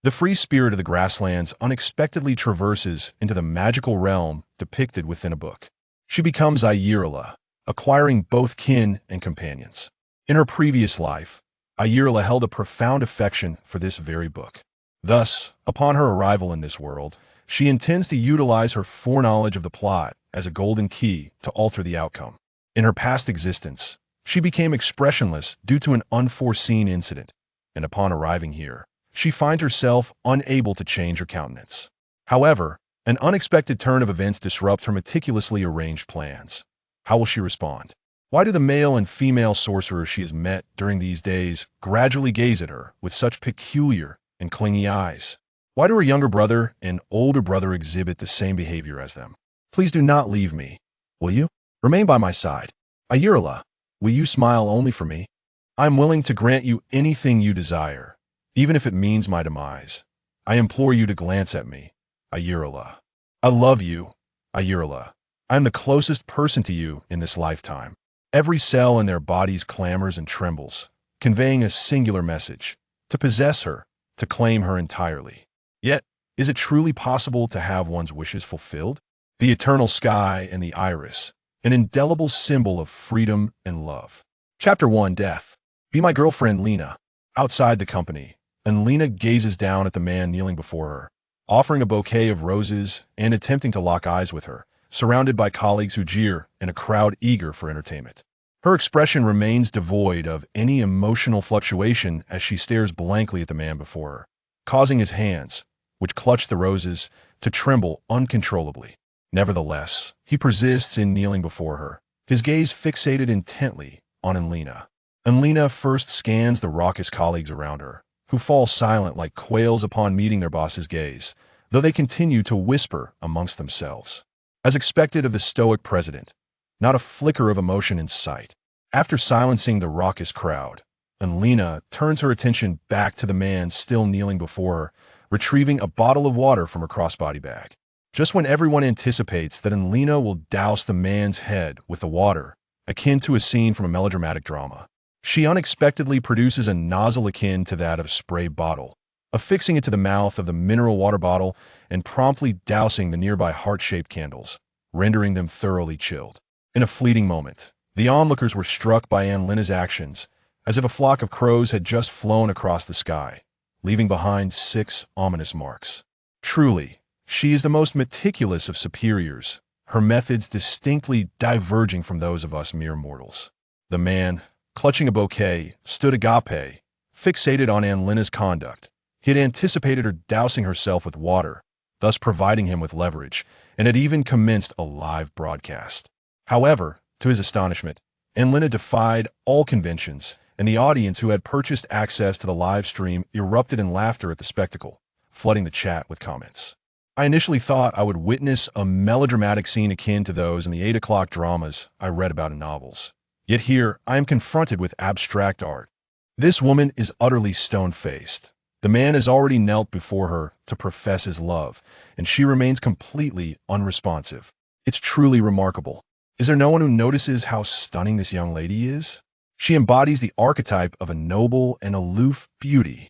The free spirit of the grasslands unexpectedly traverses into the magical realm depicted within a book. She becomes Arilla, acquiring both kin and companions. In her previous life, Arilla held a profound affection for this very book. Thus, upon her arrival in this world, she intends to utilize her foreknowledge of the plot as a golden key to alter the outcome. In her past existence, she became expressionless due to an unforeseen incident, and upon arriving here, she finds herself unable to change her countenance. However, an unexpected turn of events disrupts her meticulously arranged plans. How will she respond? Why do the male and female sorcerers she has met during these days gradually gaze at her with such peculiar and clingy eyes? Why do her younger brother and older brother exhibit the same behavior as them? Please do not leave me, will you? Remain by my side. Arilla, will you smile only for me? I am willing to grant you anything you desire, even if it means my demise. I implore you to glance at me, Arilla. I love you, Arilla. I am the closest person to you in this lifetime. Every cell in their bodies clamors and trembles, conveying a singular message: to possess her, to claim her entirely. Yet, is it truly possible to have one's wishes fulfilled? The eternal sky and the iris, an indelible symbol of freedom and love. Chapter 1: Death. Be my girlfriend, Lena. Outside the company, and Lena gazes down at the man kneeling before her, offering a bouquet of roses and attempting to lock eyes with her, surrounded by colleagues who jeer and a crowd eager for entertainment. Her expression remains devoid of any emotional fluctuation as she stares blankly at the man before her, causing his hands, which clutch the roses, to tremble uncontrollably. Nevertheless, he persists in kneeling before her, his gaze fixated intently on Enlina. Enlina first scans the raucous colleagues around her, who fall silent like quails upon meeting their boss's gaze, though they continue to whisper amongst themselves. As expected of the stoic president, not a flicker of emotion in sight. After silencing the raucous crowd, Enlina turns her attention back to the man still kneeling before her, retrieving a bottle of water from her crossbody bag. Just when everyone anticipates that Enlina will douse the man's head with the water, akin to a scene from a melodramatic drama, she unexpectedly produces a nozzle akin to that of a spray bottle, affixing it to the mouth of the mineral water bottle and promptly dousing the nearby heart-shaped candles, rendering them thoroughly chilled. In a fleeting moment, the onlookers were struck by Enlina's actions, as if a flock of crows had just flown across the sky, leaving behind 6 ominous marks. Truly, she is the most meticulous of superiors, her methods distinctly diverging from those of us mere mortals. The man, clutching a bouquet, stood agape, fixated on Enlina's conduct. He had anticipated her dousing herself with water, thus providing him with leverage, and had even commenced a live broadcast. However, to his astonishment, Enlina defied all conventions, and the audience who had purchased access to the live stream erupted in laughter at the spectacle, flooding the chat with comments. I initially thought I would witness a melodramatic scene akin to those in the 8 o'clock dramas I read about in novels. Yet here, I am confronted with abstract art. This woman is utterly stone-faced. The man has already knelt before her to profess his love, and she remains completely unresponsive. It's truly remarkable. Is there no one who notices how stunning this young lady is? She embodies the archetype of a noble and aloof beauty,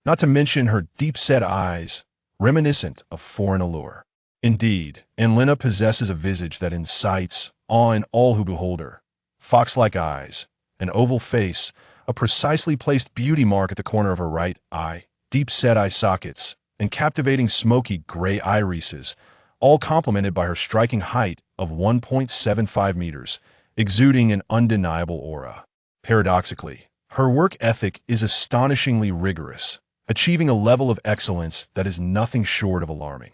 not to mention her deep-set eyes, reminiscent of foreign allure. Indeed, Enlina possesses a visage that incites awe in all who behold her. Fox-like eyes, an oval face, a precisely placed beauty mark at the corner of her right eye, deep-set eye sockets, and captivating smoky gray irises, all complemented by her striking height of 1.75 meters, exuding an undeniable aura. Paradoxically, her work ethic is astonishingly rigorous, achieving a level of excellence that is nothing short of alarming.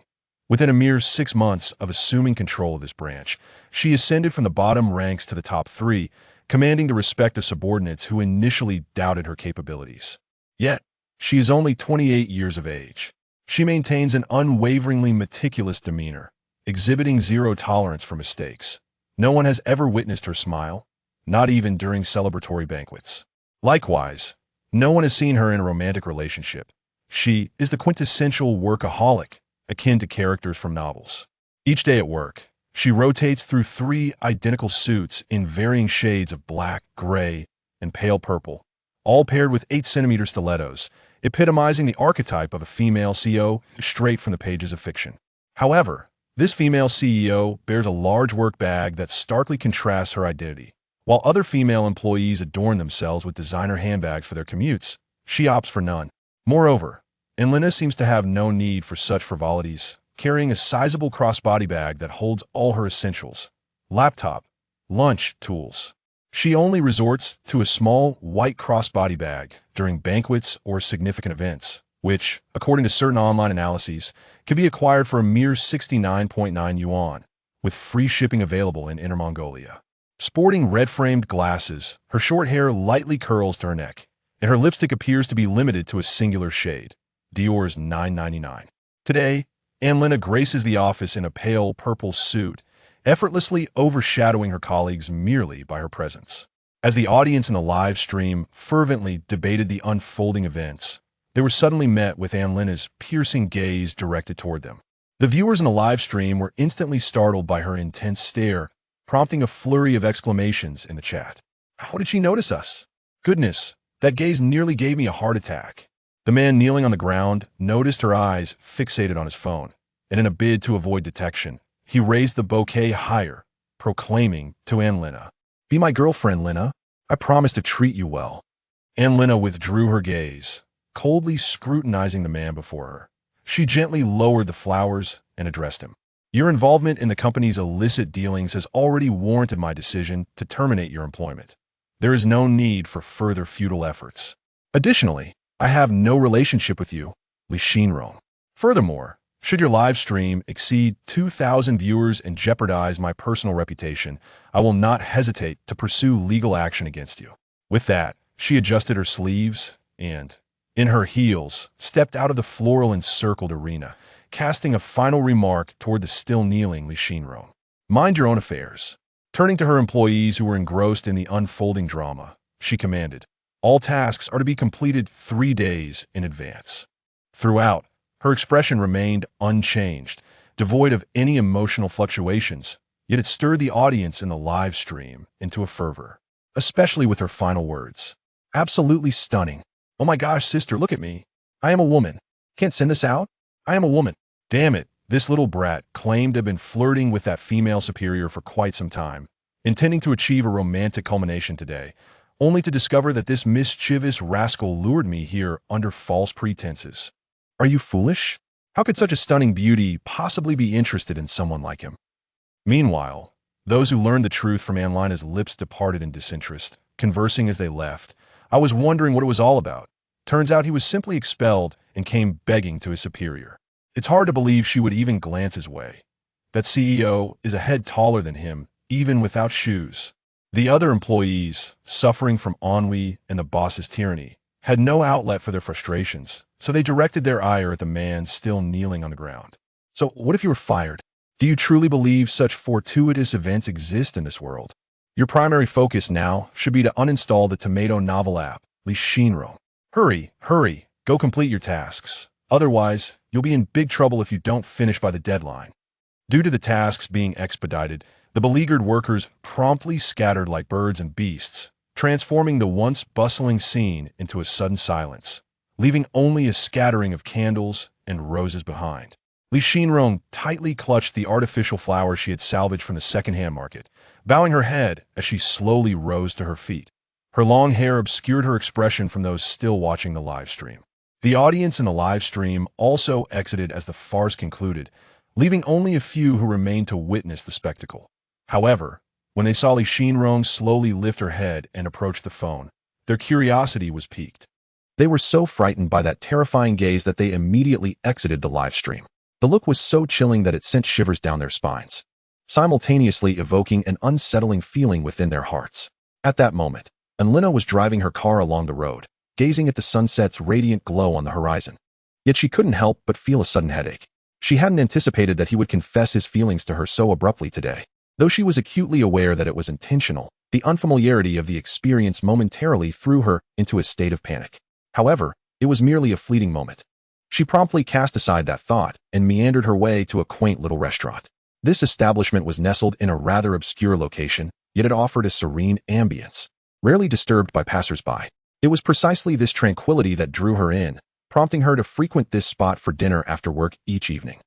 Within a mere 6 months of assuming control of this branch, she ascended from the bottom ranks to the top 3, commanding the respect of subordinates who initially doubted her capabilities. Yet, she is only 28 years of age. She maintains an unwaveringly meticulous demeanor, exhibiting zero tolerance for mistakes. No one has ever witnessed her smile, not even during celebratory banquets. Likewise, no one has seen her in a romantic relationship. She is the quintessential workaholic, akin to characters from novels. Each day at work, she rotates through 3 identical suits in varying shades of black, gray, and pale purple, all paired with 8-centimeter stilettos, epitomizing the archetype of a female CEO straight from the pages of fiction. However, this female CEO bears a large work bag that starkly contrasts her identity. While other female employees adorn themselves with designer handbags for their commutes, she opts for none. Moreover, Enlina seems to have no need for such frivolities, carrying a sizable crossbody bag that holds all her essentials: laptop, lunch, tools. She only resorts to a small, white crossbody bag during banquets or significant events, which, according to certain online analyses, can be acquired for a mere 69.9 yuan, with free shipping available in Inner Mongolia. Sporting red-framed glasses, her short hair lightly curls to her neck, and her lipstick appears to be limited to a singular shade, Dior's $9.99. Today, Enlina graces the office in a pale purple suit, effortlessly overshadowing her colleagues merely by her presence. As the audience in the live stream fervently debated the unfolding events, they were suddenly met with Enlina's piercing gaze directed toward them. The viewers in the live stream were instantly startled by her intense stare, prompting a flurry of exclamations in the chat. How did she notice us? Goodness, that gaze nearly gave me a heart attack. The man kneeling on the ground noticed her eyes fixated on his phone, and in a bid to avoid detection, he raised the bouquet higher, proclaiming to Enlina, "Be my girlfriend, Lina. I promise to treat you well." Enlina withdrew her gaze, coldly scrutinizing the man before her. She gently lowered the flowers and addressed him. "Your involvement in the company's illicit dealings has already warranted my decision to terminate your employment. There is no need for further futile efforts. Additionally, I have no relationship with you, Li Xinrong. Furthermore, should your live stream exceed 2,000 viewers and jeopardize my personal reputation, I will not hesitate to pursue legal action against you." With that, she adjusted her sleeves and, in her heels, stepped out of the floral-encircled arena, casting a final remark toward the still kneeling Li Xinrong. "Mind your own affairs." Turning to her employees who were engrossed in the unfolding drama, she commanded, "All tasks are to be completed 3 days in advance." Throughout, her expression remained unchanged, devoid of any emotional fluctuations, yet it stirred the audience in the live stream into a fervor, especially with her final words. "Absolutely stunning. Oh my gosh, sister, look at me. I am a woman. Can't send this out? I am a woman. Damn it." This little brat claimed to have been flirting with that female superior for quite some time, intending to achieve a romantic culmination today, only to discover that this mischievous rascal lured me here under false pretenses. Are you foolish? How could such a stunning beauty possibly be interested in someone like him? Meanwhile, those who learned the truth from Enlina's lips departed in disinterest, conversing as they left. I was wondering what it was all about. Turns out he was simply expelled and came begging to his superior. It's hard to believe she would even glance his way. That CEO is a head taller than him, even without shoes. The other employees, suffering from ennui and the boss's tyranny, had no outlet for their frustrations, so they directed their ire at the man still kneeling on the ground. So what if you were fired? Do you truly believe such fortuitous events exist in this world? Your primary focus now should be to uninstall the Tomato novel app, Li Xinrong. Hurry, go complete your tasks. Otherwise, you'll be in big trouble if you don't finish by the deadline. Due to the tasks being expedited, the beleaguered workers promptly scattered like birds and beasts, transforming the once bustling scene into a sudden silence, leaving only a scattering of candles and roses behind. Li Xinrong tightly clutched the artificial flower she had salvaged from the second-hand market, bowing her head as she slowly rose to her feet. Her long hair obscured her expression from those still watching the live stream. The audience in the live stream also exited as the farce concluded, leaving only a few who remained to witness the spectacle. However, when they saw Li Xinrong slowly lift her head and approach the phone, their curiosity was piqued. They were so frightened by that terrifying gaze that they immediately exited the live stream. The look was so chilling that it sent shivers down their spines, simultaneously evoking an unsettling feeling within their hearts. At that moment, Enlina was driving her car along the road, gazing at the sunset's radiant glow on the horizon. Yet she couldn't help but feel a sudden headache. She hadn't anticipated that he would confess his feelings to her so abruptly today. Though she was acutely aware that it was intentional, the unfamiliarity of the experience momentarily threw her into a state of panic. However, it was merely a fleeting moment. She promptly cast aside that thought and meandered her way to a quaint little restaurant. This establishment was nestled in a rather obscure location, yet it offered a serene ambience, rarely disturbed by passers-by. It was precisely this tranquility that drew her in, prompting her to frequent this spot for dinner after work each evening,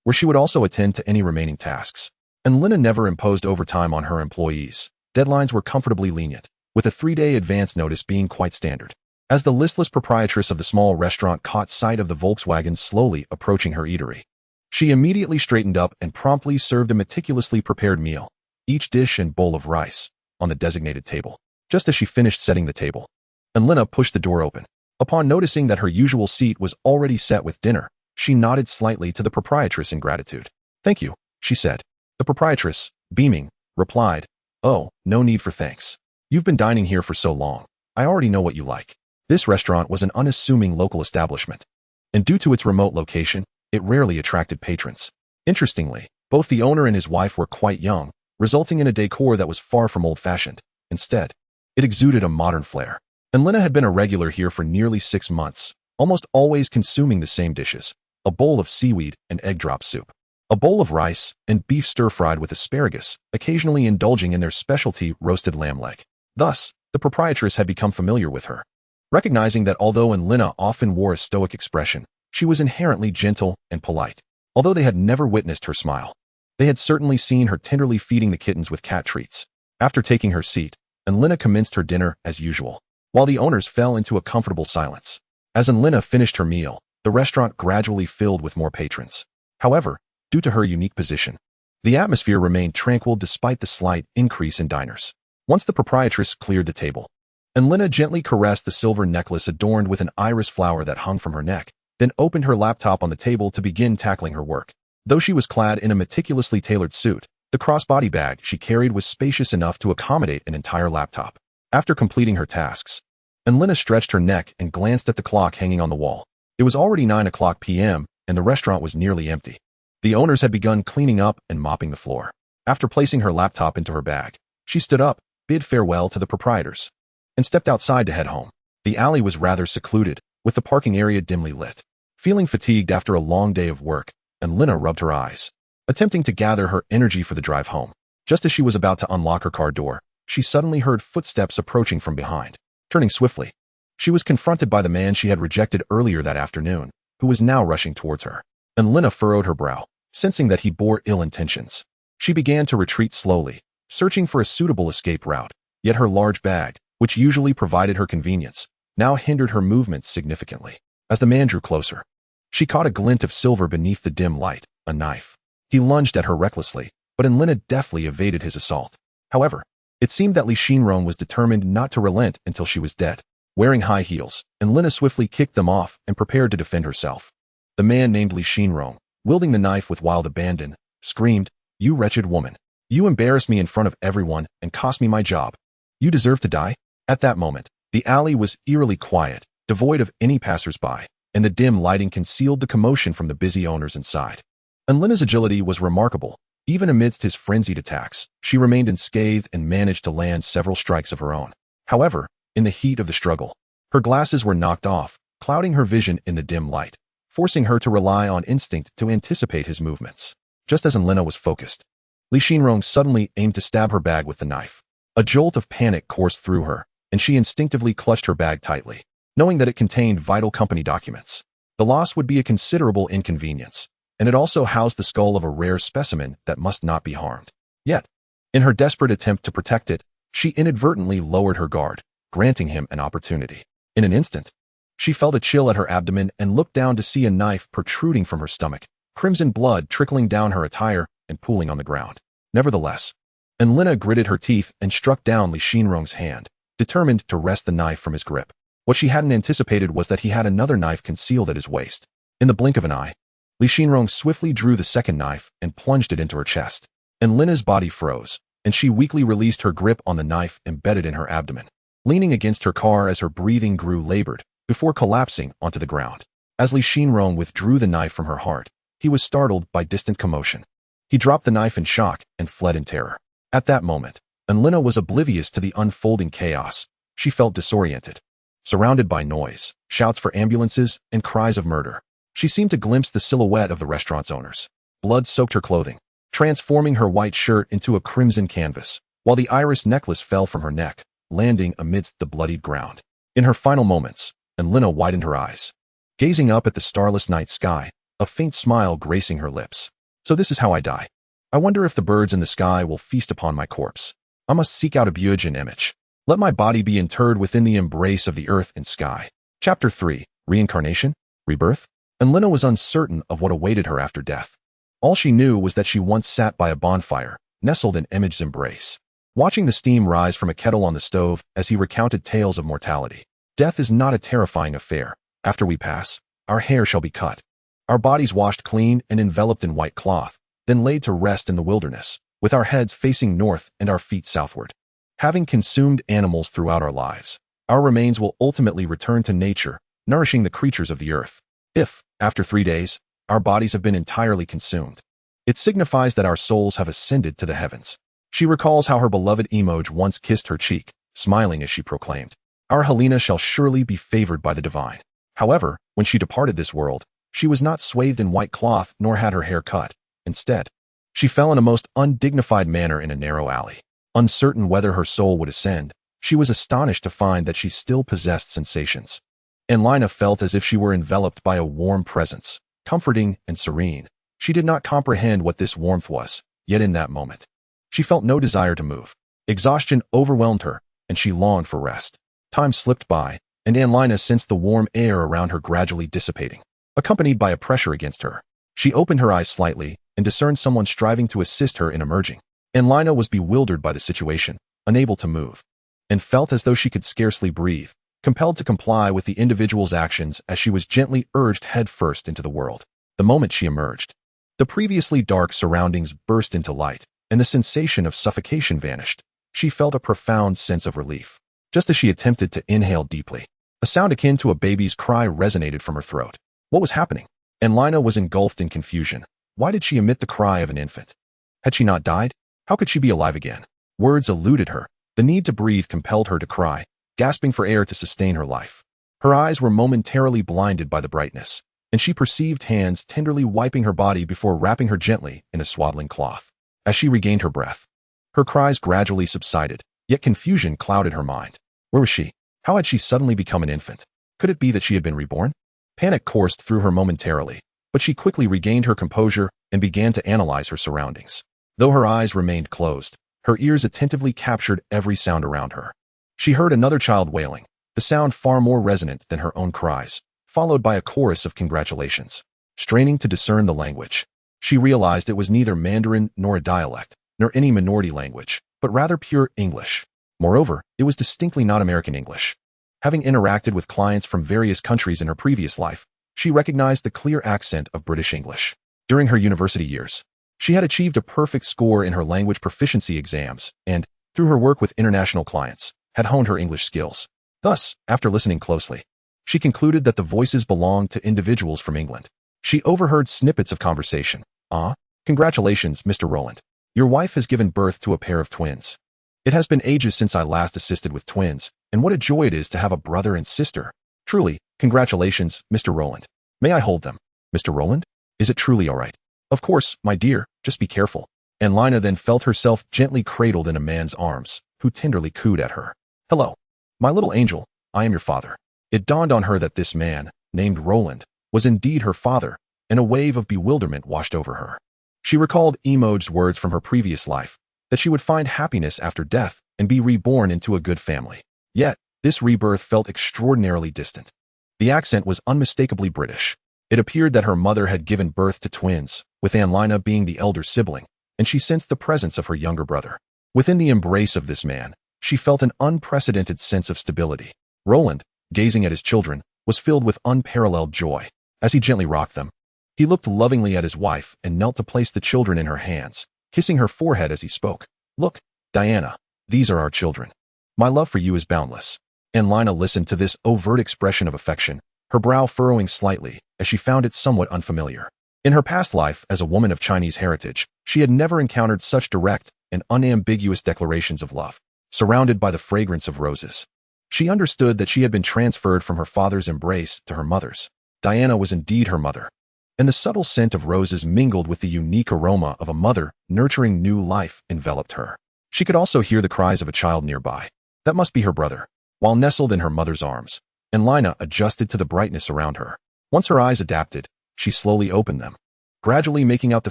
where she would also attend to any remaining tasks. And Lena never imposed overtime on her employees. Deadlines were comfortably lenient, with a 3-day advance notice being quite standard. As the listless proprietress of the small restaurant caught sight of the Volkswagen slowly approaching her eatery, she immediately straightened up and promptly served a meticulously prepared meal, each dish and bowl of rice, on the designated table. Just as she finished setting the table, and Lena pushed the door open. Upon noticing that her usual seat was already set with dinner, she nodded slightly to the proprietress in gratitude. "Thank you," she said. The proprietress, beaming, replied, "Oh, no need for thanks. You've been dining here for so long. I already know what you like." This restaurant was an unassuming local establishment, and due to its remote location, it rarely attracted patrons. Interestingly, both the owner and his wife were quite young, resulting in a decor that was far from old-fashioned. Instead, it exuded a modern flair. And Lena had been a regular here for nearly 6 months, almost always consuming the same dishes: a bowl of seaweed and egg drop soup, a bowl of rice, and beef stir-fried with asparagus, occasionally indulging in their specialty roasted lamb leg. Thus, the proprietress had become familiar with her, recognizing that although Lena often wore a stoic expression, she was inherently gentle and polite. Although they had never witnessed her smile, they had certainly seen her tenderly feeding the kittens with cat treats. After taking her seat, Lena commenced her dinner as usual, while the owners fell into a comfortable silence. As Lena finished her meal, the restaurant gradually filled with more patrons. However, due to her unique position, the atmosphere remained tranquil despite the slight increase in diners. Once the proprietress cleared the table, Lena gently caressed the silver necklace adorned with an iris flower that hung from her neck, then opened her laptop on the table to begin tackling her work. Though she was clad in a meticulously tailored suit, the crossbody bag she carried was spacious enough to accommodate an entire laptop. After completing her tasks, Lena stretched her neck and glanced at the clock hanging on the wall. It was already 9 p.m., and the restaurant was nearly empty. The owners had begun cleaning up and mopping the floor. After placing her laptop into her bag, she stood up, bid farewell to the proprietors, and stepped outside to head home. The alley was rather secluded, with the parking area dimly lit. Feeling fatigued after a long day of work, Lena rubbed her eyes, attempting to gather her energy for the drive home. Just as she was about to unlock her car door, she suddenly heard footsteps approaching from behind. Turning swiftly, she was confronted by the man she had rejected earlier that afternoon, who was now rushing towards her. Lena furrowed her brow, sensing that he bore ill intentions. She began to retreat slowly, searching for a suitable escape route, yet her large bag, which usually provided her convenience, now hindered her movements significantly. As the man drew closer, she caught a glint of silver beneath the dim light, a knife. He lunged at her recklessly, but Lena deftly evaded his assault. However, it seemed that Li Xinrong was determined not to relent until she was dead. Wearing high heels, Lena swiftly kicked them off and prepared to defend herself. The man named Li Xinrong, wielding the knife with wild abandon, screamed, "You wretched woman! You embarrassed me in front of everyone and cost me my job. You deserve to die." At that moment, the alley was eerily quiet, devoid of any passers-by, and the dim lighting concealed the commotion from the busy owners inside. Lena's agility was remarkable. Even amidst his frenzied attacks, she remained unscathed and managed to land several strikes of her own. However, in the heat of the struggle, her glasses were knocked off, clouding her vision in the dim light, forcing her to rely on instinct to anticipate his movements. Just as Lena was focused, Li Xinrong suddenly aimed to stab her bag with the knife. A jolt of panic coursed through her, and she instinctively clutched her bag tightly, knowing that it contained vital company documents. The loss would be a considerable inconvenience, and it also housed the skull of a rare specimen that must not be harmed. Yet, in her desperate attempt to protect it, she inadvertently lowered her guard, granting him an opportunity. In an instant, she felt a chill at her abdomen and looked down to see a knife protruding from her stomach, crimson blood trickling down her attire and pooling on the ground. Nevertheless, Lena gritted her teeth and struck down Li Xinrong's hand, determined to wrest the knife from his grip. What she hadn't anticipated was that he had another knife concealed at his waist. In the blink of an eye, Li Xinrong swiftly drew the second knife and plunged it into her chest. Lena's body froze, and she weakly released her grip on the knife embedded in her abdomen, leaning against her car as her breathing grew labored, before collapsing onto the ground. As Li Xinrong withdrew the knife from her heart, he was startled by distant commotion. He dropped the knife in shock and fled in terror. At that moment, Lena was oblivious to the unfolding chaos. She felt disoriented, surrounded by noise, shouts for ambulances, and cries of murder. She seemed to glimpse the silhouette of the restaurant's owners. Blood soaked her clothing, transforming her white shirt into a crimson canvas, while the iris necklace fell from her neck, landing amidst the bloodied ground. In her final moments, Lena widened her eyes, gazing up at the starless night sky, a faint smile gracing her lips. So this is how I die. I wonder if the birds in the sky will feast upon my corpse. I must seek out a Bujin image. Let my body be interred within the embrace of the earth and sky. Chapter 3. Reincarnation? Rebirth? And Lena was uncertain of what awaited her after death. All she knew was that she once sat by a bonfire, nestled in Image's embrace, watching the steam rise from a kettle on the stove as he recounted tales of mortality. Death is not a terrifying affair. After we pass, our hair shall be cut, our bodies washed clean and enveloped in white cloth, then laid to rest in the wilderness, with our heads facing north and our feet southward. Having consumed animals throughout our lives, our remains will ultimately return to nature, nourishing the creatures of the earth. If, after 3 days, our bodies have been entirely consumed, it signifies that our souls have ascended to the heavens. She recalls how her beloved Emoji once kissed her cheek, smiling as she proclaimed, "Our Helena shall surely be favored by the divine." However, when she departed this world, she was not swathed in white cloth nor had her hair cut. Instead, she fell in a most undignified manner in a narrow alley. Uncertain whether her soul would ascend, she was astonished to find that she still possessed sensations. And Lena felt as if she were enveloped by a warm presence, comforting and serene. She did not comprehend what this warmth was, yet in that moment, she felt no desire to move. Exhaustion overwhelmed her, and she longed for rest. Time slipped by, and Lena sensed the warm air around her gradually dissipating, accompanied by a pressure against her. She opened her eyes slightly and discerned someone striving to assist her in emerging. And Lena was bewildered by the situation, unable to move, and felt as though she could scarcely breathe, compelled to comply with the individual's actions as she was gently urged headfirst into the world. The moment she emerged, the previously dark surroundings burst into light, and the sensation of suffocation vanished. She felt a profound sense of relief. Just as she attempted to inhale deeply, a sound akin to a baby's cry resonated from her throat. What was happening? And Lena was engulfed in confusion. Why did she emit the cry of an infant? Had she not died? How could she be alive again? Words eluded her. The need to breathe compelled her to cry, gasping for air to sustain her life. Her eyes were momentarily blinded by the brightness, and she perceived hands tenderly wiping her body before wrapping her gently in a swaddling cloth. As she regained her breath, her cries gradually subsided, yet confusion clouded her mind. Where was she? How had she suddenly become an infant? Could it be that she had been reborn? Panic coursed through her momentarily, but she quickly regained her composure and began to analyze her surroundings. Though her eyes remained closed, her ears attentively captured every sound around her. She heard another child wailing, the sound far more resonant than her own cries, followed by a chorus of congratulations. Straining to discern the language, she realized it was neither Mandarin nor a dialect, nor any minority language, but rather pure English. Moreover, it was distinctly not American English. Having interacted with clients from various countries in her previous life, she recognized the clear accent of British English. During her university years, she had achieved a perfect score in her language proficiency exams and, through her work with international clients, had honed her English skills. Thus, after listening closely, she concluded that the voices belonged to individuals from England. She overheard snippets of conversation. "Ah, congratulations, Mr. Roland. Your wife has given birth to a pair of twins. It has been ages since I last assisted with twins, and what a joy it is to have a brother and sister. Truly, congratulations, Mr. Roland. May I hold them? Mr. Roland? Is it truly all right? Of course, my dear, just be careful." And Lena then felt herself gently cradled in a man's arms, who tenderly cooed at her. "Hello, my little angel, I am your father." It dawned on her that this man, named Roland, was indeed her father, and a wave of bewilderment washed over her. She recalled Emoji's words from her previous life, that she would find happiness after death and be reborn into a good family. Yet, this rebirth felt extraordinarily distant. The accent was unmistakably British. It appeared that her mother had given birth to twins, with Lena being the elder sibling, and she sensed the presence of her younger brother. Within the embrace of this man, she felt an unprecedented sense of stability. Roland, gazing at his children, was filled with unparalleled joy. As he gently rocked them, he looked lovingly at his wife and knelt to place the children in her hands, kissing her forehead as he spoke. "Look, Diana, these are our children. My love for you is boundless." And Lena listened to this overt expression of affection, her brow furrowing slightly, as she found it somewhat unfamiliar. In her past life as a woman of Chinese heritage, she had never encountered such direct and unambiguous declarations of love. Surrounded by the fragrance of roses, she understood that she had been transferred from her father's embrace to her mother's. Diana was indeed her mother, and the subtle scent of roses mingled with the unique aroma of a mother nurturing new life enveloped her. She could also hear the cries of a child nearby. That must be her brother. While nestled in her mother's arms, and Lena adjusted to the brightness around her, Once her eyes adapted, she slowly opened them, gradually making out the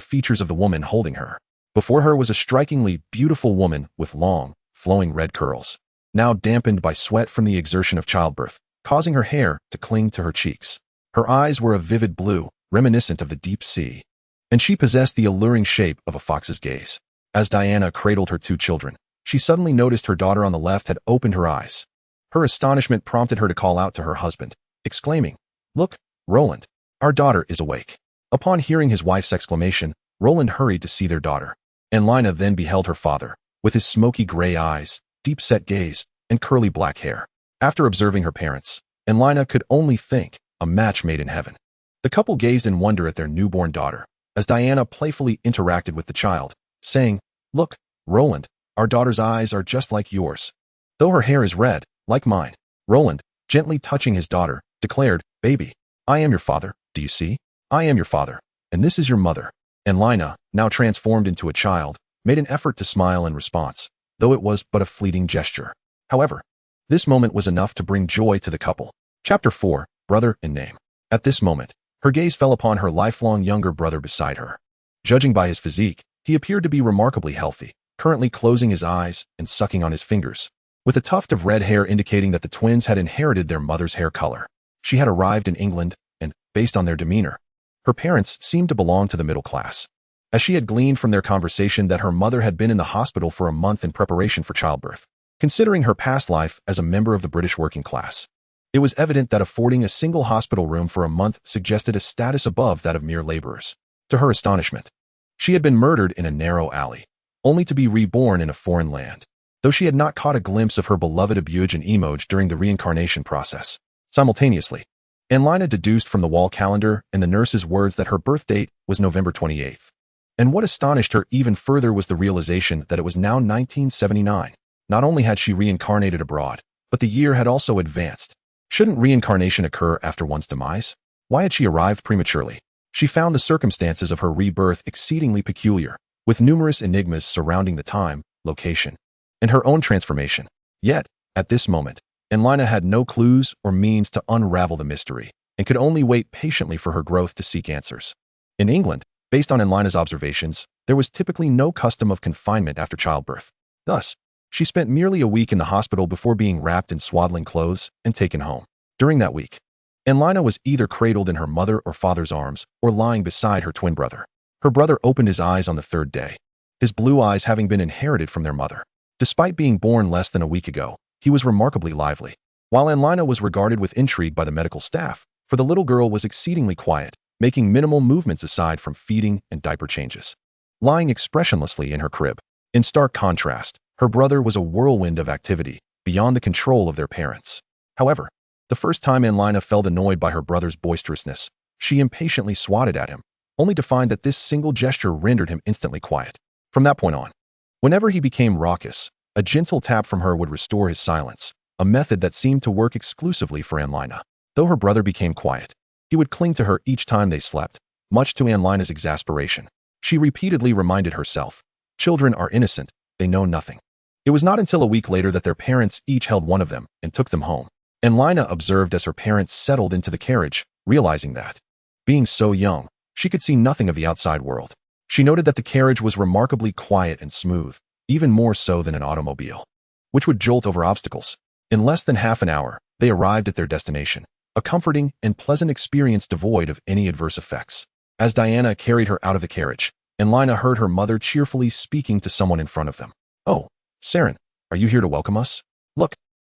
features of the woman holding her. Before her was a strikingly beautiful woman with long, flowing red curls, now dampened by sweat from the exertion of childbirth, causing her hair to cling to her cheeks. Her eyes were a vivid blue, reminiscent of the deep sea, and she possessed the alluring shape of a fox's gaze. As Diana cradled her 2 children, she suddenly noticed her daughter on the left had opened her eyes. Her astonishment prompted her to call out to her husband, exclaiming, "Look, Roland, our daughter is awake." Upon hearing his wife's exclamation, Roland hurried to see their daughter, and Lina then beheld her father, with his smoky gray eyes, deep-set gaze, and curly black hair. After observing her parents, and Lina could only think, a match made in heaven. The couple gazed in wonder at their newborn daughter, as Diana playfully interacted with the child, saying, "Look, Roland, our daughter's eyes are just like yours, though her hair is red, like mine." Roland, gently touching his daughter, declared, "Baby, I am your father, do you see? I am your father, and this is your mother." And Lina, now transformed into a child, made an effort to smile in response, though it was but a fleeting gesture. However, this moment was enough to bring joy to the couple. Chapter 4, Brother in Name. At this moment, her gaze fell upon her lifelong younger brother beside her. Judging by his physique, he appeared to be remarkably healthy, currently closing his eyes and sucking on his fingers, with a tuft of red hair indicating that the twins had inherited their mother's hair color. She had arrived in England, and, based on their demeanor, her parents seemed to belong to the middle class, as she had gleaned from their conversation that her mother had been in the hospital for a month in preparation for childbirth. Considering her past life as a member of the British working class, it was evident that affording a single hospital room for a month suggested a status above that of mere laborers. To her astonishment, she had been murdered in a narrow alley, only to be reborn in a foreign land, though she had not caught a glimpse of her beloved Abuj and Emoj during the reincarnation process. Simultaneously, Lina deduced from the wall calendar and the nurse's words that her birth date was November 28th. And what astonished her even further was the realization that it was now 1979. Not only had she reincarnated abroad, but the year had also advanced. Shouldn't reincarnation occur after one's demise? Why had she arrived prematurely? She found the circumstances of her rebirth exceedingly peculiar, with numerous enigmas surrounding the time, location, and her own transformation. Yet, at this moment, Lina had no clues or means to unravel the mystery, and could only wait patiently for her growth to seek answers. In England, based on Lina's observations, there was typically no custom of confinement after childbirth. Thus, she spent merely a week in the hospital before being wrapped in swaddling clothes and taken home. During that week, Lina was either cradled in her mother or father's arms or lying beside her twin brother. Her brother opened his eyes on the 3rd day, his blue eyes having been inherited from their mother. Despite being born less than a week ago, he was remarkably lively, while Lina was regarded with intrigue by the medical staff, for the little girl was exceedingly quiet, making minimal movements aside from feeding and diaper changes, lying expressionlessly in her crib. In stark contrast, her brother was a whirlwind of activity, beyond the control of their parents. However, the first time Lina felt annoyed by her brother's boisterousness, she impatiently swatted at him, only to find that this single gesture rendered him instantly quiet. From that point on, whenever he became raucous, a gentle tap from her would restore his silence, a method that seemed to work exclusively for Lina. Though her brother became quiet, he would cling to her each time they slept, much to Lina's exasperation. She repeatedly reminded herself, "Children are innocent, they know nothing." It was not until a week later that their parents each held one of them and took them home. Lina observed as her parents settled into the carriage, realizing that, being so young, she could see nothing of the outside world. She noted that the carriage was remarkably quiet and smooth, even more so than an automobile, which would jolt over obstacles. In less than half an hour, they arrived at their destination, a comforting and pleasant experience devoid of any adverse effects. As Diana carried her out of the carriage, Lina heard her mother cheerfully speaking to someone in front of them. "Oh, Saren, are you here to welcome us? Look,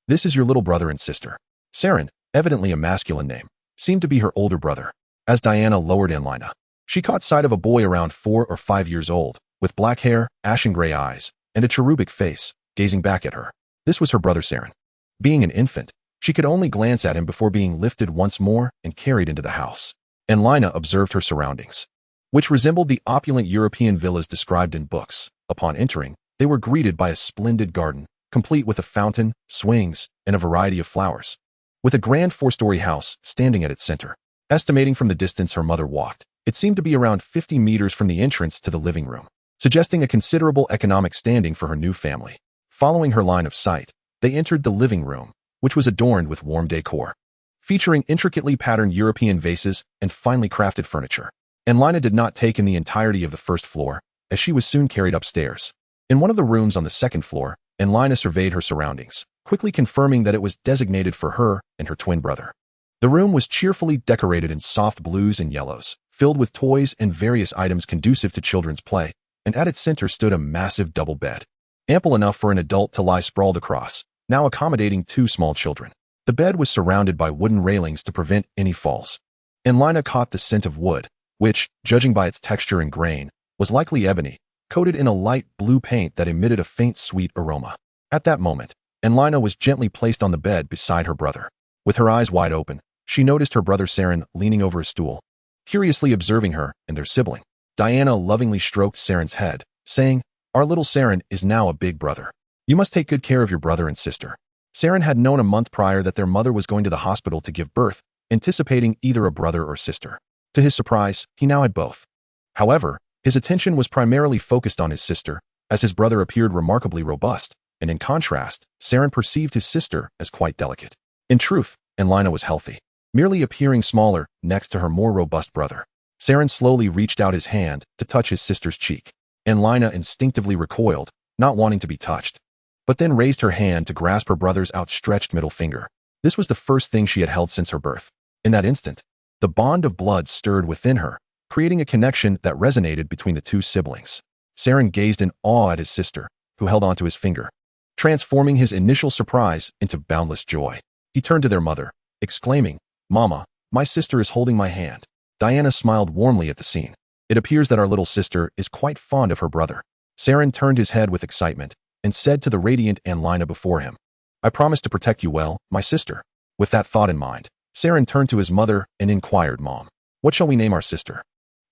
this is your little brother and sister." Saren, evidently a masculine name, seemed to be her older brother. As Diana lowered Lina, she caught sight of a boy around 4 or 5 years old, with black hair, ashen gray eyes, and a cherubic face, gazing back at her. This was her brother Saren. Being an infant, she could only glance at him before being lifted once more and carried into the house. Lina observed her surroundings, which resembled the opulent European villas described in books. Upon entering, they were greeted by a splendid garden, complete with a fountain, swings, and a variety of flowers, with a grand 4-story house standing at its center. Estimating from the distance her mother walked, it seemed to be around 50 meters from the entrance to the living room, suggesting a considerable economic standing for her new family. Following her line of sight, they entered the living room, which was adorned with warm decor. featuring intricately patterned European vases and finely crafted furniture. And Lina did not take in the entirety of the first floor, as she was soon carried upstairs. In one of the rooms on the second floor, Lina surveyed her surroundings, quickly confirming that it was designated for her and her twin brother. The room was cheerfully decorated in soft blues and yellows, filled with toys and various items conducive to children's play, and at its center stood a massive double bed, ample enough for an adult to lie sprawled across, now accommodating 2 small children. The bed was surrounded by wooden railings to prevent any falls. Lina caught the scent of wood, which, judging by its texture and grain, was likely ebony, coated in a light blue paint that emitted a faint sweet aroma. At that moment, Lina was gently placed on the bed beside her brother. With her eyes wide open, she noticed her brother Saren leaning over a stool, curiously observing her and their sibling. Diana lovingly stroked Saren's head, saying, "Our little Saren is now a big brother. You must take good care of your brother and sister." Saren had known a month prior that their mother was going to the hospital to give birth, anticipating either a brother or sister. To his surprise, he now had both. However, his attention was primarily focused on his sister, as his brother appeared remarkably robust, and in contrast, Saren perceived his sister as quite delicate. In truth, Lina was healthy, merely appearing smaller next to her more robust brother. Saren slowly reached out his hand to touch his sister's cheek, and Lina instinctively recoiled, not wanting to be touched, but then raised her hand to grasp her brother's outstretched middle finger. This was the first thing she had held since her birth. In that instant, the bond of blood stirred within her, creating a connection that resonated between the 2 siblings. Saren gazed in awe at his sister, who held onto his finger, transforming his initial surprise into boundless joy. He turned to their mother, exclaiming, "Mama, my sister is holding my hand." Diana smiled warmly at the scene. "It appears that our little sister is quite fond of her brother." Saren turned his head with excitement and said to the radiant Lina before him, "I promise to protect you well, my sister." With that thought in mind, Saren turned to his mother and inquired, "Mom, what shall we name our sister?"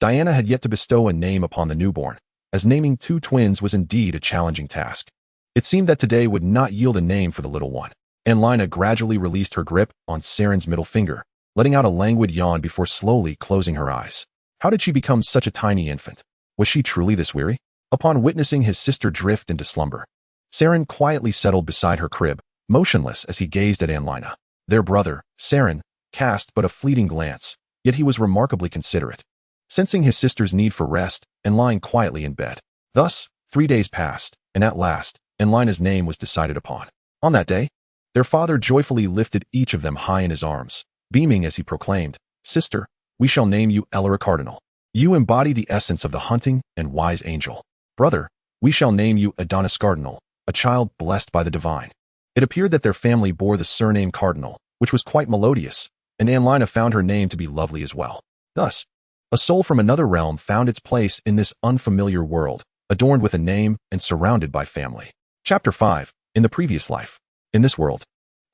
Diana had yet to bestow a name upon the newborn, as naming 2 twins was indeed a challenging task. It seemed that today would not yield a name for the little one, and Lina gradually released her grip on Saren's middle finger, letting out a languid yawn before slowly closing her eyes. How did she become such a tiny infant? Was she truly this weary? Upon witnessing his sister drift into slumber, Saren quietly settled beside her crib, motionless as he gazed at Lina. Their brother, Saren, cast but a fleeting glance, yet he was remarkably considerate, sensing his sister's need for rest and lying quietly in bed. Thus, 3 days passed, and at last, Lina's name was decided upon. On that day, their father joyfully lifted each of them high in his arms, beaming as he proclaimed, "Sister, we shall name you Elira Cardinal. You embody the essence of the hunting and wise angel. Brother, we shall name you Adonis Cardinal, a child blessed by the divine." It appeared that their family bore the surname Cardinal, which was quite melodious, and Lina found her name to be lovely as well. Thus, a soul from another realm found its place in this unfamiliar world, adorned with a name and surrounded by family. Chapter 5. In the previous life. In this world,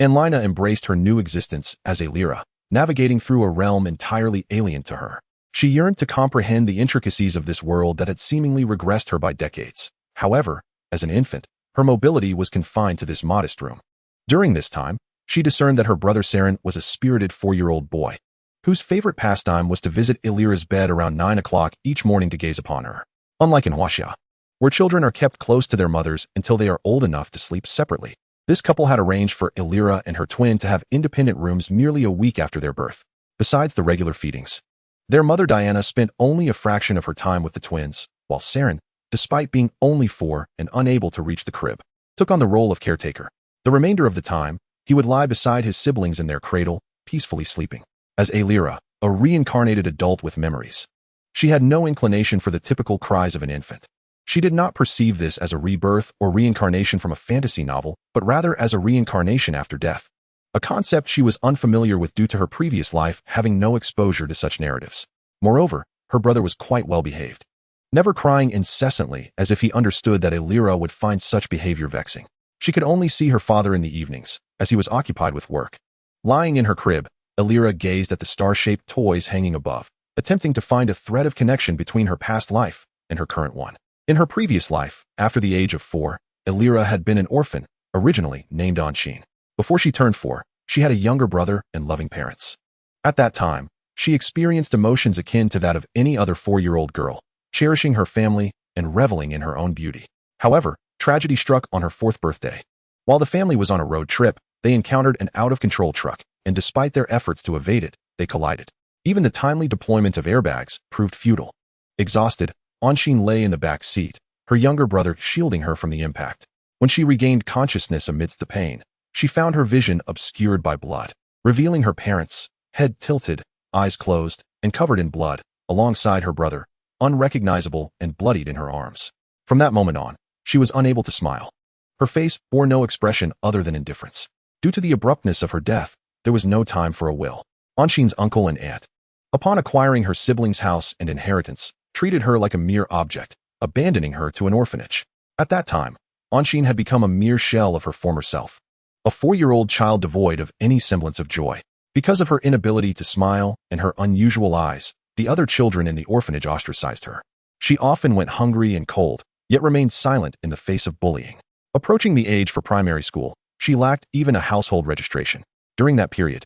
Lina embraced her new existence as Elira, navigating through a realm entirely alien to her. She yearned to comprehend the intricacies of this world that had seemingly regressed her by decades. However, as an infant, her mobility was confined to this modest room. During this time, she discerned that her brother Saren was a spirited 4-year-old boy, whose favorite pastime was to visit Elira's bed around 9 o'clock each morning to gaze upon her. Unlike in Huaxia, where children are kept close to their mothers until they are old enough to sleep separately, this couple had arranged for Elira and her twin to have independent rooms merely a week after their birth, besides the regular feedings. Their mother Diana spent only a fraction of her time with the twins, while Saren, despite being only 4 and unable to reach the crib, took on the role of caretaker. The remainder of the time, he would lie beside his siblings in their cradle, peacefully sleeping. As Elira, a reincarnated adult with memories, she had no inclination for the typical cries of an infant. She did not perceive this as a rebirth or reincarnation from a fantasy novel, but rather as a reincarnation after death, a concept she was unfamiliar with due to her previous life having no exposure to such narratives. Moreover, her brother was quite well behaved, never crying incessantly as if he understood that Elira would find such behavior vexing. She could only see her father in the evenings, as he was occupied with work. Lying in her crib, Elira gazed at the star-shaped toys hanging above, attempting to find a thread of connection between her past life and her current one. In her previous life, after the age of 4, Elira had been an orphan, originally named Anshin. Before she turned 4, she had a younger brother and loving parents. At that time, she experienced emotions akin to that of any other 4-year-old girl, cherishing her family and reveling in her own beauty. However, tragedy struck on her 4th birthday. While the family was on a road trip, they encountered an out-of-control truck, and despite their efforts to evade it, they collided. Even the timely deployment of airbags proved futile. Exhausted, Anshin lay in the back seat, her younger brother shielding her from the impact. When she regained consciousness amidst the pain, she found her vision obscured by blood, revealing her parents, head tilted, eyes closed, and covered in blood, alongside her brother, unrecognizable and bloodied in her arms. From that moment on, she was unable to smile. Her face bore no expression other than indifference. Due to the abruptness of her death, there was no time for a will. Anshin's uncle and aunt, upon acquiring her sibling's house and inheritance, treated her like a mere object, abandoning her to an orphanage. At that time, Anshin had become a mere shell of her former self, a 4-year-old child devoid of any semblance of joy. Because of her inability to smile and her unusual eyes, the other children in the orphanage ostracized her. She often went hungry and cold, yet remained silent in the face of bullying. Approaching the age for primary school, she lacked even a household registration. During that period,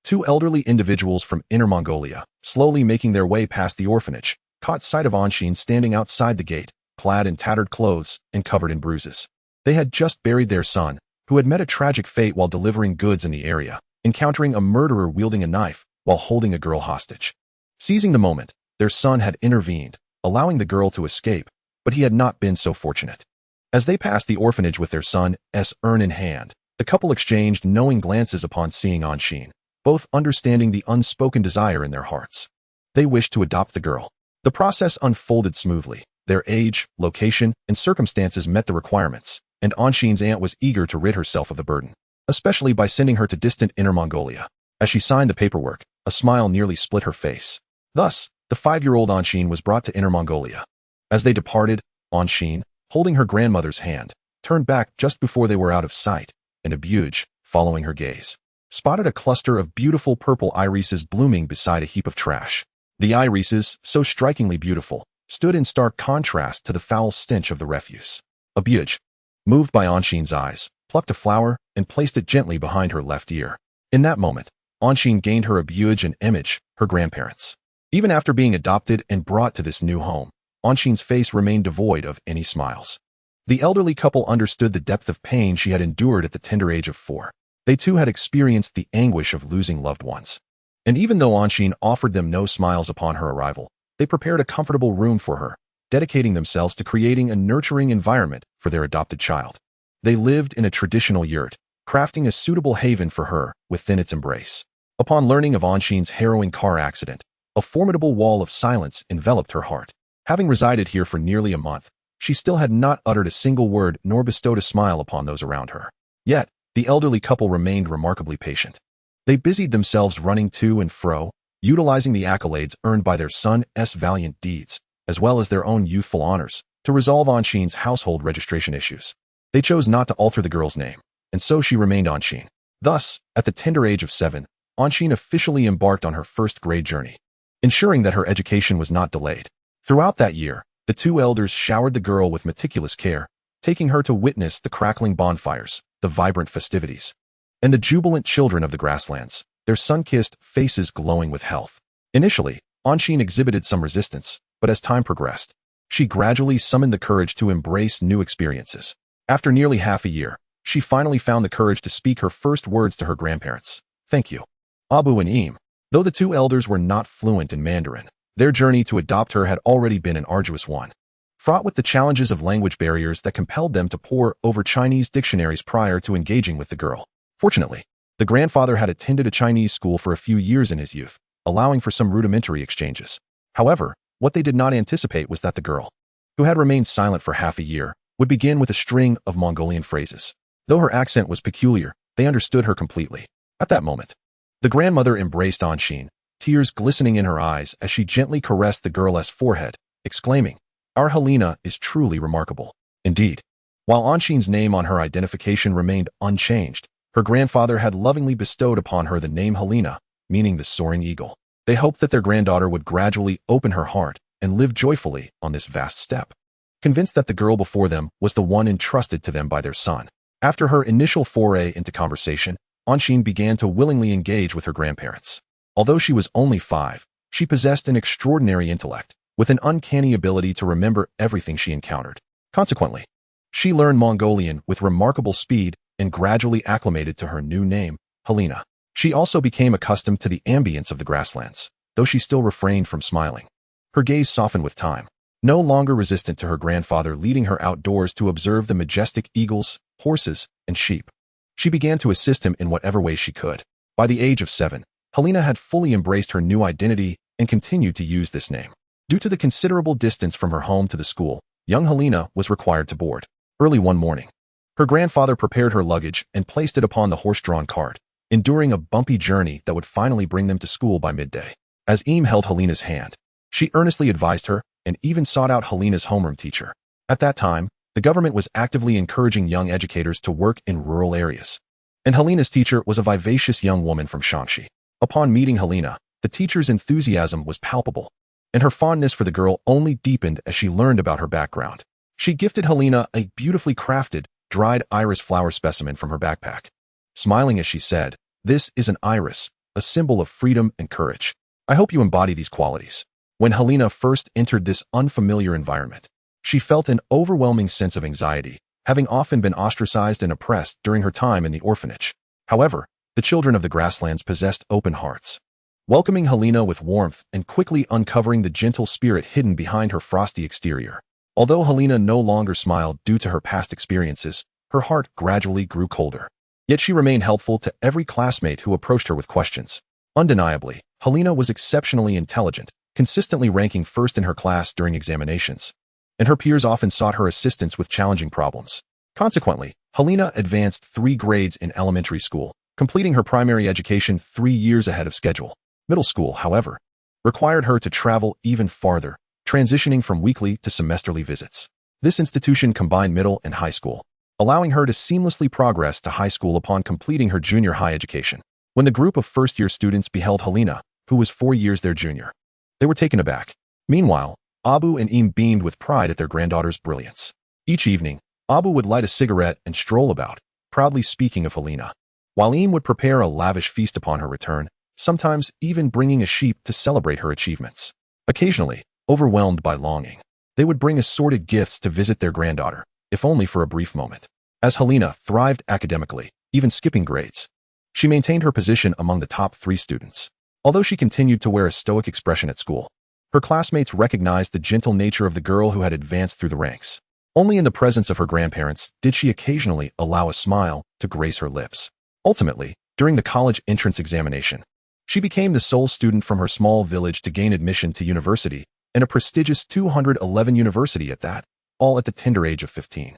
2 elderly individuals from Inner Mongolia, slowly making their way past the orphanage, caught sight of Anshin standing outside the gate, clad in tattered clothes and covered in bruises. They had just buried their son, who had met a tragic fate while delivering goods in the area, encountering a murderer wielding a knife while holding a girl hostage. Seizing the moment, their son had intervened, allowing the girl to escape, but he had not been so fortunate. As they passed the orphanage with their son's urn in hand, the couple exchanged knowing glances upon seeing Anshin, both understanding the unspoken desire in their hearts. They wished to adopt the girl. The process unfolded smoothly. Their age, location, and circumstances met the requirements, and Anshin's aunt was eager to rid herself of the burden, especially by sending her to distant Inner Mongolia. As she signed the paperwork, a smile nearly split her face. Thus, the 5-year-old Anshin was brought to Inner Mongolia. As they departed, Anshin, holding her grandmother's hand, turned back just before they were out of sight, and Abuj, following her gaze, spotted a cluster of beautiful purple irises blooming beside a heap of trash. The irises, so strikingly beautiful, stood in stark contrast to the foul stench of the refuse. Abuj, moved by Anshin's eyes, plucked a flower and placed it gently behind her left ear. In that moment, Anshin gained her Abuj and Image, her grandparents. Even after being adopted and brought to this new home, Anshin's face remained devoid of any smiles. The elderly couple understood the depth of pain she had endured at the tender age of 4. They too had experienced the anguish of losing loved ones. And even though Anshin offered them no smiles upon her arrival, they prepared a comfortable room for her, dedicating themselves to creating a nurturing environment for their adopted child. They lived in a traditional yurt, crafting a suitable haven for her within its embrace. Upon learning of Anshin's harrowing car accident, a formidable wall of silence enveloped her heart. Having resided here for nearly a month, she still had not uttered a single word nor bestowed a smile upon those around her. Yet, the elderly couple remained remarkably patient. They busied themselves running to and fro, utilizing the accolades earned by their son's valiant deeds, as well as their own youthful honors, to resolve Anshin's household registration issues. They chose not to alter the girl's name, and so she remained Anshin. Thus, at the tender age of 7, Anshin officially embarked on her first-grade journey, ensuring that her education was not delayed. Throughout that year, the 2 elders showered the girl with meticulous care, taking her to witness the crackling bonfires, the vibrant festivities, and the jubilant children of the grasslands, their sun-kissed faces glowing with health. Initially, Anshin exhibited some resistance, but as time progressed, she gradually summoned the courage to embrace new experiences. After nearly half a year, she finally found the courage to speak her first words to her grandparents. "Thank you, Abu and Im." Though the 2 elders were not fluent in Mandarin, their journey to adopt her had already been an arduous one, fraught with the challenges of language barriers that compelled them to pore over Chinese dictionaries prior to engaging with the girl. Fortunately, the grandfather had attended a Chinese school for a few years in his youth, allowing for some rudimentary exchanges. However, what they did not anticipate was that the girl, who had remained silent for half a year, would begin with a string of Mongolian phrases. Though her accent was peculiar, they understood her completely. At that moment, the grandmother embraced Anshin, tears glistening in her eyes as she gently caressed the girl's forehead, exclaiming, "Our Helena is truly remarkable." Indeed, while Anshin's name on her identification remained unchanged, her grandfather had lovingly bestowed upon her the name Helena, meaning the soaring eagle. They hoped that their granddaughter would gradually open her heart and live joyfully on this vast step. Convinced that the girl before them was the one entrusted to them by their son, after her initial foray into conversation, Anshin began to willingly engage with her grandparents. Although she was only 5, she possessed an extraordinary intellect, with an uncanny ability to remember everything she encountered. Consequently, she learned Mongolian with remarkable speed and gradually acclimated to her new name, Helena. She also became accustomed to the ambience of the grasslands, though she still refrained from smiling. Her gaze softened with time, no longer resistant to her grandfather leading her outdoors to observe the majestic eagles, horses, and sheep. She began to assist him in whatever way she could. By the age of 7, Helena had fully embraced her new identity and continued to use this name. Due to the considerable distance from her home to the school, young Helena was required to board. Early one morning, her grandfather prepared her luggage and placed it upon the horse-drawn cart, enduring a bumpy journey that would finally bring them to school by midday. As Eam held Helena's hand, she earnestly advised her and even sought out Helena's homeroom teacher. At that time, the government was actively encouraging young educators to work in rural areas. And Helena's teacher was a vivacious young woman from Shanxi. Upon meeting Helena, the teacher's enthusiasm was palpable, and her fondness for the girl only deepened as she learned about her background. She gifted Helena a beautifully crafted, dried iris flower specimen from her backpack. Smiling as she said, "This is an iris, a symbol of freedom and courage. I hope you embody these qualities." When Helena first entered this unfamiliar environment, she felt an overwhelming sense of anxiety, having often been ostracized and oppressed during her time in the orphanage. However, the children of the grasslands possessed open hearts, welcoming Helena with warmth and quickly uncovering the gentle spirit hidden behind her frosty exterior. Although Helena no longer smiled due to her past experiences, her heart gradually grew colder. Yet she remained helpful to every classmate who approached her with questions. Undeniably, Helena was exceptionally intelligent, consistently ranking first in her class during examinations, and her peers often sought her assistance with challenging problems. Consequently, Helena advanced 3 grades in elementary school, completing her primary education 3 years ahead of schedule. Middle school, however, required her to travel even farther, transitioning from weekly to semesterly visits. This institution combined middle and high school, allowing her to seamlessly progress to high school upon completing her junior high education. When the group of first-year students beheld Helena, who was 4 years their junior, they were taken aback. Meanwhile, Abu and Eam beamed with pride at their granddaughter's brilliance. Each evening, Abu would light a cigarette and stroll about, proudly speaking of Helena, while Eam would prepare a lavish feast upon her return, sometimes even bringing a sheep to celebrate her achievements. Occasionally, overwhelmed by longing, they would bring assorted gifts to visit their granddaughter, if only for a brief moment. As Helena thrived academically, even skipping grades, she maintained her position among the top 3 students. Although she continued to wear a stoic expression at school, her classmates recognized the gentle nature of the girl who had advanced through the ranks. Only in the presence of her grandparents did she occasionally allow a smile to grace her lips. Ultimately, during the college entrance examination, she became the sole student from her small village to gain admission to university, and a prestigious 211 university at that, all at the tender age of 15.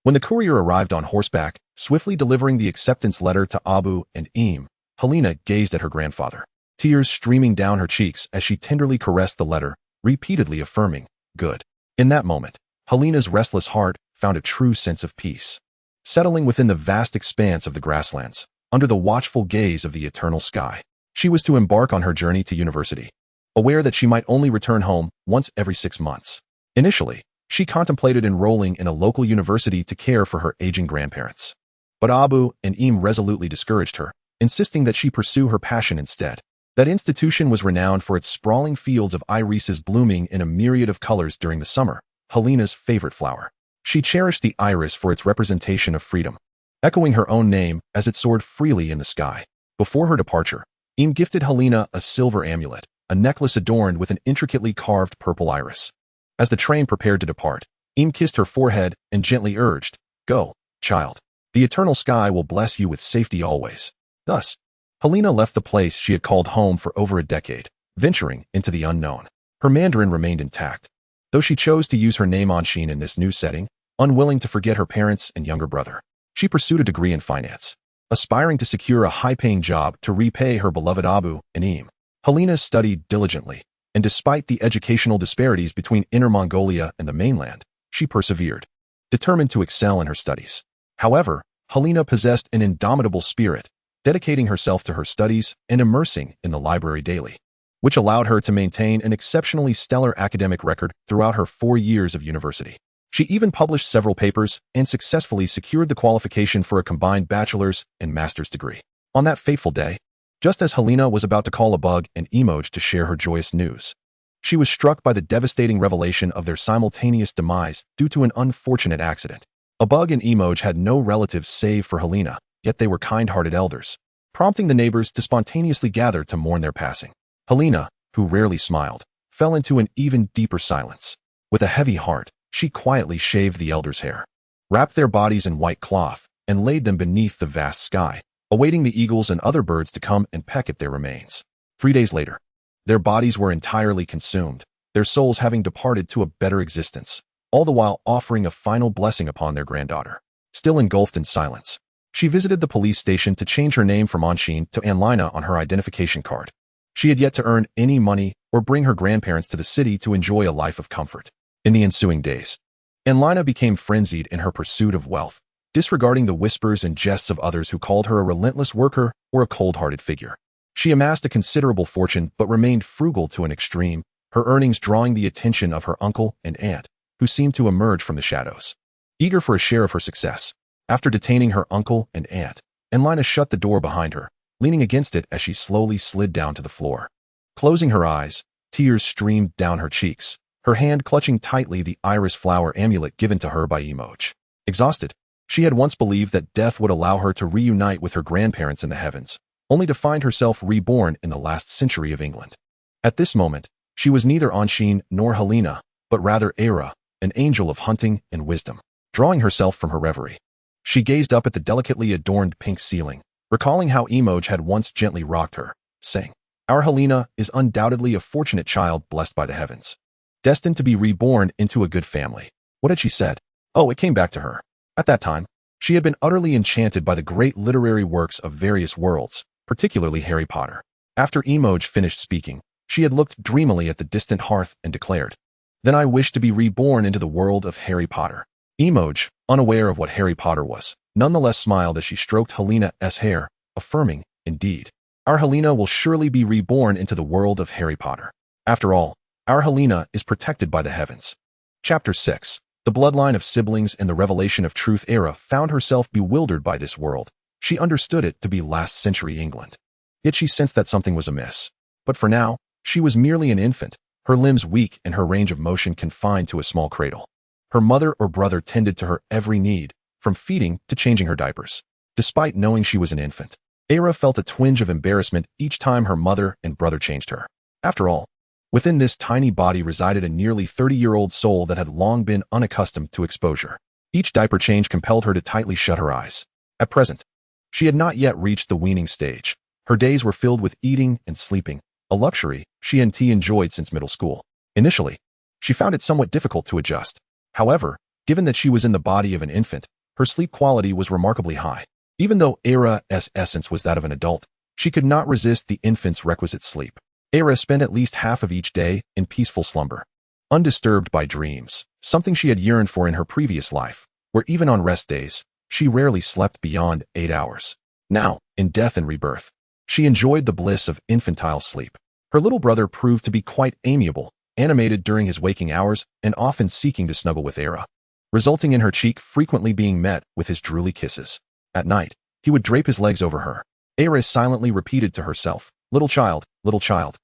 When the courier arrived on horseback, swiftly delivering the acceptance letter to Abu and Eam, Helena gazed at her grandfather, tears streaming down her cheeks as she tenderly caressed the letter, repeatedly affirming, "Good." In that moment, Helena's restless heart found a true sense of peace, settling within the vast expanse of the grasslands, under the watchful gaze of the eternal sky. She was to embark on her journey to university, aware that she might only return home once every 6 months. Initially, she contemplated enrolling in a local university to care for her aging grandparents. But Abu and Eam resolutely discouraged her, insisting that she pursue her passion instead. That institution was renowned for its sprawling fields of irises blooming in a myriad of colors during the summer, Helena's favorite flower. She cherished the iris for its representation of freedom, echoing her own name as it soared freely in the sky. Before her departure, Eam gifted Helena a silver amulet, a necklace adorned with an intricately carved purple iris. As the train prepared to depart, Eam kissed her forehead and gently urged, "Go, child. The eternal sky will bless you with safety always." Thus, Helena left the place she had called home for over a decade, venturing into the unknown. Her Mandarin remained intact, though she chose to use her name Anshin in this new setting, unwilling to forget her parents and younger brother. She pursued a degree in finance, aspiring to secure a high-paying job to repay her beloved Abu and Eam. Helena studied diligently, and despite the educational disparities between Inner Mongolia and the mainland, she persevered, determined to excel in her studies. However, Helena possessed an indomitable spirit, dedicating herself to her studies and immersing in the library daily, which allowed her to maintain an exceptionally stellar academic record throughout her 4 years of university. She even published several papers and successfully secured the qualification for a combined bachelor's and master's degree. On that fateful day, just as Helena was about to call a bug and Emoj to share her joyous news, she was struck by the devastating revelation of their simultaneous demise due to an unfortunate accident. A bug and Emoj had no relatives save for Helena, yet they were kind-hearted elders, prompting the neighbors to spontaneously gather to mourn their passing. Helena, who rarely smiled, fell into an even deeper silence. With a heavy heart, she quietly shaved the elders' hair, wrapped their bodies in white cloth, and laid them beneath the vast sky, awaiting the eagles and other birds to come and peck at their remains. 3 days later, their bodies were entirely consumed, their souls having departed to a better existence, all the while offering a final blessing upon their granddaughter. Still engulfed in silence, she visited the police station to change her name from Anshine to Anlina on her identification card. She had yet to earn any money or bring her grandparents to the city to enjoy a life of comfort. In the ensuing days, Anlina became frenzied in her pursuit of wealth, disregarding the whispers and jests of others who called her a relentless worker or a cold-hearted figure. She amassed a considerable fortune but remained frugal to an extreme, her earnings drawing the attention of her uncle and aunt, who seemed to emerge from the shadows, eager for a share of her success. After detaining her uncle and aunt, Anlina shut the door behind her, leaning against it as she slowly slid down to the floor. Closing her eyes, tears streamed down her cheeks, her hand clutching tightly the iris flower amulet given to her by Emoj. Exhausted, she had once believed that death would allow her to reunite with her grandparents in the heavens, only to find herself reborn in the last century of England. At this moment, she was neither Anshine nor Helena, but rather Arilla, an angel of hunting and wisdom. Drawing herself from her reverie, she gazed up at the delicately adorned pink ceiling, recalling how Emoj had once gently rocked her, saying, "Our Helena is undoubtedly a fortunate child blessed by the heavens, destined to be reborn into a good family." What had she said? Oh, it came back to her. At that time, she had been utterly enchanted by the great literary works of various worlds, particularly Harry Potter. After Emoj finished speaking, she had looked dreamily at the distant hearth and declared, "Then I wish to be reborn into the world of Harry Potter." Emoj, unaware of what Harry Potter was, nonetheless smiled as she stroked Helena's hair, affirming, "Indeed, our Helena will surely be reborn into the world of Harry Potter. After all, our Helena is protected by the heavens." Chapter 6. The bloodline of siblings and the revelation of truth. Arilla found herself bewildered by this world. She understood it to be last century England. Yet she sensed that something was amiss. But for now, she was merely an infant, her limbs weak and her range of motion confined to a small cradle. Her mother or brother tended to her every need, from feeding to changing her diapers. Despite knowing she was an infant, Arilla felt a twinge of embarrassment each time her mother and brother changed her. After all, within this tiny body resided a nearly 30-year-old soul that had long been unaccustomed to exposure. Each diaper change compelled her to tightly shut her eyes. At present, she had not yet reached the weaning stage. Her days were filled with eating and sleeping, a luxury she and T enjoyed since middle school. Initially, she found it somewhat difficult to adjust. However, given that she was in the body of an infant, her sleep quality was remarkably high. Even though Arilla's essence was that of an adult, she could not resist the infant's requisite sleep. Arilla spent at least half of each day in peaceful slumber, undisturbed by dreams, something she had yearned for in her previous life, where even on rest days, she rarely slept beyond 8 hours. Now, in death and rebirth, she enjoyed the bliss of infantile sleep. Her little brother proved to be quite amiable, animated during his waking hours and often seeking to snuggle with Arilla, resulting in her cheek frequently being met with his drooly kisses. At night, he would drape his legs over her. Arilla silently repeated to herself, "Little child, little child,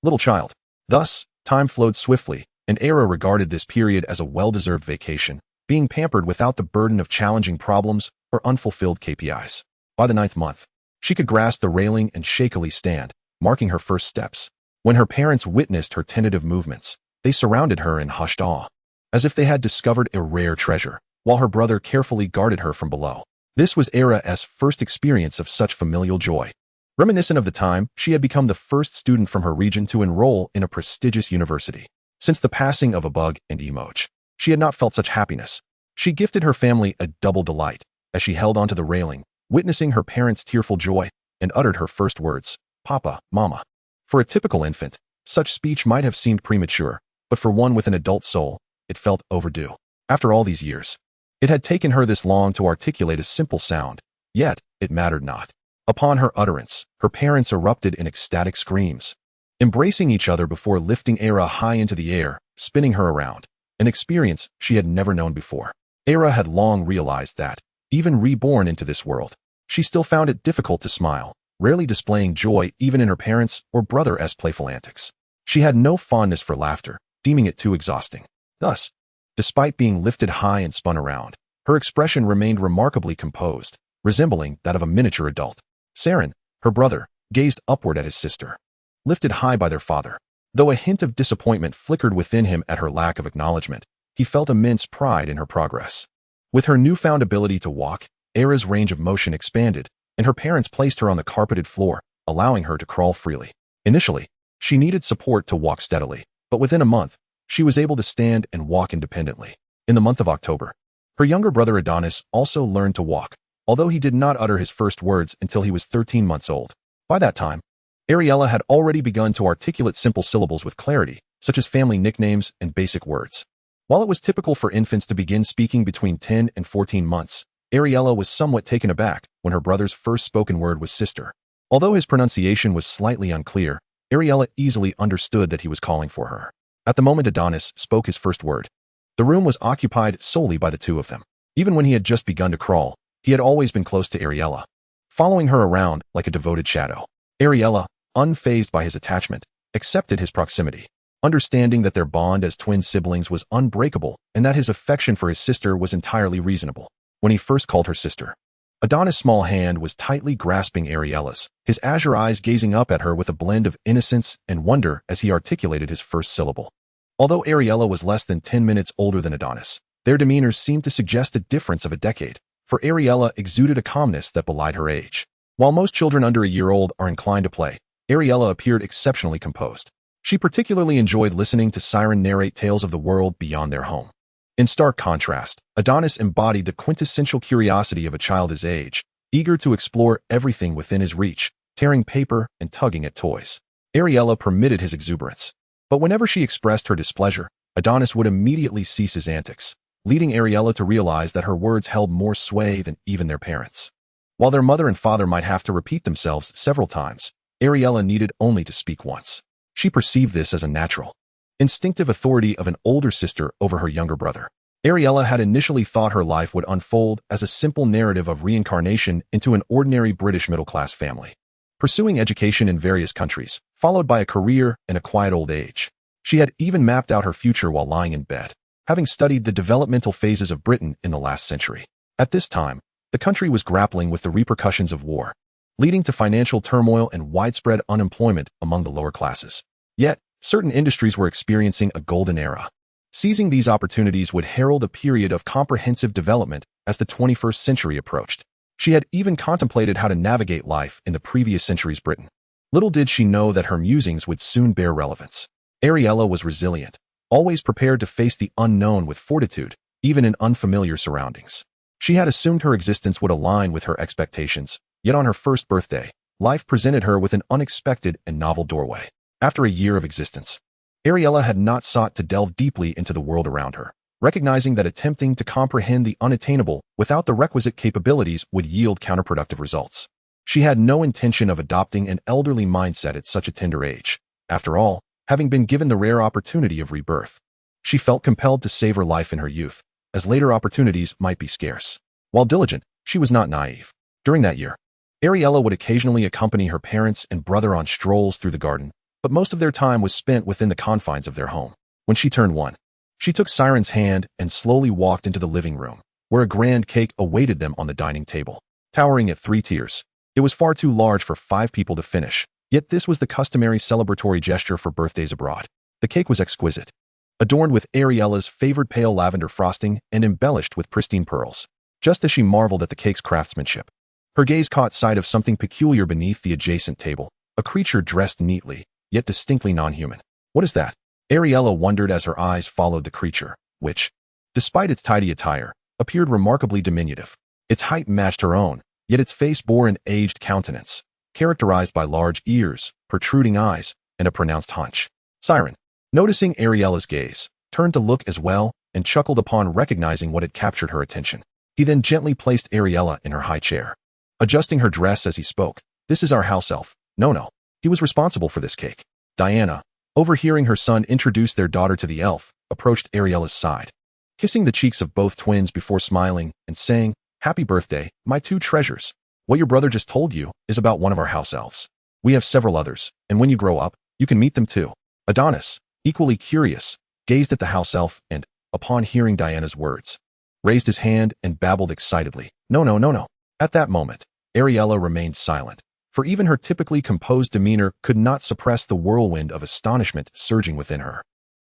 little child." Thus, time flowed swiftly, and Arilla regarded this period as a well-deserved vacation, being pampered without the burden of challenging problems or unfulfilled KPIs. By the 9th month, she could grasp the railing and shakily stand, marking her first steps. When her parents witnessed her tentative movements, they surrounded her in hushed awe, as if they had discovered a rare treasure, while her brother carefully guarded her from below. This was Arilla's first experience of such familial joy. Reminiscent of the time she had become the first student from her region to enroll in a prestigious university. Since the passing of Bug and Emoj, she had not felt such happiness. She gifted her family a double delight, as she held onto the railing, witnessing her parents' tearful joy, and uttered her first words, "Papa, Mama." For a typical infant, such speech might have seemed premature, but for one with an adult soul, it felt overdue. After all these years, it had taken her this long to articulate a simple sound, yet it mattered not. Upon her utterance, her parents erupted in ecstatic screams, embracing each other before lifting Arilla high into the air, spinning her around, an experience she had never known before. Arilla had long realized that, even reborn into this world, she still found it difficult to smile, rarely displaying joy even in her parents' or brother's playful antics. She had no fondness for laughter, deeming it too exhausting. Thus, despite being lifted high and spun around, her expression remained remarkably composed, resembling that of a miniature adult. Saren, Her brother gazed upward at his sister, lifted high by their father. Though a hint of disappointment flickered within him at her lack of acknowledgement, he felt immense pride in her progress. With her newfound ability to walk, Arilla's range of motion expanded, and her parents placed her on the carpeted floor, allowing her to crawl freely. Initially, she needed support to walk steadily, but within a month, she was able to stand and walk independently. In the month of October, her younger brother Adonis also learned to walk, although he did not utter his first words until he was 13 months old. By that time, Arilla had already begun to articulate simple syllables with clarity, such as family nicknames and basic words. While it was typical for infants to begin speaking between 10 and 14 months, Arilla was somewhat taken aback when her brother's first spoken word was sister. Although his pronunciation was slightly unclear, Arilla easily understood that he was calling for her. At the moment Adonis spoke his first word, the room was occupied solely by the two of them. Even when he had just begun to crawl, he had always been close to Arilla, following her around like a devoted shadow. Arilla, unfazed by his attachment, accepted his proximity, understanding that their bond as twin siblings was unbreakable and that his affection for his sister was entirely reasonable. When he first called her sister, Adonis' small hand was tightly grasping Arilla's, his azure eyes gazing up at her with a blend of innocence and wonder as he articulated his first syllable. Although Arilla was less than 10 minutes older than Adonis, their demeanors seemed to suggest a difference of a decade, for Arilla exuded a calmness that belied her age. While most children under a year old are inclined to play, Arilla appeared exceptionally composed. She particularly enjoyed listening to Siren narrate tales of the world beyond their home. In stark contrast, Adonis embodied the quintessential curiosity of a child his age, eager to explore everything within his reach, tearing paper and tugging at toys. Arilla permitted his exuberance, but whenever she expressed her displeasure, Adonis would immediately cease his antics, leading Arilla to realize that her words held more sway than even their parents. While their mother and father might have to repeat themselves several times, Arilla needed only to speak once. She perceived this as a natural, instinctive authority of an older sister over her younger brother. Arilla had initially thought her life would unfold as a simple narrative of reincarnation into an ordinary British middle-class family, pursuing education in various countries, followed by a career and a quiet old age. She had even mapped out her future while lying in bed, having studied the developmental phases of Britain in the last century. At this time, the country was grappling with the repercussions of war, leading to financial turmoil and widespread unemployment among the lower classes. Yet, certain industries were experiencing a golden era. Seizing these opportunities would herald a period of comprehensive development as the 21st century approached. She had even contemplated how to navigate life in the previous century's Britain. Little did she know that her musings would soon bear relevance. Arilla was resilient, always prepared to face the unknown with fortitude, even in unfamiliar surroundings. She had assumed her existence would align with her expectations, yet on her first birthday, life presented her with an unexpected and novel doorway. After a year of existence, Arilla had not sought to delve deeply into the world around her, recognizing that attempting to comprehend the unattainable without the requisite capabilities would yield counterproductive results. She had no intention of adopting an elderly mindset at such a tender age. After all, having been given the rare opportunity of rebirth, she felt compelled to savor life in her youth, as later opportunities might be scarce. While diligent, she was not naive. During that year, Arilla would occasionally accompany her parents and brother on strolls through the garden, but most of their time was spent within the confines of their home. When she turned 1, she took Siren's hand and slowly walked into the living room, where a grand cake awaited them on the dining table. Towering at 3 tiers, it was far too large for 5 people to finish, yet this was the customary celebratory gesture for birthdays abroad. The cake was exquisite, adorned with Arilla's favored pale lavender frosting and embellished with pristine pearls. Just as she marveled at the cake's craftsmanship, her gaze caught sight of something peculiar beneath the adjacent table, a creature dressed neatly, yet distinctly non-human. What is that? Arilla wondered as her eyes followed the creature, which, despite its tidy attire, appeared remarkably diminutive. Its height matched her own, yet its face bore an aged countenance, characterized by large ears, protruding eyes, and a pronounced hunch. Siren, noticing Arilla's gaze, turned to look as well and chuckled upon recognizing what had captured her attention. He then gently placed Arilla in her high chair, adjusting her dress as he spoke. This is our house elf, Nono. He was responsible for this cake. Diana, overhearing her son introduce their daughter to the elf, approached Arilla's side, kissing the cheeks of both twins before smiling and saying, "Happy birthday, my 2 treasures. What your brother just told you is about one of our house elves. We have several others, and when you grow up, you can meet them too." Adonis, equally curious, gazed at the house elf and, upon hearing Diana's words, raised his hand and babbled excitedly, "No, no, no, no." At that moment, Arilla remained silent, for even her typically composed demeanor could not suppress the whirlwind of astonishment surging within her.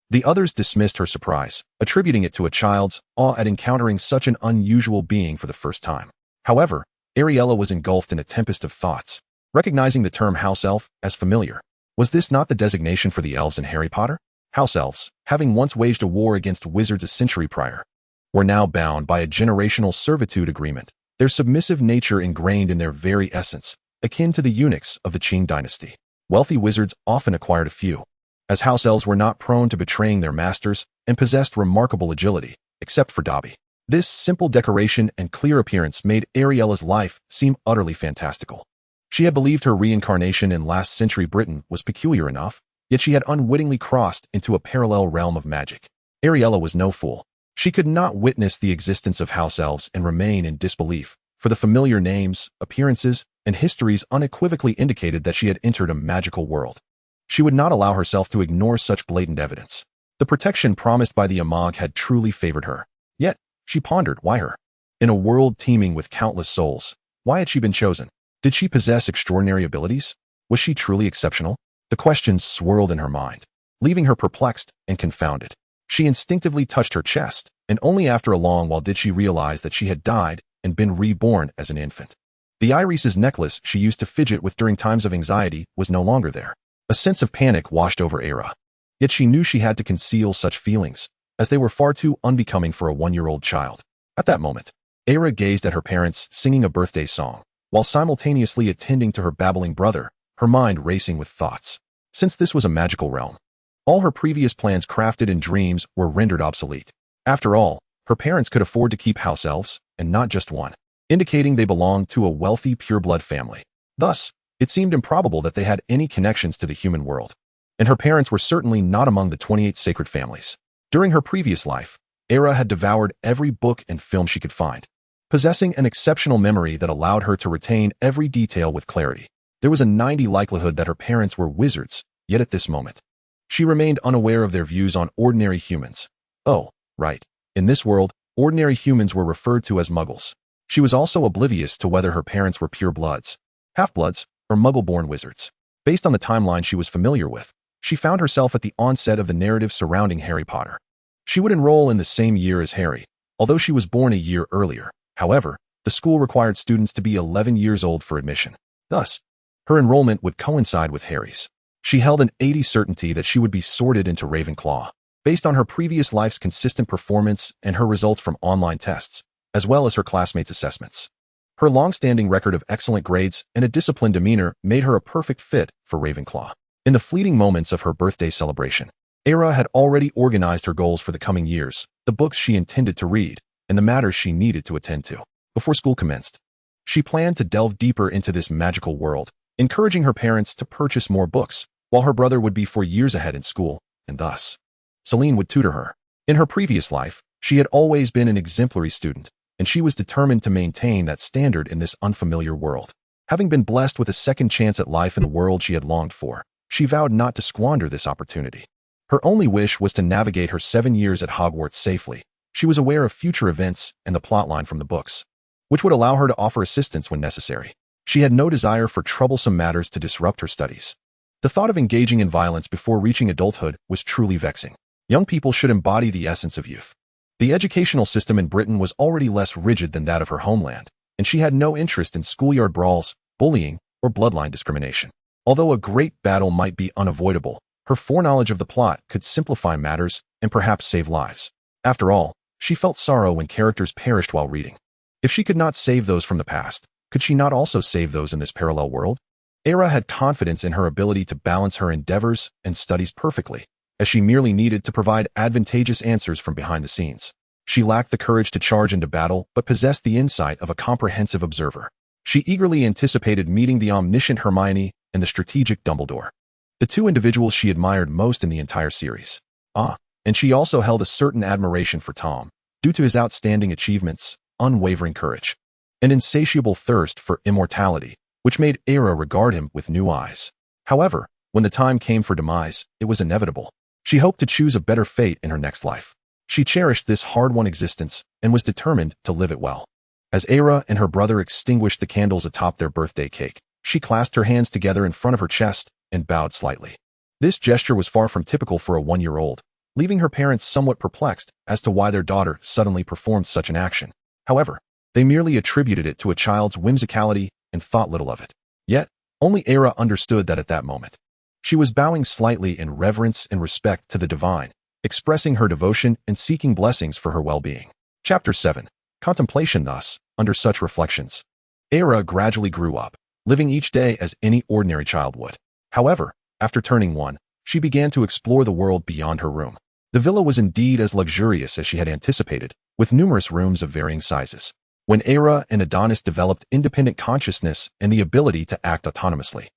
The others dismissed her surprise, attributing it to a child's awe at encountering such an unusual being for the first time. However, Arilla was engulfed in a tempest of thoughts, recognizing the term house elf as familiar. Was this not the designation for the elves in Harry Potter? House elves, having once waged a war against wizards a century prior, were now bound by a generational servitude agreement, their submissive nature ingrained in their very essence, akin to the eunuchs of the Qing dynasty. Wealthy wizards often acquired a few, as house elves were not prone to betraying their masters and possessed remarkable agility, except for Dobby. This simple decoration and clear appearance made Arilla's life seem utterly fantastical. She had believed her reincarnation in last century Britain was peculiar enough, yet she had unwittingly crossed into a parallel realm of magic. Arilla was no fool. She could not witness the existence of house elves and remain in disbelief, for the familiar names, appearances, and histories unequivocally indicated that she had entered a magical world. She would not allow herself to ignore such blatant evidence. The protection promised by the Amag had truly favored her. Yet, she pondered, why her? In a world teeming with countless souls, why had she been chosen? Did she possess extraordinary abilities? Was she truly exceptional? The questions swirled in her mind, leaving her perplexed and confounded. She instinctively touched her chest, and only after a long while did she realize that she had died and been reborn as an infant. The Iris's necklace she used to fidget with during times of anxiety was no longer there. A sense of panic washed over Ara. Yet she knew she had to conceal such feelings, as they were far too unbecoming for a one-year-old child. At that moment, Ara gazed at her parents singing a birthday song, while simultaneously attending to her babbling brother, her mind racing with thoughts. Since this was a magical realm, all her previous plans crafted in dreams were rendered obsolete. After all, her parents could afford to keep house elves, and not just one, indicating they belonged to a wealthy pureblood family. Thus, it seemed improbable that they had any connections to the human world. And her parents were certainly not among the 28 sacred families. During her previous life, Ara had devoured every book and film she could find, possessing an exceptional memory that allowed her to retain every detail with clarity. There was a 90% likelihood that her parents were wizards, yet at this moment, she remained unaware of their views on ordinary humans. Oh, right. In this world, ordinary humans were referred to as muggles. She was also oblivious to whether her parents were purebloods, half-bloods, or muggle-born wizards. Based on the timeline she was familiar with, she found herself at the onset of the narrative surrounding Harry Potter. She would enroll in the same year as Harry, although she was born a year earlier. However, the school required students to be 11 years old for admission. Thus, her enrollment would coincide with Harry's. She held an 80% certainty that she would be sorted into Ravenclaw, based on her previous life's consistent performance and her results from online tests, as well as her classmates' assessments. Her long-standing record of excellent grades and a disciplined demeanor made her a perfect fit for Ravenclaw. In the fleeting moments of her birthday celebration, Ara had already organized her goals for the coming years, the books she intended to read, and the matters she needed to attend to. Before school commenced, she planned to delve deeper into this magical world, encouraging her parents to purchase more books, while her brother would be 4 years ahead in school, and thus, Celine would tutor her. In her previous life, she had always been an exemplary student, and she was determined to maintain that standard in this unfamiliar world. Having been blessed with a second chance at life in the world she had longed for, she vowed not to squander this opportunity. Her only wish was to navigate her 7 years at Hogwarts safely. She was aware of future events and the plotline from the books, which would allow her to offer assistance when necessary. She had no desire for troublesome matters to disrupt her studies. The thought of engaging in violence before reaching adulthood was truly vexing. Young people should embody the essence of youth. The educational system in Britain was already less rigid than that of her homeland, and she had no interest in schoolyard brawls, bullying, or bloodline discrimination. Although a great battle might be unavoidable, her foreknowledge of the plot could simplify matters and perhaps save lives. After all, she felt sorrow when characters perished while reading. If she could not save those from the past, could she not also save those in this parallel world? Ara had confidence in her ability to balance her endeavors and studies perfectly, as she merely needed to provide advantageous answers from behind the scenes. She lacked the courage to charge into battle, but possessed the insight of a comprehensive observer. She eagerly anticipated meeting the omniscient Hermione and the strategic Dumbledore, the two individuals she admired most in the entire series. And she also held a certain admiration for Tom, due to his outstanding achievements, unwavering courage, and insatiable thirst for immortality, which made Ara regard him with new eyes. However, when the time came for demise, it was inevitable. She hoped to choose a better fate in her next life. She cherished this hard-won existence and was determined to live it well. As Ara and her brother extinguished the candles atop their birthday cake, She clasped her hands together in front of her chest and bowed slightly. This gesture was far from typical for a 1-year-old, leaving her parents somewhat perplexed as to why their daughter suddenly performed such an action. However, they merely attributed it to a child's whimsicality and thought little of it. Yet, only Arilla understood that at that moment. She was bowing slightly in reverence and respect to the divine, expressing her devotion and seeking blessings for her well-being. Chapter 7. Contemplation. Thus, under such reflections, Arilla gradually grew up, living each day as any ordinary child would. However, after turning 1, she began to explore the world beyond her room. The villa was indeed as luxurious as she had anticipated, with numerous rooms of varying sizes. When Arilla and Adonis developed independent consciousness and the ability to act autonomously,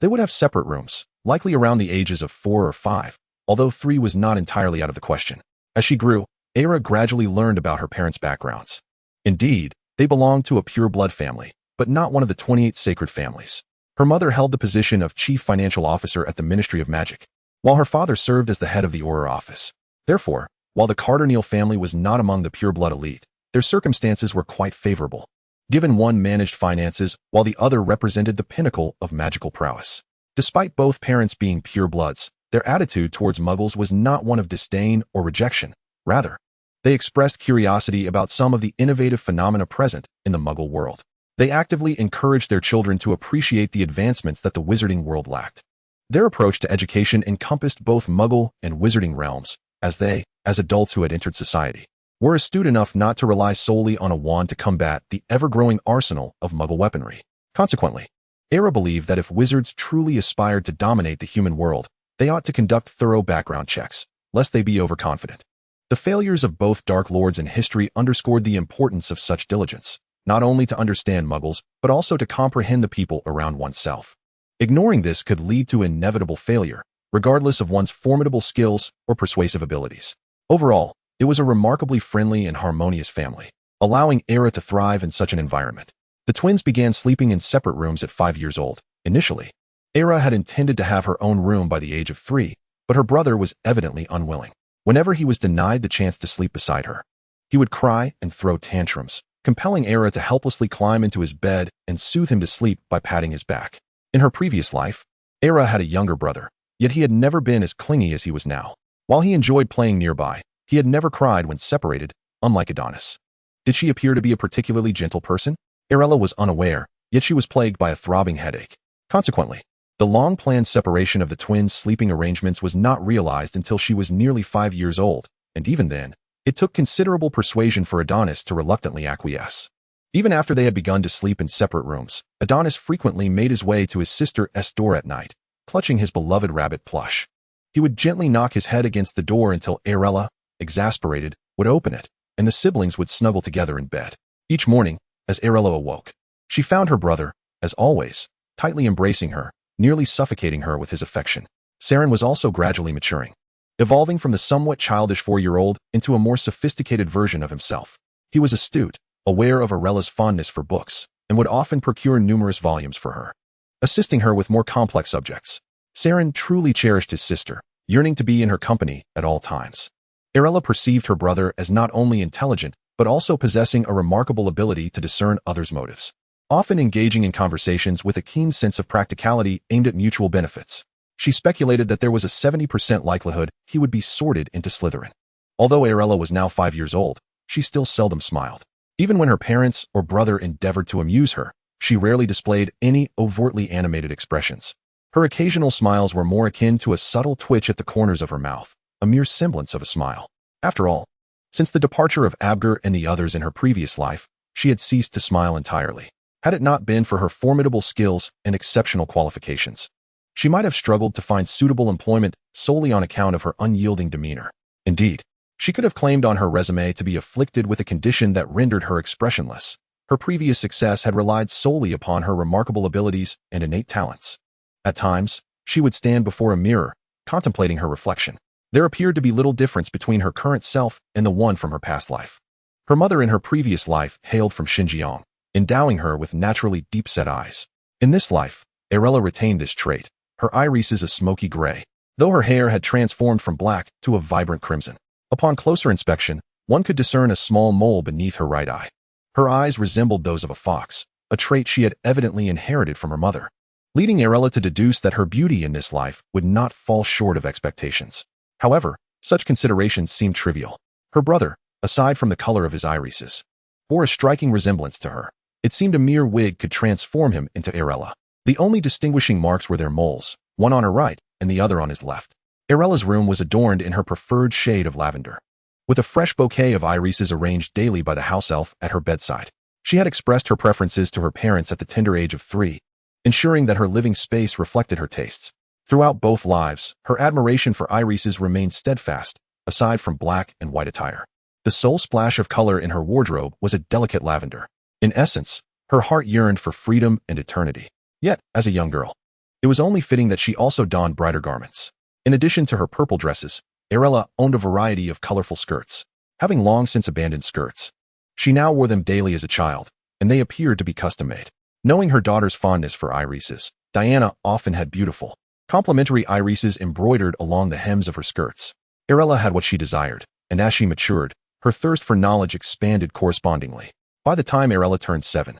they would have separate rooms, likely around the ages of 4 or 5, although 3 was not entirely out of the question. As she grew, Arilla gradually learned about her parents' backgrounds. Indeed, they belonged to a pure-blood family, but not one of the 28 sacred families. Her mother held the position of chief financial officer at the Ministry of Magic, while her father served as the head of the Auror office. Therefore, while the Cardinal family was not among the pure-blood elite, their circumstances were quite favorable, given one managed finances while the other represented the pinnacle of magical prowess. Despite both parents being pure-bloods, their attitude towards Muggles was not one of disdain or rejection. Rather, they expressed curiosity about some of the innovative phenomena present in the Muggle world. They actively encouraged their children to appreciate the advancements that the wizarding world lacked. Their approach to education encompassed both Muggle and wizarding realms, as they, as adults who had entered society, were astute enough not to rely solely on a wand to combat the ever-growing arsenal of Muggle weaponry. Consequently, Arilla believed that if wizards truly aspired to dominate the human world, they ought to conduct thorough background checks, lest they be overconfident. The failures of both Dark Lords in history underscored the importance of such diligence, not only to understand Muggles, but also to comprehend the people around oneself. Ignoring this could lead to inevitable failure, regardless of one's formidable skills or persuasive abilities. Overall, it was a remarkably friendly and harmonious family, allowing Arilla to thrive in such an environment. The twins began sleeping in separate rooms at 5 years old. Initially, Arilla had intended to have her own room by the age of 3, but her brother was evidently unwilling. Whenever he was denied the chance to sleep beside her, he would cry and throw tantrums, compelling Arilla to helplessly climb into his bed and soothe him to sleep by patting his back. In her previous life, Arilla had a younger brother, yet he had never been as clingy as he was now. While he enjoyed playing nearby, he had never cried when separated, unlike Adonis. Did she appear to be a particularly gentle person? Arilla was unaware, yet she was plagued by a throbbing headache. Consequently, the long-planned separation of the twins' sleeping arrangements was not realized until she was nearly 5 years old, and even then, it took considerable persuasion for Adonis to reluctantly acquiesce. Even after they had begun to sleep in separate rooms, Adonis frequently made his way to his sister's door at night, clutching his beloved rabbit plush. He would gently knock his head against the door until Arilla, exasperated, would open it, and the siblings would snuggle together in bed. Each morning, as Arilla awoke, she found her brother, as always, tightly embracing her, nearly suffocating her with his affection. Saren was also gradually maturing, evolving from the somewhat childish 4-year-old into a more sophisticated version of himself. He was astute, aware of Arilla's fondness for books, and would often procure numerous volumes for her, assisting her with more complex subjects. Saren truly cherished his sister, yearning to be in her company at all times. Arilla perceived her brother as not only intelligent, but also possessing a remarkable ability to discern others' motives, often engaging in conversations with a keen sense of practicality aimed at mutual benefits. She speculated that there was a 70% likelihood he would be sorted into Slytherin. Although Arilla was now 5 years old, she still seldom smiled. Even when her parents or brother endeavored to amuse her, she rarely displayed any overtly animated expressions. Her occasional smiles were more akin to a subtle twitch at the corners of her mouth, a mere semblance of a smile. After all, since the departure of Abgar and the others in her previous life, she had ceased to smile entirely. Had it not been for her formidable skills and exceptional qualifications, she might have struggled to find suitable employment solely on account of her unyielding demeanor. Indeed, she could have claimed on her resume to be afflicted with a condition that rendered her expressionless. Her previous success had relied solely upon her remarkable abilities and innate talents. At times, she would stand before a mirror, contemplating her reflection. There appeared to be little difference between her current self and the one from her past life. Her mother in her previous life hailed from Xinjiang, endowing her with naturally deep-set eyes. In this life, Arilla retained this trait, her irises a smoky gray, though her hair had transformed from black to a vibrant crimson. Upon closer inspection, one could discern a small mole beneath her right eye. Her eyes resembled those of a fox, a trait she had evidently inherited from her mother. leading Arilla to deduce that her beauty in this life would not fall short of expectations. However, such considerations seemed trivial. Her brother, aside from the color of his irises, bore a striking resemblance to her. It seemed a mere wig could transform him into Arilla. The only distinguishing marks were their moles, one on her right and the other on his left. Arilla's room was adorned in her preferred shade of lavender, with a fresh bouquet of irises arranged daily by the house elf at her bedside. She had expressed her preferences to her parents at the tender age of 3, ensuring that her living space reflected her tastes. Throughout both lives, her admiration for irises remained steadfast, aside from black and white attire. The sole splash of color in her wardrobe was a delicate lavender. In essence, her heart yearned for freedom and eternity. Yet, as a young girl, it was only fitting that she also donned brighter garments. In addition to her purple dresses, Arilla owned a variety of colorful skirts. Having long since abandoned skirts, she now wore them daily as a child, and they appeared to be custom-made. Knowing her daughter's fondness for irises, Diana often had beautiful, complementary irises embroidered along the hems of her skirts. Arilla had what she desired, and as she matured, her thirst for knowledge expanded correspondingly. By the time Arilla turned 7,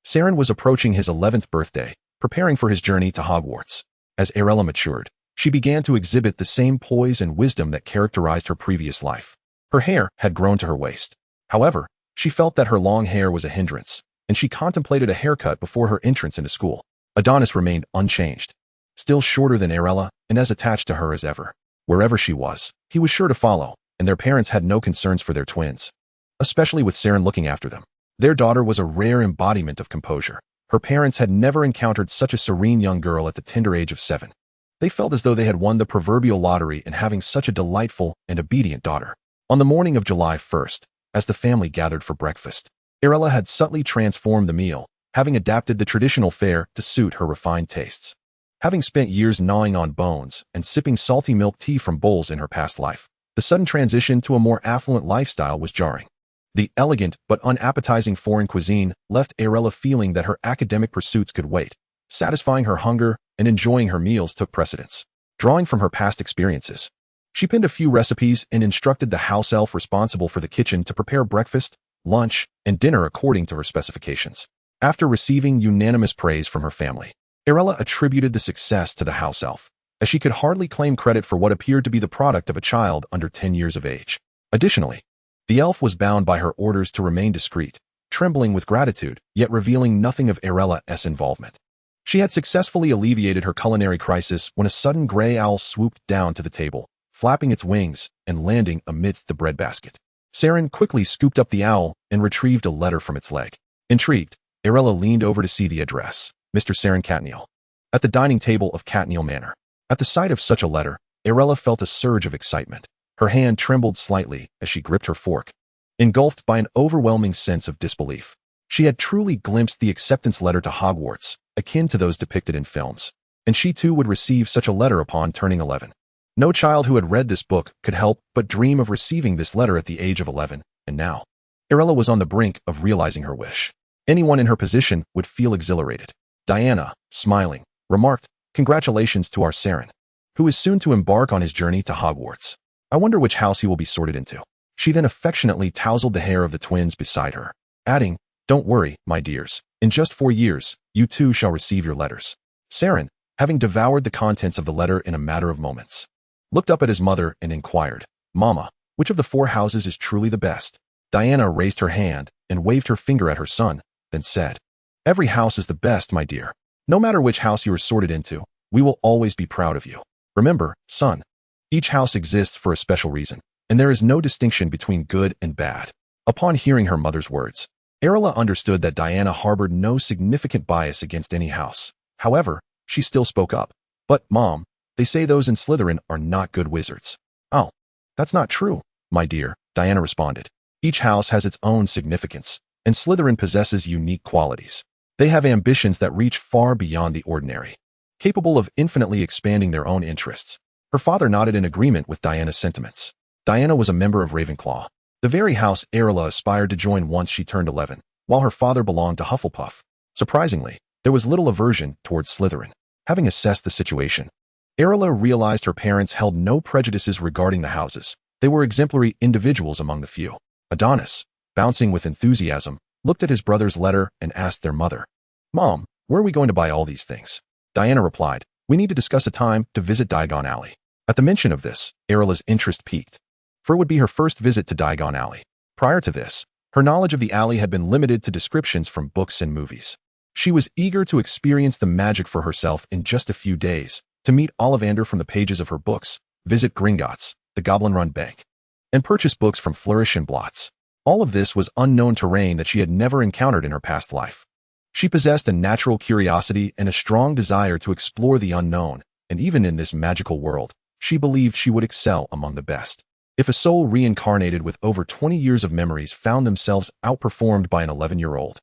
Saren was approaching his 11th birthday, preparing for his journey to Hogwarts. As Arilla matured, she began to exhibit the same poise and wisdom that characterized her previous life. Her hair had grown to her waist. However, she felt that her long hair was a hindrance, and she contemplated a haircut before her entrance into school. Adonis remained unchanged, still shorter than Arilla and as attached to her as ever. Wherever she was, he was sure to follow, and their parents had no concerns for their twins, especially with Saren looking after them. Their daughter was a rare embodiment of composure. Her parents had never encountered such a serene young girl at the tender age of 7. They felt as though they had won the proverbial lottery in having such a delightful and obedient daughter. On the morning of July 1st, as the family gathered for breakfast, Arilla had subtly transformed the meal, having adapted the traditional fare to suit her refined tastes. Having spent years gnawing on bones and sipping salty milk tea from bowls in her past life, the sudden transition to a more affluent lifestyle was jarring. The elegant but unappetizing foreign cuisine left Arilla feeling that her academic pursuits could wait. Satisfying her hunger and enjoying her meals took precedence. Drawing from her past experiences, she pinned a few recipes and instructed the house elf responsible for the kitchen to prepare breakfast, lunch, and dinner according to her specifications. After receiving unanimous praise from her family, Arilla attributed the success to the house elf, as she could hardly claim credit for what appeared to be the product of a child under 10 years of age. Additionally, the elf was bound by her orders to remain discreet, trembling with gratitude, yet revealing nothing of Arilla's involvement. She had successfully alleviated her culinary crisis when a sudden gray owl swooped down to the table, flapping its wings and landing amidst the breadbasket. Saren quickly scooped up the owl and retrieved a letter from its leg. Intrigued, Arilla leaned over to see the address, Mr. Saren Catneil, at the dining table of Catneil Manor. At the sight of such a letter, Arilla felt a surge of excitement. Her hand trembled slightly as she gripped her fork, engulfed by an overwhelming sense of disbelief. She had truly glimpsed the acceptance letter to Hogwarts, akin to those depicted in films, and she too would receive such a letter upon turning 11. No child who had read this book could help but dream of receiving this letter at the age of 11, and now, Arilla was on the brink of realizing her wish. Anyone in her position would feel exhilarated. Diana, smiling, remarked, "Congratulations to our Saren, who is soon to embark on his journey to Hogwarts. I wonder which house he will be sorted into." She then affectionately tousled the hair of the twins beside her, adding, "Don't worry, my dears. In just 4 years, you too shall receive your letters." Saren, having devoured the contents of the letter in a matter of moments, looked up at his mother and inquired, "Mama, which of the 4 houses is truly the best?" Diana raised her hand and waved her finger at her son, then said, "Every house is the best, my dear. No matter which house you are sorted into, we will always be proud of you. Remember, son, each house exists for a special reason, and there is no distinction between good and bad." Upon hearing her mother's words, Arilla understood that Diana harbored no significant bias against any house. However, she still spoke up. "But, Mom, they say those in Slytherin are not good wizards." "Oh, that's not true, my dear," Diana responded. "Each house has its own significance, and Slytherin possesses unique qualities. They have ambitions that reach far beyond the ordinary, capable of infinitely expanding their own interests." Her father nodded in agreement with Diana's sentiments. Diana was a member of Ravenclaw, the very house Arilla aspired to join once she turned 11, while her father belonged to Hufflepuff. Surprisingly, there was little aversion towards Slytherin. Having assessed the situation, Arilla realized her parents held no prejudices regarding the houses. They were exemplary individuals among the few. Adonis, bouncing with enthusiasm, looked at his brother's letter and asked their mother, "Mom, where are we going to buy all these things?" Diana replied, "We need to discuss a time to visit Diagon Alley." At the mention of this, Arilla's interest peaked, for it would be her first visit to Diagon Alley. Prior to this, her knowledge of the alley had been limited to descriptions from books and movies. She was eager to experience the magic for herself in just a few days, to meet Ollivander from the pages of her books, visit Gringotts, the goblin-run bank, and purchase books from Flourish and Blots. All of this was unknown terrain that she had never encountered in her past life. She possessed a natural curiosity and a strong desire to explore the unknown, and even in this magical world, she believed she would excel among the best. If a soul reincarnated with over 20 years of memories found themselves outperformed by an 11-year-old,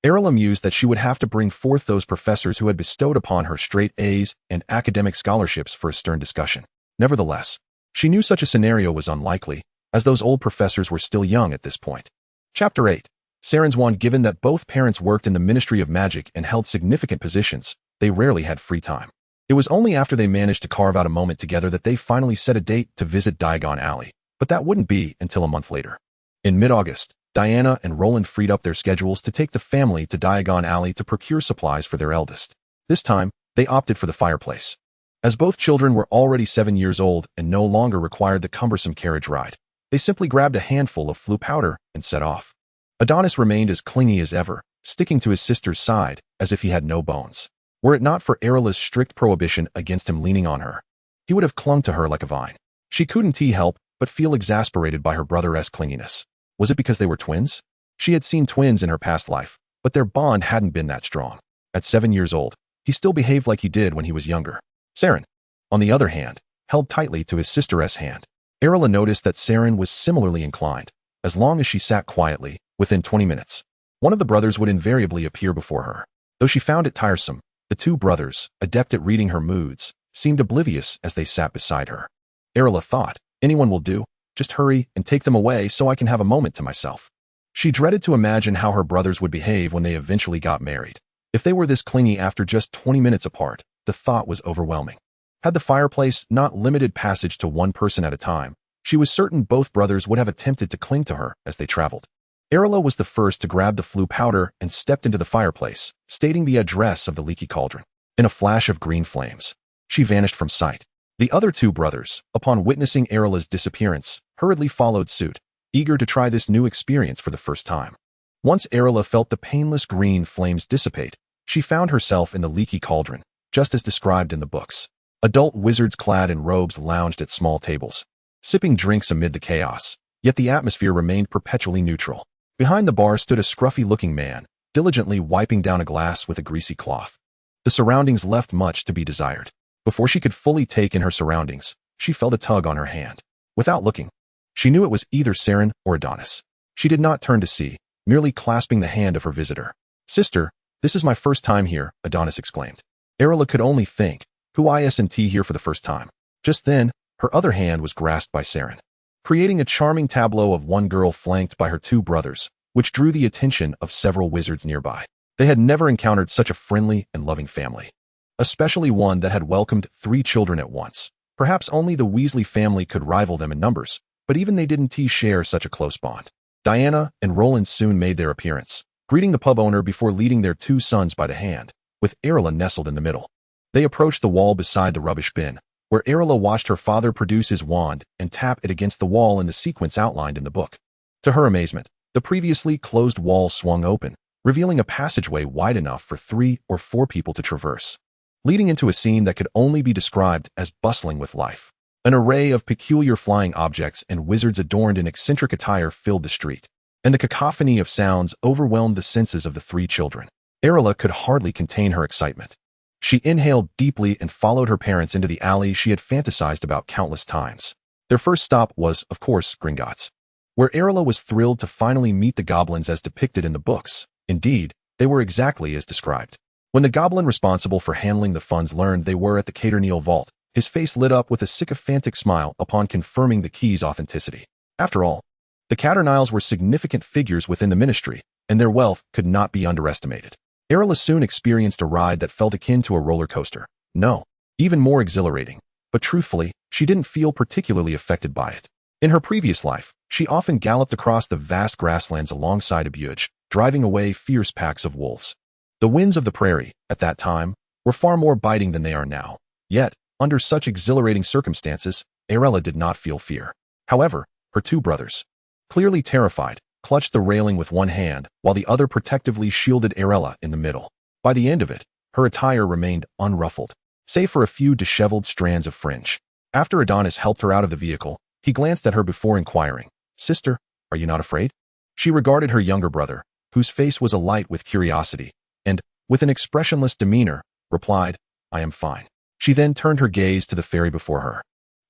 Arilla mused that she would have to bring forth those professors who had bestowed upon her straight A's and academic scholarships for a stern discussion. Nevertheless, she knew such a scenario was unlikely, as those old professors were still young at this point. Chapter 8. Saren's wand. Given that both parents worked in the Ministry of Magic and held significant positions, they rarely had free time. It was only after they managed to carve out a moment together that they finally set a date to visit Diagon Alley, but that wouldn't be until a month later. In mid-August, Diana and Roland freed up their schedules to take the family to Diagon Alley to procure supplies for their eldest. This time, they opted for the fireplace. As both children were already 7 years old and no longer required the cumbersome carriage ride, they simply grabbed a handful of flue powder and set off. Adonis remained as clingy as ever, sticking to his sister's side as if he had no bones. Were it not for Arilla's strict prohibition against him leaning on her, he would have clung to her like a vine. She couldn't help but feel exasperated by her brother's clinginess. Was it because they were twins? She had seen twins in her past life, but their bond hadn't been that strong. At 7 years old, he still behaved like he did when he was younger. Saren, on the other hand, held tightly to his sister's hand. Arilla noticed that Saren was similarly inclined. As long as she sat quietly, within 20 minutes, one of the brothers would invariably appear before her. Though she found it tiresome, the two brothers, adept at reading her moods, seemed oblivious as they sat beside her. Arilla thought, anyone will do, just hurry and take them away so I can have a moment to myself. She dreaded to imagine how her brothers would behave when they eventually got married. If they were this clingy after just 20 minutes apart, the thought was overwhelming. Had the fireplace not limited passage to one person at a time, she was certain both brothers would have attempted to cling to her as they traveled. Arilla was the first to grab the flue powder and stepped into the fireplace, stating the address of the leaky cauldron. In a flash of green flames, she vanished from sight. The other two brothers, upon witnessing Arilla's disappearance, hurriedly followed suit, eager to try this new experience for the first time. Once Arilla felt the painless green flames dissipate, she found herself in the leaky cauldron, just as described in the books. Adult wizards clad in robes lounged at small tables, sipping drinks amid the chaos, yet the atmosphere remained perpetually neutral. Behind the bar stood a scruffy-looking man, diligently wiping down a glass with a greasy cloth. The surroundings left much to be desired. Before she could fully take in her surroundings, she felt a tug on her hand. Without looking, she knew it was either Saren or Adonis. She did not turn to see, merely clasping the hand of her visitor. "Sister, this is my first time here," Adonis exclaimed. Arilla could only think, who isn't here for the first time? Just then, her other hand was grasped by Saren, creating a charming tableau of one girl flanked by her two brothers, which drew the attention of several wizards nearby. They had never encountered such a friendly and loving family, especially one that had welcomed 3 children at once. Perhaps only the Weasley family could rival them in numbers, but even they didn't share such a close bond. Diana and Roland soon made their appearance, greeting the pub owner before leading their 2 sons by the hand, with Arilla nestled in the middle. They approached the wall beside the rubbish bin, where Arilla watched her father produce his wand and tap it against the wall in the sequence outlined in the book. To her amazement, the previously closed wall swung open, revealing a passageway wide enough for 3 or 4 people to traverse, leading into a scene that could only be described as bustling with life. An array of peculiar flying objects and wizards adorned in eccentric attire filled the street, and the cacophony of sounds overwhelmed the senses of the 3 children. Arilla could hardly contain her excitement. She inhaled deeply and followed her parents into the alley she had fantasized about countless times. Their first stop was, of course, Gringotts, where Arilla was thrilled to finally meet the goblins as depicted in the books. Indeed, they were exactly as described. When the goblin responsible for handling the funds learned they were at the Caterneal vault, his face lit up with a sycophantic smile upon confirming the key's authenticity. After all, the Caternials were significant figures within the ministry, and their wealth could not be underestimated. Arilla soon experienced a ride that felt akin to a roller coaster. No, even more exhilarating. But truthfully, she didn't feel particularly affected by it. In her previous life, she often galloped across the vast grasslands alongside a buge, driving away fierce packs of wolves. The winds of the prairie, at that time, were far more biting than they are now. Yet, under such exhilarating circumstances, Arilla did not feel fear. However, her two brothers, clearly terrified, clutched the railing with one hand, while the other protectively shielded Arilla in the middle. By the end of it, her attire remained unruffled, save for a few disheveled strands of fringe. After Adonis helped her out of the vehicle, he glanced at her before inquiring, "Sister, are you not afraid?" She regarded her younger brother, whose face was alight with curiosity, and, with an expressionless demeanor, replied, "I am fine." She then turned her gaze to the fairy before her,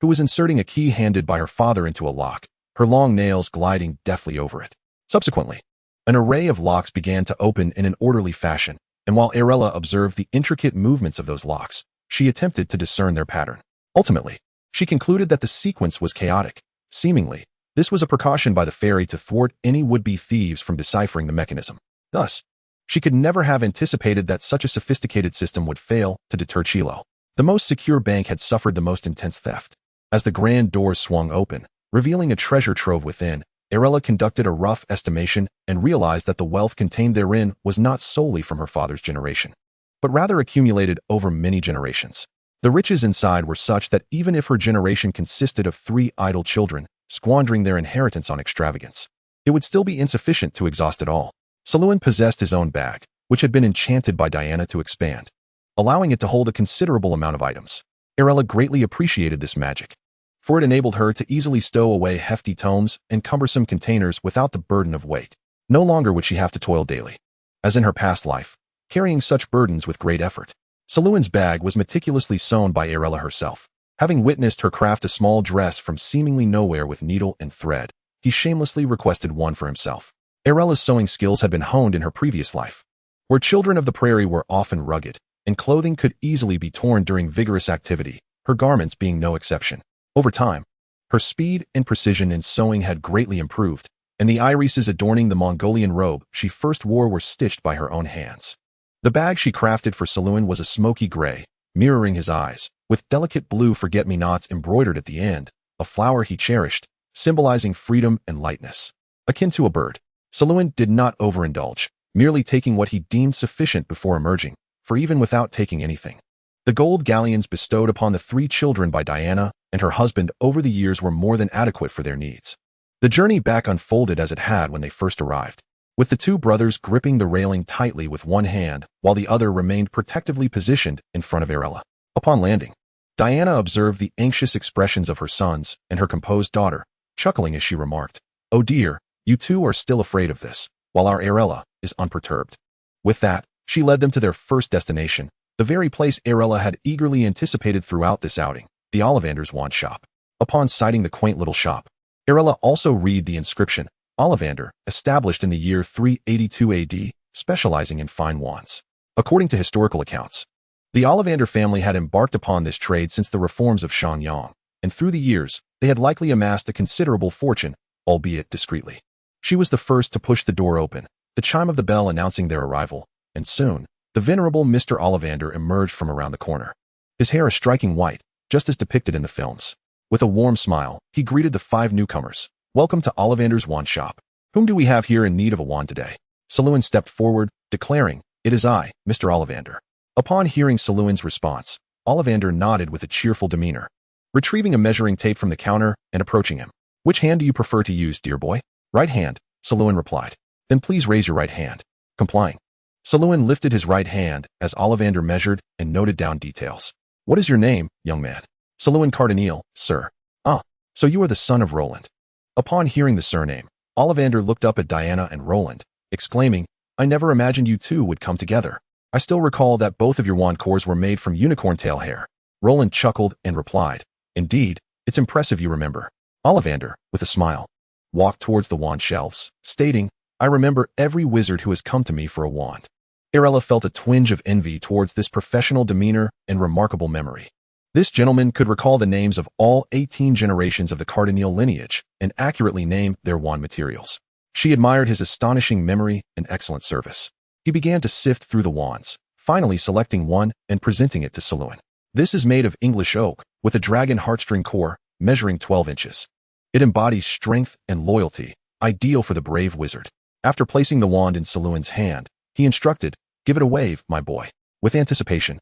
who was inserting a key handed by her father into a lock, her long nails gliding deftly over it. Subsequently, an array of locks began to open in an orderly fashion, and while Arilla observed the intricate movements of those locks, she attempted to discern their pattern. Ultimately, she concluded that the sequence was chaotic. Seemingly, this was a precaution by the fairy to thwart any would-be thieves from deciphering the mechanism. Thus, she could never have anticipated that such a sophisticated system would fail to deter Chilo. The most secure bank had suffered the most intense theft. As the grand doors swung open, revealing a treasure trove within, Arilla conducted a rough estimation and realized that the wealth contained therein was not solely from her father's generation, but rather accumulated over many generations. The riches inside were such that even if her generation consisted of 3 idle children, squandering their inheritance on extravagance, it would still be insufficient to exhaust it all. Saluin possessed his own bag, which had been enchanted by Diana to expand, allowing it to hold a considerable amount of items. Arilla greatly appreciated this magic, for it enabled her to easily stow away hefty tomes and cumbersome containers without the burden of weight. No longer would she have to toil daily, as in her past life, carrying such burdens with great effort. Saluin's bag was meticulously sewn by Arilla herself. Having witnessed her craft a small dress from seemingly nowhere with needle and thread, he shamelessly requested one for himself. Arilla's sewing skills had been honed in her previous life, where children of the prairie were often rugged, and clothing could easily be torn during vigorous activity, her garments being no exception. Over time, her speed and precision in sewing had greatly improved, and the irises adorning the Mongolian robe she first wore were stitched by her own hands. The bag she crafted for Saluin was a smoky gray, mirroring his eyes, with delicate blue forget-me-nots embroidered at the end, a flower he cherished, symbolizing freedom and lightness. Akin to a bird, Saluin did not overindulge, merely taking what he deemed sufficient before emerging, for even without taking anything, the gold galleons bestowed upon the 3 children by Diana and her husband over the years were more than adequate for their needs. The journey back unfolded as it had when they first arrived, with the 2 brothers gripping the railing tightly with one hand while the other remained protectively positioned in front of Arilla. Upon landing, Diana observed the anxious expressions of her sons and her composed daughter, chuckling as she remarked, "Oh dear, you 2 are still afraid of this, while our Arilla is unperturbed." With that, she led them to their first destination, the very place Arilla had eagerly anticipated throughout this outing, the Ollivander's wand shop. Upon sighting the quaint little shop, Arilla also read the inscription, "Ollivander, established in the year 382 AD, specializing in fine wands." According to historical accounts, the Ollivander family had embarked upon this trade since the reforms of Xiangyang, and through the years, they had likely amassed a considerable fortune, albeit discreetly. She was the first to push the door open, the chime of the bell announcing their arrival, and soon, the venerable Mr. Ollivander emerged from around the corner. His hair a striking white, just as depicted in the films. With a warm smile, he greeted the 5 newcomers. "Welcome to Ollivander's wand shop. Whom do we have here in need of a wand today?" Saluin stepped forward, declaring, "It is I, Mr. Ollivander." Upon hearing Saluin's response, Ollivander nodded with a cheerful demeanor, retrieving a measuring tape from the counter and approaching him. "Which hand do you prefer to use, dear boy?" "Right hand," Saluin replied. "Then please raise your right hand." Complying, Saluin lifted his right hand as Ollivander measured and noted down details. "What is your name, young man?" "Saluin Cardinal, sir." "Ah, so you are the son of Roland." Upon hearing the surname, Ollivander looked up at Diana and Roland, exclaiming, "I never imagined you 2 would come together. I still recall that both of your wand cores were made from unicorn tail hair." Roland chuckled and replied, "Indeed, it's impressive you remember." Ollivander, with a smile, walked towards the wand shelves, stating, "I remember every wizard who has come to me for a wand." Arilla felt a twinge of envy towards this professional demeanor and remarkable memory. This gentleman could recall the names of all 18 generations of the Cardinal lineage and accurately name their wand materials. She admired his astonishing memory and excellent service. He began to sift through the wands, finally selecting one and presenting it to Saluin. "This is made of English oak, with a dragon heartstring core, measuring 12 inches. It embodies strength and loyalty, ideal for the brave wizard." After placing the wand in Saluin's hand, he instructed, "Give it a wave, my boy." With anticipation,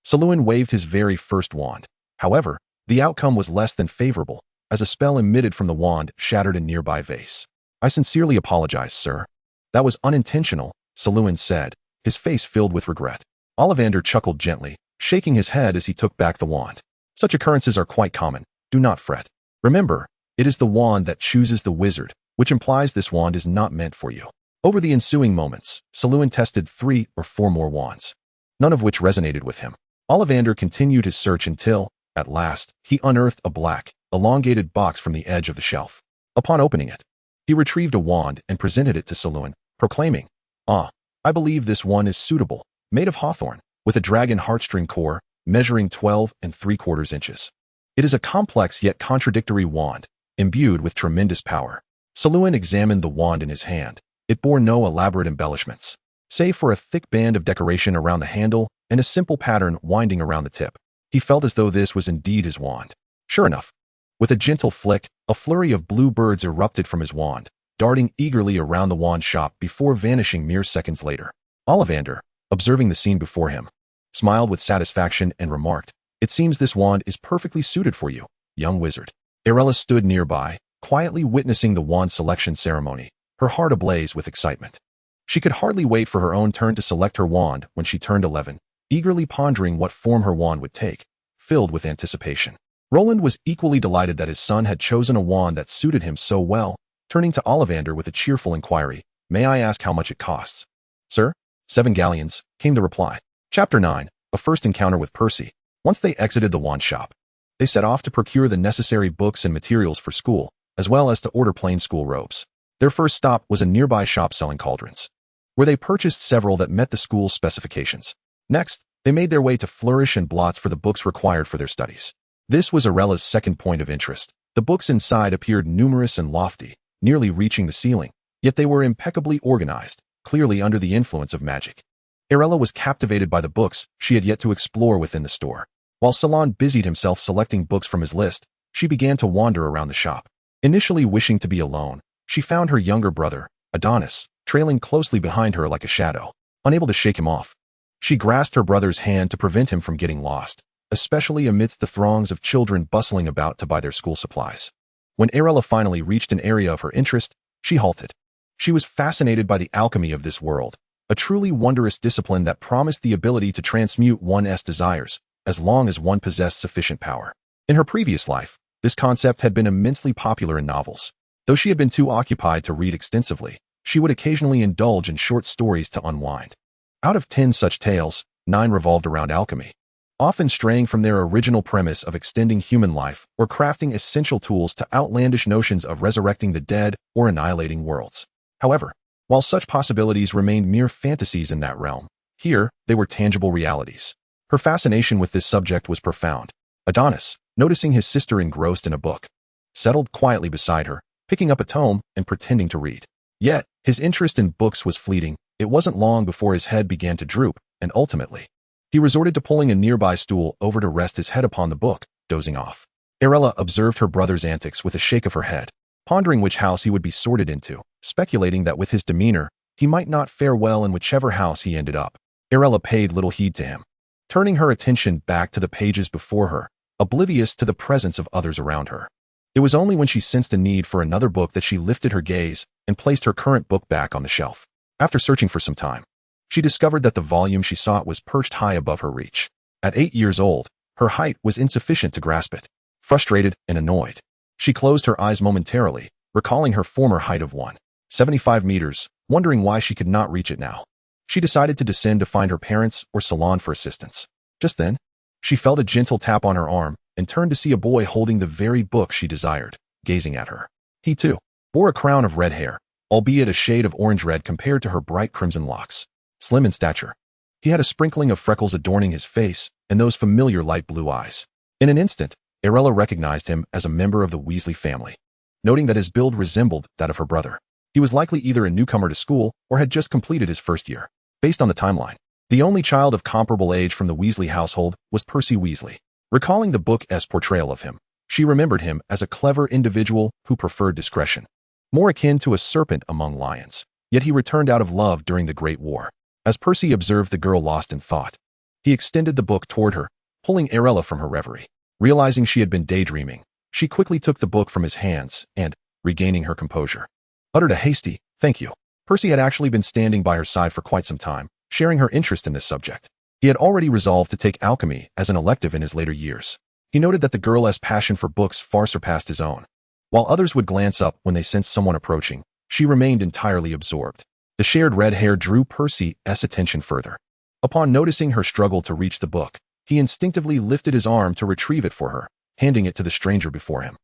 Selûne waved his very first wand. However, the outcome was less than favorable, as a spell emitted from the wand shattered a nearby vase. "I sincerely apologize, sir. That was unintentional," Selûne said, his face filled with regret. Ollivander chuckled gently, shaking his head as he took back the wand. "Such occurrences are quite common. Do not fret. Remember, it is the wand that chooses the wizard, which implies this wand is not meant for you." Over the ensuing moments, Selûne tested 3 or 4 more wands, none of which resonated with him. Ollivander continued his search until, at last, he unearthed a black, elongated box from the edge of the shelf. Upon opening it, he retrieved a wand and presented it to Selûne, proclaiming, "Ah, I believe this one is suitable, made of hawthorn, with a dragon heartstring core, measuring 12 3/4 inches. It is a complex yet contradictory wand, imbued with tremendous power." Selûne examined the wand in his hand. It bore no elaborate embellishments, save for a thick band of decoration around the handle and a simple pattern winding around the tip. He felt as though this was indeed his wand. Sure enough, with a gentle flick, a flurry of blue birds erupted from his wand, darting eagerly around the wand shop before vanishing mere seconds later. Ollivander, observing the scene before him, smiled with satisfaction and remarked, "It seems this wand is perfectly suited for you, young wizard." Arilla stood nearby, quietly witnessing the wand selection ceremony, her heart ablaze with excitement. She could hardly wait for her own turn to select her wand when she turned 11, eagerly pondering what form her wand would take, filled with anticipation. Roland was equally delighted that his son had chosen a wand that suited him so well, turning to Ollivander with a cheerful inquiry, "May I ask how much it costs?" "Sir, 7 galleons," came the reply. Chapter 9, A First Encounter with Percy. Once they exited the wand shop, they set off to procure the necessary books and materials for school, as well as to order plain school robes. Their first stop was a nearby shop selling cauldrons, where they purchased several that met the school's specifications. Next, they made their way to Flourish and Blots for the books required for their studies. This was Arilla's second point of interest. The books inside appeared numerous and lofty, nearly reaching the ceiling, yet they were impeccably organized, clearly under the influence of magic. Arilla was captivated by the books she had yet to explore within the store. While Salon busied himself selecting books from his list, she began to wander around the shop. Initially wishing to be alone, she found her younger brother, Adonis, trailing closely behind her like a shadow, unable to shake him off. She grasped her brother's hand to prevent him from getting lost, especially amidst the throngs of children bustling about to buy their school supplies. When Arilla finally reached an area of her interest, she halted. She was fascinated by the alchemy of this world, a truly wondrous discipline that promised the ability to transmute one's desires, as long as one possessed sufficient power. In her previous life, this concept had been immensely popular in novels. Though she had been too occupied to read extensively, she would occasionally indulge in short stories to unwind. Out of 10 such tales, 9 revolved around alchemy, often straying from their original premise of extending human life or crafting essential tools to outlandish notions of resurrecting the dead or annihilating worlds. However, while such possibilities remained mere fantasies in that realm, here they were tangible realities. Her fascination with this subject was profound. Adonis, noticing his sister engrossed in a book, settled quietly beside her, picking up a tome and pretending to read. Yet, his interest in books was fleeting. It wasn't long before his head began to droop, and ultimately, he resorted to pulling a nearby stool over to rest his head upon the book, dozing off. Arilla observed her brother's antics with a shake of her head, pondering which house he would be sorted into, speculating that with his demeanor, he might not fare well in whichever house he ended up. Arilla paid little heed to him, turning her attention back to the pages before her, oblivious to the presence of others around her. It was only when she sensed a need for another book that she lifted her gaze and placed her current book back on the shelf. After searching for some time, she discovered that the volume she sought was perched high above her reach. At 8 years old, her height was insufficient to grasp it. Frustrated and annoyed, she closed her eyes momentarily, recalling her former height of 1.75 meters, wondering why she could not reach it now. She decided to descend to find her parents or Salon for assistance. Just then, she felt a gentle tap on her arm and turned to see a boy holding the very book she desired, gazing at her. He, too, bore a crown of red hair, albeit a shade of orange-red compared to her bright crimson locks. Slim in stature, he had a sprinkling of freckles adorning his face and those familiar light blue eyes. In an instant, Arilla recognized him as a member of the Weasley family, noting that his build resembled that of her brother. He was likely either a newcomer to school or had just completed his first year. Based on the timeline, the only child of comparable age from the Weasley household was Percy Weasley. Recalling the book's portrayal of him, she remembered him as a clever individual who preferred discretion, more akin to a serpent among lions. Yet he returned out of love during the Great War. As Percy observed the girl lost in thought, He extended the book toward her, pulling Arilla from her reverie. Realizing she had been daydreaming, she quickly took the book from his hands and, regaining her composure, uttered a hasty, "Thank you." Percy had actually been standing by her side for quite some time, sharing her interest in this subject. He had already resolved to take alchemy as an elective in his later years. He noted that the girl's passion for books far surpassed his own. While others would glance up when they sensed someone approaching, she remained entirely absorbed. The shared red hair drew Percy's attention further. Upon noticing her struggle to reach the book, he instinctively lifted his arm to retrieve it for her, handing it to the stranger before him.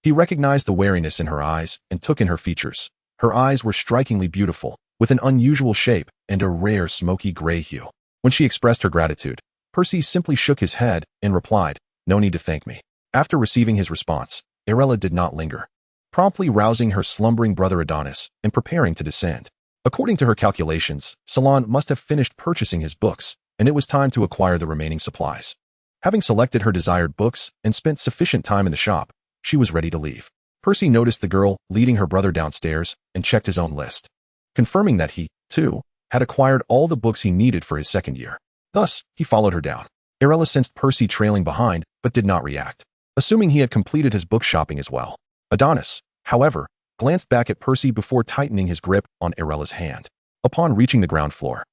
He recognized the wariness in her eyes and took in her features. Her eyes were strikingly beautiful, with an unusual shape and a rare smoky gray hue. When she expressed her gratitude, Percy simply shook his head and replied, "No need to thank me." After receiving his response, Arilla did not linger, promptly rousing her slumbering brother Adonis and preparing to descend. According to her calculations, Salon must have finished purchasing his books, and it was time to acquire the remaining supplies. Having selected her desired books and spent sufficient time in the shop, she was ready to leave. Percy noticed the girl leading her brother downstairs and checked his own list, confirming that he, too, had acquired all the books he needed for his second year. Thus, he followed her down. Arilla sensed Percy trailing behind, but did not react, assuming he had completed his book shopping as well. Adonis, however, glanced back at Percy before tightening his grip on Arilla's hand. Upon reaching the ground floor,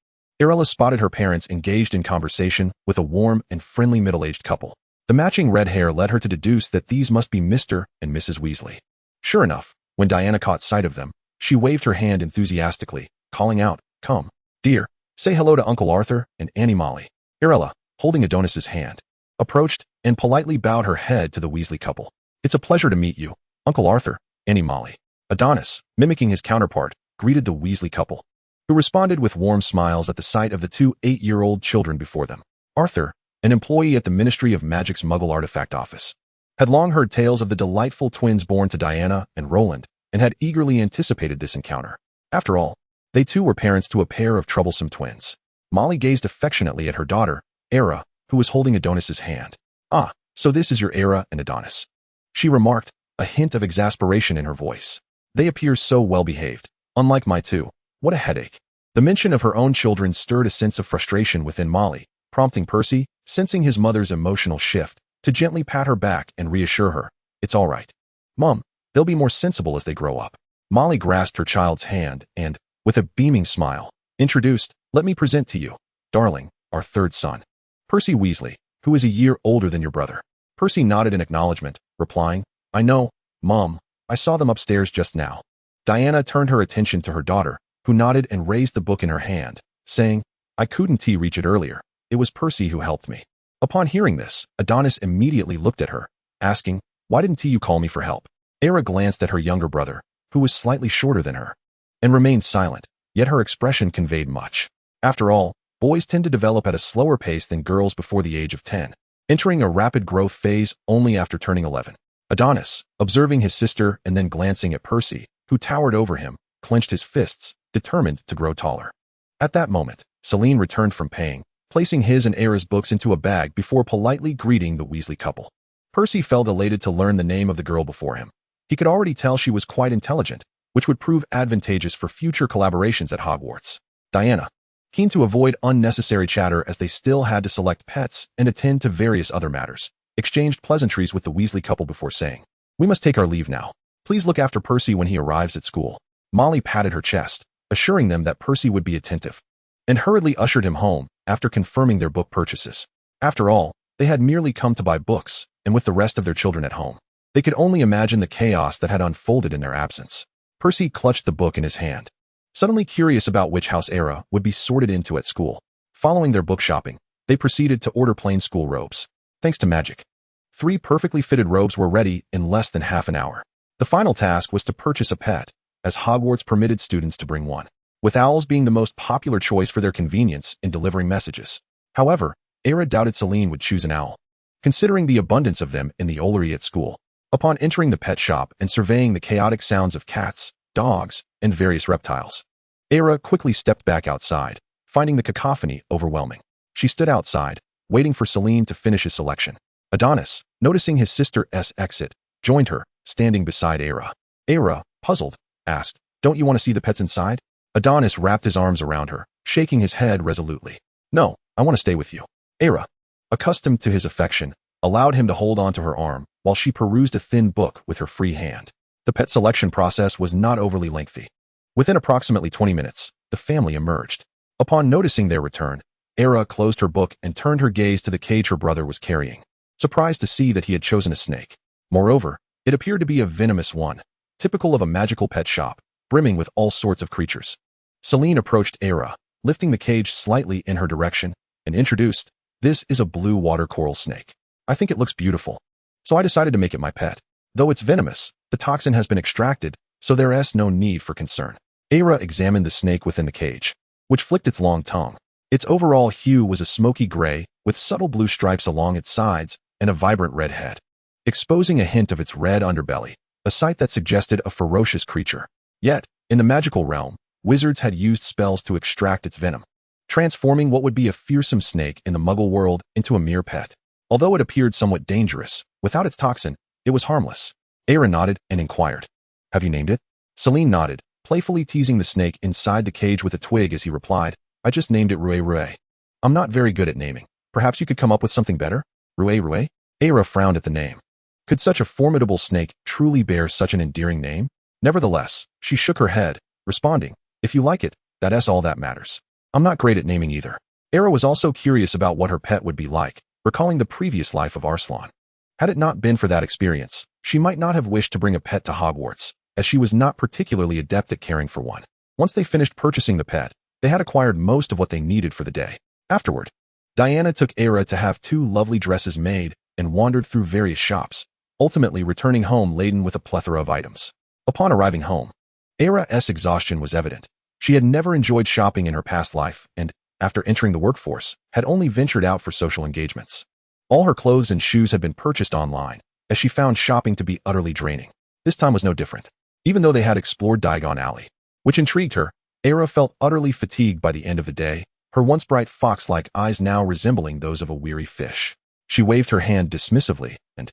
Arilla spotted her parents engaged in conversation with a warm and friendly middle-aged couple. The matching red hair led her to deduce that these must be Mr. and Mrs. Weasley. Sure enough, when Diana caught sight of them, she waved her hand enthusiastically, calling out, "Come, dear, say hello to Uncle Arthur and Annie Molly." Arilla, holding Adonis's hand, approached and politely bowed her head to the Weasley couple. "It's a pleasure to meet you, Uncle Arthur, Annie Molly." Adonis, mimicking his counterpart, greeted the Weasley couple, who responded with warm smiles at the sight of the two 8-year-old children before them. Arthur, an employee at the Ministry of Magic's Muggle Artifact Office, had long heard tales of the delightful twins born to Diana and Roland and had eagerly anticipated this encounter. After all, they too were parents to a pair of troublesome twins. Molly gazed affectionately at her daughter, Era, who was holding Adonis's hand. "Ah, so this is your Era and Adonis," she remarked, a hint of exasperation in her voice. "They appear so well-behaved, unlike my two. What a headache." The mention of her own children stirred a sense of frustration within Molly, prompting Percy, sensing his mother's emotional shift, to gently pat her back and reassure her, "It's all right, Mom, they'll be more sensible as they grow up." Molly grasped her child's hand and, with a beaming smile, introduced, "Let me present to you, darling, our third son, Percy Weasley, who is a year older than your brother." Percy nodded in acknowledgement, replying, "I know, Mom, I saw them upstairs just now." Diana turned her attention to her daughter, who nodded and raised the book in her hand, saying, "I couldn't reach it earlier. It was Percy who helped me." Upon hearing this, Adonis immediately looked at her, asking, "Why didn't you call me for help?" Era glanced at her younger brother, who was slightly shorter than her, and remained silent, yet her expression conveyed much. After all, boys tend to develop at a slower pace than girls before the age of 10, entering a rapid growth phase only after turning 11. Adonis, observing his sister and then glancing at Percy, who towered over him, clenched his fists, determined to grow taller. At that moment, Celine returned from paying, placing his and Era's books into a bag before politely greeting the Weasley couple. Percy felt elated to learn the name of the girl before him. He could already tell she was quite intelligent, which would prove advantageous for future collaborations at Hogwarts. Diana, keen to avoid unnecessary chatter as they still had to select pets and attend to various other matters, exchanged pleasantries with the Weasley couple before saying, "We must take our leave now. Please look after Percy when he arrives at school." Molly patted her chest, assuring them that Percy would be attentive, and hurriedly ushered him home after confirming their book purchases. After all, they had merely come to buy books, and with the rest of their children at home, they could only imagine the chaos that had unfolded in their absence. Percy clutched the book in his hand, suddenly curious about which house Era would be sorted into at school. Following their book shopping, they proceeded to order plain school robes. Thanks to magic, 3 perfectly fitted robes were ready in less than half an hour. The final task was to purchase a pet, as Hogwarts permitted students to bring one, with owls being the most popular choice for their convenience in delivering messages. However, Era doubted Celine would choose an owl, considering the abundance of them in the Olery at school. Upon entering the pet shop and surveying the chaotic sounds of cats, dogs, and various reptiles, Era quickly stepped back outside, finding the cacophony overwhelming. She stood outside, waiting for Celine to finish his selection. Adonis, noticing his sister's exit, joined her, standing beside Era. Era, puzzled, asked, "Don't you want to see the pets inside?" Adonis wrapped his arms around her, shaking his head resolutely. "No, I want to stay with you." Arilla, accustomed to his affection, allowed him to hold onto her arm while she perused a thin book with her free hand. The pet selection process was not overly lengthy. Within approximately 20 minutes, the family emerged. Upon noticing their return, Arilla closed her book and turned her gaze to the cage her brother was carrying, surprised to see that he had chosen a snake. Moreover, it appeared to be a venomous one, typical of a magical pet shop, brimming with all sorts of creatures. Celine approached Arilla, lifting the cage slightly in her direction, and introduced, "This is a blue water coral snake. I think it looks beautiful, so I decided to make it my pet. Though it's venomous, the toxin has been extracted, so there is no need for concern." Arilla examined the snake within the cage, which flicked its long tongue. Its overall hue was a smoky gray, with subtle blue stripes along its sides and a vibrant red head, exposing a hint of its red underbelly, a sight that suggested a ferocious creature. Yet, in the magical realm, wizards had used spells to extract its venom, transforming what would be a fearsome snake in the Muggle world into a mere pet. Although it appeared somewhat dangerous, without its toxin, it was harmless. Arilla nodded and inquired, "Have you named it?" Celine nodded, playfully teasing the snake inside the cage with a twig as he replied, "I just named it Rue Rue. I'm not very good at naming. Perhaps you could come up with something better?" Rue Rue? Arilla frowned at the name. Could such a formidable snake truly bear such an endearing name? Nevertheless, she shook her head, responding, "If you like it, that's all that matters. I'm not great at naming either." Arilla was also curious about what her pet would be like, recalling the previous life of Arslan. Had it not been for that experience, she might not have wished to bring a pet to Hogwarts, as she was not particularly adept at caring for one. Once they finished purchasing the pet, they had acquired most of what they needed for the day. Afterward, Diana took Arilla to have 2 lovely dresses made and wandered through various shops, ultimately returning home laden with a plethora of items. Upon arriving home, Arilla's exhaustion was evident. She had never enjoyed shopping in her past life and, after entering the workforce, had only ventured out for social engagements. All her clothes and shoes had been purchased online, as she found shopping to be utterly draining. This time was no different. Even though they had explored Diagon Alley, which intrigued her, Arilla felt utterly fatigued by the end of the day, her once bright fox-like eyes now resembling those of a weary fish. She waved her hand dismissively and,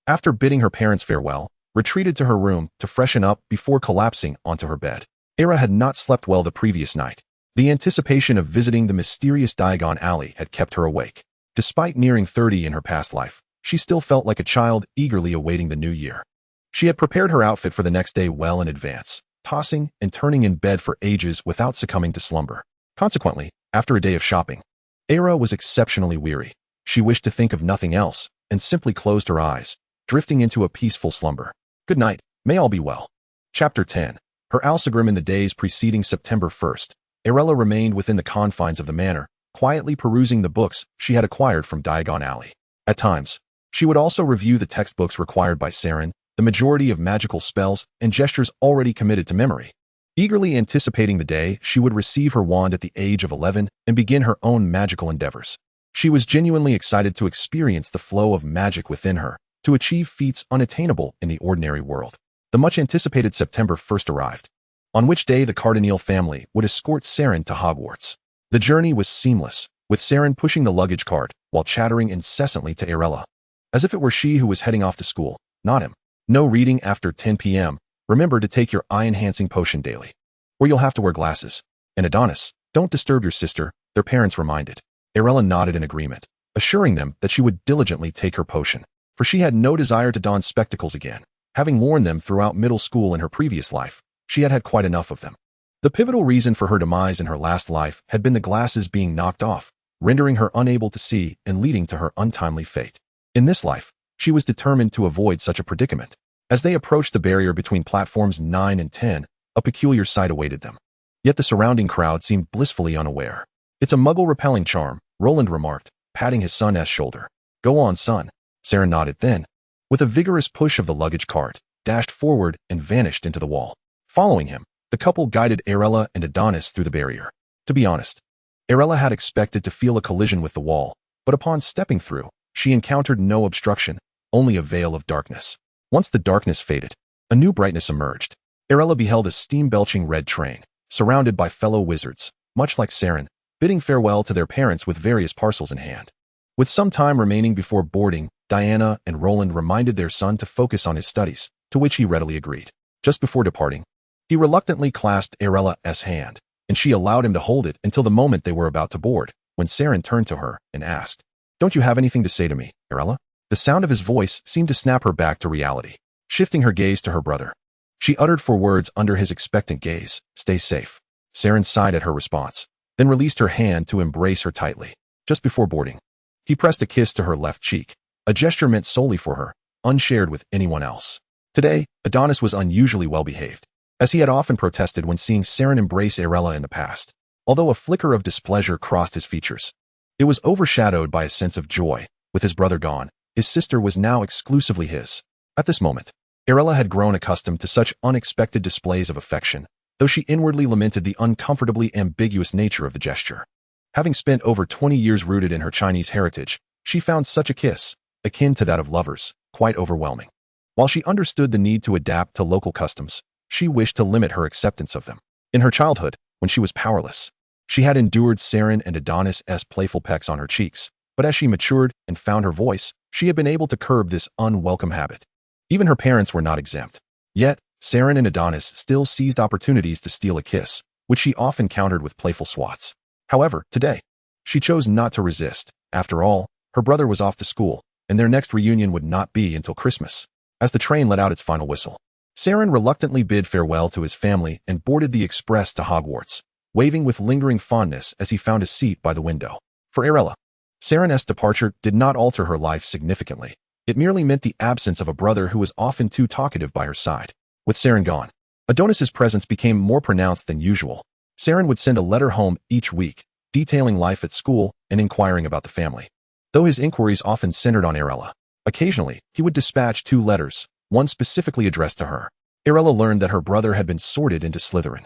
after bidding her parents farewell, retreated to her room to freshen up before collapsing onto her bed. Arilla had not slept well the previous night. The anticipation of visiting the mysterious Diagon Alley had kept her awake. Despite nearing 30 in her past life, she still felt like a child eagerly awaiting the new year. She had prepared her outfit for the next day well in advance, tossing and turning in bed for ages without succumbing to slumber. Consequently, after a day of shopping, Arilla was exceptionally weary. She wished to think of nothing else, and simply closed her eyes, drifting into a peaceful slumber. Good night, may all be well. Chapter 10. Her Alsagrim. In the days preceding September 1st, Arilla remained within the confines of the manor, quietly perusing the books she had acquired from Diagon Alley. At times, she would also review the textbooks required by Saren, the majority of magical spells and gestures already committed to memory. Eagerly anticipating the day she would receive her wand at the age of 11 and begin her own magical endeavors. She was genuinely excited to experience the flow of magic within her, to achieve feats unattainable in the ordinary world. The much-anticipated September 1st arrived, on which day the Cardinal family would escort Saren to Hogwarts. The journey was seamless, with Saren pushing the luggage cart while chattering incessantly to Arilla, as if it were she who was heading off to school, not him. "No reading after 10 p.m. Remember to take your eye-enhancing potion daily, or you'll have to wear glasses. And Adonis, don't disturb your sister," their parents reminded. Arilla nodded in agreement, assuring them that she would diligently take her potion, for she had no desire to don spectacles again. Having worn them throughout middle school in her previous life, she had had quite enough of them. The pivotal reason for her demise in her last life had been the glasses being knocked off, rendering her unable to see and leading to her untimely fate. In this life, she was determined to avoid such a predicament. As they approached the barrier between platforms 9 and 10, a peculiar sight awaited them. Yet the surrounding crowd seemed blissfully unaware. "It's a Muggle-repelling charm," Roland remarked, patting his son's shoulder. "Go on, son." Saren nodded then, with a vigorous push of the luggage cart, dashed forward and vanished into the wall. Following him, the couple guided Arilla and Adonis through the barrier. To be honest, Arilla had expected to feel a collision with the wall, but upon stepping through, she encountered no obstruction, only a veil of darkness. Once the darkness faded, a new brightness emerged. Arilla beheld a steam-belching red train, surrounded by fellow wizards, much like Saren, bidding farewell to their parents with various parcels in hand. With some time remaining before boarding, Diana and Roland reminded their son to focus on his studies, to which he readily agreed. Just before departing, he reluctantly clasped Arilla's hand, and she allowed him to hold it until the moment they were about to board, when Saren turned to her and asked, Don't you have anything to say to me, Arilla? The sound of his voice seemed to snap her back to reality, shifting her gaze to her brother. She uttered 4 words under his expectant gaze. Stay safe. Saren sighed at her response, then released her hand to embrace her tightly. Just before boarding, he pressed a kiss to her left cheek, a gesture meant solely for her, unshared with anyone else. Today, Adonis was unusually well-behaved, as he had often protested when seeing Saren embrace Arilla in the past. Although a flicker of displeasure crossed his features, it was overshadowed by a sense of joy. With his brother gone, his sister was now exclusively his. At this moment, Arilla had grown accustomed to such unexpected displays of affection, though she inwardly lamented the uncomfortably ambiguous nature of the gesture. Having spent over 20 years rooted in her Chinese heritage, she found such a kiss, akin to that of lovers, quite overwhelming. While she understood the need to adapt to local customs, she wished to limit her acceptance of them. In her childhood, when she was powerless, she had endured Saren and Adonis' playful pecks on her cheeks, but as she matured and found her voice, she had been able to curb this unwelcome habit. Even her parents were not exempt. Yet, Saren and Adonis still seized opportunities to steal a kiss, which she often countered with playful swats. However, today, she chose not to resist. After all, her brother was off to school, and their next reunion would not be until Christmas. As the train let out its final whistle, Saren reluctantly bid farewell to his family and boarded the express to Hogwarts, waving with lingering fondness as he found a seat by the window. For Arilla, Saren's departure did not alter her life significantly. It merely meant the absence of a brother who was often too talkative by her side. With Saren gone, Adonis's presence became more pronounced than usual. Saren would send a letter home each week, detailing life at school and inquiring about the family. Though his inquiries often centered on Arilla, occasionally he would dispatch 2 letters, one specifically addressed to her. Arilla learned that her brother had been sorted into Slytherin,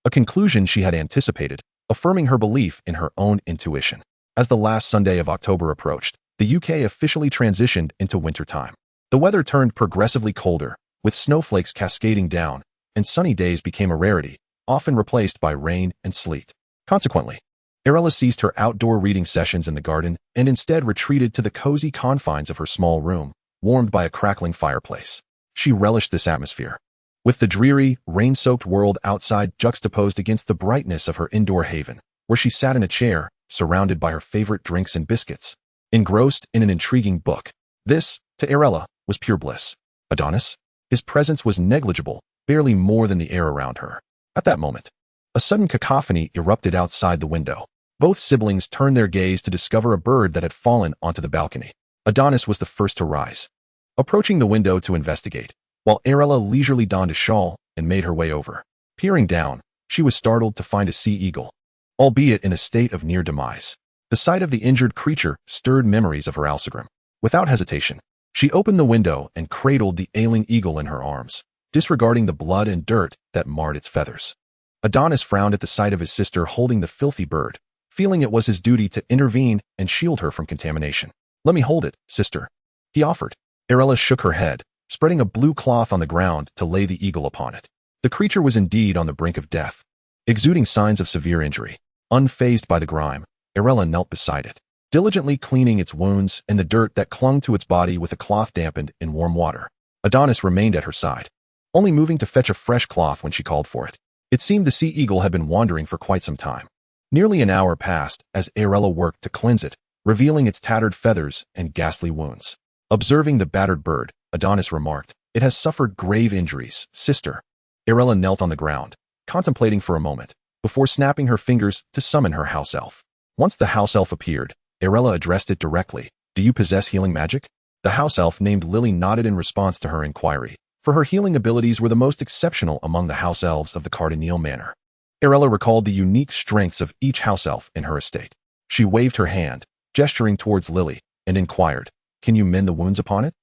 a conclusion she had anticipated, affirming her belief in her own intuition. As the last Sunday of October approached, the UK officially transitioned into wintertime. The weather turned progressively colder, with snowflakes cascading down, and sunny days became a rarity, often replaced by rain and sleet. Consequently, Arilla ceased her outdoor reading sessions in the garden and instead retreated to the cozy confines of her small room, warmed by a crackling fireplace. She relished this atmosphere, with the dreary, rain-soaked world outside juxtaposed against the brightness of her indoor haven, where she sat in a chair, surrounded by her favorite drinks and biscuits, engrossed in an intriguing book. This, to Arilla, was pure bliss. Adonis? His presence was negligible, barely more than the air around her. At that moment, a sudden cacophony erupted outside the window. Both siblings turned their gaze to discover a bird that had fallen onto the balcony. Adonis was the first to rise, approaching the window to investigate, while Arilla leisurely donned a shawl and made her way over. Peering down, she was startled to find a sea eagle, albeit in a state of near demise. The sight of the injured creature stirred memories of her Alcigrim. Without hesitation, she opened the window and cradled the ailing eagle in her arms, disregarding the blood and dirt that marred its feathers. Adonis frowned at the sight of his sister holding the filthy bird, feeling it was his duty to intervene and shield her from contamination. Let me hold it, sister, he offered. Arilla shook her head, spreading a blue cloth on the ground to lay the eagle upon it. The creature was indeed on the brink of death, exuding signs of severe injury. Unfazed by the grime, Arilla knelt beside it, diligently cleaning its wounds and the dirt that clung to its body with a cloth dampened in warm water. Adonis remained at her side, only moving to fetch a fresh cloth when she called for it. It seemed the sea eagle had been wandering for quite some time. Nearly an hour passed as Arilla worked to cleanse it, revealing its tattered feathers and ghastly wounds. Observing the battered bird, Adonis remarked, "It has suffered grave injuries, sister." Arilla knelt on the ground, contemplating for a moment, before snapping her fingers to summon her house elf. Once the house elf appeared, Arilla addressed it directly. "Do you possess healing magic?" The house elf named Lily nodded in response to her inquiry, for her healing abilities were the most exceptional among the house elves of the Cardinal Manor. Arilla recalled the unique strengths of each house elf in her estate. She waved her hand, gesturing towards Lily, and inquired, "Can you mend the wounds upon it?"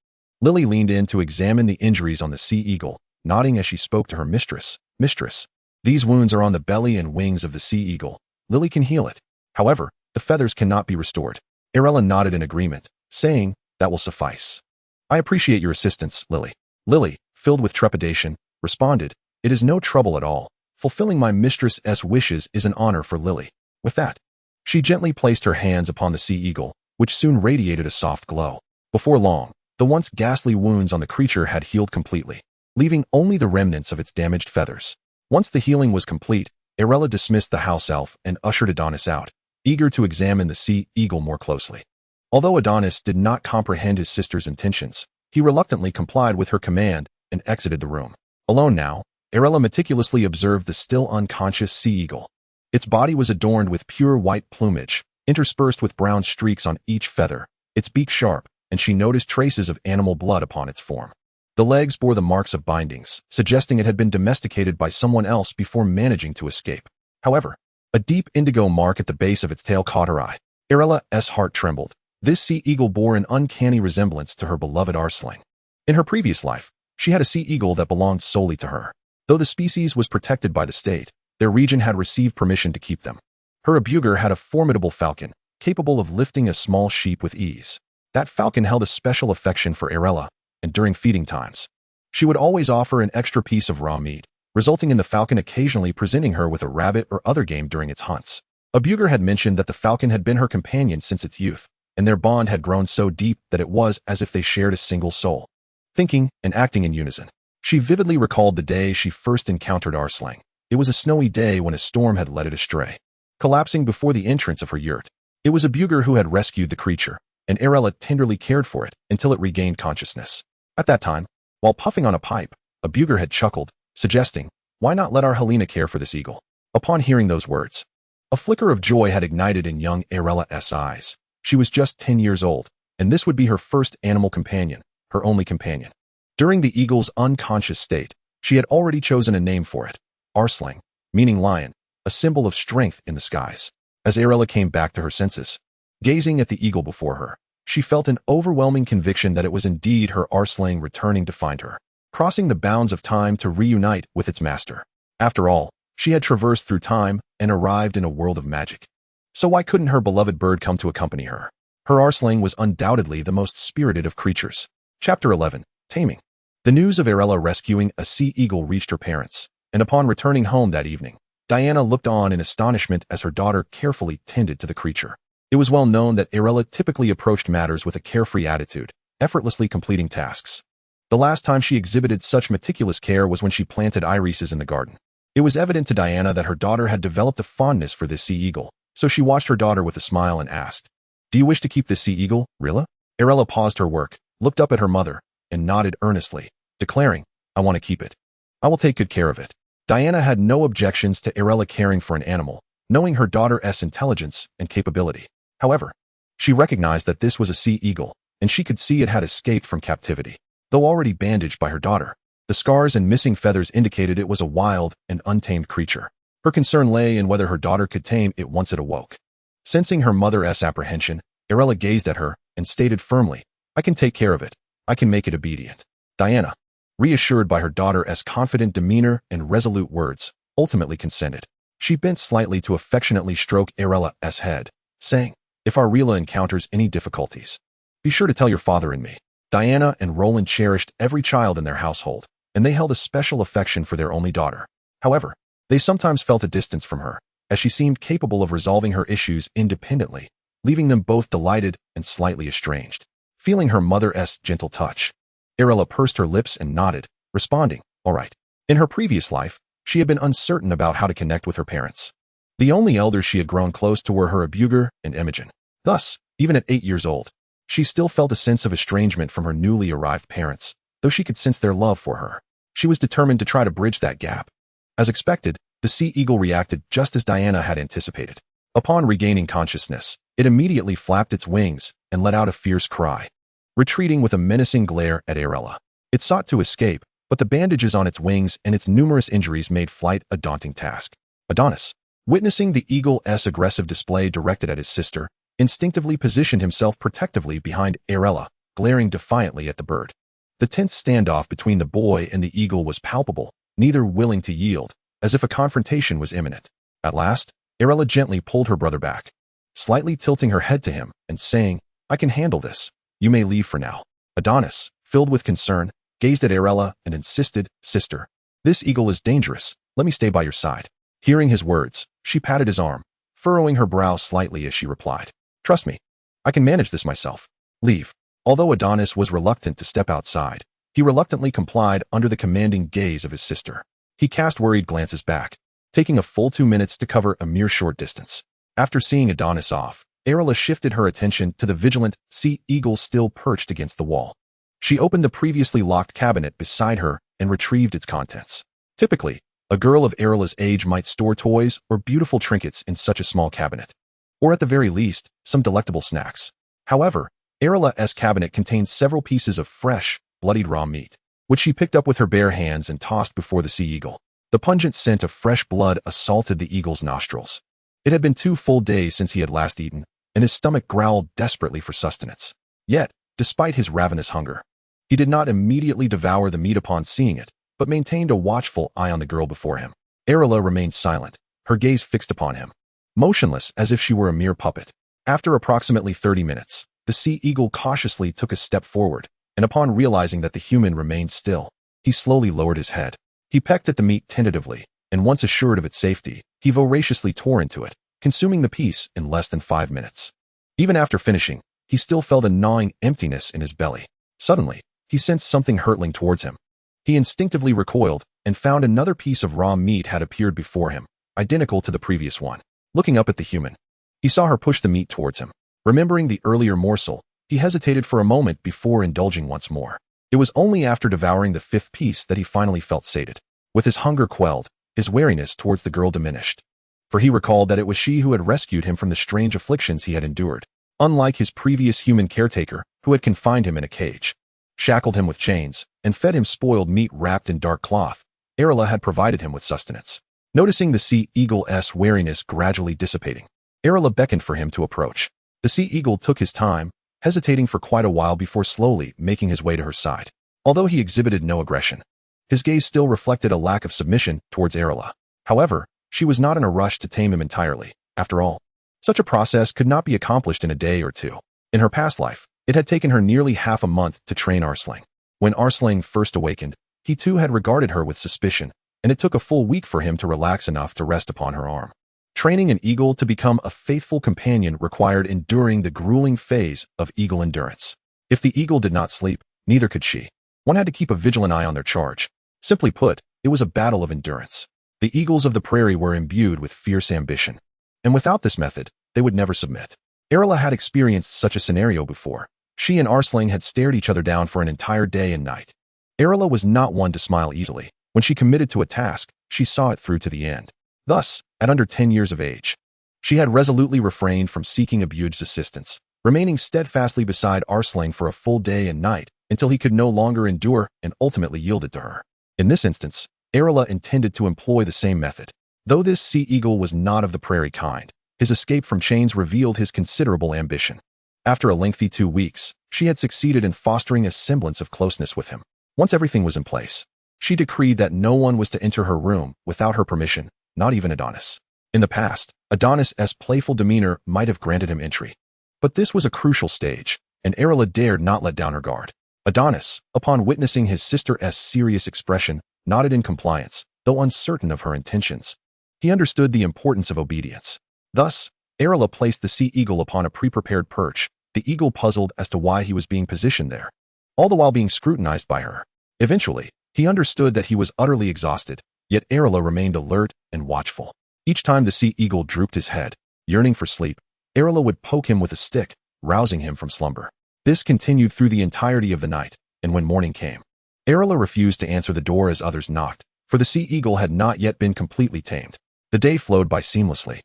Lily leaned in to examine the injuries on the sea eagle, nodding as she spoke to her mistress. "Mistress, these wounds are on the belly and wings of the sea eagle. Lily can heal it. However, the feathers cannot be restored." Arilla nodded in agreement, saying, "That will suffice. I appreciate your assistance, Lily." Lily, filled with trepidation, responded, "It is no trouble at all. Fulfilling my mistress's wishes is an honor for Lily." With that, she gently placed her hands upon the sea eagle, which soon radiated a soft glow. Before long, the once ghastly wounds on the creature had healed completely, leaving only the remnants of its damaged feathers. Once the healing was complete, Arilla dismissed the house elf and ushered Adonis out, eager to examine the sea eagle more closely. Although Adonis did not comprehend his sister's intentions, he reluctantly complied with her command and exited the room. Alone now, Arilla meticulously observed the still unconscious sea eagle. Its body was adorned with pure white plumage, interspersed with brown streaks on each feather, its beak sharp, and she noticed traces of animal blood upon its form. The legs bore the marks of bindings, suggesting it had been domesticated by someone else before managing to escape. However, a deep indigo mark at the base of its tail caught her eye. Arilla's heart trembled. This sea eagle bore an uncanny resemblance to her beloved Arsling. In her previous life, she had a sea eagle that belonged solely to her. Though the species was protected by the state, their region had received permission to keep them. Her abuger had a formidable falcon, capable of lifting a small sheep with ease. That falcon held a special affection for Arilla, and during feeding times, she would always offer an extra piece of raw meat, resulting in the falcon occasionally presenting her with a rabbit or other game during its hunts. Abuger had mentioned that the falcon had been her companion since its youth, and their bond had grown so deep that it was as if they shared a single soul, thinking and acting in unison. She vividly recalled the day she first encountered Arsling. It was a snowy day when a storm had led it astray, collapsing before the entrance of her yurt. It was Abuger who had rescued the creature, and Arilla tenderly cared for it until it regained consciousness. At that time, while puffing on a pipe, Abuger had chuckled, suggesting, "Why not let our Helena care for this eagle?" Upon hearing those words, a flicker of joy had ignited in young Arilla's eyes. She was just 10 years old, and this would be her first animal companion, her only companion. During the eagle's unconscious state, she had already chosen a name for it, Arsling, meaning lion, a symbol of strength in the skies. As Arilla came back to her senses, gazing at the eagle before her, she felt an overwhelming conviction that it was indeed her Arsling returning to find her, crossing the bounds of time to reunite with its master. After all, she had traversed through time and arrived in a world of magic. So why couldn't her beloved bird come to accompany her? Her Arsling was undoubtedly the most spirited of creatures. Chapter 11. Taming. The news of Arilla rescuing a sea eagle reached her parents, and upon returning home that evening, Diana looked on in astonishment as her daughter carefully tended to the creature. It was well known that Arilla typically approached matters with a carefree attitude, effortlessly completing tasks. The last time she exhibited such meticulous care was when she planted irises in the garden. It was evident to Diana that her daughter had developed a fondness for this sea eagle, so she watched her daughter with a smile and asked, "Do you wish to keep this sea eagle, Rilla?" Arilla paused her work, looked up at her mother, and nodded earnestly, declaring, "I want to keep it. I will take good care of it." Diana had no objections to Arilla caring for an animal, knowing her daughter's intelligence and capability. However, she recognized that this was a sea eagle, and she could see it had escaped from captivity. Though already bandaged by her daughter, the scars and missing feathers indicated it was a wild and untamed creature. Her concern lay in whether her daughter could tame it once it awoke. Sensing her mother's apprehension, Arilla gazed at her and stated firmly, "I can take care of it. I can make it obedient." Diana, reassured by her daughter's confident demeanor and resolute words, ultimately consented. She bent slightly to affectionately stroke Arilla's head, saying, "If Arilla encounters any difficulties, be sure to tell your father and me." Diana and Roland cherished every child in their household, and they held a special affection for their only daughter. However, they sometimes felt a distance from her, as she seemed capable of resolving her issues independently, leaving them both delighted and slightly estranged. Feeling her mother's gentle touch, Arilla pursed her lips and nodded, responding, "All right." In her previous life, she had been uncertain about how to connect with her parents. The only elders she had grown close to were her abuger and Imogen. Thus, even at 8 years old, she still felt a sense of estrangement from her newly arrived parents, though she could sense their love for her. She was determined to try to bridge that gap. As expected, the sea eagle reacted just as Diana had anticipated. Upon regaining consciousness, it immediately flapped its wings and let out a fierce cry, retreating with a menacing glare at Arilla. It sought to escape, but the bandages on its wings and its numerous injuries made flight a daunting task. Adonis, witnessing the eagle's aggressive display directed at his sister, instinctively positioned himself protectively behind Arilla, glaring defiantly at the bird. The tense standoff between the boy and the eagle was palpable, neither willing to yield, as if a confrontation was imminent. At last, Arilla gently pulled her brother back, slightly tilting her head to him and saying, "I can handle this. You may leave for now." Adonis, filled with concern, gazed at Arilla and insisted, "Sister, this eagle is dangerous. Let me stay by your side." Hearing his words, she patted his arm, furrowing her brow slightly as she replied, "Trust me. I can manage this myself. Leave." Although Adonis was reluctant to step outside, he reluctantly complied under the commanding gaze of his sister. He cast worried glances back, taking a full 2 minutes to cover a mere short distance. After seeing Adonis off, Arilla shifted her attention to the vigilant sea eagle still perched against the wall. She opened the previously locked cabinet beside her and retrieved its contents. Typically, a girl of Arilla's age might store toys or beautiful trinkets in such a small cabinet, or at the very least, some delectable snacks. However, Arilla's cabinet contained several pieces of fresh, bloodied raw meat, which she picked up with her bare hands and tossed before the sea eagle. The pungent scent of fresh blood assaulted the eagle's nostrils. It had been 2 full days since he had last eaten, and his stomach growled desperately for sustenance. Yet, despite his ravenous hunger, he did not immediately devour the meat upon seeing it, but maintained a watchful eye on the girl before him. Arilla remained silent, her gaze fixed upon him, motionless as if she were a mere puppet. After approximately 30 minutes, the sea eagle cautiously took a step forward, and upon realizing that the human remained still, he slowly lowered his head. He pecked at the meat tentatively, and once assured of its safety, he voraciously tore into it, consuming the piece in less than 5 minutes. Even after finishing, he still felt a gnawing emptiness in his belly. Suddenly, he sensed something hurtling towards him. He instinctively recoiled and found another piece of raw meat had appeared before him, identical to the previous one. Looking up at the human, he saw her push the meat towards him. Remembering the earlier morsel, he hesitated for a moment before indulging once more. It was only after devouring the 5th piece that he finally felt sated. With his hunger quelled, his wariness towards the girl diminished, for he recalled that it was she who had rescued him from the strange afflictions he had endured. Unlike his previous human caretaker, who had confined him in a cage, shackled him with chains, and fed him spoiled meat wrapped in dark cloth, Arilla had provided him with sustenance. Noticing the sea eagle's wariness gradually dissipating, Arilla beckoned for him to approach. The sea eagle took his time, hesitating for quite a while before slowly making his way to her side. Although he exhibited no aggression, his gaze still reflected a lack of submission towards Arilla. However, she was not in a rush to tame him entirely. After all, such a process could not be accomplished in a day or two. In her past life, it had taken her nearly half a month to train Arsling. When Arsling first awakened, he too had regarded her with suspicion, and it took a full week for him to relax enough to rest upon her arm. Training an eagle to become a faithful companion required enduring the grueling phase of eagle endurance. If the eagle did not sleep, neither could she. One had to keep a vigilant eye on their charge. Simply put, it was a battle of endurance. The eagles of the prairie were imbued with fierce ambition, and without this method, they would never submit. Arilla had experienced such a scenario before. She and Arsling had stared each other down for an entire day and night. Arilla was not one to smile easily. When she committed to a task, she saw it through to the end. Thus, at under 10 years of age, she had resolutely refrained from seeking Abuj's assistance, remaining steadfastly beside Arsling for a full day and night until he could no longer endure and ultimately yielded to her. In this instance, Arilla intended to employ the same method. Though this sea eagle was not of the prairie kind, his escape from chains revealed his considerable ambition. After a lengthy 2 weeks, she had succeeded in fostering a semblance of closeness with him. Once everything was in place, she decreed that no one was to enter her room without her permission, not even Adonis. In the past, Adonis's playful demeanor might have granted him entry. But this was a crucial stage, and Arilla dared not let down her guard. Adonis, upon witnessing his sister's serious expression, nodded in compliance, though uncertain of her intentions. He understood the importance of obedience. Thus, Arilla placed the sea eagle upon a pre-prepared perch, the eagle puzzled as to why he was being positioned there, all the while being scrutinized by her. Eventually, he understood that he was utterly exhausted, yet Arilla remained alert and watchful. Each time the sea eagle drooped his head, yearning for sleep, Arilla would poke him with a stick, rousing him from slumber. This continued through the entirety of the night, and when morning came, Arilla refused to answer the door as others knocked, for the sea eagle had not yet been completely tamed. The day flowed by seamlessly,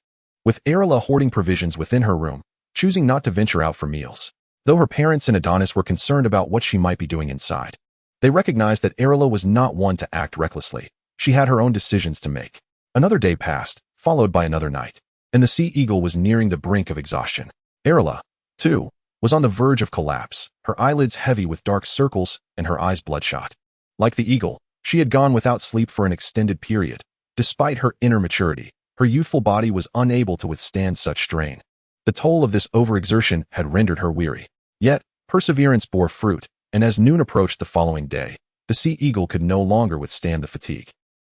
with Arilla hoarding provisions within her room, choosing not to venture out for meals. Though her parents and Adonis were concerned about what she might be doing inside, they recognized that Arilla was not one to act recklessly. She had her own decisions to make. Another day passed, followed by another night, and the sea eagle was nearing the brink of exhaustion. Arilla, too, was on the verge of collapse, her eyelids heavy with dark circles and her eyes bloodshot. Like the eagle, she had gone without sleep for an extended period. Despite her inner maturity, her youthful body was unable to withstand such strain. The toll of this overexertion had rendered her weary. Yet, perseverance bore fruit, and as noon approached the following day, the sea eagle could no longer withstand the fatigue.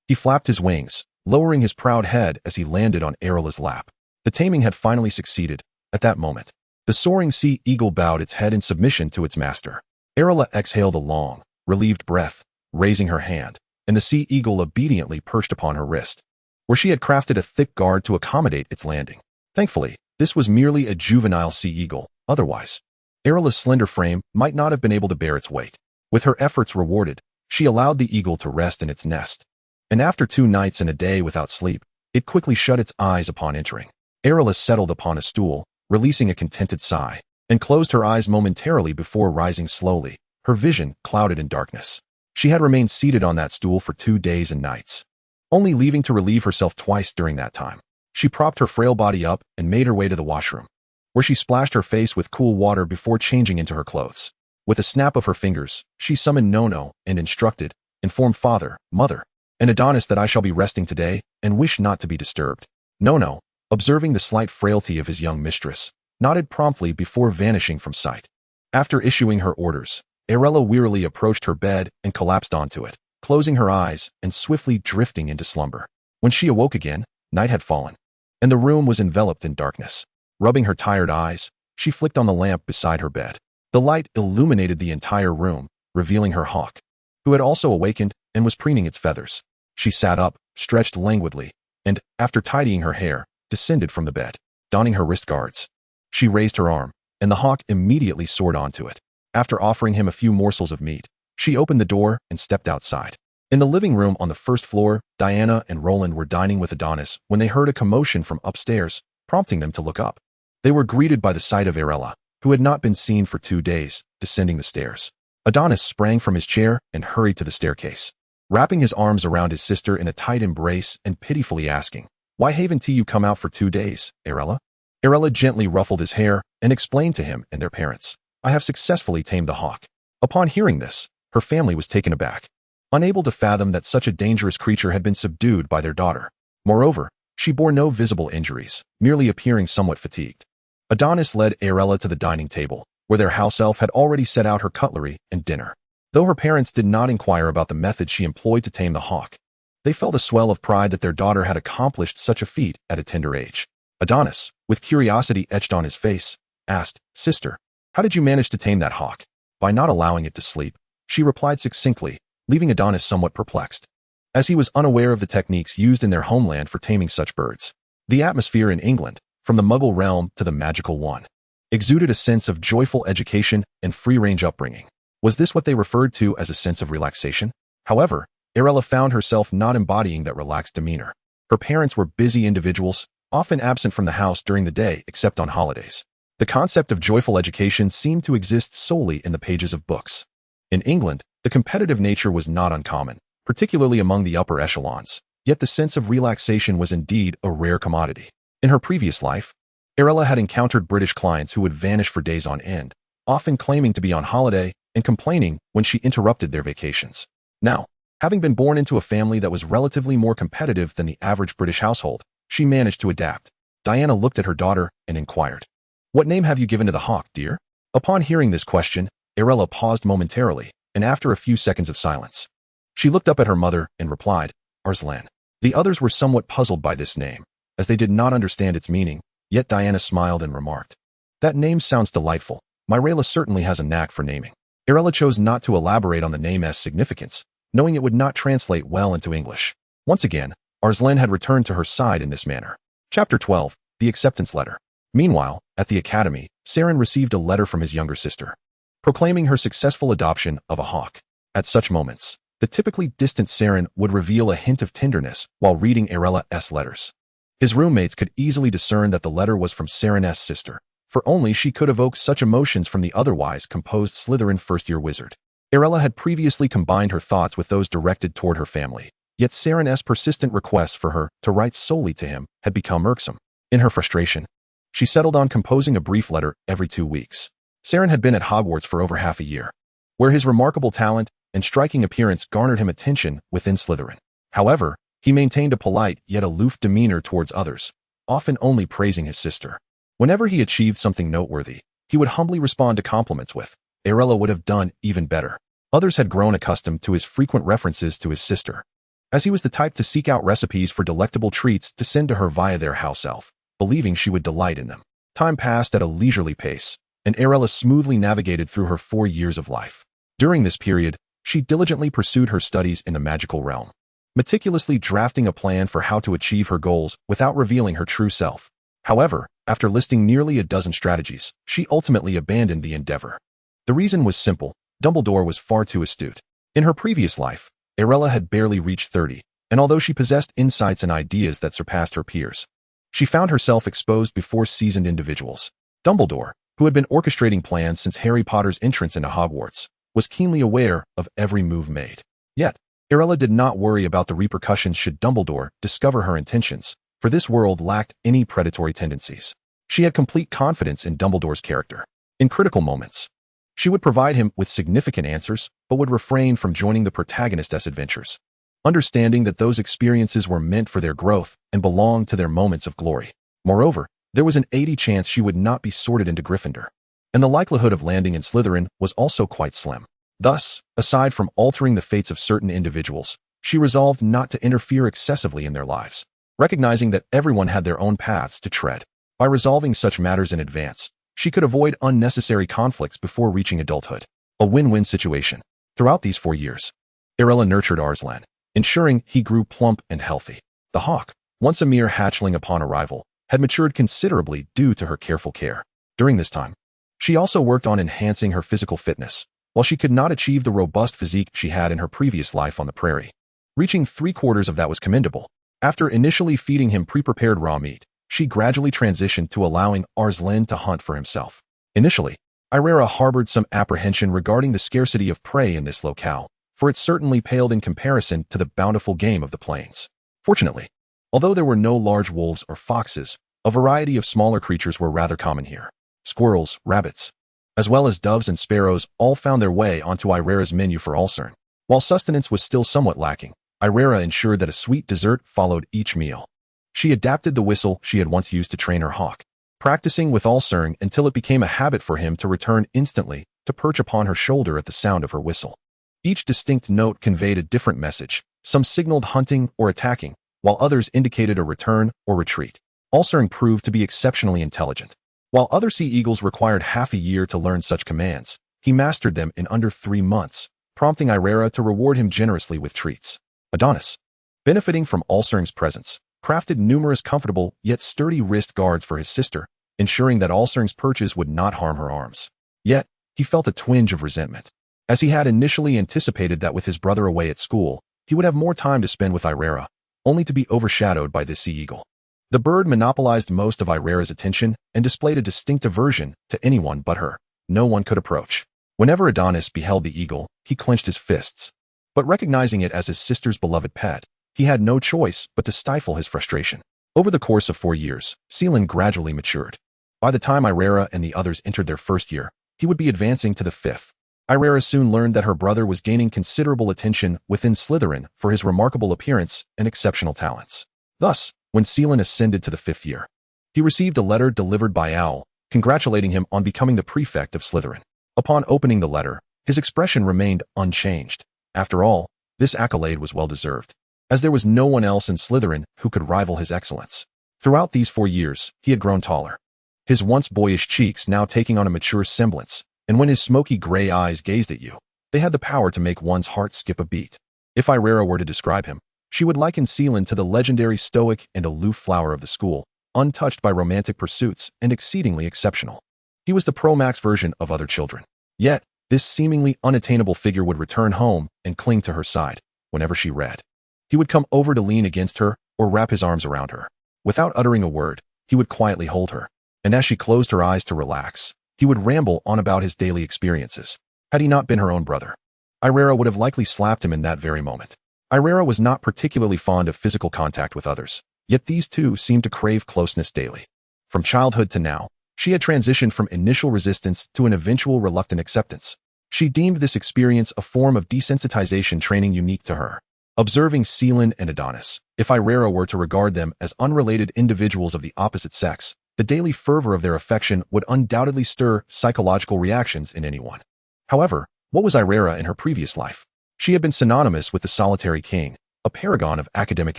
He flapped his wings, lowering his proud head as he landed on Arilla's lap. The taming had finally succeeded. At that moment, the soaring sea eagle bowed its head in submission to its master. Arilla exhaled a long, relieved breath, raising her hand, and the sea eagle obediently perched upon her wrist, where she had crafted a thick guard to accommodate its landing. Thankfully, This was merely a juvenile sea eagle. Otherwise, Arilla's slender frame might not have been able to bear its weight. With her efforts rewarded, she allowed the eagle to rest in its nest. And after 2 nights and a day without sleep, it quickly shut its eyes upon entering. Arilla settled upon a stool, releasing a contented sigh, and closed her eyes momentarily before rising slowly, her vision clouded in darkness. She had remained seated on that stool for 2 days and nights, only leaving to relieve herself twice during that time. She propped her frail body up and made her way to the washroom, where she splashed her face with cool water before changing into her clothes. With a snap of her fingers, she summoned Nono and informed father, mother, and Adonis that I shall be resting today and wish not to be disturbed. Nono, observing the slight frailty of his young mistress, nodded promptly before vanishing from sight. After issuing her orders, Arilla wearily approached her bed and collapsed onto it, closing her eyes and swiftly drifting into slumber. When she awoke again, night had fallen, and the room was enveloped in darkness. Rubbing her tired eyes, she flicked on the lamp beside her bed. The light illuminated the entire room, revealing her hawk, who had also awakened and was preening its feathers. She sat up, stretched languidly, and, after tidying her hair, descended from the bed. Donning her wrist guards, she raised her arm, and the hawk immediately soared onto it. After offering him a few morsels of meat, she opened the door and stepped outside. In the living room on the first floor, Diana and Roland were dining with Adonis when they heard a commotion from upstairs, prompting them to look up. They were greeted by the sight of Arilla, who had not been seen for 2 days, descending the stairs. Adonis sprang from his chair and hurried to the staircase, wrapping his arms around his sister in a tight embrace and pitifully asking, "Why haven't you come out for 2 days, Arilla?" Arilla gently ruffled his hair and explained to him and their parents, "I have successfully tamed the hawk." Upon hearing this, her family was taken aback, unable to fathom that such a dangerous creature had been subdued by their daughter. Moreover, she bore no visible injuries, merely appearing somewhat fatigued. Adonis led Arilla to the dining table, where their house elf had already set out her cutlery and dinner. Though her parents did not inquire about the method she employed to tame the hawk, they felt a swell of pride that their daughter had accomplished such a feat at a tender age. Adonis, with curiosity etched on his face, asked, "Sister, how did you manage to tame that hawk?" "By not allowing it to sleep," she replied succinctly, leaving Adonis somewhat perplexed, as he was unaware of the techniques used in their homeland for taming such birds. The atmosphere in England, from the Muggle realm to the magical one, exuded a sense of joyful education and free-range upbringing. Was this what they referred to as a sense of relaxation? However, Arilla found herself not embodying that relaxed demeanor. Her parents were busy individuals, often absent from the house during the day except on holidays. The concept of joyful education seemed to exist solely in the pages of books. In England, the competitive nature was not uncommon, particularly among the upper echelons, yet the sense of relaxation was indeed a rare commodity. In her previous life, Arilla had encountered British clients who would vanish for days on end, often claiming to be on holiday and complaining when she interrupted their vacations. Now, having been born into a family that was relatively more competitive than the average British household, she managed to adapt. Diana looked at her daughter and inquired, "What name have you given to the hawk, dear?" Upon hearing this question, Arilla paused momentarily, and after a few seconds of silence, she looked up at her mother and replied, "Arslan." The others were somewhat puzzled by this name, as they did not understand its meaning, yet Diana smiled and remarked, "That name sounds delightful. Myrella certainly has a knack for naming." Arilla chose not to elaborate on the name's significance, knowing it would not translate well into English. Once again, Arslan had returned to her side in this manner. Chapter 12, The Acceptance Letter. Meanwhile, at the academy, Saren received a letter from his younger sister, proclaiming her successful adoption of a hawk. At such moments, the typically distant Saren would reveal a hint of tenderness while reading Arilla's letters. His roommates could easily discern that the letter was from Saren's sister, for only she could evoke such emotions from the otherwise composed Slytherin first-year wizard. Arilla had previously combined her thoughts with those directed toward her family, yet Saren's persistent requests for her to write solely to him had become irksome. In her frustration, she settled on composing a brief letter every 2 weeks. Saren had been at Hogwarts for over half a year, where his remarkable talent and striking appearance garnered him attention within Slytherin. However, he maintained a polite yet aloof demeanor towards others, often only praising his sister. Whenever he achieved something noteworthy, he would humbly respond to compliments with, "Arilla would have done even better." Others had grown accustomed to his frequent references to his sister, as he was the type to seek out recipes for delectable treats to send to her via their house elf, believing she would delight in them. Time passed at a leisurely pace, and Arilla smoothly navigated through her 4 years of life. During this period, she diligently pursued her studies in the magical realm, meticulously drafting a plan for how to achieve her goals without revealing her true self. However, After listing nearly a dozen strategies, she ultimately abandoned the endeavor. The reason was simple: Dumbledore was far too astute. In her previous life, Arilla had barely reached 30, and although she possessed insights and ideas that surpassed her peers, she found herself exposed before seasoned individuals. Dumbledore, who had been orchestrating plans since Harry Potter's entrance into Hogwarts, was keenly aware of every move made. Yet, Arilla did not worry about the repercussions should Dumbledore discover her intentions, for this world lacked any predatory tendencies. She had complete confidence in Dumbledore's character. In critical moments, she would provide him with significant answers, but would refrain from joining the protagonist's adventures, understanding that those experiences were meant for their growth and belonged to their moments of glory. Moreover, there was an 80% chance she would not be sorted into Gryffindor, and the likelihood of landing in Slytherin was also quite slim. Thus, aside from altering the fates of certain individuals, she resolved not to interfere excessively in their lives, recognizing that everyone had their own paths to tread. By resolving such matters in advance, she could avoid unnecessary conflicts before reaching adulthood. A win-win situation. Throughout these 4 years, Arilla nurtured Arslan, ensuring he grew plump and healthy. The hawk, once a mere hatchling upon arrival, had matured considerably due to her careful care. During this time, she also worked on enhancing her physical fitness. While she could not achieve the robust physique she had in her previous life on the prairie, reaching 3/4 of that was commendable. After initially feeding him pre-prepared raw meat, she gradually transitioned to allowing Arslan to hunt for himself. Initially, Irera harbored some apprehension regarding the scarcity of prey in this locale, for it certainly paled in comparison to the bountiful game of the plains. Fortunately, although there were no large wolves or foxes, a variety of smaller creatures were rather common here. Squirrels, rabbits, as well as doves and sparrows all found their way onto Irera's menu for Ulcern. While sustenance was still somewhat lacking, Irera ensured that a sweet dessert followed each meal. She adapted the whistle she had once used to train her hawk, practicing with Ulcern until it became a habit for him to return instantly to perch upon her shoulder at the sound of her whistle. Each distinct note conveyed a different message. Some signaled hunting or attacking, while others indicated a return or retreat. Ulcern proved to be exceptionally intelligent. While other sea eagles required half a year to learn such commands, he mastered them in under 3 months, prompting Irera to reward him generously with treats. Adonis, benefiting from Ulcern's presence, crafted numerous comfortable yet sturdy wrist guards for his sister, ensuring that Ulcern's perches would not harm her arms. Yet, he felt a twinge of resentment, as he had initially anticipated that with his brother away at school, he would have more time to spend with Irera, only to be overshadowed by this sea eagle. The bird monopolized most of Irera's attention and displayed a distinct aversion to anyone but her. No one could approach. Whenever Adonis beheld the eagle, he clenched his fists. But recognizing it as his sister's beloved pet, he had no choice but to stifle his frustration. Over the course of 4 years, Seelan gradually matured. By the time Irera and the others entered their first year, he would be advancing to the 5th. Irera soon learned that her brother was gaining considerable attention within Slytherin for his remarkable appearance and exceptional talents. Thus, when Seelan ascended to the 5th year, he received a letter delivered by Owl, congratulating him on becoming the prefect of Slytherin. Upon opening the letter, his expression remained unchanged. After all, this accolade was well-deserved, as there was no one else in Slytherin who could rival his excellence. Throughout these 4 years, he had grown taller, his once boyish cheeks now taking on a mature semblance, and when his smoky gray eyes gazed at you, they had the power to make one's heart skip a beat. If Irera were to describe him, she would liken Seelan to the legendary stoic and aloof flower of the school, untouched by romantic pursuits and exceedingly exceptional. He was the pro-max version of other children. Yet, this seemingly unattainable figure would return home and cling to her side whenever she read. He would come over to lean against her or wrap his arms around her. Without uttering a word, he would quietly hold her, and as she closed her eyes to relax, he would ramble on about his daily experiences. Had he not been her own brother, Irera would have likely slapped him in that very moment. Irera was not particularly fond of physical contact with others, yet these two seemed to crave closeness daily. From childhood to now, she had transitioned from initial resistance to an eventual reluctant acceptance. She deemed this experience a form of desensitization training unique to her. Observing Seelan and Adonis, if Irera were to regard them as unrelated individuals of the opposite sex, the daily fervor of their affection would undoubtedly stir psychological reactions in anyone. However, what was Irera in her previous life? She had been synonymous with the solitary king, a paragon of academic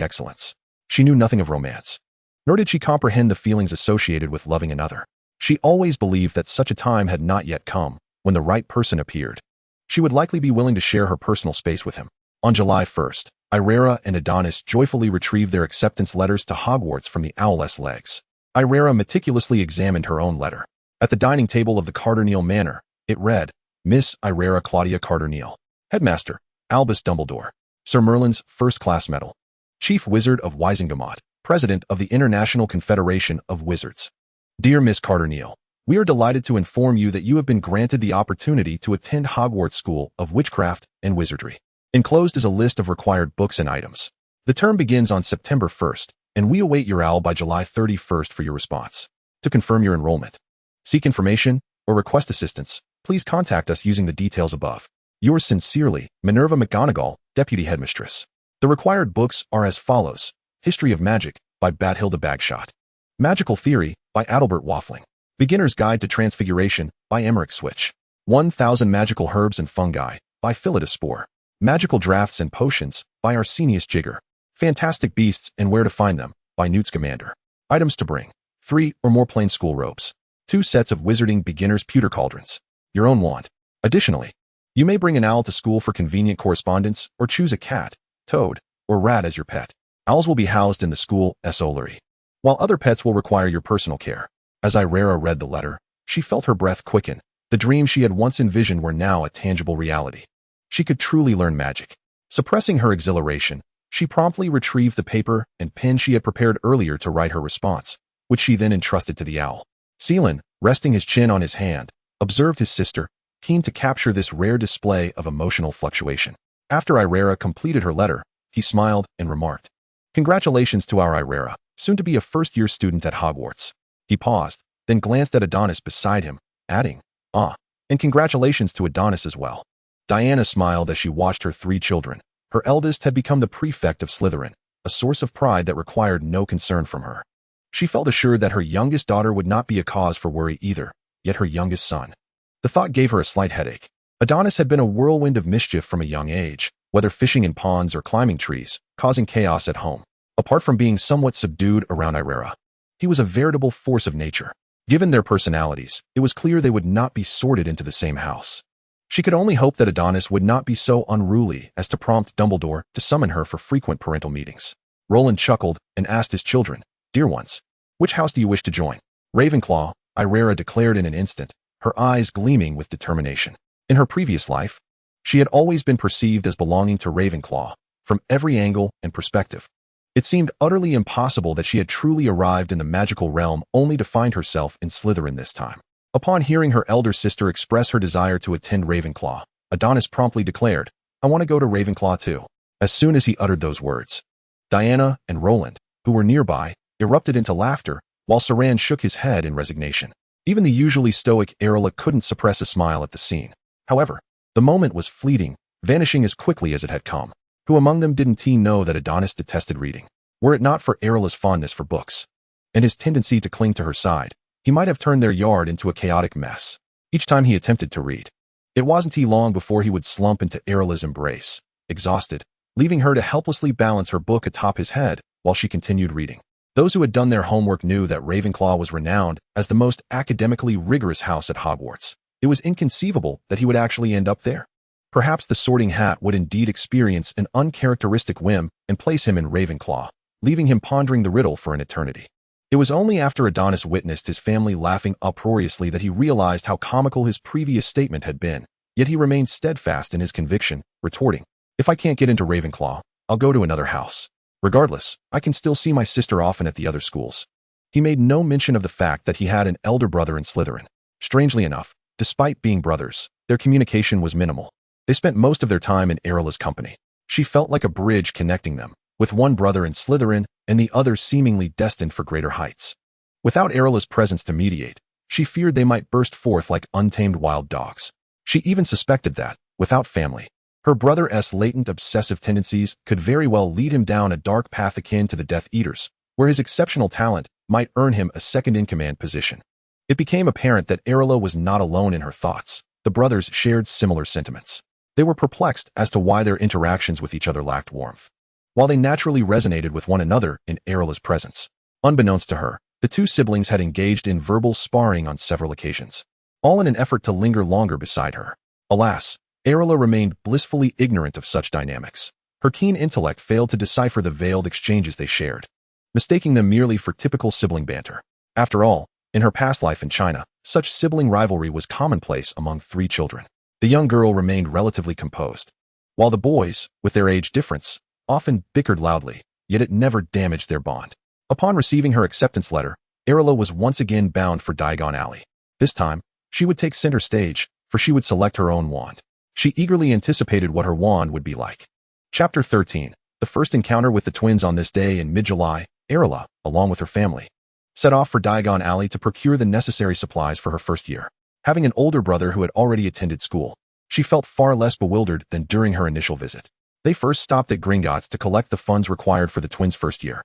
excellence. She knew nothing of romance, nor did she comprehend the feelings associated with loving another. She always believed that such a time had not yet come. When the right person appeared, she would likely be willing to share her personal space with him. On July 1st, Irera and Adonis joyfully retrieved their acceptance letters to Hogwarts from the owl's legs. Irera meticulously examined her own letter. At the dining table of the Carter-Neal Manor, it read, Miss Irera Claudia Carter-Neal, Headmaster, Albus Dumbledore, Sir Merlin's first-class medal, Chief Wizard of Wisingamot, President of the International Confederation of Wizards. Dear Miss Carter-Neal, we are delighted to inform you that you have been granted the opportunity to attend Hogwarts School of Witchcraft and Wizardry. Enclosed is a list of required books and items. The term begins on September 1st, and we await your OWL by July 31st for your response. To confirm your enrollment, seek information, or request assistance, please contact us using the details above. Yours sincerely, Minerva McGonagall, Deputy Headmistress. The required books are as follows. History of Magic, by Bathilda Bagshot. Magical Theory, by Adalbert Waffling. Beginner's Guide to Transfiguration, by Emmerich Switch. 1000 Magical Herbs and Fungi, by Philida Spore. Magical Drafts and Potions, by Arsenius Jigger. Fantastic Beasts and Where to Find Them, by Newt Scamander. Items to bring. 3 or more plain school robes. 2 sets of Wizarding Beginner's Pewter Cauldrons. Your own wand. Additionally, you may bring an owl to school for convenient correspondence or choose a cat, toad, or rat as your pet. Owls will be housed in the school essolary, while other pets will require your personal care. As Irera read the letter, she felt her breath quicken. The dreams she had once envisioned were now a tangible reality. She could truly learn magic. Suppressing her exhilaration, she promptly retrieved the paper and pen she had prepared earlier to write her response, which she then entrusted to the owl. Seelan, resting his chin on his hand, observed his sister, keen to capture this rare display of emotional fluctuation. After Irera completed her letter, he smiled and remarked, Congratulations to our Irera, soon to be a first-year student at Hogwarts. He paused, then glanced at Adonis beside him, adding, and congratulations to Adonis as well. Diana smiled as she watched her 3 children. Her eldest had become the prefect of Slytherin, a source of pride that required no concern from her. She felt assured that her youngest daughter would not be a cause for worry either, yet her youngest son. The thought gave her a slight headache. Adonis had been a whirlwind of mischief from a young age, whether fishing in ponds or climbing trees, causing chaos at home. Apart from being somewhat subdued around Irera, he was a veritable force of nature. Given their personalities, it was clear they would not be sorted into the same house. She could only hope that Adonis would not be so unruly as to prompt Dumbledore to summon her for frequent parental meetings. Roland chuckled and asked his children, Dear ones, which house do you wish to join? Ravenclaw, Irera declared in an instant, her eyes gleaming with determination. In her previous life, she had always been perceived as belonging to Ravenclaw, from every angle and perspective. It seemed utterly impossible that she had truly arrived in the magical realm only to find herself in Slytherin this time. Upon hearing her elder sister express her desire to attend Ravenclaw, Adonis promptly declared, I want to go to Ravenclaw too. As soon as he uttered those words, Diana and Roland, who were nearby, erupted into laughter, while Saran shook his head in resignation. Even the usually stoic Arilla couldn't suppress a smile at the scene. However, the moment was fleeting, vanishing as quickly as it had come. Who among them didn't he know that Adonis detested reading? Were it not for Arilla's fondness for books, and his tendency to cling to her side, he might have turned their yard into a chaotic mess. Each time he attempted to read, it wasn't he long before he would slump into Arilla's embrace, exhausted, leaving her to helplessly balance her book atop his head while she continued reading. Those who had done their homework knew that Ravenclaw was renowned as the most academically rigorous house at Hogwarts. It was inconceivable that he would actually end up there. Perhaps the Sorting Hat would indeed experience an uncharacteristic whim and place him in Ravenclaw, leaving him pondering the riddle for an eternity. It was only after Adonis witnessed his family laughing uproariously that he realized how comical his previous statement had been, yet he remained steadfast in his conviction, retorting, If I can't get into Ravenclaw, I'll go to another house. Regardless, I can still see my sister often at the other schools. He made no mention of the fact that he had an elder brother in Slytherin. Strangely enough, despite being brothers, their communication was minimal. They spent most of their time in Arilla's company. She felt like a bridge connecting them, with one brother in Slytherin and the other seemingly destined for greater heights. Without Arilla's presence to mediate, she feared they might burst forth like untamed wild dogs. She even suspected that, without family, her brother's latent obsessive tendencies could very well lead him down a dark path akin to the Death Eaters, where his exceptional talent might earn him a second-in-command position. It became apparent that Arilla was not alone in her thoughts. The brothers shared similar sentiments. They were perplexed as to why their interactions with each other lacked warmth, while they naturally resonated with one another in Arilla's presence. Unbeknownst to her, the two siblings had engaged in verbal sparring on several occasions, all in an effort to linger longer beside her. Alas, Arilla remained blissfully ignorant of such dynamics. Her keen intellect failed to decipher the veiled exchanges they shared, mistaking them merely for typical sibling banter. After all, in her past life in China, such sibling rivalry was commonplace among 3 children. The young girl remained relatively composed, while the boys, with their age difference, often bickered loudly, yet it never damaged their bond. Upon receiving her acceptance letter, Arilla was once again bound for Diagon Alley. This time, she would take center stage, for she would select her own wand. She eagerly anticipated what her wand would be like. Chapter 13. The first encounter with the twins. On this day in mid-July, Arilla, along with her family, set off for Diagon Alley to procure the necessary supplies for her first year. Having an older brother who had already attended school, she felt far less bewildered than during her initial visit. They first stopped at Gringotts to collect the funds required for the twins' first year,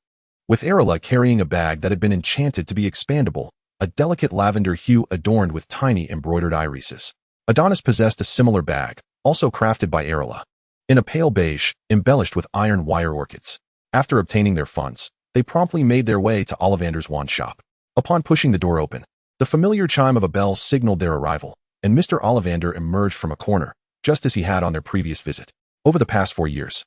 with Arilla carrying a bag that had been enchanted to be expandable, a delicate lavender hue adorned with tiny embroidered irises. Adonis possessed a similar bag, also crafted by Arilla, in a pale beige, embellished with iron wire orchids. After obtaining their funds, they promptly made their way to Ollivander's wand shop. Upon pushing the door open, the familiar chime of a bell signaled their arrival, and Mr. Ollivander emerged from a corner, just as he had on their previous visit. Over the past 4 years,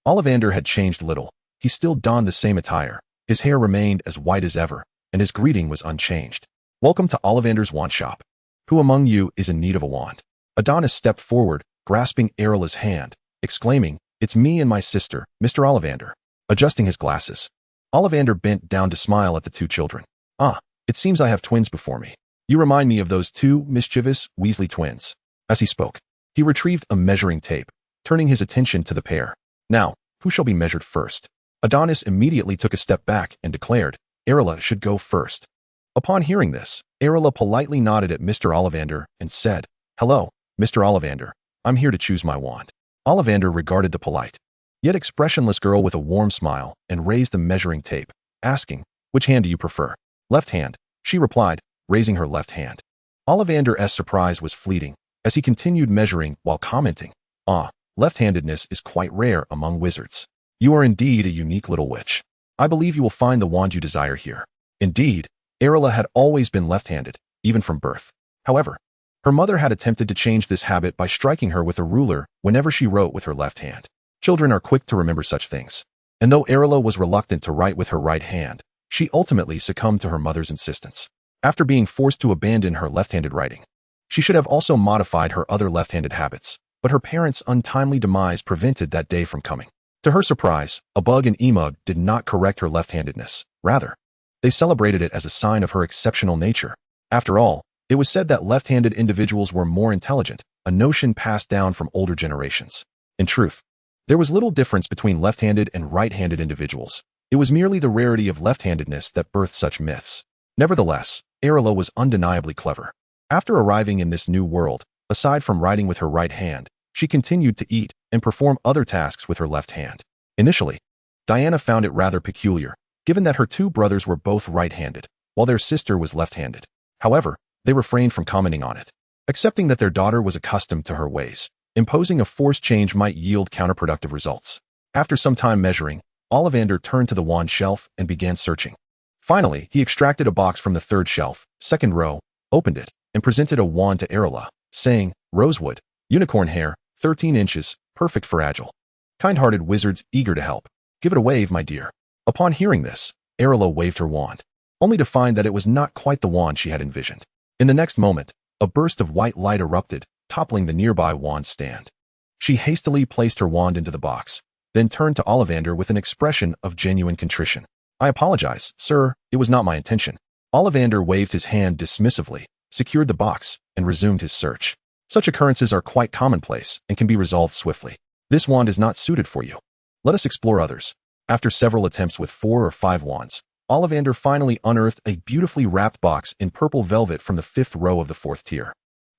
Ollivander had changed little. He still donned the same attire, his hair remained as white as ever, and his greeting was unchanged. "Welcome to Ollivander's wand shop. Who among you is in need of a wand?" Adonis stepped forward, grasping Arilla's hand, exclaiming, "It's me and my sister, Mr. Ollivander." Adjusting his glasses, Ollivander bent down to smile at the 2 children. "Ah, it seems I have twins before me. You remind me of those 2 mischievous Weasley twins." As he spoke, he retrieved a measuring tape, turning his attention to the pair. "Now, who shall be measured first?" Adonis immediately took a step back and declared, "Arilla should go first." Upon hearing this, Arilla politely nodded at Mr. Ollivander and said, "Hello, Mr. Ollivander. I'm here to choose my wand." Ollivander regarded the polite, yet expressionless girl with a warm smile and raised the measuring tape, asking, "Which hand do you prefer?" "Left hand," she replied, raising her left hand. Ollivander's surprise was fleeting, as he continued measuring while commenting, "Ah, left-handedness is quite rare among wizards. You are indeed a unique little witch. I believe you will find the wand you desire here." Indeed, Arilla had always been left-handed, even from birth. However, her mother had attempted to change this habit by striking her with a ruler whenever she wrote with her left hand. Children are quick to remember such things, and though Arilla was reluctant to write with her right hand, she ultimately succumbed to her mother's insistence. After being forced to abandon her left-handed writing, she should have also modified her other left-handed habits, but her parents' untimely demise prevented that day from coming. To her surprise, a bug and Emug did not correct her left-handedness. Rather, they celebrated it as a sign of her exceptional nature. After all, it was said that left-handed individuals were more intelligent, a notion passed down from older generations. In truth, there was little difference between left-handed and right-handed individuals. It was merely the rarity of left-handedness that birthed such myths. Nevertheless, Arilla was undeniably clever. After arriving in this new world, aside from writing with her right hand, she continued to eat and perform other tasks with her left hand. Initially, Diana found it rather peculiar, given that her 2 brothers were both right-handed, while their sister was left-handed. However, they refrained from commenting on it, accepting that their daughter was accustomed to her ways. Imposing a forced change might yield counterproductive results. After some time measuring, Ollivander turned to the wand shelf and began searching. Finally, he extracted a box from the 3rd shelf, 2nd row, opened it, and presented a wand to Arilla, saying, "Rosewood, unicorn hair, 13 inches, perfect for agile, kind-hearted wizards eager to help. Give it a wave, my dear." Upon hearing this, Arilla waved her wand, only to find that it was not quite the wand she had envisioned. In the next moment, a burst of white light erupted, toppling the nearby wand stand. She hastily placed her wand into the box, then turned to Ollivander with an expression of genuine contrition. "I apologize, sir, it was not my intention." Ollivander waved his hand dismissively, secured the box, and resumed his search. Such occurrences are quite commonplace and can be resolved swiftly. "This wand is not suited for you. Let us explore others." After several attempts with 4 or 5 wands, Ollivander finally unearthed a beautifully wrapped box in purple velvet from the 5th row of the 4th tier.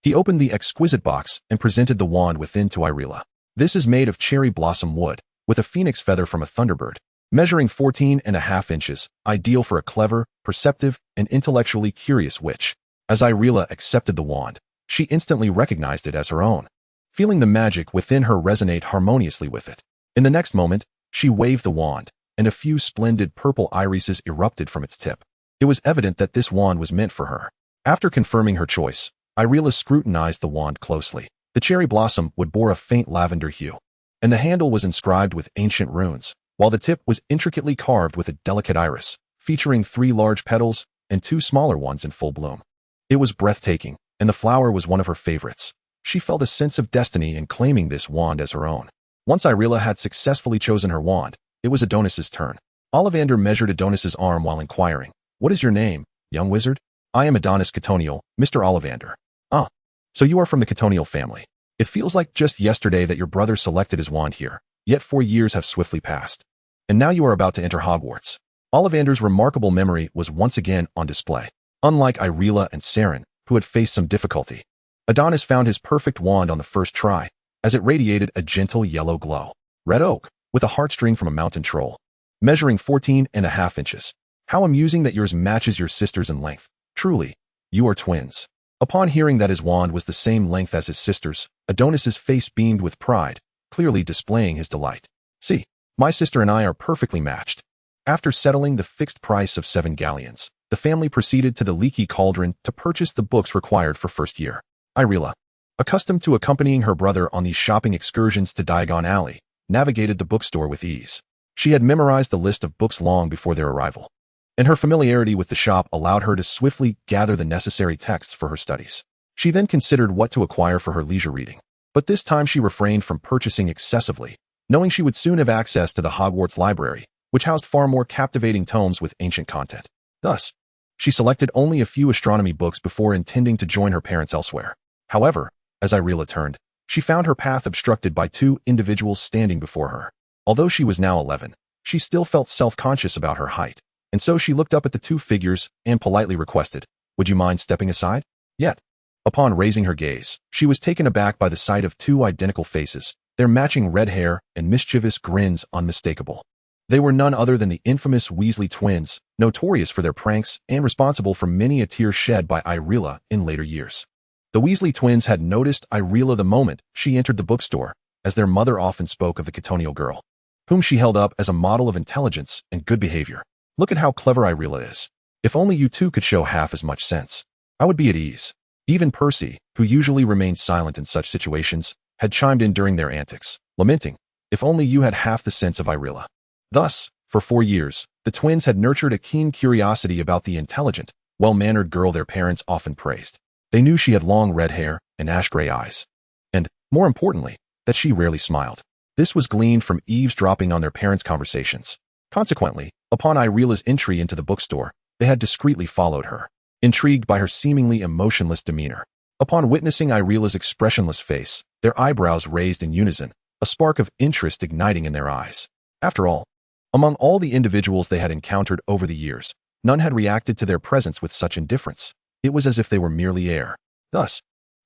He opened the exquisite box and presented the wand within to Arilla. "This is made of cherry blossom wood, with a phoenix feather from a thunderbird, measuring 14.5 inches, ideal for a clever, perceptive, and intellectually curious witch." As Arilla accepted the wand, she instantly recognized it as her own, feeling the magic within her resonate harmoniously with it. In the next moment, she waved the wand, and a few splendid purple irises erupted from its tip. It was evident that this wand was meant for her. After confirming her choice, Arilla scrutinized the wand closely. The cherry blossom would bore a faint lavender hue, and the handle was inscribed with ancient runes, while the tip was intricately carved with a delicate iris, featuring 3 large petals, and 2 smaller ones in full bloom. It was breathtaking, and the flower was one of her favorites. She felt a sense of destiny in claiming this wand as her own. Once Arilla had successfully chosen her wand, it was Adonis's turn. Ollivander measured Adonis's arm while inquiring, "What is your name, young wizard?" "I am Adonis Catonial, Mr. Ollivander." "Ah, so you are from the Catonial family. It feels like just yesterday that your brother selected his wand here, yet 4 years have swiftly passed. And now you are about to enter Hogwarts." Ollivander's remarkable memory was once again on display. Unlike Arilla and Saren, who had faced some difficulty, Adonis found his perfect wand on the first try, as it radiated a gentle yellow glow. Red oak, with a heartstring from a mountain troll, measuring 14.5 inches. How amusing that yours matches your sister's in length. Truly, you are twins. Upon hearing that his wand was the same length as his sister's, Adonis's face beamed with pride, clearly displaying his delight. "See, my sister and I are perfectly matched." After settling the fixed price of 7 galleons, the family proceeded to the Leaky Cauldron to purchase the books required for first year. Arilla, accustomed to accompanying her brother on these shopping excursions to Diagon Alley, navigated the bookstore with ease. She had memorized the list of books long before their arrival, and her familiarity with the shop allowed her to swiftly gather the necessary texts for her studies. She then considered what to acquire for her leisure reading, but this time she refrained from purchasing excessively, knowing she would soon have access to the Hogwarts library, which housed far more captivating tomes with ancient content. Thus, she selected only a few astronomy books before intending to join her parents elsewhere. However, as Arilla turned, she found her path obstructed by 2 individuals standing before her. Although she was now 11, she still felt self-conscious about her height, and so she looked up at the 2 figures and politely requested, "Would you mind stepping aside?" Yet, upon raising her gaze, she was taken aback by the sight of 2 identical faces, their matching red hair and mischievous grins unmistakable. They were none other than the infamous Weasley twins, notorious for their pranks and responsible for many a tear shed by Arilla in later years. The Weasley twins had noticed Arilla the moment she entered the bookstore, as their mother often spoke of the Catonial girl, whom she held up as a model of intelligence and good behavior. "Look at how clever Arilla is. If only you two could show half as much sense, I would be at ease." Even Percy, who usually remained silent in such situations, had chimed in during their antics, lamenting, "If only you had half the sense of Arilla." Thus, for 4 years, the twins had nurtured a keen curiosity about the intelligent, well-mannered girl their parents often praised. They knew she had long red hair and ash-gray eyes, and, more importantly, that she rarely smiled. This was gleaned from eavesdropping on their parents' conversations. Consequently, upon Irilla's entry into the bookstore, they had discreetly followed her, intrigued by her seemingly emotionless demeanor. Upon witnessing Irilla's expressionless face, their eyebrows raised in unison, a spark of interest igniting in their eyes. After all, among all the individuals they had encountered over the years, none had reacted to their presence with such indifference. It was as if they were merely air. Thus,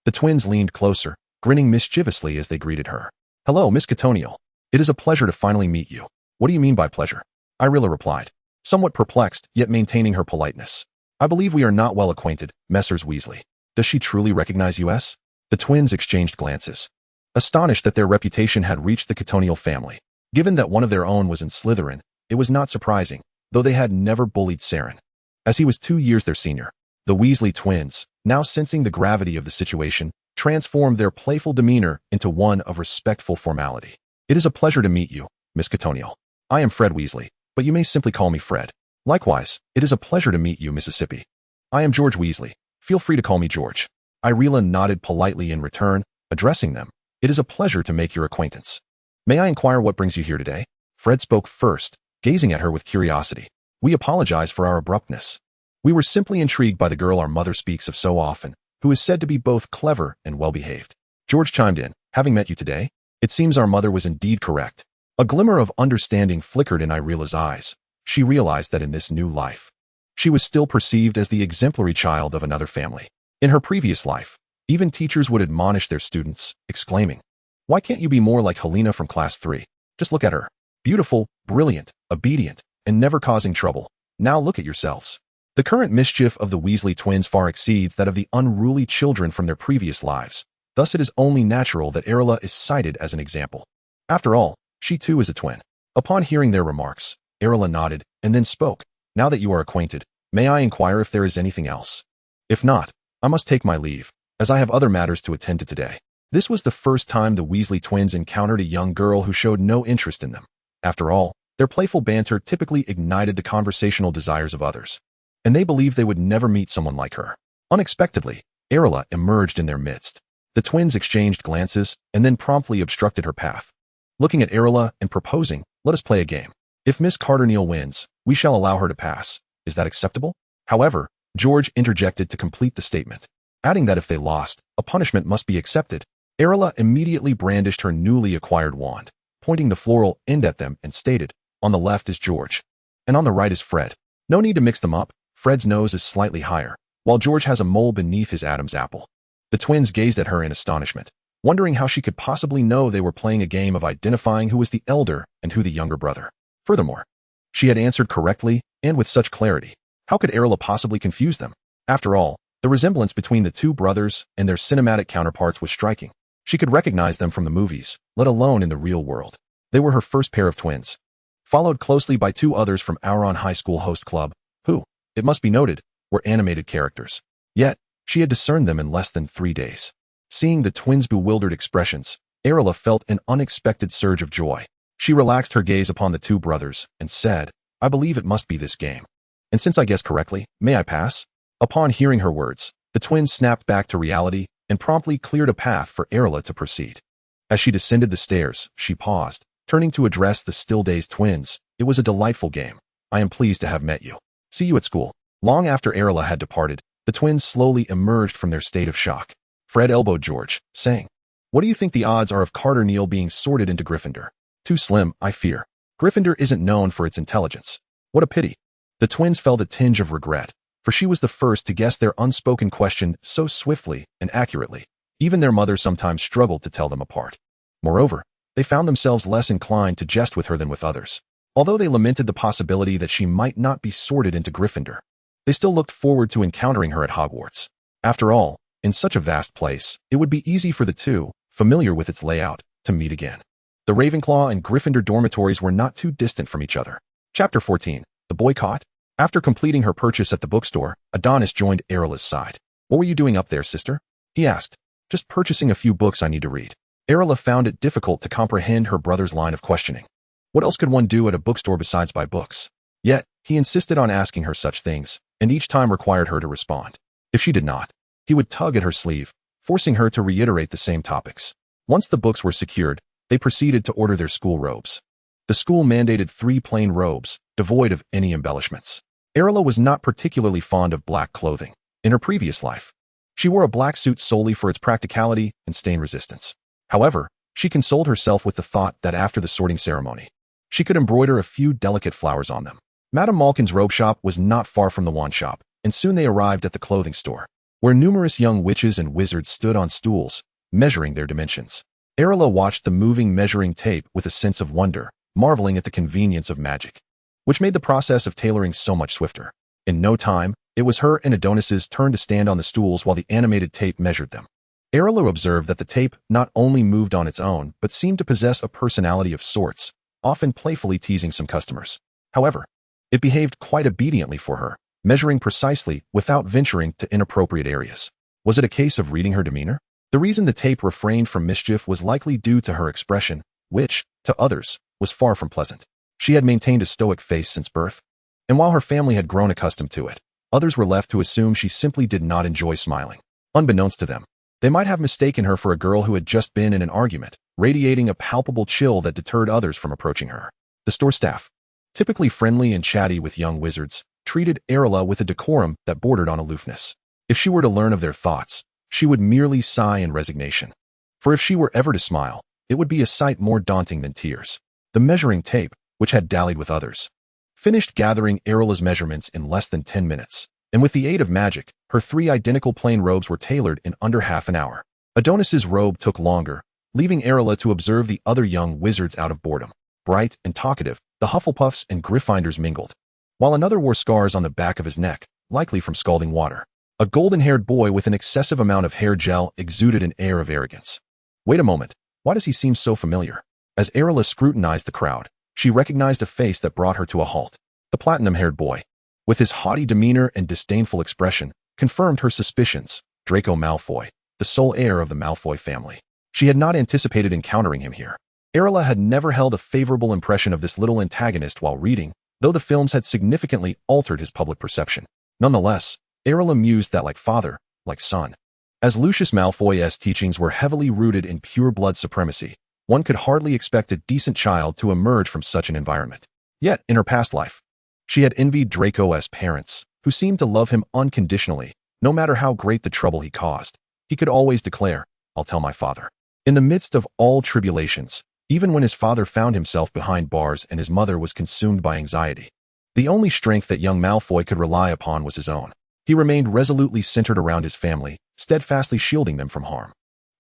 the twins leaned closer, grinning mischievously as they greeted her. "Hello, Miss Catonial. It is a pleasure to finally meet you." "What do you mean by pleasure?" Arilla replied, somewhat perplexed, yet maintaining her politeness. "I believe we are not well acquainted, Messrs. Weasley. Does she truly recognize us?" The twins exchanged glances, astonished that their reputation had reached the Catonial family. Given that one of their own was in Slytherin, it was not surprising, though they had never bullied Saren, as he was 2 years their senior. The Weasley twins, now sensing the gravity of the situation, transformed their playful demeanor into one of respectful formality. "It is a pleasure to meet you, Miss Catonial. I am Fred Weasley, but you may simply call me Fred. Likewise, it is a pleasure to meet you, Mississippi. I am George Weasley. Feel free to call me George." Arilla nodded politely in return, addressing them. "It is a pleasure to make your acquaintance. May I inquire what brings you here today?" Fred spoke first, gazing at her with curiosity. "We apologize for our abruptness. We were simply intrigued by the girl our mother speaks of so often, who is said to be both clever and well-behaved." George chimed in, "Having met you today, it seems our mother was indeed correct." A glimmer of understanding flickered in Irilla's eyes. She realized that in this new life, she was still perceived as the exemplary child of another family. In her previous life, even teachers would admonish their students, exclaiming, "Why can't you be more like Helena from class 3? Just look at her. Beautiful, brilliant, obedient, and never causing trouble. Now look at yourselves." The current mischief of the Weasley twins far exceeds that of the unruly children from their previous lives. Thus it is only natural that Arilla is cited as an example. After all, she too is a twin. Upon hearing their remarks, Arilla nodded and then spoke. "Now that you are acquainted, may I inquire if there is anything else? If not, I must take my leave, as I have other matters to attend to today." This was the first time the Weasley twins encountered a young girl who showed no interest in them. After all, their playful banter typically ignited the conversational desires of others. and they believed they would never meet someone like her. Unexpectedly, Arilla emerged in their midst. The twins exchanged glances and then promptly obstructed her path. Looking at Arilla and proposing, "Let us play a game. If Miss Carter-Neal wins, we shall allow her to pass. Is that acceptable?" However, George interjected to complete the statement, adding that if they lost, a punishment must be accepted. Arilla immediately brandished her newly acquired wand, pointing the floral end at them and stated, "On the left is George, and on the right is Fred. No need to mix them up. Fred's nose is slightly higher, while George has a mole beneath his Adam's apple." The twins gazed at her in astonishment, wondering how she could possibly know they were playing a game of identifying who was the elder and who the younger brother. Furthermore, she had answered correctly and with such clarity. How could Arilla possibly confuse them? After all, the resemblance between the two brothers and their cinematic counterparts was striking. She could recognize them from the movies, let alone in the real world. They were her first pair of twins, followed closely by two others from Auron High School Host Club, who, it must be noted, were animated characters. Yet, she had discerned them in less than 3 days. Seeing the twins' bewildered expressions, Arilla felt an unexpected surge of joy. She relaxed her gaze upon the two brothers and said, "I believe it must be this game. And since I guessed correctly, may I pass?" Upon hearing her words, the twins snapped back to reality and promptly cleared a path for Arilla to proceed. As she descended the stairs, she paused, turning to address the still-dazed twins. "It was a delightful game. I am pleased to have met you. See you at school." Long after Arilla had departed, the twins slowly emerged from their state of shock. Fred elbowed George, saying, "What do you think the odds are of Carter-Neal being sorted into Gryffindor?" "Too slim, I fear. Gryffindor isn't known for its intelligence." "What a pity." The twins felt a tinge of regret, for she was the first to guess their unspoken question so swiftly and accurately. Even their mother sometimes struggled to tell them apart. Moreover, they found themselves less inclined to jest with her than with others. Although they lamented the possibility that she might not be sorted into Gryffindor, they still looked forward to encountering her at Hogwarts. After all, in such a vast place, it would be easy for the two, familiar with its layout, to meet again. The Ravenclaw and Gryffindor dormitories were not too distant from each other. Chapter 14. The Boycott. After completing her purchase at the bookstore, Adonis joined Arilla's side. "What were you doing up there, sister?" he asked. "Just purchasing a few books I need to read." Arilla found it difficult to comprehend her brother's line of questioning. What else could one do at a bookstore besides buy books? Yet, he insisted on asking her such things, and each time required her to respond. If she did not, he would tug at her sleeve, forcing her to reiterate the same topics. Once the books were secured, they proceeded to order their school robes. The school mandated 3 plain robes, devoid of any embellishments. Arilla was not particularly fond of black clothing. In her previous life, she wore a black suit solely for its practicality and stain resistance. However, she consoled herself with the thought that after the sorting ceremony, she could embroider a few delicate flowers on them. Madame Malkin's robe shop was not far from the wand shop, and soon they arrived at the clothing store, where numerous young witches and wizards stood on stools, measuring their dimensions. Arilla watched the moving measuring tape with a sense of wonder, marveling at the convenience of magic, which made the process of tailoring so much swifter. In no time, it was her and Adonis's turn to stand on the stools while the animated tape measured them. Arilla observed that the tape not only moved on its own, but seemed to possess a personality of sorts, often playfully teasing some customers. However, it behaved quite obediently for her, measuring precisely without venturing to inappropriate areas. Was it a case of reading her demeanor? The reason the tape refrained from mischief was likely due to her expression, which, to others, was far from pleasant. She had maintained a stoic face since birth, and while her family had grown accustomed to it, others were left to assume she simply did not enjoy smiling. Unbeknownst to them, they might have mistaken her for a girl who had just been in an argument, radiating a palpable chill that deterred others from approaching her. The store staff, typically friendly and chatty with young wizards, treated Arilla with a decorum that bordered on aloofness. If she were to learn of their thoughts, she would merely sigh in resignation. For if she were ever to smile, it would be a sight more daunting than tears. The measuring tape, which had dallied with others, finished gathering Arilla's measurements in less than 10 minutes, and with the aid of magic, her 3 identical plain robes were tailored in under half an hour. Adonis's robe took longer, leaving Arilla to observe the other young wizards out of boredom. Bright and talkative, the Hufflepuffs and Gryffindors mingled, while another wore scars on the back of his neck, likely from scalding water. A golden-haired boy with an excessive amount of hair gel exuded an air of arrogance. Wait a moment, why does he seem so familiar? As Arilla scrutinized the crowd, she recognized a face that brought her to a halt. The platinum-haired boy, with his haughty demeanor and disdainful expression, confirmed her suspicions. Draco Malfoy, the sole heir of the Malfoy family. She had not anticipated encountering him here. Arilla had never held a favorable impression of this little antagonist while reading, though the films had significantly altered his public perception. Nonetheless, Arilla mused that like father, like son. As Lucius Malfoy's teachings were heavily rooted in pure blood supremacy, one could hardly expect a decent child to emerge from such an environment. Yet, in her past life, she had envied Draco's parents, who seemed to love him unconditionally, no matter how great the trouble he caused. He could always declare, "I'll tell my father." In the midst of all tribulations, even when his father found himself behind bars and his mother was consumed by anxiety, the only strength that young Malfoy could rely upon was his own. He remained resolutely centered around his family, steadfastly shielding them from harm.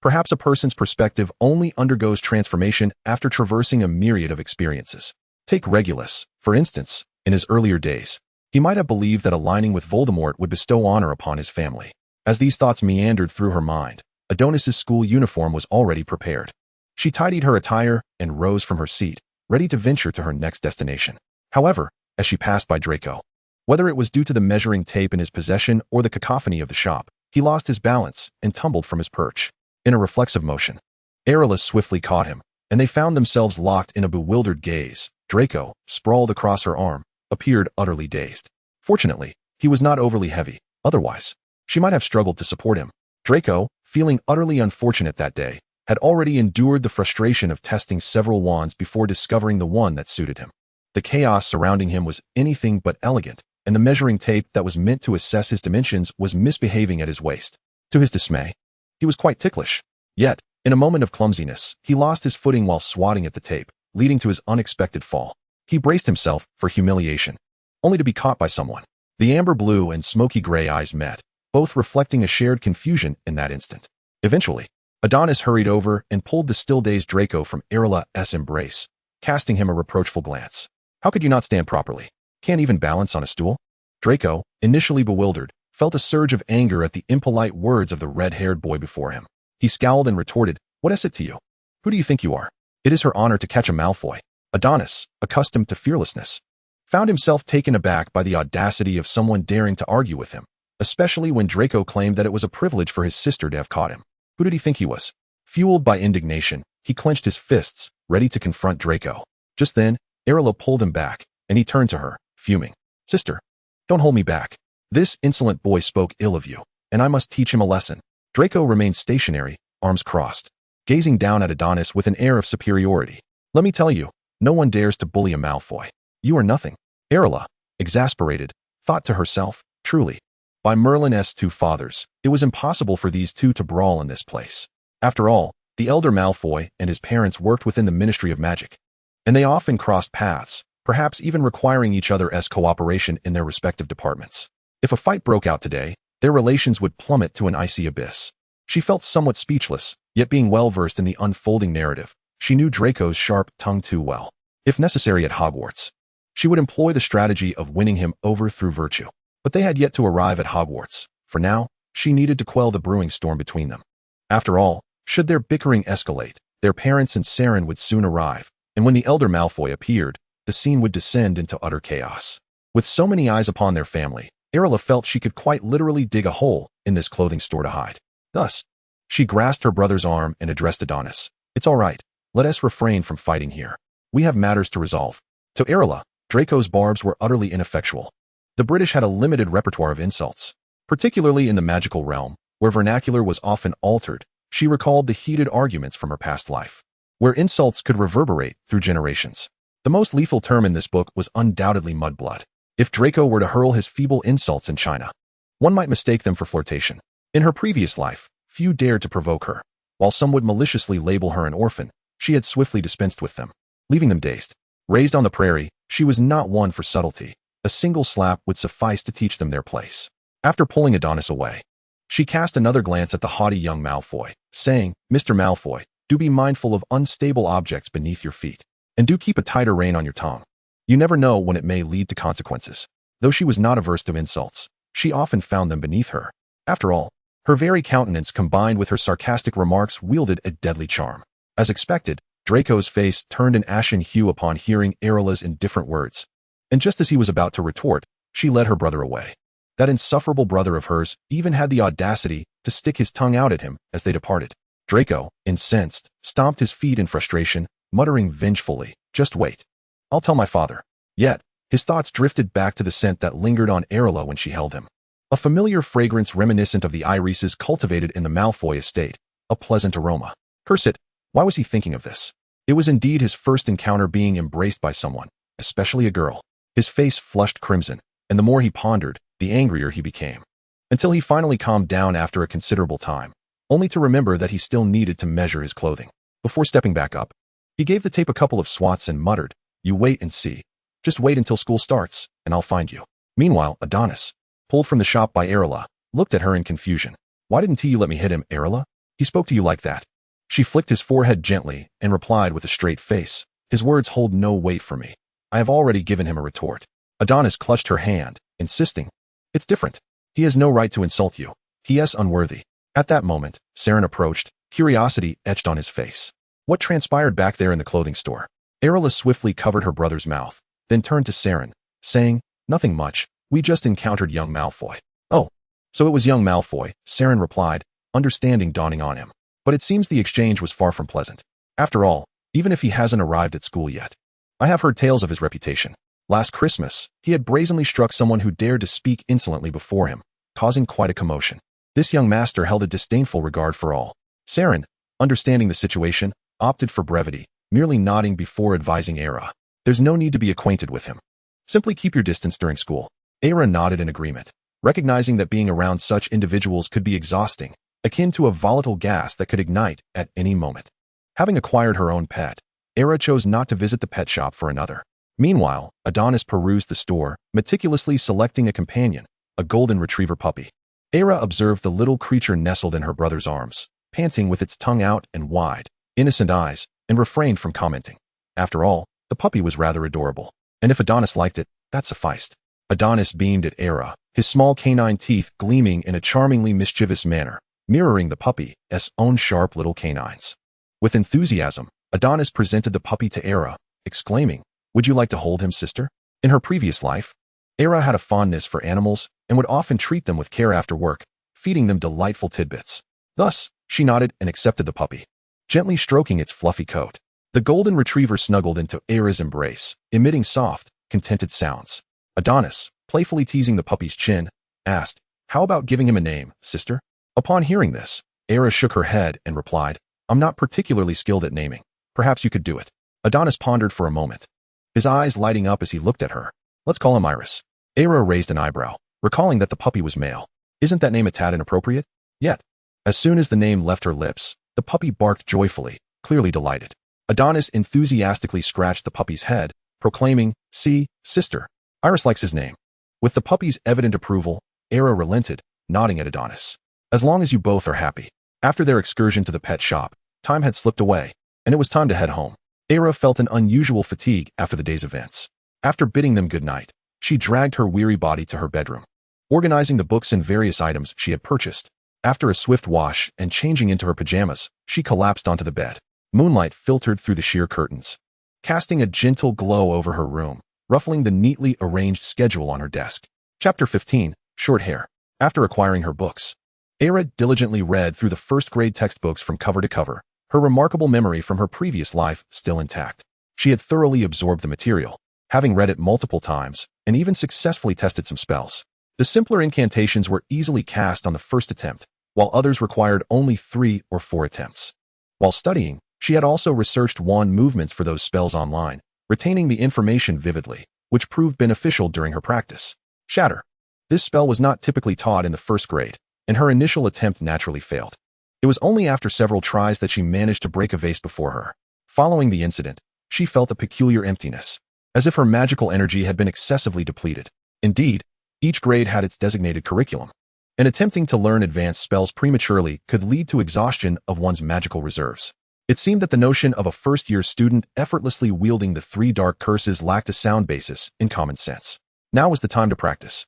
Perhaps a person's perspective only undergoes transformation after traversing a myriad of experiences. Take Regulus, for instance. In his earlier days, he might have believed that aligning with Voldemort would bestow honor upon his family. As these thoughts meandered through her mind, Adonis's school uniform was already prepared. She tidied her attire and rose from her seat, ready to venture to her next destination. However, as she passed by Draco, whether it was due to the measuring tape in his possession or the cacophony of the shop, he lost his balance and tumbled from his perch. In a reflexive motion, Arilla swiftly caught him, and they found themselves locked in a bewildered gaze. Draco, sprawled across her arm, appeared utterly dazed. Fortunately, he was not overly heavy. Otherwise, she might have struggled to support him. Draco, feeling utterly unfortunate that day, had already endured the frustration of testing several wands before discovering the one that suited him. The chaos surrounding him was anything but elegant, and the measuring tape that was meant to assess his dimensions was misbehaving at his waist. To his dismay, he was quite ticklish. Yet, in a moment of clumsiness, he lost his footing while swatting at the tape, leading to his unexpected fall. He braced himself for humiliation, only to be caught by someone. The amber blue and smoky gray eyes met, both reflecting a shared confusion in that instant. Eventually, Adonis hurried over and pulled the still-dazed Draco from Arilla's embrace, casting him a reproachful glance. "How could you not stand properly? Can't even balance on a stool?" Draco, initially bewildered, felt a surge of anger at the impolite words of the red-haired boy before him. He scowled and retorted, "What is it to you? Who do you think you are?" It is her honor to catch a Malfoy. Adonis, accustomed to fearlessness, found himself taken aback by the audacity of someone daring to argue with him, especially when Draco claimed that it was a privilege for his sister to have caught him. Who did he think he was? Fueled by indignation, he clenched his fists, ready to confront Draco. Just then, Arilla pulled him back, and he turned to her, fuming. "Sister, don't hold me back. This insolent boy spoke ill of you, and I must teach him a lesson." Draco remained stationary, arms crossed, gazing down at Adonis with an air of superiority. "Let me tell you, no one dares to bully a Malfoy. You are nothing." Arilla, exasperated, thought to herself, truly, by Merlin's two fathers, it was impossible for these two to brawl in this place. After all, the elder Malfoy and his parents worked within the Ministry of Magic, and they often crossed paths, perhaps even requiring each other's cooperation in their respective departments. If a fight broke out today, their relations would plummet to an icy abyss. She felt somewhat speechless, yet being well-versed in the unfolding narrative, she knew Draco's sharp tongue too well. If necessary at Hogwarts, she would employ the strategy of winning him over through virtue. But they had yet to arrive at Hogwarts. For now, she needed to quell the brewing storm between them. After all, should their bickering escalate, their parents and Saren would soon arrive, and when the elder Malfoy appeared, the scene would descend into utter chaos. With so many eyes upon their family, Arilla felt she could quite literally dig a hole in this clothing store to hide. Thus, she grasped her brother's arm and addressed Adonis. "It's all right. Let us refrain from fighting here. We have matters to resolve." To Arilla, Draco's barbs were utterly ineffectual. The British had a limited repertoire of insults, particularly in the magical realm, where vernacular was often altered. She recalled the heated arguments from her past life, where insults could reverberate through generations. The most lethal term in this book was undoubtedly mudblood. If Draco were to hurl his feeble insults in China, one might mistake them for flirtation. In her previous life, few dared to provoke her. While some would maliciously label her an orphan, she had swiftly dispensed with them, leaving them dazed. Raised on the prairie, she was not one for subtlety. A single slap would suffice to teach them their place. After pulling Adonis away, she cast another glance at the haughty young Malfoy, saying, "Mr. Malfoy, do be mindful of unstable objects beneath your feet, and do keep a tighter rein on your tongue. You never know when it may lead to consequences." Though she was not averse to insults, she often found them beneath her. After all, her very countenance combined with her sarcastic remarks wielded a deadly charm. As expected, Draco's face turned an ashen hue upon hearing Arilla's indifferent words, and just as he was about to retort, she led her brother away. That insufferable brother of hers even had the audacity to stick his tongue out at him as they departed. Draco, incensed, stomped his feet in frustration, muttering vengefully, "Just wait. I'll tell my father." Yet, His thoughts drifted back to the scent that lingered on Arilla when she held him. A familiar fragrance reminiscent of the irises cultivated in the Malfoy estate, a pleasant aroma. Curse it, why was he thinking of this? It was indeed his first encounter being embraced by someone, especially a girl. His face flushed crimson, and the more he pondered, the angrier he became. Until he finally calmed down after a considerable time, only to remember that he still needed to measure his clothing. Before stepping back up, he gave the tape a couple of swats and muttered, "You wait and see. Just wait until school starts, and I'll find you." Meanwhile, Adonis, pulled from the shop by Arilla, looked at her in confusion. "Why didn't you let me hit him, Arilla? He spoke to you like that." She flicked his forehead gently and replied with a straight face, "His words hold no weight for me. I have already given him a retort." Adonis clutched her hand, insisting, "It's different. He has no right to insult you. He is unworthy." At that moment, Saren approached, curiosity etched on his face. What transpired back there in the clothing store? Arilla swiftly covered her brother's mouth, then turned to Saren, saying, "Nothing much. We just encountered young Malfoy." "Oh, so it was young Malfoy," Saren replied, understanding dawning on him. But it seems the exchange was far from pleasant. After all, even if he hasn't arrived at school yet, I have heard tales of his reputation. Last Christmas, he had brazenly struck someone who dared to speak insolently before him, causing quite a commotion. This young master held a disdainful regard for all. Saren, understanding the situation, opted for brevity, merely nodding before advising Aira. "There's no need to be acquainted with him. Simply keep your distance during school." Aira nodded in agreement, recognizing that being around such individuals could be exhausting, akin to a volatile gas that could ignite at any moment. Having acquired her own pet, Aira chose not to visit the pet shop for another. Meanwhile, Adonis perused the store, meticulously selecting a companion, a golden retriever puppy. Aira observed the little creature nestled in her brother's arms, panting with its tongue out and wide, innocent eyes, and refrained from commenting. After all, the puppy was rather adorable, and if Adonis liked it, that sufficed. Adonis beamed at Aira, his small canine teeth gleaming in a charmingly mischievous manner, mirroring the puppy's own sharp little canines. With enthusiasm, Adonis presented the puppy to Aira, exclaiming, "Would you like to hold him, sister?" In her previous life, Aira had a fondness for animals and would often treat them with care after work, feeding them delightful tidbits. Thus, she nodded and accepted the puppy, gently stroking its fluffy coat. The golden retriever snuggled into Aira's embrace, emitting soft, contented sounds. Adonis, playfully teasing the puppy's chin, asked, "How about giving him a name, sister?" Upon hearing this, Aira shook her head and replied, "I'm not particularly skilled at naming. Perhaps you could do it." Adonis pondered for a moment, his eyes lighting up as he looked at her. "Let's call him Iris." Aira raised an eyebrow, recalling that the puppy was male. "Isn't that name a tad inappropriate?" Yet, as soon as the name left her lips, the puppy barked joyfully, clearly delighted. Adonis enthusiastically scratched the puppy's head, proclaiming, "See, sister, Iris likes his name." With the puppy's evident approval, Aira relented, nodding at Adonis. "As long as you both are happy." After their excursion to the pet shop, time had slipped away, and it was time to head home. Aira felt an unusual fatigue after the day's events. After bidding them good night, she dragged her weary body to her bedroom, organizing the books and various items she had purchased. After a swift wash and changing into her pajamas, she collapsed onto the bed. Moonlight filtered through the sheer curtains, casting a gentle glow over her room, ruffling the neatly arranged schedule on her desk. Chapter 15, Short Hair. After acquiring her books, Aira diligently read through the first-grade textbooks from cover to cover, her remarkable memory from her previous life still intact. She had thoroughly absorbed the material, having read it multiple times, and even successfully tested some spells. The simpler incantations were easily cast on the first attempt, while others required only 3 or 4 attempts. While studying, she had also researched wand movements for those spells online, retaining the information vividly, which proved beneficial during her practice. Shatter. This spell was not typically taught in the first grade, and her initial attempt naturally failed. It was only after several tries that she managed to break a vase before her. Following the incident, she felt a peculiar emptiness, as if her magical energy had been excessively depleted. Indeed, each grade had its designated curriculum, and attempting to learn advanced spells prematurely could lead to exhaustion of one's magical reserves. It seemed that the notion of a first-year student effortlessly wielding the 3 dark curses lacked a sound basis in common sense. Now was the time to practice,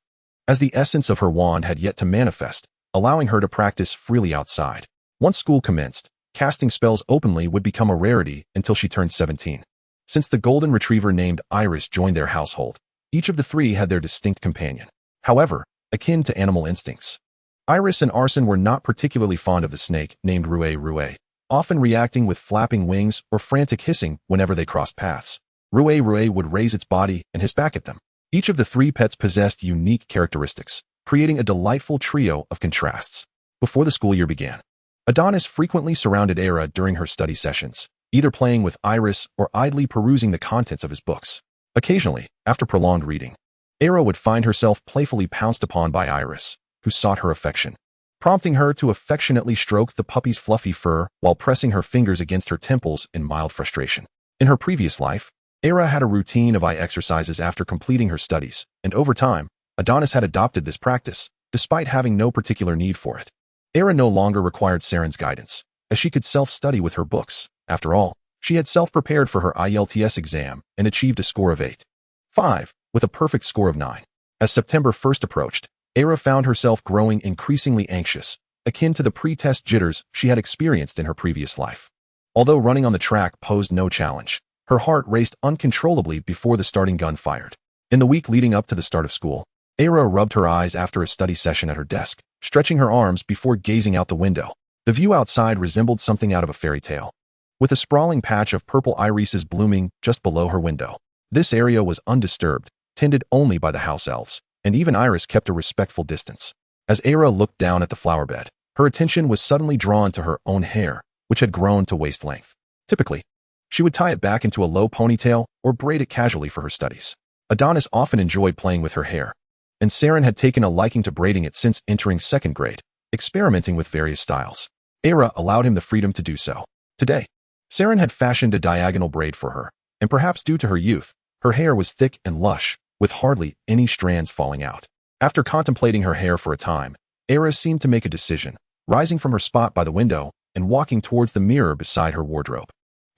as the essence of her wand had yet to manifest, allowing her to practice freely outside. Once school commenced, casting spells openly would become a rarity until she turned 17. Since the golden retriever named Iris joined their household, each of the 3 had their distinct companion. However, akin to animal instincts, Iris and Arson were not particularly fond of the snake named Rue, often reacting with flapping wings or frantic hissing whenever they crossed paths. Rue would raise its body and hiss back at them, Each of the three pets possessed unique characteristics, creating a delightful trio of contrasts. Before the school year began, Adonis frequently surrounded Era during her study sessions, either playing with Iris or idly perusing the contents of his books. Occasionally, after prolonged reading, Era would find herself playfully pounced upon by Iris, who sought her affection, prompting her to affectionately stroke the puppy's fluffy fur while pressing her fingers against her temples in mild frustration. In her previous life, Era had a routine of eye exercises after completing her studies, and over time, Adonis had adopted this practice, despite having no particular need for it. Era no longer required Saren's guidance, as she could self-study with her books. After all, she had self-prepared for her IELTS exam and achieved a score of 8.5, with a perfect score of 9. As September 1st approached, Era found herself growing increasingly anxious, akin to the pre-test jitters she had experienced in her previous life. Although running on the track posed no challenge, her heart raced uncontrollably before the starting gun fired. In the week leading up to the start of school, Era rubbed her eyes after a study session at her desk, stretching her arms before gazing out the window. The view outside resembled something out of a fairy tale, with a sprawling patch of purple irises blooming just below her window. This area was undisturbed, tended only by the house elves, and even Iris kept a respectful distance. As Era looked down at the flower bed, her attention was suddenly drawn to her own hair, which had grown to waist length. Typically, she would tie it back into a low ponytail or braid it casually for her studies. Adonis often enjoyed playing with her hair, and Saren had taken a liking to braiding it since entering 2nd grade, experimenting with various styles. Era allowed him the freedom to do so. Today, Saren had fashioned a diagonal braid for her, and perhaps due to her youth, her hair was thick and lush, with hardly any strands falling out. After contemplating her hair for a time, Era seemed to make a decision, rising from her spot by the window and walking towards the mirror beside her wardrobe.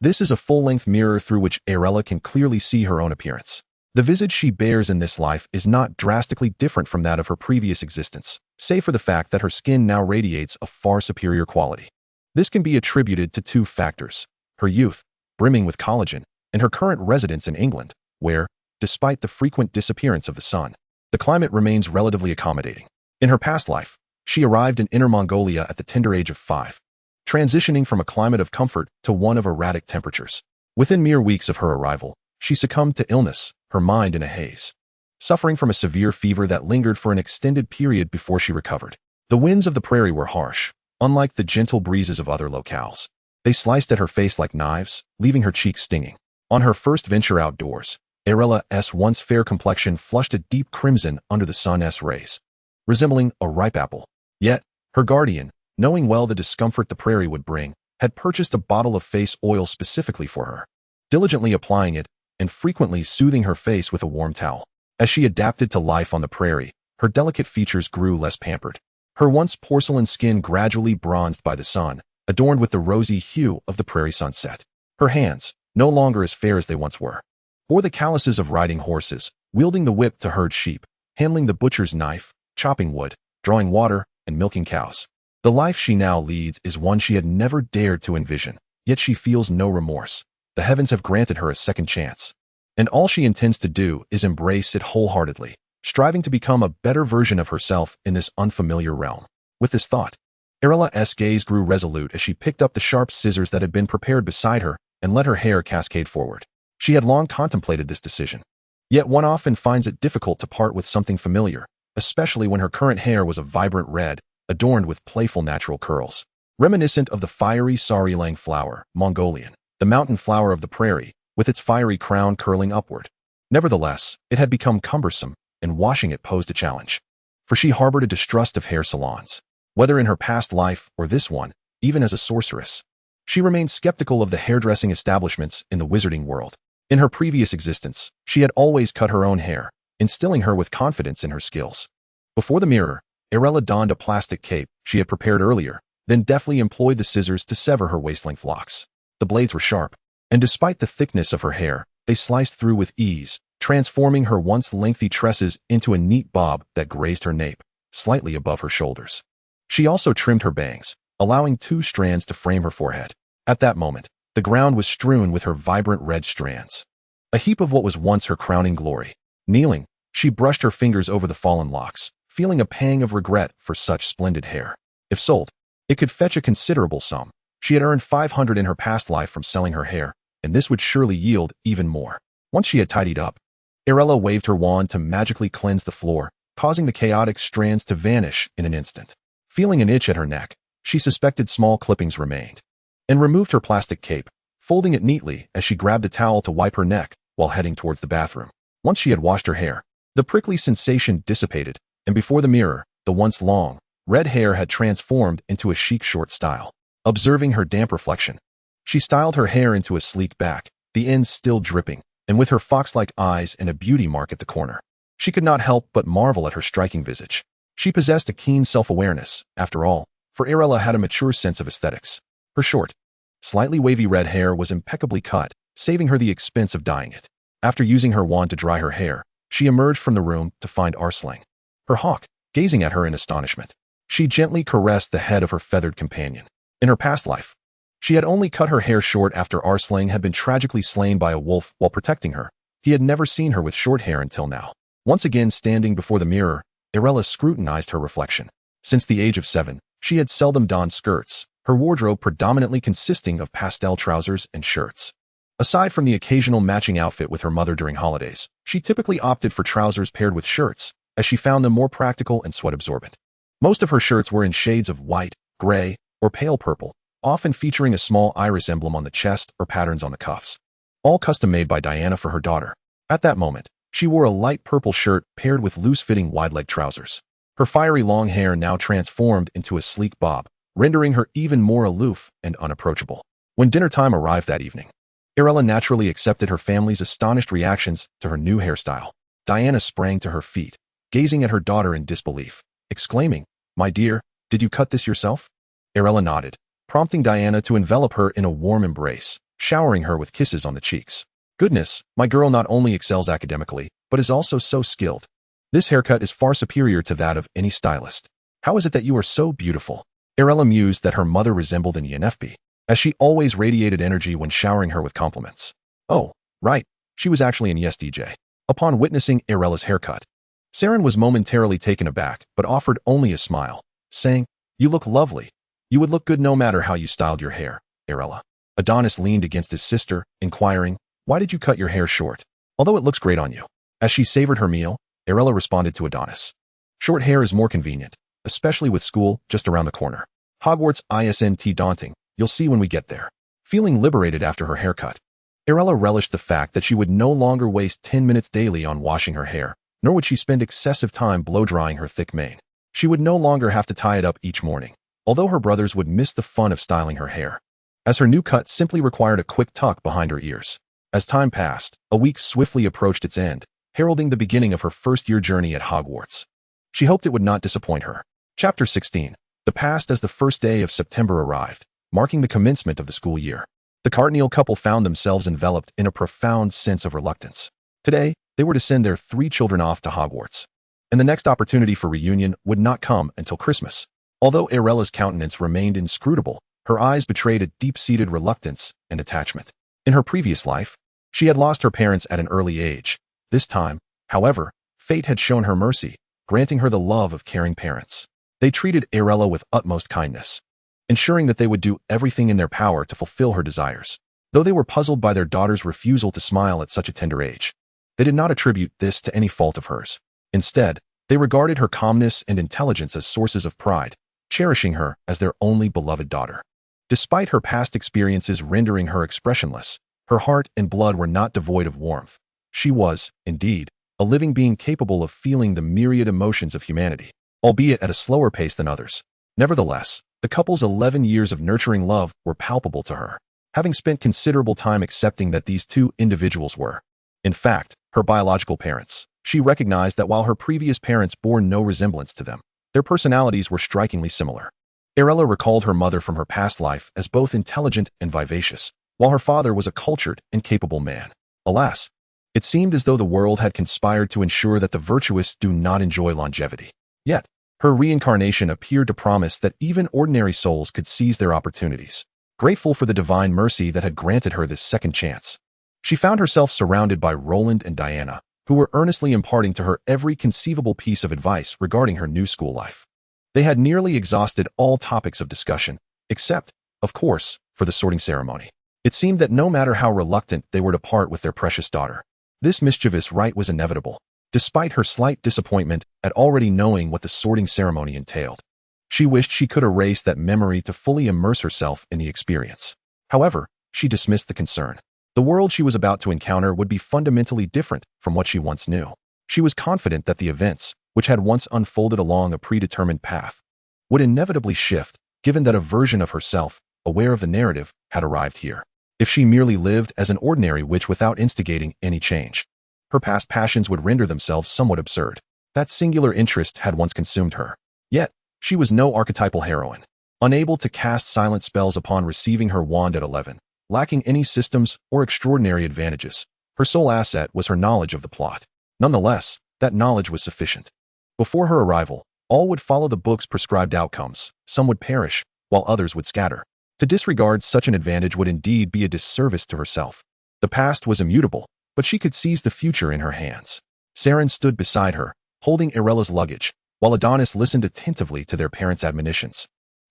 This is a full-length mirror through which Arilla can clearly see her own appearance. The visage she bears in this life is not drastically different from that of her previous existence, save for the fact that her skin now radiates a far superior quality. This can be attributed to two factors: her youth, brimming with collagen, and her current residence in England, where, despite the frequent disappearance of the sun, the climate remains relatively accommodating. In her past life, she arrived in Inner Mongolia at the tender age of 5, transitioning from a climate of comfort to one of erratic temperatures. Within mere weeks of her arrival, she succumbed to illness, her mind in a haze, suffering from a severe fever that lingered for an extended period before she recovered. The winds of the prairie were harsh, unlike the gentle breezes of other locales. They sliced at her face like knives, leaving her cheeks stinging. On her first venture outdoors, Arilla's once fair complexion flushed a deep crimson under the sun's rays, resembling a ripe apple. Yet, her guardian, knowing well the discomfort the prairie would bring, had purchased a bottle of face oil specifically for her, diligently applying it and frequently soothing her face with a warm towel. As she adapted to life on the prairie, her delicate features grew less pampered. Her once porcelain skin gradually bronzed by the sun, adorned with the rosy hue of the prairie sunset. Her hands, no longer as fair as they once were, bore the calluses of riding horses, wielding the whip to herd sheep, handling the butcher's knife, chopping wood, drawing water, and milking cows. The life she now leads is one she had never dared to envision, yet she feels no remorse. The heavens have granted her a second chance, and all she intends to do is embrace it wholeheartedly, striving to become a better version of herself in this unfamiliar realm. With this thought, Arilla's gaze grew resolute as she picked up the sharp scissors that had been prepared beside her and let her hair cascade forward. She had long contemplated this decision, yet one often finds it difficult to part with something familiar, especially when her current hair was a vibrant red, adorned with playful natural curls, reminiscent of the fiery sari-lang flower, Mongolian, the mountain flower of the prairie, with its fiery crown curling upward. Nevertheless, it had become cumbersome, and washing it posed a challenge. For she harbored a distrust of hair salons, whether in her past life or this one, even as a sorceress. She remained skeptical of the hairdressing establishments in the wizarding world. In her previous existence, she had always cut her own hair, instilling her with confidence in her skills. Before the mirror, Arilla donned a plastic cape she had prepared earlier, then deftly employed the scissors to sever her waist-length locks. The blades were sharp, and despite the thickness of her hair, they sliced through with ease, transforming her once lengthy tresses into a neat bob that grazed her nape, slightly above her shoulders. She also trimmed her bangs, allowing 2 strands to frame her forehead. At that moment, the ground was strewn with her vibrant red strands, a heap of what was once her crowning glory. Kneeling, she brushed her fingers over the fallen locks, feeling a pang of regret for such splendid hair. If sold, it could fetch a considerable sum. She had earned 500 in her past life from selling her hair, and this would surely yield even more. Once she had tidied up, Arilla waved her wand to magically cleanse the floor, causing the chaotic strands to vanish in an instant. Feeling an itch at her neck, she suspected small clippings remained, and removed her plastic cape, folding it neatly as she grabbed a towel to wipe her neck while heading towards the bathroom. Once she had washed her hair, the prickly sensation dissipated, and before the mirror, the once long, red hair had transformed into a chic short style. Observing her damp reflection, she styled her hair into a sleek back, the ends still dripping, and with her fox-like eyes and a beauty mark at the corner. She could not help but marvel at her striking visage. She possessed a keen self-awareness, after all, for Arilla had a mature sense of aesthetics. Her short, slightly wavy red hair was impeccably cut, saving her the expense of dyeing it. After using her wand to dry her hair, she emerged from the room to find Arsling, her hawk, gazing at her in astonishment. She gently caressed the head of her feathered companion. In her past life, she had only cut her hair short after Arsling had been tragically slain by a wolf while protecting her. He had never seen her with short hair until now. Once again standing before the mirror, Arilla scrutinized her reflection. Since the age of 7, she had seldom donned skirts, her wardrobe predominantly consisting of pastel trousers and shirts. Aside from the occasional matching outfit with her mother during holidays, she typically opted for trousers paired with shirts, as she found them more practical and sweat-absorbent. Most of her shirts were in shades of white, gray, or pale purple, often featuring a small iris emblem on the chest or patterns on the cuffs. All custom-made by Diana for her daughter. At that moment, she wore a light purple shirt paired with loose-fitting wide-leg trousers. Her fiery long hair now transformed into a sleek bob, rendering her even more aloof and unapproachable. When dinner time arrived that evening, Arilla naturally accepted her family's astonished reactions to her new hairstyle. Diana sprang to her feet, gazing at her daughter in disbelief, exclaiming, "My dear, did you cut this yourself?" Arilla nodded, prompting Diana to envelop her in a warm embrace, showering her with kisses on the cheeks. "Goodness, my girl not only excels academically, but is also so skilled. This haircut is far superior to that of any stylist. How is it that you are so beautiful?" Arilla mused that her mother resembled an ENFP, as she always radiated energy when showering her with compliments. Oh, right, she was actually an ESTJ. Upon witnessing Arilla's haircut, Saren was momentarily taken aback, but offered only a smile, saying, "You look lovely. You would look good no matter how you styled your hair, Arilla." Adonis leaned against his sister, inquiring, "Why did you cut your hair short? Although it looks great on you." As she savored her meal, Arilla responded to Adonis. "Short hair is more convenient, especially with school just around the corner. Hogwarts isn't daunting, you'll see when we get there." Feeling liberated after her haircut, Arilla relished the fact that she would no longer waste 10 minutes daily on washing her hair, nor would she spend excessive time blow-drying her thick mane. She would no longer have to tie it up each morning, although her brothers would miss the fun of styling her hair, as her new cut simply required a quick tuck behind her ears. As time passed, a week swiftly approached its end, heralding the beginning of her first-year journey at Hogwarts. She hoped it would not disappoint her. Chapter 16. The past as the first day of September arrived, marking the commencement of the school year. The Cartneal couple found themselves enveloped in a profound sense of reluctance. Today, they were to send their 3 children off to Hogwarts, and the next opportunity for reunion would not come until Christmas. Although Arilla's countenance remained inscrutable, her eyes betrayed a deep-seated reluctance and attachment. In her previous life, she had lost her parents at an early age. This time, however, fate had shown her mercy, granting her the love of caring parents. They treated Arilla with utmost kindness, ensuring that they would do everything in their power to fulfill her desires. Though they were puzzled by their daughter's refusal to smile at such a tender age, they did not attribute this to any fault of hers. Instead, they regarded her calmness and intelligence as sources of pride, cherishing her as their only beloved daughter. Despite her past experiences rendering her expressionless, her heart and blood were not devoid of warmth. She was, indeed, a living being capable of feeling the myriad emotions of humanity, albeit at a slower pace than others. Nevertheless, the couple's 11 years of nurturing love were palpable to her, having spent considerable time accepting that these two individuals were, in fact, her biological parents. She recognized that while her previous parents bore no resemblance to them, their personalities were strikingly similar. Arilla recalled her mother from her past life as both intelligent and vivacious, while her father was a cultured and capable man. Alas, it seemed as though the world had conspired to ensure that the virtuous do not enjoy longevity. Yet, her reincarnation appeared to promise that even ordinary souls could seize their opportunities. Grateful for the divine mercy that had granted her this second chance, she found herself surrounded by Roland and Diana, who were earnestly imparting to her every conceivable piece of advice regarding her new school life. They had nearly exhausted all topics of discussion, except, of course, for the sorting ceremony. It seemed that no matter how reluctant they were to part with their precious daughter, This mischievous rite was inevitable, despite her slight disappointment at already knowing what the sorting ceremony entailed. She wished she could erase that memory to fully immerse herself in the experience. However, she dismissed the concern. The world she was about to encounter would be fundamentally different from what she once knew. She was confident that the events, which had once unfolded along a predetermined path, would inevitably shift, given that a version of herself, aware of the narrative, had arrived here. If she merely lived as an ordinary witch without instigating any change, her past passions would render themselves somewhat absurd. That singular interest had once consumed her. Yet, she was no archetypal heroine. Unable to cast silent spells upon receiving her wand at 11, lacking any systems or extraordinary advantages, her sole asset was her knowledge of the plot. Nonetheless, that knowledge was sufficient. Before her arrival, all would follow the book's prescribed outcomes. Some would perish, while others would scatter. To disregard such an advantage would indeed be a disservice to herself. The past was immutable, but she could seize the future in her hands. Saren stood beside her, holding Arilla's luggage, while Adonis listened attentively to their parents' admonitions.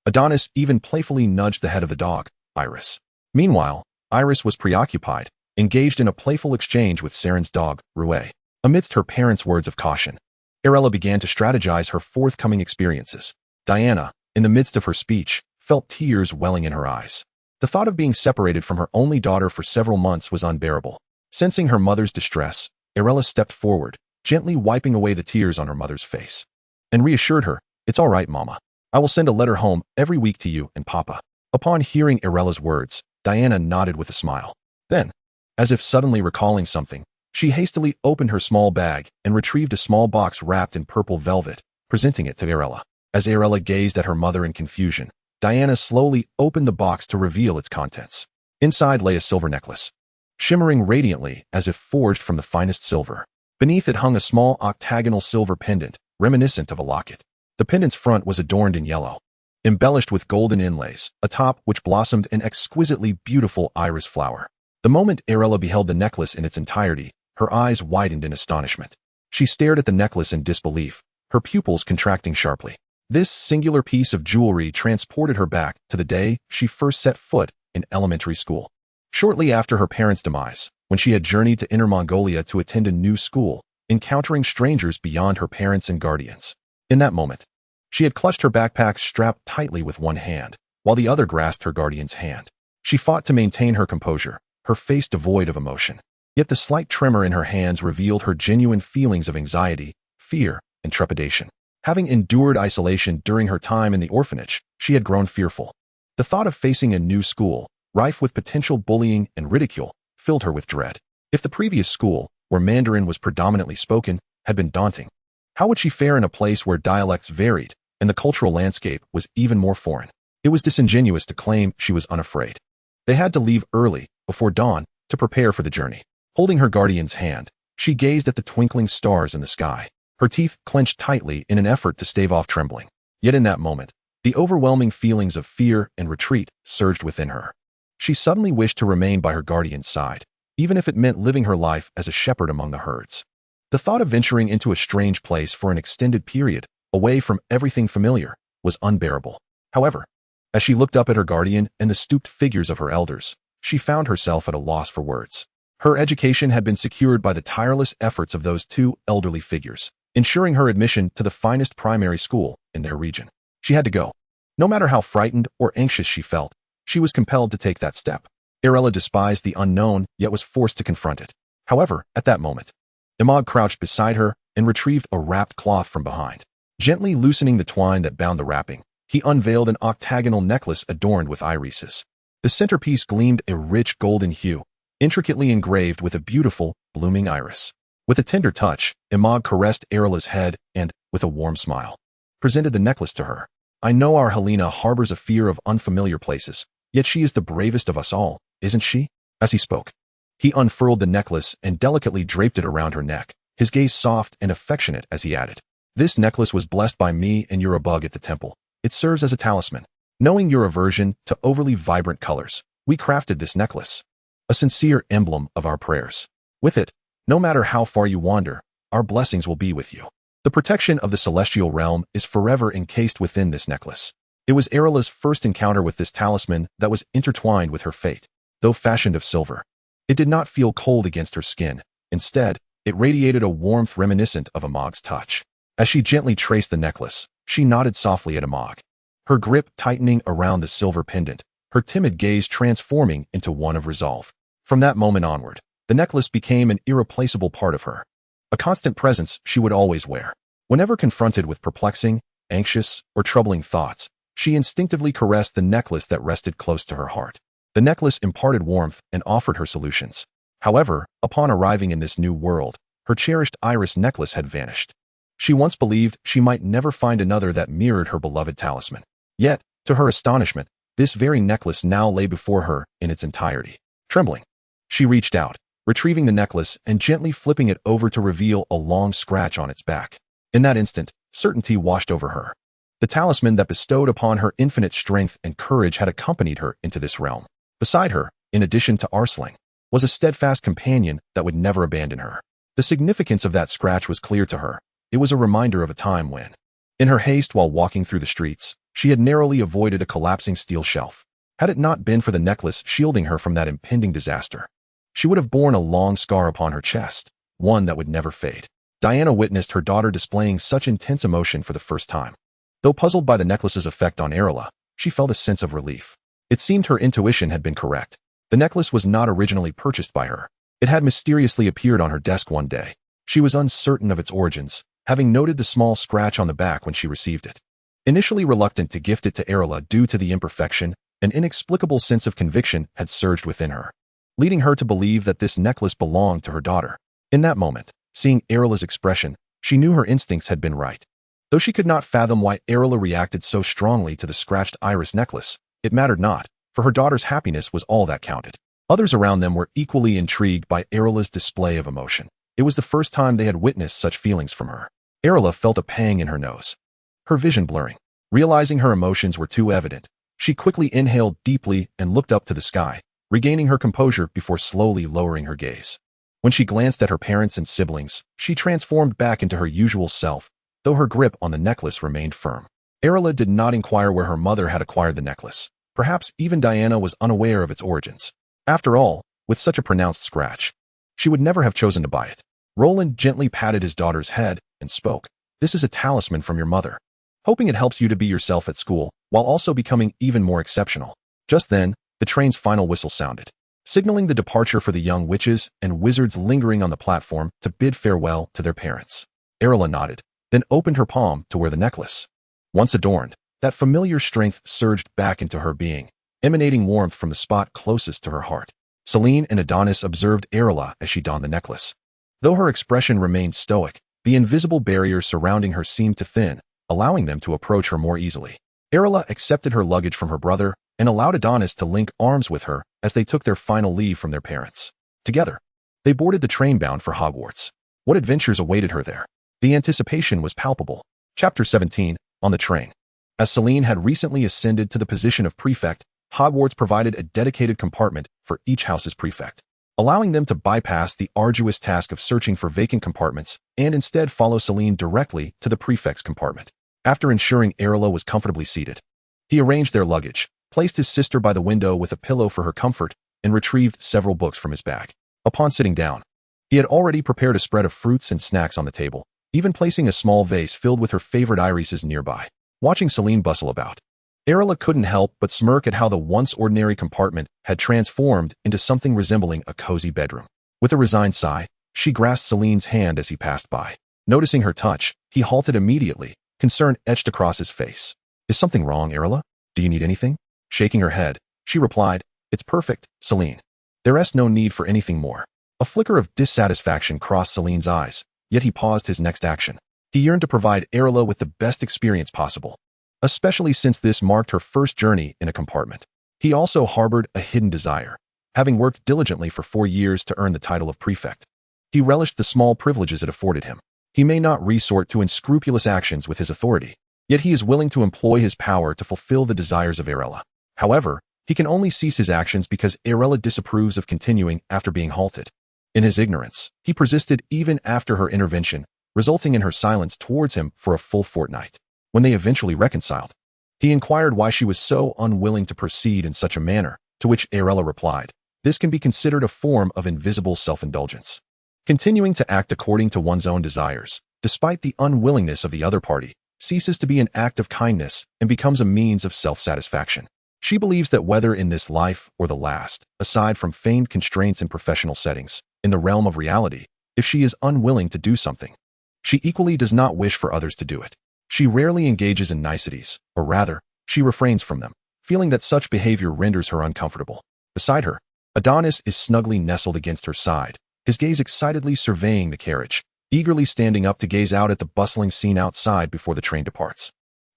Adonis even playfully nudged the head of the dog, Iris. Meanwhile, Iris was preoccupied, engaged in a playful exchange with Saren's dog, Rue. Amidst her parents' words of caution, Arilla began to strategize her forthcoming experiences. Diana, in the midst of her speech, felt tears welling in her eyes. The thought of being separated from her only daughter for several months was unbearable. Sensing her mother's distress, Arilla stepped forward, gently wiping away the tears on her mother's face, and reassured her, "It's all right, Mama. I will send a letter home every week to you and Papa." Upon hearing Arilla's words, Diana nodded with a smile. Then, as if suddenly recalling something, she hastily opened her small bag and retrieved a small box wrapped in purple velvet, presenting it to Arilla. As Arilla gazed at her mother in confusion, Diana slowly opened the box to reveal its contents. Inside lay a silver necklace, shimmering radiantly as if forged from the finest silver. Beneath it hung a small octagonal silver pendant, reminiscent of a locket. The pendant's front was adorned in yellow, embellished with golden inlays, atop which blossomed an exquisitely beautiful iris flower. The moment Arilla beheld the necklace in its entirety, her eyes widened in astonishment. She stared at the necklace in disbelief, her pupils contracting sharply. This singular piece of jewelry transported her back to the day she first set foot in elementary school. Shortly after her parents' demise, when she had journeyed to Inner Mongolia to attend a new school, encountering strangers beyond her parents and guardians. In that moment, she had clutched her backpack strapped tightly with one hand, while the other grasped her guardian's hand. She fought to maintain her composure, her face devoid of emotion. Yet the slight tremor in her hands revealed her genuine feelings of anxiety, fear, and trepidation. Having endured isolation during her time in the orphanage, she had grown fearful. The thought of facing a new school, rife with potential bullying and ridicule, filled her with dread. If the previous school, where Mandarin was predominantly spoken, had been daunting, how would she fare in a place where dialects varied and the cultural landscape was even more foreign? It was disingenuous to claim she was unafraid. They had to leave early, before dawn, to prepare for the journey. Holding her guardian's hand, she gazed at the twinkling stars in the sky, her teeth clenched tightly in an effort to stave off trembling. Yet in that moment, the overwhelming feelings of fear and retreat surged within her. She suddenly wished to remain by her guardian's side, even if it meant living her life as a shepherd among the herds. The thought of venturing into a strange place for an extended period, away from everything familiar, was unbearable. However, as she looked up at her guardian and the stooped figures of her elders, she found herself at a loss for words. Her education had been secured by the tireless efforts of those two elderly figures, ensuring her admission to the finest primary school in their region. She had to go. No matter how frightened or anxious she felt, she was compelled to take that step. Arilla despised the unknown, yet was forced to confront it. However, at that moment, Imad crouched beside her and retrieved a wrapped cloth from behind. Gently loosening the twine that bound the wrapping, he unveiled an octagonal necklace adorned with irises. The centerpiece gleamed a rich golden hue, intricately engraved with a beautiful, blooming iris. With a tender touch, Imad caressed Arilla's head and, with a warm smile, presented the necklace to her. "I know our Helena harbors a fear of unfamiliar places, yet she is the bravest of us all, isn't she?" As he spoke, he unfurled the necklace and delicately draped it around her neck, his gaze soft and affectionate as he added, "This necklace was blessed by me and your bug at the temple. It serves as a talisman. Knowing your aversion to overly vibrant colors, we crafted this necklace, a sincere emblem of our prayers. With it, no matter how far you wander, our blessings will be with you. The protection of the celestial realm is forever encased within this necklace." It was Arilla's first encounter with this talisman that was intertwined with her fate. Though fashioned of silver, it did not feel cold against her skin. Instead, it radiated a warmth reminiscent of Amog's touch. As she gently traced the necklace, she nodded softly at Amog, her grip tightening around the silver pendant, her timid gaze transforming into one of resolve. From that moment onward, the necklace became an irreplaceable part of her, a constant presence she would always wear. Whenever confronted with perplexing, anxious, or troubling thoughts, she instinctively caressed the necklace that rested close to her heart. The necklace imparted warmth and offered her solutions. However, upon arriving in this new world, her cherished iris necklace had vanished. She once believed she might never find another that mirrored her beloved talisman. Yet, to her astonishment, this very necklace now lay before her in its entirety. Trembling, she reached out, retrieving the necklace and gently flipping it over to reveal a long scratch on its back. In that instant, certainty washed over her. The talisman that bestowed upon her infinite strength and courage had accompanied her into this realm. Beside her, in addition to Arsling, was a steadfast companion that would never abandon her. The significance of that scratch was clear to her. It was a reminder of a time when, in her haste while walking through the streets, she had narrowly avoided a collapsing steel shelf. Had it not been for the necklace shielding her from that impending disaster, she would have borne a long scar upon her chest, one that would never fade. Diana witnessed her daughter displaying such intense emotion for the first time. Though puzzled by the necklace's effect on Arilla, she felt a sense of relief. It seemed her intuition had been correct. The necklace was not originally purchased by her. It had mysteriously appeared on her desk one day. She was uncertain of its origins, having noted the small scratch on the back when she received it. Initially reluctant to gift it to Arilla due to the imperfection, an inexplicable sense of conviction had surged within her, leading her to believe that this necklace belonged to her daughter. In that moment, seeing Arilla's expression, she knew her instincts had been right. Though she could not fathom why Arilla reacted so strongly to the scratched iris necklace, it mattered not, for her daughter's happiness was all that counted. Others around them were equally intrigued by Arilla's display of emotion. It was the first time they had witnessed such feelings from her. Arilla felt a pang in her nose, her vision blurring. Realizing her emotions were too evident, she quickly inhaled deeply and looked up to the sky, regaining her composure before slowly lowering her gaze. When she glanced at her parents and siblings, she transformed back into her usual self, though her grip on the necklace remained firm. Arilla did not inquire where her mother had acquired the necklace. Perhaps even Diana was unaware of its origins. After all, with such a pronounced scratch, she would never have chosen to buy it. Roland gently patted his daughter's head and spoke. "This is a talisman from your mother, hoping it helps you to be yourself at school, while also becoming even more exceptional." Just then, the train's final whistle sounded, signaling the departure for the young witches and wizards lingering on the platform to bid farewell to their parents. Arilla nodded, then opened her palm to wear the necklace. Once adorned, that familiar strength surged back into her being, emanating warmth from the spot closest to her heart. Celine and Adonis observed Arilla as she donned the necklace. Though her expression remained stoic, the invisible barrier surrounding her seemed to thin, allowing them to approach her more easily. Arilla accepted her luggage from her brother and allowed Adonis to link arms with her as they took their final leave from their parents. Together, they boarded the train bound for Hogwarts. What adventures awaited her there? The anticipation was palpable. Chapter 17, On the Train. As Celine had recently ascended to the position of prefect, Hogwarts provided a dedicated compartment for each house's prefect, allowing them to bypass the arduous task of searching for vacant compartments and instead follow Celine directly to the prefect's compartment. After ensuring Arilla was comfortably seated, he arranged their luggage, placed his sister by the window with a pillow for her comfort, and retrieved several books from his bag. Upon sitting down, he had already prepared a spread of fruits and snacks on the table, even placing a small vase filled with her favorite irises nearby. Watching Celine bustle about, Arilla couldn't help but smirk at how the once ordinary compartment had transformed into something resembling a cozy bedroom. With a resigned sigh, she grasped Celine's hand as he passed by. Noticing her touch, he halted immediately, concern etched across his face. "Is something wrong, Arilla? Do you need anything?" Shaking her head, she replied, "It's perfect, Celine. There's no need for anything more." A flicker of dissatisfaction crossed Celine's eyes, yet he paused his next action. He yearned to provide Arilla with the best experience possible, especially since this marked her first journey in a compartment. He also harbored a hidden desire. Having worked diligently for 4 years to earn the title of prefect, he relished the small privileges it afforded him. He may not resort to unscrupulous actions with his authority, yet he is willing to employ his power to fulfill the desires of Arilla. However, he can only cease his actions because Arilla disapproves of continuing after being halted. In his ignorance, he persisted even after her intervention, resulting in her silence towards him for a full fortnight. When they eventually reconciled, he inquired why she was so unwilling to proceed in such a manner, to which Arilla replied, "This can be considered a form of invisible self-indulgence. Continuing to act according to one's own desires, despite the unwillingness of the other party, ceases to be an act of kindness and becomes a means of self-satisfaction. She believes that whether in this life or the last, aside from feigned constraints in professional settings, in the realm of reality, if she is unwilling to do something, she equally does not wish for others to do it. She rarely engages in niceties, or rather, she refrains from them, feeling that such behavior renders her uncomfortable. Beside her, Adonis is snugly nestled against her side, his gaze excitedly surveying the carriage, eagerly standing up to gaze out at the bustling scene outside before the train departs.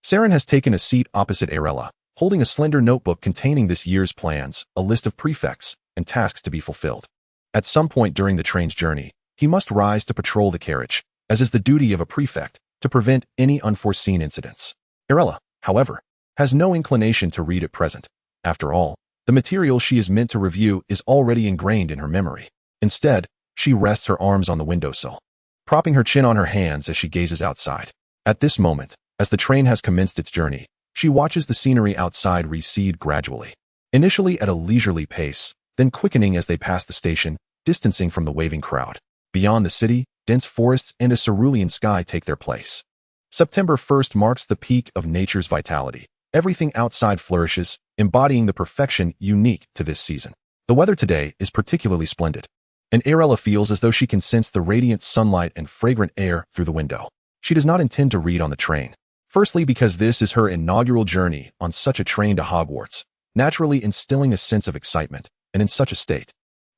Saren has taken a seat opposite Arilla, holding a slender notebook containing this year's plans, a list of prefects, and tasks to be fulfilled. At some point during the train's journey, he must rise to patrol the carriage, as is the duty of a prefect, to prevent any unforeseen incidents. Arilla, however, has no inclination to read at present. After all, the material she is meant to review is already ingrained in her memory. Instead, she rests her arms on the windowsill, propping her chin on her hands as she gazes outside. At this moment, as the train has commenced its journey, she watches the scenery outside recede gradually, initially at a leisurely pace, then quickening as they pass the station, distancing from the waving crowd. Beyond the city, dense forests and a cerulean sky take their place. September 1st marks the peak of nature's vitality. Everything outside flourishes, embodying the perfection unique to this season. The weather today is particularly splendid, and Arilla feels as though she can sense the radiant sunlight and fragrant air through the window. She does not intend to read on the train. Firstly, because this is her inaugural journey on such a train to Hogwarts, naturally instilling a sense of excitement, and in such a state,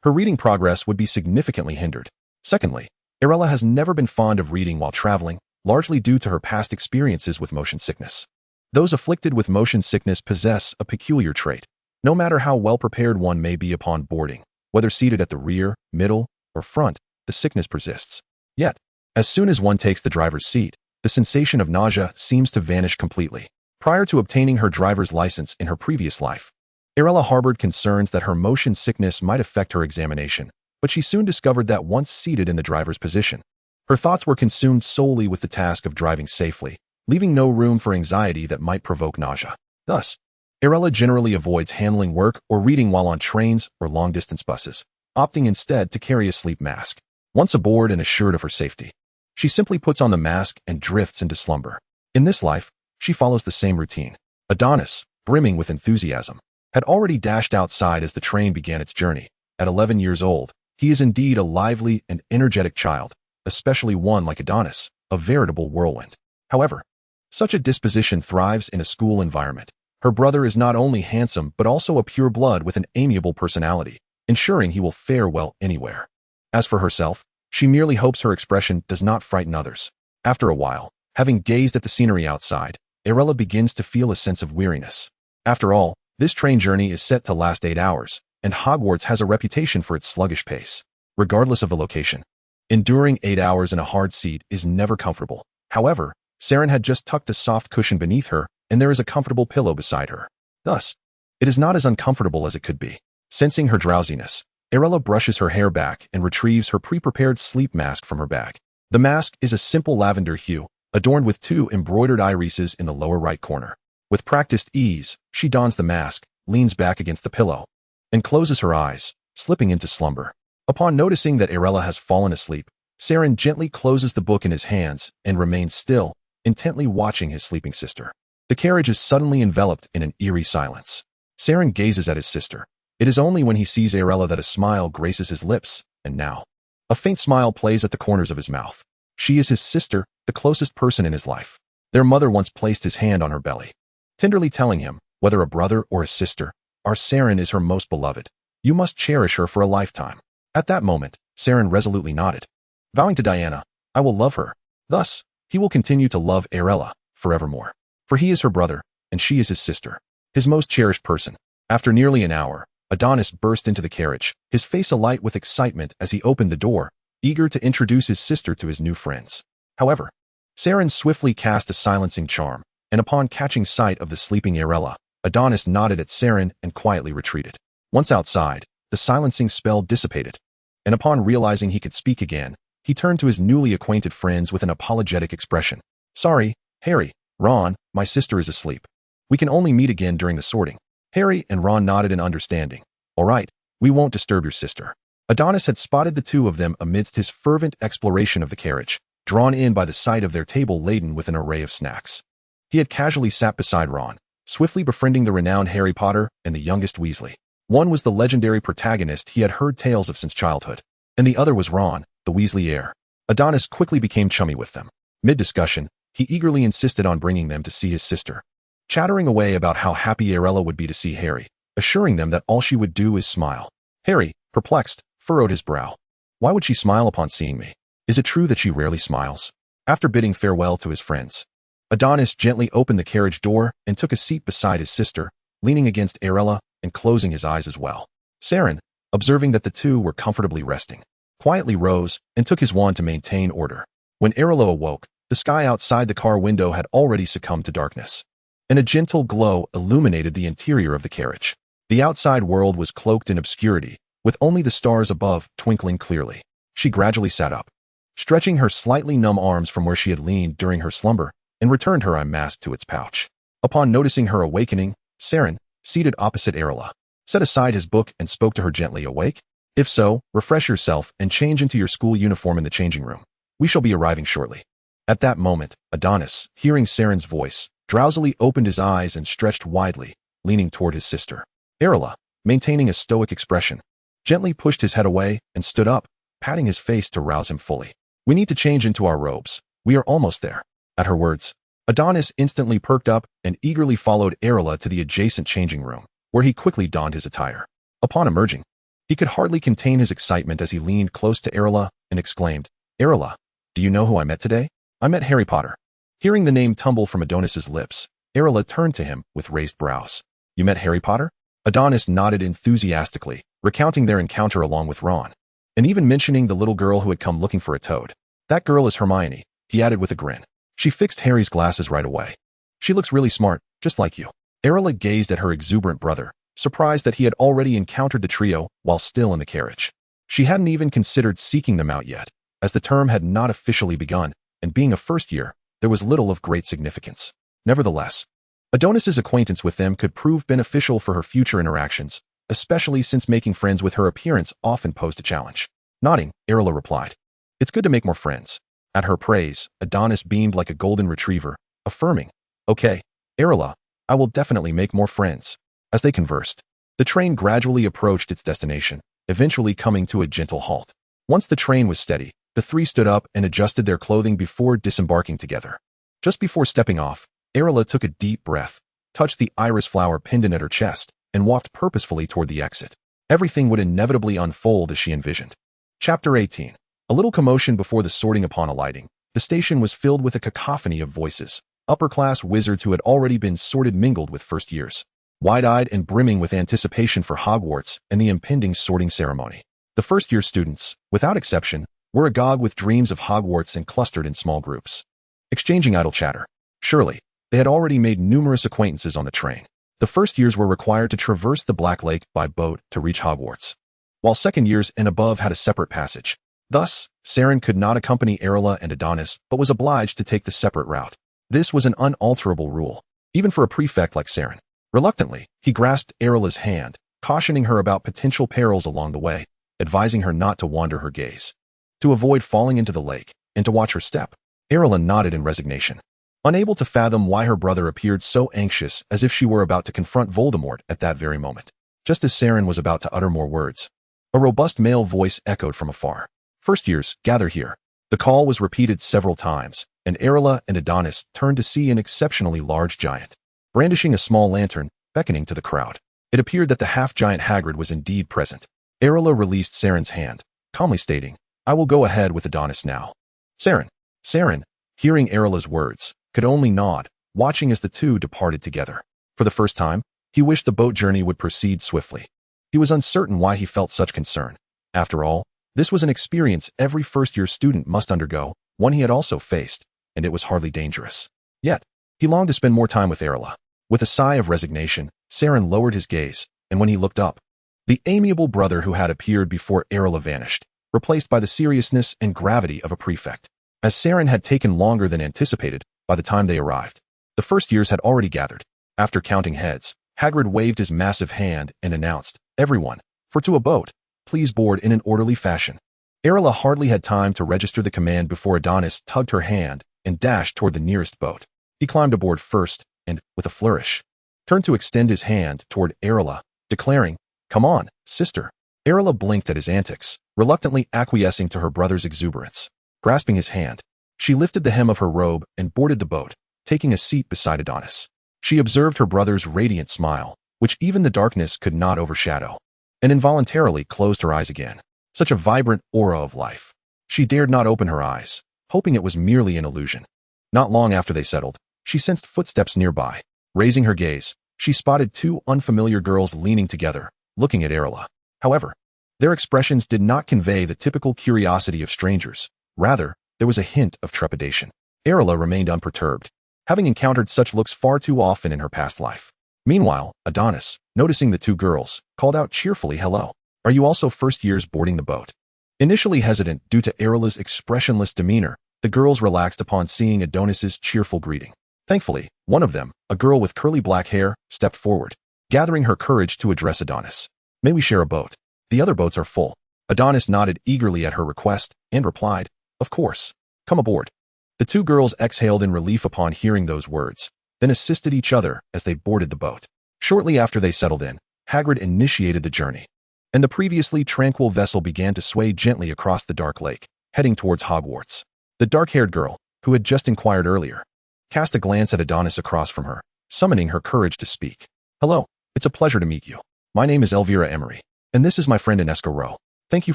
her reading progress would be significantly hindered. Secondly, Arilla has never been fond of reading while traveling, largely due to her past experiences with motion sickness. Those afflicted with motion sickness possess a peculiar trait. No matter how well prepared one may be upon boarding, whether seated at the rear, middle, or front, the sickness persists. Yet, as soon as one takes the driver's seat, the sensation of nausea seems to vanish completely. Prior to obtaining her driver's license in her previous life, Arilla harbored concerns that her motion sickness might affect her examination, but she soon discovered that once seated in the driver's position, her thoughts were consumed solely with the task of driving safely, leaving no room for anxiety that might provoke nausea. Thus, Arilla generally avoids handling work or reading while on trains or long-distance buses, opting instead to carry a sleep mask. Once aboard and assured of her safety, she simply puts on the mask and drifts into slumber. In this life, she follows the same routine. Adonis, brimming with enthusiasm, had already dashed outside as the train began its journey. At 11 years old, he is indeed a lively and energetic child, especially one like Adonis, a veritable whirlwind. However, such a disposition thrives in a school environment. Her brother is not only handsome but also a pure blood with an amiable personality, ensuring he will fare well anywhere. As for herself, she merely hopes her expression does not frighten others. After a while, having gazed at the scenery outside, Arilla begins to feel a sense of weariness. After all, this train journey is set to last 8 hours, and Hogwarts has a reputation for its sluggish pace. Regardless of the location, enduring 8 hours in a hard seat is never comfortable. However, Saren had just tucked a soft cushion beneath her, and there is a comfortable pillow beside her. Thus, it is not as uncomfortable as it could be. Sensing her drowsiness, Arilla brushes her hair back and retrieves her pre-prepared sleep mask from her bag. The mask is a simple lavender hue, adorned with 2 embroidered irises in the lower right corner. With practiced ease, she dons the mask, leans back against the pillow, and closes her eyes, slipping into slumber. Upon noticing that Arilla has fallen asleep, Saren gently closes the book in his hands and remains still, intently watching his sleeping sister. The carriage is suddenly enveloped in an eerie silence. Saren gazes at his sister. It is only when he sees Arilla that a smile graces his lips, and now, a faint smile plays at the corners of his mouth. She is his sister, the closest person in his life. Their mother once placed his hand on her belly, tenderly telling him, whether a brother or a sister, our Saren is her most beloved. You must cherish her for a lifetime. At that moment, Saren resolutely nodded, vowing to Diana, I will love her. Thus, he will continue to love Arilla forevermore. For he is her brother, and she is his sister, his most cherished person. After nearly an hour, Adonis burst into the carriage, his face alight with excitement as he opened the door, eager to introduce his sister to his new friends. However, Saren swiftly cast a silencing charm, and upon catching sight of the sleeping Arilla, Adonis nodded at Saren and quietly retreated. Once outside, the silencing spell dissipated, and upon realizing he could speak again, he turned to his newly acquainted friends with an apologetic expression. Sorry, Harry, Ron, my sister is asleep. We can only meet again during the sorting. Harry and Ron nodded in understanding. All right, we won't disturb your sister. Adonis had spotted the two of them amidst his fervent exploration of the carriage, drawn in by the sight of their table laden with an array of snacks. He had casually sat beside Ron, swiftly befriending the renowned Harry Potter and the youngest Weasley. One was the legendary protagonist he had heard tales of since childhood, and the other was Ron, the Weasley heir. Adonis quickly became chummy with them. Mid-discussion, he eagerly insisted on bringing them to see his sister, chattering away about how happy Arilla would be to see Harry, assuring them that all she would do is smile. Harry, perplexed, furrowed his brow. Why would she smile upon seeing me? Is it true that she rarely smiles? After bidding farewell to his friends, Adonis gently opened the carriage door and took a seat beside his sister, leaning against Arilla and closing his eyes as well. Saren, observing that the two were comfortably resting, quietly rose and took his wand to maintain order. When Arilla awoke, the sky outside the car window had already succumbed to darkness, and a gentle glow illuminated the interior of the carriage. The outside world was cloaked in obscurity, with only the stars above twinkling clearly. She gradually sat up, stretching her slightly numb arms from where she had leaned during her slumber, and returned her eye mask to its pouch. Upon noticing her awakening, Saren, seated opposite Arilla, set aside his book and spoke to her gently. Awake? If so, refresh yourself and change into your school uniform in the changing room. We shall be arriving shortly. At that moment, Adonis, hearing Saren's voice, drowsily opened his eyes and stretched widely, leaning toward his sister. Arilla, maintaining a stoic expression, gently pushed his head away and stood up, patting his face to rouse him fully. We need to change into our robes. We are almost there. At her words, Adonis instantly perked up and eagerly followed Arilla to the adjacent changing room, where he quickly donned his attire. Upon emerging, he could hardly contain his excitement as he leaned close to Arilla and exclaimed, Arilla, do you know who I met today? I met Harry Potter. Hearing the name tumble from Adonis's lips, Arilla turned to him with raised brows. You met Harry Potter? Adonis nodded enthusiastically, recounting their encounter along with Ron, and even mentioning the little girl who had come looking for a toad. That girl is Hermione, he added with a grin. She fixed Harry's glasses right away. She looks really smart, just like you. Arilla gazed at her exuberant brother, surprised that he had already encountered the trio while still in the carriage. She hadn't even considered seeking them out yet, as the term had not officially begun, and being a first year, there was little of great significance. Nevertheless, Adonis's acquaintance with them could prove beneficial for her future interactions, especially since making friends with her appearance often posed a challenge. Nodding, Arilla replied, It's good to make more friends. At her praise, Adonis beamed like a golden retriever, affirming, Okay, Arilla, I will definitely make more friends. As they conversed, the train gradually approached its destination, eventually coming to a gentle halt. Once the train was steady, the three stood up and adjusted their clothing before disembarking together. Just before stepping off, Arilla took a deep breath, touched the iris flower pendant at her chest, and walked purposefully toward the exit. Everything would inevitably unfold as she envisioned. Chapter 18. A little commotion before the sorting upon alighting. The station was filled with a cacophony of voices. Upper-class wizards who had already been sorted mingled with first years, wide-eyed and brimming with anticipation for Hogwarts and the impending sorting ceremony. The first-year students, without exception, were agog with dreams of Hogwarts and clustered in small groups, exchanging idle chatter. Surely, they had already made numerous acquaintances on the train. The first years were required to traverse the Black Lake by boat to reach Hogwarts, while second years and above had a separate passage. Thus, Saren could not accompany Arilla and Adonis, but was obliged to take the separate route. This was an unalterable rule, even for a prefect like Saren. Reluctantly, he grasped Arilla's hand, cautioning her about potential perils along the way, advising her not to wander her gaze, to avoid falling into the lake, and to watch her step. Arilla nodded in resignation, unable to fathom why her brother appeared so anxious, as if she were about to confront Voldemort at that very moment. Just as Saren was about to utter more words, a robust male voice echoed from afar. First years, gather here. The call was repeated several times, and Arilla and Adonis turned to see an exceptionally large giant, brandishing a small lantern, beckoning to the crowd. It appeared that the half-giant Hagrid was indeed present. Arilla released Saren's hand, calmly stating, I will go ahead with Adonis now. Saren, hearing Arilla's words, could only nod, watching as the two departed together. For the first time, he wished the boat journey would proceed swiftly. He was uncertain why he felt such concern. After all, this was an experience every first-year student must undergo, one he had also faced, and it was hardly dangerous. Yet, he longed to spend more time with Arilla. With a sigh of resignation, Saren lowered his gaze, and when he looked up, the amiable brother who had appeared before Arilla vanished, replaced by the seriousness and gravity of a prefect. As Saren had taken longer than anticipated, by the time they arrived, the first years had already gathered. After counting heads, Hagrid waved his massive hand and announced, Everyone, for to a boat. please board in an orderly fashion." Arilla hardly had time to register the command before Adonis tugged her hand and dashed toward the nearest boat. He climbed aboard first and, with a flourish, turned to extend his hand toward Arilla, declaring, "Come on, sister." Arilla blinked at his antics, reluctantly acquiescing to her brother's exuberance. Grasping his hand, she lifted the hem of her robe and boarded the boat, taking a seat beside Adonis. She observed her brother's radiant smile, which even the darkness could not overshadow, and involuntarily closed her eyes again. Such a vibrant aura of life. She dared not open her eyes, hoping it was merely an illusion. Not long after they settled, she sensed footsteps nearby. Raising her gaze, she spotted two unfamiliar girls leaning together, looking at Arilla. However, their expressions did not convey the typical curiosity of strangers. Rather, there was a hint of trepidation. Arilla remained unperturbed, having encountered such looks far too often in her past life. Meanwhile, Adonis, noticing the two girls, called out cheerfully, "Hello. Are you also first years boarding the boat?" Initially hesitant due to Arilla's expressionless demeanor, the girls relaxed upon seeing Adonis's cheerful greeting. Thankfully, one of them, a girl with curly black hair, stepped forward, gathering her courage to address Adonis. "May we share a boat? The other boats are full." Adonis nodded eagerly at her request and replied, "Of course. Come aboard." The two girls exhaled in relief upon hearing those words, then assisted each other as they boarded the boat. Shortly after they settled in, Hagrid initiated the journey, and the previously tranquil vessel began to sway gently across the dark lake, heading towards Hogwarts. The dark-haired girl, who had just inquired earlier, cast a glance at Adonis across from her, summoning her courage to speak. "Hello, it's a pleasure to meet you. My name is Elvira Emery, and this is my friend Inesca Rowe. Thank you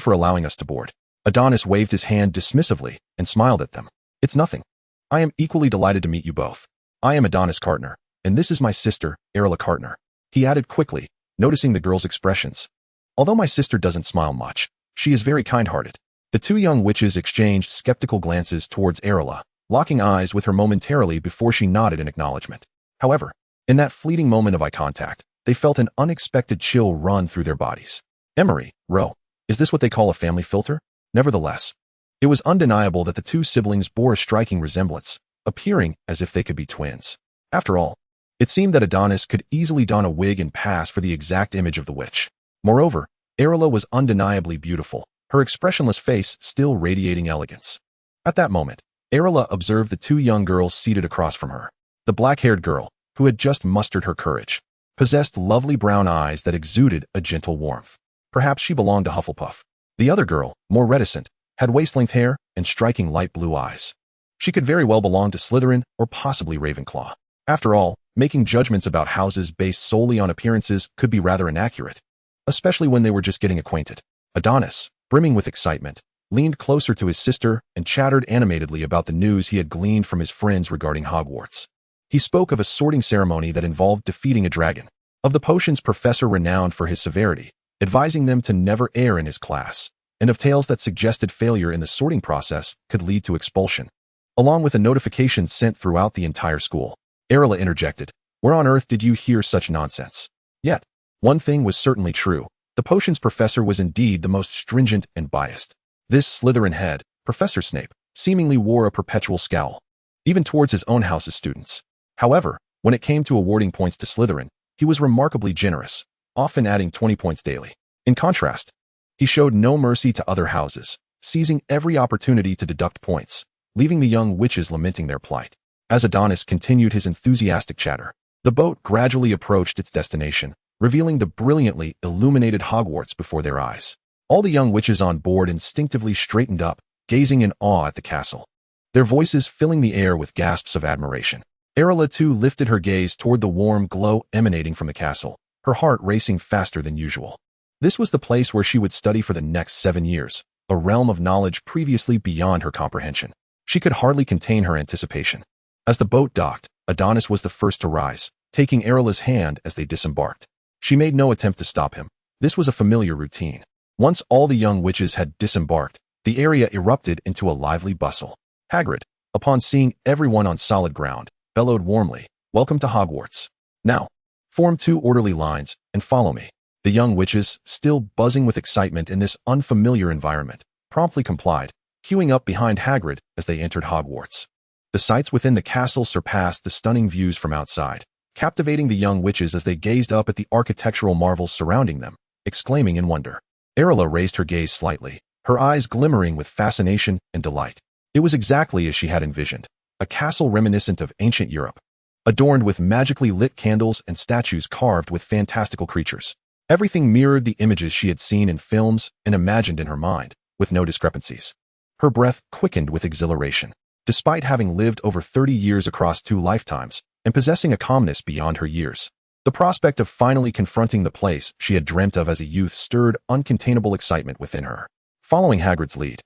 for allowing us to board." Adonis waved his hand dismissively and smiled at them. "It's nothing. I am equally delighted to meet you both. I am Adonis Cartner, and this is my sister, Arilla Cartner," he added quickly, noticing the girls' expressions. "Although my sister doesn't smile much, she is very kind-hearted." The two young witches exchanged skeptical glances towards Arilla, locking eyes with her momentarily before she nodded in acknowledgement. However, in that fleeting moment of eye contact, they felt an unexpected chill run through their bodies. "Emery, Rowe, is this what they call a family filter?" Nevertheless, it was undeniable that the two siblings bore a striking resemblance, appearing as if they could be twins. After all, it seemed that Adonis could easily don a wig and pass for the exact image of the witch. Moreover, Arilla was undeniably beautiful, her expressionless face still radiating elegance. At that moment, Arilla observed the two young girls seated across from her. The black-haired girl, who had just mustered her courage, possessed lovely brown eyes that exuded a gentle warmth. Perhaps she belonged to Hufflepuff. The other girl, more reticent, had waist-length hair and striking light blue eyes. She could very well belong to Slytherin or possibly Ravenclaw. After all, making judgments about houses based solely on appearances could be rather inaccurate, especially when they were just getting acquainted. Adonis, brimming with excitement, leaned closer to his sister and chattered animatedly about the news he had gleaned from his friends regarding Hogwarts. He spoke of a sorting ceremony that involved defeating a dragon, of the potions professor renowned for his severity, advising them to never err in his class, and of tales that suggested failure in the sorting process could lead to expulsion, along with a notification sent throughout the entire school. Arilla interjected, "Where on earth did you hear such nonsense?" Yet, one thing was certainly true. The potions professor was indeed the most stringent and biased. This Slytherin head, Professor Snape, seemingly wore a perpetual scowl, even towards his own house's students. However, when it came to awarding points to Slytherin, he was remarkably generous, often adding 20 points daily. In contrast, he showed no mercy to other houses, seizing every opportunity to deduct points, leaving the young witches lamenting their plight. As Adonis continued his enthusiastic chatter, the boat gradually approached its destination, revealing the brilliantly illuminated Hogwarts before their eyes. All the young witches on board instinctively straightened up, gazing in awe at the castle, their voices filling the air with gasps of admiration. Arilla too lifted her gaze toward the warm glow emanating from the castle, her heart racing faster than usual. This was the place where she would study for the next 7 years, a realm of knowledge previously beyond her comprehension. She could hardly contain her anticipation. As the boat docked, Adonis was the first to rise, taking Arilla's hand as they disembarked. She made no attempt to stop him. This was a familiar routine. Once all the young witches had disembarked, the area erupted into a lively bustle. Hagrid, upon seeing everyone on solid ground, bellowed warmly, "Welcome to Hogwarts. Now, form 2 orderly lines and follow me." The young witches, still buzzing with excitement in this unfamiliar environment, promptly complied, queuing up behind Hagrid as they entered Hogwarts. The sights within the castle surpassed the stunning views from outside, captivating the young witches as they gazed up at the architectural marvels surrounding them, exclaiming in wonder. Arilla raised her gaze slightly, her eyes glimmering with fascination and delight. It was exactly as she had envisioned, a castle reminiscent of ancient Europe, adorned with magically lit candles and statues carved with fantastical creatures. Everything mirrored the images she had seen in films and imagined in her mind, with no discrepancies. Her breath quickened with exhilaration. Despite having lived over 30 years across 2 lifetimes and possessing a calmness beyond her years, the prospect of finally confronting the place she had dreamt of as a youth stirred uncontainable excitement within her. Following Hagrid's lead,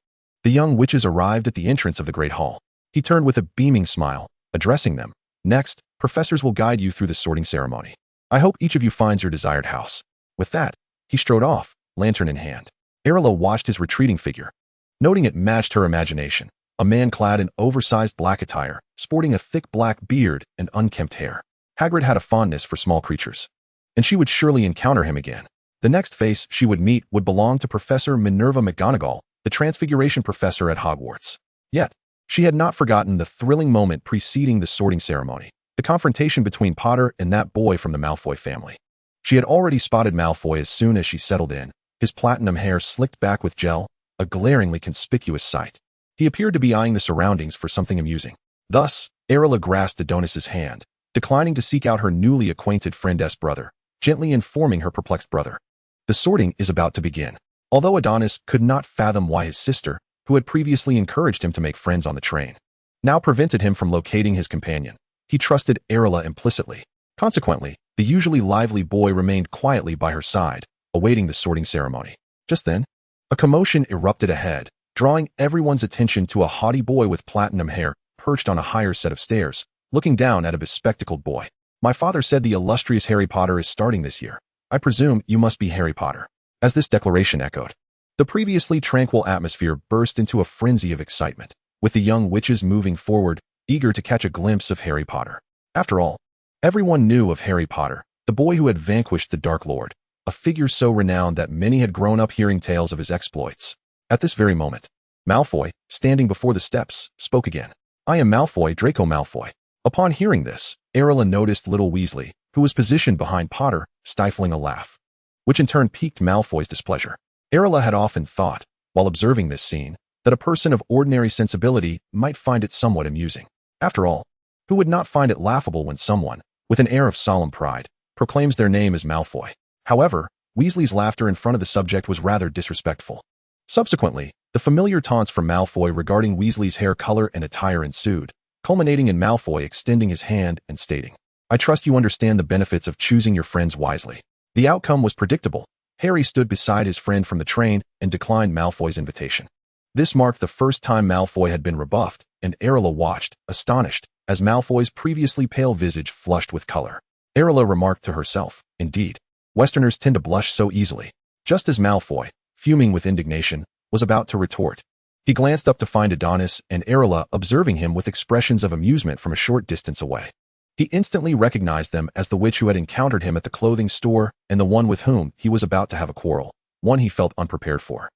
the young witches arrived at the entrance of the Great Hall. He turned with a beaming smile, addressing them. Next, professors will guide you through the sorting ceremony. I hope each of you finds your desired house. With that, he strode off, lantern in hand. Arilla watched his retreating figure, noting it matched her imagination, a man clad in oversized black attire, sporting a thick black beard and unkempt hair. Hagrid had a fondness for small creatures, and she would surely encounter him again. The next face she would meet would belong to Professor Minerva McGonagall, the Transfiguration professor at Hogwarts. Yet, she had not forgotten the thrilling moment preceding the sorting ceremony, the confrontation between Potter and that boy from the Malfoy family. She had already spotted Malfoy as soon as she settled in, his platinum hair slicked back with gel, a glaringly conspicuous sight. He appeared to be eyeing the surroundings for something amusing. Thus, Arilla grasped Adonis's hand, declining to seek out her newly acquainted friend's brother, gently informing her perplexed brother. The sorting is about to begin. Although Adonis could not fathom why his sister, who had previously encouraged him to make friends on the train, now prevented him from locating his companion, he trusted Arilla implicitly. Consequently, the usually lively boy remained quietly by her side, awaiting the sorting ceremony. Just then, a commotion erupted ahead, drawing everyone's attention to a haughty boy with platinum hair perched on a higher set of stairs, looking down at a bespectacled boy. My father said the illustrious Harry Potter is starting this year. I presume you must be Harry Potter. As this declaration echoed, the previously tranquil atmosphere burst into a frenzy of excitement, with the young witches moving forward, eager to catch a glimpse of Harry Potter. After all, everyone knew of Harry Potter, the boy who had vanquished the Dark Lord, a figure so renowned that many had grown up hearing tales of his exploits. At this very moment, Malfoy, standing before the steps, spoke again. I am Malfoy, Draco Malfoy. Upon hearing this, Arilla noticed little Weasley, who was positioned behind Potter, stifling a laugh, which in turn piqued Malfoy's displeasure. Arilla had often thought, while observing this scene, that a person of ordinary sensibility might find it somewhat amusing. After all, who would not find it laughable when someone, with an air of solemn pride, proclaims their name as Malfoy? However, Weasley's laughter in front of the subject was rather disrespectful. Subsequently, the familiar taunts from Malfoy regarding Weasley's hair color and attire ensued, culminating in Malfoy extending his hand and stating, I trust you understand the benefits of choosing your friends wisely. The outcome was predictable. Harry stood beside his friend from the train and declined Malfoy's invitation. This marked the first time Malfoy had been rebuffed, and Arilla watched, astonished, as Malfoy's previously pale visage flushed with color. Arilla remarked to herself, indeed, Westerners tend to blush so easily. Just as Malfoy, fuming with indignation, was about to retort, he glanced up to find Adonis and Arilla observing him with expressions of amusement from a short distance away. He instantly recognized them as the witch who had encountered him at the clothing store and the one with whom he was about to have a quarrel, one he felt unprepared for.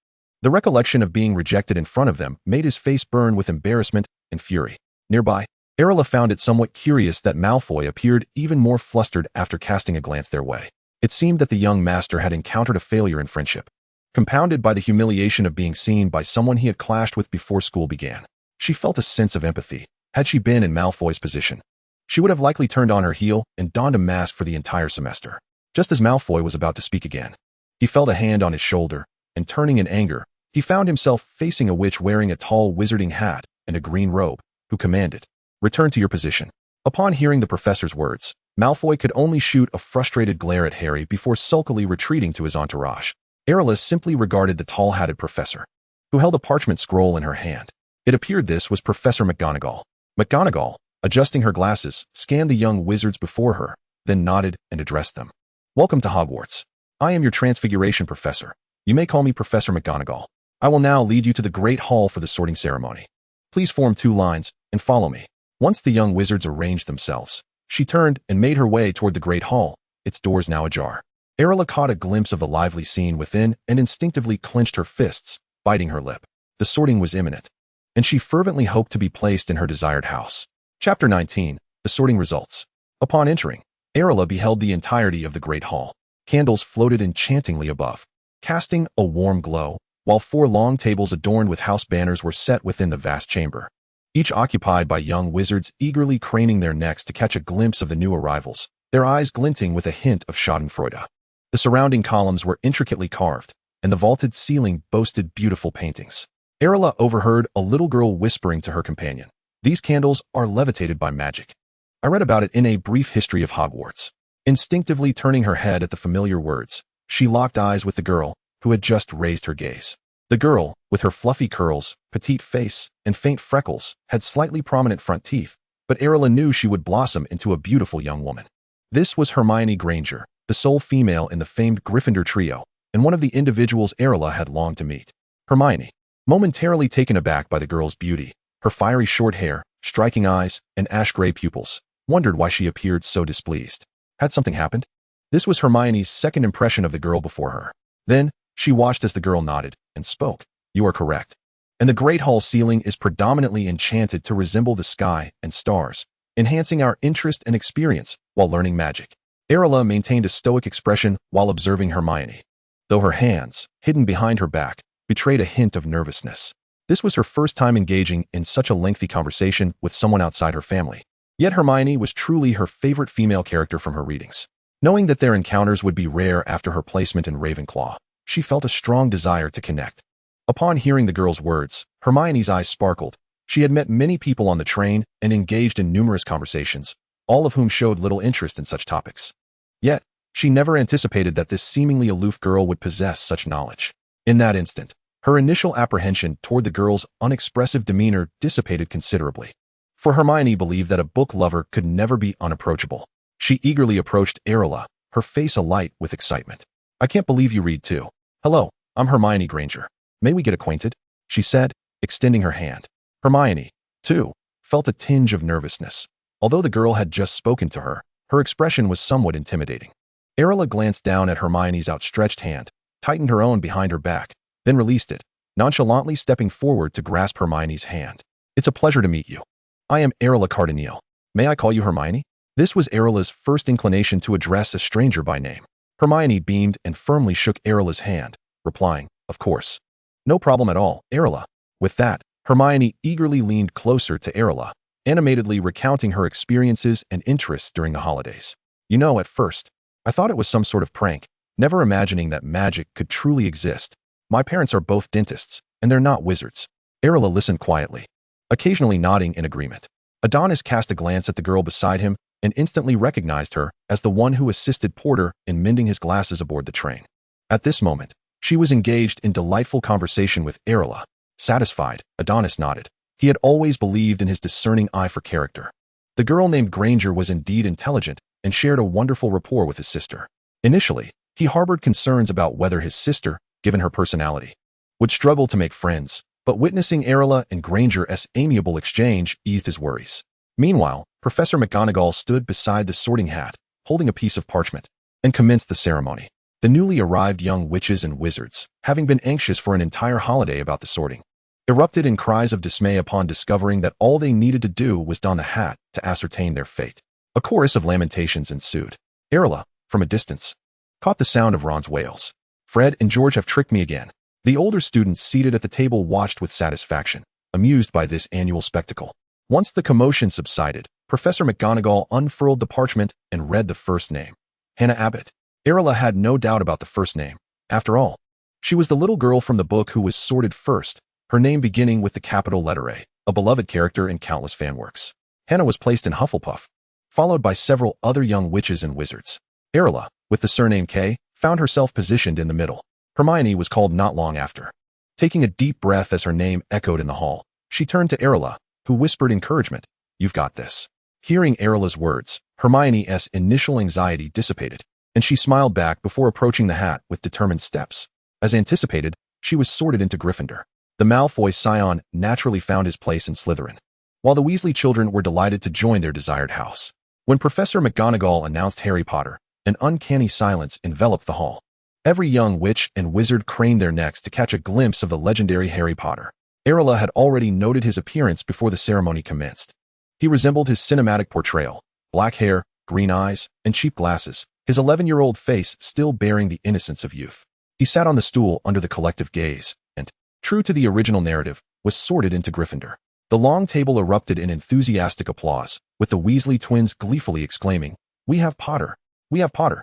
The recollection of being rejected in front of them made his face burn with embarrassment and fury. Nearby, Arilla found it somewhat curious that Malfoy appeared even more flustered after casting a glance their way. It seemed that the young master had encountered a failure in friendship, compounded by the humiliation of being seen by someone he had clashed with before school began. She felt a sense of empathy. Had she been in Malfoy's position, she would have likely turned on her heel and donned a mask for the entire semester. Just as Malfoy was about to speak again, he felt a hand on his shoulder, and turning in anger, he found himself facing a witch wearing a tall wizarding hat and a green robe, who commanded, return to your position. Upon hearing the professor's words, Malfoy could only shoot a frustrated glare at Harry before sulkily retreating to his entourage. Arilla simply regarded the tall-hatted professor, who held a parchment scroll in her hand. It appeared this was Professor McGonagall. McGonagall, adjusting her glasses, scanned the young wizards before her, then nodded and addressed them. Welcome to Hogwarts. I am your Transfiguration professor. You may call me Professor McGonagall. I will now lead you to the Great Hall for the sorting ceremony. Please form 2 lines and follow me. Once the young wizards arranged themselves, she turned and made her way toward the Great Hall, its doors now ajar. Arilla caught a glimpse of the lively scene within and instinctively clenched her fists, biting her lip. The sorting was imminent, and she fervently hoped to be placed in her desired house. Chapter 19, The Sorting Results. Upon entering, Arilla beheld the entirety of the Great Hall. Candles floated enchantingly above, casting a warm glow, while 4 long tables adorned with house banners were set within the vast chamber, each occupied by young wizards eagerly craning their necks to catch a glimpse of the new arrivals, their eyes glinting with a hint of schadenfreude. The surrounding columns were intricately carved, and the vaulted ceiling boasted beautiful paintings. Arilla overheard a little girl whispering to her companion, "These candles are levitated by magic. I read about it in a brief history of Hogwarts." Instinctively turning her head at the familiar words, she locked eyes with the girl, who had just raised her gaze. The girl, with her fluffy curls, petite face, and faint freckles, had slightly prominent front teeth, but Arilla knew she would blossom into a beautiful young woman. This was Hermione Granger, the sole female in the famed Gryffindor trio, and one of the individuals Arilla had longed to meet. Hermione, momentarily taken aback by the girl's beauty, her fiery short hair, striking eyes, and ash-gray pupils, wondered why she appeared so displeased. Had something happened? This was Hermione's second impression of the girl before her. Then, she watched as the girl nodded and spoke. "You are correct. And the Great Hall ceiling is predominantly enchanted to resemble the sky and stars, enhancing our interest and experience while learning magic." Arilla maintained a stoic expression while observing Hermione, though her hands, hidden behind her back, betrayed a hint of nervousness. This was her first time engaging in such a lengthy conversation with someone outside her family. Yet Hermione was truly her favorite female character from her readings. Knowing that their encounters would be rare after her placement in Ravenclaw, she felt a strong desire to connect. Upon hearing the girl's words, Hermione's eyes sparkled. She had met many people on the train and engaged in numerous conversations, all of whom showed little interest in such topics. Yet, she never anticipated that this seemingly aloof girl would possess such knowledge. In that instant, her initial apprehension toward the girl's unexpressive demeanor dissipated considerably. For Hermione believed that a book lover could never be unapproachable. She eagerly approached Arilla, her face alight with excitement. "I can't believe you read too. Hello, I'm Hermione Granger. May we get acquainted?" she said, extending her hand. Hermione, too, felt a tinge of nervousness. Although the girl had just spoken to her, her expression was somewhat intimidating. Arilla glanced down at Hermione's outstretched hand, tightened her own behind her back, then released it, nonchalantly stepping forward to grasp Hermione's hand. "It's a pleasure to meet you. I am Arilla Cardinale. May I call you Hermione?" This was Arilla's first inclination to address a stranger by name. Hermione beamed and firmly shook Arilla's hand, replying, "Of course. No problem at all, Arilla." With that, Hermione eagerly leaned closer to Arilla, animatedly recounting her experiences and interests during the holidays. "You know, at first, I thought it was some sort of prank, never imagining that magic could truly exist. My parents are both dentists, and they're not wizards." Arilla listened quietly, occasionally nodding in agreement. Adonis cast a glance at the girl beside him and instantly recognized her as the one who assisted Porter in mending his glasses aboard the train. At this moment, she was engaged in delightful conversation with Arilla. Satisfied, Adonis nodded. He had always believed in his discerning eye for character. The girl named Granger was indeed intelligent and shared a wonderful rapport with his sister. Initially, he harbored concerns about whether his sister, given her personality, would struggle to make friends, but witnessing Arilla and Granger's amiable exchange eased his worries. Meanwhile, Professor McGonagall stood beside the sorting hat, holding a piece of parchment, and commenced the ceremony. The newly arrived young witches and wizards, having been anxious for an entire holiday about the sorting, erupted in cries of dismay upon discovering that all they needed to do was don the hat to ascertain their fate. A chorus of lamentations ensued. Arilla, from a distance, caught the sound of Ron's wails. "Fred and George have tricked me again." The older students seated at the table watched with satisfaction, amused by this annual spectacle. Once the commotion subsided, Professor McGonagall unfurled the parchment and read the first name. Hannah Abbott. Arilla had no doubt about the first name. After all, she was the little girl from the book who was sorted first, her name beginning with the capital letter A beloved character in countless fanworks. Hannah was placed in Hufflepuff, followed by several other young witches and wizards. Arilla, with the surname K, found herself positioned in the middle. Hermione was called not long after. Taking a deep breath as her name echoed in the hall, she turned to Arilla, who whispered encouragement. "You've got this." Hearing Arilla's words, Hermione's initial anxiety dissipated, and she smiled back before approaching the hat with determined steps. As anticipated, she was sorted into Gryffindor. The Malfoy scion naturally found his place in Slytherin, while the Weasley children were delighted to join their desired house. When Professor McGonagall announced Harry Potter, an uncanny silence enveloped the hall. Every young witch and wizard craned their necks to catch a glimpse of the legendary Harry Potter. Arilla had already noted his appearance before the ceremony commenced. He resembled his cinematic portrayal: black hair, green eyes, and cheap glasses, his 11-year-old face still bearing the innocence of youth. He sat on the stool under the collective gaze, and, true to the original narrative, was sorted into Gryffindor. The long table erupted in enthusiastic applause, with the Weasley twins gleefully exclaiming, "We have Potter! We have Potter!"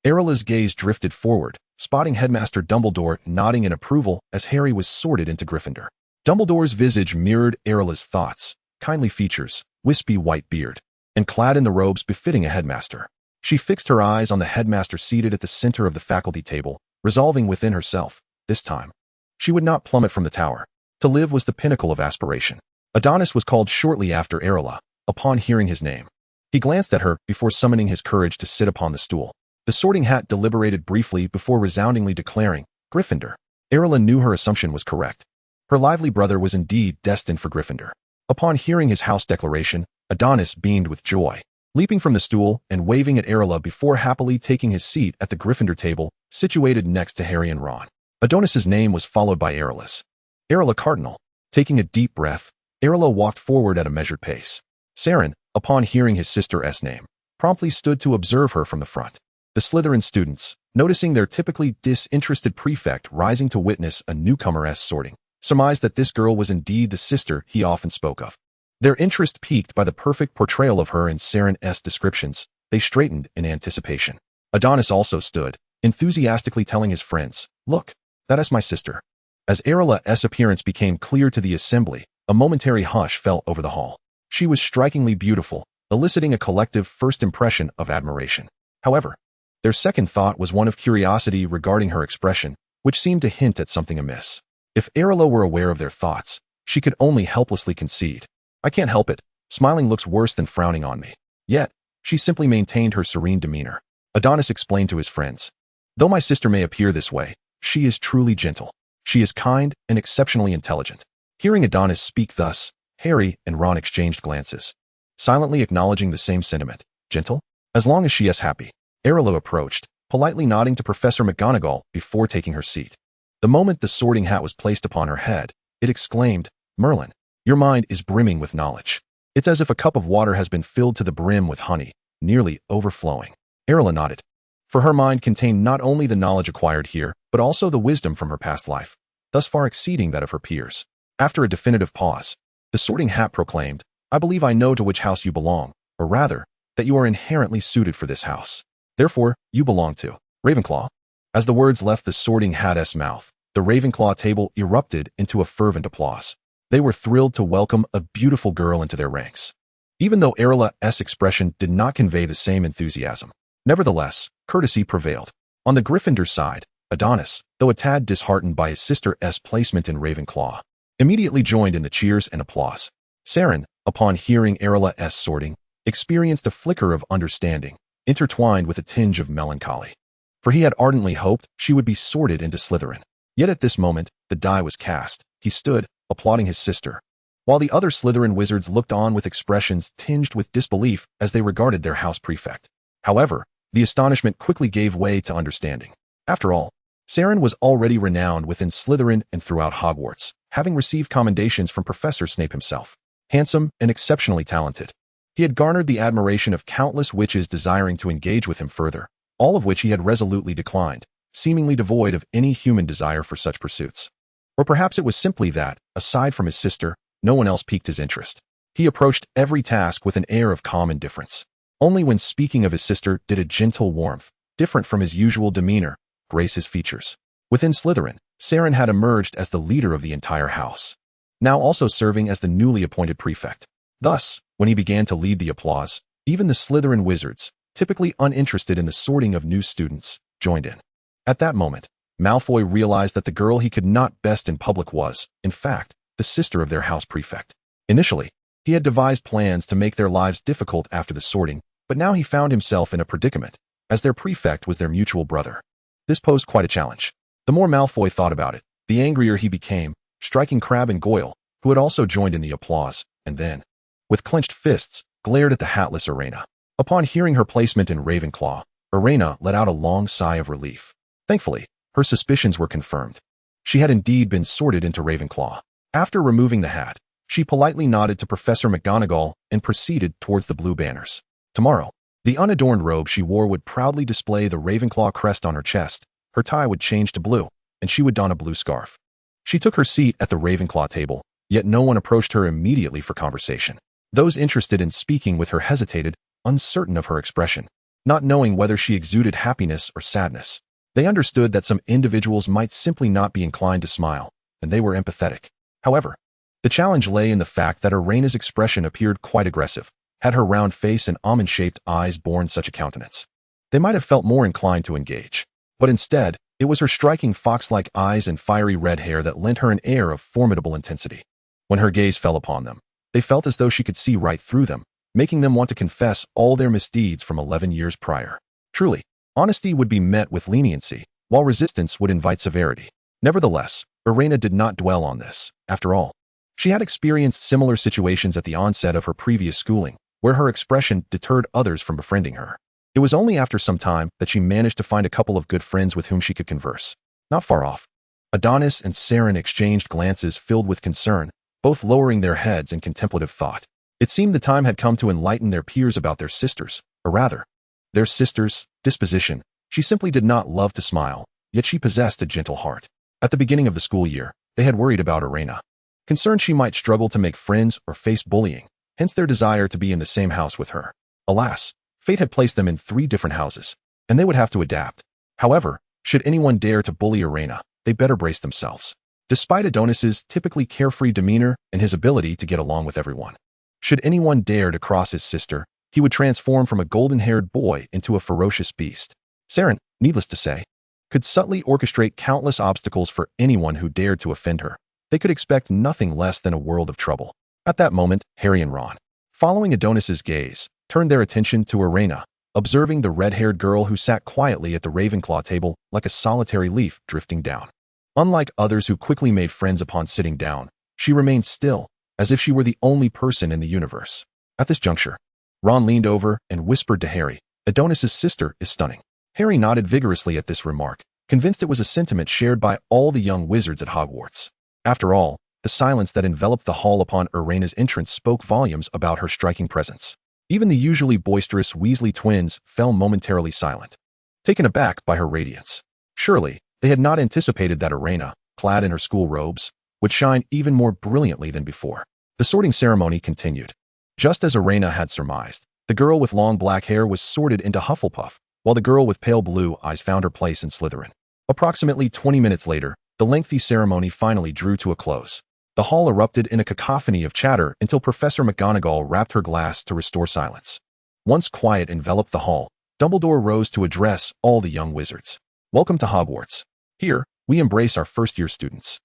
Arilla's gaze drifted forward, spotting Headmaster Dumbledore nodding in approval as Harry was sorted into Gryffindor. Dumbledore's visage mirrored Arilla's thoughts, kindly features, wispy white beard, and clad in the robes befitting a headmaster. She fixed her eyes on the headmaster seated at the center of the faculty table, resolving within herself, this time, she would not plummet from the tower. To live was the pinnacle of aspiration. Adonis was called shortly after Arilla, upon hearing his name. He glanced at her before summoning his courage to sit upon the stool. The Sorting Hat deliberated briefly before resoundingly declaring, "Gryffindor." Arilla knew her assumption was correct. Her lively brother was indeed destined for Gryffindor. Upon hearing his house declaration, Adonis beamed with joy, leaping from the stool and waving at Arilla before happily taking his seat at the Gryffindor table, situated next to Harry and Ron. Adonis's name was followed by Arilla's. Arilla Cardinal. Taking a deep breath, Arilla walked forward at a measured pace. Saren, upon hearing his sister's name, promptly stood to observe her from the front. The Slytherin students, noticing their typically disinterested prefect rising to witness a newcomer's sorting, surmised that this girl was indeed the sister he often spoke of. Their interest piqued by the perfect portrayal of her in Saren's descriptions, they straightened in anticipation. Adonis also stood, enthusiastically telling his friends, "Look, that is my sister." As Arilla's appearance became clear to the assembly, a momentary hush fell over the hall. She was strikingly beautiful, eliciting a collective first impression of admiration. However, their second thought was one of curiosity regarding her expression, which seemed to hint at something amiss. If Arilla were aware of their thoughts, she could only helplessly concede, "I can't help it, smiling looks worse than frowning on me." Yet, she simply maintained her serene demeanor. Adonis explained to his friends, "Though my sister may appear this way, she is truly gentle. She is kind and exceptionally intelligent." Hearing Adonis speak thus, Harry and Ron exchanged glances, silently acknowledging the same sentiment. Gentle? As long as she is happy. Arilla approached, politely nodding to Professor McGonagall before taking her seat. The moment the Sorting Hat was placed upon her head, it exclaimed, "Merlin, your mind is brimming with knowledge. It's as if a cup of water has been filled to the brim with honey, nearly overflowing." Arilla nodded, for her mind contained not only the knowledge acquired here, but also the wisdom from her past life, thus far exceeding that of her peers. After a definitive pause, the Sorting Hat proclaimed, "I believe I know to which house you belong, or rather, that you are inherently suited for this house. Therefore, you belong to Ravenclaw." As the words left the Sorting Hat's mouth, the Ravenclaw table erupted into a fervent applause. They were thrilled to welcome a beautiful girl into their ranks. Even though Arilla's expression did not convey the same enthusiasm, nevertheless, courtesy prevailed. On the Gryffindor side, Adonis, though a tad disheartened by his sister's placement in Ravenclaw, immediately joined in the cheers and applause. Saren, upon hearing Arilla's sorting, experienced a flicker of understanding, intertwined with a tinge of melancholy. For he had ardently hoped she would be sorted into Slytherin. Yet at this moment, the die was cast. He stood, applauding his sister, while the other Slytherin wizards looked on with expressions tinged with disbelief as they regarded their house prefect. However, the astonishment quickly gave way to understanding. After all, Saren was already renowned within Slytherin and throughout Hogwarts, having received commendations from Professor Snape himself. Handsome and exceptionally talented, he had garnered the admiration of countless witches desiring to engage with him further, all of which he had resolutely declined, seemingly devoid of any human desire for such pursuits. Or perhaps it was simply that, aside from his sister, no one else piqued his interest. He approached every task with an air of calm indifference. Only when speaking of his sister did a gentle warmth, different from his usual demeanor, grace his features. Within Slytherin, Saren had emerged as the leader of the entire house, now also serving as the newly appointed prefect. Thus, when he began to lead the applause, even the Slytherin wizards, typically uninterested in the sorting of new students, joined in. At that moment, Malfoy realized that the girl he could not best in public was, in fact, the sister of their house prefect. Initially, he had devised plans to make their lives difficult after the sorting, but now he found himself in a predicament, as their prefect was their mutual brother. This posed quite a challenge. The more Malfoy thought about it, the angrier he became, striking Crabbe and Goyle, who had also joined in the applause, and then, with clenched fists, glared at the hatless Irena. Upon hearing her placement in Ravenclaw, Irena let out a long sigh of relief. Thankfully, her suspicions were confirmed. She had indeed been sorted into Ravenclaw. After removing the hat, she politely nodded to Professor McGonagall and proceeded towards the blue banners. Tomorrow, the unadorned robe she wore would proudly display the Ravenclaw crest on her chest, her tie would change to blue, and she would don a blue scarf. She took her seat at the Ravenclaw table, yet no one approached her immediately for conversation. Those interested in speaking with her hesitated, uncertain of her expression, not knowing whether she exuded happiness or sadness. They understood that some individuals might simply not be inclined to smile, and they were empathetic. However, the challenge lay in the fact that Irena's expression appeared quite aggressive. Had her round face and almond-shaped eyes borne such a countenance, they might have felt more inclined to engage. But instead, it was her striking fox-like eyes and fiery red hair that lent her an air of formidable intensity. When her gaze fell upon them, they felt as though she could see right through them, making them want to confess all their misdeeds from 11 years prior. Truly, honesty would be met with leniency, while resistance would invite severity. Nevertheless, Irena did not dwell on this. After all, she had experienced similar situations at the onset of her previous schooling, where her expression deterred others from befriending her. It was only after some time that she managed to find a couple of good friends with whom she could converse. Not far off, Adonis and Saren exchanged glances filled with concern, both lowering their heads in contemplative thought. It seemed the time had come to enlighten their peers about their sisters, or rather, their sister's disposition. She simply did not love to smile, yet she possessed a gentle heart. At the beginning of the school year, they had worried about Irena, concerned she might struggle to make friends or face bullying, hence their desire to be in the same house with her. Alas, fate had placed them in 3 different houses, and they would have to adapt. However, should anyone dare to bully Irena, they better brace themselves. Despite Adonis's typically carefree demeanor and his ability to get along with everyone, should anyone dare to cross his sister, he would transform from a golden-haired boy into a ferocious beast. Saren, needless to say, could subtly orchestrate countless obstacles for anyone who dared to offend her. They could expect nothing less than a world of trouble. At that moment, Harry and Ron, following Adonis's gaze, turned their attention to Irena, observing the red-haired girl who sat quietly at the Ravenclaw table like a solitary leaf drifting down. Unlike others who quickly made friends upon sitting down, she remained still, as if she were the only person in the universe. At this juncture, Ron leaned over and whispered to Harry, "Adonis's sister is stunning." Harry nodded vigorously at this remark, convinced it was a sentiment shared by all the young wizards at Hogwarts. After all, the silence that enveloped the hall upon Irena's entrance spoke volumes about her striking presence. Even the usually boisterous Weasley twins fell momentarily silent, taken aback by her radiance. Surely, they had not anticipated that Irena, clad in her school robes, would shine even more brilliantly than before. The sorting ceremony continued. Just as Irena had surmised, the girl with long black hair was sorted into Hufflepuff, while the girl with pale blue eyes found her place in Slytherin. Approximately 20 minutes later, the lengthy ceremony finally drew to a close. The hall erupted in a cacophony of chatter until Professor McGonagall rapped her glass to restore silence. Once quiet enveloped the hall, Dumbledore rose to address all the young wizards. "Welcome to Hogwarts. Here, we embrace our first-year students,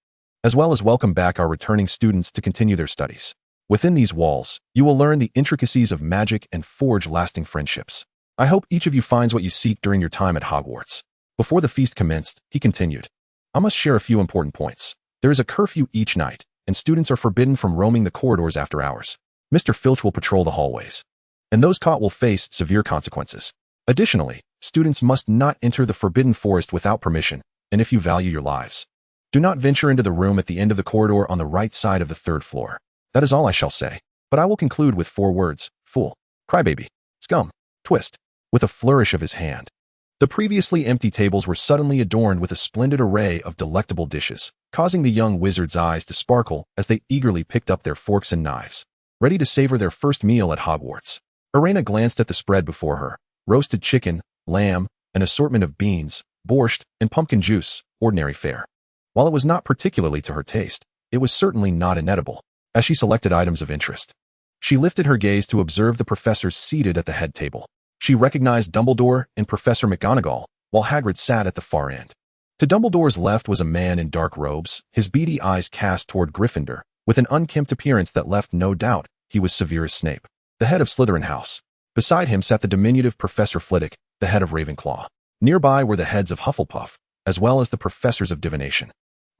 as well as welcome back our returning students to continue their studies. Within these walls, you will learn the intricacies of magic and forge lasting friendships. I hope each of you finds what you seek during your time at Hogwarts." Before the feast commenced, he continued, "I must share a few important points. There is a curfew each night, and students are forbidden from roaming the corridors after hours. Mr. Filch will patrol the hallways, and those caught will face severe consequences. Additionally, students must not enter the Forbidden Forest without permission, and if you value your lives, do not venture into the room at the end of the corridor on the right side of the 3rd floor. That is all I shall say, but I will conclude with 4 words: fool, crybaby, scum, twist." With a flourish of his hand, the previously empty tables were suddenly adorned with a splendid array of delectable dishes, causing the young wizards' eyes to sparkle as they eagerly picked up their forks and knives, ready to savor their first meal at Hogwarts. Irena glanced at the spread before her: roasted chicken, lamb, an assortment of beans, borscht, and pumpkin juice, ordinary fare. While it was not particularly to her taste, it was certainly not inedible. As she selected items of interest, she lifted her gaze to observe the professors seated at the head table. She recognized Dumbledore and Professor McGonagall, while Hagrid sat at the far end. To Dumbledore's left was a man in dark robes, his beady eyes cast toward Gryffindor, with an unkempt appearance that left no doubt he was Severus Snape, the head of Slytherin House. Beside him sat the diminutive Professor Flitwick, the head of Ravenclaw. Nearby were the heads of Hufflepuff, as well as the professors of divination,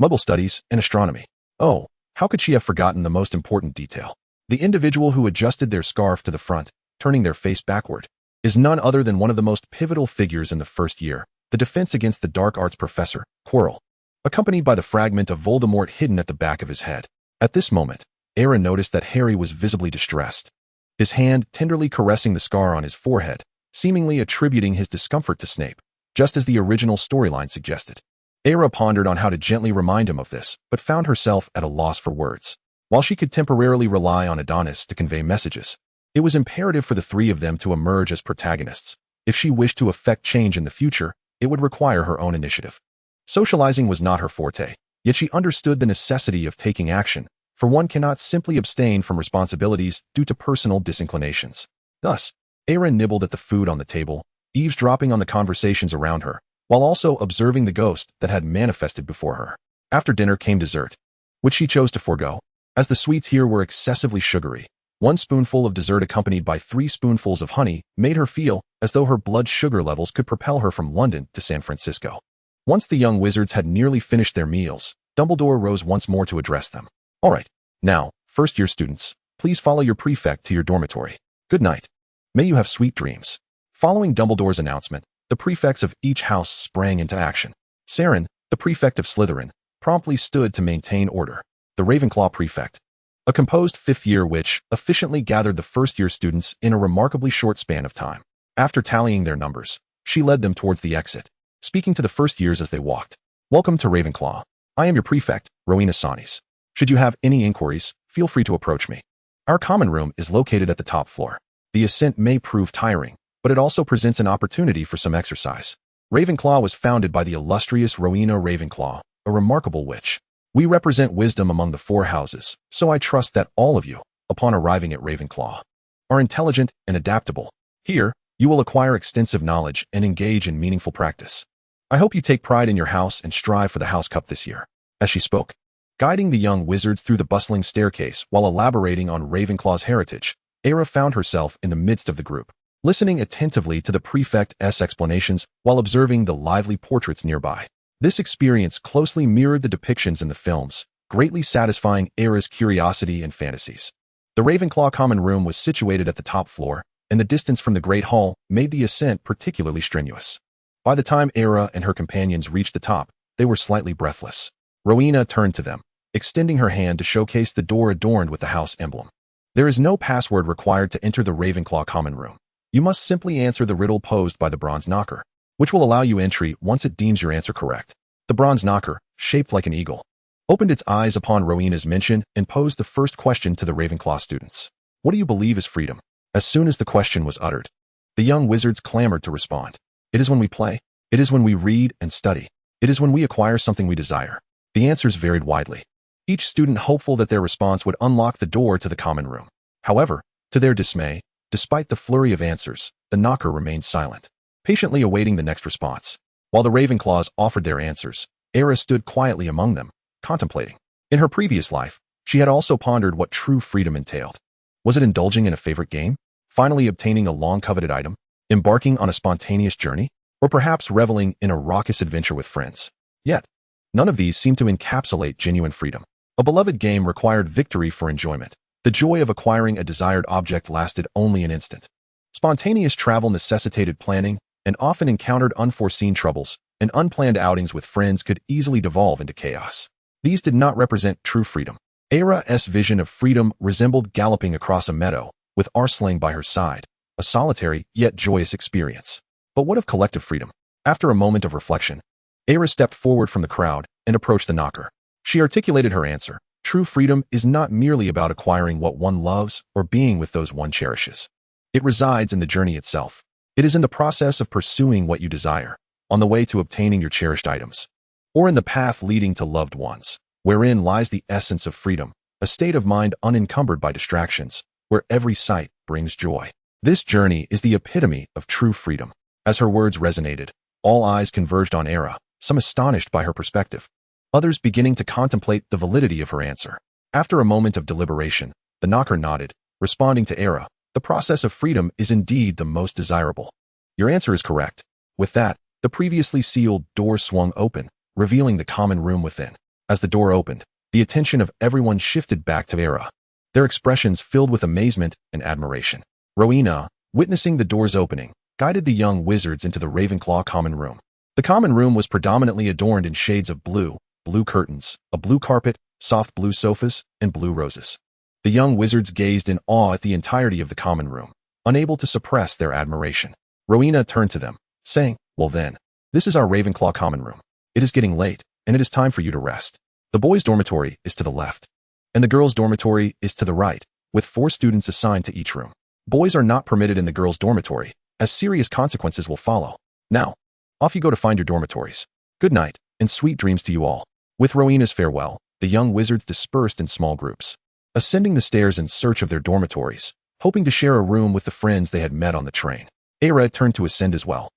Muggle studies, and astronomy. Oh, how could she have forgotten the most important detail? The individual who adjusted their scarf to the front, turning their face backward, is none other than one of the most pivotal figures in the first year, the Defense Against the Dark Arts professor, Quirrell, accompanied by the fragment of Voldemort hidden at the back of his head. At this moment, Aaron noticed that Harry was visibly distressed, his hand tenderly caressing the scar on his forehead, seemingly attributing his discomfort to Snape. just as the original storyline suggested. Arilla pondered on how to gently remind him of this, but found herself at a loss for words. While she could temporarily rely on Adonis to convey messages, it was imperative for the three of them to emerge as protagonists. If she wished to effect change in the future, it would require her own initiative. Socializing was not her forte, yet she understood the necessity of taking action, for one cannot simply abstain from responsibilities due to personal disinclinations. Thus, Arilla nibbled at the food on the table, eavesdropping on the conversations around her, while also observing the ghost that had manifested before her. After dinner came dessert, which she chose to forego, as the sweets here were excessively sugary. 1 spoonful of dessert accompanied by 3 spoonfuls of honey made her feel as though her blood sugar levels could propel her from London to San Francisco. Once the young wizards had nearly finished their meals, Dumbledore rose once more to address them. All right, now, first-year students, please follow your prefect to your dormitory. Good night. May you have sweet dreams. Following Dumbledore's announcement, the prefects of each house sprang into action. Saren, the prefect of Slytherin, promptly stood to maintain order. The Ravenclaw prefect, a composed 5th-year witch, efficiently gathered the first-year students in a remarkably short span of time. After tallying their numbers, she led them towards the exit, speaking to the first years as they walked. Welcome to Ravenclaw. I am your prefect, Rowena Sonnies. Should you have any inquiries, feel free to approach me. Our common room is located at the top floor. The ascent may prove tiring, but it also presents an opportunity for some exercise. Ravenclaw was founded by the illustrious Rowena Ravenclaw, a remarkable witch. We represent wisdom among the 4 houses, so I trust that all of you, upon arriving at Ravenclaw, are intelligent and adaptable. Here, you will acquire extensive knowledge and engage in meaningful practice. I hope you take pride in your house and strive for the House Cup this year. As she spoke, guiding the young wizards through the bustling staircase while elaborating on Ravenclaw's heritage, Arilla found herself in the midst of the group, listening attentively to the prefect's explanations while observing the lively portraits nearby. This experience closely mirrored the depictions in the films, greatly satisfying Arilla's curiosity and fantasies. The Ravenclaw common room was situated at the top floor, and the distance from the Great Hall made the ascent particularly strenuous. By the time Arilla and her companions reached the top, they were slightly breathless. Rowena turned to them, extending her hand to showcase the door adorned with the house emblem. There is no password required to enter the Ravenclaw common room. You must simply answer the riddle posed by the bronze knocker, which will allow you entry once it deems your answer correct. The bronze knocker, shaped like an eagle, opened its eyes upon Rowena's mention and posed the first question to the Ravenclaw students. What do you believe is freedom? As soon as the question was uttered, the young wizards clamored to respond. It is when we play. It is when we read and study. It is when we acquire something we desire. The answers varied widely, each student hopeful that their response would unlock the door to the common room. However, to their dismay, despite the flurry of answers, the knocker remained silent, patiently awaiting the next response. While the Ravenclaws offered their answers, Arilla stood quietly among them, contemplating. In her previous life, she had also pondered what true freedom entailed. Was it indulging in a favorite game? Finally obtaining a long-coveted item? Embarking on a spontaneous journey? Or perhaps reveling in a raucous adventure with friends? Yet, none of these seemed to encapsulate genuine freedom. A beloved game required victory for enjoyment. The joy of acquiring a desired object lasted only an instant. Spontaneous travel necessitated planning and often encountered unforeseen troubles, and unplanned outings with friends could easily devolve into chaos. These did not represent true freedom. Arilla's vision of freedom resembled galloping across a meadow, with Arsling by her side, a solitary yet joyous experience. But what of collective freedom? After a moment of reflection, Arilla stepped forward from the crowd and approached the knocker. She articulated her answer. True freedom is not merely about acquiring what one loves or being with those one cherishes. It resides in the journey itself. It is in the process of pursuing what you desire, on the way to obtaining your cherished items, or in the path leading to loved ones, wherein lies the essence of freedom, a state of mind unencumbered by distractions, where every sight brings joy. This journey is the epitome of true freedom. As her words resonated, all eyes converged on Arilla, some astonished by her perspective, others beginning to contemplate the validity of her answer. After a moment of deliberation, the knocker nodded, responding to Arilla. The process of freedom is indeed the most desirable. Your answer is correct. With that, the previously sealed door swung open, revealing the common room within. As the door opened, the attention of everyone shifted back to Arilla, their expressions filled with amazement and admiration. Rowena, witnessing the door's opening, guided the young wizards into the Ravenclaw common room. The common room was predominantly adorned in shades of blue curtains, a blue carpet, soft blue sofas, and blue roses. The young wizards gazed in awe at the entirety of the common room, unable to suppress their admiration. Rowena turned to them, saying, "Well then, This is our Ravenclaw common room. It is getting late, and it is time for you to rest. The boys' dormitory is to the left, and the girls' dormitory is to the right, with 4 students assigned to each room. Boys are not permitted in the girls' dormitory, as serious consequences will follow. Now, off you go to find your dormitories. Good night, and sweet dreams to you all. With Rowena's farewell, the young wizards dispersed in small groups, ascending the stairs in search of their dormitories, hoping to share a room with the friends they had met on the train. Arilla turned to ascend as well,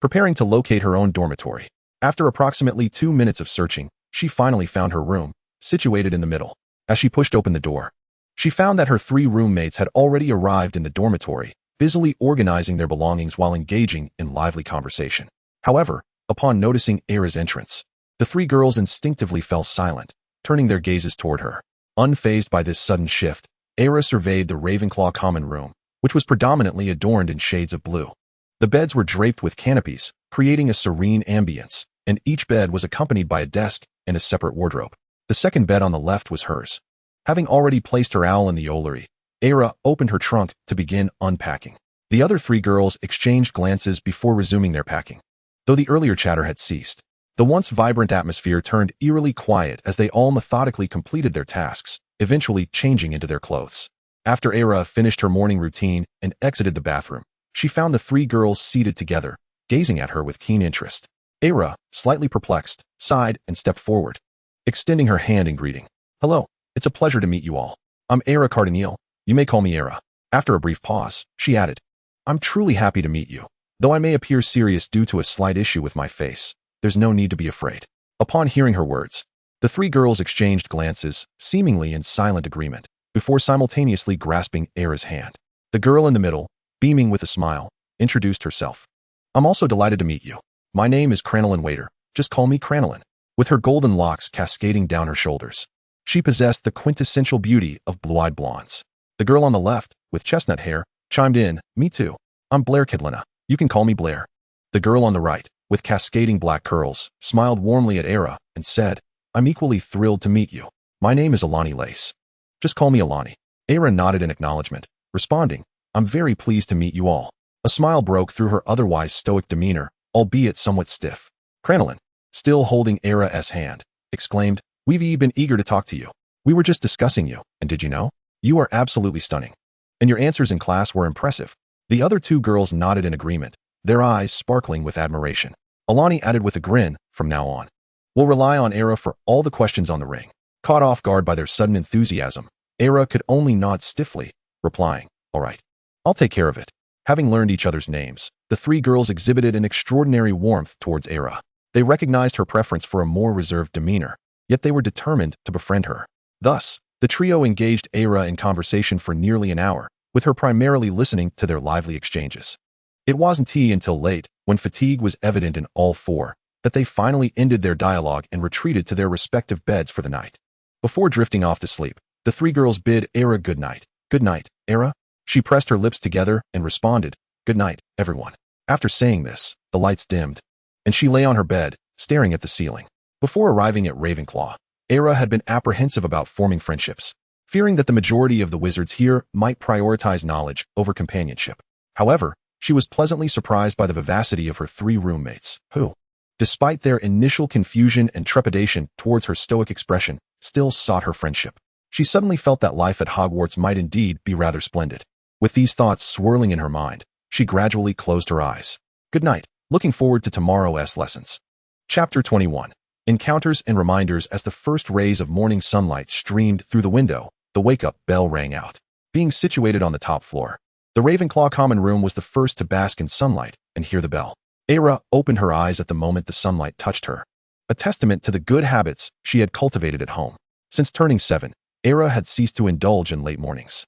preparing to locate her own dormitory. After approximately 2 minutes of searching, she finally found her room, situated in the middle. As she pushed open the door, she found that her 3 roommates had already arrived in the dormitory, busily organizing their belongings while engaging in lively conversation. However, upon noticing Arilla's entrance, the 3 girls instinctively fell silent, turning their gazes toward her. Unfazed by this sudden shift, Arilla surveyed the Ravenclaw common room, which was predominantly adorned in shades of blue. The beds were draped with canopies, creating a serene ambience, and each bed was accompanied by a desk and a separate wardrobe. The second bed on the left was hers. Having already placed her owl in the Olary, Arilla opened her trunk to begin unpacking. The other 3 girls exchanged glances before resuming their packing. Though the earlier chatter had ceased, the once vibrant atmosphere turned eerily quiet as they all methodically completed their tasks, eventually changing into their clothes. After Arilla finished her morning routine and exited the bathroom, she found the 3 girls seated together, gazing at her with keen interest. Arilla, slightly perplexed, sighed and stepped forward, extending her hand in greeting. Hello, it's a pleasure to meet you all. I'm Arilla Cardinale. You may call me Arilla. After a brief pause, she added, I'm truly happy to meet you. Though I may appear serious due to a slight issue with my face, there's no need to be afraid. Upon hearing her words, the 3 girls exchanged glances, seemingly in silent agreement, before simultaneously grasping Arilla's hand. The girl in the middle, beaming with a smile, introduced herself. I'm also delighted to meet you. My name is Crinoline Waiter. Just call me Crinoline. With her golden locks cascading down her shoulders, she possessed the quintessential beauty of blue-eyed blondes. The girl on the left, with chestnut hair, chimed in, Me too. I'm Blair Kidlina. You can call me Blair. The girl on the right, with cascading black curls, smiled warmly at Arilla and said, I'm equally thrilled to meet you. My name is Alani Lace. Just call me Alani. Arilla nodded in acknowledgement, responding, I'm very pleased to meet you all. A smile broke through her otherwise stoic demeanor, albeit somewhat stiff. Crinoline, still holding Arilla's hand, exclaimed, We've been eager to talk to you. We were just discussing you, and did you know? You are absolutely stunning. And your answers in class were impressive. The other 2 girls nodded in agreement, their eyes sparkling with admiration. Alani added with a grin, from now on, we'll rely on Arilla for all the questions on the ring. Caught off guard by their sudden enthusiasm, Arilla could only nod stiffly, replying, All right, I'll take care of it. Having learned each other's names, the 3 girls exhibited an extraordinary warmth towards Arilla. They recognized her preference for a more reserved demeanor, yet they were determined to befriend her. Thus, the trio engaged Arilla in conversation for nearly an hour, with her primarily listening to their lively exchanges. It wasn't until late, when fatigue was evident in all 4, that they finally ended their dialogue and retreated to their respective beds for the night. Before drifting off to sleep, the 3 girls bid Arilla good night. Good night, Arilla. She pressed her lips together and responded, Good night, everyone. After saying this, the lights dimmed, and she lay on her bed, staring at the ceiling. Before arriving at Ravenclaw, Arilla had been apprehensive about forming friendships, fearing that the majority of the wizards here might prioritize knowledge over companionship. However, she was pleasantly surprised by the vivacity of her 3 roommates, who, despite their initial confusion and trepidation towards her stoic expression, still sought her friendship. She suddenly felt that life at Hogwarts might indeed be rather splendid. With these thoughts swirling in her mind, she gradually closed her eyes. Good night. Looking forward to tomorrow's lessons. Chapter 21. Encounters and reminders. As the first rays of morning sunlight streamed through the window, the wake-up bell rang out. Being situated on the top floor, the Ravenclaw common room was the first to bask in sunlight and hear the bell. Arilla opened her eyes at the moment the sunlight touched her, a testament to the good habits she had cultivated at home. Since turning 7, Arilla had ceased to indulge in late mornings.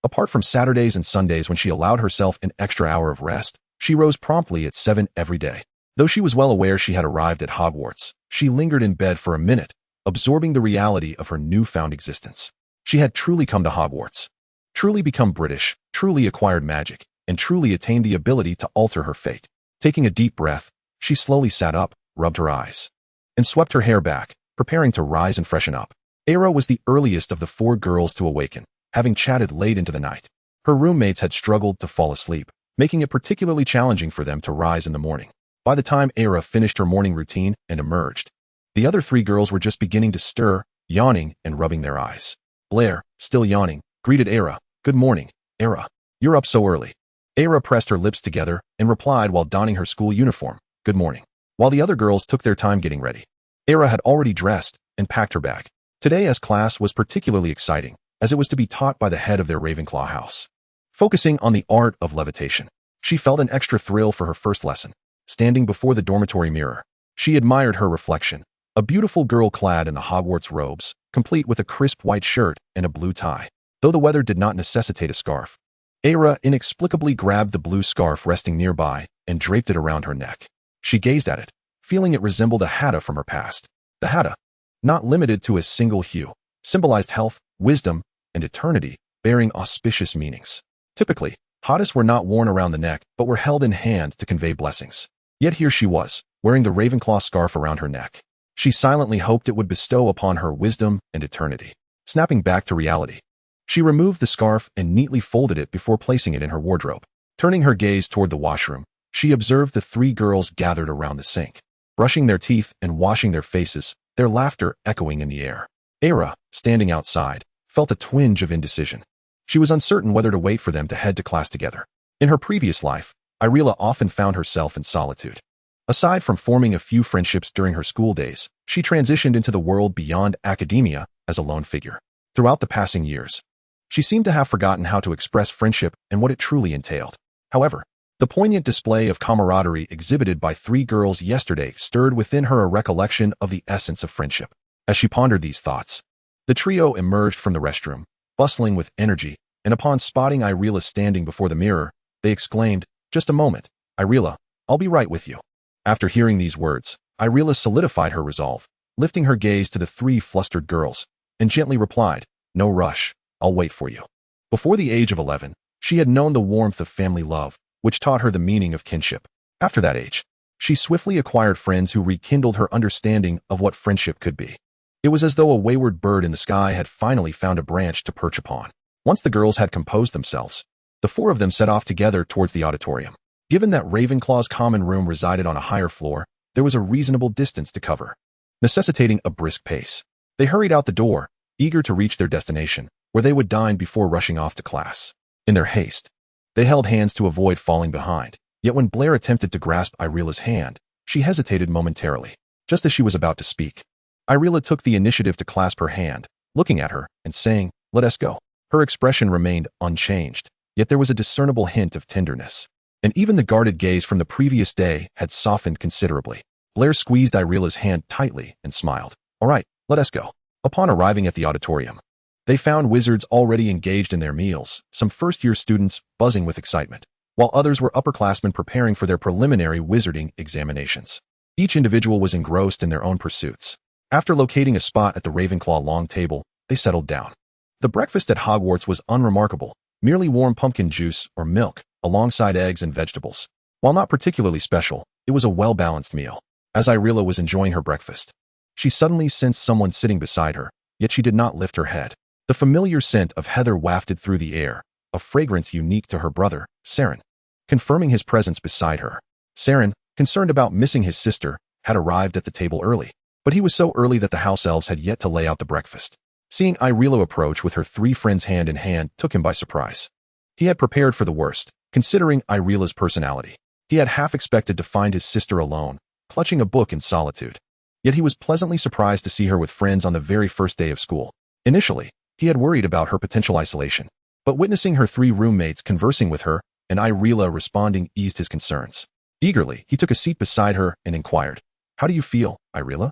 Apart from Saturdays and Sundays when she allowed herself an extra hour of rest, she rose promptly at 7 every day. Though she was well aware she had arrived at Hogwarts, she lingered in bed for a minute, absorbing the reality of her newfound existence. She had truly come to Hogwarts, truly become British, truly acquired magic, and truly attained the ability to alter her fate. Taking a deep breath, she slowly sat up, rubbed her eyes, and swept her hair back, preparing to rise and freshen up. Arilla was the earliest of the 4 girls to awaken, having chatted late into the night. Her roommates had struggled to fall asleep, making it particularly challenging for them to rise in the morning. By the time Arilla finished her morning routine and emerged, the other three girls were just beginning to stir, yawning and rubbing their eyes. Blair, still yawning, greeted Arilla. Good morning, Arilla. You're up so early. Arilla pressed her lips together and replied while donning her school uniform. Good morning. While the other girls took their time getting ready, Arilla had already dressed and packed her bag. Today's class was particularly exciting, as it was to be taught by the head of their Ravenclaw house. Focusing on the art of levitation, she felt an extra thrill for her first lesson. Standing before the dormitory mirror, she admired her reflection, a beautiful girl clad in the Hogwarts robes, complete with a crisp white shirt and a blue tie. Though the weather did not necessitate a scarf, Arilla inexplicably grabbed the blue scarf resting nearby and draped it around her neck. She gazed at it, feeling it resembled a hatta from her past. The hatta, not limited to a single hue, symbolized health, wisdom, and eternity, bearing auspicious meanings. Typically, hattas were not worn around the neck but were held in hand to convey blessings. Yet here she was, wearing the Ravenclaw scarf around her neck. She silently hoped it would bestow upon her wisdom and eternity. Snapping back to reality, she removed the scarf and neatly folded it before placing it in her wardrobe. Turning her gaze toward the washroom, she observed the three girls gathered around the sink, brushing their teeth and washing their faces, their laughter echoing in the air. Arilla, standing outside, felt a twinge of indecision. She was uncertain whether to wait for them to head to class together. In her previous life, Arilla often found herself in solitude. Aside from forming a few friendships during her school days, she transitioned into the world beyond academia as a lone figure. Throughout the passing years, she seemed to have forgotten how to express friendship and what it truly entailed. However, the poignant display of camaraderie exhibited by three girls yesterday stirred within her a recollection of the essence of friendship. As she pondered these thoughts, the trio emerged from the restroom, bustling with energy, and upon spotting Arilla standing before the mirror, they exclaimed, "Just a moment, Arilla, I'll be right with you." After hearing these words, Arilla solidified her resolve, lifting her gaze to the three flustered girls, and gently replied, "No rush, I'll wait for you." Before the age of 11, she had known the warmth of family love, which taught her the meaning of kinship. After that age, she swiftly acquired friends who rekindled her understanding of what friendship could be. It was as though a wayward bird in the sky had finally found a branch to perch upon. Once the girls had composed themselves, the four of them set off together towards the auditorium. Given that Ravenclaw's common room resided on a higher floor, there was a reasonable distance to cover, necessitating a brisk pace. They hurried out the door, eager to reach their destination, where they would dine before rushing off to class. In their haste, they held hands to avoid falling behind, yet when Blair attempted to grasp Arilla's hand, she hesitated momentarily. Just as she was about to speak, Arilla took the initiative to clasp her hand, looking at her and saying, "Let us go." Her expression remained unchanged, yet there was a discernible hint of tenderness, and even the guarded gaze from the previous day had softened considerably. Blair squeezed Arilla's hand tightly and smiled. "All right, let us go." Upon arriving at the auditorium, they found wizards already engaged in their meals, some first-year students buzzing with excitement, while others were upperclassmen preparing for their preliminary wizarding examinations. Each individual was engrossed in their own pursuits. After locating a spot at the Ravenclaw long table, they settled down. The breakfast at Hogwarts was unremarkable, merely warm pumpkin juice or milk, alongside eggs and vegetables. While not particularly special, it was a well-balanced meal. As Arilla was enjoying her breakfast, she suddenly sensed someone sitting beside her, yet she did not lift her head. The familiar scent of heather wafted through the air, a fragrance unique to her brother, Saren, confirming his presence beside her. Saren, concerned about missing his sister, had arrived at the table early, but he was so early that the house elves had yet to lay out the breakfast. Seeing Arilla approach with her three friends hand in hand took him by surprise. He had prepared for the worst, considering Arilla's personality. He had half expected to find his sister alone, clutching a book in solitude. Yet he was pleasantly surprised to see her with friends on the very first day of school. Initially, he had worried about her potential isolation, but witnessing her three roommates conversing with her and Arilla responding eased his concerns. Eagerly, he took a seat beside her and inquired, "How do you feel, Arilla?"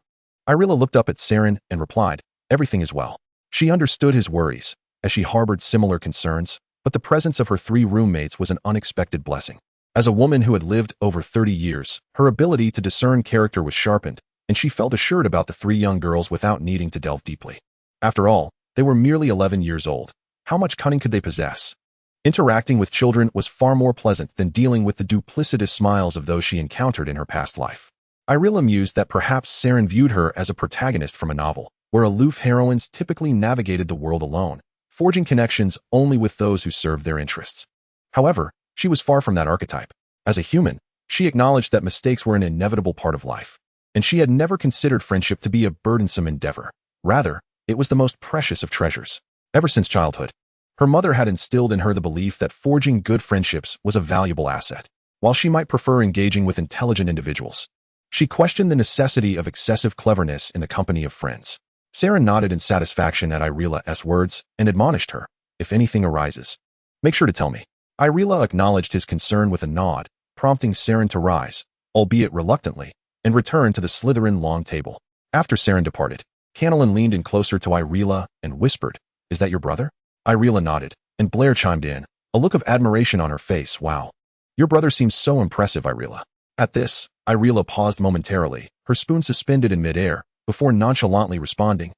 Arilla looked up at Saren and replied, "Everything is well." She understood his worries, as she harbored similar concerns, but the presence of her three roommates was an unexpected blessing. As a woman who had lived over 30 years, her ability to discern character was sharpened, and she felt assured about the three young girls without needing to delve deeply. After all, they were merely 11 years old. How much cunning could they possess? Interacting with children was far more pleasant than dealing with the duplicitous smiles of those she encountered in her past life. Arilla mused that perhaps Saren viewed her as a protagonist from a novel, where aloof heroines typically navigated the world alone, forging connections only with those who served their interests. However, she was far from that archetype. As a human, She acknowledged that mistakes were an inevitable part of life, and she had never considered friendship to be a burdensome endeavor. Rather, it was the most precious of treasures. Ever since childhood, her mother had instilled in her the belief that forging good friendships was a valuable asset. While she might prefer engaging with intelligent individuals, she questioned the necessity of excessive cleverness in the company of friends. Sarah nodded in satisfaction at Arilla's words and admonished her, "If anything arises, make sure to tell me." Arilla acknowledged his concern with a nod, prompting Saren to rise, albeit reluctantly, and return to the Slytherin long table. After Saren departed, Cannelin leaned in closer to Arilla and whispered, "Is that your brother?" Arilla nodded, and Blair chimed in, a look of admiration on her face. "Wow. Your brother seems so impressive, Arilla." At this, Arilla paused momentarily, her spoon suspended in midair, before nonchalantly responding,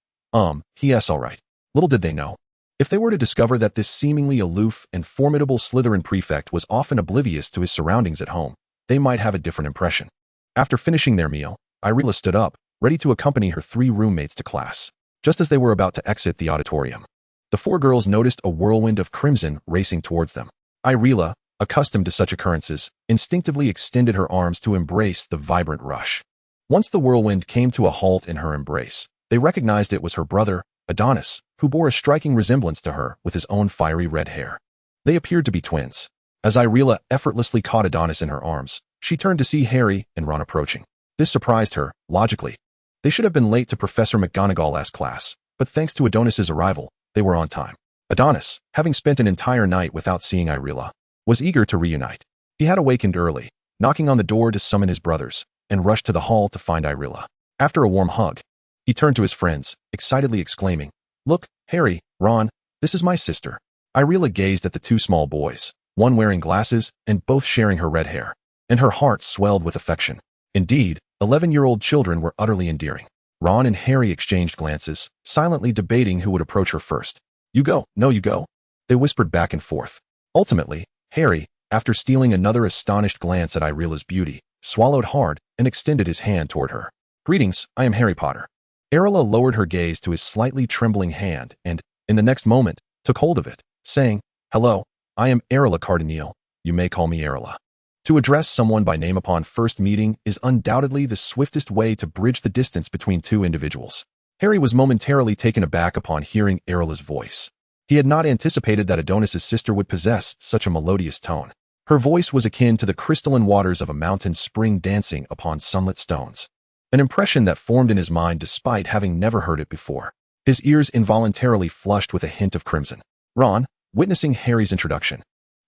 Yes, all right." Little did they know. If they were to discover that this seemingly aloof and formidable Slytherin prefect was often oblivious to his surroundings at home, they might have a different impression. After finishing their meal, Arilla stood up, ready to accompany her 3 roommates to class. Just as they were about to exit the auditorium, the 4 girls noticed a whirlwind of crimson racing towards them. Arilla, accustomed to such occurrences, instinctively extended her arms to embrace the vibrant rush. Once the whirlwind came to a halt in her embrace, they recognized it was her brother, Adonis, who bore a striking resemblance to her with his own fiery red hair. They appeared to be twins. As Arilla effortlessly caught Adonis in her arms, she turned to see Harry and Ron approaching. This surprised her, logically. They should have been late to Professor McGonagall's class, but thanks to Adonis's arrival, they were on time. Adonis, having spent an entire night without seeing Arilla, was eager to reunite. He had awakened early, knocking on the door to summon his brothers, and rushed to the hall to find Arilla. After a warm hug, he turned to his friends, excitedly exclaiming, "Look, Harry, Ron, this is my sister." Arilla gazed at the 2 small boys, one wearing glasses and both sharing her red hair, and her heart swelled with affection. Indeed, 11-year-old children were utterly endearing. Ron and Harry exchanged glances, silently debating who would approach her first. "You go, no you go," they whispered back and forth. Ultimately, Harry, after stealing another astonished glance at Arilla's beauty, swallowed hard and extended his hand toward her. "Greetings, I am Harry Potter." Arilla lowered her gaze to his slightly trembling hand and, in the next moment, took hold of it, saying, "Hello, I am Arilla Cardinale. You may call me Arilla." To address someone by name upon first meeting is undoubtedly the swiftest way to bridge the distance between 2 individuals. Harry was momentarily taken aback upon hearing Arilla's voice. He had not anticipated that Adonis's sister would possess such a melodious tone. Her voice was akin to the crystalline waters of a mountain spring dancing upon sunlit stones. An impression that formed in his mind despite having never heard it before. His ears involuntarily flushed with a hint of crimson. Ron, witnessing Harry's introduction,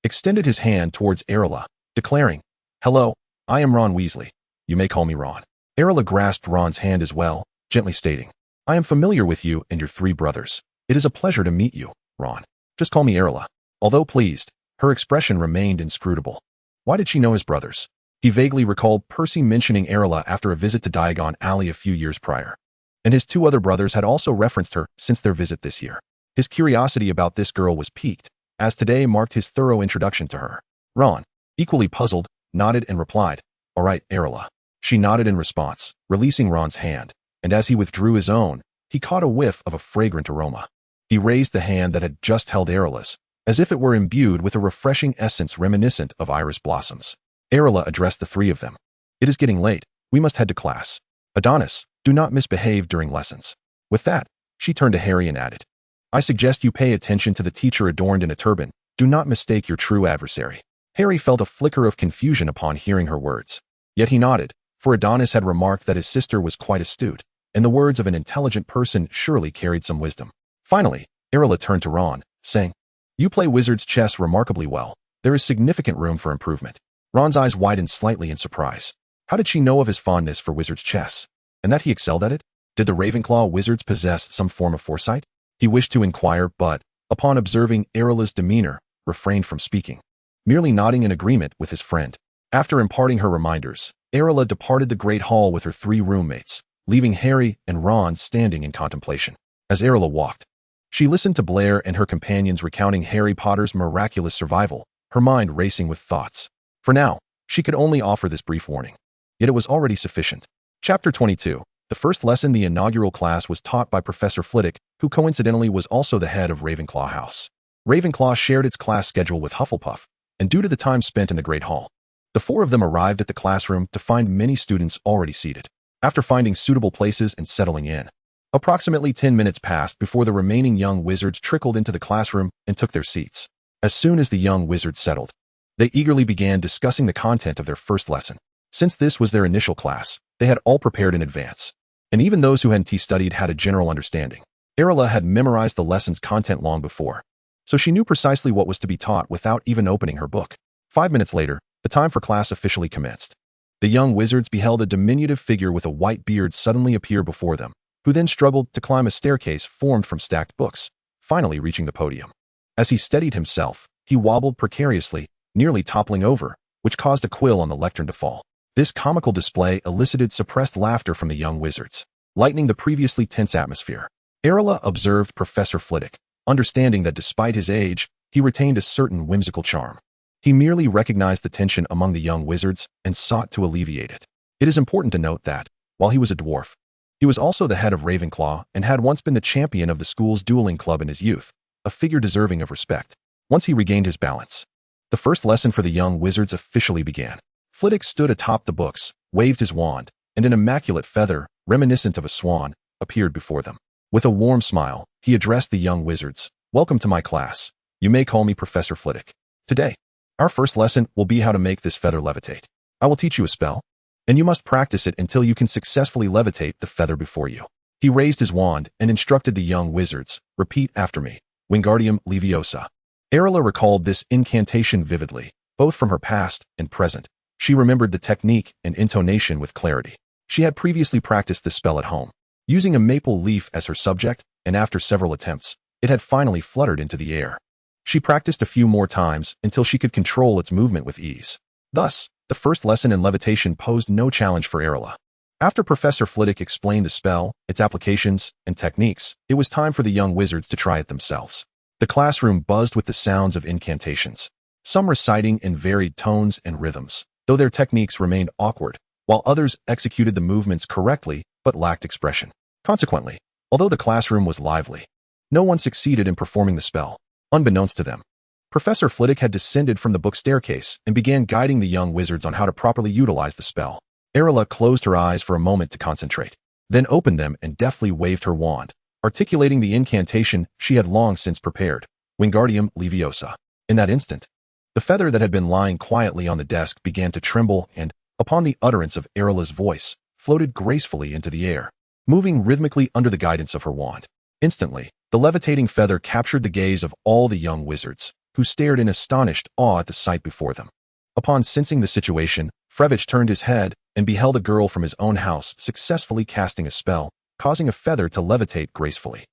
extended his hand towards Arilla, declaring, "Hello, I am Ron Weasley. You may call me Ron." Arilla grasped Ron's hand as well, gently stating, "I am familiar with you and your 3 brothers. It is a pleasure to meet you, Ron. Just call me Arilla." Although pleased, her expression remained inscrutable. Why did she know his brothers? He vaguely recalled Percy mentioning Arilla after a visit to Diagon Alley a few years prior, and his 2 other brothers had also referenced her since their visit this year. His curiosity about this girl was piqued, as today marked his thorough introduction to her. Ron, equally puzzled, nodded and replied, "All right, Arilla." She nodded in response, releasing Ron's hand, and as he withdrew his own, he caught a whiff of a fragrant aroma. He raised the hand that had just held Arilla's, as if it were imbued with a refreshing essence reminiscent of iris blossoms. Arilla addressed the 3 of them. "It is getting late. We must head to class. Adonis, do not misbehave during lessons." With that, she turned to Harry and added, "I suggest you pay attention to the teacher adorned in a turban. Do not mistake your true adversary." Harry felt a flicker of confusion upon hearing her words. Yet he nodded, for Adonis had remarked that his sister was quite astute, and the words of an intelligent person surely carried some wisdom. Finally, Arilla turned to Ron, saying, "You play wizard's chess remarkably well. There is significant room for improvement." Ron's eyes widened slightly in surprise. How did she know of his fondness for wizard's chess? And that he excelled at it? Did the Ravenclaw wizards possess some form of foresight? He wished to inquire, but, upon observing Arilla's demeanor, refrained from speaking, merely nodding in agreement with his friend. After imparting her reminders, Arilla departed the great hall with her 3 roommates, leaving Harry and Ron standing in contemplation. As Arilla walked, she listened to Blair and her companions recounting Harry Potter's miraculous survival, her mind racing with thoughts. For now, she could only offer this brief warning. Yet it was already sufficient. Chapter 22. The first lesson the inaugural class was taught by Professor Flitwick, who coincidentally was also the head of Ravenclaw House. Ravenclaw shared its class schedule with Hufflepuff, and due to the time spent in the Great Hall, The four of them arrived at the classroom to find many students already seated. After finding suitable places and settling in, approximately 10 minutes passed before the remaining young wizards trickled into the classroom and took their seats. As soon as the young wizards settled, they eagerly began discussing the content of their first lesson. Since this was their initial class, they had all prepared in advance, and even those who hadn't studied had a general understanding. Arilla had memorized the lesson's content long before, so she knew precisely what was to be taught without even opening her book. 5 minutes later, the time for class officially commenced. The young wizards beheld a diminutive figure with a white beard suddenly appear before them, who then struggled to climb a staircase formed from stacked books, finally reaching the podium. As he steadied himself, he wobbled precariously, nearly toppling over, which caused a quill on the lectern to fall. This comical display elicited suppressed laughter from the young wizards, lightening the previously tense atmosphere. Arilla observed Professor Flitwick, understanding that despite his age, he retained a certain whimsical charm. He merely recognized the tension among the young wizards and sought to alleviate it. It is important to note that, while he was a dwarf, he was also the head of Ravenclaw and had once been the champion of the school's dueling club in his youth, a figure deserving of respect. Once he regained his balance, the first lesson for the young wizards officially began. Flitwick stood atop the books, waved his wand, and an immaculate feather, reminiscent of a swan, appeared before them. With a warm smile, he addressed the young wizards. "Welcome to my class. You may call me Professor Flitwick. Today, our first lesson will be how to make this feather levitate. I will teach you a spell, and you must practice it until you can successfully levitate the feather before you." He raised his wand and instructed the young wizards, "Repeat after me, Wingardium Leviosa." Arilla recalled this incantation vividly, both from her past and present. She remembered the technique and intonation with clarity. She had previously practiced the spell at home, using a maple leaf as her subject, and after several attempts, it had finally fluttered into the air. She practiced a few more times until she could control its movement with ease. Thus, the first lesson in levitation posed no challenge for Arilla. After Professor Flitwick explained the spell, its applications, and techniques, it was time for the young wizards to try it themselves. The classroom buzzed with the sounds of incantations, some reciting in varied tones and rhythms, though their techniques remained awkward, while others executed the movements correctly but lacked expression. Consequently, although the classroom was lively, no one succeeded in performing the spell. Unbeknownst to them, Professor Flitwick had descended from the book staircase and began guiding the young wizards on how to properly utilize the spell. Arilla closed her eyes for a moment to concentrate, then opened them and deftly waved her wand, articulating the incantation she had long since prepared, Wingardium Leviosa. In that instant, the feather that had been lying quietly on the desk began to tremble and, upon the utterance of Arilla's voice, floated gracefully into the air, moving rhythmically under the guidance of her wand. Instantly, the levitating feather captured the gaze of all the young wizards, who stared in astonished awe at the sight before them. Upon sensing the situation, Frevich turned his head and beheld a girl from his own house successfully casting a spell, causing a feather to levitate gracefully.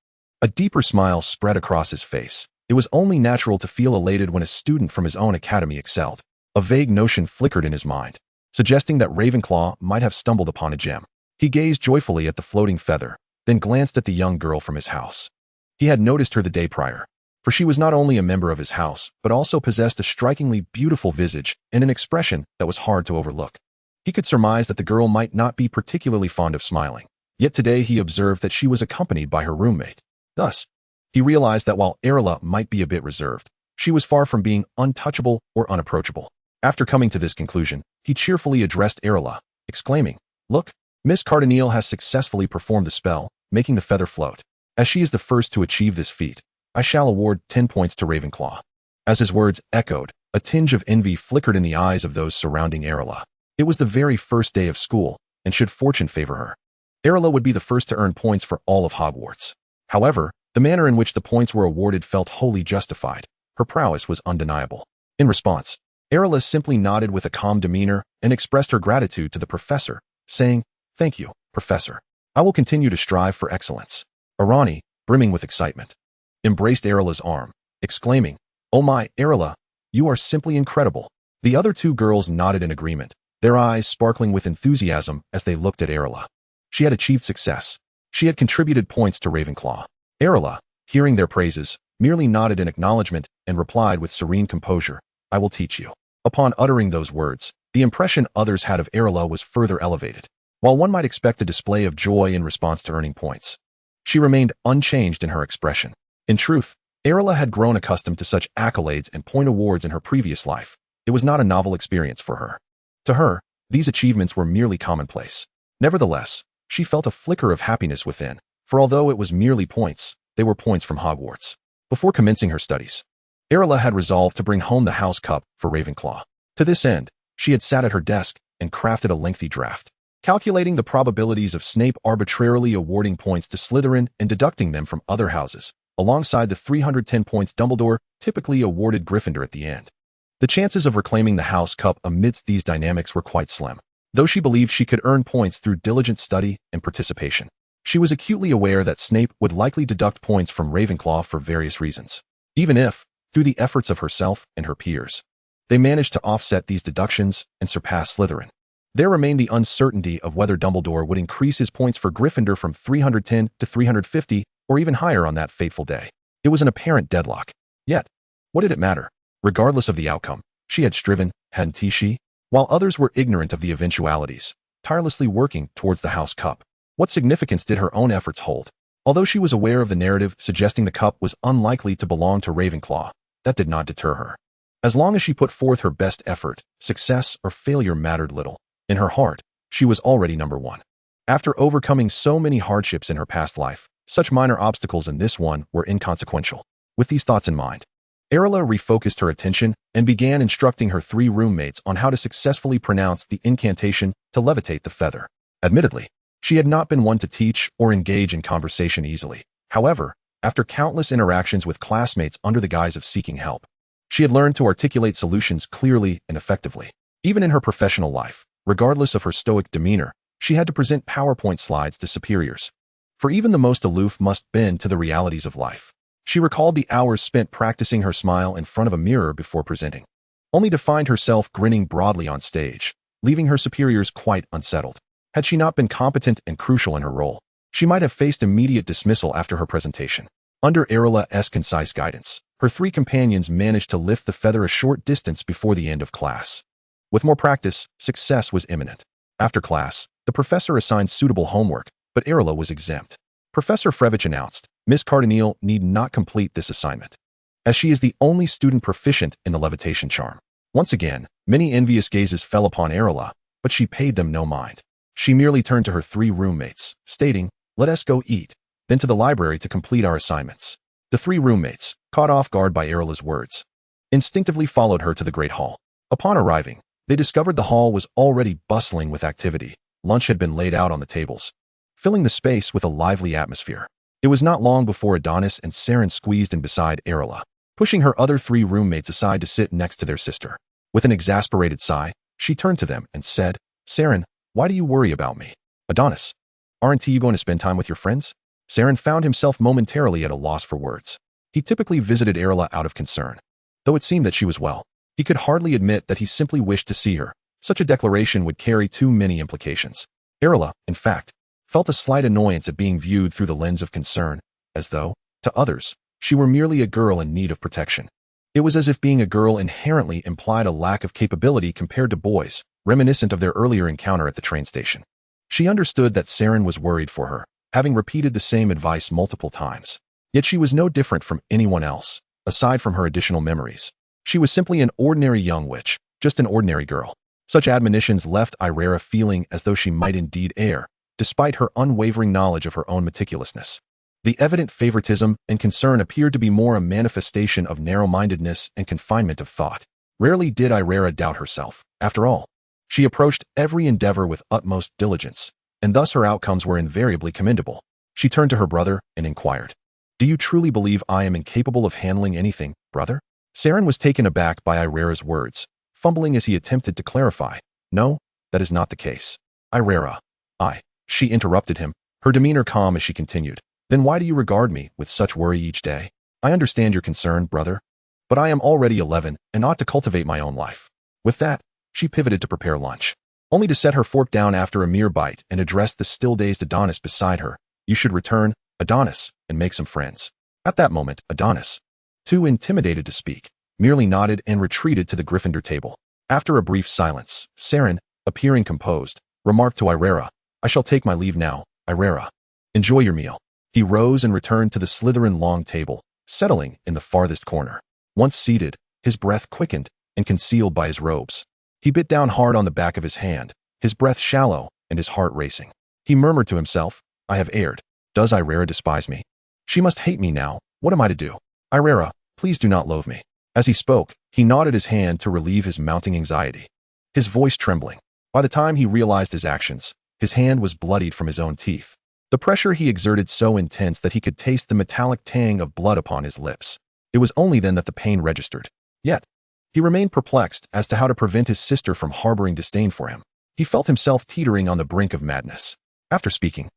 A deeper smile spread across his face. It was only natural to feel elated when a student from his own academy excelled. A vague notion flickered in his mind, suggesting that Ravenclaw might have stumbled upon a gem. He gazed joyfully at the floating feather, then glanced at the young girl from his house. He had noticed her the day prior, for she was not only a member of his house, but also possessed a strikingly beautiful visage and an expression that was hard to overlook. He could surmise that the girl might not be particularly fond of smiling, yet today he observed that she was accompanied by her roommate. Thus, he realized that while Arilla might be a bit reserved, she was far from being untouchable or unapproachable. After coming to this conclusion, he cheerfully addressed Arilla, exclaiming, "Look, Miss Cardinale has successfully performed the spell, making the feather float. As she is the first to achieve this feat, I shall award 10 points to Ravenclaw." As his words echoed, a tinge of envy flickered in the eyes of those surrounding Arilla. It was the very first day of school, and should fortune favor her, Arilla would be the first to earn points for all of Hogwarts. However, the manner in which the points were awarded felt wholly justified. Her prowess was undeniable. In response, Arilla simply nodded with a calm demeanor and expressed her gratitude to the professor, saying, "Thank you, Professor. I will continue to strive for excellence." Arani, brimming with excitement, embraced Arilla's arm, exclaiming, "Oh my, Arilla, you are simply incredible." The other two girls nodded in agreement, their eyes sparkling with enthusiasm as they looked at Arilla. She had achieved success. She had contributed points to Ravenclaw. Arilla, hearing their praises, merely nodded in acknowledgement and replied with serene composure, "I will teach you." Upon uttering those words, the impression others had of Arilla was further elevated. While one might expect a display of joy in response to earning points, she remained unchanged in her expression. In truth, Arilla had grown accustomed to such accolades and point awards in her previous life. It was not a novel experience for her. To her, these achievements were merely commonplace. Nevertheless, she felt a flicker of happiness within, for although it was merely points, they were points from Hogwarts. Before commencing her studies, Arilla had resolved to bring home the house cup for Ravenclaw. To this end, she had sat at her desk and crafted a lengthy draft, calculating the probabilities of Snape arbitrarily awarding points to Slytherin and deducting them from other houses, alongside the 310 points Dumbledore typically awarded Gryffindor at the end. The chances of reclaiming the house cup amidst these dynamics were quite slim, though she believed she could earn points through diligent study and participation. She was acutely aware that Snape would likely deduct points from Ravenclaw for various reasons, even if, through the efforts of herself and her peers, they managed to offset these deductions and surpass Slytherin. There remained the uncertainty of whether Dumbledore would increase his points for Gryffindor from 310 to 350 or even higher on that fateful day. It was an apparent deadlock. Yet, what did it matter? Regardless of the outcome, she had striven, hadn't she? While others were ignorant of the eventualities, tirelessly working towards the house cup. What significance did her own efforts hold? Although she was aware of the narrative suggesting the cup was unlikely to belong to Ravenclaw, that did not deter her. As long as she put forth her best effort, success or failure mattered little. In her heart, she was already number one. After overcoming so many hardships in her past life, such minor obstacles in this one were inconsequential. With these thoughts in mind, Arilla refocused her attention and began instructing her 3 roommates on how to successfully pronounce the incantation to levitate the feather. Admittedly, she had not been one to teach or engage in conversation easily. However, after countless interactions with classmates under the guise of seeking help, she had learned to articulate solutions clearly and effectively. Even in her professional life, regardless of her stoic demeanor, she had to present PowerPoint slides to superiors. For even the most aloof must bend to the realities of life. She recalled the hours spent practicing her smile in front of a mirror before presenting, only to find herself grinning broadly on stage, leaving her superiors quite unsettled. Had she not been competent and crucial in her role, she might have faced immediate dismissal after her presentation. Under Arilla's concise guidance, her 3 companions managed to lift the feather a short distance before the end of class. With more practice, success was imminent. After class, the professor assigned suitable homework, but Arilla was exempt. Professor Frevich announced, Miss Cardinale need not complete this assignment, as she is the only student proficient in the levitation charm. Once again, many envious gazes fell upon Arilla, but she paid them no mind. She merely turned to her 3 roommates, stating, let us go eat, then to the library to complete our assignments. The 3 roommates, caught off guard by Arilla's words, instinctively followed her to the Great Hall. Upon arriving, they discovered the hall was already bustling with activity. Lunch had been laid out on the tables, filling the space with a lively atmosphere. It was not long before Adonis and Saren squeezed in beside Arilla, pushing her other 3 roommates aside to sit next to their sister. With an exasperated sigh, she turned to them and said, Saren, why do you worry about me? Adonis, aren't you going to spend time with your friends? Saren found himself momentarily at a loss for words. He typically visited Arilla out of concern, though it seemed that she was well. He could hardly admit that he simply wished to see her. Such a declaration would carry too many implications. Arilla, in fact, felt a slight annoyance at being viewed through the lens of concern, as though, to others, she were merely a girl in need of protection. It was as if being a girl inherently implied a lack of capability compared to boys, reminiscent of their earlier encounter at the train station. She understood that Saren was worried for her, having repeated the same advice multiple times. Yet she was no different from anyone else, aside from her additional memories. She was simply an ordinary young witch, just an ordinary girl. Such admonitions left Irera feeling as though she might indeed err, despite her unwavering knowledge of her own meticulousness. The evident favoritism and concern appeared to be more a manifestation of narrow-mindedness and confinement of thought. Rarely did Irera doubt herself. After all, she approached every endeavor with utmost diligence, and thus her outcomes were invariably commendable. She turned to her brother and inquired, do you truly believe I am incapable of handling anything, brother? Saren was taken aback by Irera's words, fumbling as he attempted to clarify. No, that is not the case. Irera, she interrupted him, her demeanor calm as she continued. Then why do you regard me with such worry each day? I understand your concern, brother, but I am already 11 and ought to cultivate my own life. With that, she pivoted to prepare lunch, only to set her fork down after a mere bite and address the still-dazed Adonis beside her. You should return, Adonis, and make some friends. At that moment, Adonis, too intimidated to speak, merely nodded and retreated to the Gryffindor table. After a brief silence, Saren, appearing composed, remarked to Irera, I shall take my leave now, Irera. Enjoy your meal. He rose and returned to the Slytherin long table, settling in the farthest corner. Once seated, his breath quickened and concealed by his robes. He bit down hard on the back of his hand, his breath shallow and his heart racing. He murmured to himself, I have erred. Does Irera despise me? She must hate me now. What am I to do? Irera, please do not loathe me. As he spoke, he nodded his hand to relieve his mounting anxiety. His voice trembling. By the time he realized his actions, his hand was bloodied from his own teeth. The pressure he exerted so intense that he could taste the metallic tang of blood upon his lips. It was only then that the pain registered. Yet, he remained perplexed as to how to prevent his sister from harboring disdain for him. He felt himself teetering on the brink of madness. After speaking,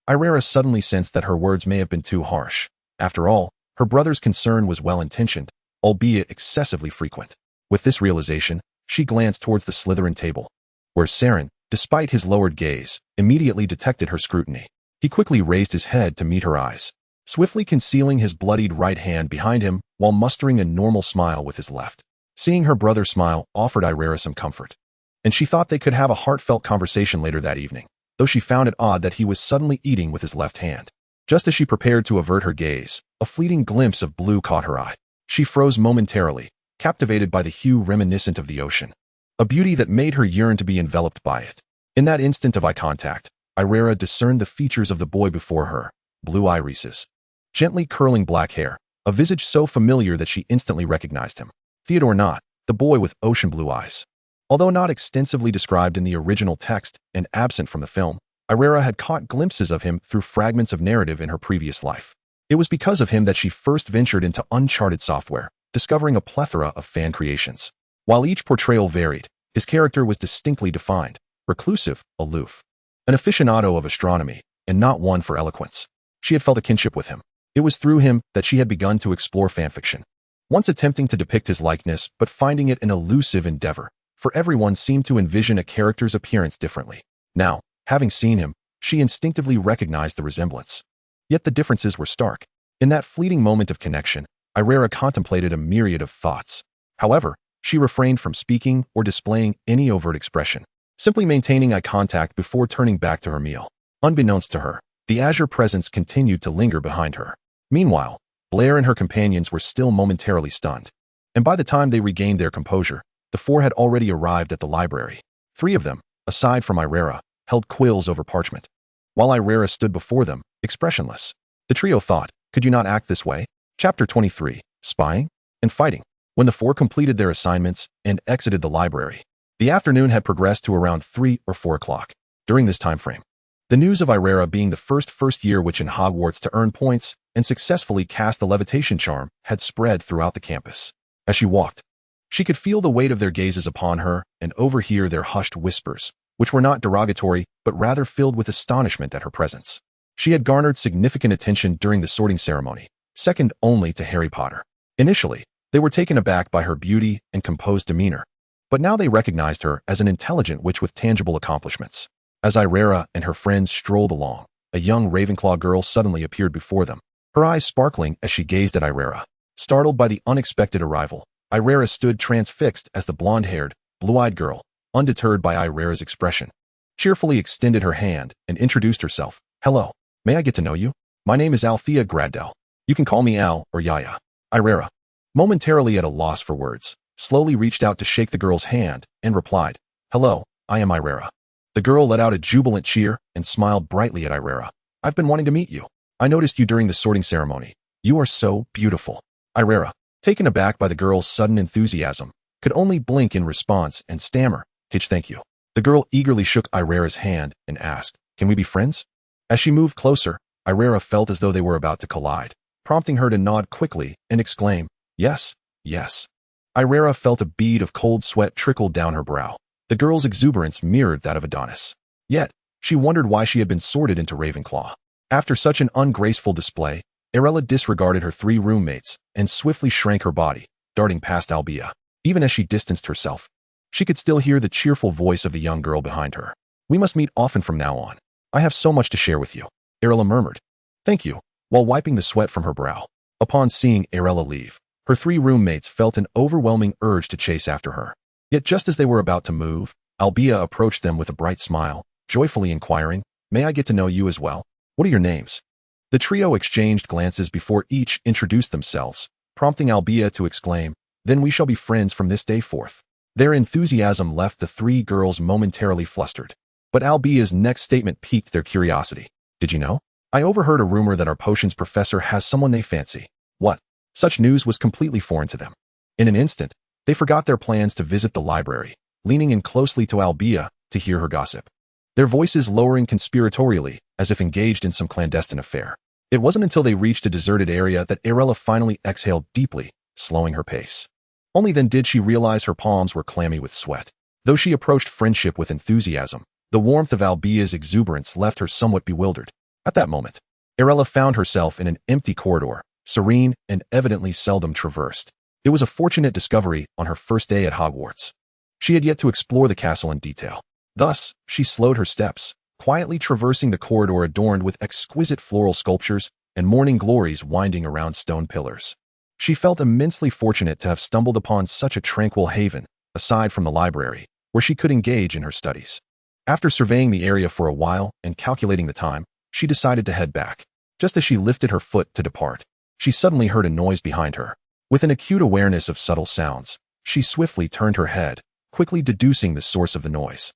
Irera suddenly sensed that her words may have been too harsh. After all, her brother's concern was well-intentioned, albeit excessively frequent. With this realization, she glanced towards the Slytherin table, where Saren, despite his lowered gaze, immediately detected her scrutiny. He quickly raised his head to meet her eyes, swiftly concealing his bloodied right hand behind him while mustering a normal smile with his left. Seeing her brother smile offered Irera some comfort, and she thought they could have a heartfelt conversation later that evening, though she found it odd that he was suddenly eating with his left hand. Just as she prepared to avert her gaze, a fleeting glimpse of blue caught her eye. She froze momentarily, captivated by the hue reminiscent of the ocean, a beauty that made her yearn to be enveloped by it. In that instant of eye contact, Irera discerned the features of the boy before her, blue irises, gently curling black hair, a visage so familiar that she instantly recognized him. Theodore Knott, the boy with ocean blue eyes. Although not extensively described in the original text and absent from the film, Irera had caught glimpses of him through fragments of narrative in her previous life. It was because of him that she first ventured into uncharted software, discovering a plethora of fan creations. While each portrayal varied, his character was distinctly defined, reclusive, aloof, an aficionado of astronomy, and not one for eloquence. She had felt a kinship with him. It was through him that she had begun to explore fanfiction, once attempting to depict his likeness but finding it an elusive endeavor, for everyone seemed to envision a character's appearance differently. Now, having seen him, she instinctively recognized the resemblance. Yet the differences were stark. In that fleeting moment of connection, Irera contemplated a myriad of thoughts. However, she refrained from speaking or displaying any overt expression, simply maintaining eye contact before turning back to her meal. Unbeknownst to her, the azure presence continued to linger behind her. Meanwhile, Blair and her companions were still momentarily stunned, and by the time they regained their composure, the four had already arrived at the library. 3 of them, aside from Irera, held quills over parchment, while Irera stood before them, expressionless. The trio thought, could you not act this way? Chapter 23, Spying and Fighting. When the 4 completed their assignments and exited the library, the afternoon had progressed to around 3 or 4 o'clock. During this time frame, the news of Irera being the first-year witch in Hogwarts to earn points and successfully cast the levitation charm had spread throughout the campus. As she walked, she could feel the weight of their gazes upon her and overhear their hushed whispers, which were not derogatory but rather filled with astonishment at her presence. She had garnered significant attention during the sorting ceremony, second only to Harry Potter. Initially, they were taken aback by her beauty and composed demeanor, but now they recognized her as an intelligent witch with tangible accomplishments. As Irera and her friends strolled along, a young Ravenclaw girl suddenly appeared before them, her eyes sparkling as she gazed at Irera. Startled by the unexpected arrival, Irera stood transfixed as the blonde-haired, blue-eyed girl, undeterred by Irera's expression, cheerfully extended her hand and introduced herself. Hello, may I get to know you? My name is Althea Graddell. You can call me Al or Yaya. Irera, momentarily at a loss for words, slowly reached out to shake the girl's hand and replied, Hello, I am Irera. The girl let out a jubilant cheer and smiled brightly at Irera. I've been wanting to meet you. I noticed you during the sorting ceremony. You are so beautiful. Irera, taken aback by the girl's sudden enthusiasm, could only blink in response and stammer, thank you. The girl eagerly shook Irera's hand and asked, Can we be friends? As she moved closer, Irera felt as though they were about to collide, prompting her to nod quickly and exclaim, Yes, yes. Irera felt a bead of cold sweat trickle down her brow. The girl's exuberance mirrored that of Adonis. Yet, she wondered why she had been sorted into Ravenclaw. After such an ungraceful display, Arilla disregarded her 3 roommates and swiftly shrank her body, darting past Albia. Even as she distanced herself, she could still hear the cheerful voice of the young girl behind her. We must meet often from now on. I have so much to share with you. Arilla murmured. Thank you, while wiping the sweat from her brow. Upon seeing Arilla leave, her 3 roommates felt an overwhelming urge to chase after her. Yet just as they were about to move, Albia approached them with a bright smile, joyfully inquiring, May I get to know you as well? What are your names? The trio exchanged glances before each introduced themselves, prompting Albia to exclaim, Then we shall be friends from this day forth. Their enthusiasm left the three girls momentarily flustered. But Albia's next statement piqued their curiosity. Did you know? I overheard a rumor that our potions professor has someone they fancy. What? Such news was completely foreign to them. In an instant, they forgot their plans to visit the library, leaning in closely to Albia to hear her gossip. Their voices lowering conspiratorially, as if engaged in some clandestine affair. It wasn't until they reached a deserted area that Arilla finally exhaled deeply, slowing her pace. Only then did she realize her palms were clammy with sweat. Though she approached friendship with enthusiasm, the warmth of Albia's exuberance left her somewhat bewildered. At that moment, Arilla found herself in an empty corridor, serene and evidently seldom traversed. It was a fortunate discovery on her first day at Hogwarts. She had yet to explore the castle in detail. Thus, she slowed her steps, quietly traversing the corridor adorned with exquisite floral sculptures and morning glories winding around stone pillars. She felt immensely fortunate to have stumbled upon such a tranquil haven, aside from the library, where she could engage in her studies. After surveying the area for a while and calculating the time, she decided to head back. Just as she lifted her foot to depart, she suddenly heard a noise behind her. With an acute awareness of subtle sounds, she swiftly turned her head, quickly deducing the source of the noise.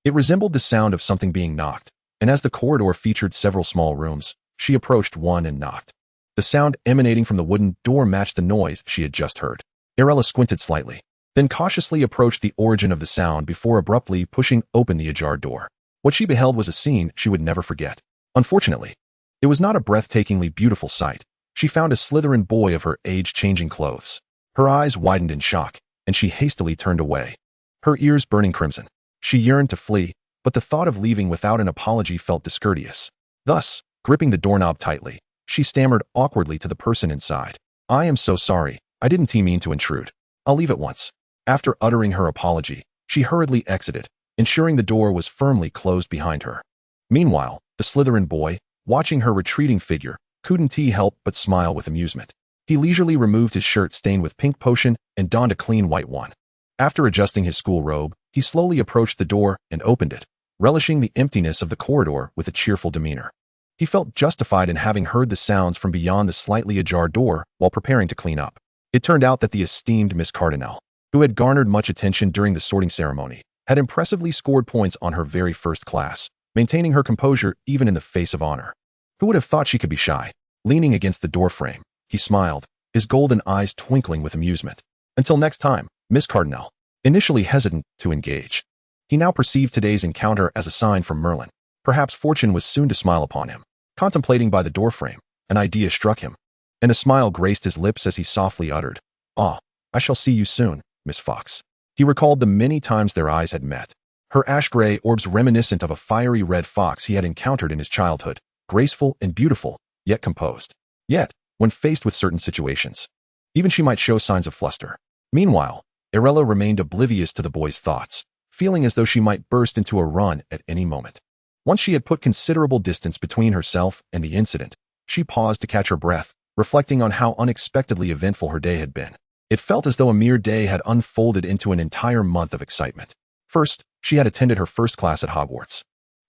It resembled the sound of something being knocked, and as the corridor featured several small rooms, she approached one and knocked. The sound emanating from the wooden door matched the noise she had just heard. Arilla squinted slightly, then cautiously approached the origin of the sound before abruptly pushing open the ajar door. What she beheld was a scene she would never forget. Unfortunately, it was not a breathtakingly beautiful sight. She found a Slytherin boy of her age changing clothes. Her eyes widened in shock, and she hastily turned away, her ears burning crimson. She yearned to flee, but the thought of leaving without an apology felt discourteous. Thus, gripping the doorknob tightly, she stammered awkwardly to the person inside. I am so sorry, I didn't mean to intrude. I'll leave at once. After uttering her apology, she hurriedly exited, ensuring the door was firmly closed behind her. Meanwhile, the Slytherin boy, watching her retreating figure, couldn't help but smile with amusement. He leisurely removed his shirt stained with pink potion and donned a clean white one. After adjusting his school robe, he slowly approached the door and opened it, relishing the emptiness of the corridor with a cheerful demeanor. He felt justified in having heard the sounds from beyond the slightly ajar door while preparing to clean up. It turned out that the esteemed Miss Cardinal, who had garnered much attention during the sorting ceremony, had impressively scored points on her very first class, maintaining her composure even in the face of honor. Who would have thought she could be shy? Leaning against the doorframe, he smiled, his golden eyes twinkling with amusement. Until next time, Miss Cardinal. Initially hesitant to engage, he now perceived today's encounter as a sign from Merlin. Perhaps fortune was soon to smile upon him. Contemplating by the doorframe, an idea struck him, and a smile graced his lips as he softly uttered, "Ah, I shall see you soon, Miss Fox." He recalled the many times their eyes had met. Her ash-gray orbs reminiscent of a fiery red fox he had encountered in his childhood, graceful and beautiful, yet composed. Yet, when faced with certain situations, even she might show signs of fluster. Meanwhile, Arilla remained oblivious to the boy's thoughts, feeling as though she might burst into a run at any moment. Once she had put considerable distance between herself and the incident, she paused to catch her breath, reflecting on how unexpectedly eventful her day had been. It felt as though a mere day had unfolded into an entire month of excitement. First, she had attended her first class at Hogwarts.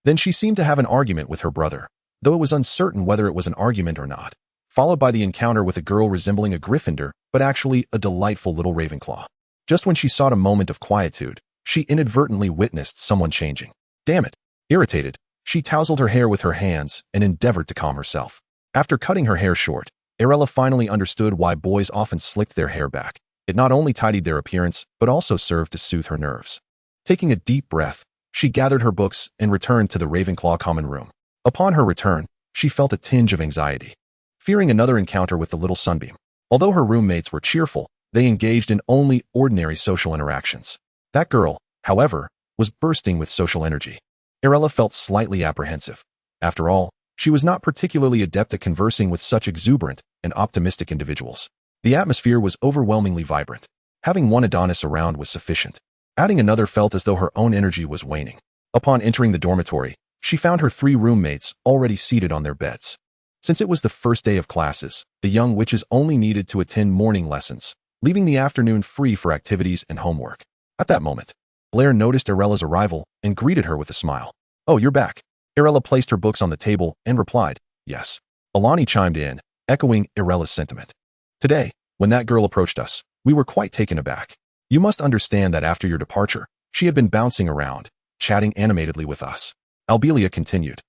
Then she seemed to have an argument with her brother, though it was uncertain whether it was an argument or not, followed by the encounter with a girl resembling a Gryffindor, but actually a delightful little Ravenclaw. Just when she sought a moment of quietude, she inadvertently witnessed someone changing. Damn it! Irritated, she tousled her hair with her hands and endeavored to calm herself. After cutting her hair short, Arilla finally understood why boys often slicked their hair back. It not only tidied their appearance, but also served to soothe her nerves. Taking a deep breath, she gathered her books and returned to the Ravenclaw common room. Upon her return, she felt a tinge of anxiety, fearing another encounter with the little Sunbeam. Although her roommates were cheerful, they engaged in only ordinary social interactions. That girl, however, was bursting with social energy. Arilla felt slightly apprehensive. After all, she was not particularly adept at conversing with such exuberant and optimistic individuals. The atmosphere was overwhelmingly vibrant. Having one Adonis around was sufficient. Adding another felt as though her own energy was waning. Upon entering the dormitory, she found her 3 roommates already seated on their beds. Since it was the first day of classes, the young witches only needed to attend morning lessons, leaving the afternoon free for activities and homework. At that moment, Blair noticed Arilla's arrival and greeted her with a smile. "Oh, you're back." Arilla placed her books on the table and replied, "Yes." Alani chimed in, echoing Arilla's sentiment. "Today, when that girl approached us, we were quite taken aback. You must understand that after your departure, she had been bouncing around, chatting animatedly with us. Albelia continued.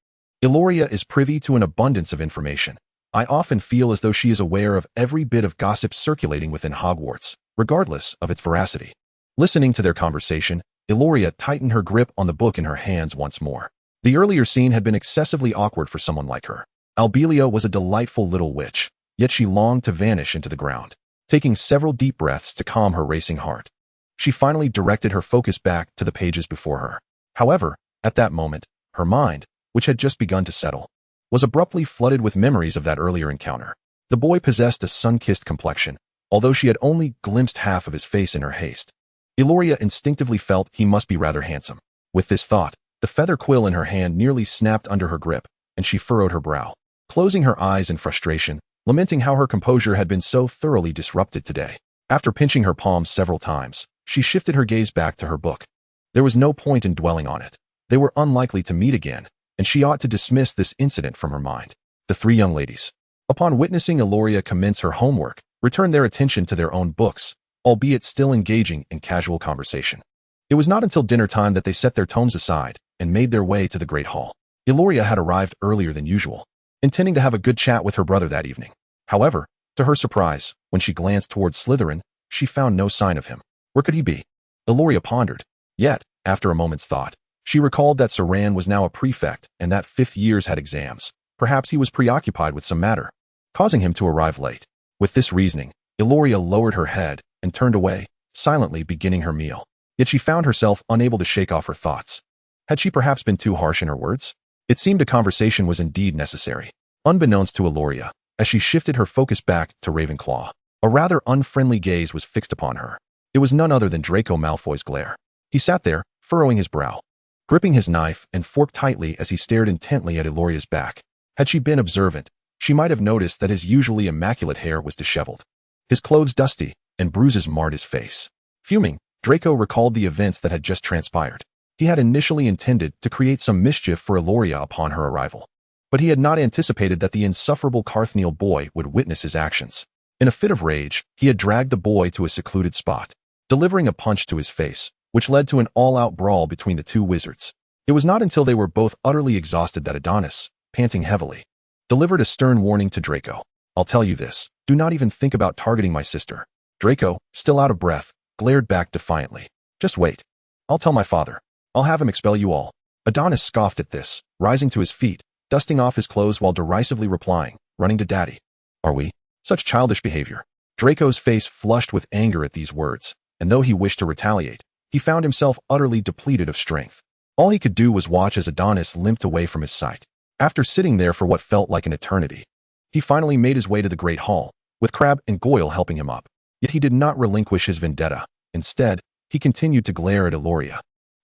Illoria is privy to an abundance of information. I often feel as though she is aware of every bit of gossip circulating within Hogwarts, regardless of its veracity. Listening to their conversation, Illoria tightened her grip on the book in her hands once more. The earlier scene had been excessively awkward for someone like her. Albelia was a delightful little witch, yet she longed to vanish into the ground. Taking several deep breaths to calm her racing heart, she finally directed her focus back to the pages before her. However, at that moment, her mind, which had just begun to settle, was abruptly flooded with memories of that earlier encounter. The boy possessed a sun-kissed complexion, although she had only glimpsed half of his face in her haste. Illoria instinctively felt he must be rather handsome. With this thought, the feather quill in her hand nearly snapped under her grip, and she furrowed her brow, closing her eyes in frustration, lamenting how her composure had been so thoroughly disrupted today. After pinching her palms several times, she shifted her gaze back to her book. There was no point in dwelling on it. They were unlikely to meet again, and she ought to dismiss this incident from her mind. The three young ladies, upon witnessing Illoria commence her homework, returned their attention to their own books, albeit still engaging in casual conversation. It was not until dinner time that they set their tomes aside and made their way to the Great Hall. Illoria had arrived earlier than usual, intending to have a good chat with her brother that evening. However, to her surprise, when she glanced towards Slytherin, she found no sign of him. Where could he be? Illoria pondered. Yet, after a moment's thought, she recalled that Saran was now a prefect and that 5th years had exams. Perhaps he was preoccupied with some matter, causing him to arrive late. With this reasoning, Illoria lowered her head and turned away, silently beginning her meal. Yet she found herself unable to shake off her thoughts. Had she perhaps been too harsh in her words? It seemed a conversation was indeed necessary. Unbeknownst to Illoria, as she shifted her focus back to Ravenclaw, a rather unfriendly gaze was fixed upon her. It was none other than Draco Malfoy's glare. He sat there, furrowing his brow, gripping his knife and fork tightly as he stared intently at Illoria's back. Had she been observant, she might have noticed that his usually immaculate hair was disheveled, his clothes dusty, and bruises marred his face. Fuming, Draco recalled the events that had just transpired. He had initially intended to create some mischief for Illoria upon her arrival, but he had not anticipated that the insufferable Carthneal boy would witness his actions. In a fit of rage, he had dragged the boy to a secluded spot, delivering a punch to his face, which led to an all-out brawl between the two wizards. It was not until they were both utterly exhausted that Adonis, panting heavily, delivered a stern warning to Draco. I'll tell you this, do not even think about targeting my sister. Draco, still out of breath, glared back defiantly. Just wait. I'll tell my father. I'll have him expel you all. Adonis scoffed at this, rising to his feet, dusting off his clothes while derisively replying, running to Daddy. Are we? Such childish behavior. Draco's face flushed with anger at these words, and though he wished to retaliate, he found himself utterly depleted of strength. All he could do was watch as Adonis limped away from his sight. After sitting there for what felt like an eternity, he finally made his way to the Great Hall, with Crabbe and Goyle helping him up. Yet he did not relinquish his vendetta. Instead, he continued to glare at Illoria,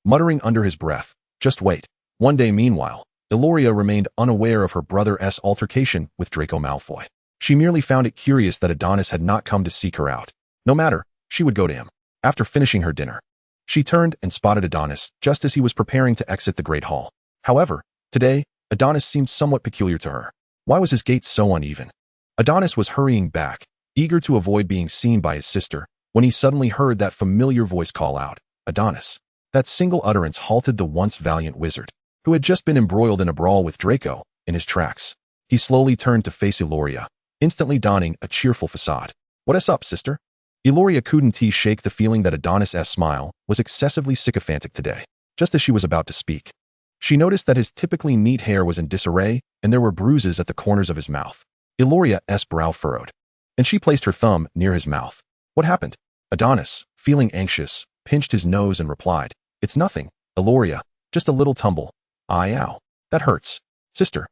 muttering under his breath, just wait. One day meanwhile, Illoria remained unaware of her brother's altercation with Draco Malfoy. She merely found it curious that Adonis had not come to seek her out. No matter, she would go to him. After finishing her dinner, she turned and spotted Adonis just as he was preparing to exit the Great Hall. However, today, Adonis seemed somewhat peculiar to her. Why was his gait so uneven? Adonis was hurrying back, eager to avoid being seen by his sister, when he suddenly heard that familiar voice call out, Adonis. That single utterance halted the once valiant wizard, who had just been embroiled in a brawl with Draco, in his tracks. He slowly turned to face Illoria, instantly donning a cheerful facade. What's up, sister? Illoria couldn't shake the feeling that Adonis' smile was excessively sycophantic today. Just as she was about to speak, she noticed that his typically neat hair was in disarray and there were bruises at the corners of his mouth. Illoria's brow furrowed, and she placed her thumb near his mouth. What happened? Adonis, feeling anxious, pinched his nose and replied, It's nothing, Illoria, just a little tumble. Ow. That hurts. Sister.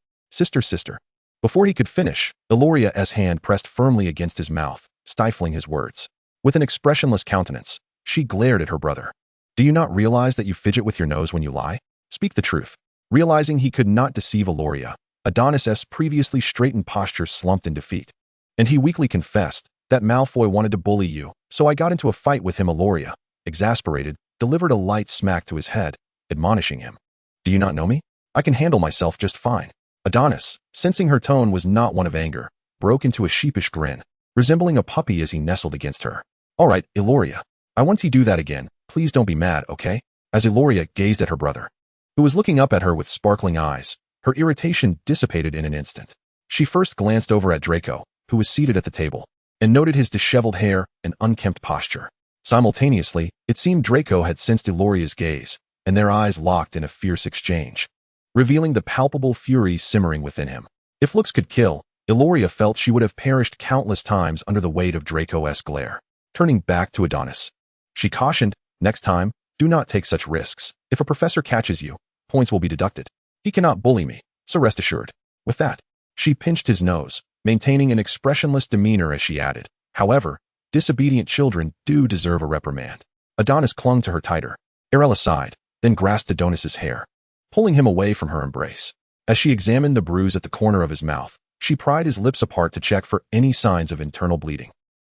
Before he could finish, Illoria's hand pressed firmly against his mouth, stifling his words. With an expressionless countenance, she glared at her brother. Do you not realize that you fidget with your nose when you lie? Speak the truth. Realizing he could not deceive Illoria, Adonis' previously straightened posture slumped in defeat. And he weakly confessed that Malfoy wanted to bully you, so I got into a fight with him. Illoria, exasperated, delivered a light smack to his head, admonishing him. Do you not know me? I can handle myself just fine. Adonis, sensing her tone was not one of anger, broke into a sheepish grin, resembling a puppy as he nestled against her. All right, Illoria. I want to do that again. Please don't be mad, okay? As Eloria gazed at her brother, who was looking up at her with sparkling eyes, her irritation dissipated in an instant. She first glanced over at Draco, who was seated at the table, and noted his disheveled hair and unkempt posture. Simultaneously, it seemed Draco had sensed Eloria's gaze, and their eyes locked in a fierce exchange, revealing the palpable fury simmering within him. If looks could kill, Eloria felt she would have perished countless times under the weight of Draco's glare. Turning back to Adonis, she cautioned, next time, do not take such risks. If a professor catches you, points will be deducted. He cannot bully me, so rest assured. With that, she pinched his nose, maintaining an expressionless demeanor as she added, however, disobedient children do deserve a reprimand. Adonis clung to her tighter. Arilla sighed, then grasped Adonis's hair, pulling him away from her embrace. As she examined the bruise at the corner of his mouth, she pried his lips apart to check for any signs of internal bleeding.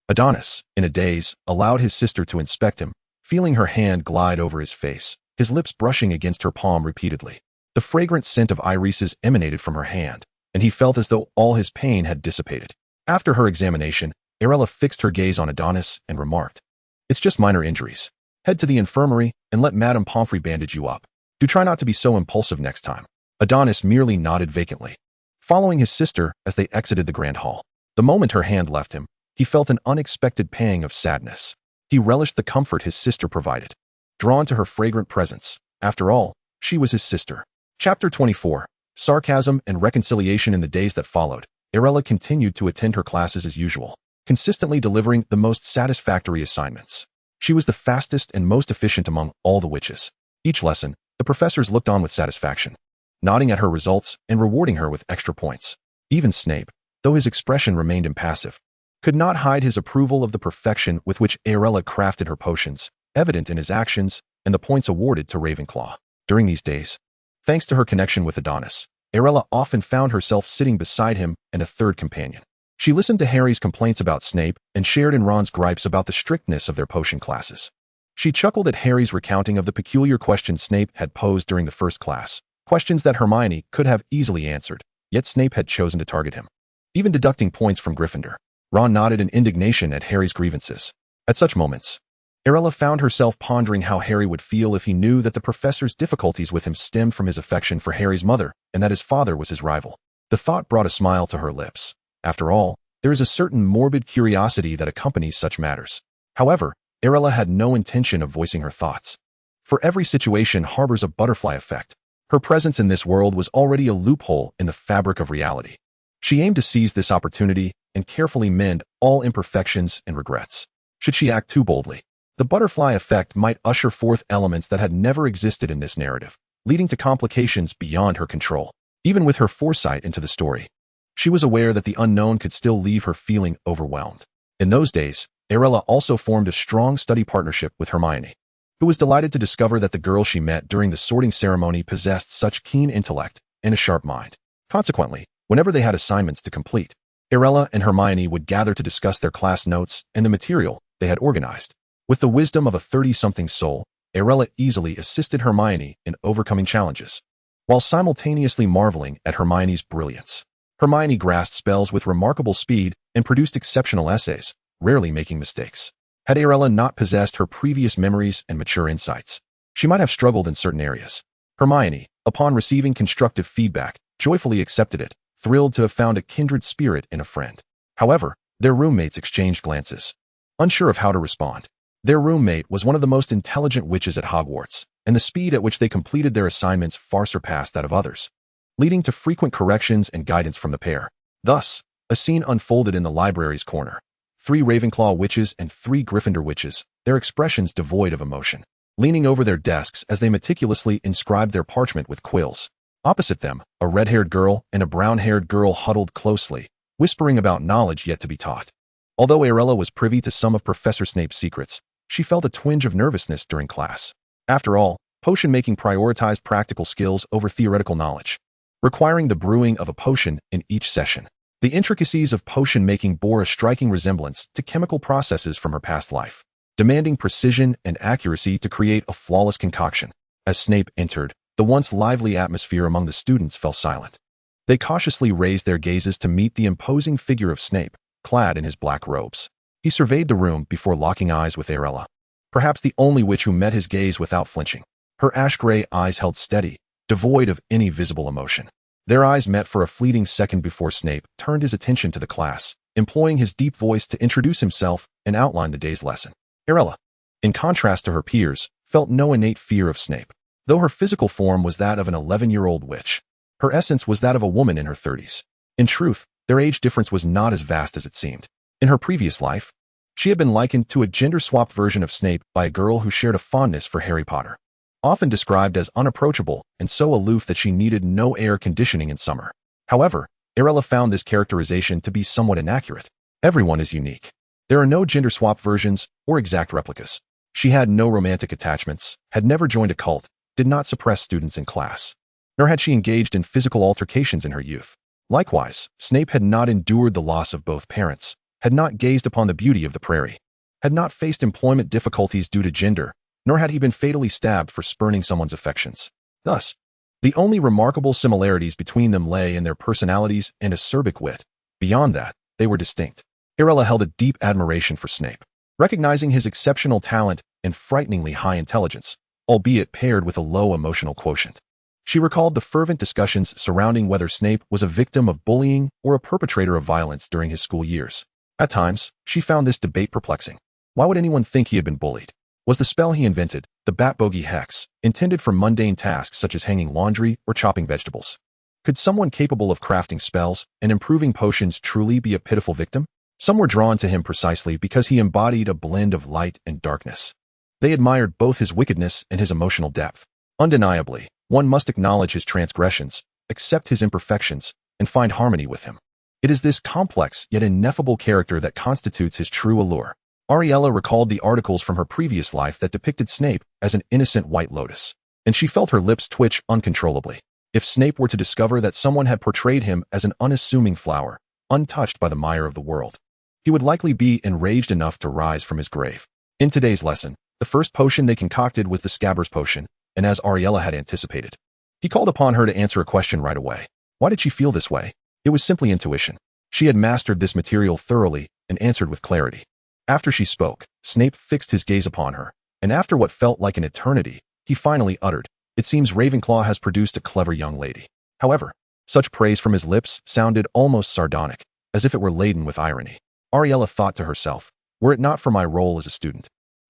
Adonis, in a daze, allowed his sister to inspect him, feeling her hand glide over his face, his lips brushing against her palm repeatedly. The fragrant scent of irises emanated from her hand, and he felt as though all his pain had dissipated. After her examination, Arilla fixed her gaze on Adonis and remarked, "It's just minor injuries. Head to the infirmary and let Madame Pomfrey bandage you up. Do try not to be so impulsive next time." Adonis merely nodded vacantly, following his sister as they exited the grand hall. The moment her hand left him, he felt an unexpected pang of sadness. He relished the comfort his sister provided, drawn to her fragrant presence. After all, she was his sister. Chapter 24. Sarcasm and Reconciliation. In the days that followed, Arilla continued to attend her classes as usual, consistently delivering the most satisfactory assignments. She was the fastest and most efficient among all the witches. Each lesson, the professors looked on with satisfaction, nodding at her results and rewarding her with extra points. Even Snape, though his expression remained impassive, could not hide his approval of the perfection with which Arilla crafted her potions, evident in his actions and the points awarded to Ravenclaw. During these days, thanks to her connection with Adonis, Arilla often found herself sitting beside him and a third companion. She listened to Harry's complaints about Snape and shared in Ron's gripes about the strictness of their potion classes. She chuckled at Harry's recounting of the peculiar questions Snape had posed during the first class, questions that Hermione could have easily answered, yet Snape had chosen to target him, even deducting points from Gryffindor. Ron nodded in indignation at Harry's grievances. At such moments, Arilla found herself pondering how Harry would feel if he knew that the professor's difficulties with him stemmed from his affection for Harry's mother and that his father was his rival. The thought brought a smile to her lips. After all, there is a certain morbid curiosity that accompanies such matters. However, Arilla had no intention of voicing her thoughts. For every situation harbors a butterfly effect. Her presence in this world was already a loophole in the fabric of reality. She aimed to seize this opportunity and carefully mend all imperfections and regrets. Should she act too boldly, the butterfly effect might usher forth elements that had never existed in this narrative, leading to complications beyond her control. Even with her foresight into the story, she was aware that the unknown could still leave her feeling overwhelmed. In those days, Arilla also formed a strong study partnership with Hermione, who was delighted to discover that the girl she met during the sorting ceremony possessed such keen intellect and a sharp mind. Consequently, whenever they had assignments to complete, Arilla and Hermione would gather to discuss their class notes and the material they had organized. With the wisdom of a 30-something soul, Arilla easily assisted Hermione in overcoming challenges, while simultaneously marveling at Hermione's brilliance. Hermione grasped spells with remarkable speed and produced exceptional essays, rarely making mistakes. Had Arilla not possessed her previous memories and mature insights, she might have struggled in certain areas. Hermione, upon receiving constructive feedback, joyfully accepted it, thrilled to have found a kindred spirit in a friend. However, their roommates exchanged glances, unsure of how to respond. Their roommate was one of the most intelligent witches at Hogwarts, and the speed at which they completed their assignments far surpassed that of others, leading to frequent corrections and guidance from the pair. Thus, a scene unfolded in the library's corner. 3 Ravenclaw witches and 3 Gryffindor witches, their expressions devoid of emotion, leaning over their desks as they meticulously inscribed their parchment with quills. Opposite them, a red-haired girl and a brown-haired girl huddled closely, whispering about knowledge yet to be taught. Although Arilla was privy to some of Professor Snape's secrets, she felt a twinge of nervousness during class. After all, potion-making prioritized practical skills over theoretical knowledge, requiring the brewing of a potion in each session. The intricacies of potion-making bore a striking resemblance to chemical processes from her past life, demanding precision and accuracy to create a flawless concoction. As Snape entered, the once lively atmosphere among the students fell silent. They cautiously raised their gazes to meet the imposing figure of Snape, clad in his black robes. He surveyed the room before locking eyes with Arilla. perhaps the only witch who met his gaze without flinching. Her ash-gray eyes held steady, devoid of any visible emotion. Their eyes met for a fleeting second before Snape turned his attention to the class, employing his deep voice to introduce himself and outline the day's lesson. Arilla, in contrast to her peers, felt no innate fear of Snape. Though her physical form was that of an 11-year-old witch, her essence was that of a woman in her 30s. In truth, their age difference was not as vast as it seemed. In her previous life, she had been likened to a gender-swapped version of Snape by a girl who shared a fondness for Harry Potter, often described as unapproachable and so aloof that she needed no air conditioning in summer. However, Arilla found this characterization to be somewhat inaccurate. Everyone is unique. There are no gender-swapped versions or exact replicas. She had no romantic attachments, had never joined a cult, did not suppress students in class, nor had she engaged in physical altercations in her youth. Likewise, Snape had not endured the loss of both parents, had not gazed upon the beauty of the prairie, had not faced employment difficulties due to gender, nor had he been fatally stabbed for spurning someone's affections. Thus, the only remarkable similarities between them lay in their personalities and acerbic wit. Beyond that, they were distinct. Arilla held a deep admiration for Snape, recognizing his exceptional talent and frighteningly high intelligence, albeit paired with a low emotional quotient. She recalled the fervent discussions surrounding whether Snape was a victim of bullying or a perpetrator of violence during his school years. At times, she found this debate perplexing. Why would anyone think he had been bullied? Was the spell he invented, the Bat Bogey Hex, intended for mundane tasks such as hanging laundry or chopping vegetables? Could someone capable of crafting spells and improving potions truly be a pitiful victim? Some were drawn to him precisely because he embodied a blend of light and darkness. They admired both his wickedness and his emotional depth. Undeniably, one must acknowledge his transgressions, accept his imperfections, and find harmony with him. It is this complex yet ineffable character that constitutes his true allure. Arilla recalled the articles from her previous life that depicted Snape as an innocent white lotus, and she felt her lips twitch uncontrollably. If Snape were to discover that someone had portrayed him as an unassuming flower, untouched by the mire of the world, he would likely be enraged enough to rise from his grave. In today's lesson, the first potion they concocted was the Scabbers potion, and as Arilla had anticipated, he called upon her to answer a question right away. Why did she feel this way? It was simply intuition. She had mastered this material thoroughly and answered with clarity. After she spoke, Snape fixed his gaze upon her, and after what felt like an eternity, he finally uttered, "It seems Ravenclaw has produced a clever young lady." However, such praise from his lips sounded almost sardonic, as if it were laden with irony. Arilla thought to herself, were it not for my role as a student,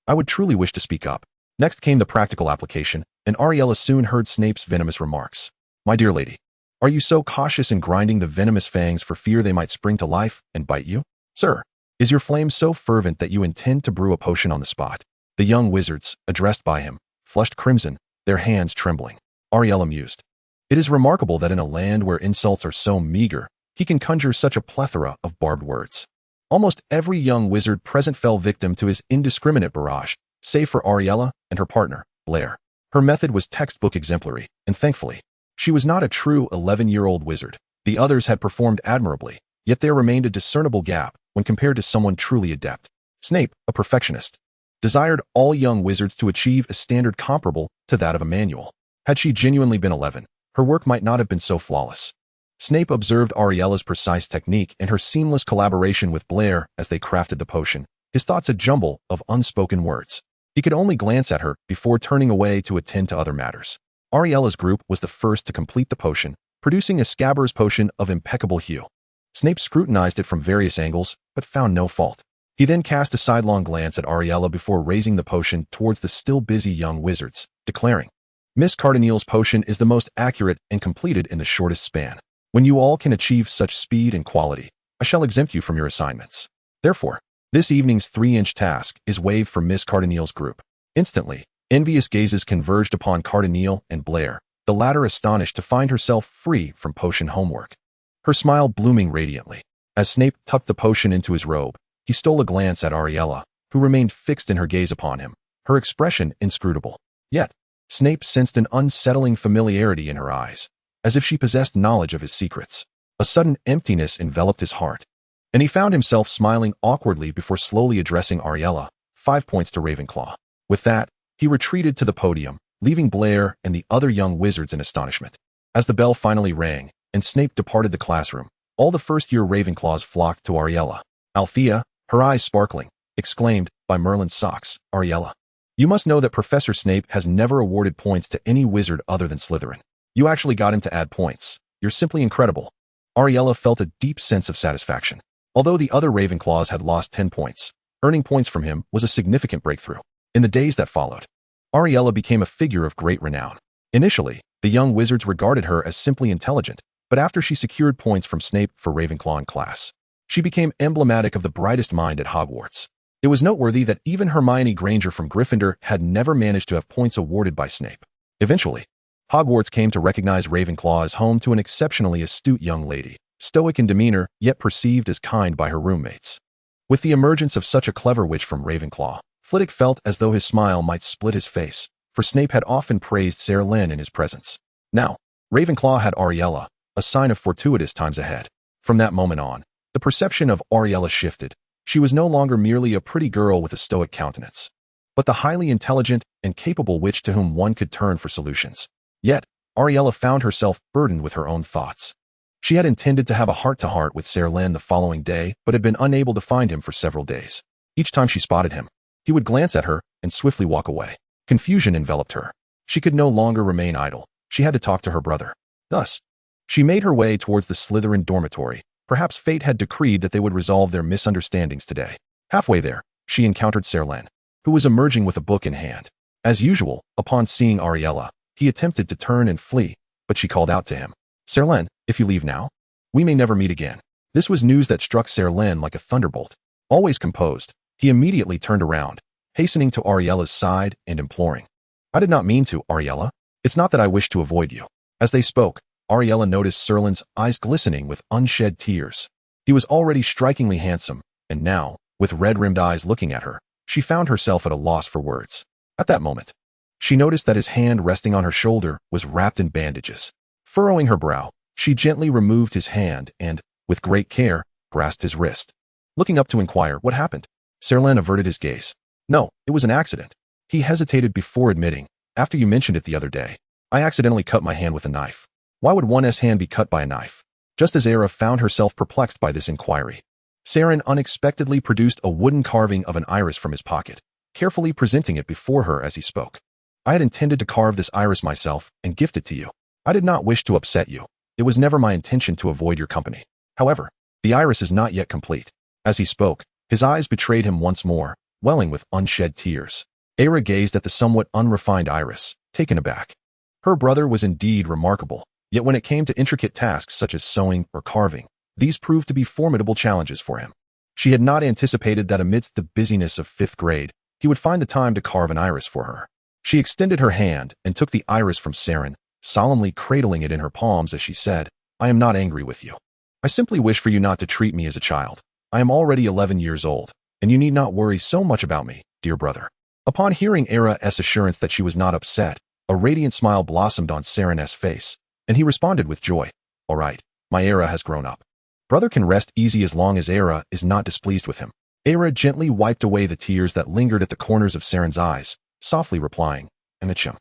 I would truly wish to speak up. Next came the practical application, and Arilla soon heard Snape's venomous remarks. "My dear lady, are you so cautious in grinding the venomous fangs for fear they might spring to life and bite you? Sir, is your flame so fervent that you intend to brew a potion on the spot?" The young wizards, addressed by him, flushed crimson, their hands trembling. Arilla mused. It is remarkable that in a land where insults are so meager, he can conjure such a plethora of barbed words. Almost every young wizard present fell victim to his indiscriminate barrage, save for Arilla and her partner, Blair. Her method was textbook exemplary, and thankfully, she was not a true 11-year-old wizard. The others had performed admirably, yet there remained a discernible gap when compared to someone truly adept. Snape, a perfectionist, desired all young wizards to achieve a standard comparable to that of a manual. Had she genuinely been 11, her work might not have been so flawless. Snape observed Arilla's precise technique and her seamless collaboration with Blair as they crafted the potion, his thoughts a jumble of unspoken words. He could only glance at her before turning away to attend to other matters. Arilla's group was the first to complete the potion, producing a Scabbers potion of impeccable hue. Snape scrutinized it from various angles, but found no fault. He then cast a sidelong glance at Arilla before raising the potion towards the still busy young wizards, declaring, "Miss Cardinale's potion is the most accurate and completed in the shortest span. When you all can achieve such speed and quality, I shall exempt you from your assignments. Therefore, this evening's 3-inch task is waived for Miss Cardinale's group." Instantly, envious gazes converged upon Cardinale and Blair, the latter astonished to find herself free from potion homework. Her smile blooming radiantly. As Snape tucked the potion into his robe, he stole a glance at Arilla, who remained fixed in her gaze upon him, her expression inscrutable. Yet, Snape sensed an unsettling familiarity in her eyes, as if she possessed knowledge of his secrets. A sudden emptiness enveloped his heart, and he found himself smiling awkwardly before slowly addressing Arilla, 5 points to Ravenclaw. With that, he retreated to the podium, leaving Blair and the other young wizards in astonishment. As the bell finally rang, and Snape departed the classroom, all the first-year Ravenclaws flocked to Arilla. Althea, her eyes sparkling, exclaimed, "By Merlin's socks, Arilla, You must know that Professor Snape has never awarded points to any wizard other than Slytherin. You actually got him to add points. You're simply incredible. Arilla felt a deep sense of satisfaction. Although the other Ravenclaws had lost 10 points, earning points from him was a significant breakthrough. In the days that followed, Arilla became a figure of great renown. Initially, the young wizards regarded her as simply intelligent, but after she secured points from Snape for Ravenclaw in class, she became emblematic of the brightest mind at Hogwarts. It was noteworthy that even Hermione Granger from Gryffindor had never managed to have points awarded by Snape. Eventually, Hogwarts came to recognize Ravenclaw as home to an exceptionally astute young lady, stoic in demeanor, yet perceived as kind by her roommates. With the emergence of such a clever witch from Ravenclaw, Flitwick felt as though his smile might split his face, for Snape had often praised Sarah Lynn in his presence. Now, Ravenclaw had Arilla, a sign of fortuitous times ahead. From that moment on, the perception of Arilla shifted. She was no longer merely a pretty girl with a stoic countenance, but the highly intelligent and capable witch to whom one could turn for solutions. Yet, Arilla found herself burdened with her own thoughts. She had intended to have a heart-to-heart with Sarah Lynn the following day, but had been unable to find him for several days. Each time she spotted him, he would glance at her and swiftly walk away. Confusion enveloped her. She could no longer remain idle. She had to talk to her brother. Thus, she made her way towards the Slytherin dormitory. Perhaps fate had decreed that they would resolve their misunderstandings today. Halfway there, she encountered Sarah Lynn, who was emerging with a book in hand. As usual, upon seeing Arilla, he attempted to turn and flee, but she called out to him. Sarah Lynn, if you leave now, we may never meet again. This was news that struck Sarah Lynn like a thunderbolt. Always composed, he immediately turned around, hastening to Arilla's side and imploring. I did not mean to, Arilla. It's not that I wish to avoid you. As they spoke, Arilla noticed Sir Lynn's eyes glistening with unshed tears. He was already strikingly handsome, and now, with red-rimmed eyes looking at her, she found herself at a loss for words. At that moment, she noticed that his hand resting on her shoulder was wrapped in bandages. Furrowing her brow, she gently removed his hand and, with great care, grasped his wrist. Looking up to inquire what happened, Sir Lynn averted his gaze. No, it was an accident. He hesitated before admitting, after you mentioned it the other day, I accidentally cut my hand with a knife. Why would one's hand be cut by a knife? Just as Era found herself perplexed by this inquiry, Saren unexpectedly produced a wooden carving of an iris from his pocket, carefully presenting it before her as he spoke. I had intended to carve this iris myself and gift it to you. I did not wish to upset you. It was never my intention to avoid your company. However, the iris is not yet complete. As he spoke, his eyes betrayed him once more, welling with unshed tears. Era gazed at the somewhat unrefined iris, taken aback. Her brother was indeed remarkable, yet when it came to intricate tasks such as sewing or carving, these proved to be formidable challenges for him. She had not anticipated that amidst the busyness of 5th grade, he would find the time to carve an iris for her. She extended her hand and took the iris from Saren, solemnly cradling it in her palms as she said, I am not angry with you. I simply wish for you not to treat me as a child. I am already 11 years old, and you need not worry so much about me, dear brother. Upon hearing Era's assurance that she was not upset, a radiant smile blossomed on Saren's face, and he responded with joy. All right, my Era has grown up. Brother can rest easy as long as Era is not displeased with him. Era gently wiped away the tears that lingered at the corners of Saren's eyes, softly replying, Amichum.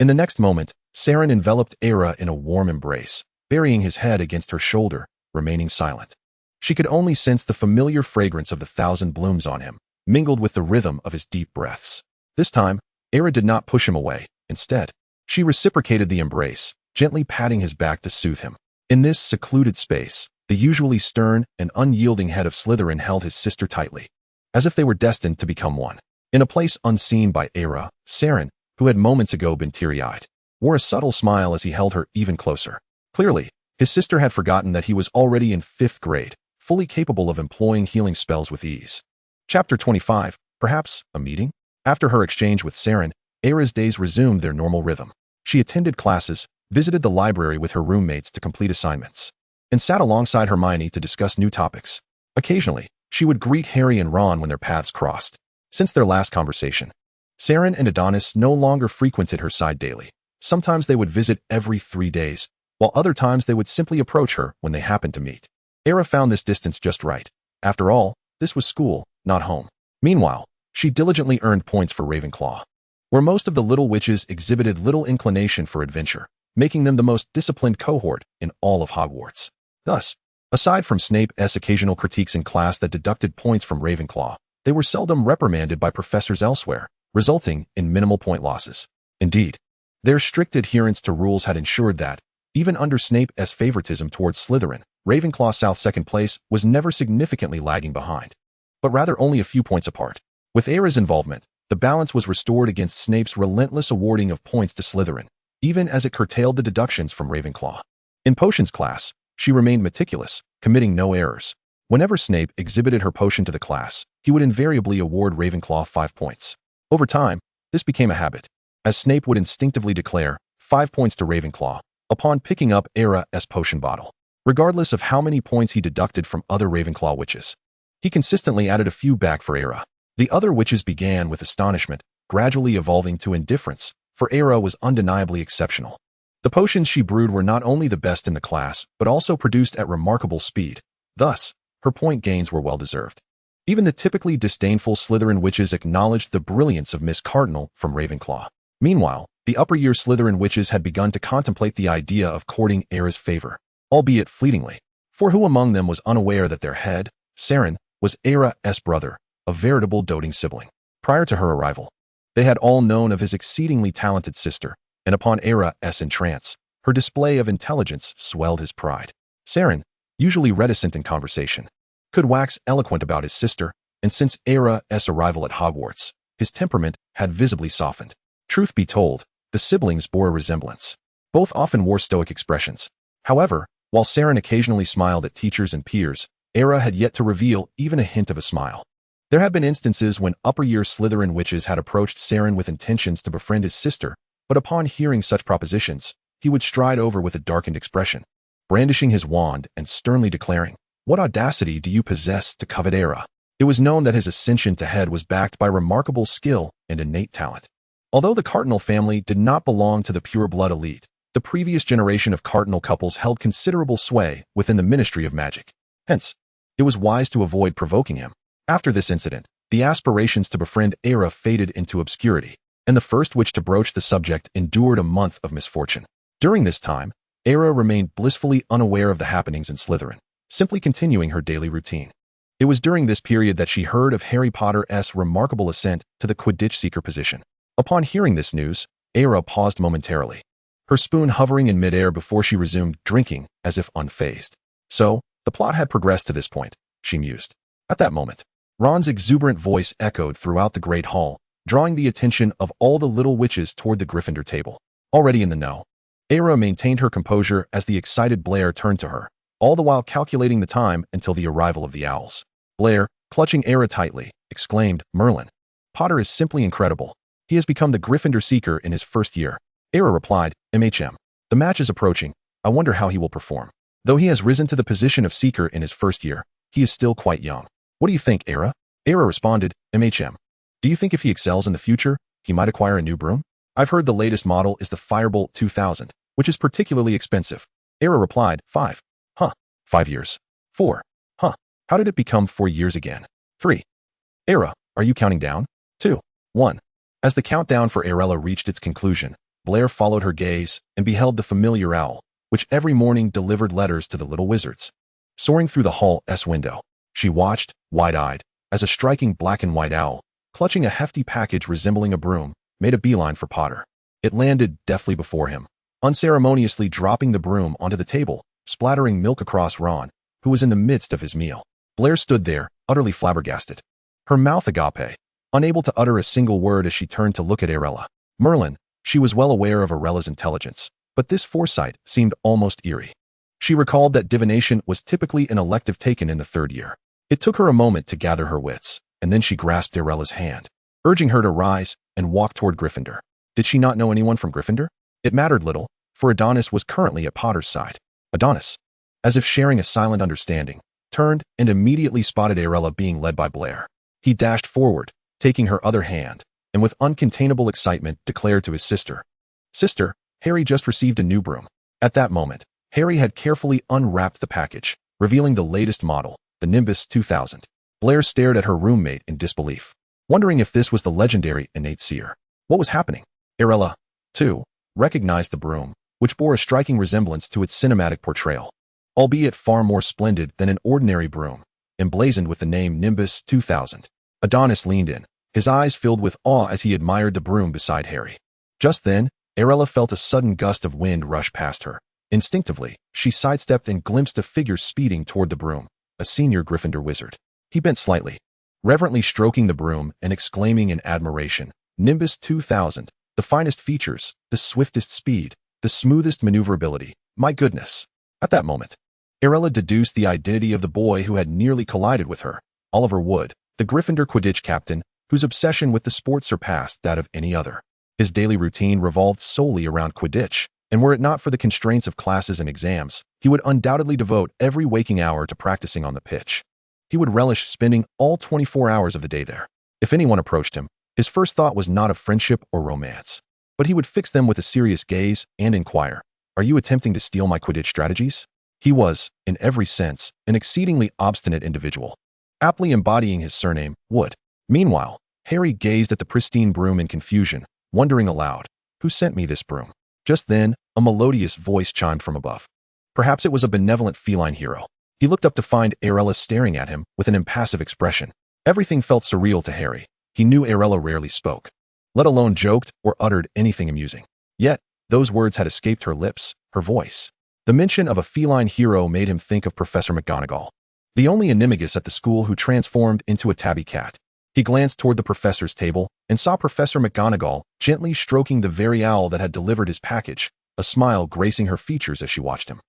In the next moment, Saren enveloped Era in a warm embrace, burying his head against her shoulder, remaining silent. She could only sense the familiar fragrance of the 1,000 blooms on him, mingled with the rhythm of his deep breaths. This time, Era did not push him away. Instead, she reciprocated the embrace, gently patting his back to soothe him. In this secluded space, the usually stern and unyielding head of Slytherin held his sister tightly, as if they were destined to become one. In a place unseen by Era, Saren, who had moments ago been teary-eyed, wore a subtle smile as he held her even closer. Clearly, his sister had forgotten that he was already in 5th grade, fully capable of employing healing spells with ease. Chapter 25, perhaps a meeting? After her exchange with Saren, Era's days resumed their normal rhythm. She attended classes, visited the library with her roommates to complete assignments, and sat alongside Hermione to discuss new topics. Occasionally, she would greet Harry and Ron when their paths crossed. Since their last conversation, Saren and Adonis no longer frequented her side daily. Sometimes they would visit every 3 days, while other times they would simply approach her when they happened to meet. Era found this distance just right. After all, this was school, not home. Meanwhile, she diligently earned points for Ravenclaw, where most of the little witches exhibited little inclination for adventure, making them the most disciplined cohort in all of Hogwarts. Thus, aside from Snape's occasional critiques in class that deducted points from Ravenclaw, they were seldom reprimanded by professors elsewhere, resulting in minimal point losses. Indeed, their strict adherence to rules had ensured that, even under Snape's favoritism towards Slytherin, Ravenclaw South's second place was never significantly lagging behind, but rather only a few points apart. With Era's involvement, the balance was restored against Snape's relentless awarding of points to Slytherin, even as it curtailed the deductions from Ravenclaw. In potions class, she remained meticulous, committing no errors. Whenever Snape exhibited her potion to the class, he would invariably award Ravenclaw 5 points. Over time, this became a habit, as Snape would instinctively declare 5 points to Ravenclaw upon picking up Era's potion bottle, regardless of how many points he deducted from other Ravenclaw witches. He consistently added a few back for Era. The other witches began with astonishment, gradually evolving to indifference, for Era was undeniably exceptional. The potions she brewed were not only the best in the class, but also produced at remarkable speed. Thus, her point gains were well-deserved. Even the typically disdainful Slytherin witches acknowledged the brilliance of Miss Cardinal from Ravenclaw. Meanwhile, the upper-year Slytherin witches had begun to contemplate the idea of courting Era's favor, albeit fleetingly. For who among them was unaware that their head, Saren, was Era's brother, a veritable doting sibling? Prior to her arrival, they had all known of his exceedingly talented sister, and upon Era's entrance, her display of intelligence swelled his pride. Saren, usually reticent in conversation, could wax eloquent about his sister, and since Era's arrival at Hogwarts, his temperament had visibly softened. Truth be told, the siblings bore a resemblance. Both often wore stoic expressions. However, while Saren occasionally smiled at teachers and peers, Era had yet to reveal even a hint of a smile. There had been instances when upper-year Slytherin witches had approached Saren with intentions to befriend his sister, but upon hearing such propositions, he would stride over with a darkened expression, brandishing his wand and sternly declaring, "What audacity do you possess to covet Era?" It was known that his ascension to head was backed by remarkable skill and innate talent. Although the Cardinal family did not belong to the pure-blood elite, the previous generation of Cardinal couples held considerable sway within the Ministry of Magic. Hence, it was wise to avoid provoking him. After this incident, the aspirations to befriend Era faded into obscurity, and the first witch to broach the subject endured a month of misfortune. During this time, Era remained blissfully unaware of the happenings in Slytherin, simply continuing her daily routine. It was during this period that she heard of Harry Potter's remarkable ascent to the Quidditch seeker position. Upon hearing this news, Era paused momentarily, her spoon hovering in midair before she resumed drinking as if unfazed. So, the plot had progressed to this point, she mused. At that moment, Ron's exuberant voice echoed throughout the great hall, drawing the attention of all the little witches toward the Gryffindor table. Already in the know, Era maintained her composure as the excited Blair turned to her, all the while calculating the time until the arrival of the owls. Blair, clutching Era tightly, exclaimed, "Merlin, Potter is simply incredible. He has become the Gryffindor Seeker in his first year." Era replied, "MHM. The match is approaching. I wonder how he will perform. Though he has risen to the position of Seeker in his first year, he is still quite young. What do you think, Era?" Era responded, "MHM. Do you think if he excels in the future, he might acquire a new broom? I've heard the latest model is the Firebolt 2000, which is particularly expensive." Era replied, 5. Huh. 5 years. 4. Huh. How did it become 4 years again? 3. Era, are you counting down? 2. 1. As the countdown for Arilla reached its conclusion, Blair followed her gaze and beheld the familiar owl, which every morning delivered letters to the little wizards. Soaring through the hall's window, she watched, wide-eyed, as a striking black and white owl, clutching a hefty package resembling a broom, made a beeline for Potter. It landed deftly before him, unceremoniously dropping the broom onto the table, splattering milk across Ron, who was in the midst of his meal. Blair stood there, utterly flabbergasted, her mouth agape, unable to utter a single word as she turned to look at Arilla. Merlin, she was well aware of Arilla's intelligence, but this foresight seemed almost eerie. She recalled that divination was typically an elective taken in the 3rd year. It took her a moment to gather her wits, and then she grasped Arilla's hand, urging her to rise and walk toward Gryffindor. Did she not know anyone from Gryffindor? It mattered little, for Adonis was currently at Potter's side. Adonis, as if sharing a silent understanding, turned and immediately spotted Arilla being led by Blair. He dashed forward, taking her other hand, and with uncontainable excitement declared to his sister, "Sister, Harry just received a new broom." At that moment, Harry had carefully unwrapped the package, revealing the latest model, the Nimbus 2000. Blair stared at her roommate in disbelief, wondering if this was the legendary innate seer. What was happening? Arilla, too, recognized the broom, which bore a striking resemblance to its cinematic portrayal, albeit far more splendid than an ordinary broom, emblazoned with the name Nimbus 2000. Adonis leaned in, His eyes filled with awe as he admired the broom beside Harry. Just then, Arilla felt a sudden gust of wind rush past her. Instinctively, she sidestepped and glimpsed a figure speeding toward the broom, a senior Gryffindor wizard. He bent slightly, reverently stroking the broom and exclaiming in admiration, "Nimbus 2000, the finest features, the swiftest speed, the smoothest maneuverability. My goodness." At that moment, Arilla deduced the identity of the boy who had nearly collided with her, Oliver Wood, the Gryffindor Quidditch captain, whose obsession with the sport surpassed that of any other. His daily routine revolved solely around Quidditch, and were it not for the constraints of classes and exams, he would undoubtedly devote every waking hour to practicing on the pitch. He would relish spending all 24 hours of the day there. If anyone approached him, his first thought was not of friendship or romance, but he would fix them with a serious gaze and inquire, "Are you attempting to steal my Quidditch strategies?" He was, in every sense, an exceedingly obstinate individual, aptly embodying his surname, Wood. Meanwhile, Harry gazed at the pristine broom in confusion, wondering aloud, "Who sent me this broom?" Just then, a melodious voice chimed from above. Perhaps it was a benevolent feline hero. He looked up to find Arilla staring at him with an impassive expression. Everything felt surreal to Harry. He knew Arilla rarely spoke, let alone joked or uttered anything amusing. Yet, those words had escaped her lips, her voice. The mention of a feline hero made him think of Professor McGonagall, the only animagus at the school who transformed into a tabby cat. He glanced toward the professor's table and saw Professor McGonagall gently stroking the very owl that had delivered his package, a smile gracing her features as she watched him.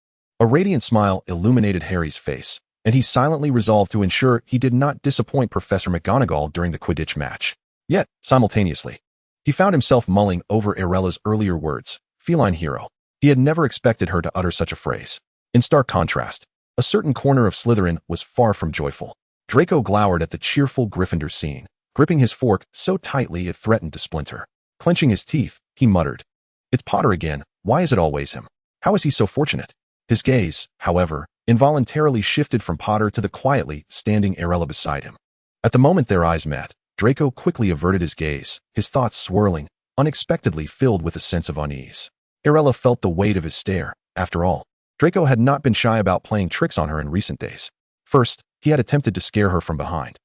A radiant smile illuminated Harry's face, and he silently resolved to ensure he did not disappoint Professor McGonagall during the Quidditch match. Yet, simultaneously, he found himself mulling over Arilla's earlier words, feline hero. He had never expected her to utter such a phrase. In stark contrast, a certain corner of Slytherin was far from joyful. Draco glowered at the cheerful Gryffindor scene, gripping his fork so tightly it threatened to splinter. Clenching his teeth, he muttered, "It's Potter again. Why is it always him? How is he so fortunate?" His gaze, however, involuntarily shifted from Potter to the quietly standing Arilla beside him. At the moment their eyes met, Draco quickly averted his gaze, his thoughts swirling, unexpectedly filled with a sense of unease. Arilla felt the weight of his stare. After all, Draco had not been shy about playing tricks on her in recent days. First, he had attempted to scare her from behind,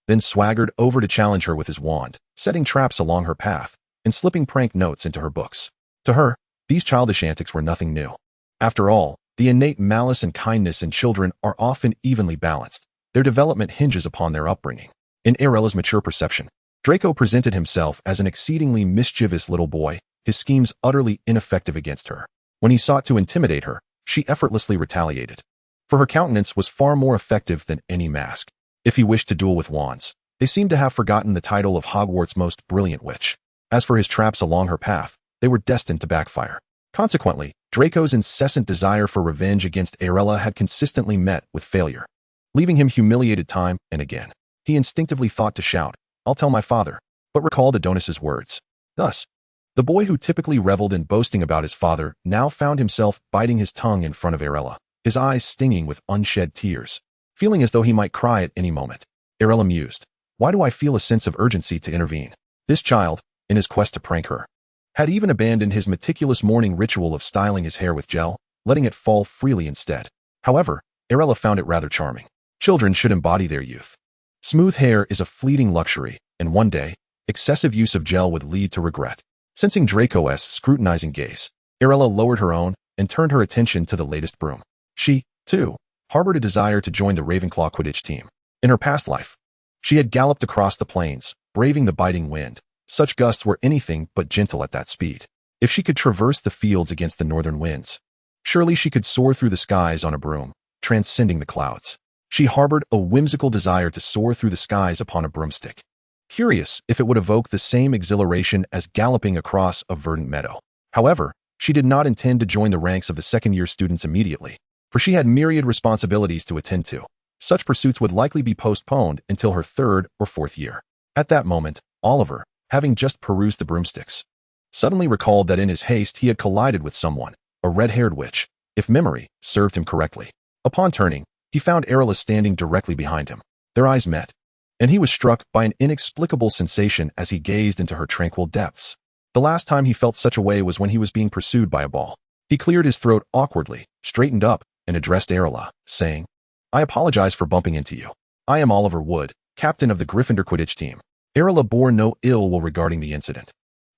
then swaggered over to challenge her with his wand, setting traps along her path and slipping prank notes into her books. To her, these childish antics were nothing new. After all, the innate malice and kindness in children are often evenly balanced. Their development hinges upon their upbringing. In Arilla's mature perception, Draco presented himself as an exceedingly mischievous little boy, his schemes utterly ineffective against her. When he sought to intimidate her, she effortlessly retaliated. For her countenance was far more effective than any mask. If he wished to duel with wands, they seemed to have forgotten the title of Hogwarts' most brilliant witch. As for his traps along her path, they were destined to backfire. Consequently, Draco's incessant desire for revenge against Arilla had consistently met with failure, leaving him humiliated time and again. He instinctively thought to shout, "I'll tell my father," but recalled Adonis's words. Thus, the boy who typically reveled in boasting about his father now found himself biting his tongue in front of Arilla, his eyes stinging with unshed tears, feeling as though he might cry at any moment. Arilla mused, "Why do I feel a sense of urgency to intervene?" This child, in his quest to prank her, had even abandoned his meticulous morning ritual of styling his hair with gel, letting it fall freely instead. However, Arilla found it rather charming. Children should embody their youth. Smooth hair is a fleeting luxury, and one day, excessive use of gel would lead to regret. Sensing Draco's scrutinizing gaze, Arilla lowered her own and turned her attention to the latest broom. She, too, harbored a desire to join the Ravenclaw Quidditch team. In her past life, she had galloped across the plains, braving the biting wind. Such gusts were anything but gentle at that speed. If she could traverse the fields against the northern winds, surely she could soar through the skies on a broom, transcending the clouds. She harbored a whimsical desire to soar through the skies upon a broomstick, curious if it would evoke the same exhilaration as galloping across a verdant meadow. However, she did not intend to join the ranks of the second-year students immediately, for she had myriad responsibilities to attend to. Such pursuits would likely be postponed until her third or fourth year. At that moment, Oliver, having just perused the broomsticks, suddenly recalled that in his haste he had collided with someone, a red-haired witch, if memory served him correctly. Upon turning, he found Arilla standing directly behind him. Their eyes met, and he was struck by an inexplicable sensation as he gazed into her tranquil depths. The last time he felt such a way was when he was being pursued by a ball. He cleared his throat awkwardly, straightened up, and addressed Arilla, saying, "I apologize for bumping into you. I am Oliver Wood, captain of the Gryffindor Quidditch team." Arilla bore no ill will regarding the incident.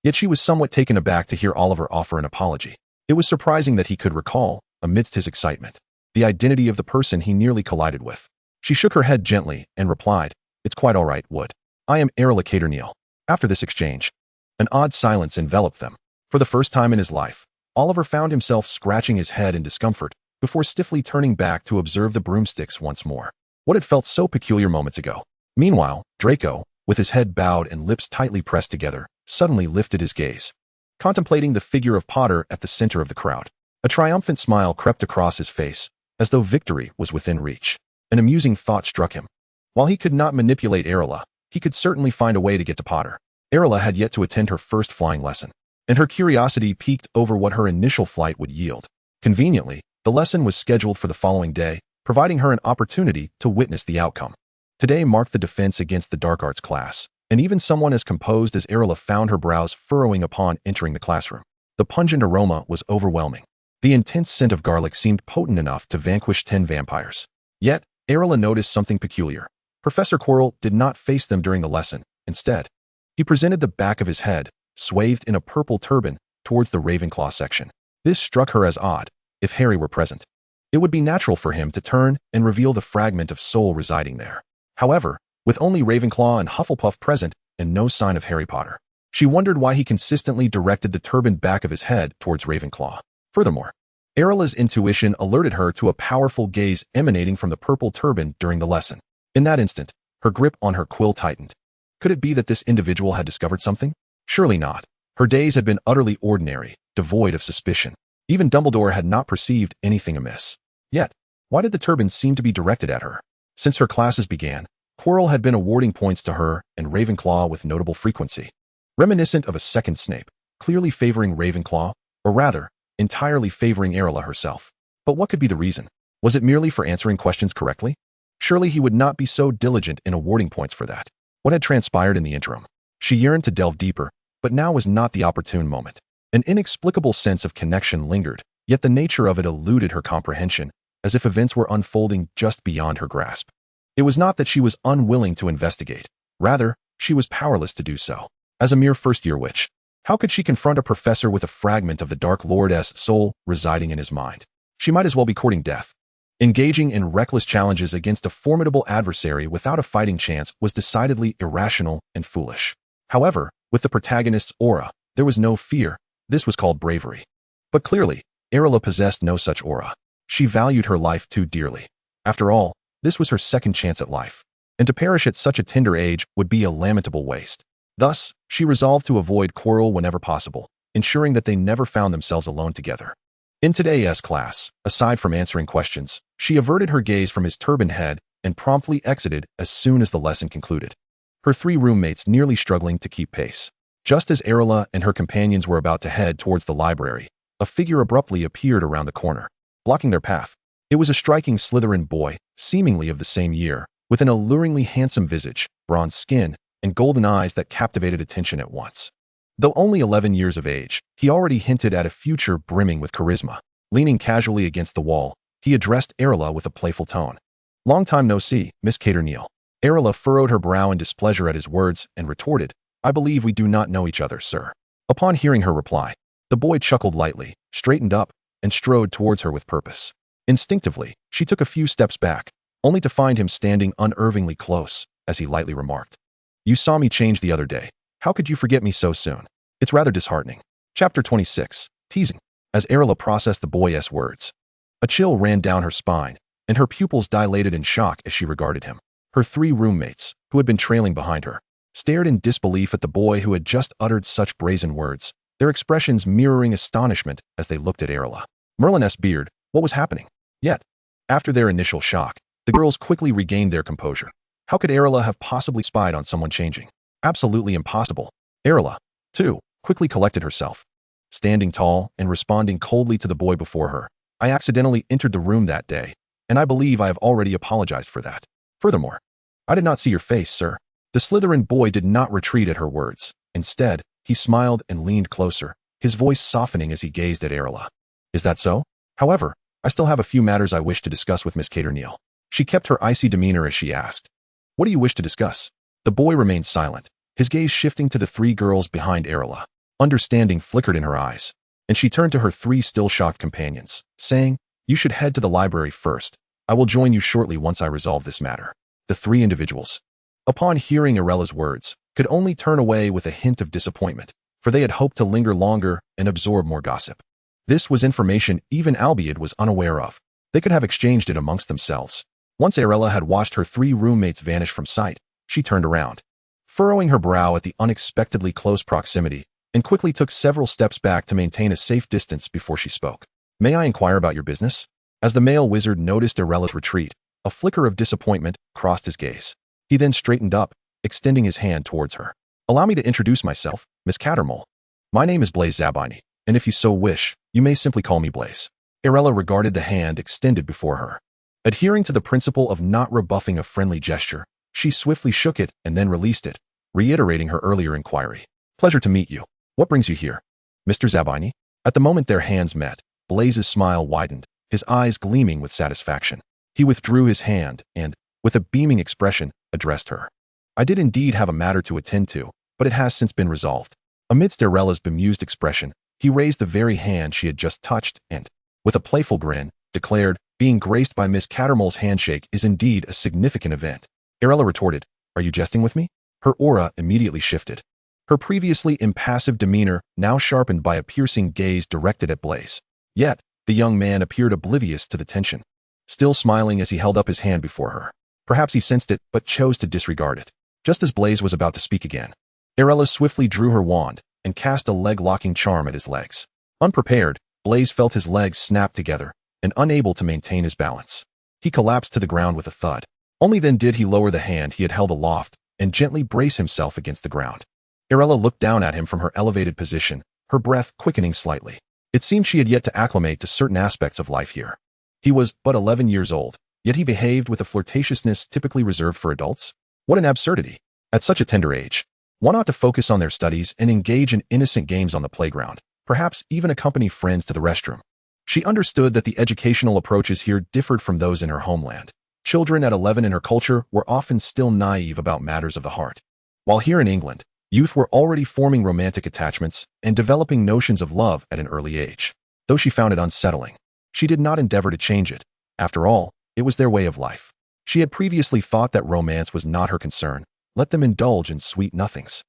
Yet she was somewhat taken aback to hear Oliver offer an apology. It was surprising that he could recall, amidst his excitement, the identity of the person he nearly collided with. She shook her head gently and replied, "It's quite all right, Wood. I am Arilla Caterneal." After this exchange, an odd silence enveloped them. For the first time in his life, Oliver found himself scratching his head in discomfort before stiffly turning back to observe the broomsticks once more. What had felt so peculiar moments ago. Meanwhile, Draco, with his head bowed and lips tightly pressed together, suddenly lifted his gaze, contemplating the figure of Potter at the center of the crowd. A triumphant smile crept across his face, as though victory was within reach. An amusing thought struck him. While he could not manipulate Arilla, he could certainly find a way to get to Potter. Arilla had yet to attend her first flying lesson, and her curiosity piqued over what her initial flight would yield. Conveniently, the lesson was scheduled for the following day, providing her an opportunity to witness the outcome. Today marked the defense against the dark arts class, and even someone as composed as Arilla found her brows furrowing upon entering the classroom. The pungent aroma was overwhelming. The intense scent of garlic seemed potent enough to vanquish 10 vampires. Yet, Arilla noticed something peculiar. Professor Quirrell did not face them during the lesson. Instead, he presented the back of his head, swathed in a purple turban, towards the Ravenclaw section. This struck her as odd. If Harry were present, it would be natural for him to turn and reveal the fragment of soul residing there. However, with only Ravenclaw and Hufflepuff present and no sign of Harry Potter, she wondered why he consistently directed the turban back of his head towards Ravenclaw. Furthermore, Arilla's intuition alerted her to a powerful gaze emanating from the purple turban during the lesson. In that instant, her grip on her quill tightened. Could it be that this individual had discovered something? Surely not. Her days had been utterly ordinary, devoid of suspicion. Even Dumbledore had not perceived anything amiss. Yet, why did the turban seem to be directed at her? Since her classes began, Quirrell had been awarding points to her and Ravenclaw with notable frequency. Reminiscent of a second Snape, clearly favoring Ravenclaw, or rather, entirely favoring Arilla herself. But what could be the reason? Was it merely for answering questions correctly? Surely he would not be so diligent in awarding points for that. What had transpired in the interim? She yearned to delve deeper, but now was not the opportune moment. An inexplicable sense of connection lingered, yet the nature of it eluded her comprehension, as if events were unfolding just beyond her grasp. It was not that she was unwilling to investigate. Rather, she was powerless to do so. As a mere first-year witch, how could she confront a professor with a fragment of the Dark Lord's soul residing in his mind? She might as well be courting death. Engaging in reckless challenges against a formidable adversary without a fighting chance was decidedly irrational and foolish. However, with the protagonist's aura, there was no fear. This was called bravery. But clearly, Arilla possessed no such aura. She valued her life too dearly. After all, this was her second chance at life, and to perish at such a tender age would be a lamentable waste. Thus, she resolved to avoid Quirrell whenever possible, ensuring that they never found themselves alone together. In today's class, aside from answering questions, she averted her gaze from his turbaned head and promptly exited as soon as the lesson concluded, her 3 roommates nearly struggling to keep pace. Just as Arilla and her companions were about to head towards the library, a figure abruptly appeared around the corner, blocking their path. It was a striking Slytherin boy, seemingly of the same year, with an alluringly handsome visage, bronze skin, and golden eyes that captivated attention at once. Though only 11 years of age, he already hinted at a future brimming with charisma. Leaning casually against the wall, he addressed Arilla with a playful tone. "Long time no see, Miss Caterneal." Arilla furrowed her brow in displeasure at his words and retorted, "I believe we do not know each other, sir." Upon hearing her reply, the boy chuckled lightly, straightened up, and strode towards her with purpose. Instinctively, she took a few steps back, only to find him standing unnervingly close, as he lightly remarked, "You saw me change the other day. How could you forget me so soon? It's rather disheartening." Chapter 26. Teasing. As Arilla processed the boy's words, a chill ran down her spine, and her pupils dilated in shock as she regarded him. Her 3 roommates, who had been trailing behind her, stared in disbelief at the boy who had just uttered such brazen words, their expressions mirroring astonishment as they looked at Arilla. Merlin's beard, what was happening? Yet, after their initial shock, the girls quickly regained their composure. How could Arilla have possibly spied on someone changing? Absolutely impossible. Arilla, too, quickly collected herself. Standing tall and responding coldly to the boy before her, "I accidentally entered the room that day, and I believe I have already apologized for that. Furthermore, I did not see your face, sir." The Slytherin boy did not retreat at her words. Instead, he smiled and leaned closer, his voice softening as he gazed at Arilla. "Is that so? However, I still have a few matters I wish to discuss with Miss Caterneal." She kept her icy demeanor as she asked, "What do you wish to discuss?" The boy remained silent, his gaze shifting to the three girls behind Arilla. Understanding flickered in her eyes, and she turned to her three still shocked companions, saying, "You should head to the library first. I will join you shortly once I resolve this matter." The three individuals, upon hearing Arilla's words, could only turn away with a hint of disappointment, for they had hoped to linger longer and absorb more gossip. This was information even Albion was unaware of. They could have exchanged it amongst themselves. Once Arilla had watched her three roommates vanish from sight, she turned around, furrowing her brow at the unexpectedly close proximity, and quickly took several steps back to maintain a safe distance before she spoke. "May I inquire about your business?" As the male wizard noticed Arilla's retreat, a flicker of disappointment crossed his gaze. He then straightened up, extending his hand towards her. "Allow me to introduce myself, Miss Cattermole. My name is Blaze Zabini, and if you so wish, you may simply call me Blaze." Arilla regarded the hand extended before her. Adhering to the principle of not rebuffing a friendly gesture, she swiftly shook it and then released it, reiterating her earlier inquiry. "Pleasure to meet you. What brings you here, Mr. Zabini?" At the moment their hands met, Blaze's smile widened, his eyes gleaming with satisfaction. He withdrew his hand and, with a beaming expression, addressed her. "I did indeed have a matter to attend to, but it has since been resolved." Amidst Arilla's bemused expression, he raised the very hand she had just touched and, with a playful grin, declared, "Being graced by Miss Cattermole's handshake is indeed a significant event." Arilla retorted, "Are you jesting with me?" Her aura immediately shifted, her previously impassive demeanor now sharpened by a piercing gaze directed at Blaze. Yet, the young man appeared oblivious to the tension, still smiling as he held up his hand before her. Perhaps he sensed it, but chose to disregard it. Just as Blaze was about to speak again, Arilla swiftly drew her wand and cast a leg-locking charm at his legs. Unprepared, Blaze felt his legs snap together, and unable to maintain his balance, he collapsed to the ground with a thud. Only then did he lower the hand he had held aloft and gently brace himself against the ground. Arilla looked down at him from her elevated position, her breath quickening slightly. It seemed she had yet to acclimate to certain aspects of life here. He was but 11 years old, yet he behaved with a flirtatiousness typically reserved for adults. What an absurdity! At such a tender age, one ought to focus on their studies and engage in innocent games on the playground, perhaps even accompany friends to the restroom. She understood that the educational approaches here differed from those in her homeland. Children at 11 in her culture were often still naive about matters of the heart, while here in England, youth were already forming romantic attachments and developing notions of love at an early age. Though she found it unsettling, she did not endeavor to change it. After all, it was their way of life. She had previously thought that romance was not her concern. Let them indulge in sweet nothings,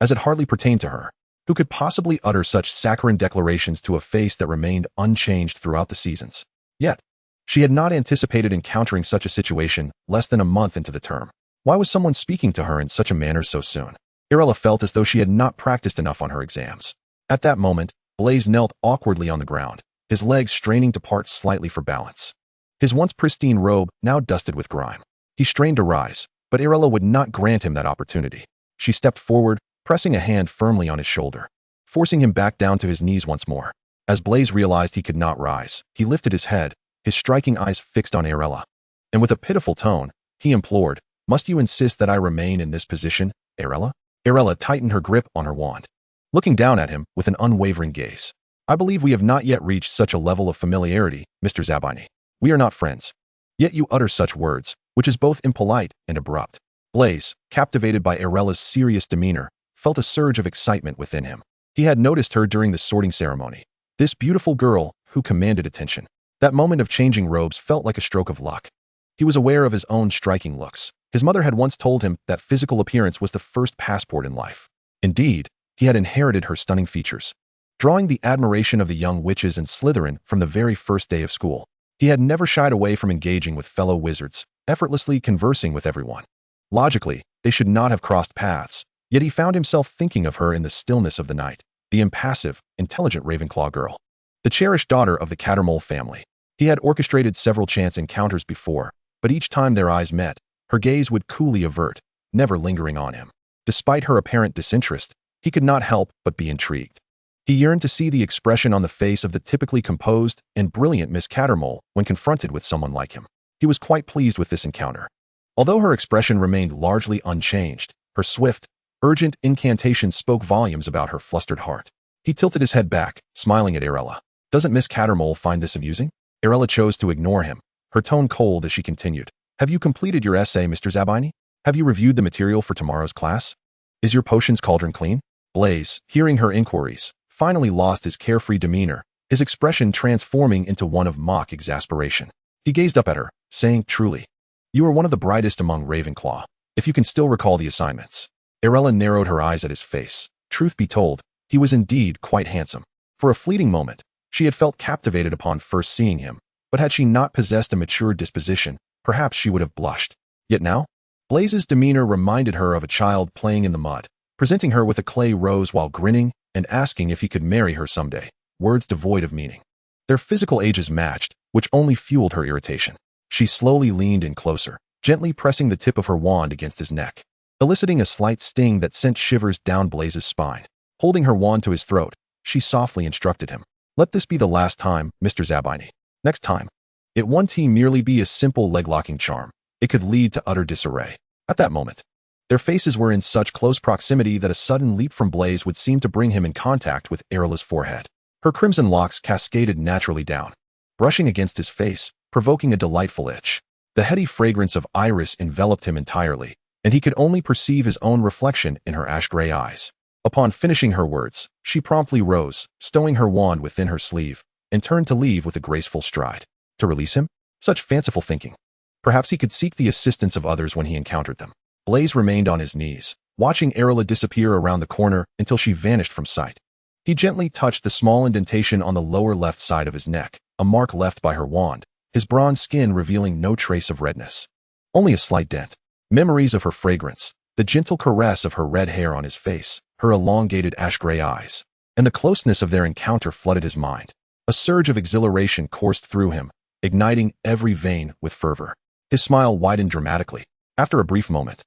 as it hardly pertained to her. Who could possibly utter such saccharine declarations to a face that remained unchanged throughout the seasons? Yet, she had not anticipated encountering such a situation less than a month into the term. Why was someone speaking to her in such a manner so soon? Arilla felt as though she had not practiced enough on her exams. At that moment, Blaze knelt awkwardly on the ground, his legs straining to part slightly for balance. His once pristine robe now dusted with grime. He strained to rise, but Arilla would not grant him that opportunity. She stepped forward, pressing a hand firmly on his shoulder, forcing him back down to his knees once more. As Blaze realized he could not rise, he lifted his head, his striking eyes fixed on Arilla, and with a pitiful tone, he implored, "Must you insist that I remain in this position, Arilla?" Arilla tightened her grip on her wand, looking down at him with an unwavering gaze. "I believe we have not yet reached such a level of familiarity, Mr. Zabini. We are not friends. Yet you utter such words, which is both impolite and abrupt." Blaze, captivated by Arilla's serious demeanor, felt a surge of excitement within him. He had noticed her during the sorting ceremony. This beautiful girl who commanded attention. That moment of changing robes felt like a stroke of luck. He was aware of his own striking looks. His mother had once told him that physical appearance was the first passport in life. Indeed, he had inherited her stunning features, drawing the admiration of the young witches in Slytherin from the very first day of school. He had never shied away from engaging with fellow wizards, effortlessly conversing with everyone. Logically, they should not have crossed paths, yet he found himself thinking of her in the stillness of the night, the impassive, intelligent Ravenclaw girl, the cherished daughter of the Cattermole family. He had orchestrated several chance encounters before, but each time their eyes met, her gaze would coolly avert, never lingering on him. Despite her apparent disinterest, he could not help but be intrigued. He yearned to see the expression on the face of the typically composed and brilliant Miss Cattermole when confronted with someone like him. He was quite pleased with this encounter. Although her expression remained largely unchanged, her swift, urgent incantations spoke volumes about her flustered heart. He tilted his head back, smiling at Arilla. "Doesn't Miss Cattermole find this amusing?" Arilla chose to ignore him, her tone cold as she continued. "Have you completed your essay, Mr. Zabini? Have you reviewed the material for tomorrow's class?" Is your potions cauldron clean? Blaze, hearing her inquiries, finally lost his carefree demeanor, his expression transforming into one of mock exasperation. He gazed up at her, saying, "Truly, you are one of the brightest among Ravenclaw, if you can still recall the assignments." Arilla narrowed her eyes at his face. Truth be told, he was indeed quite handsome. For a fleeting moment, she had felt captivated upon first seeing him, but had she not possessed a mature disposition, perhaps she would have blushed. Yet now, Blaze's demeanor reminded her of a child playing in the mud, presenting her with a clay rose while grinning and asking if he could marry her someday, words devoid of meaning. Their physical ages matched, which only fueled her irritation. She slowly leaned in closer, gently pressing the tip of her wand against his neck, eliciting a slight sting that sent shivers down Blaze's spine. Holding her wand to his throat, she softly instructed him, "Let this be the last time, Mr. Zabini. Next time, it won't merely be a simple leg-locking charm. It could lead to utter disarray." At that moment, their faces were in such close proximity that a sudden leap from Blaze would seem to bring him in contact with Arilla's forehead. Her crimson locks cascaded naturally down, brushing against his face, provoking a delightful itch. The heady fragrance of iris enveloped him entirely, and he could only perceive his own reflection in her ash-gray eyes. Upon finishing her words, she promptly rose, stowing her wand within her sleeve, and turned to leave with a graceful stride. To release him? Such fanciful thinking. Perhaps he could seek the assistance of others when he encountered them. Blaze remained on his knees, watching Arilla disappear around the corner until she vanished from sight. He gently touched the small indentation on the lower left side of his neck, a mark left by her wand, his bronze skin revealing no trace of redness. Only a slight dent. Memories of her fragrance, the gentle caress of her red hair on his face, her elongated ash-gray eyes, and the closeness of their encounter flooded his mind. A surge of exhilaration coursed through him, igniting every vein with fervor. His smile widened dramatically. After a brief moment,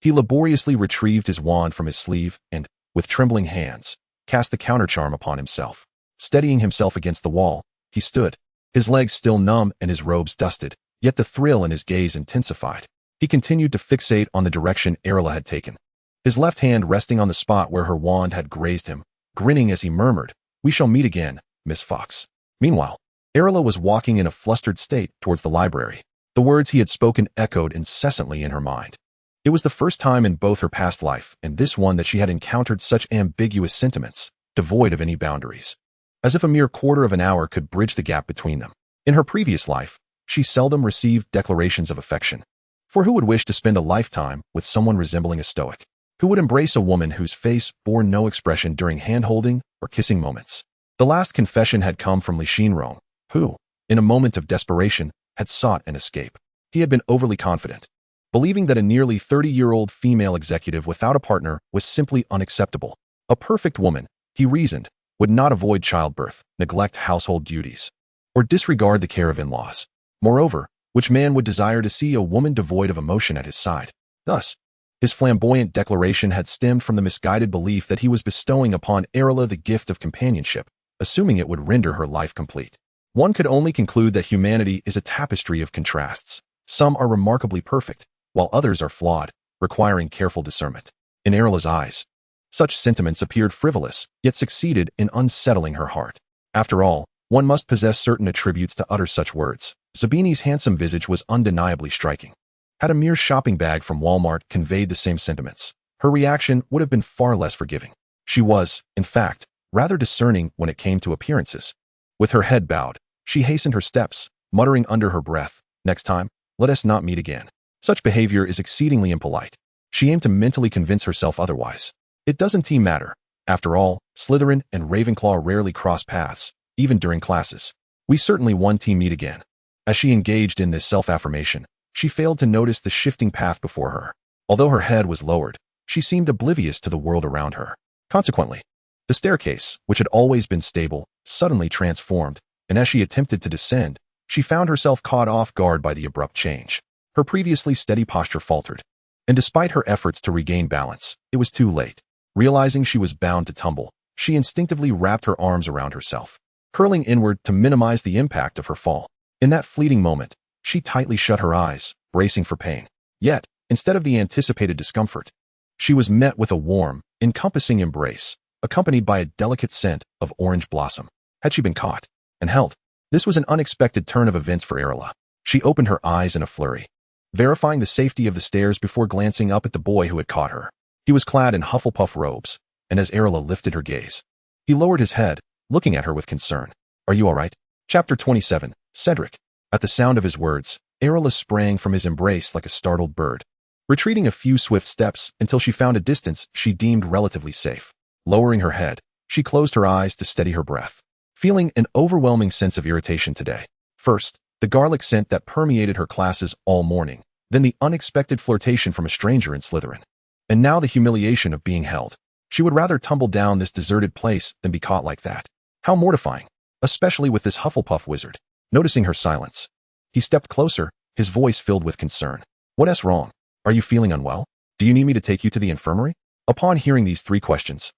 he laboriously retrieved his wand from his sleeve and, with trembling hands, cast the countercharm upon himself. Steadying himself against the wall, he stood, his legs still numb and his robes dusted, yet the thrill in his gaze intensified. He continued to fixate on the direction Arilla had taken, his left hand resting on the spot where her wand had grazed him, grinning as he murmured, "We shall meet again, Miss Fox." Meanwhile, Arilla was walking in a flustered state towards the library. The words he had spoken echoed incessantly in her mind. It was the first time in both her past life and this one that she had encountered such ambiguous sentiments, devoid of any boundaries. As if a mere quarter of an hour could bridge the gap between them. In her previous life, she seldom received declarations of affection. For who would wish to spend a lifetime with someone resembling a stoic? Who would embrace a woman whose face bore no expression during hand-holding or kissing moments? The last confession had come from Li Shinrong, who, in a moment of desperation, had sought an escape. He had been overly confident, believing that a nearly 30-year-old female executive without a partner was simply unacceptable. A perfect woman, he reasoned, would not avoid childbirth, neglect household duties, or disregard the care of in-laws. Moreover, which man would desire to see a woman devoid of emotion at his side? Thus, his flamboyant declaration had stemmed from the misguided belief that he was bestowing upon Arilla the gift of companionship, assuming it would render her life complete. One could only conclude that humanity is a tapestry of contrasts. Some are remarkably perfect, while others are flawed, requiring careful discernment. In Arilla's eyes, such sentiments appeared frivolous, yet succeeded in unsettling her heart. After all, one must possess certain attributes to utter such words. Zabini's handsome visage was undeniably striking. Had a mere shopping bag from Walmart conveyed the same sentiments, her reaction would have been far less forgiving. She was, in fact, rather discerning when it came to appearances. With her head bowed, she hastened her steps, muttering under her breath, "Next time, let us not meet again." Such behavior is exceedingly impolite. She aimed to mentally convince herself otherwise. It doesn't matter. After all, Slytherin and Ravenclaw rarely cross paths, even during classes. We certainly won't meet again. As she engaged in this self-affirmation, she failed to notice the shifting path before her. Although her head was lowered, she seemed oblivious to the world around her. Consequently, the staircase, which had always been stable, suddenly transformed, and as she attempted to descend, she found herself caught off guard by the abrupt change. Her previously steady posture faltered, and despite her efforts to regain balance, it was too late. Realizing she was bound to tumble, she instinctively wrapped her arms around herself, curling inward to minimize the impact of her fall. In that fleeting moment, she tightly shut her eyes, bracing for pain. Yet, instead of the anticipated discomfort, she was met with a warm, encompassing embrace, accompanied by a delicate scent of orange blossom. Had she been caught and held? This was an unexpected turn of events for Arilla. She opened her eyes in a flurry, verifying the safety of the stairs before glancing up at the boy who had caught her. He was clad in Hufflepuff robes, and as Arilla lifted her gaze, he lowered his head, looking at her with concern. Are you all right? Chapter 27, Cedric. At the sound of his words, Arilla sprang from his embrace like a startled bird, retreating a few swift steps until she found a distance she deemed relatively safe. Lowering her head, she closed her eyes to steady her breath, feeling an overwhelming sense of irritation today. First, the garlic scent that permeated her classes all morning, then the unexpected flirtation from a stranger in Slytherin, and now the humiliation of being held. She would rather tumble down this deserted place than be caught like that. How mortifying, especially with this Hufflepuff wizard. Noticing her silence, he stepped closer, his voice filled with concern. What's wrong? Are you feeling unwell? Do you need me to take you to the infirmary? Upon hearing these three questions,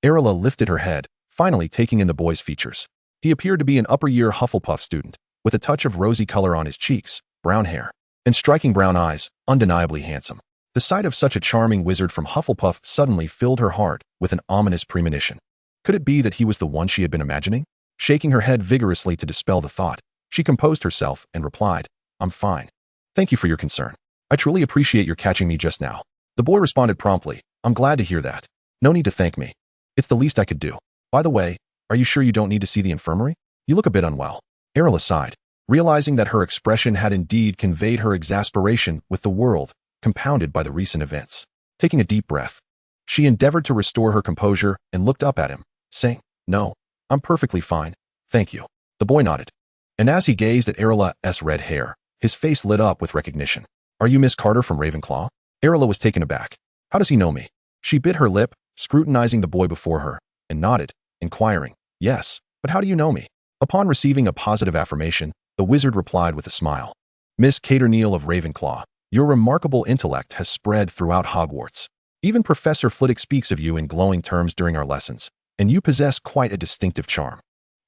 Arilla lifted her head, finally taking in the boy's features. He appeared to be an upper-year Hufflepuff student, with a touch of rosy color on his cheeks, brown hair, and striking brown eyes, undeniably handsome. The sight of such a charming wizard from Hufflepuff suddenly filled her heart with an ominous premonition. Could it be that he was the one she had been imagining? Shaking her head vigorously to dispel the thought, she composed herself and replied, I'm fine. Thank you for your concern. I truly appreciate your catching me just now. The boy responded promptly, I'm glad to hear that. No need to thank me. It's the least I could do. By the way, are you sure you don't need to see the infirmary? You look a bit unwell. Arilla sighed, realizing that her expression had indeed conveyed her exasperation with the world, compounded by the recent events. Taking a deep breath, she endeavored to restore her composure and looked up at him, saying, No, I'm perfectly fine. Thank you. The boy nodded. And as he gazed at Arilla's red hair, his face lit up with recognition. Are you Miss Carter from Ravenclaw? Arilla was taken aback. How does he know me? She bit her lip, scrutinizing the boy before her, and nodded, inquiring, Yes, but how do you know me? Upon receiving a positive affirmation, the wizard replied with a smile. Miss Caternil of Ravenclaw, your remarkable intellect has spread throughout Hogwarts. Even Professor Flitwick speaks of you in glowing terms during our lessons, and you possess quite a distinctive charm.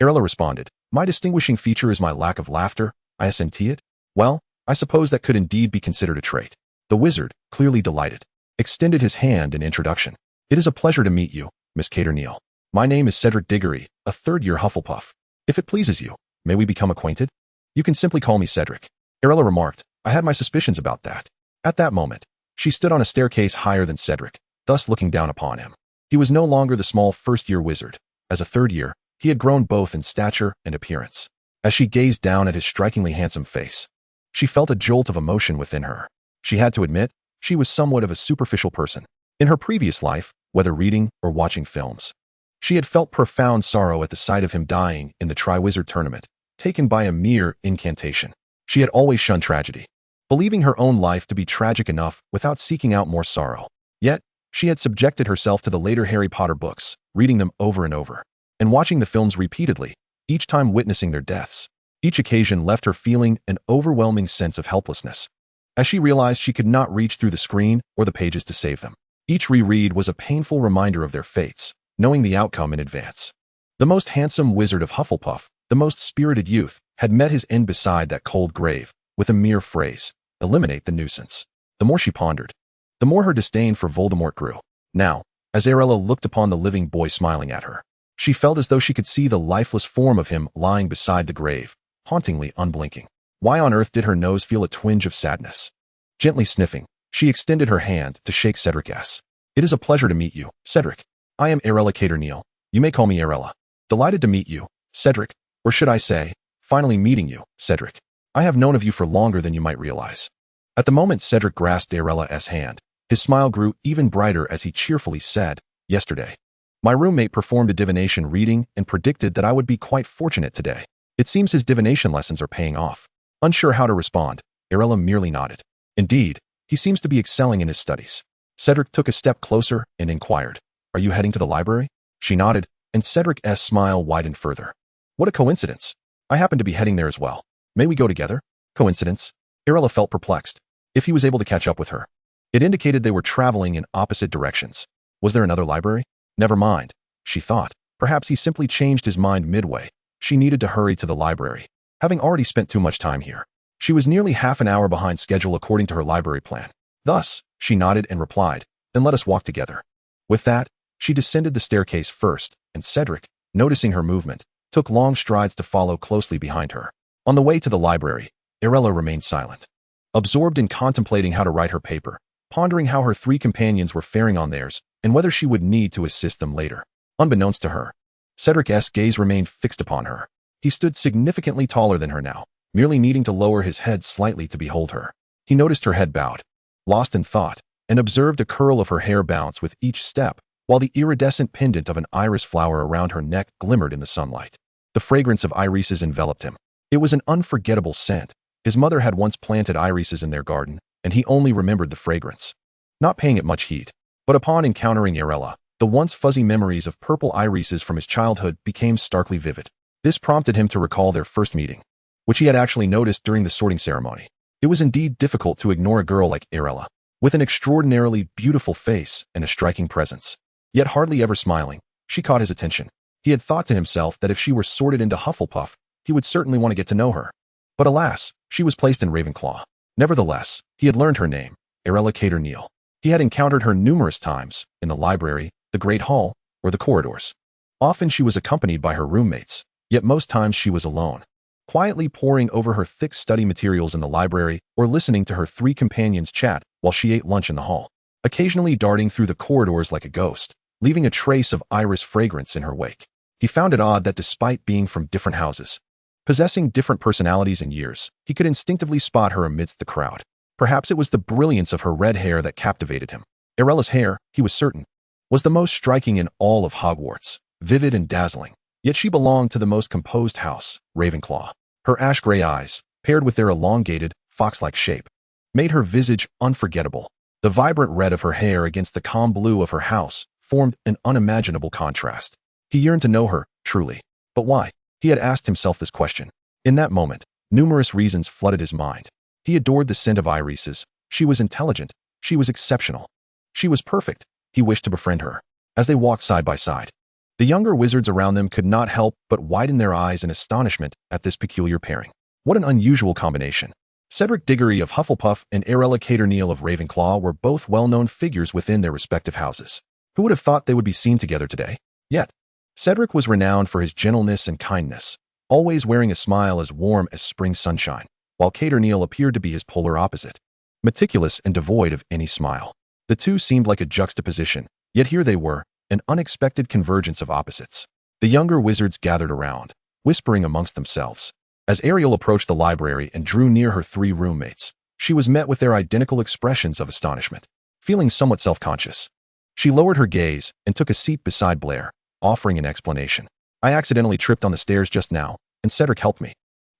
Arilla responded, My distinguishing feature is my lack of laughter. I assent it. Well, I suppose that could indeed be considered a trait. The wizard, clearly delighted, extended his hand in introduction. It is a pleasure to meet you, Miss Caternil. My name is Cedric Diggory, a third-year Hufflepuff. If it pleases you, may we become acquainted? You can simply call me Cedric. Arilla remarked, I had my suspicions about that. At that moment, she stood on a staircase higher than Cedric, thus looking down upon him. He was no longer the small first-year wizard. As a third year, he had grown both in stature and appearance. As she gazed down at his strikingly handsome face, she felt a jolt of emotion within her. She had to admit, she was somewhat of a superficial person. In her previous life, whether reading or watching films, she had felt profound sorrow at the sight of him dying in the Triwizard Tournament, taken by a mere incantation. She had always shunned tragedy, believing her own life to be tragic enough without seeking out more sorrow. Yet, she had subjected herself to the later Harry Potter books, reading them over and over, and watching the films repeatedly, each time witnessing their deaths. Each occasion left her feeling an overwhelming sense of helplessness, as she realized she could not reach through the screen or the pages to save them. Each reread was a painful reminder of their fates, knowing the outcome in advance. The most handsome wizard of Hufflepuff, the most spirited youth, had met his end beside that cold grave, with a mere phrase, eliminate the nuisance. The more she pondered, the more her disdain for Voldemort grew. Now, as Arilla looked upon the living boy smiling at her, she felt as though she could see the lifeless form of him lying beside the grave, hauntingly unblinking. Why on earth did her nose feel a twinge of sadness? Gently sniffing, she extended her hand to shake Cedric's. It is a pleasure to meet you, Cedric. I am Arilla Caternil. You may call me Arilla. Delighted to meet you, Cedric, or should I say, finally meeting you, Cedric. I have known of you for longer than you might realize. At the moment Cedric grasped Arilla's hand, his smile grew even brighter as he cheerfully said, Yesterday, my roommate performed a divination reading and predicted that I would be quite fortunate today. It seems his divination lessons are paying off. Unsure how to respond, Arilla merely nodded. Indeed, he seems to be excelling in his studies. Cedric took a step closer and inquired, Are you heading to the library? She nodded, and Cedric's smile widened further. What a coincidence. I happen to be heading there as well. May we go together? Coincidence? Arilla felt perplexed. If he was able to catch up with her, it indicated they were traveling in opposite directions. Was there another library? Never mind, she thought. Perhaps he simply changed his mind midway. She needed to hurry to the library, having already spent too much time here. She was nearly half an hour behind schedule according to her library plan. Thus, she nodded and replied, Then let us walk together. With that, she descended the staircase first, and Cedric, noticing her movement, took long strides to follow closely behind her. On the way to the library, Arilla remained silent. Absorbed in contemplating how to write her paper, pondering how her three companions were faring on theirs and whether she would need to assist them later. Unbeknownst to her, Cedric's gaze remained fixed upon her. He stood significantly taller than her now, merely needing to lower his head slightly to behold her. He noticed her head bowed, lost in thought, and observed a curl of her hair bounce with each step, while the iridescent pendant of an iris flower around her neck glimmered in the sunlight. The fragrance of irises enveloped him. It was an unforgettable scent. His mother had once planted irises in their garden, and he only remembered the fragrance, not paying it much heed. But upon encountering Arilla, the once fuzzy memories of purple irises from his childhood became starkly vivid. This prompted him to recall their first meeting, which he had actually noticed during the sorting ceremony. It was indeed difficult to ignore a girl like Arilla, with an extraordinarily beautiful face and a striking presence. Yet hardly ever smiling, she caught his attention. He had thought to himself that if she were sorted into Hufflepuff, he would certainly want to get to know her. But alas, she was placed in Ravenclaw. Nevertheless, he had learned her name, Arilla Neal. He had encountered her numerous times, in the library, the Great Hall, or the corridors. Often she was accompanied by her roommates, yet most times she was alone, quietly poring over her thick study materials in the library or listening to her three companions chat while she ate lunch in the hall, occasionally darting through the corridors like a ghost, leaving a trace of iris fragrance in her wake. He found it odd that despite being from different houses, possessing different personalities and years, he could instinctively spot her amidst the crowd. Perhaps it was the brilliance of her red hair that captivated him. Arilla's hair, he was certain, was the most striking in all of Hogwarts, vivid and dazzling. Yet she belonged to the most composed house, Ravenclaw. Her ash-gray eyes, paired with their elongated, fox-like shape, made her visage unforgettable. The vibrant red of her hair against the calm blue of her house formed an unimaginable contrast. He yearned to know her, truly. But why? He had asked himself this question. In that moment, numerous reasons flooded his mind. He adored the scent of irises. She was intelligent. She was exceptional. She was perfect. He wished to befriend her. As they walked side by side, the younger wizards around them could not help but widen their eyes in astonishment at this peculiar pairing. What an unusual combination. Cedric Diggory of Hufflepuff and Arilla Neal of Ravenclaw were both well-known figures within their respective houses. Who would have thought they would be seen together today? Yet, Cedric was renowned for his gentleness and kindness, always wearing a smile as warm as spring sunshine, while Neal appeared to be his polar opposite, meticulous and devoid of any smile. The two seemed like a juxtaposition, yet here they were, an unexpected convergence of opposites. The younger wizards gathered around, whispering amongst themselves. As Ariel approached the library and drew near her three roommates, she was met with their identical expressions of astonishment. Feeling somewhat self-conscious, she lowered her gaze and took a seat beside Blair, offering an explanation. I accidentally tripped on the stairs just now, and Cedric helped me.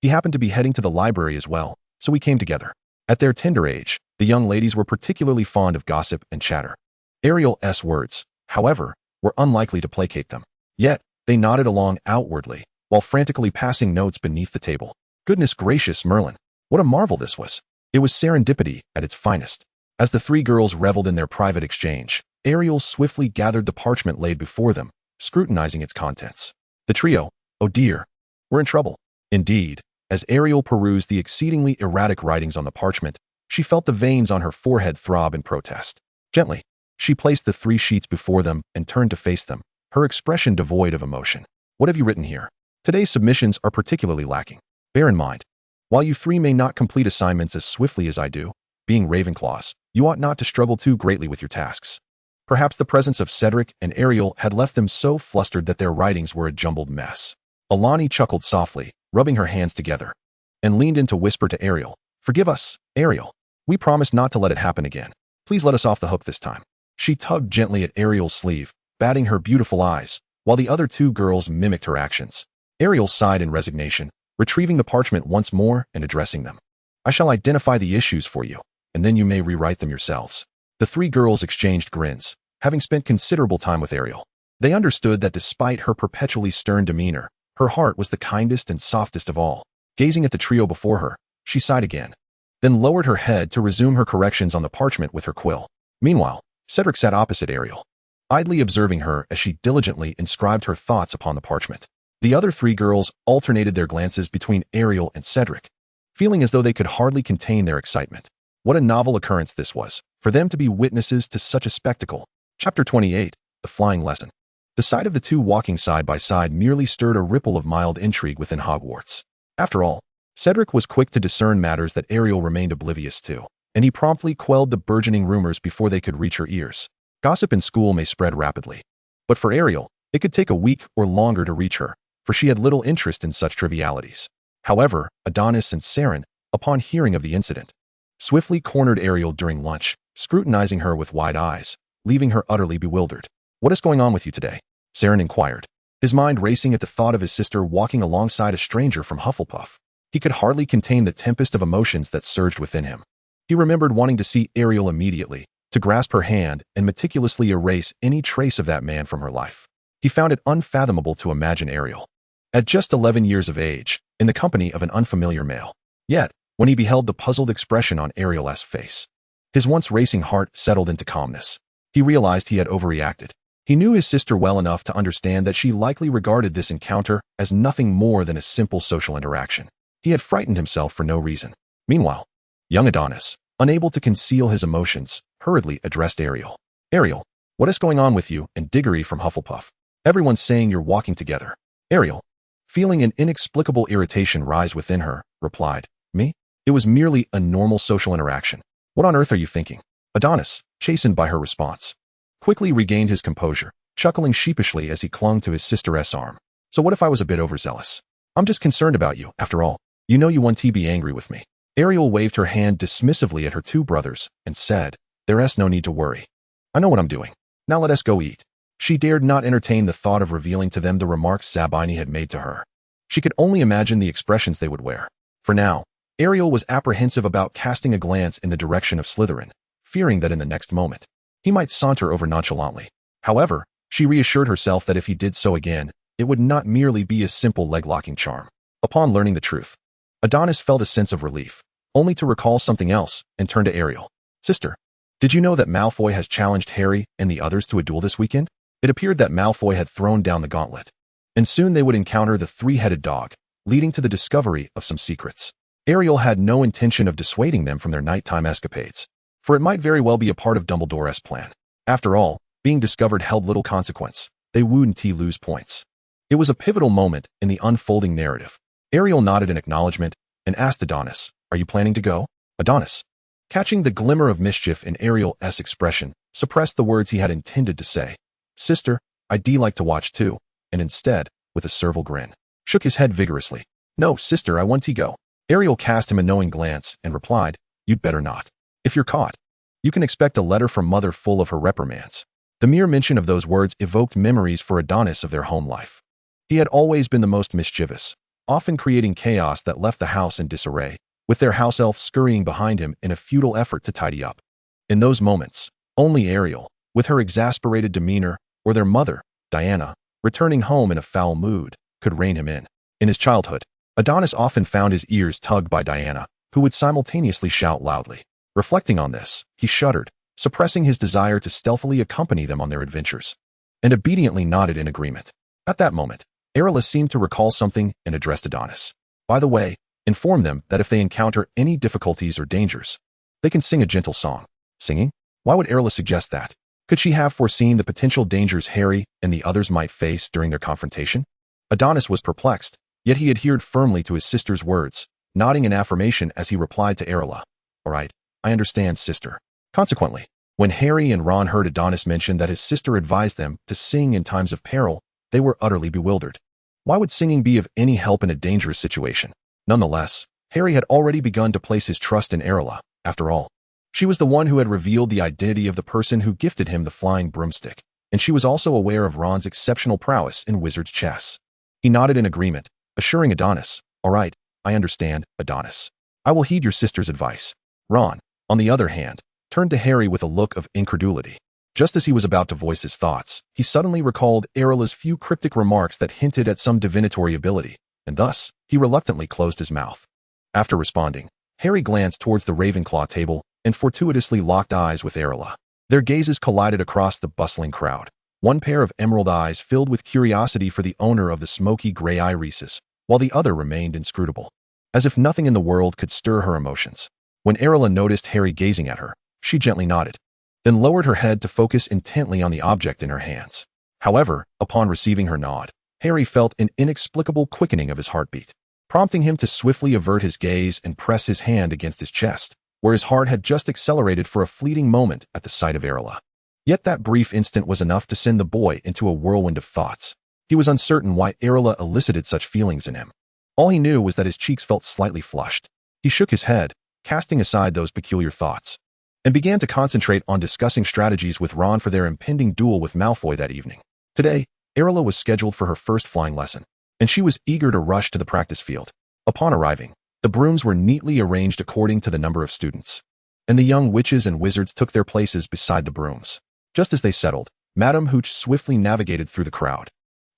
He happened to be heading to the library as well, so we came together. At their tender age, the young ladies were particularly fond of gossip and chatter. Ariel's words, however, were unlikely to placate them. Yet, they nodded along outwardly, while frantically passing notes beneath the table. Goodness gracious, Merlin! What a marvel this was! It was serendipity at its finest. As the three girls reveled in their private exchange, Ariel swiftly gathered the parchment laid before them, scrutinizing its contents. The trio, oh dear, were in trouble. Indeed, as Ariel perused the exceedingly erratic writings on the parchment, she felt the veins on her forehead throb in protest. Gently, she placed the three sheets before them and turned to face them, her expression devoid of emotion. What have you written here? Today's submissions are particularly lacking. Bear in mind, while you three may not complete assignments as swiftly as I do, being Ravenclaws, you ought not to struggle too greatly with your tasks. Perhaps the presence of Cedric and Ariel had left them so flustered that their writings were a jumbled mess. Alani chuckled softly, rubbing her hands together, and leaned in to whisper to Ariel, "Forgive us, Ariel. We promise not to let it happen again. Please let us off the hook this time." She tugged gently at Ariel's sleeve, batting her beautiful eyes, while the other two girls mimicked her actions. Ariel sighed in resignation, retrieving the parchment once more and addressing them. "I shall identify the issues for you, and then you may rewrite them yourselves." The three girls exchanged grins, having spent considerable time with Ariel. They understood that despite her perpetually stern demeanor, her heart was the kindest and softest of all. Gazing at the trio before her, she sighed again, then lowered her head to resume her corrections on the parchment with her quill. Meanwhile, Cedric sat opposite Ariel, idly observing her as she diligently inscribed her thoughts upon the parchment. The other three girls alternated their glances between Ariel and Cedric, feeling as though they could hardly contain their excitement. What a novel occurrence this was, for them to be witnesses to such a spectacle. Chapter 28, The Flying Lesson. The sight of the two walking side by side merely stirred a ripple of mild intrigue within Hogwarts. After all, Cedric was quick to discern matters that Ariel remained oblivious to, and he promptly quelled the burgeoning rumors before they could reach her ears. Gossip in school may spread rapidly, but for Ariel, it could take a week or longer to reach her, for she had little interest in such trivialities. However, Adonis and Saren, upon hearing of the incident, swiftly cornered Ariel during lunch, scrutinizing her with wide eyes, leaving her utterly bewildered. "What is going on with you today?" Saren inquired, his mind racing at the thought of his sister walking alongside a stranger from Hufflepuff. He could hardly contain the tempest of emotions that surged within him. He remembered wanting to see Ariel immediately, to grasp her hand and meticulously erase any trace of that man from her life. He found it unfathomable to imagine Ariel, at just 11 years of age, in the company of an unfamiliar male. Yet, when he beheld the puzzled expression on Ariel's face, his once racing heart settled into calmness. He realized he had overreacted. He knew his sister well enough to understand that she likely regarded this encounter as nothing more than a simple social interaction. He had frightened himself for no reason. Meanwhile, young Adonis, unable to conceal his emotions, hurriedly addressed Ariel. "Ariel, what is going on with you and Diggory from Hufflepuff? Everyone's saying you're walking together." Ariel, feeling an inexplicable irritation rise within her, replied, "Me? It was merely a normal social interaction. What on earth are you thinking?" Adonis, chastened by her response, quickly regained his composure, chuckling sheepishly as he clung to his sister's arm. "So what if I was a bit overzealous? I'm just concerned about you, after all. You know you want to be angry with me." Ariel waved her hand dismissively at her two brothers and said, "There's no need to worry. I know what I'm doing. Now let us go eat." She dared not entertain the thought of revealing to them the remarks Zabini had made to her. She could only imagine the expressions they would wear. For now, Ariel was apprehensive about casting a glance in the direction of Slytherin, fearing that in the next moment, he might saunter over nonchalantly. However, she reassured herself that if he did so again, it would not merely be a simple leg-locking charm. Upon learning the truth, Adonis felt a sense of relief, only to recall something else and turn to Ariel. "Sister, did you know that Malfoy has challenged Harry and the others to a duel this weekend?" It appeared that Malfoy had thrown down the gauntlet, and soon they would encounter the three-headed dog, leading to the discovery of some secrets. Ariel had no intention of dissuading them from their nighttime escapades, for it might very well be a part of Dumbledore's plan. After all, being discovered held little consequence. They wouldn't lose points. It was a pivotal moment in the unfolding narrative. Ariel nodded in acknowledgement and asked Adonis, "Are you planning to go?" Adonis, catching the glimmer of mischief in Ariel's expression, suppressed the words he had intended to say. "Sister, I'd like to watch too," and instead, with a servile grin, shook his head vigorously. "No, sister, I want to go." Ariel cast him a knowing glance and replied, "You'd better not. If you're caught, you can expect a letter from Mother full of her reprimands." The mere mention of those words evoked memories for Adonis of their home life. He had always been the most mischievous, often creating chaos that left the house in disarray, with their house elf scurrying behind him in a futile effort to tidy up. In those moments, only Ariel, with her exasperated demeanor, or their mother, Diana, returning home in a foul mood, could rein him in. In his childhood, Adonis often found his ears tugged by Diana, who would simultaneously shout loudly. Reflecting on this, he shuddered, suppressing his desire to stealthily accompany them on their adventures, and obediently nodded in agreement. At that moment, Arilla seemed to recall something and addressed Adonis. "By the way, inform them that if they encounter any difficulties or dangers, they can sing a gentle song." Singing? Why would Arilla suggest that? Could she have foreseen the potential dangers Harry and the others might face during their confrontation? Adonis was perplexed, yet he adhered firmly to his sister's words, nodding in affirmation as he replied to Arilla, "All right, I understand, sister." Consequently, when Harry and Ron heard Adonis mention that his sister advised them to sing in times of peril, they were utterly bewildered. Why would singing be of any help in a dangerous situation? Nonetheless, Harry had already begun to place his trust in Arilla. After all, she was the one who had revealed the identity of the person who gifted him the flying broomstick, and she was also aware of Ron's exceptional prowess in wizard's chess. He nodded in agreement, assuring Adonis, "All right, I understand, Adonis. I will heed your sister's advice." Ron, on the other hand, turned to Harry with a look of incredulity. Just as he was about to voice his thoughts, he suddenly recalled Arilla's few cryptic remarks that hinted at some divinatory ability, and thus, he reluctantly closed his mouth. After responding, Harry glanced towards the Ravenclaw table and fortuitously locked eyes with Arilla. Their gazes collided across the bustling crowd, one pair of emerald eyes filled with curiosity for the owner of the smoky gray irises, while the other remained inscrutable, as if nothing in the world could stir her emotions. When Arilla noticed Harry gazing at her, she gently nodded, then lowered her head to focus intently on the object in her hands. However, upon receiving her nod, Harry felt an inexplicable quickening of his heartbeat, prompting him to swiftly avert his gaze and press his hand against his chest, where his heart had just accelerated for a fleeting moment at the sight of Arilla. Yet that brief instant was enough to send the boy into a whirlwind of thoughts. He was uncertain why Arilla elicited such feelings in him. All he knew was that his cheeks felt slightly flushed. He shook his head, casting aside those peculiar thoughts, and began to concentrate on discussing strategies with Ron for their impending duel with Malfoy that evening. Today, Arilla was scheduled for her first flying lesson, and she was eager to rush to the practice field. Upon arriving, the brooms were neatly arranged according to the number of students, and the young witches and wizards took their places beside the brooms. Just as they settled, Madame Hooch swiftly navigated through the crowd,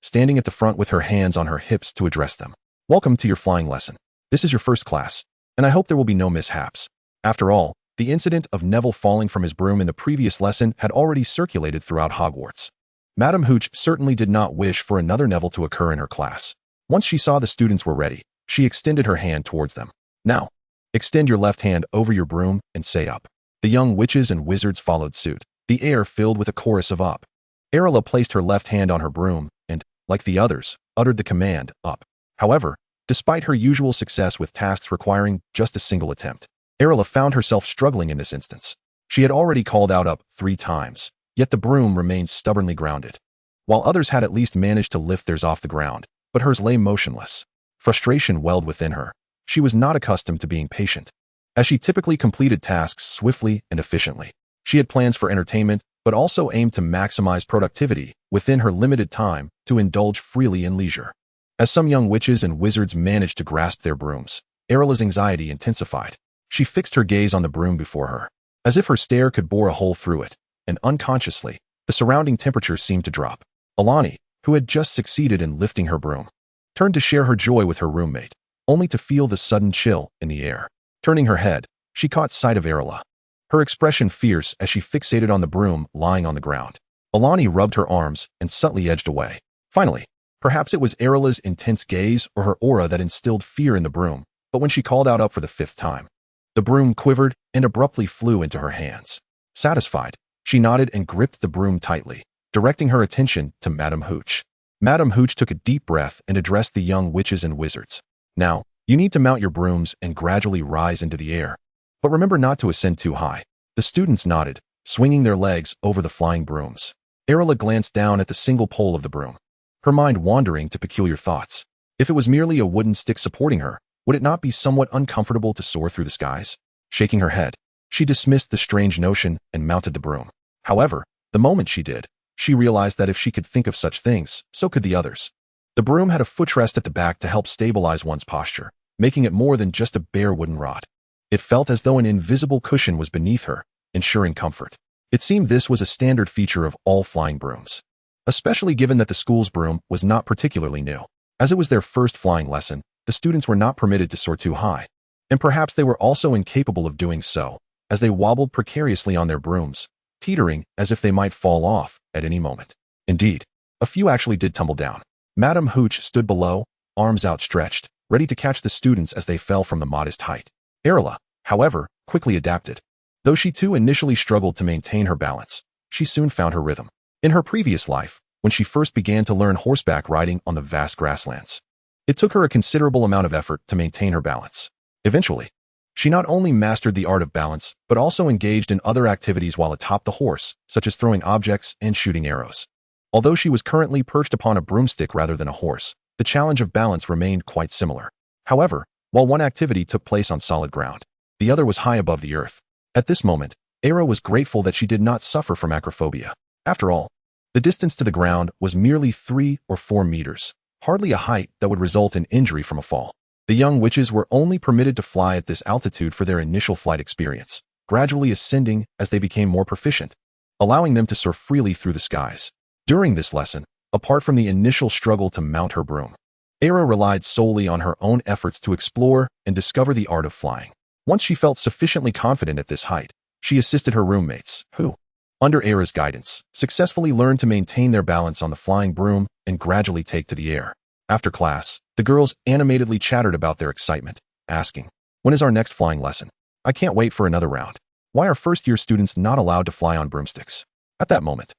standing at the front with her hands on her hips to address them. "Welcome to your flying lesson. This is your first class, and I hope there will be no mishaps." After all, the incident of Neville falling from his broom in the previous lesson had already circulated throughout Hogwarts. Madame Hooch certainly did not wish for another Neville to occur in her class. Once she saw the students were ready, she extended her hand towards them. "Now, extend your left hand over your broom and say up." The young witches and wizards followed suit, the air filled with a chorus of up. Arilla placed her left hand on her broom and, like the others, uttered the command, up. However, despite her usual success with tasks requiring just a single attempt, Arilla found herself struggling in this instance. She had already called out up 3 times, yet the broom remained stubbornly grounded. While others had at least managed to lift theirs off the ground, but hers lay motionless. Frustration welled within her. She was not accustomed to being patient, as she typically completed tasks swiftly and efficiently. She had plans for entertainment, but also aimed to maximize productivity within her limited time to indulge freely in leisure. As some young witches and wizards managed to grasp their brooms, Arilla's anxiety intensified. She fixed her gaze on the broom before her, as if her stare could bore a hole through it, and unconsciously, the surrounding temperature seemed to drop. Alani, who had just succeeded in lifting her broom, turned to share her joy with her roommate, only to feel the sudden chill in the air. Turning her head, she caught sight of Arilla, her expression fierce as she fixated on the broom lying on the ground. Alani rubbed her arms and subtly edged away. Finally, perhaps it was Arilla's intense gaze or her aura that instilled fear in the broom, but when she called out up for the 5th time, the broom quivered and abruptly flew into her hands. Satisfied, she nodded and gripped the broom tightly, directing her attention to Madame Hooch. Madame Hooch took a deep breath and addressed the young witches and wizards. "Now, you need to mount your brooms and gradually rise into the air. But remember not to ascend too high." The students nodded, swinging their legs over the flying brooms. Arilla glanced down at the single pole of the broom, her mind wandering to peculiar thoughts. If it was merely a wooden stick supporting her, would it not be somewhat uncomfortable to soar through the skies? Shaking her head, she dismissed the strange notion and mounted the broom. However, the moment she did, she realized that if she could think of such things, so could the others. The broom had a footrest at the back to help stabilize one's posture, making it more than just a bare wooden rod. It felt as though an invisible cushion was beneath her, ensuring comfort. It seemed this was a standard feature of all flying brooms, especially given that the school's broom was not particularly new. As it was their first flying lesson, the students were not permitted to soar too high, and perhaps they were also incapable of doing so, as they wobbled precariously on their brooms, teetering as if they might fall off at any moment. Indeed, a few actually did tumble down. Madame Hooch stood below, arms outstretched, ready to catch the students as they fell from the modest height. Arilla, however, quickly adapted. Though she too initially struggled to maintain her balance, she soon found her rhythm. In her previous life, when she first began to learn horseback riding on the vast grasslands, it took her a considerable amount of effort to maintain her balance. Eventually, she not only mastered the art of balance, but also engaged in other activities while atop the horse, such as throwing objects and shooting arrows. Although she was currently perched upon a broomstick rather than a horse, the challenge of balance remained quite similar. However, while one activity took place on solid ground, the other was high above the earth. At this moment, Arilla was grateful that she did not suffer from acrophobia. After all, the distance to the ground was merely 3 or 4 meters, hardly a height that would result in injury from a fall. The young witches were only permitted to fly at this altitude for their initial flight experience, gradually ascending as they became more proficient, allowing them to soar freely through the skies. During this lesson, apart from the initial struggle to mount her broom, Arilla relied solely on her own efforts to explore and discover the art of flying. Once she felt sufficiently confident at this height, she assisted her roommates, who, under Arilla's guidance, successfully learned to maintain their balance on the flying broom and gradually take to the air. After class, the girls animatedly chattered about their excitement, asking, "When is our next flying lesson? I can't wait for another round. Why are first-year students not allowed to fly on broomsticks?" At that moment,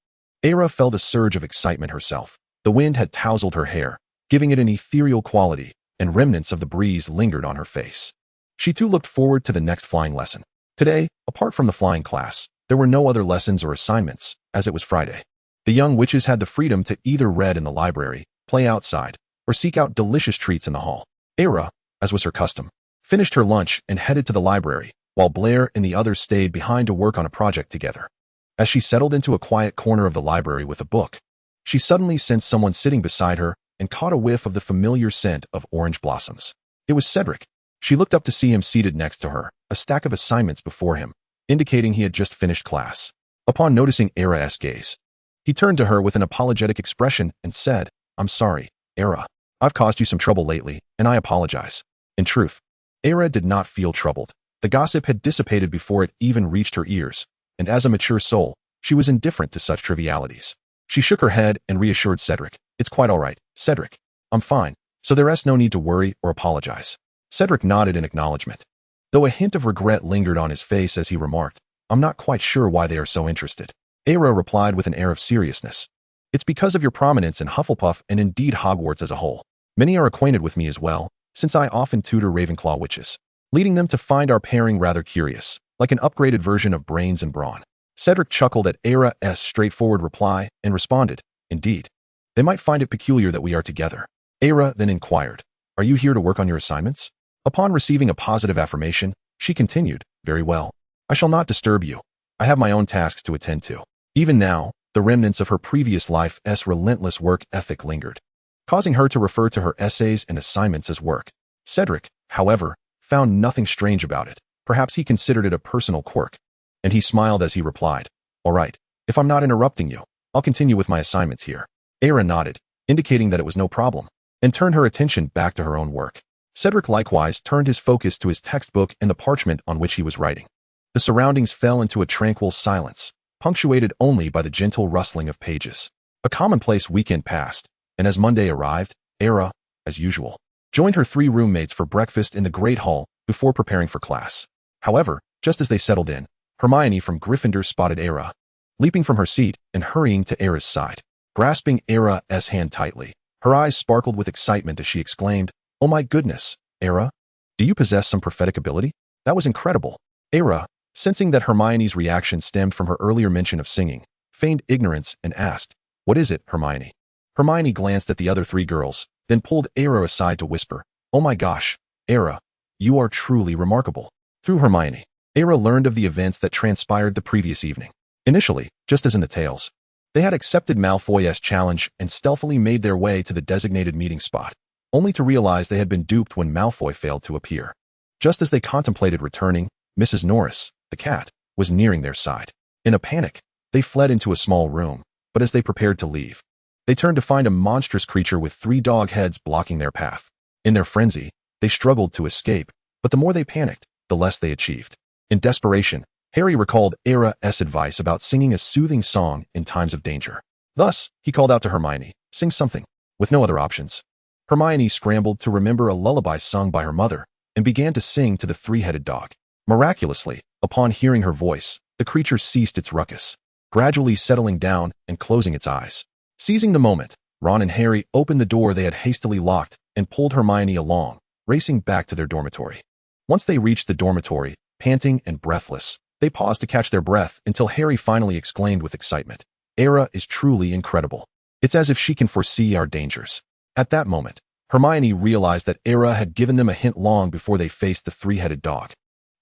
Arilla felt a surge of excitement herself. The wind had tousled her hair, giving it an ethereal quality, and remnants of the breeze lingered on her face. She too looked forward to the next flying lesson. Today, apart from the flying class, there were no other lessons or assignments, as it was Friday. The young witches had the freedom to either read in the library, play outside, or seek out delicious treats in the hall. Arilla, as was her custom, finished her lunch and headed to the library, while Blair and the others stayed behind to work on a project together. As she settled into a quiet corner of the library with a book, she suddenly sensed someone sitting beside her and caught a whiff of the familiar scent of orange blossoms. It was Cedric. She looked up to see him seated next to her, a stack of assignments before him, indicating he had just finished class. Upon noticing Arilla's gaze, he turned to her with an apologetic expression and said, "I'm sorry, Arilla. I've caused you some trouble lately, and I apologize." In truth, Arilla did not feel troubled. The gossip had dissipated before it even reached her ears, and as a mature soul, she was indifferent to such trivialities. She shook her head and reassured Cedric, "It's quite all right, Cedric. I'm fine, so there's no need to worry or apologize." Cedric nodded in acknowledgement, though a hint of regret lingered on his face as he remarked, "I'm not quite sure why they are so interested." Arilla replied with an air of seriousness, "It's because of your prominence in Hufflepuff and indeed Hogwarts as a whole. Many are acquainted with me as well, since I often tutor Ravenclaw witches, leading them to find our pairing rather curious, like an upgraded version of Brains and Brawn." Cedric chuckled at Arilla's straightforward reply and responded, "Indeed. They might find it peculiar that we are together." Arilla then inquired, "Are you here to work on your assignments?" Upon receiving a positive affirmation, she continued, "Very well. I shall not disturb you. I have my own tasks to attend to." Even now, the remnants of her previous life's relentless work ethic lingered, causing her to refer to her essays and assignments as work. Cedric, however, found nothing strange about it. Perhaps he considered it a personal quirk, and he smiled as he replied, "All right, if I'm not interrupting you, I'll continue with my assignments here." Arilla nodded, indicating that it was no problem, and turned her attention back to her own work. Cedric likewise turned his focus to his textbook and the parchment on which he was writing. The surroundings fell into a tranquil silence, punctuated only by the gentle rustling of pages. A commonplace weekend passed, and as Monday arrived, Arilla, as usual, joined her 3 roommates for breakfast in the Great Hall before preparing for class. However, just as they settled in, Hermione from Gryffindor spotted Arilla, leaping from her seat and hurrying to Arilla's side. Grasping Arilla's hand tightly, her eyes sparkled with excitement as she exclaimed, "Oh my goodness, Arilla, do you possess some prophetic ability? That was incredible." Arilla, sensing that Hermione's reaction stemmed from her earlier mention of singing, feigned ignorance and asked, "What is it, Hermione?" Hermione glanced at the other 3 girls, then pulled Arilla aside to whisper, "Oh my gosh, Arilla, you are truly remarkable." Through Hermione, Arilla learned of the events that transpired the previous evening. Initially, just as in the tales, they had accepted Malfoy's challenge and stealthily made their way to the designated meeting spot, only to realize they had been duped when Malfoy failed to appear. Just as they contemplated returning, Mrs. Norris, the cat, was nearing their side. In a panic, they fled into a small room, but as they prepared to leave, they turned to find a monstrous creature with 3 dog heads blocking their path. In their frenzy, they struggled to escape, but the more they panicked, the less they achieved. In desperation, Harry recalled Arilla's advice about singing a soothing song in times of danger. Thus, he called out to Hermione, "Sing something." With no other options, Hermione scrambled to remember a lullaby sung by her mother and began to sing to the 3-headed dog. Miraculously, upon hearing her voice, the creature ceased its ruckus, gradually settling down and closing its eyes. Seizing the moment, Ron and Harry opened the door they had hastily locked and pulled Hermione along, racing back to their dormitory. Once they reached the dormitory, panting and breathless, they paused to catch their breath until Harry finally exclaimed with excitement, "Arilla is truly incredible. It's as if she can foresee our dangers." At that moment, Hermione realized that Arilla had given them a hint long before they faced the 3-headed dog,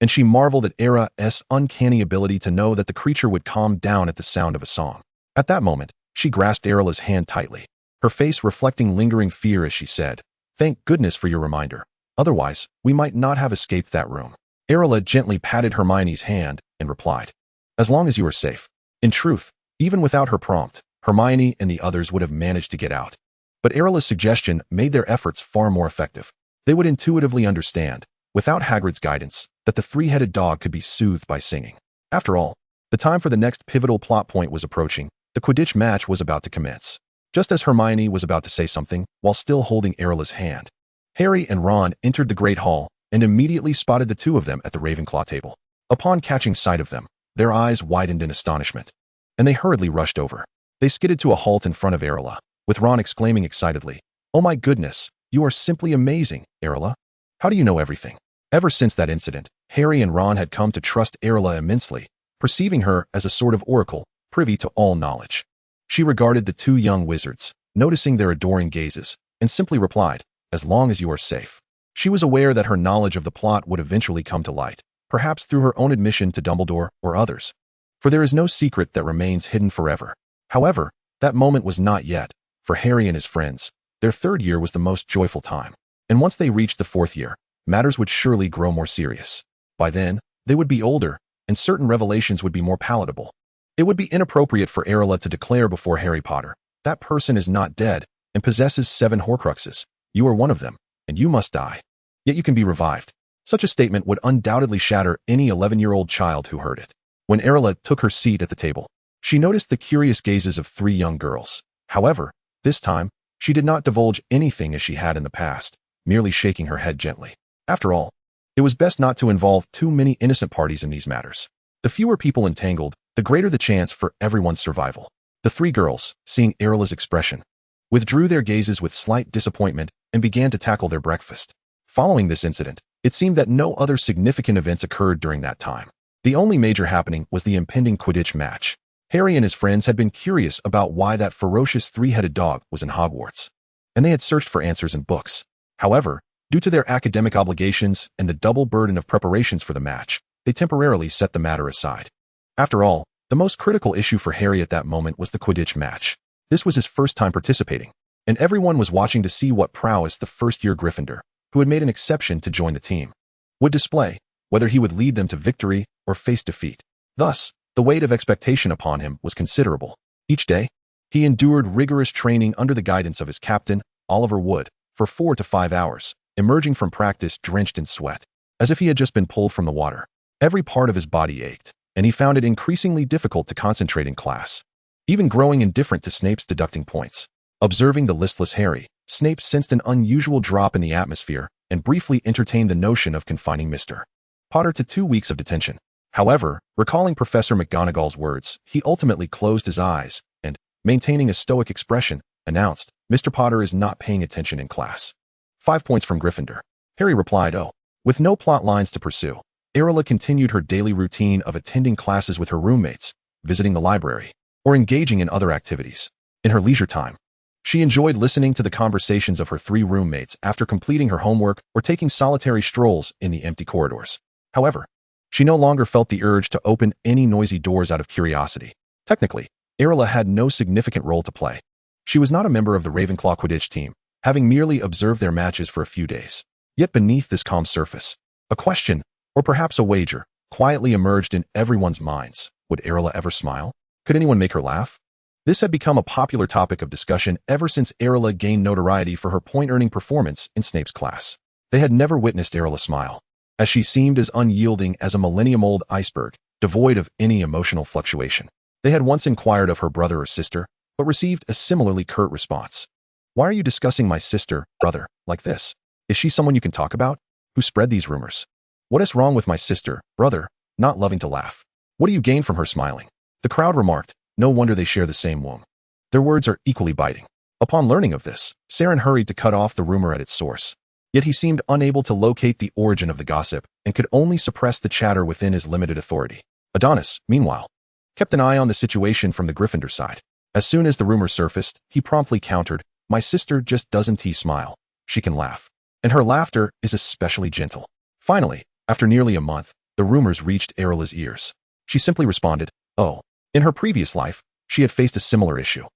and she marveled at Arilla's uncanny ability to know that the creature would calm down at the sound of a song. At that moment, she grasped Arilla's hand tightly, her face reflecting lingering fear as she said, "Thank goodness for your reminder. Otherwise, we might not have escaped that room." Arilla gently patted Hermione's hand and replied, "As long as you are safe." In truth, even without her prompt, Hermione and the others would have managed to get out. But Arilla's suggestion made their efforts far more effective. They would intuitively understand, without Hagrid's guidance, that the 3-headed dog could be soothed by singing. After all, the time for the next pivotal plot point was approaching. The Quidditch match was about to commence. Just as Hermione was about to say something, while still holding Arilla's hand, Harry and Ron entered the Great Hall and immediately spotted the 2 of them at the Ravenclaw table. Upon catching sight of them, their eyes widened in astonishment, and they hurriedly rushed over. They skidded to a halt in front of Arilla, with Ron exclaiming excitedly, "Oh my goodness, you are simply amazing, Arilla. How do you know everything?" Ever since that incident, Harry and Ron had come to trust Arilla immensely, perceiving her as a sort of oracle, privy to all knowledge. She regarded the two young wizards, noticing their adoring gazes, and simply replied, "As long as you are safe." She was aware that her knowledge of the plot would eventually come to light, perhaps through her own admission to Dumbledore or others. For there is no secret that remains hidden forever. However, that moment was not yet. For Harry and his friends, their third year was the most joyful time. And once they reached the fourth year, matters would surely grow more serious. By then, they would be older, and certain revelations would be more palatable. It would be inappropriate for Arilla to declare before Harry Potter, "That person is not dead and possesses 7 Horcruxes. You are one of them, and you must die. Yet you can be revived." Such a statement would undoubtedly shatter any 11-year-old child who heard it. When Arilla took her seat at the table, she noticed the curious gazes of 3 young girls. However, this time, she did not divulge anything as she had in the past, merely shaking her head gently. After all, it was best not to involve too many innocent parties in these matters. The fewer people entangled, the greater the chance for everyone's survival. The 3 girls, seeing Arilla's expression, withdrew their gazes with slight disappointment and began to tackle their breakfast. Following this incident, it seemed that no other significant events occurred during that time. The only major happening was the impending Quidditch match. Harry and his friends had been curious about why that ferocious 3-headed dog was in Hogwarts, and they had searched for answers in books. However, due to their academic obligations and the double burden of preparations for the match, they temporarily set the matter aside. After all, the most critical issue for Harry at that moment was the Quidditch match. This was his first time participating, and everyone was watching to see what prowess the first-year Gryffindor, who had made an exception to join the team, would display, whether he would lead them to victory or face defeat. Thus, the weight of expectation upon him was considerable. Each day, he endured rigorous training under the guidance of his captain, Oliver Wood, for 4 to 5 hours, emerging from practice drenched in sweat, as if he had just been pulled from the water. Every part of his body ached, and he found it increasingly difficult to concentrate in class, even growing indifferent to Snape's deducting points. Observing the listless Harry, Snape sensed an unusual drop in the atmosphere and briefly entertained the notion of confining Mr. Potter to 2 weeks of detention. However, recalling Professor McGonagall's words, he ultimately closed his eyes and, maintaining a stoic expression, announced, "Mr. Potter is not paying attention in class." 5 points from Gryffindor. Harry replied, "Oh." With no plot lines to pursue, Arilla continued her daily routine of attending classes with her roommates, visiting the library, or engaging in other activities. In her leisure time, she enjoyed listening to the conversations of her 3 roommates after completing her homework or taking solitary strolls in the empty corridors. However, she no longer felt the urge to open any noisy doors out of curiosity. Technically, Arilla had no significant role to play. She was not a member of the Ravenclaw Quidditch team, having merely observed their matches for a few days. Yet beneath this calm surface, a question, or perhaps a wager, quietly emerged in everyone's minds. Would Arilla ever smile? Could anyone make her laugh? This had become a popular topic of discussion ever since Arilla gained notoriety for her point-earning performance in Snape's class. They had never witnessed Arilla smile, as she seemed as unyielding as a millennium-old iceberg, devoid of any emotional fluctuation. They had once inquired of her brother or sister, but received a similarly curt response. "Why are you discussing my sister, brother, like this? Is she someone you can talk about? Who spread these rumors? What is wrong with my sister, brother, not loving to laugh? What do you gain from her smiling?" The crowd remarked, "No wonder they share the same womb." Their words are equally biting. Upon learning of this, Saren hurried to cut off the rumor at its source. Yet he seemed unable to locate the origin of the gossip and could only suppress the chatter within his limited authority. Adonis, meanwhile, kept an eye on the situation from the Gryffindor side. As soon as the rumor surfaced, he promptly countered, "My sister just doesn't smile. She can laugh. And her laughter is especially gentle." Finally, after nearly a month, the rumors reached Arilla's ears. She simply responded, "Oh." In her previous life, she had faced a similar issue.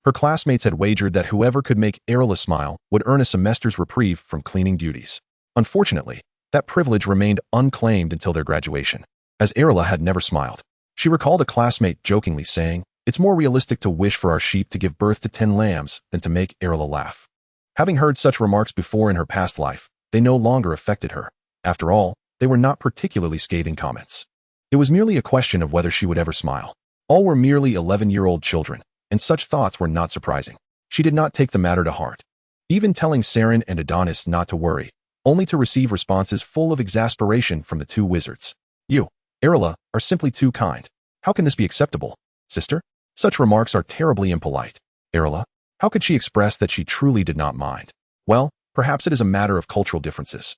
Her classmates had wagered that whoever could make Arilla smile would earn a semester's reprieve from cleaning duties. Unfortunately, that privilege remained unclaimed until their graduation, as Arilla had never smiled. She recalled a classmate jokingly saying, "It's more realistic to wish for our sheep to give birth to 10 lambs than to make Arilla laugh." Having heard such remarks before in her past life, they no longer affected her. After all, they were not particularly scathing comments. It was merely a question of whether she would ever smile. All were merely 11-year-old children, and such thoughts were not surprising. She did not take the matter to heart, even telling Saren and Adonis not to worry, only to receive responses full of exasperation from the 2 wizards. "You, Arilla, are simply too kind. How can this be acceptable, sister? Such remarks are terribly impolite." "Arilla, how could she express that she truly did not mind?" "Well, perhaps it is a matter of cultural differences."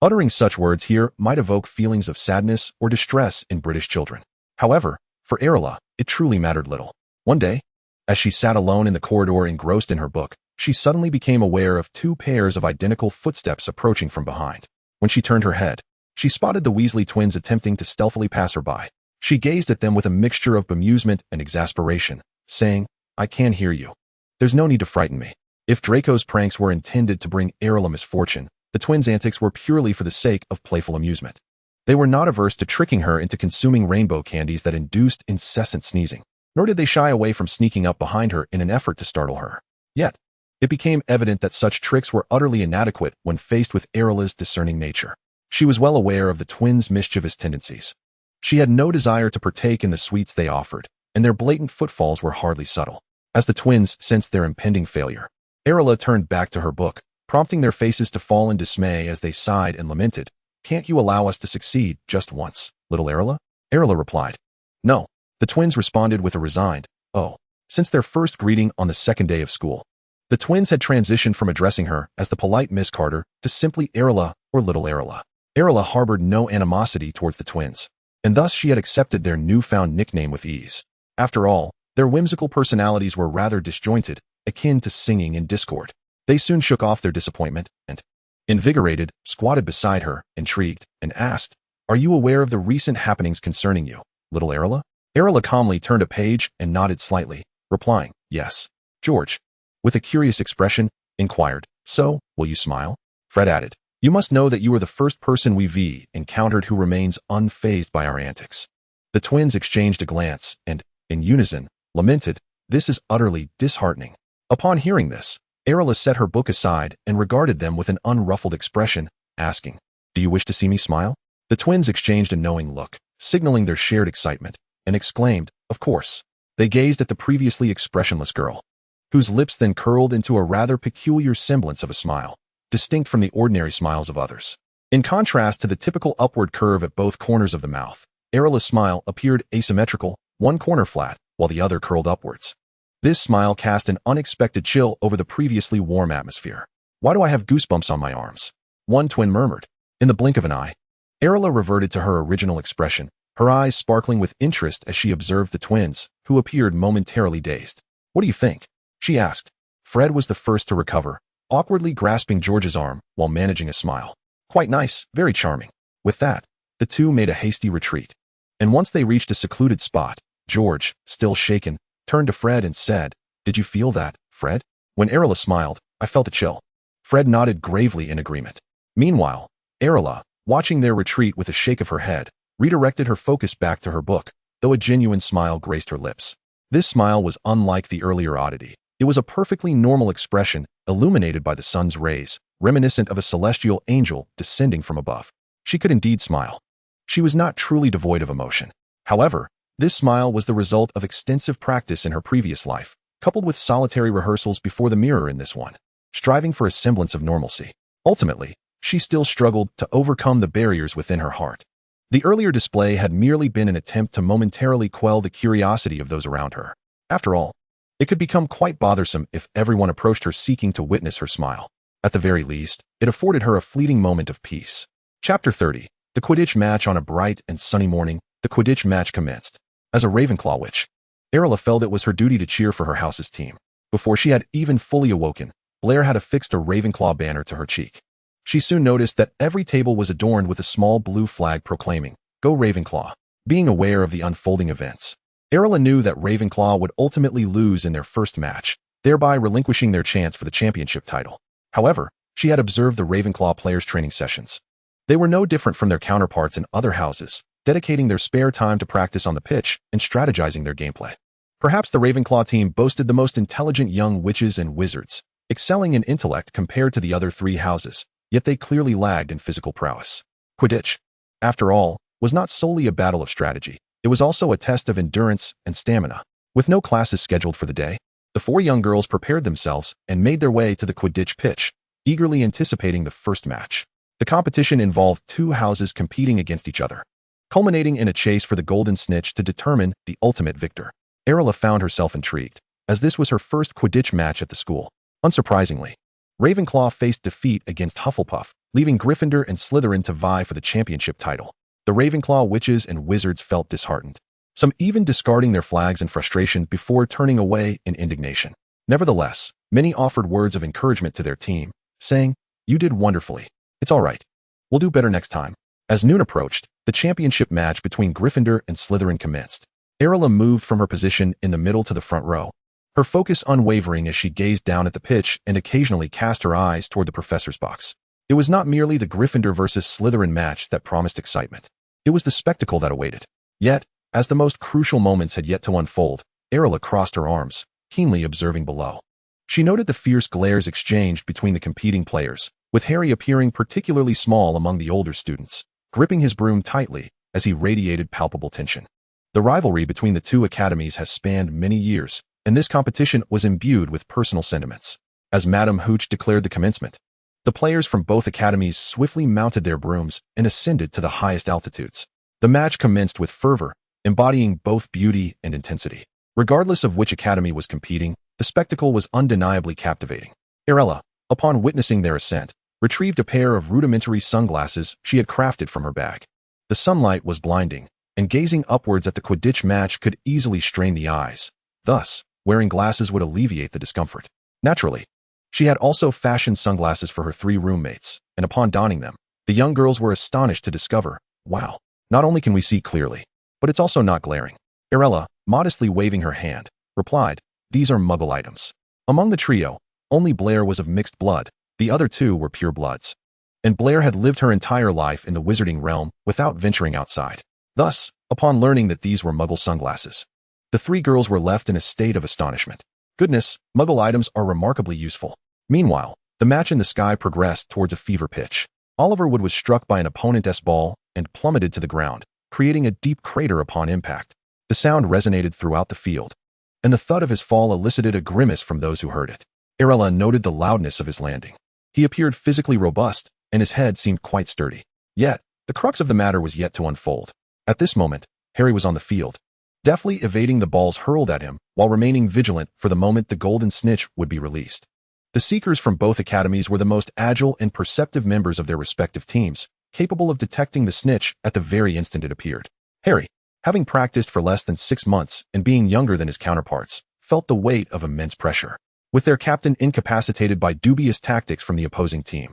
Uttering such words here might evoke feelings of sadness or distress in British children. However, for Arilla, it truly mattered little. One day, as she sat alone in the corridor engrossed in her book, she suddenly became aware of two pairs of identical footsteps approaching from behind. When she turned her head, she spotted the Weasley twins attempting to stealthily pass her by. She gazed at them with a mixture of bemusement and exasperation, saying, "I can hear you. There's no need to frighten me." If Draco's pranks were intended to bring Arilla misfortune, the twins' antics were purely for the sake of playful amusement. They were not averse to tricking her into consuming rainbow candies that induced incessant sneezing, nor did they shy away from sneaking up behind her in an effort to startle her. Yet, it became evident that such tricks were utterly inadequate when faced with Arilla's discerning nature. She was well aware of the twins' mischievous tendencies. She had no desire to partake in the sweets they offered, and their blatant footfalls were hardly subtle. As the twins sensed their impending failure, Arilla turned back to her book, prompting their faces to fall in dismay as they sighed and lamented. "Can't you allow us to succeed just once, little Arilla?" Arilla replied, "No." The twins responded with a resigned, "Oh." Since their first greeting on the second day of school, the twins had transitioned from addressing her as the polite Miss Carter to simply Arilla or little Arilla. Arilla harbored no animosity towards the twins, and thus she had accepted their newfound nickname with ease. After all, their whimsical personalities were rather disjointed, akin to singing in discord. They soon shook off their disappointment and, invigorated, squatted beside her, intrigued, and asked, "Are you aware of the recent happenings concerning you, little Arilla?" Arilla calmly turned a page and nodded slightly, replying, "Yes." George, with a curious expression, inquired, "So, will you smile?" Fred added, "You must know that you are the first person we've encountered who remains unfazed by our antics." The twins exchanged a glance and, in unison, lamented, "This is utterly disheartening." Upon hearing this, Arilla set her book aside and regarded them with an unruffled expression, asking, "Do you wish to see me smile?" The twins exchanged a knowing look, signaling their shared excitement, and exclaimed, "Of course." They gazed at the previously expressionless girl, whose lips then curled into a rather peculiar semblance of a smile, distinct from the ordinary smiles of others. In contrast to the typical upward curve at both corners of the mouth, Arilla's smile appeared asymmetrical, one corner flat, while the other curled upwards. This smile cast an unexpected chill over the previously warm atmosphere. "Why do I have goosebumps on my arms?" one twin murmured. In the blink of an eye, Arilla reverted to her original expression, her eyes sparkling with interest as she observed the twins, who appeared momentarily dazed. "What do you think?" she asked. Fred was the first to recover, awkwardly grasping George's arm while managing a smile. "Quite nice, very charming." With that, the two made a hasty retreat. And once they reached a secluded spot, George, still shaken, turned to Fred and said, "Did you feel that, Fred?" When Arilla smiled, "I felt a chill." Fred nodded gravely in agreement. Meanwhile, Arilla, watching their retreat with a shake of her head, redirected her focus back to her book, though a genuine smile graced her lips. This smile was unlike the earlier oddity. It was a perfectly normal expression, illuminated by the sun's rays, reminiscent of a celestial angel descending from above. She could indeed smile. She was not truly devoid of emotion. However, this smile was the result of extensive practice in her previous life, coupled with solitary rehearsals before the mirror in this one, striving for a semblance of normalcy. Ultimately, she still struggled to overcome the barriers within her heart. The earlier display had merely been an attempt to momentarily quell the curiosity of those around her. After all, it could become quite bothersome if everyone approached her seeking to witness her smile. At the very least, it afforded her a fleeting moment of peace. Chapter 30. The Quidditch match. On a bright and sunny morning, the Quidditch match commenced. As a Ravenclaw witch, Arilla felt it was her duty to cheer for her house's team. Before she had even fully awoken, Blair had affixed a Ravenclaw banner to her cheek. She soon noticed that every table was adorned with a small blue flag proclaiming, "Go Ravenclaw." Being aware of the unfolding events, Arilla knew that Ravenclaw would ultimately lose in their first match, thereby relinquishing their chance for the championship title. However, she had observed the Ravenclaw players' training sessions. They were no different from their counterparts in other houses, dedicating their spare time to practice on the pitch and strategizing their gameplay. Perhaps the Ravenclaw team boasted the most intelligent young witches and wizards, excelling in intellect compared to the other three houses, yet they clearly lagged in physical prowess. Quidditch, after all, was not solely a battle of strategy. It was also a test of endurance and stamina. With no classes scheduled for the day, the four young girls prepared themselves and made their way to the Quidditch pitch, eagerly anticipating the first match. The competition involved two houses competing against each other, culminating in a chase for the golden snitch to determine the ultimate victor. Arilla found herself intrigued, as this was her first Quidditch match at the school. Unsurprisingly, Ravenclaw faced defeat against Hufflepuff, leaving Gryffindor and Slytherin to vie for the championship title. The Ravenclaw witches and wizards felt disheartened, some even discarding their flags in frustration before turning away in indignation. Nevertheless, many offered words of encouragement to their team, saying, "You did wonderfully. It's all right. We'll do better next time." As noon approached, the championship match between Gryffindor and Slytherin commenced. Arilla moved from her position in the middle to the front row, her focus unwavering as she gazed down at the pitch and occasionally cast her eyes toward the professor's box. It was not merely the Gryffindor versus Slytherin match that promised excitement. It was the spectacle that awaited. Yet, as the most crucial moments had yet to unfold, Arilla crossed her arms, keenly observing below. She noted the fierce glares exchanged between the competing players, with Harry appearing particularly small among the older students, gripping his broom tightly as he radiated palpable tension. The rivalry between the two academies has spanned many years, and this competition was imbued with personal sentiments. As Madame Hooch declared the commencement, the players from both academies swiftly mounted their brooms and ascended to the highest altitudes. The match commenced with fervor, embodying both beauty and intensity. Regardless of which academy was competing, the spectacle was undeniably captivating. Arilla, upon witnessing their ascent, retrieved a pair of rudimentary sunglasses she had crafted from her bag. The sunlight was blinding, and gazing upwards at the Quidditch match could easily strain the eyes. Thus, wearing glasses would alleviate the discomfort. Naturally, she had also fashioned sunglasses for her 3 roommates, and upon donning them, the young girls were astonished to discover, wow, not only can we see clearly, but it's also not glaring. Arilla, modestly waving her hand, replied, "These are Muggle items." Among the trio, only Blair was of mixed blood, the other 2 were pure bloods. And Blair had lived her entire life in the wizarding realm without venturing outside. Thus, upon learning that these were Muggle sunglasses, the 3 girls were left in a state of astonishment. Goodness, Muggle items are remarkably useful. Meanwhile, the match in the sky progressed towards a fever pitch. Oliver Wood was struck by an opponent's ball and plummeted to the ground, creating a deep crater upon impact. The sound resonated throughout the field, and the thud of his fall elicited a grimace from those who heard it. Arilla noted the loudness of his landing. He appeared physically robust, and his head seemed quite sturdy. Yet, the crux of the matter was yet to unfold. At this moment, Harry was on the field, deftly evading the balls hurled at him while remaining vigilant for the moment the golden snitch would be released. The seekers from both academies were the most agile and perceptive members of their respective teams, capable of detecting the snitch at the very instant it appeared. Harry, having practiced for less than 6 months and being younger than his counterparts, felt the weight of immense pressure. With their captain incapacitated by dubious tactics from the opposing team,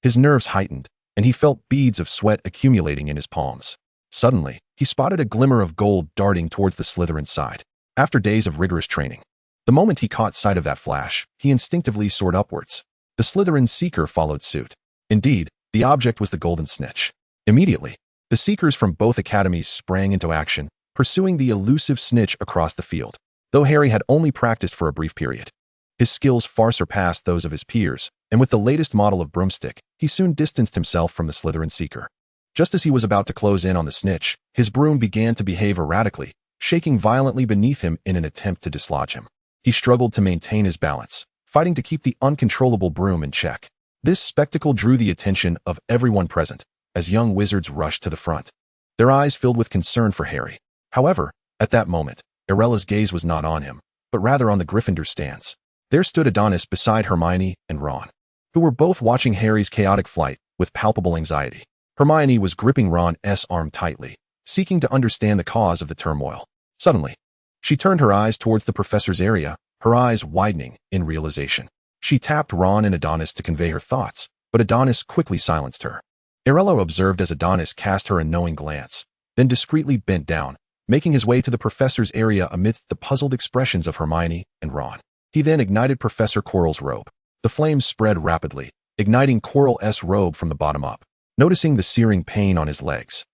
his nerves heightened, and he felt beads of sweat accumulating in his palms. Suddenly, he spotted a glimmer of gold darting towards the Slytherin side. After days of rigorous training, the moment he caught sight of that flash, he instinctively soared upwards. The Slytherin seeker followed suit. Indeed, the object was the golden snitch. Immediately, the seekers from both academies sprang into action, pursuing the elusive snitch across the field. Though Harry had only practiced for a brief period, his skills far surpassed those of his peers, and with the latest model of broomstick, he soon distanced himself from the Slytherin seeker. Just as he was about to close in on the snitch, his broom began to behave erratically, shaking violently beneath him in an attempt to dislodge him. He struggled to maintain his balance, fighting to keep the uncontrollable broom in check. This spectacle drew the attention of everyone present, as young wizards rushed to the front, their eyes filled with concern for Harry. However, at that moment, Arilla's gaze was not on him, but rather on the Gryffindor stands. There stood Adonis beside Hermione and Ron, who were both watching Harry's chaotic flight with palpable anxiety. Hermione was gripping Ron's arm tightly, seeking to understand the cause of the turmoil. Suddenly, she turned her eyes towards the professor's area, her eyes widening in realization. She tapped Ron and Adonis to convey her thoughts, but Adonis quickly silenced her. Arilla observed as Adonis cast her a knowing glance, then discreetly bent down, making his way to the professor's area amidst the puzzled expressions of Hermione and Ron. He then ignited Professor Quirrell's robe. The flames spread rapidly, igniting Quirrell's robe from the bottom up. Noticing the searing pain on his legs,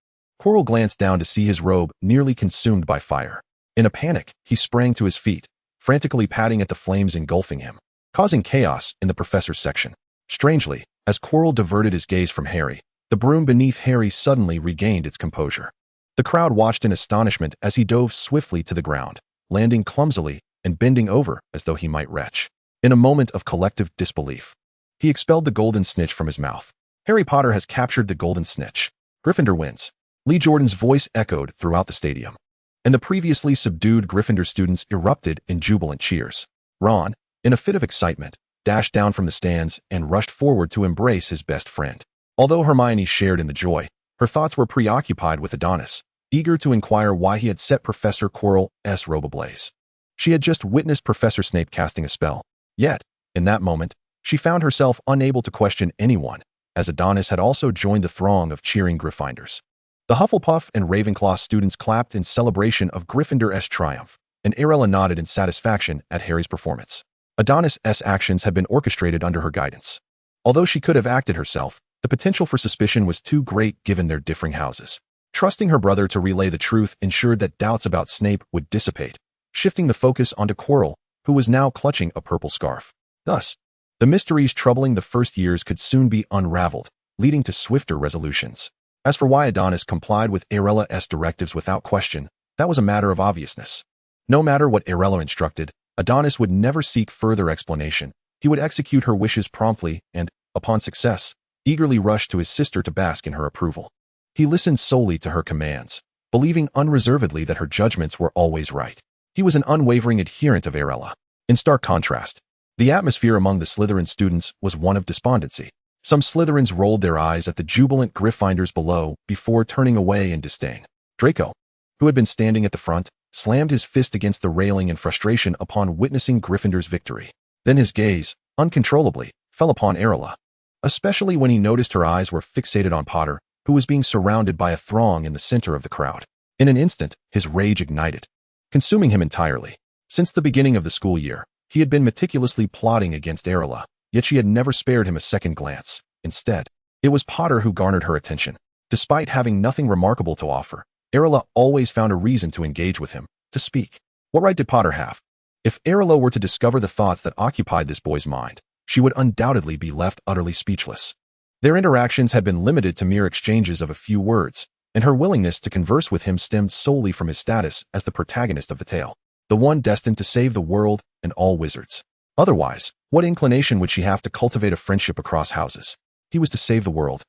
Quirrell glanced down to see his robe nearly consumed by fire. In a panic, he sprang to his feet, frantically patting at the flames engulfing him, causing chaos in the professor's section. Strangely, as Quirrell diverted his gaze from Harry, the broom beneath Harry suddenly regained its composure. The crowd watched in astonishment as he dove swiftly to the ground, landing clumsily and bending over as though he might retch. In a moment of collective disbelief, he expelled the golden snitch from his mouth. Harry Potter has captured the golden snitch. Gryffindor wins. Lee Jordan's voice echoed throughout the stadium, and the previously subdued Gryffindor students erupted in jubilant cheers. Ron, in a fit of excitement, dashed down from the stands and rushed forward to embrace his best friend. Although Hermione shared in the joy, her thoughts were preoccupied with Adonis, eager to inquire why he had set Professor Quirrell's robe ablaze. She had just witnessed Professor Snape casting a spell. Yet, in that moment, she found herself unable to question anyone, as Adonis had also joined the throng of cheering Gryffindors. The Hufflepuff and Ravenclaw students clapped in celebration of Gryffindor's triumph, and Arilla nodded in satisfaction at Harry's performance. Adonis's actions had been orchestrated under her guidance. Although she could have acted herself, the potential for suspicion was too great given their differing houses. Trusting her brother to relay the truth ensured that doubts about Snape would dissipate, shifting the focus onto Quirrell, who was now clutching a purple scarf. Thus, the mysteries troubling the first years could soon be unraveled, leading to swifter resolutions. As for why Adonis complied with Arilla's directives without question, that was a matter of obviousness. No matter what Arilla instructed, Adonis would never seek further explanation. He would execute her wishes promptly and, upon success, eagerly rush to his sister to bask in her approval. He listened solely to her commands, believing unreservedly that her judgments were always right. He was an unwavering adherent of Arilla. In stark contrast, the atmosphere among the Slytherin students was one of despondency. Some Slytherins rolled their eyes at the jubilant Gryffindors below before turning away in disdain. Draco, who had been standing at the front, slammed his fist against the railing in frustration upon witnessing Gryffindor's victory. Then his gaze, uncontrollably, fell upon Arilla, especially when he noticed her eyes were fixated on Potter, who was being surrounded by a throng in the center of the crowd. In an instant, his rage ignited, consuming him entirely. Since the beginning of the school year, he had been meticulously plotting against Arilla, yet she had never spared him a second glance. Instead, it was Potter who garnered her attention. Despite having nothing remarkable to offer, Arilla always found a reason to engage with him, to speak. What right did Potter have? If Arilla were to discover the thoughts that occupied this boy's mind, she would undoubtedly be left utterly speechless. Their interactions had been limited to mere exchanges of a few words, and her willingness to converse with him stemmed solely from his status as the protagonist of the tale, the one destined to save the world and all wizards. Otherwise, what inclination would she have to cultivate a friendship across houses? He was to save the world.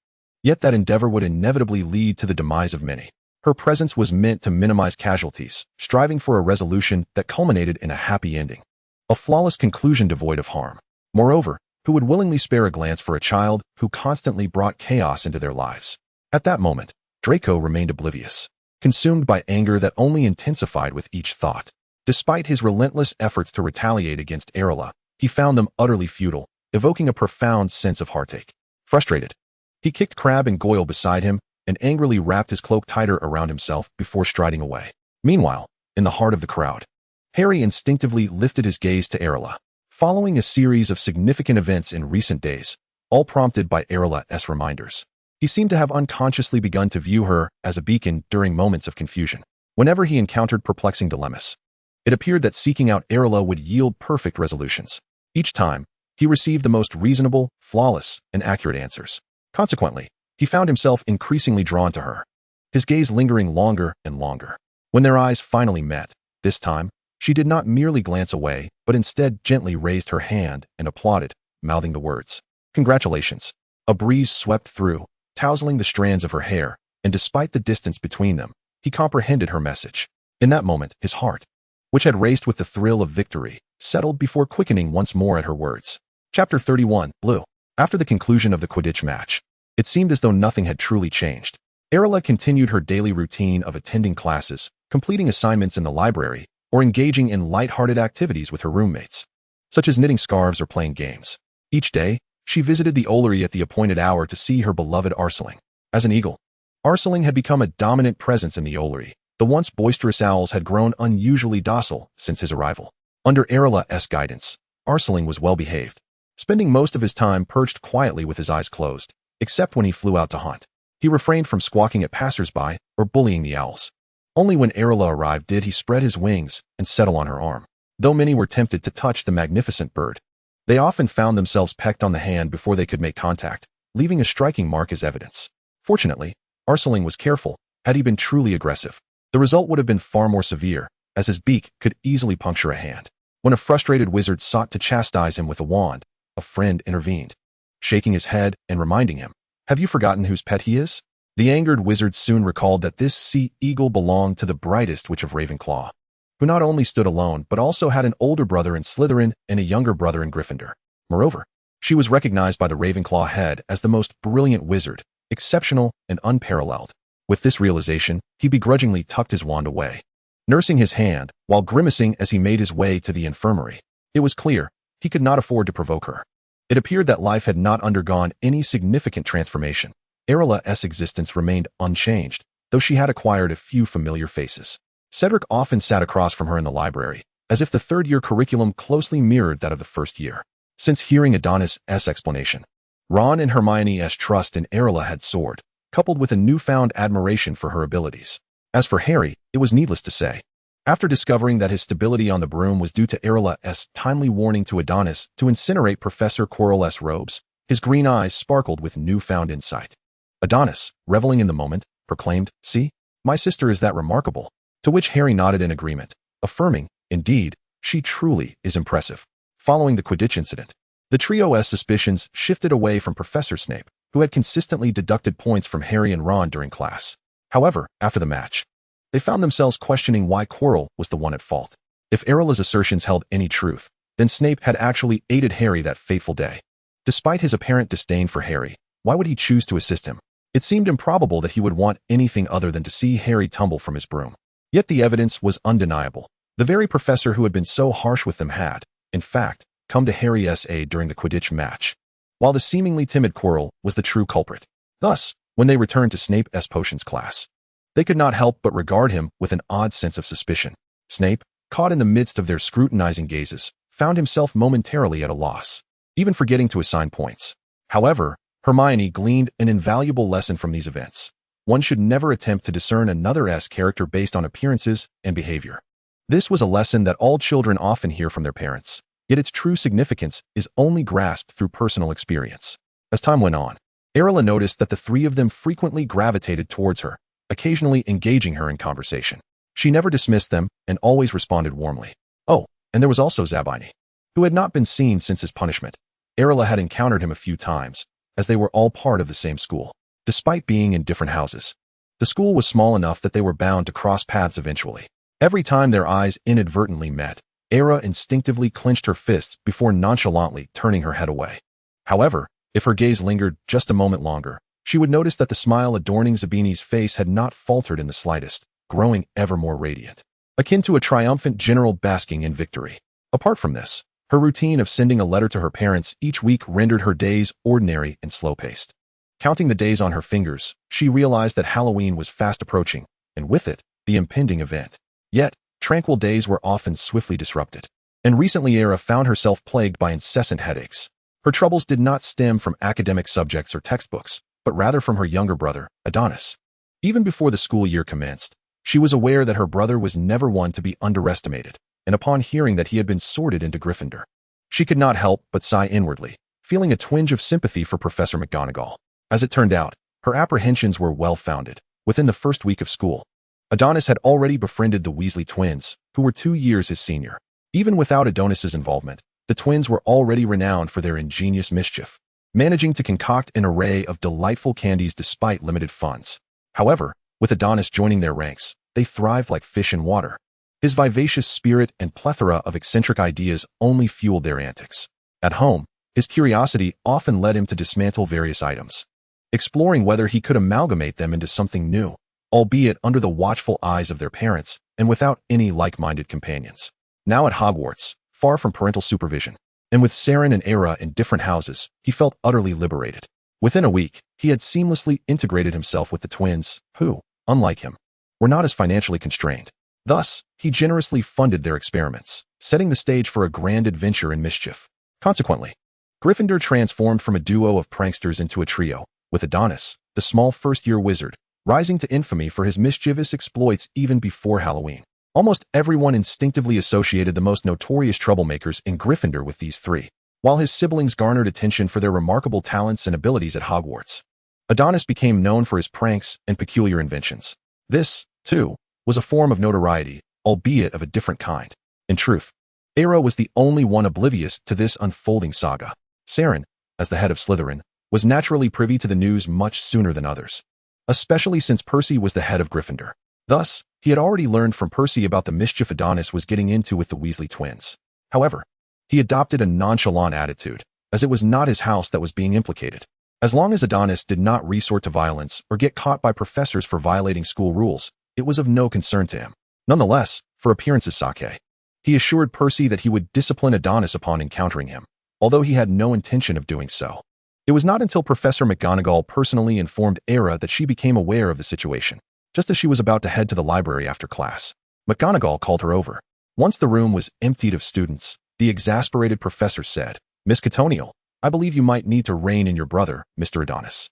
Yet that endeavor would inevitably lead to the demise of many. Her presence was meant to minimize casualties, striving for a resolution that culminated in a happy ending. A flawless conclusion devoid of harm. Moreover, who would willingly spare a glance for a child who constantly brought chaos into their lives? At that moment, Draco remained oblivious, consumed by anger that only intensified with each thought. Despite his relentless efforts to retaliate against Arilla, he found them utterly futile, evoking a profound sense of heartache. Frustrated, he kicked Crabbe and Goyle beside him and angrily wrapped his cloak tighter around himself before striding away. Meanwhile, in the heart of the crowd, Harry instinctively lifted his gaze to Arilla. Following a series of significant events in recent days, all prompted by Arilla's reminders, he seemed to have unconsciously begun to view her as a beacon during moments of confusion. Whenever he encountered perplexing dilemmas, it appeared that seeking out Arilla would yield perfect resolutions. Each time, he received the most reasonable, flawless, and accurate answers. Consequently, he found himself increasingly drawn to her, his gaze lingering longer and longer. When their eyes finally met, this time, she did not merely glance away, but instead gently raised her hand and applauded, mouthing the words, "Congratulations." A breeze swept through, tousling the strands of her hair, and despite the distance between them, he comprehended her message. In that moment, his heart, which had raced with the thrill of victory, settled before quickening once more at her words. Chapter 31, Blue. After the conclusion of the Quidditch match, it seemed as though nothing had truly changed. Arilla continued her daily routine of attending classes, completing assignments in the library, or engaging in light-hearted activities with her roommates, such as knitting scarves or playing games. Each day, she visited the Ollery at the appointed hour to see her beloved Arceling. As an eagle, Arceling had become a dominant presence in the Ollery. The once boisterous owls had grown unusually docile since his arrival. Under Arilla's guidance, Arceling was well-behaved, spending most of his time perched quietly with his eyes closed, except when he flew out to hunt. He refrained from squawking at passers-by or bullying the owls. Only when Arilla arrived did he spread his wings and settle on her arm. Though many were tempted to touch the magnificent bird, they often found themselves pecked on the hand before they could make contact, leaving a striking mark as evidence. Fortunately, Arceling was careful. Had he been truly aggressive, the result would have been far more severe, as his beak could easily puncture a hand. When a frustrated wizard sought to chastise him with a wand, a friend intervened, shaking his head and reminding him, "Have you forgotten whose pet he is?" The angered wizard soon recalled that this sea eagle belonged to the brightest witch of Ravenclaw, who not only stood alone but also had an older brother in Slytherin and a younger brother in Gryffindor. Moreover, She was recognized by the Ravenclaw head as the most brilliant wizard, exceptional and unparalleled. With this realization, he begrudgingly tucked his wand away, nursing his hand while grimacing as he made his way to the infirmary. It was clear he could not afford to provoke her. It appeared that life had not undergone any significant transformation. Arilla's existence remained unchanged, though she had acquired a few familiar faces. Cedric often sat across from her in the library, as if the third-year curriculum closely mirrored that of the first year. Since hearing Adonis' explanation, Ron and Hermione's trust in Arilla had soared, coupled with a newfound admiration for her abilities. As for Harry, it was needless to say. After discovering that his stability on the broom was due to Arilla's timely warning to Adonis to incinerate Professor Quirrell's robes, his green eyes sparkled with newfound insight. Adonis, reveling in the moment, proclaimed, "See, my sister is that remarkable," to which Harry nodded in agreement, affirming, "Indeed, she truly is impressive." Following the Quidditch incident, the trio's suspicions shifted away from Professor Snape, who had consistently deducted points from Harry and Ron during class. However, after the match, they found themselves questioning why Quirrell was the one at fault. If Arilla's assertions held any truth, then Snape had actually aided Harry that fateful day. Despite his apparent disdain for Harry, why would he choose to assist him? It seemed improbable that he would want anything other than to see Harry tumble from his broom. Yet the evidence was undeniable. The very professor who had been so harsh with them had, in fact, come to Harry's aid during the Quidditch match, while the seemingly timid Quirrell was the true culprit. Thus, when they returned to Snape's potions class, they could not help but regard him with an odd sense of suspicion. Snape, caught in the midst of their scrutinizing gazes, found himself momentarily at a loss, even forgetting to assign points. However, Hermione gleaned an invaluable lesson from these events. One should never attempt to discern another's character based on appearances and behavior. This was a lesson that all children often hear from their parents, yet its true significance is only grasped through personal experience. As time went on, Arilla noticed that the three of them frequently gravitated towards her, occasionally engaging her in conversation. She never dismissed them and always responded warmly. Oh, and there was also Zabini, who had not been seen since his punishment. Arilla had encountered him a few times, as they were all part of the same school. Despite being in different houses, the school was small enough that they were bound to cross paths eventually. Every time their eyes inadvertently met, Ara instinctively clenched her fists before nonchalantly turning her head away. However, if her gaze lingered just a moment longer, she would notice that the smile adorning Zabini's face had not faltered in the slightest, growing ever more radiant, akin to a triumphant general basking in victory. Apart from this, her routine of sending a letter to her parents each week rendered her days ordinary and slow-paced. Counting the days on her fingers, she realized that Halloween was fast approaching, and with it, the impending event. Yet, tranquil days were often swiftly disrupted, and recently Ara found herself plagued by incessant headaches. Her troubles did not stem from academic subjects or textbooks, but rather from her younger brother, Adonis. Even before the school year commenced, she was aware that her brother was never one to be underestimated, and upon hearing that he had been sorted into Gryffindor, she could not help but sigh inwardly, feeling a twinge of sympathy for Professor McGonagall. As it turned out, her apprehensions were well-founded. Within the first week of school, Adonis had already befriended the Weasley twins, who were 2 years his senior. Even without Adonis's involvement, the twins were already renowned for their ingenious mischief, managing to concoct an array of delightful candies despite limited funds. However, with Adonis joining their ranks, they thrived like fish in water. His vivacious spirit and plethora of eccentric ideas only fueled their antics. At home, his curiosity often led him to dismantle various items, exploring whether he could amalgamate them into something new, albeit under the watchful eyes of their parents and without any like-minded companions. Now at Hogwarts, far from parental supervision, and with Saren and Ara in different houses, he felt utterly liberated. Within a week, he had seamlessly integrated himself with the twins, who, unlike him, were not as financially constrained. Thus, he generously funded their experiments, setting the stage for a grand adventure in mischief. Consequently, Gryffindor transformed from a duo of pranksters into a trio, with Adonis, the small first-year wizard, rising to infamy for his mischievous exploits even before Halloween. Almost everyone instinctively associated the most notorious troublemakers in Gryffindor with these three, while his siblings garnered attention for their remarkable talents and abilities at Hogwarts. Adonis became known for his pranks and peculiar inventions. This, too, was a form of notoriety, albeit of a different kind. In truth, Ara was the only one oblivious to this unfolding saga. Saren, as the head of Slytherin, was naturally privy to the news much sooner than others, especially since Percy was the head of Gryffindor. Thus, he had already learned from Percy about the mischief Adonis was getting into with the Weasley twins. However, he adopted a nonchalant attitude, as it was not his house that was being implicated. As long as Adonis did not resort to violence or get caught by professors for violating school rules, it was of no concern to him. Nonetheless, for appearance's sake, he assured Percy that he would discipline Adonis upon encountering him, although he had no intention of doing so. It was not until Professor McGonagall personally informed Era that she became aware of the situation, just as she was about to head to the library after class. McGonagall called her over. Once the room was emptied of students, the exasperated professor said, "Miss Catonial, I believe you might need to rein in your brother, Mr. Adonis.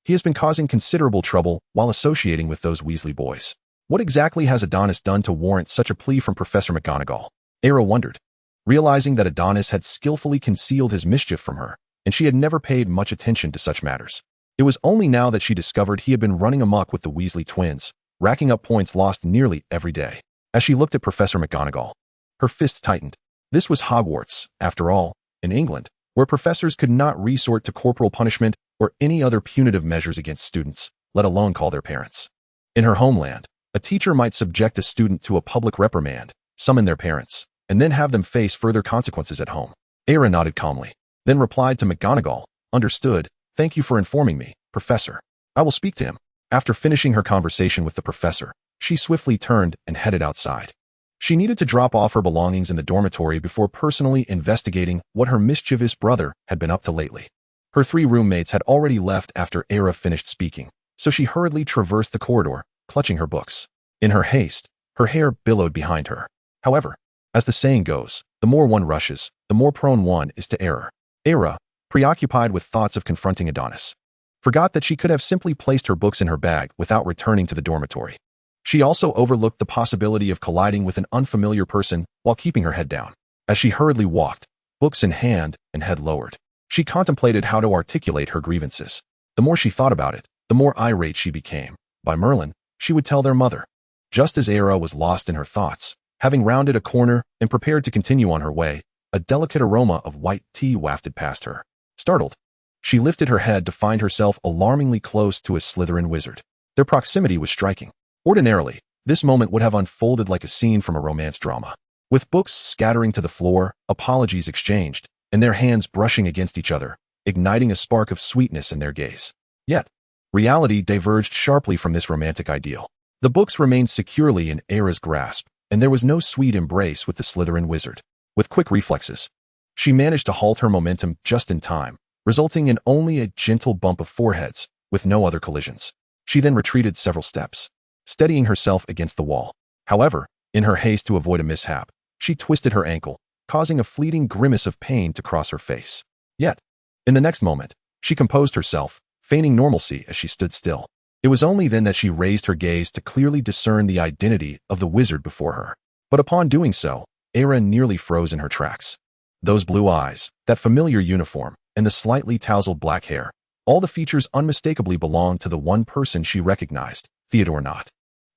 He has been causing considerable trouble while associating with those Weasley boys." What exactly has Adonis done to warrant such a plea from Professor McGonagall? Era wondered, realizing that Adonis had skillfully concealed his mischief from her, and she had never paid much attention to such matters. It was only now that she discovered he had been running amok with the Weasley twins, racking up points lost nearly every day. As she looked at Professor McGonagall, her fists tightened. This was Hogwarts, after all, in England, where professors could not resort to corporal punishment or any other punitive measures against students, let alone call their parents. In her homeland, a teacher might subject a student to a public reprimand, summon their parents, and then have them face further consequences at home. Era nodded calmly, then replied to McGonagall, "Understood. Thank you for informing me, Professor. I will speak to him." After finishing her conversation with the professor, she swiftly turned and headed outside. She needed to drop off her belongings in the dormitory before personally investigating what her mischievous brother had been up to lately. Her 3 roommates had already left after Era finished speaking, so she hurriedly traversed the corridor, clutching her books. In her haste, her hair billowed behind her. However, as the saying goes, the more one rushes, the more prone one is to error. Era, preoccupied with thoughts of confronting Adonis, forgot that she could have simply placed her books in her bag without returning to the dormitory. She also overlooked the possibility of colliding with an unfamiliar person while keeping her head down. As she hurriedly walked, books in hand and head lowered, she contemplated how to articulate her grievances. The more she thought about it, the more irate she became. By Merlin, she would tell their mother. Just as Era was lost in her thoughts, having rounded a corner and prepared to continue on her way, a delicate aroma of white tea wafted past her. Startled, she lifted her head to find herself alarmingly close to a Slytherin wizard. Their proximity was striking. Ordinarily, this moment would have unfolded like a scene from a romance drama. With books scattering to the floor, apologies exchanged, and their hands brushing against each other, igniting a spark of sweetness in their gaze. Yet, reality diverged sharply from this romantic ideal. The books remained securely in Era's grasp, and there was no sweet embrace with the Slytherin wizard. With quick reflexes, she managed to halt her momentum just in time, resulting in only a gentle bump of foreheads, with no other collisions. She then retreated several steps, steadying herself against the wall. However, in her haste to avoid a mishap, she twisted her ankle, causing a fleeting grimace of pain to cross her face. Yet, in the next moment, she composed herself, feigning normalcy as she stood still. It was only then that she raised her gaze to clearly discern the identity of the wizard before her. But upon doing so, Era nearly froze in her tracks. Those blue eyes, that familiar uniform, and the slightly tousled black hair, all the features unmistakably belonged to the one person she recognized, Theodore Nott.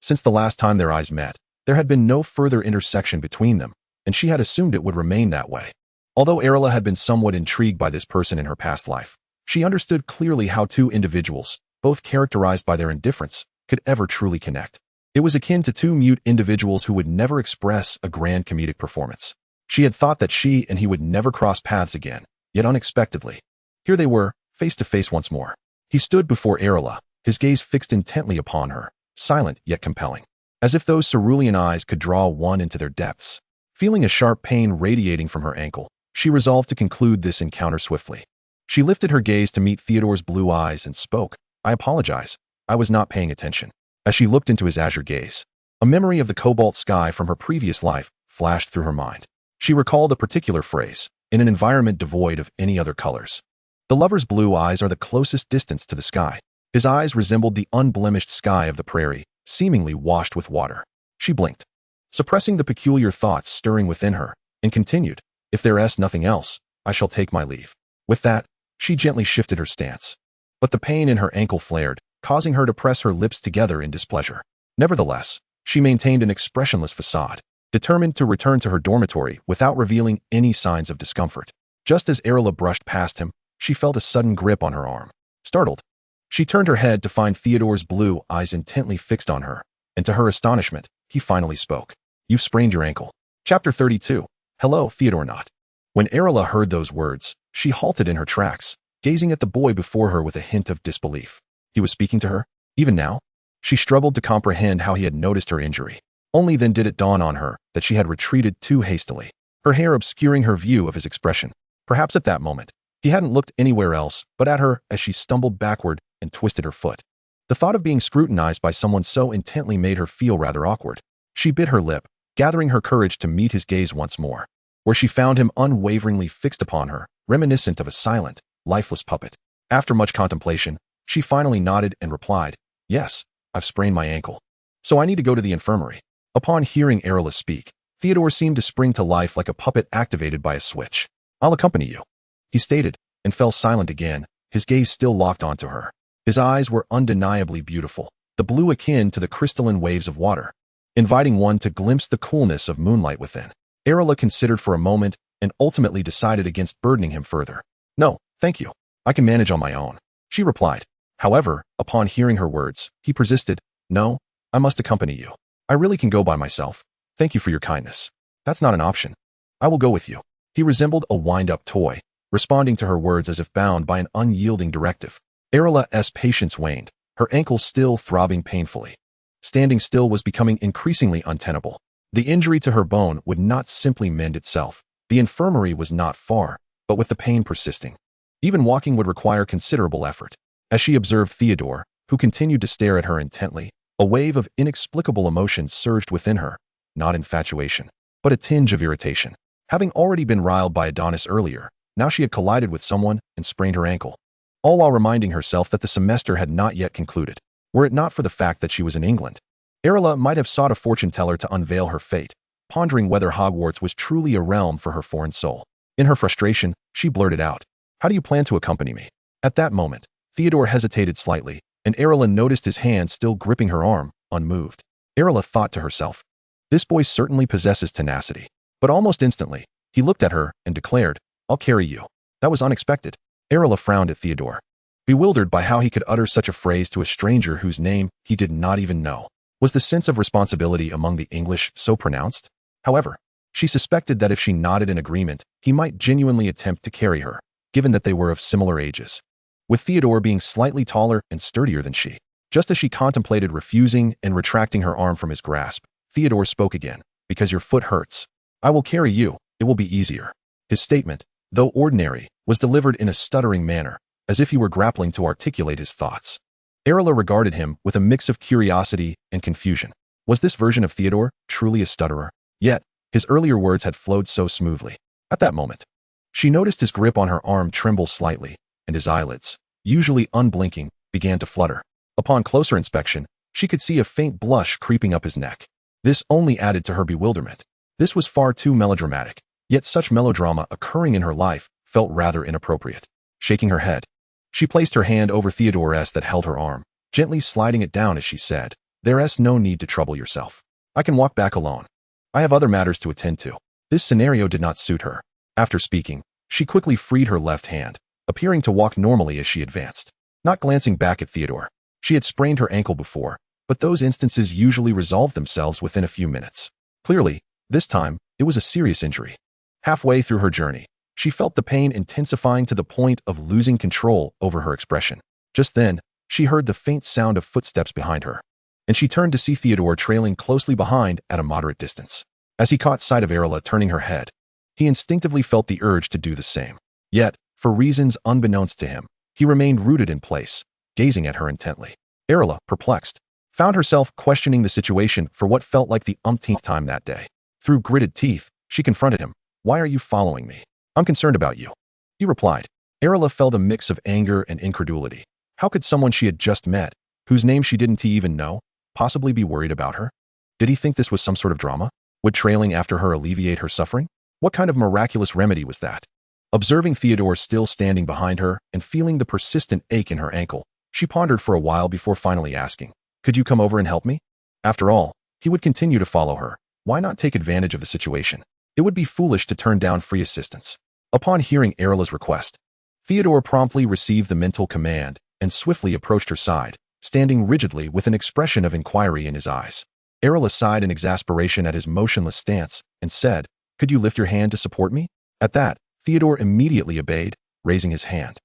Since the last time their eyes met, there had been no further intersection between them, and she had assumed it would remain that way. Although Arilla had been somewhat intrigued by this person in her past life, she understood clearly how 2 individuals, both characterized by their indifference, could ever truly connect. It was akin to 2 mute individuals who would never express a grand comedic performance. She had thought that she and he would never cross paths again, yet unexpectedly, here they were, face to face once more. He stood before Arilla, his gaze fixed intently upon her, silent yet compelling, as if those cerulean eyes could draw one into their depths. Feeling a sharp pain radiating from her ankle, she resolved to conclude this encounter swiftly. She lifted her gaze to meet Theodore's blue eyes and spoke, "I apologize. I was not paying attention." As she looked into his azure gaze, a memory of the cobalt sky from her previous life flashed through her mind. She recalled a particular phrase, in an environment devoid of any other colors. The lover's blue eyes are the closest distance to the sky. His eyes resembled the unblemished sky of the prairie, seemingly washed with water. She blinked, suppressing the peculiar thoughts stirring within her, and continued, "If there is nothing else, I shall take my leave." With that, she gently shifted her stance. But the pain in her ankle flared, causing her to press her lips together in displeasure. Nevertheless, she maintained an expressionless facade, determined to return to her dormitory without revealing any signs of discomfort. Just as Arilla brushed past him, she felt a sudden grip on her arm. Startled, she turned her head to find Theodore's blue eyes intently fixed on her, and to her astonishment, he finally spoke. "You've sprained your ankle." Chapter 32. Hello, Theodore Nott. When Arilla heard those words, She halted in her tracks, gazing at the boy before her with a hint of disbelief. He was speaking to her? Even now? She struggled to comprehend how he had noticed her injury. Only then did it dawn on her that she had retreated too hastily, her hair obscuring her view of his expression. Perhaps at that moment, he hadn't looked anywhere else but at her as she stumbled backward and twisted her foot. The thought of being scrutinized by someone so intently made her feel rather awkward. She bit her lip, gathering her courage to meet his gaze once more, where she found him unwaveringly fixed upon her, reminiscent of a silent, lifeless puppet. After much contemplation, she finally nodded and replied, "Yes, I've sprained my ankle, so I need to go to the infirmary." Upon hearing Arilla speak, Theodore seemed to spring to life like a puppet activated by a switch. "I'll accompany you," he stated, and fell silent again, his gaze still locked onto her. His eyes were undeniably beautiful, the blue akin to the crystalline waves of water, inviting one to glimpse the coolness of moonlight within. Arilla considered for a moment and ultimately decided against burdening him further. "No, thank you. I can manage on my own," she replied. However, upon hearing her words, he persisted, "No, I must accompany you. I really can go by myself. Thank you for your kindness. That's not an option. I will go with you." He resembled a wind-up toy, responding to her words as if bound by an unyielding directive. Arilla's patience waned, her ankle still throbbing painfully. Standing still was becoming increasingly untenable. The injury to her bone would not simply mend itself. The infirmary was not far, but with the pain persisting, even walking would require considerable effort. As she observed Theodore, who continued to stare at her intently, a wave of inexplicable emotion surged within her, not infatuation, but a tinge of irritation. Having already been riled by Adonis earlier, now she had collided with someone and sprained her ankle, all while reminding herself that the semester had not yet concluded. Were it not for the fact that she was in England, Arilla might have sought a fortune-teller to unveil her fate, pondering whether Hogwarts was truly a realm for her foreign soul. In her frustration, she blurted out, "How do you plan to accompany me?" At that moment, Theodore hesitated slightly, and Arilla noticed his hand still gripping her arm, unmoved. Arilla thought to herself, "This boy certainly possesses tenacity." But almost instantly, he looked at her and declared, "I'll carry you." That was unexpected. Arilla frowned at Theodore, bewildered by how he could utter such a phrase to a stranger whose name he did not even know. Was the sense of responsibility among the English so pronounced? However, she suspected that if she nodded in agreement, he might genuinely attempt to carry her, given that they were of similar ages, with Theodore being slightly taller and sturdier than she. Just as she contemplated refusing and retracting her arm from his grasp, Theodore spoke again, "Because your foot hurts. I will carry you, it will be easier." His statement, though ordinary, was delivered in a stuttering manner, as if he were grappling to articulate his thoughts. Arilla regarded him with a mix of curiosity and confusion. Was this version of Theodore truly a stutterer? Yet, his earlier words had flowed so smoothly. At that moment, she noticed his grip on her arm tremble slightly, and his eyelids, usually unblinking, began to flutter. Upon closer inspection, she could see a faint blush creeping up his neck. This only added to her bewilderment. This was far too melodramatic, yet such melodrama occurring in her life felt rather inappropriate. Shaking her head, she placed her hand over Theodore's that held her arm, gently sliding it down as she said, "There's no need to trouble yourself. I can walk back alone. I have other matters to attend to." This scenario did not suit her. After speaking, she quickly freed her left hand, appearing to walk normally as she advanced, not glancing back at Theodore. She had sprained her ankle before, but those instances usually resolved themselves within a few minutes. Clearly, this time, it was a serious injury. Halfway through her journey, she felt the pain intensifying to the point of losing control over her expression. Just then, she heard the faint sound of footsteps behind her, and she turned to see Theodore trailing closely behind at a moderate distance. As he caught sight of Arilla turning her head, he instinctively felt the urge to do the same. Yet, for reasons unbeknownst to him, he remained rooted in place, gazing at her intently. Arilla, perplexed, found herself questioning the situation for what felt like the umpteenth time that day. Through gritted teeth, she confronted him. "Why are you following me?" "I'm concerned about you," he replied. Arilla felt a mix of anger and incredulity. How could someone she had just met, whose name she didn't even know, possibly be worried about her? Did he think this was some sort of drama? Would trailing after her alleviate her suffering? What kind of miraculous remedy was that? Observing Theodore still standing behind her and feeling the persistent ache in her ankle, she pondered for a while before finally asking, "Could you come over and help me?" After all, he would continue to follow her. Why not take advantage of the situation? It would be foolish to turn down free assistance. Upon hearing Arilla's request, Theodore promptly received the mental command and swiftly approached her side, standing rigidly with an expression of inquiry in his eyes. Arilla sighed in exasperation at his motionless stance and said, "Could you lift your hand to support me?" At that, Theodore immediately obeyed, raising his hand.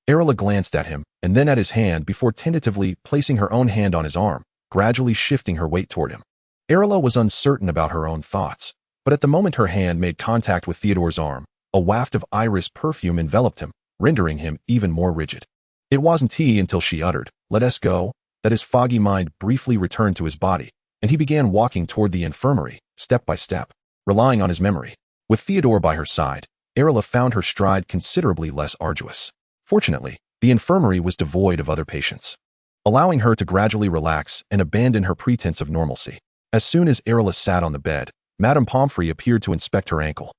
Arilla glanced at him, and then at his hand before tentatively placing her own hand on his arm, gradually shifting her weight toward him. Arilla was uncertain about her own thoughts, but at the moment her hand made contact with Theodore's arm, a waft of iris perfume enveloped him, rendering him even more rigid. It wasn't he until she uttered, "Let us go," that his foggy mind briefly returned to his body, and he began walking toward the infirmary, step by step, relying on his memory. With Theodore by her side, Arilla found her stride considerably less arduous. Fortunately, the infirmary was devoid of other patients, allowing her to gradually relax and abandon her pretense of normalcy. As soon as Arilla sat on the bed, Madame Pomfrey appeared to inspect her ankle.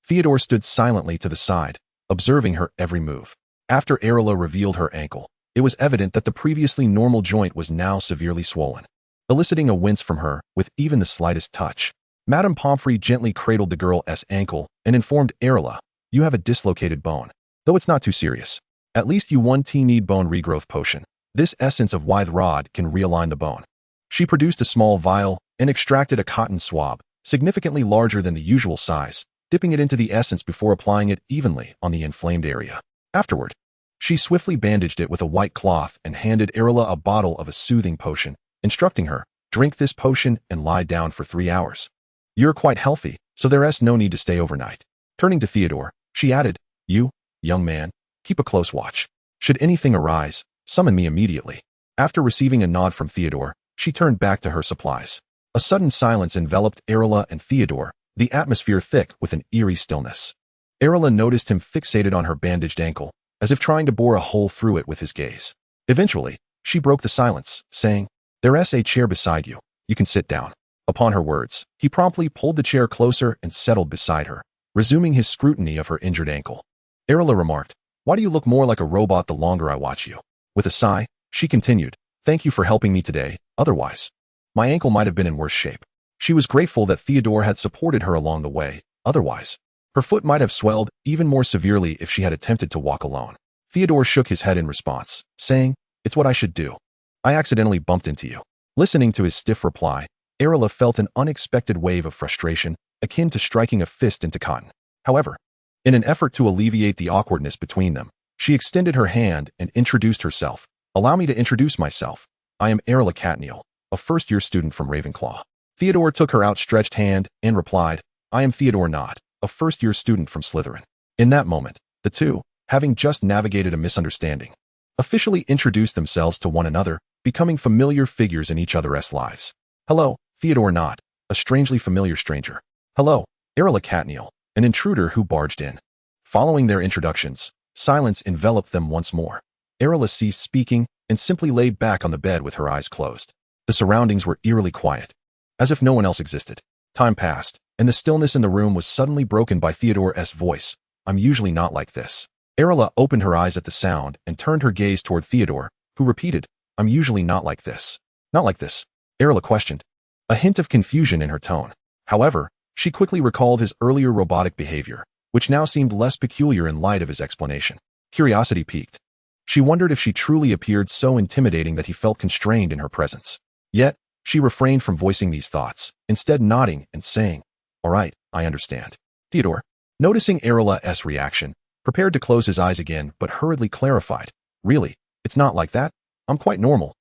Theodore stood silently to the side, observing her every move. After Arilla revealed her ankle, it was evident that the previously normal joint was now severely swollen, eliciting a wince from her with even the slightest touch. Madame Pomfrey gently cradled the girl's ankle and informed Arilla, "You have a dislocated bone, though it's not too serious. At least you need bone regrowth potion. This essence of withe rod can realign the bone." She produced a small vial and extracted a cotton swab, significantly larger than the usual size, dipping it into the essence before applying it evenly on the inflamed area. Afterward, she swiftly bandaged it with a white cloth and handed Arilla a bottle of a soothing potion, instructing her, "Drink this potion and lie down for 3 hours. You're quite healthy, so there's no need to stay overnight." Turning to Theodore, she added, "You, young man, keep a close watch. Should anything arise, summon me immediately." After receiving a nod from Theodore, she turned back to her supplies. A sudden silence enveloped Arilla and Theodore, the atmosphere thick with an eerie stillness. Arilla noticed him fixated on her bandaged ankle, as if trying to bore a hole through it with his gaze. Eventually, she broke the silence, saying, "There's a chair beside you. You can sit down." Upon her words, he promptly pulled the chair closer and settled beside her, resuming his scrutiny of her injured ankle. Arilla remarked, "Why do you look more like a robot the longer I watch you?" With a sigh, she continued, "Thank you for helping me today, otherwise my ankle might have been in worse shape." She was grateful that Theodore had supported her along the way, otherwise her foot might have swelled even more severely if she had attempted to walk alone. Theodore shook his head in response, saying, "It's what I should do. I accidentally bumped into you." Listening to his stiff reply, Arilla felt an unexpected wave of frustration, akin to striking a fist into cotton. However, in an effort to alleviate the awkwardness between them, she extended her hand and introduced herself. "Allow me to introduce myself. I am Arilla Catneil, a first-year student from Ravenclaw." Theodore took her outstretched hand and replied, "I am Theodore Nott, a first-year student from Slytherin." In that moment, the two, having just navigated a misunderstanding, officially introduced themselves to one another, becoming familiar figures in each other's lives. "Hello, Theodore Nott, a strangely familiar stranger." "Hello, Arilla Catneil, an intruder who barged in." Following their introductions, silence enveloped them once more. Arilla ceased speaking and simply lay back on the bed with her eyes closed. The surroundings were eerily quiet, as if no one else existed. Time passed, and the stillness in the room was suddenly broken by Theodore's voice. "I'm usually not like this." Arilla opened her eyes at the sound and turned her gaze toward Theodore, who repeated, "I'm usually not like this." "Not like this?" Arilla questioned, a hint of confusion in her tone. However, she quickly recalled his earlier robotic behavior, which now seemed less peculiar in light of his explanation. Curiosity piqued. She wondered if she truly appeared so intimidating that he felt constrained in her presence. Yet, she refrained from voicing these thoughts, instead nodding and saying, "All right, I understand." Theodore, noticing Arilla's reaction, prepared to close his eyes again but hurriedly clarified, "Really, it's not like that. I'm quite normal."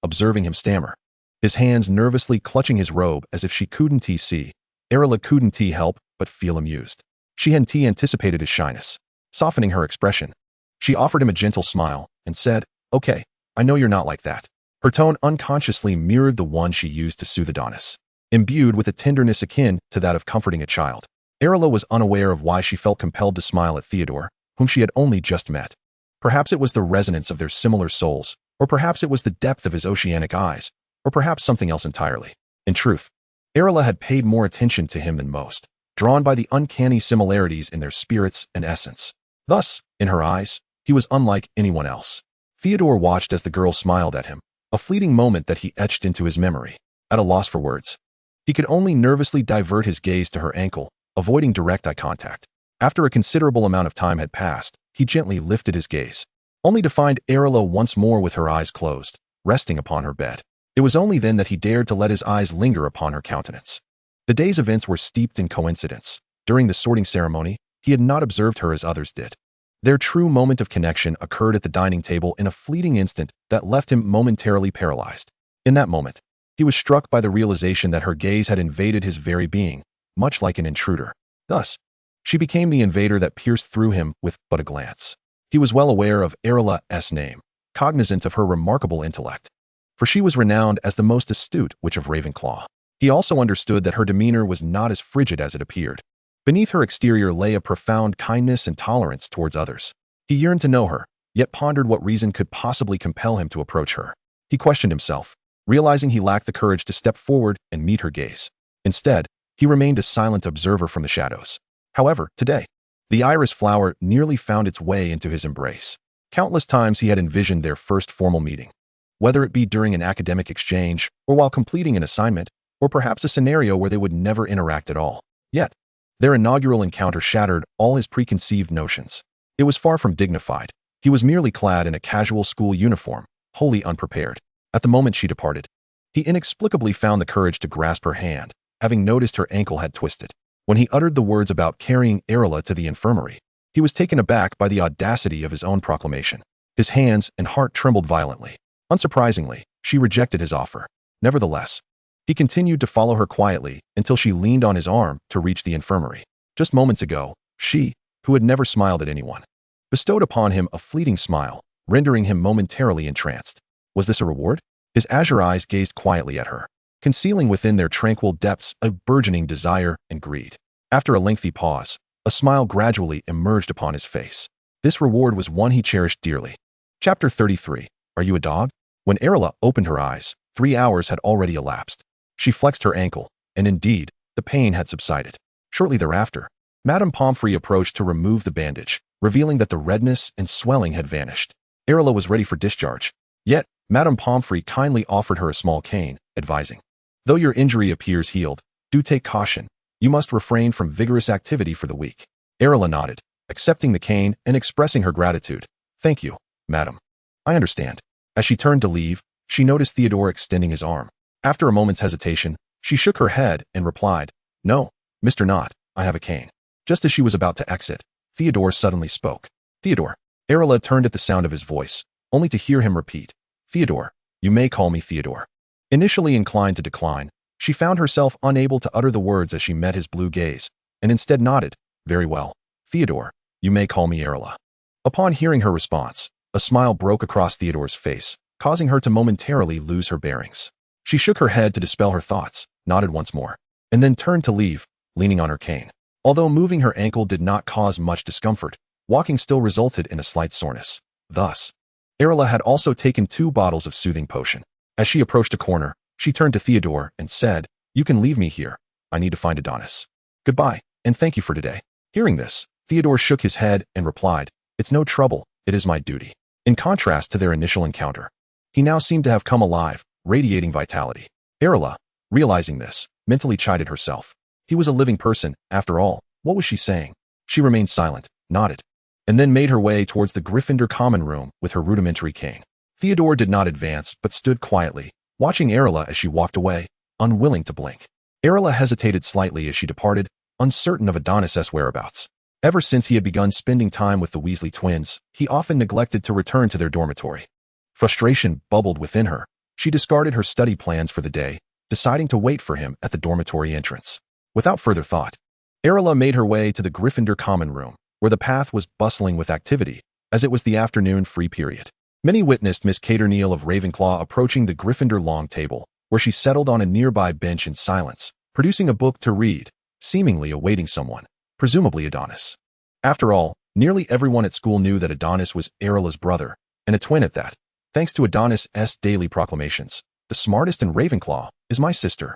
Observing him stammer, his hands nervously clutching his robe as if she couldn't see. Arilla couldn't help but feel amused. She hadn't anticipated his shyness. Softening her expression, she offered him a gentle smile and said, "Okay, I know you're not like that." Her tone unconsciously mirrored the one she used to soothe Adonis, imbued with a tenderness akin to that of comforting a child. Arilla was unaware of why she felt compelled to smile at Theodore, whom she had only just met. Perhaps it was the resonance of their similar souls, or perhaps it was the depth of his oceanic eyes, or perhaps something else entirely. In truth, Arilla had paid more attention to him than most, drawn by the uncanny similarities in their spirits and essence. Thus, in her eyes, he was unlike anyone else. Theodore watched as the girl smiled at him, a fleeting moment that he etched into his memory. At a loss for words, he could only nervously divert his gaze to her ankle, avoiding direct eye contact. After a considerable amount of time had passed, he gently lifted his gaze, only to find Arilla once more with her eyes closed, resting upon her bed. It was only then that he dared to let his eyes linger upon her countenance. The day's events were steeped in coincidence. During the sorting ceremony, he had not observed her as others did. Their true moment of connection occurred at the dining table in a fleeting instant that left him momentarily paralyzed. In that moment, he was struck by the realization that her gaze had invaded his very being, much like an intruder. Thus, she became the invader that pierced through him with but a glance. He was well aware of Arilla's name, cognizant of her remarkable intellect, for she was renowned as the most astute witch of Ravenclaw. He also understood that her demeanor was not as frigid as it appeared. Beneath her exterior lay a profound kindness and tolerance towards others. He yearned to know her, yet pondered what reason could possibly compel him to approach her. He questioned himself, realizing he lacked the courage to step forward and meet her gaze. Instead, he remained a silent observer from the shadows. However, today, the iris flower nearly found its way into his embrace. Countless times he had envisioned their first formal meeting, whether it be during an academic exchange or while completing an assignment, or perhaps a scenario where they would never interact at all. Yet, their inaugural encounter shattered all his preconceived notions. It was far from dignified. He was merely clad in a casual school uniform, wholly unprepared. At the moment she departed, he inexplicably found the courage to grasp her hand, having noticed her ankle had twisted. When he uttered the words about carrying Arilla to the infirmary, he was taken aback by the audacity of his own proclamation. His hands and heart trembled violently. Unsurprisingly, she rejected his offer. Nevertheless, he continued to follow her quietly until she leaned on his arm to reach the infirmary. Just moments ago, she, who had never smiled at anyone, bestowed upon him a fleeting smile, rendering him momentarily entranced. Was this a reward? His azure eyes gazed quietly at her, concealing within their tranquil depths a burgeoning desire and greed. After a lengthy pause, a smile gradually emerged upon his face. This reward was one he cherished dearly. Chapter 33. Are you a dog? When Arilla opened her eyes, 3 hours had already elapsed. She flexed her ankle, and indeed, the pain had subsided. Shortly thereafter, Madame Pomfrey approached to remove the bandage, revealing that the redness and swelling had vanished. Arilla was ready for discharge. Yet, Madame Pomfrey kindly offered her a small cane, advising, "Though your injury appears healed, do take caution. You must refrain from vigorous activity for the week." Arilla nodded, accepting the cane and expressing her gratitude. "Thank you, madam. I understand." As she turned to leave, she noticed Theodore extending his arm. After a moment's hesitation, she shook her head and replied, "No, Mr. Knott, I have a cane." Just as she was about to exit, Theodore suddenly spoke. "Theodore." Arilla turned at the sound of his voice, only to hear him repeat, "Theodore, you may call me Theodore." Initially inclined to decline, she found herself unable to utter the words as she met his blue gaze, and instead nodded, "Very well, Theodore, you may call me Arilla." Upon hearing her response, a smile broke across Theodore's face, causing her to momentarily lose her bearings. She shook her head to dispel her thoughts, nodded once more, and then turned to leave, leaning on her cane. Although moving her ankle did not cause much discomfort, walking still resulted in a slight soreness. Thus, Arilla had also taken 2 bottles of soothing potion. As she approached a corner, she turned to Theodore and said, "You can leave me here. I need to find Adonis. Goodbye, and thank you for today." Hearing this, Theodore shook his head and replied, "It's no trouble, it is my duty." In contrast to their initial encounter, he now seemed to have come alive, radiating vitality. Arilla, realizing this, mentally chided herself. He was a living person, after all. What was she saying? She remained silent, nodded, and then made her way towards the Gryffindor common room with her rudimentary cane. Theodore did not advance, but stood quietly, watching Arilla as she walked away, unwilling to blink. Arilla hesitated slightly as she departed, uncertain of Adonis's whereabouts. Ever since he had begun spending time with the Weasley twins, he often neglected to return to their dormitory. Frustration bubbled within her. She discarded her study plans for the day, deciding to wait for him at the dormitory entrance. Without further thought, Arilla made her way to the Gryffindor common room, where the path was bustling with activity, as it was the afternoon free period. Many witnessed Miss Caterneal of Ravenclaw approaching the Gryffindor long table, where she settled on a nearby bench in silence, producing a book to read, seemingly awaiting someone, presumably Adonis. After all, nearly everyone at school knew that Adonis was Arilla's brother, and a twin at that. Thanks to Adonis's daily proclamations, "The smartest in Ravenclaw is my sister."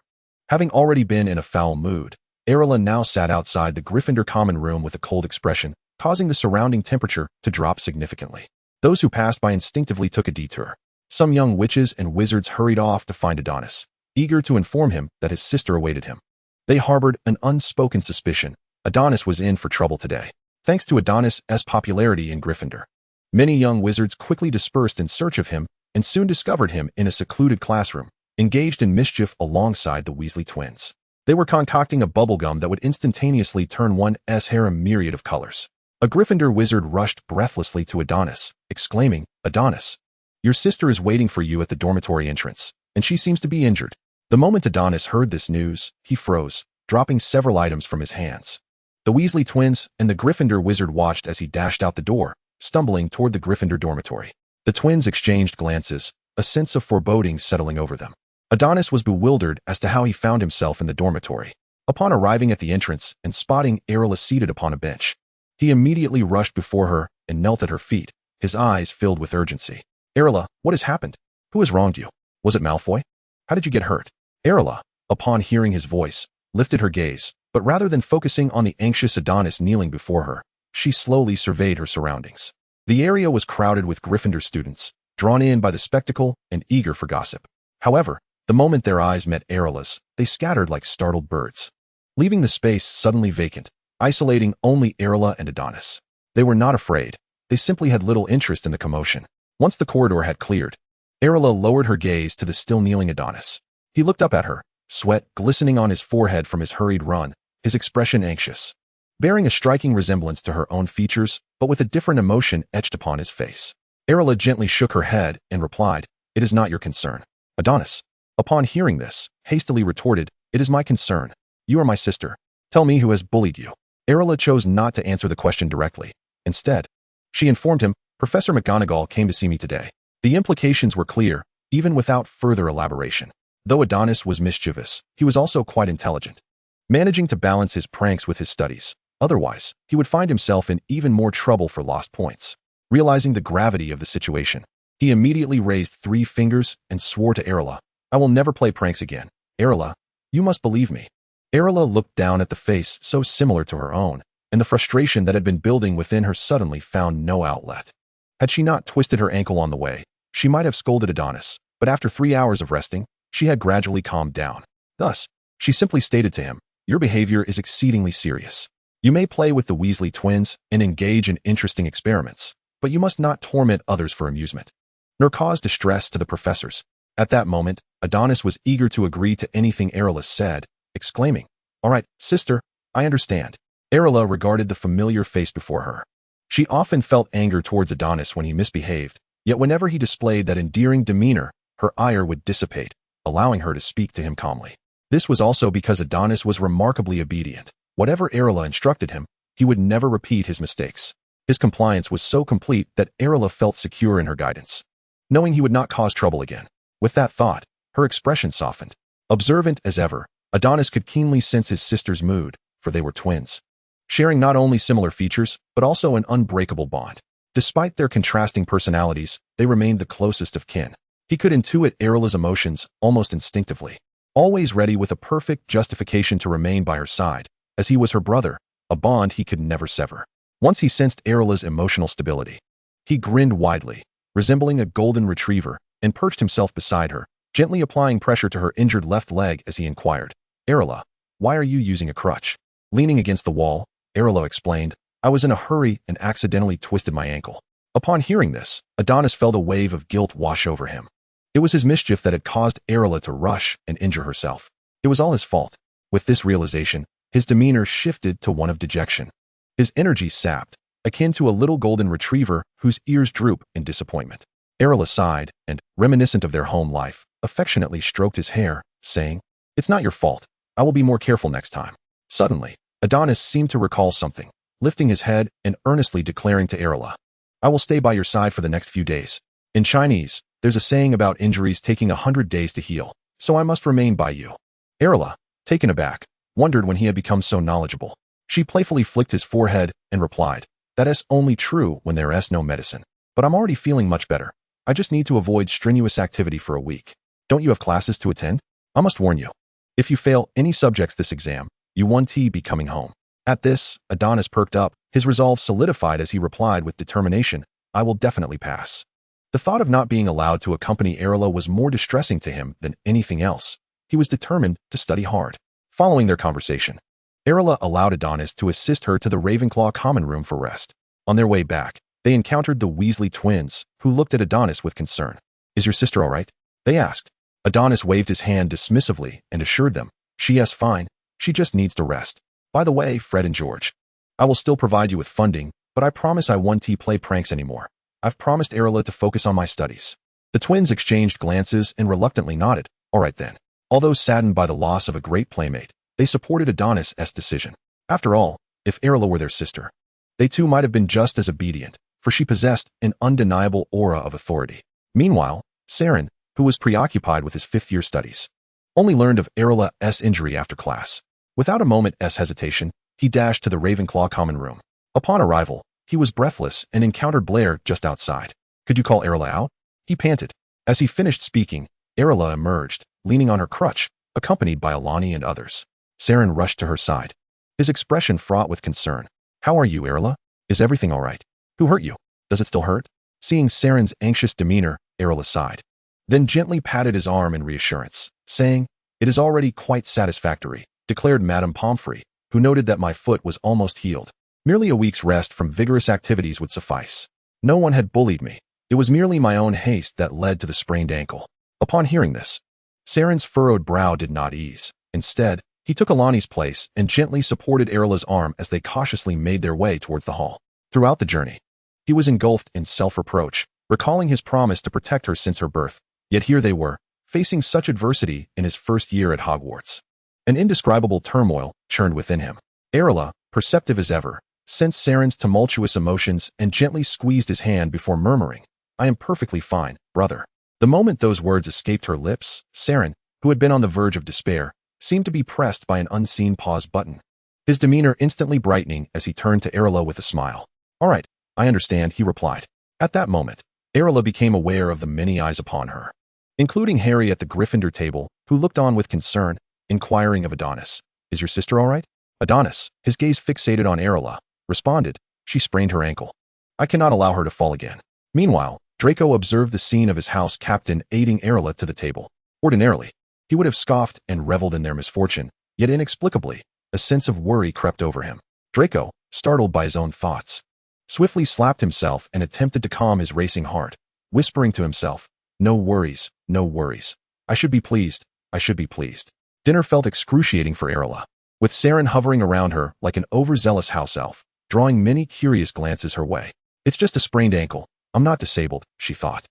Having already been in a foul mood, Arilla now sat outside the Gryffindor common room with a cold expression, causing the surrounding temperature to drop significantly. Those who passed by instinctively took a detour. Some young witches and wizards hurried off to find Adonis, eager to inform him that his sister awaited him. They harbored an unspoken suspicion. Adonis was in for trouble today. Thanks to Adonis's popularity in Gryffindor, many young wizards quickly dispersed in search of him and soon discovered him in a secluded classroom, engaged in mischief alongside the Weasley twins. They were concocting a bubblegum that would instantaneously turn one's hair a myriad of colors. A Gryffindor wizard rushed breathlessly to Adonis, exclaiming, "Adonis, your sister is waiting for you at the dormitory entrance, and she seems to be injured." The moment Adonis heard this news, he froze, dropping several items from his hands. The Weasley twins and the Gryffindor wizard watched as he dashed out the door, stumbling toward the Gryffindor dormitory. The twins exchanged glances, a sense of foreboding settling over them. Adonis was bewildered as to how he found himself in the dormitory. Upon arriving at the entrance and spotting Arilla seated upon a bench, he immediately rushed before her and knelt at her feet, his eyes filled with urgency. "Arilla, what has happened? Who has wronged you? Was it Malfoy? How did you get hurt?" Arilla, upon hearing his voice, lifted her gaze, but rather than focusing on the anxious Adonis kneeling before her, she slowly surveyed her surroundings. The area was crowded with Gryffindor students, drawn in by the spectacle and eager for gossip. However, the moment their eyes met Arilla's, they scattered like startled birds, leaving the space suddenly vacant, isolating only Arilla and Adonis. They were not afraid. They simply had little interest in the commotion. Once the corridor had cleared, Arilla lowered her gaze to the still kneeling Adonis. He looked up at her, sweat glistening on his forehead from his hurried run, his expression anxious, bearing a striking resemblance to her own features, but with a different emotion etched upon his face. Arilla gently shook her head and replied, "It is not your concern." Adonis, upon hearing this, hastily retorted, "It is my concern. You are my sister. Tell me who has bullied you." Arilla chose not to answer the question directly. Instead, she informed him, "Professor McGonagall came to see me today." The implications were clear, even without further elaboration. Though Adonis was mischievous, he was also quite intelligent, managing to balance his pranks with his studies. Otherwise, he would find himself in even more trouble for lost points. Realizing the gravity of the situation, he immediately raised 3 fingers and swore to Arilla, "I will never play pranks again. Arilla, you must believe me." Arilla looked down at the face so similar to her own, and the frustration that had been building within her suddenly found no outlet. Had she not twisted her ankle on the way, she might have scolded Adonis, but after 3 hours of resting, she had gradually calmed down. Thus, she simply stated to him, "Your behavior is exceedingly serious. You may play with the Weasley twins and engage in interesting experiments, but you must not torment others for amusement, nor cause distress to the professors." At that moment, Adonis was eager to agree to anything Arilla said, exclaiming, "All right, sister, I understand." Arilla regarded the familiar face before her. She often felt anger towards Adonis when he misbehaved, yet whenever he displayed that endearing demeanor, her ire would dissipate, allowing her to speak to him calmly. This was also because Adonis was remarkably obedient. Whatever Arilla instructed him, he would never repeat his mistakes. His compliance was so complete that Arilla felt secure in her guidance, knowing he would not cause trouble again. With that thought, her expression softened. Observant as ever, Adonis could keenly sense his sister's mood, for they were twins, sharing not only similar features, but also an unbreakable bond. Despite their contrasting personalities, they remained the closest of kin. He could intuit Arilla's emotions almost instinctively, always ready with a perfect justification to remain by her side, as he was her brother, a bond he could never sever. Once he sensed Arilla's emotional stability, he grinned widely, resembling a golden retriever, and perched himself beside her, gently applying pressure to her injured left leg as he inquired, "Arilla, why are you using a crutch?" Leaning against the wall, Arilla explained, "I was in a hurry and accidentally twisted my ankle." Upon hearing this, Adonis felt a wave of guilt wash over him. It was his mischief that had caused Arilla to rush and injure herself. It was all his fault. With this realization, his demeanor shifted to one of dejection. His energy sapped, akin to a little golden retriever whose ears droop in disappointment. Arilla sighed and, reminiscent of their home life, affectionately stroked his hair, saying, "It's not your fault. I will be more careful next time." Suddenly, Adonis seemed to recall something, lifting his head and earnestly declaring to Arilla, "I will stay by your side for the next few days. In Chinese, there's a saying about injuries taking 100 days to heal, so I must remain by you." Arilla, taken aback, wondered when he had become so knowledgeable. She playfully flicked his forehead and replied, "That is only true when there is no medicine. But I'm already feeling much better. I just need to avoid strenuous activity for a week. Don't you have classes to attend? I must warn you. If you fail any subjects this exam, you won't be coming home." At this, Adonis perked up, his resolve solidified as he replied with determination, "I will definitely pass." The thought of not being allowed to accompany Arilla was more distressing to him than anything else. He was determined to study hard. Following their conversation, Arilla allowed Adonis to assist her to the Ravenclaw common room for rest. On their way back, they encountered the Weasley twins, who looked at Adonis with concern. "Is your sister all right?" they asked. Adonis waved his hand dismissively and assured them, "She is fine. She just needs to rest. By the way, Fred and George, I will still provide you with funding but I promise I won't play pranks anymore. I've promised Arilla to focus on my studies. The twins exchanged glances and reluctantly nodded. All right then. Although saddened by the loss of a great playmate, they supported Adonis' decision. After all, if Arilla were their sister, they too might have been just as obedient, for she possessed an undeniable aura of authority. Meanwhile, Saren, who was preoccupied with his fifth-year studies, only learned of Arilla's injury after class. Without a moment's hesitation, he dashed to the Ravenclaw common room. Upon arrival, he was breathless and encountered Blair just outside. Could you call Arilla out? He panted. As he finished speaking, Arilla emerged, leaning on her crutch, accompanied by Alani and others. Saren rushed to her side, his expression fraught with concern. How are you, Arilla? Is everything all right? Who hurt you? Does it still hurt? Seeing Saren's anxious demeanor, Arilla sighed, then gently patted his arm in reassurance, saying, It is already quite satisfactory, declared Madame Pomfrey, who noted that my foot was almost healed. Merely a week's rest from vigorous activities would suffice. No one had bullied me. It was merely my own haste that led to the sprained ankle. Upon hearing this, Saren's furrowed brow did not ease. Instead, he took Alani's place and gently supported Arilla's arm as they cautiously made their way towards the hall. Throughout the journey, he was engulfed in self-reproach, recalling his promise to protect her since her birth. Yet here they were, facing such adversity in his first year at Hogwarts. An indescribable turmoil churned within him. Arilla, perceptive as ever, sensed Saren's tumultuous emotions and gently squeezed his hand before murmuring, I am perfectly fine, brother. The moment those words escaped her lips, Saren, who had been on the verge of despair, seemed to be pressed by an unseen pause button, his demeanor instantly brightening as he turned to Arilla with a smile. All right, I understand, he replied. At that moment, Arilla became aware of the many eyes upon her, including Harry at the Gryffindor table, who looked on with concern, inquiring of Adonis, Is your sister all right? Adonis, his gaze fixated on Arilla, responded, She sprained her ankle. I cannot allow her to fall again. Meanwhile, Draco observed the scene of his house captain aiding Arilla to the table. Ordinarily, he would have scoffed and reveled in their misfortune, yet inexplicably, a sense of worry crept over him. Draco, startled by his own thoughts, swiftly slapped himself and attempted to calm his racing heart, whispering to himself, No worries, no worries. I should be pleased, I should be pleased. Dinner felt excruciating for Arilla, with Saren hovering around her like an overzealous house elf, drawing many curious glances her way. It's just a sprained ankle. I'm not disabled, she thought.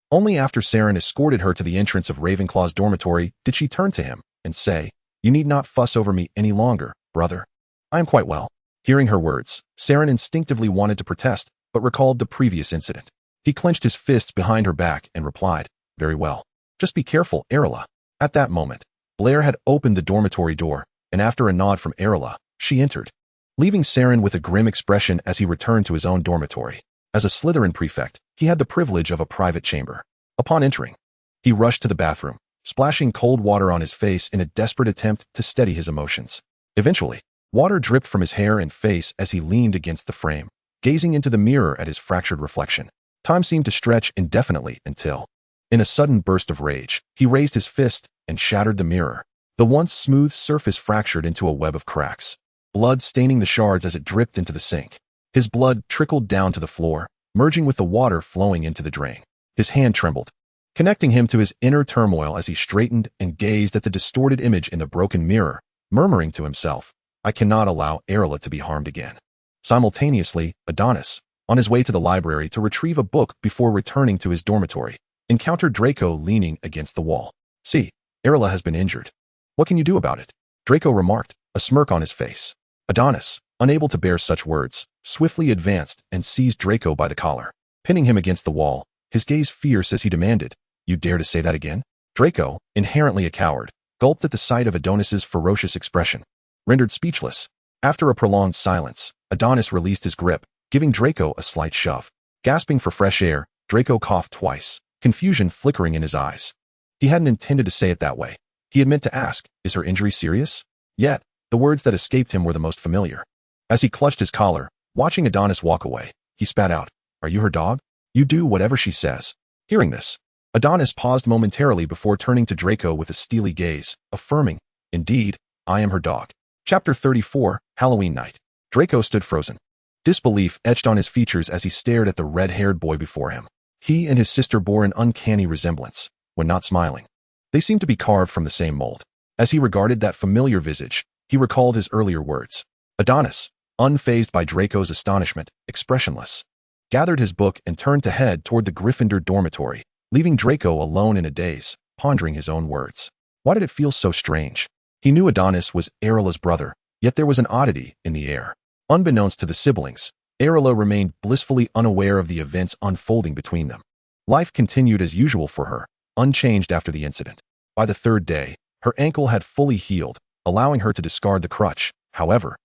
Only after Saren escorted her to the entrance of Ravenclaw's dormitory did she turn to him and say, You need not fuss over me any longer, brother. I am quite well. Hearing her words, Saren instinctively wanted to protest, but recalled the previous incident. He clenched his fists behind her back and replied, Very well. Just be careful, Arilla. At that moment, Blair had opened the dormitory door, and after a nod from Arilla, she entered, leaving Saren with a grim expression as he returned to his own dormitory. As a Slytherin prefect, he had the privilege of a private chamber. Upon entering, he rushed to the bathroom, splashing cold water on his face in a desperate attempt to steady his emotions. Eventually, water dripped from his hair and face as he leaned against the frame, gazing into the mirror at his fractured reflection. Time seemed to stretch indefinitely until, in a sudden burst of rage, he raised his fist and shattered the mirror. The once smooth surface fractured into a web of cracks, blood staining the shards as it dripped into the sink. His blood trickled down to the floor, merging with the water flowing into the drain. His hand trembled, connecting him to his inner turmoil as he straightened and gazed at the distorted image in the broken mirror, murmuring to himself, I cannot allow Arilla to be harmed again. Simultaneously, Adonis, on his way to the library to retrieve a book before returning to his dormitory, encountered Draco leaning against the wall. See, Arilla has been injured. What can you do about it? Draco remarked, a smirk on his face. Adonis, unable to bear such words, swiftly advanced and seized Draco by the collar, pinning him against the wall, his gaze fierce as he demanded, You dare to say that again? Draco, inherently a coward, gulped at the sight of Adonis's ferocious expression. Rendered speechless, after a prolonged silence, Adonis released his grip, giving Draco a slight shove. Gasping for fresh air, Draco coughed twice, confusion flickering in his eyes. He hadn't intended to say it that way. He had meant to ask, Is her injury serious? Yet, the words that escaped him were the most familiar. As he clutched his collar, watching Adonis walk away, he spat out, Are you her dog? You do whatever she says. Hearing this, Adonis paused momentarily before turning to Draco with a steely gaze, affirming, Indeed, I am her dog. Chapter 34, Halloween Night. Draco stood frozen. Disbelief etched on his features as he stared at the red-haired boy before him. He and his sister bore an uncanny resemblance, when not smiling. They seemed to be carved from the same mold. As he regarded that familiar visage, he recalled his earlier words. Adonis, unfazed by Draco's astonishment, expressionless, gathered his book and turned to head toward the Gryffindor dormitory, leaving Draco alone in a daze, pondering his own words. Why did it feel so strange? He knew Adonis was Arilla's brother, yet there was an oddity in the air. Unbeknownst to the siblings, Arilla remained blissfully unaware of the events unfolding between them. Life continued as usual for her, unchanged after the incident. By the third day, her ankle had fully healed, allowing her to discard the crutch. However,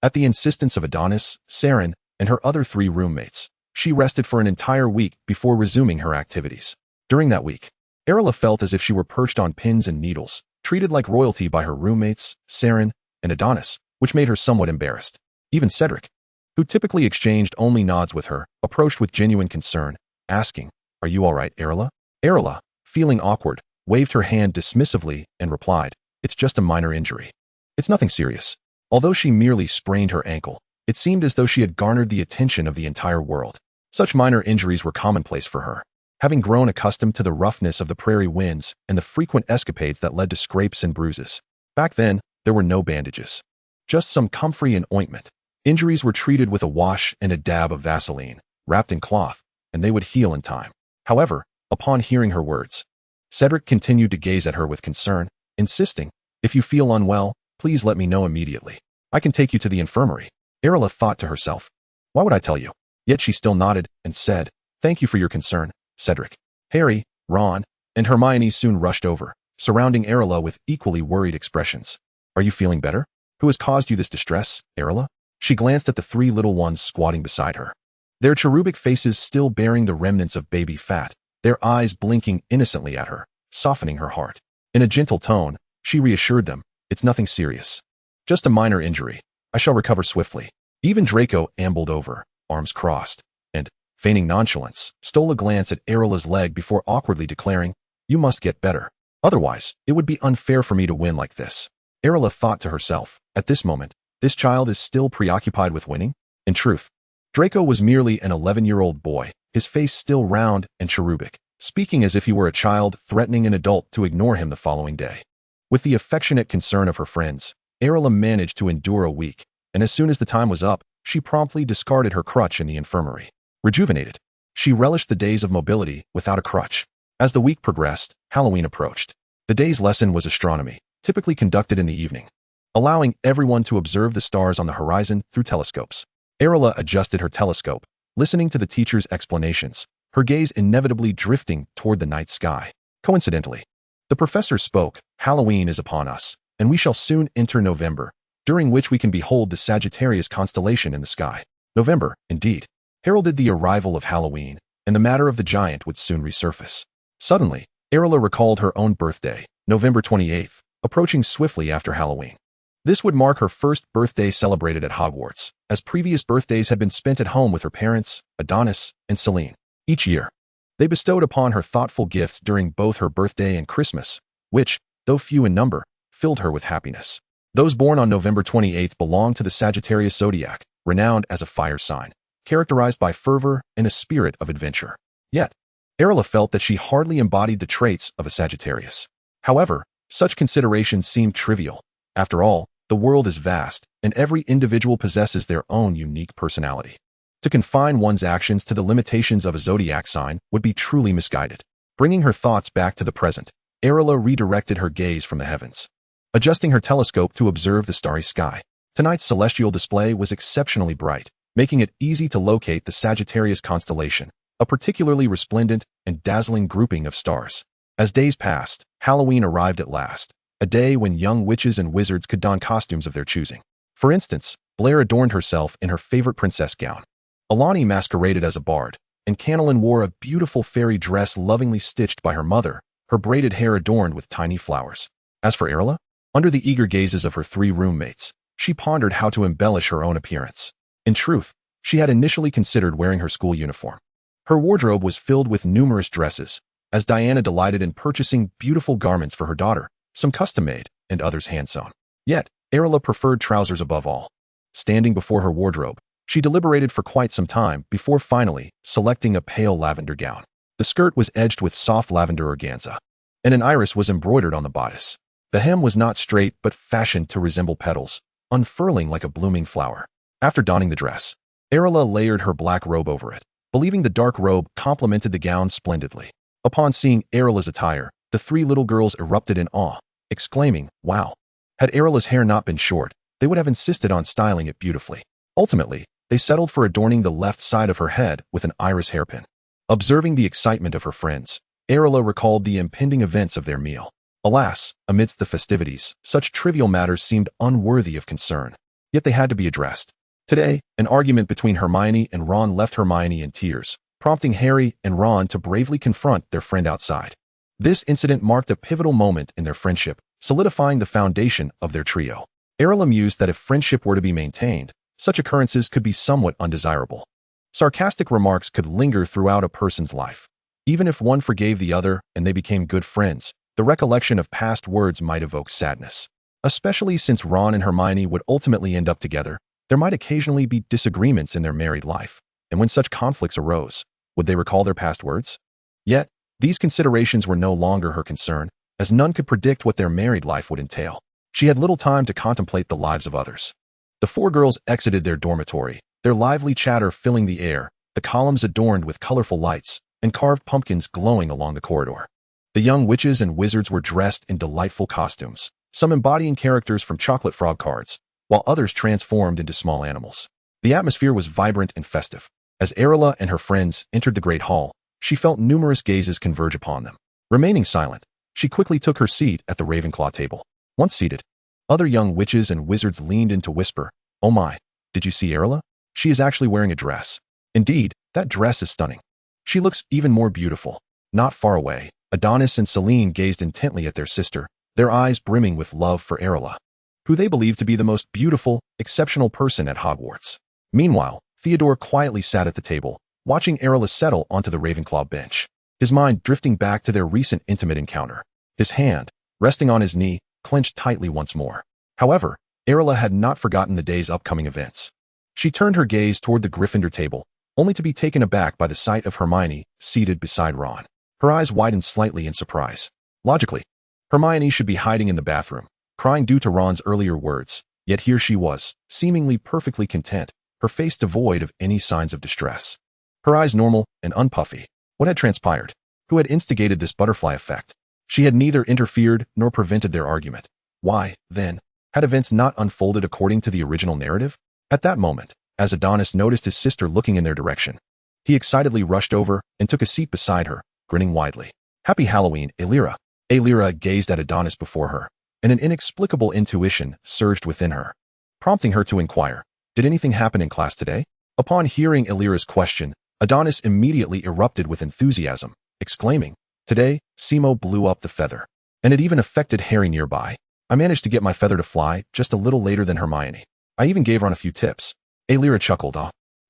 at the insistence of Adonis, Saren, and her other 3 roommates, she rested for an entire week before resuming her activities. During that week, Arilla felt as if she were perched on pins and needles, treated like royalty by her roommates, Saren, and Adonis, which made her somewhat embarrassed. Even Cedric, who typically exchanged only nods with her, approached with genuine concern, asking, "Are you all right, Arilla?" Arilla, feeling awkward, waved her hand dismissively and replied, "It's just a minor injury. It's nothing serious." Although she merely sprained her ankle, it seemed as though she had garnered the attention of the entire world. Such minor injuries were commonplace for her, having grown accustomed to the roughness of the prairie winds and the frequent escapades that led to scrapes and bruises. Back then, there were no bandages, just some comfrey and ointment. Injuries were treated with a wash and a dab of Vaseline, wrapped in cloth, and they would heal in time. However, upon hearing her words, Cedric continued to gaze at her with concern, insisting, "If you feel unwell, please let me know immediately. I can take you to the infirmary." Arilla thought to herself, "Why would I tell you?" Yet she still nodded and said, "Thank you for your concern, Cedric." Harry, Ron, and Hermione soon rushed over, surrounding Arilla with equally worried expressions. "Are you feeling better? Who has caused you this distress, Arilla?" She glanced at the 3 little ones squatting beside her, their cherubic faces still bearing the remnants of baby fat, their eyes blinking innocently at her, softening her heart. In a gentle tone, she reassured them, "It's nothing serious. Just a minor injury. I shall recover swiftly." Even Draco ambled over, arms crossed, and, feigning nonchalance, stole a glance at Arilla's leg before awkwardly declaring, "You must get better. Otherwise, it would be unfair for me to win like this." Arilla thought to herself, at this moment, this child is still preoccupied with winning? In truth, Draco was merely an 11-year-old boy, his face still round and cherubic, speaking as if he were a child threatening an adult to ignore him the following day. With the affectionate concern of her friends, Arilla managed to endure a week, and as soon as the time was up, she promptly discarded her crutch in the infirmary. Rejuvenated, she relished the days of mobility without a crutch. As the week progressed, Halloween approached. The day's lesson was astronomy, typically conducted in the evening, allowing everyone to observe the stars on the horizon through telescopes. Arilla adjusted her telescope, listening to the teacher's explanations, her gaze inevitably drifting toward the night sky. Coincidentally, the professor spoke, "Halloween is upon us, and we shall soon enter November, during which we can behold the Sagittarius constellation in the sky." November, indeed, heralded the arrival of Halloween, and the matter of the giant would soon resurface. Suddenly, Arilla recalled her own birthday, November 28th, approaching swiftly after Halloween. This would mark her first birthday celebrated at Hogwarts, as previous birthdays had been spent at home with her parents, Adonis, and Celine. Each year, they bestowed upon her thoughtful gifts during both her birthday and Christmas, which, though few in number, filled her with happiness. Those born on November 28th belonged to the Sagittarius zodiac, renowned as a fire sign, characterized by fervor and a spirit of adventure. Yet, Arilla felt that she hardly embodied the traits of a Sagittarius. However, such considerations seemed trivial. After all, the world is vast, and every individual possesses their own unique personality. To confine one's actions to the limitations of a zodiac sign would be truly misguided. Bringing her thoughts back to the present, Arilla redirected her gaze from the heavens, adjusting her telescope to observe the starry sky. Tonight's celestial display was exceptionally bright, making it easy to locate the Sagittarius constellation, a particularly resplendent and dazzling grouping of stars. As days passed, Halloween arrived at last, a day when young witches and wizards could don costumes of their choosing. For instance, Blair adorned herself in her favorite princess gown. Alani masqueraded as a bard, and Cannelin wore a beautiful fairy dress lovingly stitched by her mother, her braided hair adorned with tiny flowers. As for Arilla, under the eager gazes of her 3 roommates, she pondered how to embellish her own appearance. In truth, she had initially considered wearing her school uniform. Her wardrobe was filled with numerous dresses, as Diana delighted in purchasing beautiful garments for her daughter, some custom-made and others hand-sewn. Yet, Arilla preferred trousers above all. Standing before her wardrobe, she deliberated for quite some time before finally selecting a pale lavender gown. The skirt was edged with soft lavender organza, and an iris was embroidered on the bodice. The hem was not straight but fashioned to resemble petals, unfurling like a blooming flower. After donning the dress, Arilla layered her black robe over it, believing the dark robe complemented the gown splendidly. Upon seeing Arilla's attire, the three little girls erupted in awe, exclaiming, "Wow!" Had Arilla's hair not been short, they would have insisted on styling it beautifully. Ultimately, they settled for adorning the left side of her head with an iris hairpin. Observing the excitement of her friends, Arilla recalled the impending events of their meal. Alas, amidst the festivities, such trivial matters seemed unworthy of concern. Yet they had to be addressed. Today, an argument between Hermione and Ron left Hermione in tears, prompting Harry and Ron to bravely confront their friend outside. This incident marked a pivotal moment in their friendship, solidifying the foundation of their trio. Arilla mused that if friendship were to be maintained, such occurrences could be somewhat undesirable. Sarcastic remarks could linger throughout a person's life. Even if one forgave the other and they became good friends, the recollection of past words might evoke sadness. Especially since Ron and Hermione would ultimately end up together, there might occasionally be disagreements in their married life, and when such conflicts arose, would they recall their past words? Yet, these considerations were no longer her concern, as none could predict what their married life would entail. She had little time to contemplate the lives of others. The four girls exited their dormitory, their lively chatter filling the air, the columns adorned with colorful lights, and carved pumpkins glowing along the corridor. The young witches and wizards were dressed in delightful costumes, some embodying characters from chocolate frog cards, while others transformed into small animals. The atmosphere was vibrant and festive. As Arilla and her friends entered the great hall, she felt numerous gazes converge upon them. Remaining silent, she quickly took her seat at the Ravenclaw table. Once seated, other young witches and wizards leaned in to whisper, "Oh my, did you see Arilla? She is actually wearing a dress. Indeed, that dress is stunning. She looks even more beautiful." Not far away, Adonis and Celine gazed intently at their sister, their eyes brimming with love for Arilla, who they believed to be the most beautiful, exceptional person at Hogwarts. Meanwhile, Theodore quietly sat at the table, watching Arilla settle onto the Ravenclaw bench, his mind drifting back to their recent intimate encounter. His hand, resting on his knee, clenched tightly once more. However, Arilla had not forgotten the day's upcoming events. She turned her gaze toward the Gryffindor table, only to be taken aback by the sight of Hermione seated beside Ron. Her eyes widened slightly in surprise. Logically, Hermione should be hiding in the bathroom, crying due to Ron's earlier words, yet here she was, seemingly perfectly content, her face devoid of any signs of distress. Her eyes normal and unpuffy. What had transpired? Who had instigated this butterfly effect? She had neither interfered nor prevented their argument. Why, then, had events not unfolded according to the original narrative? At that moment, as Adonis noticed his sister looking in their direction, he excitedly rushed over and took a seat beside her, grinning widely. "Happy Halloween, Alira." Alira gazed at Adonis before her, and an inexplicable intuition surged within her, prompting her to inquire, "Did anything happen in class today?" Upon hearing Alira's question, Adonis immediately erupted with enthusiasm, exclaiming, "Today, Simo blew up the feather. And it even affected Harry nearby. I managed to get my feather to fly just a little later than Hermione. I even gave Ron a few tips." Alira chuckled,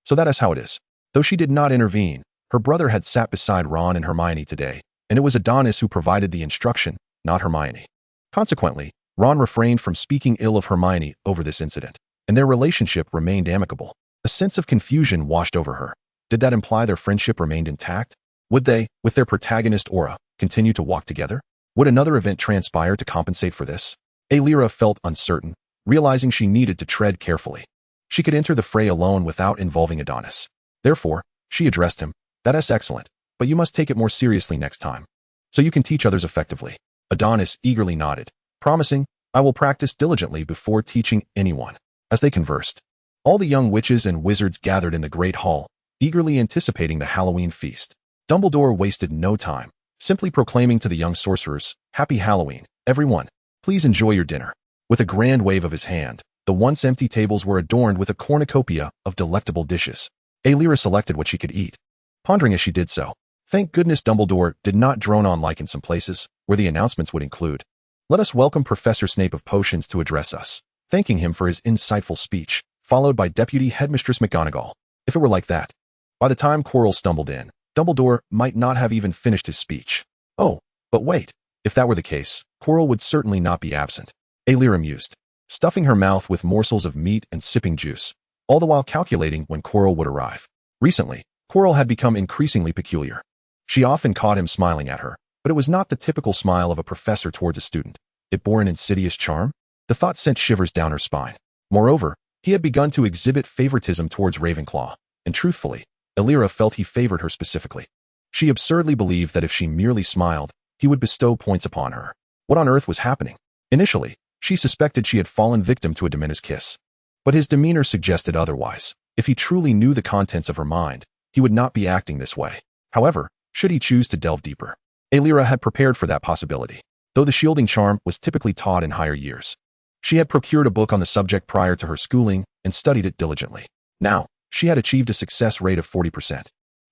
"So that is how it is." Though she did not intervene, her brother had sat beside Ron and Hermione today, and it was Adonis who provided the instruction, not Hermione. Consequently, Ron refrained from speaking ill of Hermione over this incident, and their relationship remained amicable. A sense of confusion washed over her. Did that imply their friendship remained intact? Would they, with their protagonist aura, continue to walk together? Would another event transpire to compensate for this? Alira felt uncertain, realizing she needed to tread carefully. She could enter the fray alone without involving Adonis. Therefore, she addressed him, "That is excellent, but you must take it more seriously next time, so you can teach others effectively." Adonis eagerly nodded, promising, "I will practice diligently before teaching anyone." As they conversed, all the young witches and wizards gathered in the great hall, eagerly anticipating the Halloween feast. Dumbledore wasted no time, simply proclaiming to the young sorcerers, "Happy Halloween, everyone. Please enjoy your dinner." With a grand wave of his hand, the once empty tables were adorned with a cornucopia of delectable dishes. Alira selected what she could eat, pondering as she did so. Thank goodness Dumbledore did not drone on like in some places, where the announcements would include, "Let us welcome Professor Snape of Potions to address us," thanking him for his insightful speech, followed by Deputy Headmistress McGonagall. If it were like that, by the time Quirrell stumbled in, Dumbledore might not have even finished his speech. Oh, but wait, if that were the case, Quirrell would certainly not be absent. Alira mused, stuffing her mouth with morsels of meat and sipping juice, all the while calculating when Quirrell would arrive. Recently, Quirrell had become increasingly peculiar. She often caught him smiling at her, but it was not the typical smile of a professor towards a student. It bore an insidious charm. The thought sent shivers down her spine. Moreover, He had begun to exhibit favoritism towards Ravenclaw, and truthfully, Alira felt he favored her specifically. She absurdly believed that if she merely smiled, he would bestow points upon her. What on earth was happening? Initially, she suspected she had fallen victim to a Dementor's kiss. But his demeanor suggested otherwise. If he truly knew the contents of her mind, he would not be acting this way. However, should he choose to delve deeper, Alira had prepared for that possibility. Though the shielding charm was typically taught in higher years, she had procured a book on the subject prior to her schooling and studied it diligently. Now, she had achieved a success rate of 40%,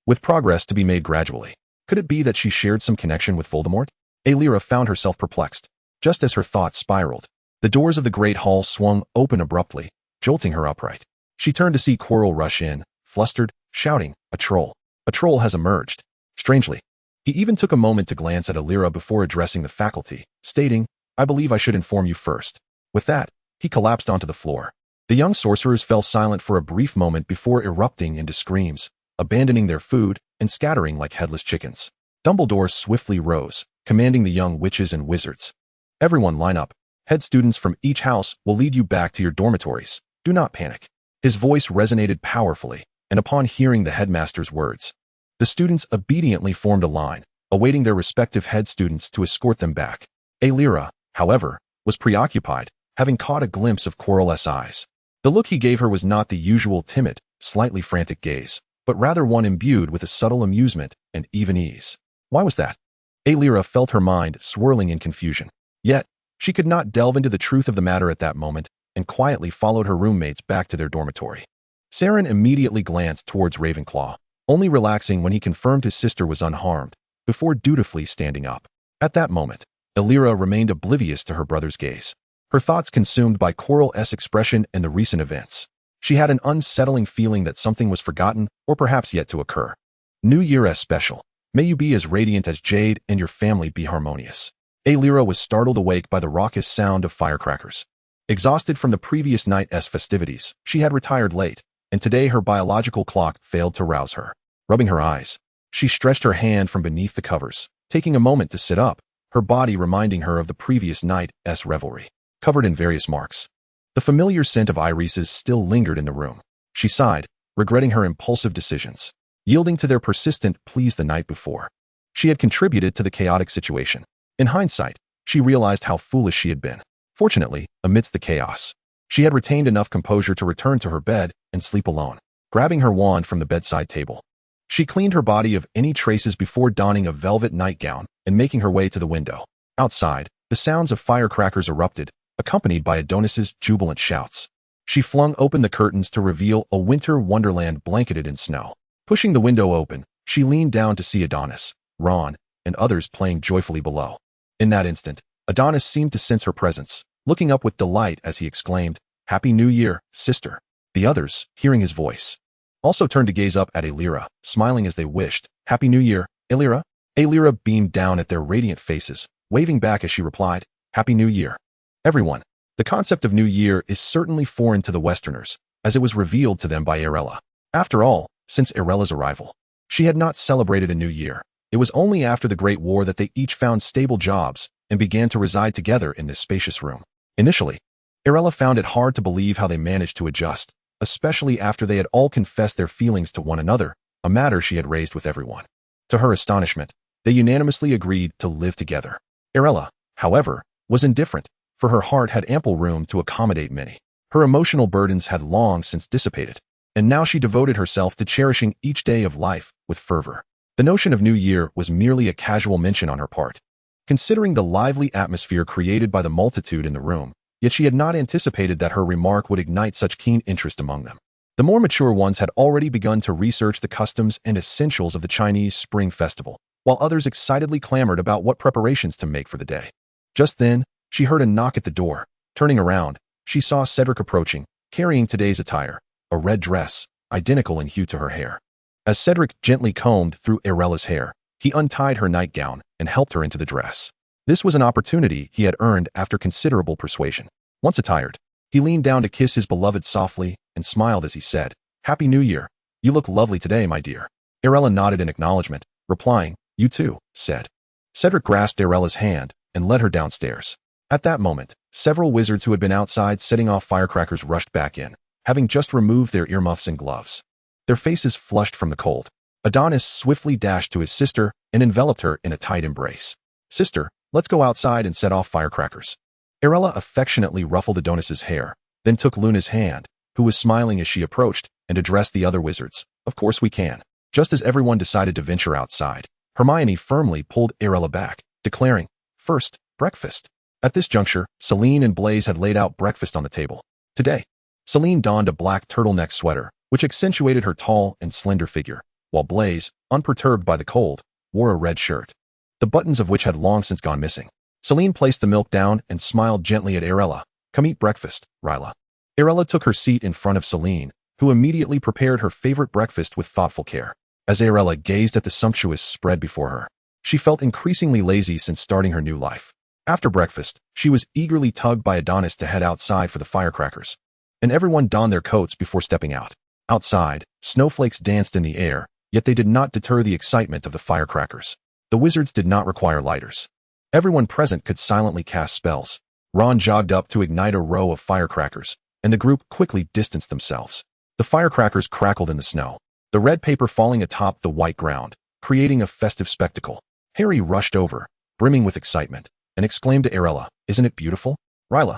with progress to be made gradually. Could it be that she shared some connection with Voldemort? Alira found herself perplexed. Just as her thoughts spiraled, the doors of the great hall swung open abruptly, jolting her upright. She turned to see Quirrell rush in, flustered, shouting, "A troll! A troll has emerged!" Strangely, he even took a moment to glance at Alira before addressing the faculty, stating, "I believe I should inform you first." With that, he collapsed onto the floor. The young sorcerers fell silent for a brief moment before erupting into screams, abandoning their food, and scattering like headless chickens. Dumbledore swiftly rose, commanding the young witches and wizards. "Everyone line up. Head students from each house will lead you back to your dormitories. Do not panic." His voice resonated powerfully, and upon hearing the headmaster's words, the students obediently formed a line, awaiting their respective head students to escort them back. Alira, however, was preoccupied, having caught a glimpse of Quirrell's eyes. The look he gave her was not the usual timid, slightly frantic gaze, but rather one imbued with a subtle amusement and even ease. Why was that? Alira felt her mind swirling in confusion. Yet, she could not delve into the truth of the matter at that moment, and quietly followed her roommates back to their dormitory. Saren immediately glanced towards Ravenclaw, only relaxing when he confirmed his sister was unharmed, before dutifully standing up. At that moment, Alira remained oblivious to her brother's gaze, her thoughts consumed by Quirrell's expression and the recent events. She had an unsettling feeling that something was forgotten or perhaps yet to occur. New Year's special. May you be as radiant as jade and your family be harmonious. Alira was startled awake by the raucous sound of firecrackers. Exhausted from the previous night's festivities, she had retired late, and today her biological clock failed to rouse her. Rubbing her eyes, she stretched her hand from beneath the covers, taking a moment to sit up, her body reminding her of the previous night's revelry, covered in various marks. The familiar scent of irises still lingered in the room. She sighed, regretting her impulsive decisions, yielding to their persistent pleas the night before. She had contributed to the chaotic situation. In hindsight, she realized how foolish she had been. Fortunately, amidst the chaos, she had retained enough composure to return to her bed and sleep alone. Grabbing her wand from the bedside table, she cleaned her body of any traces before donning a velvet nightgown and making her way to the window. Outside, the sounds of firecrackers erupted, accompanied by Adonis's jubilant shouts. She flung open the curtains to reveal a winter wonderland blanketed in snow. Pushing the window open, she leaned down to see Adonis, Ron, and others playing joyfully below. In that instant, Adonis seemed to sense her presence, looking up with delight as he exclaimed, "Happy New Year, sister." The others, hearing his voice, also turned to gaze up at Alira, smiling as they wished, "Happy New Year, Alira." Alira beamed down at their radiant faces, waving back as she replied, "Happy New Year, everyone." The concept of New Year is certainly foreign to the Westerners, as it was revealed to them by Arilla. After all, since Arilla's arrival, she had not celebrated a new year. It was only after the Great War that they each found stable jobs and began to reside together in this spacious room. Initially, Arilla found it hard to believe how they managed to adjust, especially after they had all confessed their feelings to one another, a matter she had raised with everyone. To her astonishment, they unanimously agreed to live together. Arilla, however, was indifferent, for her heart had ample room to accommodate many. Her emotional burdens had long since dissipated, and now she devoted herself to cherishing each day of life with fervor. The notion of New Year was merely a casual mention on her part, considering the lively atmosphere created by the multitude in the room, yet she had not anticipated that her remark would ignite such keen interest among them. The more mature ones had already begun to research the customs and essentials of the Chinese Spring Festival, while others excitedly clamored about what preparations to make for the day. Just then, she heard a knock at the door. Turning around, she saw Cedric approaching, carrying today's attire, a red dress, identical in hue to her hair. As Cedric gently combed through Arilla's hair, he untied her nightgown and helped her into the dress. This was an opportunity he had earned after considerable persuasion. Once attired, he leaned down to kiss his beloved softly and smiled as he said, "Happy New Year. You look lovely today, my dear." Arilla nodded in acknowledgement, replying, "You too," said. Cedric grasped Arilla's hand and led her downstairs. At that moment, several wizards who had been outside setting off firecrackers rushed back in, having just removed their earmuffs and gloves. Their faces flushed from the cold. Adonis swiftly dashed to his sister and enveloped her in a tight embrace. "Sister, let's go outside and set off firecrackers." Arilla affectionately ruffled Adonis's hair, then took Luna's hand, who was smiling as she approached, and addressed the other wizards. "Of course we can." Just as everyone decided to venture outside, Hermione firmly pulled Arilla back, declaring, "First, breakfast." At this juncture, Celine and Blaise had laid out breakfast on the table. Today, Celine donned a black turtleneck sweater, which accentuated her tall and slender figure, while Blaise, unperturbed by the cold, wore a red shirt, the buttons of which had long since gone missing. Celine placed the milk down and smiled gently at Arilla. "Come eat breakfast, Ryla." Arilla took her seat in front of Celine, who immediately prepared her favorite breakfast with thoughtful care. As Arilla gazed at the sumptuous spread before her, she felt increasingly lazy since starting her new life. After breakfast, she was eagerly tugged by Adonis to head outside for the firecrackers, and everyone donned their coats before stepping out. Outside, snowflakes danced in the air, yet they did not deter the excitement of the firecrackers. The wizards did not require lighters. Everyone present could silently cast spells. Ron jogged up to ignite a row of firecrackers, and the group quickly distanced themselves. The firecrackers crackled in the snow, the red paper falling atop the white ground, creating a festive spectacle. Harry rushed over, brimming with excitement, and exclaimed to Arilla, "Isn't it beautiful? Ryla,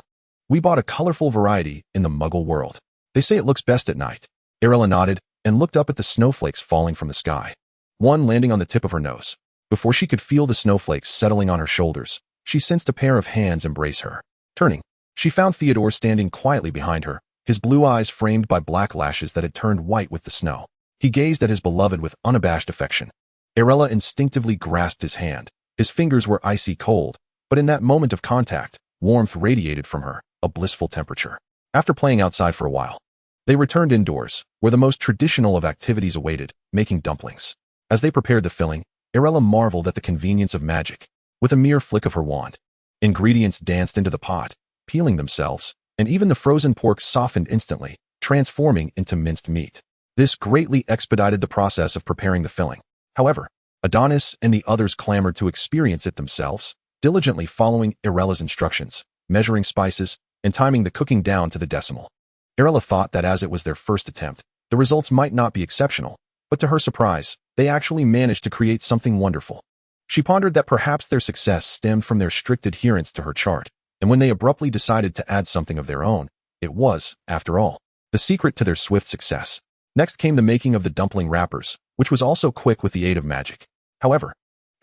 we bought a colorful variety in the Muggle world. They say it looks best at night." Arilla nodded and looked up at the snowflakes falling from the sky, one landing on the tip of her nose. Before she could feel the snowflakes settling on her shoulders, she sensed a pair of hands embrace her. Turning, she found Theodore standing quietly behind her, his blue eyes framed by black lashes that had turned white with the snow. He gazed at his beloved with unabashed affection. Arilla instinctively grasped his hand. His fingers were icy cold, but in that moment of contact, warmth radiated from her, a blissful temperature. After playing outside for a while, they returned indoors, where the most traditional of activities awaited, making dumplings. As they prepared the filling, Arilla marveled at the convenience of magic. With a mere flick of her wand, ingredients danced into the pot, peeling themselves, and even the frozen pork softened instantly, transforming into minced meat. This greatly expedited the process of preparing the filling. However, Adonis and the others clamored to experience it themselves, diligently following Arilla's instructions, measuring spices, and timing the cooking down to the decimal. Arilla thought that as it was their first attempt, the results might not be exceptional, but to her surprise, they actually managed to create something wonderful. She pondered that perhaps their success stemmed from their strict adherence to her chart, and when they abruptly decided to add something of their own, it was, after all, the secret to their swift success. Next came the making of the dumpling wrappers, which was also quick with the aid of magic. However,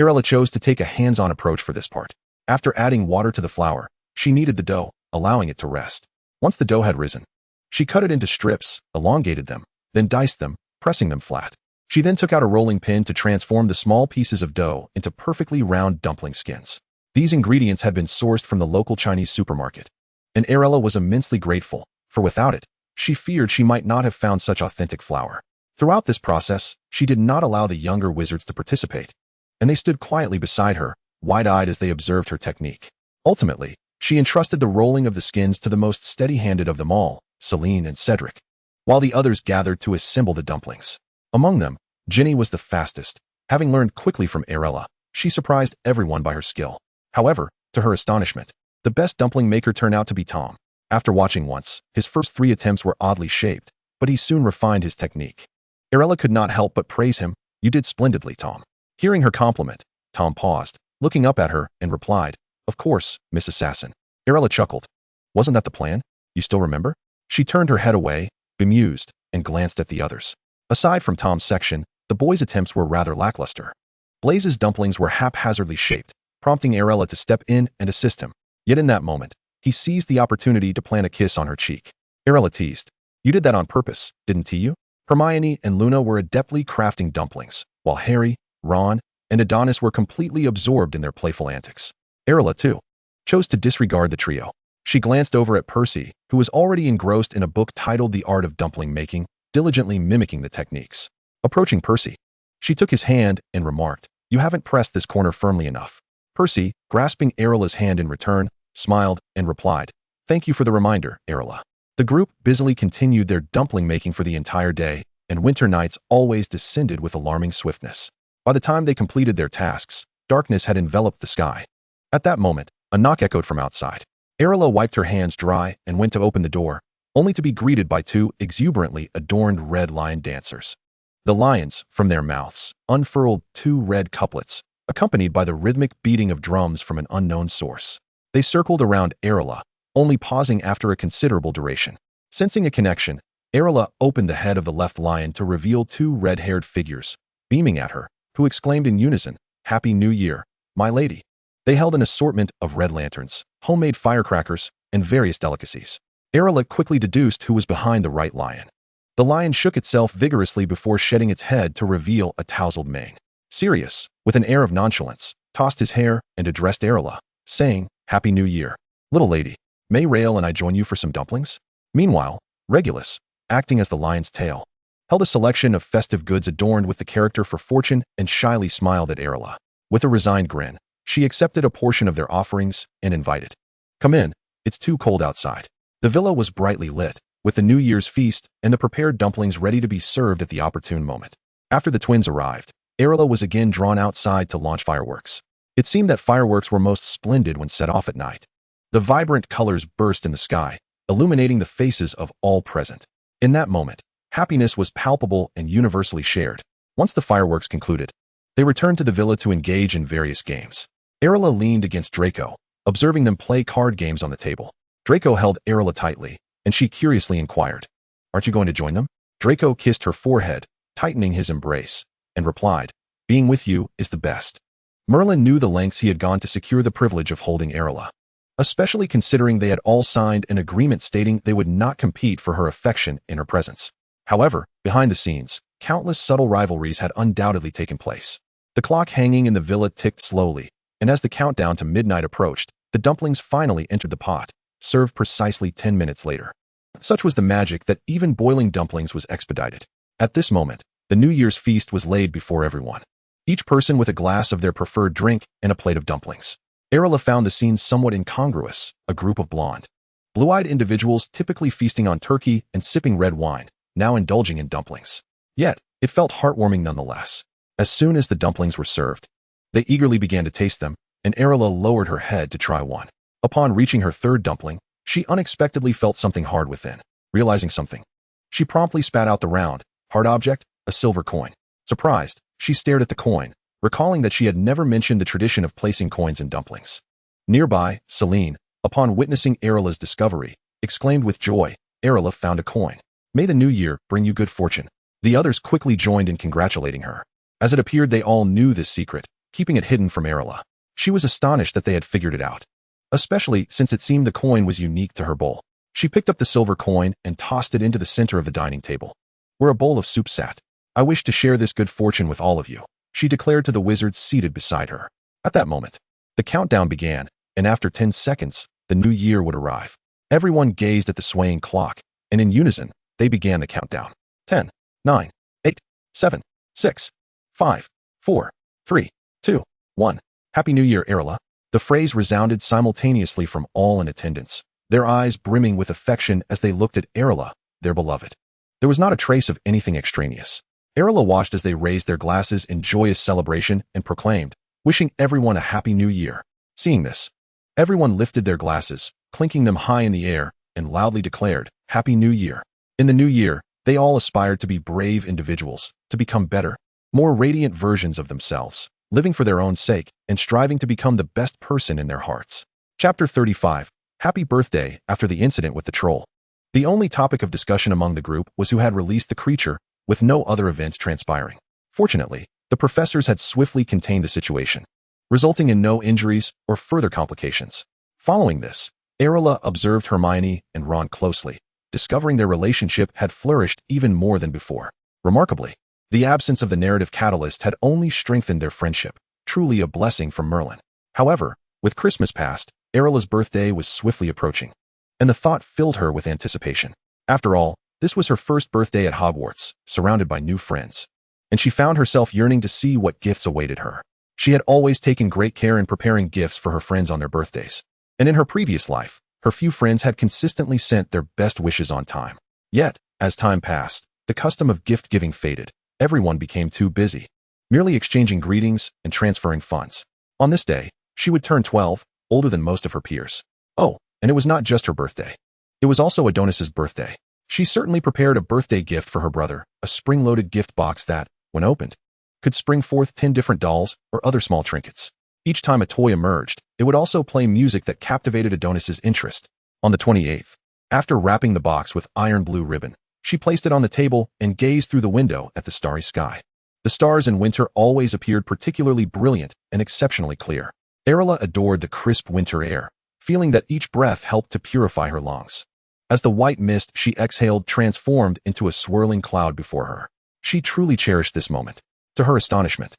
Arilla chose to take a hands-on approach for this part. After adding water to the flour, she kneaded the dough, allowing it to rest. Once the dough had risen, she cut it into strips, elongated them, then diced them, pressing them flat. She then took out a rolling pin to transform the small pieces of dough into perfectly round dumpling skins. These ingredients had been sourced from the local Chinese supermarket, and Arilla was immensely grateful, for without it, she feared she might not have found such authentic flour. Throughout this process, she did not allow the younger wizards to participate, and they stood quietly beside her, wide-eyed as they observed her technique. Ultimately, she entrusted the rolling of the skins to the most steady-handed of them all, Celine and Cedric, while the others gathered to assemble the dumplings. Among them, Ginny was the fastest. Having learned quickly from Arilla, she surprised everyone by her skill. However, to her astonishment, the best dumpling maker turned out to be Tom. After watching once, his first 3 attempts were oddly shaped, but he soon refined his technique. Arilla could not help but praise him. "You did splendidly, Tom." Hearing her compliment, Tom paused, looking up at her, and replied, "Of course, Miss Assassin." Arilla chuckled. "Wasn't that the plan? You still remember?" She turned her head away, bemused, and glanced at the others. Aside from Tom's section, the boys' attempts were rather lackluster. Blaise's dumplings were haphazardly shaped, prompting Arilla to step in and assist him. Yet in that moment, he seized the opportunity to plant a kiss on her cheek. Arilla teased, "You did that on purpose, didn't you?" Hermione and Luna were adeptly crafting dumplings, while Harry, Ron, and Adonis were completely absorbed in their playful antics. Arilla, too, chose to disregard the trio. She glanced over at Percy, who was already engrossed in a book titled The Art of Dumpling Making, diligently mimicking the techniques. Approaching Percy, she took his hand and remarked, "You haven't pressed this corner firmly enough." Percy, grasping Arilla's hand in return, smiled and replied, "Thank you for the reminder, Arilla." The group busily continued their dumpling making for the entire day, and winter nights always descended with alarming swiftness. By the time they completed their tasks, darkness had enveloped the sky. At that moment, a knock echoed from outside. Arilla wiped her hands dry and went to open the door, only to be greeted by two exuberantly adorned red lion dancers. The lions, from their mouths, unfurled two red couplets, accompanied by the rhythmic beating of drums from an unknown source. They circled around Arilla, only pausing after a considerable duration. Sensing a connection, Arilla opened the head of the left lion to reveal two red-haired figures, beaming at her, who exclaimed in unison, "Happy New Year, my lady." They held an assortment of red lanterns, homemade firecrackers, and various delicacies. Arilla quickly deduced who was behind the right lion. The lion shook itself vigorously before shedding its head to reveal a tousled mane. Sirius, with an air of nonchalance, tossed his hair and addressed Arilla, saying, "Happy New Year. Little lady, may Rael and I join you for some dumplings?" Meanwhile, Regulus, acting as the lion's tail, held a selection of festive goods adorned with the character for fortune and shyly smiled at Arilla. With a resigned grin, she accepted a portion of their offerings and invited, "Come in, it's too cold outside." The villa was brightly lit, with the New Year's feast and the prepared dumplings ready to be served at the opportune moment. After the twins arrived, Arilla was again drawn outside to launch fireworks. It seemed that fireworks were most splendid when set off at night. The vibrant colors burst in the sky, illuminating the faces of all present. In that moment, happiness was palpable and universally shared. Once the fireworks concluded, they returned to the villa to engage in various games. Arilla leaned against Draco, observing them play card games on the table. Draco held Arilla tightly, and she curiously inquired, "Aren't you going to join them?" Draco kissed her forehead, tightening his embrace, and replied, "Being with you is the best." Merlin knew the lengths he had gone to secure the privilege of holding Arilla, especially considering they had all signed an agreement stating they would not compete for her affection in her presence. However, behind the scenes, countless subtle rivalries had undoubtedly taken place. The clock hanging in the villa ticked slowly, and as the countdown to midnight approached, the dumplings finally entered the pot, served precisely 10 minutes later. Such was the magic that even boiling dumplings was expedited. At this moment, the New Year's feast was laid before everyone, each person with a glass of their preferred drink and a plate of dumplings. Arilla found the scene somewhat incongruous, a group of blonde, blue-eyed individuals typically feasting on turkey and sipping red wine, now indulging in dumplings. Yet, it felt heartwarming nonetheless. As soon as the dumplings were served, they eagerly began to taste them, and Arilla lowered her head to try one. Upon reaching her third dumpling, she unexpectedly felt something hard within. Realizing something, she promptly spat out the round, hard object, a silver coin. Surprised, she stared at the coin, recalling that she had never mentioned the tradition of placing coins in dumplings. Nearby, Celine, upon witnessing Arilla's discovery, exclaimed with joy, "Arilla found a coin. May the new year bring you good fortune." The others quickly joined in congratulating her. As it appeared they all knew this secret, keeping it hidden from Arilla. She was astonished that they had figured it out, especially since it seemed the coin was unique to her bowl. She picked up the silver coin and tossed it into the center of the dining table, where a bowl of soup sat. "I wish to share this good fortune with all of you," she declared to the wizards seated beside her. At that moment, the countdown began, and after 10 seconds, the new year would arrive. Everyone gazed at the swaying clock, and in unison, they began the countdown. 10, 9, 8, 7, 6, 5, 4, 3, 2, 1. Happy New Year, Arilla. The phrase resounded simultaneously from all in attendance, their eyes brimming with affection as they looked at Arilla, their beloved. There was not a trace of anything extraneous. Arilla watched as they raised their glasses in joyous celebration and proclaimed, wishing everyone a happy new year. Seeing this, everyone lifted their glasses, clinking them high in the air, and loudly declared, "Happy New Year." In the new year, they all aspired to be brave individuals, to become better, more radiant versions of themselves, living for their own sake and striving to become the best person in their hearts. Chapter 35. Happy Birthday. After the incident with the troll, the only topic of discussion among the group was who had released the creature, with no other events transpiring. Fortunately, the professors had swiftly contained the situation, resulting in no injuries or further complications. Following this, Arilla observed Hermione and Ron closely, discovering their relationship had flourished even more than before. Remarkably, the absence of the narrative catalyst had only strengthened their friendship, truly a blessing from Merlin. However, with Christmas past, Arilla's birthday was swiftly approaching, and the thought filled her with anticipation. After all, this was her first birthday at Hogwarts, surrounded by new friends, and she found herself yearning to see what gifts awaited her. She had always taken great care in preparing gifts for her friends on their birthdays, and in her previous life, her few friends had consistently sent their best wishes on time. Yet, as time passed, the custom of gift-giving faded. Everyone became too busy, merely exchanging greetings and transferring funds. On this day, she would turn 12, older than most of her peers. Oh, and it was not just her birthday. It was also Adonis's birthday. She certainly prepared a birthday gift for her brother, a spring-loaded gift box that, when opened, could spring forth 10 different dolls or other small trinkets. Each time a toy emerged, it would also play music that captivated Adonis's interest. On the 28th, after wrapping the box with iron blue ribbon, she placed it on the table and gazed through the window at the starry sky. The stars in winter always appeared particularly brilliant and exceptionally clear. Arilla adored the crisp winter air, feeling that each breath helped to purify her lungs. As the white mist she exhaled transformed into a swirling cloud before her, she truly cherished this moment. To her astonishment,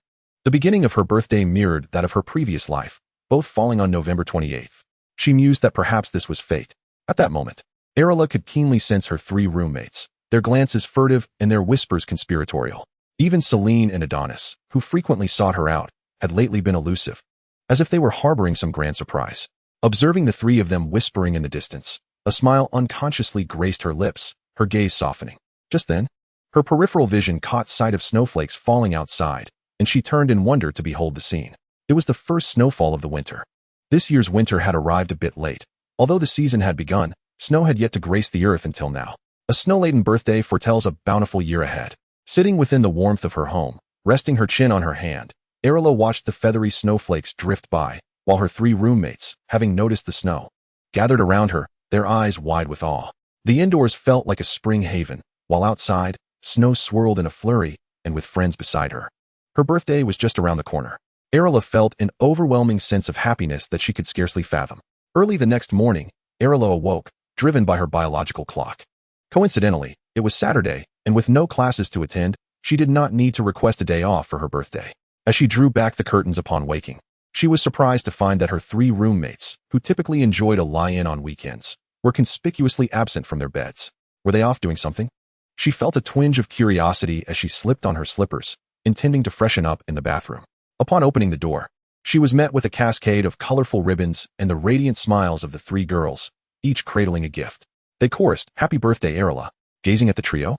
the beginning of her birthday mirrored that of her previous life, both falling on November 28th. She mused that perhaps this was fate. At that moment, Arilla could keenly sense her 3 roommates, their glances furtive and their whispers conspiratorial. Even Celine and Adonis, who frequently sought her out, had lately been elusive, as if they were harboring some grand surprise. Observing the 3 of them whispering in the distance, a smile unconsciously graced her lips, her gaze softening. Just then, her peripheral vision caught sight of snowflakes falling outside, and she turned in wonder to behold the scene. It was the first snowfall of the winter. This year's winter had arrived a bit late. Although the season had begun, snow had yet to grace the earth until now. A snow-laden birthday foretells a bountiful year ahead. Sitting within the warmth of her home, resting her chin on her hand, Arilla watched the feathery snowflakes drift by, while her 3 roommates, having noticed the snow, gathered around her, their eyes wide with awe. The indoors felt like a spring haven, while outside, snow swirled in a flurry, and with friends beside her. Her birthday was just around the corner. Arilla felt an overwhelming sense of happiness that she could scarcely fathom. Early the next morning, Arilla awoke, driven by her biological clock. Coincidentally, it was Saturday, and with no classes to attend, she did not need to request a day off for her birthday. As she drew back the curtains upon waking, she was surprised to find that her 3 roommates, who typically enjoyed a lie-in on weekends, were conspicuously absent from their beds. Were they off doing something? She felt a twinge of curiosity as she slipped on her slippers, intending to freshen up in the bathroom. Upon opening the door, she was met with a cascade of colorful ribbons and the radiant smiles of the 3 girls, each cradling a gift. They chorused, "Happy birthday, Arilla." Gazing at the trio,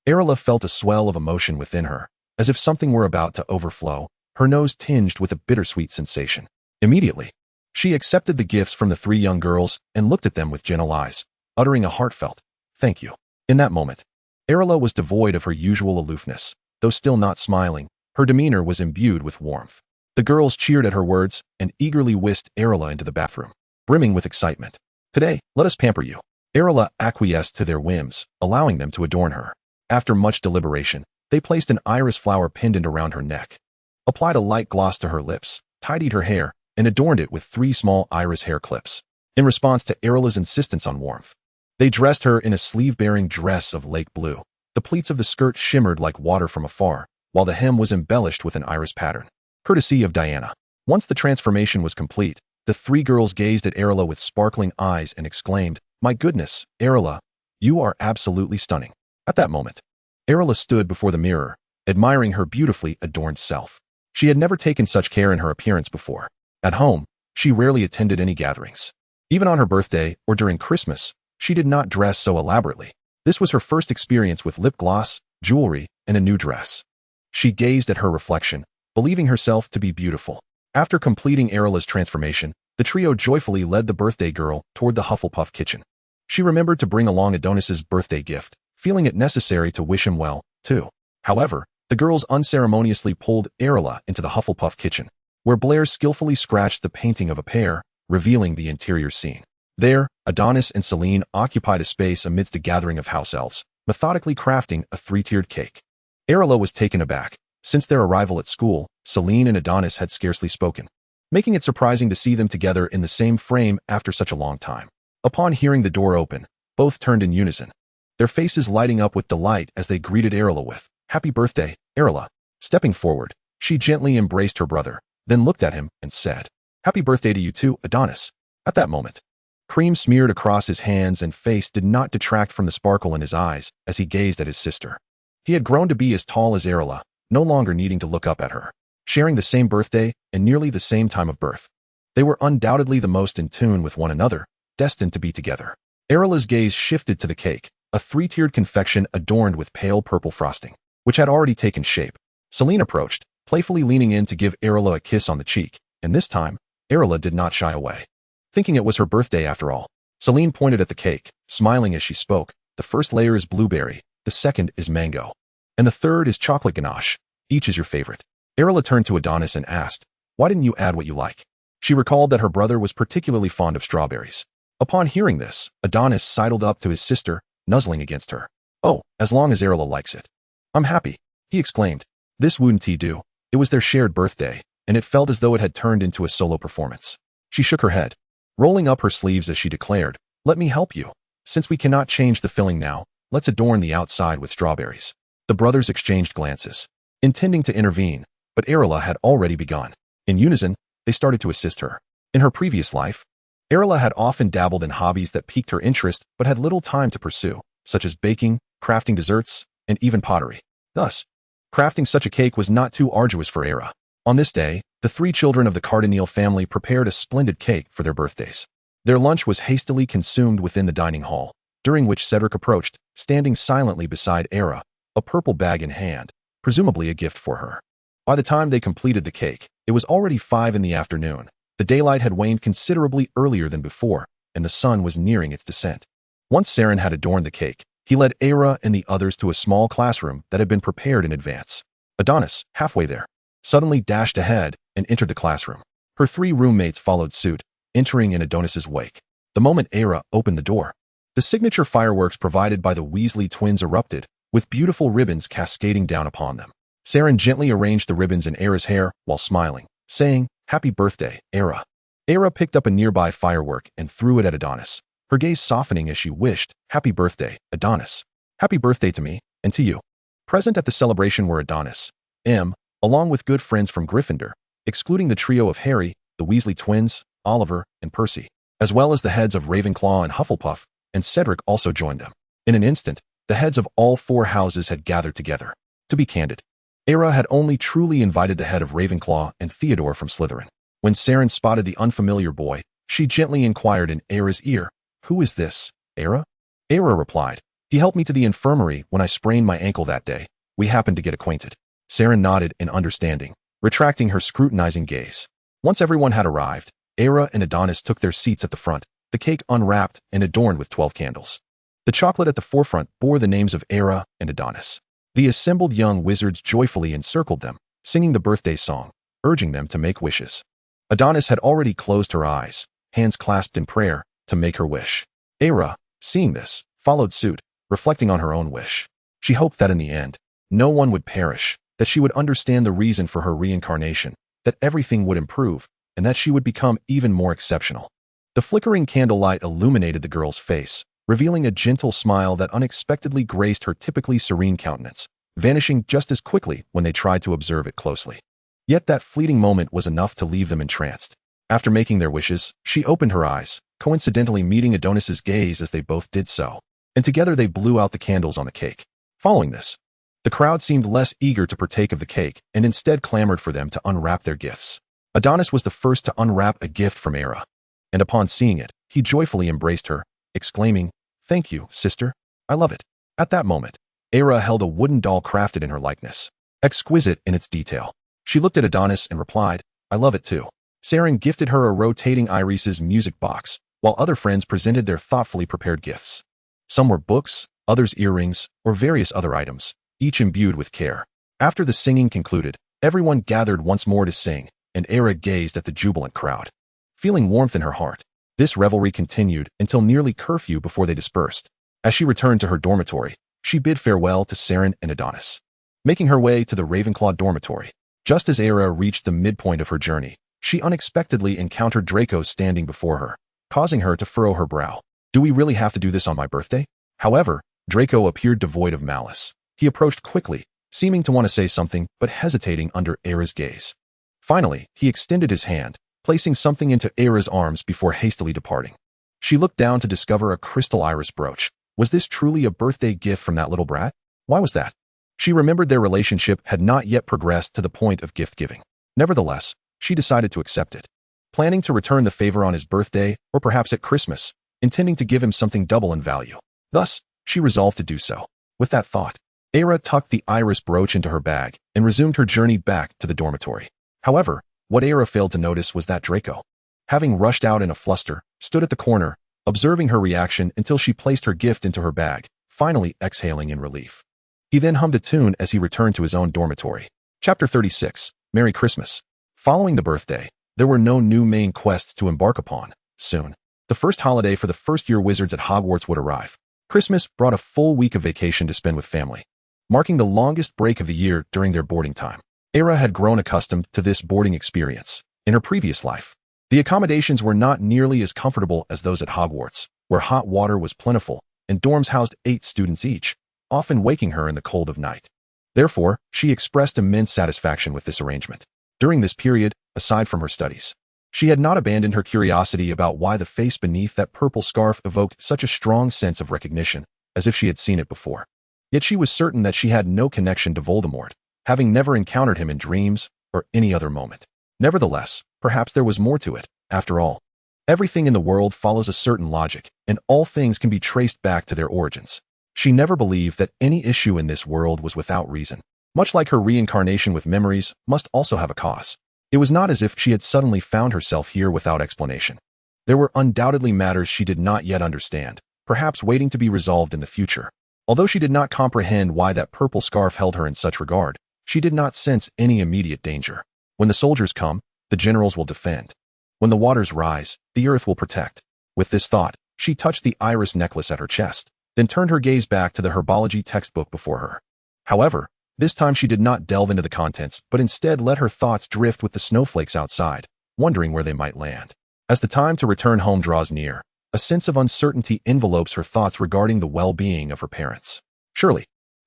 Arilla felt a swell of emotion within her, as if something were about to overflow, her nose tinged with a bittersweet sensation. Immediately, she accepted the gifts from the 3 young girls and looked at them with gentle eyes, uttering a heartfelt, "Thank you." In that moment, Arilla was devoid of her usual aloofness. Though still not smiling, her demeanor was imbued with warmth. The girls cheered at her words and eagerly whisked Arilla into the bathroom, brimming with excitement. "Today, let us pamper you." Arilla acquiesced to their whims, allowing them to adorn her. After much deliberation, they placed an iris flower pendant around her neck, applied a light gloss to her lips, tidied her hair, and adorned it with 3 small iris hair clips. In response to Arilla's insistence on warmth, they dressed her in a sleeve-bearing dress of lake blue. The pleats of the skirt shimmered like water from afar, while the hem was embellished with an iris pattern, courtesy of Diana. Once the transformation was complete, the 3 girls gazed at Arilla with sparkling eyes and exclaimed, "My goodness, Arilla, you are absolutely stunning." At that moment, Arilla stood before the mirror, admiring her beautifully adorned self. She had never taken such care in her appearance before. At home, she rarely attended any gatherings. Even on her birthday or during Christmas, she did not dress so elaborately. This was her first experience with lip gloss, jewelry, and a new dress. She gazed at her reflection, believing herself to be beautiful. After completing Arilla's transformation, the trio joyfully led the birthday girl toward the Hufflepuff kitchen. She remembered to bring along Adonis's birthday gift, feeling it necessary to wish him well, too. However, the girls unceremoniously pulled Arilla into the Hufflepuff kitchen, where Blair skillfully scratched the painting of a pear, revealing the interior scene. There, Adonis and Celine occupied a space amidst a gathering of house elves, methodically crafting a 3-tiered cake. Arilla was taken aback. Since their arrival at school, Celine and Adonis had scarcely spoken, making it surprising to see them together in the same frame after such a long time. Upon hearing the door open, both turned in unison, their faces lighting up with delight as they greeted Arilla with, "Happy birthday, Arilla." Stepping forward, she gently embraced her brother, then looked at him and said, "Happy birthday to you too, Adonis." At that moment, cream smeared across his hands and face did not detract from the sparkle in his eyes as he gazed at his sister. He had grown to be as tall as Arilla, no longer needing to look up at her. Sharing the same birthday and nearly the same time of birth, they were undoubtedly the most in tune with one another, destined to be together. Arilla's gaze shifted to the cake, a 3-tiered confection adorned with pale purple frosting, which had already taken shape. Celine approached, playfully leaning in to give Arilla a kiss on the cheek, and this time, Arilla did not shy away. Thinking it was her birthday after all, Celine pointed at the cake, smiling as she spoke. The first layer is blueberry, the second is mango, and the third is chocolate ganache. Each is your favorite. Arilla turned to Adonis and asked, why didn't you add what you like? She recalled that her brother was particularly fond of strawberries. Upon hearing this, Adonis sidled up to his sister, nuzzling against her. Oh, as long as Arilla likes it. I'm happy, he exclaimed. This wouldn't he do? It was their shared birthday, and it felt as though it had turned into a solo performance. She shook her head, rolling up her sleeves as she declared, let me help you. Since we cannot change the filling now, let's adorn the outside with strawberries. The brothers exchanged glances, intending to intervene, but Arilla had already begun. In unison, they started to assist her. In her previous life, Arilla had often dabbled in hobbies that piqued her interest but had little time to pursue, such as baking, crafting desserts, and even pottery. Thus, crafting such a cake was not too arduous for Arilla. On this day, the 3 children of the Cardinal family prepared a splendid cake for their birthdays. Their lunch was hastily consumed within the dining hall, during which Cedric approached, standing silently beside Arilla, a purple bag in hand, presumably a gift for her. By the time they completed the cake, it was already 5 in the afternoon. The daylight had waned considerably earlier than before, and the sun was nearing its descent. Once Saren had adorned the cake, he led Arilla and the others to a small classroom that had been prepared in advance. Adonis, halfway there, suddenly dashed ahead and entered the classroom. Her 3 roommates followed suit, entering in Adonis's wake. The moment Arilla opened the door, the signature fireworks provided by the Weasley twins erupted, with beautiful ribbons cascading down upon them. Saren gently arranged the ribbons in Ara's hair while smiling, saying, Happy birthday, Ara. Ara picked up a nearby firework and threw it at Adonis, her gaze softening as she wished, Happy birthday, Adonis. Happy birthday to me, and to you. Present at the celebration were Adonis, M, along with good friends from Gryffindor, excluding the trio of Harry, the Weasley twins, Oliver, and Percy, as well as the heads of Ravenclaw and Hufflepuff, and Cedric also joined them. In an instant, the heads of all 4 houses had gathered together. To be candid, Ara had only truly invited the head of Ravenclaw and Theodore from Slytherin. When Saren spotted the unfamiliar boy, she gently inquired in Ara's ear, Who is this, Ara? Ara replied, He helped me to the infirmary when I sprained my ankle that day. We happened to get acquainted. Saren nodded in understanding, retracting her scrutinizing gaze. Once everyone had arrived, Ara and Adonis took their seats at the front, the cake unwrapped and adorned with 12 candles. The chocolate at the forefront bore the names of Ara and Adonis. The assembled young wizards joyfully encircled them, singing the birthday song, urging them to make wishes. Adonis had already closed her eyes, hands clasped in prayer, to make her wish. Ara, seeing this, followed suit, reflecting on her own wish. She hoped that in the end, no one would perish, that she would understand the reason for her reincarnation, that everything would improve, and that she would become even more exceptional. The flickering candlelight illuminated the girl's face, revealing a gentle smile that unexpectedly graced her typically serene countenance, vanishing just as quickly when they tried to observe it closely. Yet that fleeting moment was enough to leave them entranced. After making their wishes, she opened her eyes, coincidentally meeting Adonis's gaze as they both did so, and together they blew out the candles on the cake. Following this, the crowd seemed less eager to partake of the cake and instead clamored for them to unwrap their gifts. Adonis was the first to unwrap a gift from Ara, and upon seeing it, he joyfully embraced her, exclaiming, Thank you, sister. I love it. At that moment, Ara held a wooden doll crafted in her likeness, exquisite in its detail. She looked at Adonis and replied, I love it too. Saren gifted her a rotating Iris's music box, while other friends presented their thoughtfully prepared gifts. Some were books, others earrings, or various other items, each imbued with care. After the singing concluded, everyone gathered once more to sing, and Ara gazed at the jubilant crowd. Feeling warmth in her heart, this revelry continued until nearly curfew before they dispersed. As she returned to her dormitory, she bid farewell to Saren and Adonis. Making her way to the Ravenclaw dormitory, just as Ara reached the midpoint of her journey, she unexpectedly encountered Draco standing before her, causing her to furrow her brow. Do we really have to do this on my birthday? However, Draco appeared devoid of malice. He approached quickly, seeming to want to say something but hesitating under Ara's gaze. Finally, he extended his hand, placing something into Ara's arms before hastily departing. She looked down to discover a crystal iris brooch. Was this truly a birthday gift from that little brat? Why was that? She remembered their relationship had not yet progressed to the point of gift-giving. Nevertheless, she decided to accept it, planning to return the favor on his birthday or perhaps at Christmas, intending to give him something double in value. Thus, she resolved to do so. With that thought, Ara tucked the iris brooch into her bag and resumed her journey back to the dormitory. However, what Ara failed to notice was that Draco, having rushed out in a fluster, stood at the corner, observing her reaction until she placed her gift into her bag, finally exhaling in relief. He then hummed a tune as he returned to his own dormitory. Chapter 36. Merry Christmas. Following the birthday, there were no new main quests to embark upon. Soon, the first holiday for the first-year wizards at Hogwarts would arrive. Christmas brought a full week of vacation to spend with family, marking the longest break of the year during their boarding time. Arilla had grown accustomed to this boarding experience. In her previous life, the accommodations were not nearly as comfortable as those at Hogwarts, where hot water was plentiful and dorms housed 8 students each, often waking her in the cold of night. Therefore, she expressed immense satisfaction with this arrangement. During this period, aside from her studies, she had not abandoned her curiosity about why the face beneath that purple scarf evoked such a strong sense of recognition, as if she had seen it before. Yet she was certain that she had no connection to Voldemort, having never encountered him in dreams or any other moment. Nevertheless, perhaps there was more to it. After all, everything in the world follows a certain logic, and all things can be traced back to their origins. She never believed that any issue in this world was without reason. Much like her reincarnation with memories must also have a cause. It was not as if she had suddenly found herself here without explanation. There were undoubtedly matters she did not yet understand, perhaps waiting to be resolved in the future. Although she did not comprehend why that purple scarf held her in such regard, she did not sense any immediate danger. When the soldiers come, the generals will defend. When the waters rise, the earth will protect. With this thought, she touched the iris necklace at her chest, then turned her gaze back to the herbology textbook before her. However, this time she did not delve into the contents, but instead let her thoughts drift with the snowflakes outside, wondering where they might land. As the time to return home draws near, a sense of uncertainty envelopes her thoughts regarding the well-being of her parents. Surely,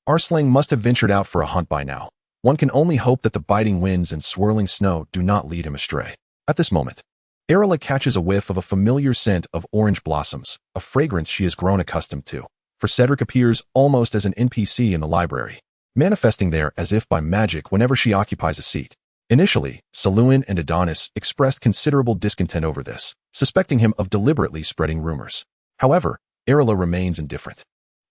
Arslang must have ventured out for a hunt by now. One can only hope that the biting winds and swirling snow do not lead him astray. At this moment, Arilla catches a whiff of a familiar scent of orange blossoms, a fragrance she has grown accustomed to. For Cedric appears almost as an NPC in the library, manifesting there as if by magic whenever she occupies a seat. Initially, Selûne and Adonis expressed considerable discontent over this, suspecting him of deliberately spreading rumors. However, Arilla remains indifferent.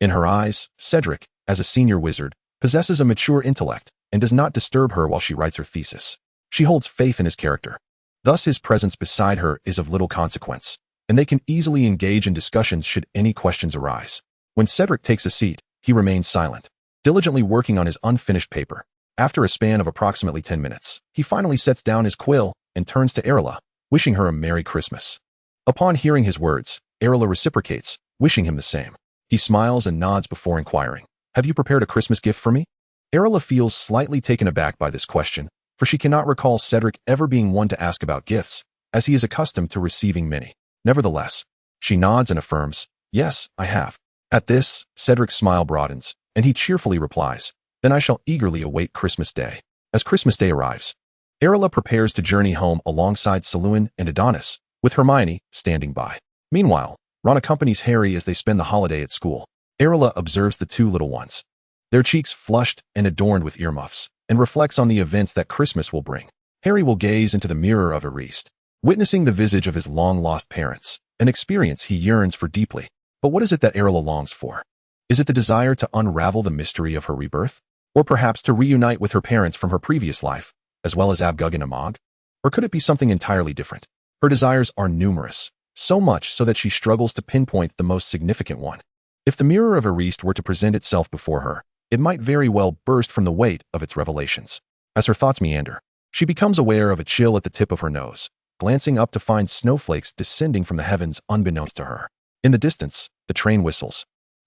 In her eyes, Cedric, as a senior wizard, possesses a mature intellect and does not disturb her while she writes her thesis. She holds faith in his character. Thus his presence beside her is of little consequence, and they can easily engage in discussions should any questions arise. When Cedric takes a seat, he remains silent, diligently working on his unfinished paper. After a span of approximately 10 minutes, he finally sets down his quill and turns to Arilla, wishing her a Merry Christmas. Upon hearing his words, Arilla reciprocates, wishing him the same. He smiles and nods before inquiring, "Have you prepared a Christmas gift for me?" Arilla feels slightly taken aback by this question, for she cannot recall Cedric ever being one to ask about gifts, as he is accustomed to receiving many. Nevertheless, she nods and affirms, "Yes, I have." At this, Cedric's smile broadens, and he cheerfully replies, "Then I shall eagerly await Christmas Day." As Christmas Day arrives, Arilla prepares to journey home alongside Selûne and Adonis, with Hermione standing by. Meanwhile, Ron accompanies Harry as they spend the holiday at school. Arilla observes the 2 little ones, their cheeks flushed and adorned with earmuffs, and reflects on the events that Christmas will bring. Harry will gaze into the mirror of Eriste, witnessing the visage of his long-lost parents, an experience he yearns for deeply. But what is it that Arilla longs for? Is it the desire to unravel the mystery of her rebirth? Or perhaps to reunite with her parents from her previous life, as well as Abgug and Amog? Or could it be something entirely different? Her desires are numerous, so much so that she struggles to pinpoint the most significant one. If the mirror of Eriste were to present itself before her, it might very well burst from the weight of its revelations. As her thoughts meander, she becomes aware of a chill at the tip of her nose, glancing up to find snowflakes descending from the heavens unbeknownst to her. In the distance, the train whistles,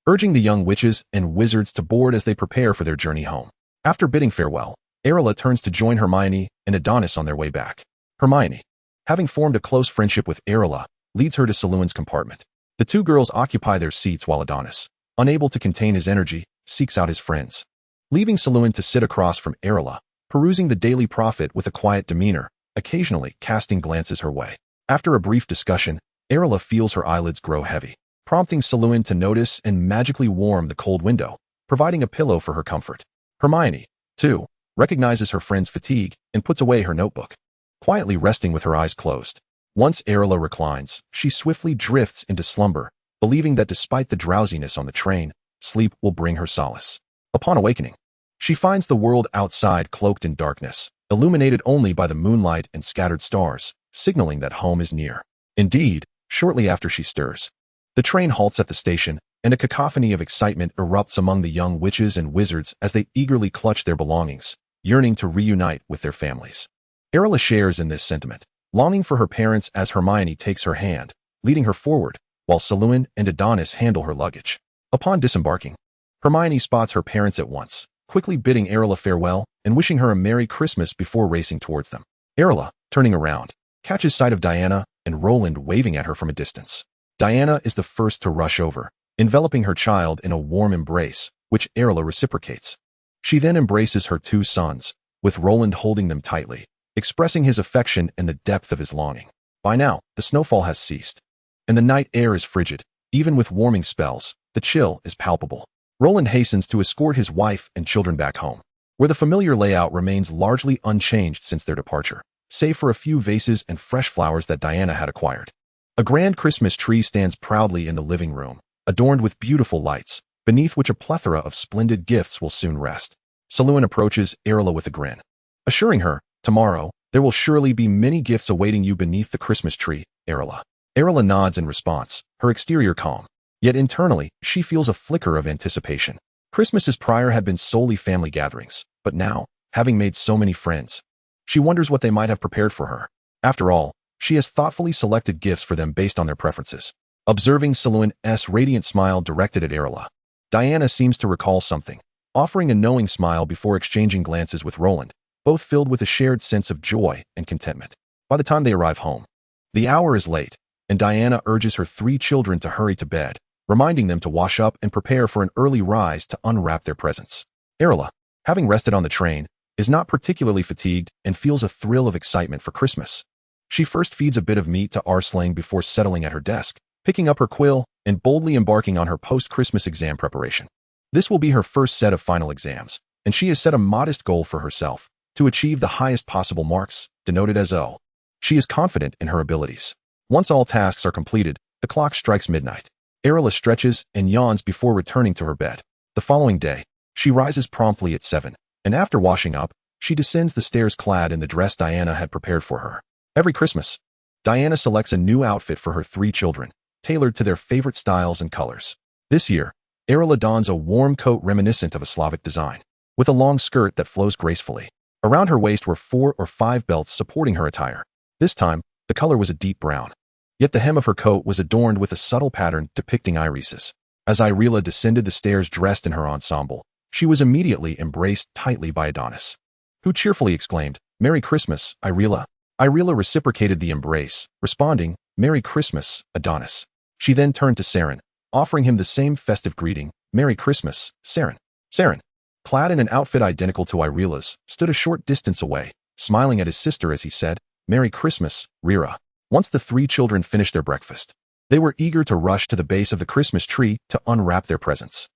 urging the young witches and wizards to board as they prepare for their journey home. After bidding farewell, Arilla turns to join Hermione and Adonis on their way back. Hermione, having formed a close friendship with Arilla, leads her to Selûne's compartment. The 2 girls occupy their seats while Adonis, unable to contain his energy, seeks out his friends. Leaving Selûne to sit across from Arilla, perusing the Daily Prophet with a quiet demeanor, occasionally casting glances her way. After a brief discussion, Arilla feels her eyelids grow heavy, prompting Selûne to notice and magically warm the cold window, providing a pillow for her comfort. Hermione, too, recognizes her friend's fatigue and puts away her notebook, quietly resting with her eyes closed. Once Arilla reclines, she swiftly drifts into slumber, believing that despite the drowsiness on the train, sleep will bring her solace. Upon awakening, she finds the world outside cloaked in darkness, illuminated only by the moonlight and scattered stars, signaling that home is near. Indeed, shortly after she stirs, The train halts at the station, and a cacophony of excitement erupts among the young witches and wizards as they eagerly clutch their belongings, yearning to reunite with their families. Arilla shares in this sentiment, longing for her parents as Hermione takes her hand, leading her forward, while Selûne and Adonis handle her luggage. Upon disembarking, Hermione spots her parents at once, quickly bidding Arilla farewell and wishing her a Merry Christmas before racing towards them. Arilla, turning around, catches sight of Diana and Roland waving at her from a distance. Diana is the first to rush over, enveloping her child in a warm embrace, which Arilla reciprocates. She then embraces her two sons, with Roland holding them tightly, expressing his affection and the depth of his longing. By now, the snowfall has ceased, and the night air is frigid. Even with warming spells, the chill is palpable. Roland hastens to escort his wife and children back home, where the familiar layout remains largely unchanged since their departure, save for a few vases and fresh flowers that Diana had acquired. A grand Christmas tree stands proudly in the living room, adorned with beautiful lights, beneath which a plethora of splendid gifts will soon rest. Selûne approaches Arilla with a grin, assuring her, "Tomorrow, there will surely be many gifts awaiting you beneath the Christmas tree, Arilla." Arilla nods in response, her exterior calm. Yet internally, she feels a flicker of anticipation. Christmases prior had been solely family gatherings, but now, having made so many friends, she wonders what they might have prepared for her. After all, she has thoughtfully selected gifts for them based on their preferences. Observing Selûne's radiant smile directed at Arilla, Diana seems to recall something, offering a knowing smile before exchanging glances with Roland, both filled with a shared sense of joy and contentment. By the time they arrive home, the hour is late, and Diana urges her 3 children to hurry to bed, reminding them to wash up and prepare for an early rise to unwrap their presents. Arilla, having rested on the train, is not particularly fatigued and feels a thrill of excitement for Christmas. She first feeds a bit of meat to Arslang before settling at her desk, picking up her quill and boldly embarking on her post-Christmas exam preparation. This will be her first set of final exams, and she has set a modest goal for herself, to achieve the highest possible marks, denoted as O. She is confident in her abilities. Once all tasks are completed, the clock strikes midnight. Arilla stretches and yawns before returning to her bed. The following day, she rises promptly at 7, and after washing up, she descends the stairs clad in the dress Diana had prepared for her. Every Christmas, Diana selects a new outfit for her 3 children, tailored to their favorite styles and colors. This year, Arilla dons a warm coat reminiscent of a Slavic design, with a long skirt that flows gracefully. Around her waist were 4 or 5 belts supporting her attire. This time, the color was a deep brown. Yet the hem of her coat was adorned with a subtle pattern depicting irises. As Arilla descended the stairs dressed in her ensemble, she was immediately embraced tightly by Adonis, who cheerfully exclaimed, "Merry Christmas, Arilla." Arilla reciprocated the embrace, responding, "Merry Christmas, Adonis." She then turned to Saren, offering him the same festive greeting, "Merry Christmas, Saren." Saren, clad in an outfit identical to Arilla's, stood a short distance away, smiling at his sister as he said, "Merry Christmas, Rira." Once the 3 children finished their breakfast, they were eager to rush to the base of the Christmas tree to unwrap their presents.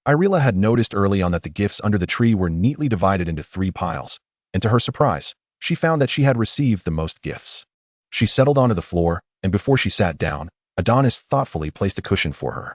Arilla had noticed early on that the gifts under the tree were neatly divided into 3 piles, and to her surprise, she found that she had received the most gifts. She settled onto the floor, and before she sat down, Adonis thoughtfully placed a cushion for her.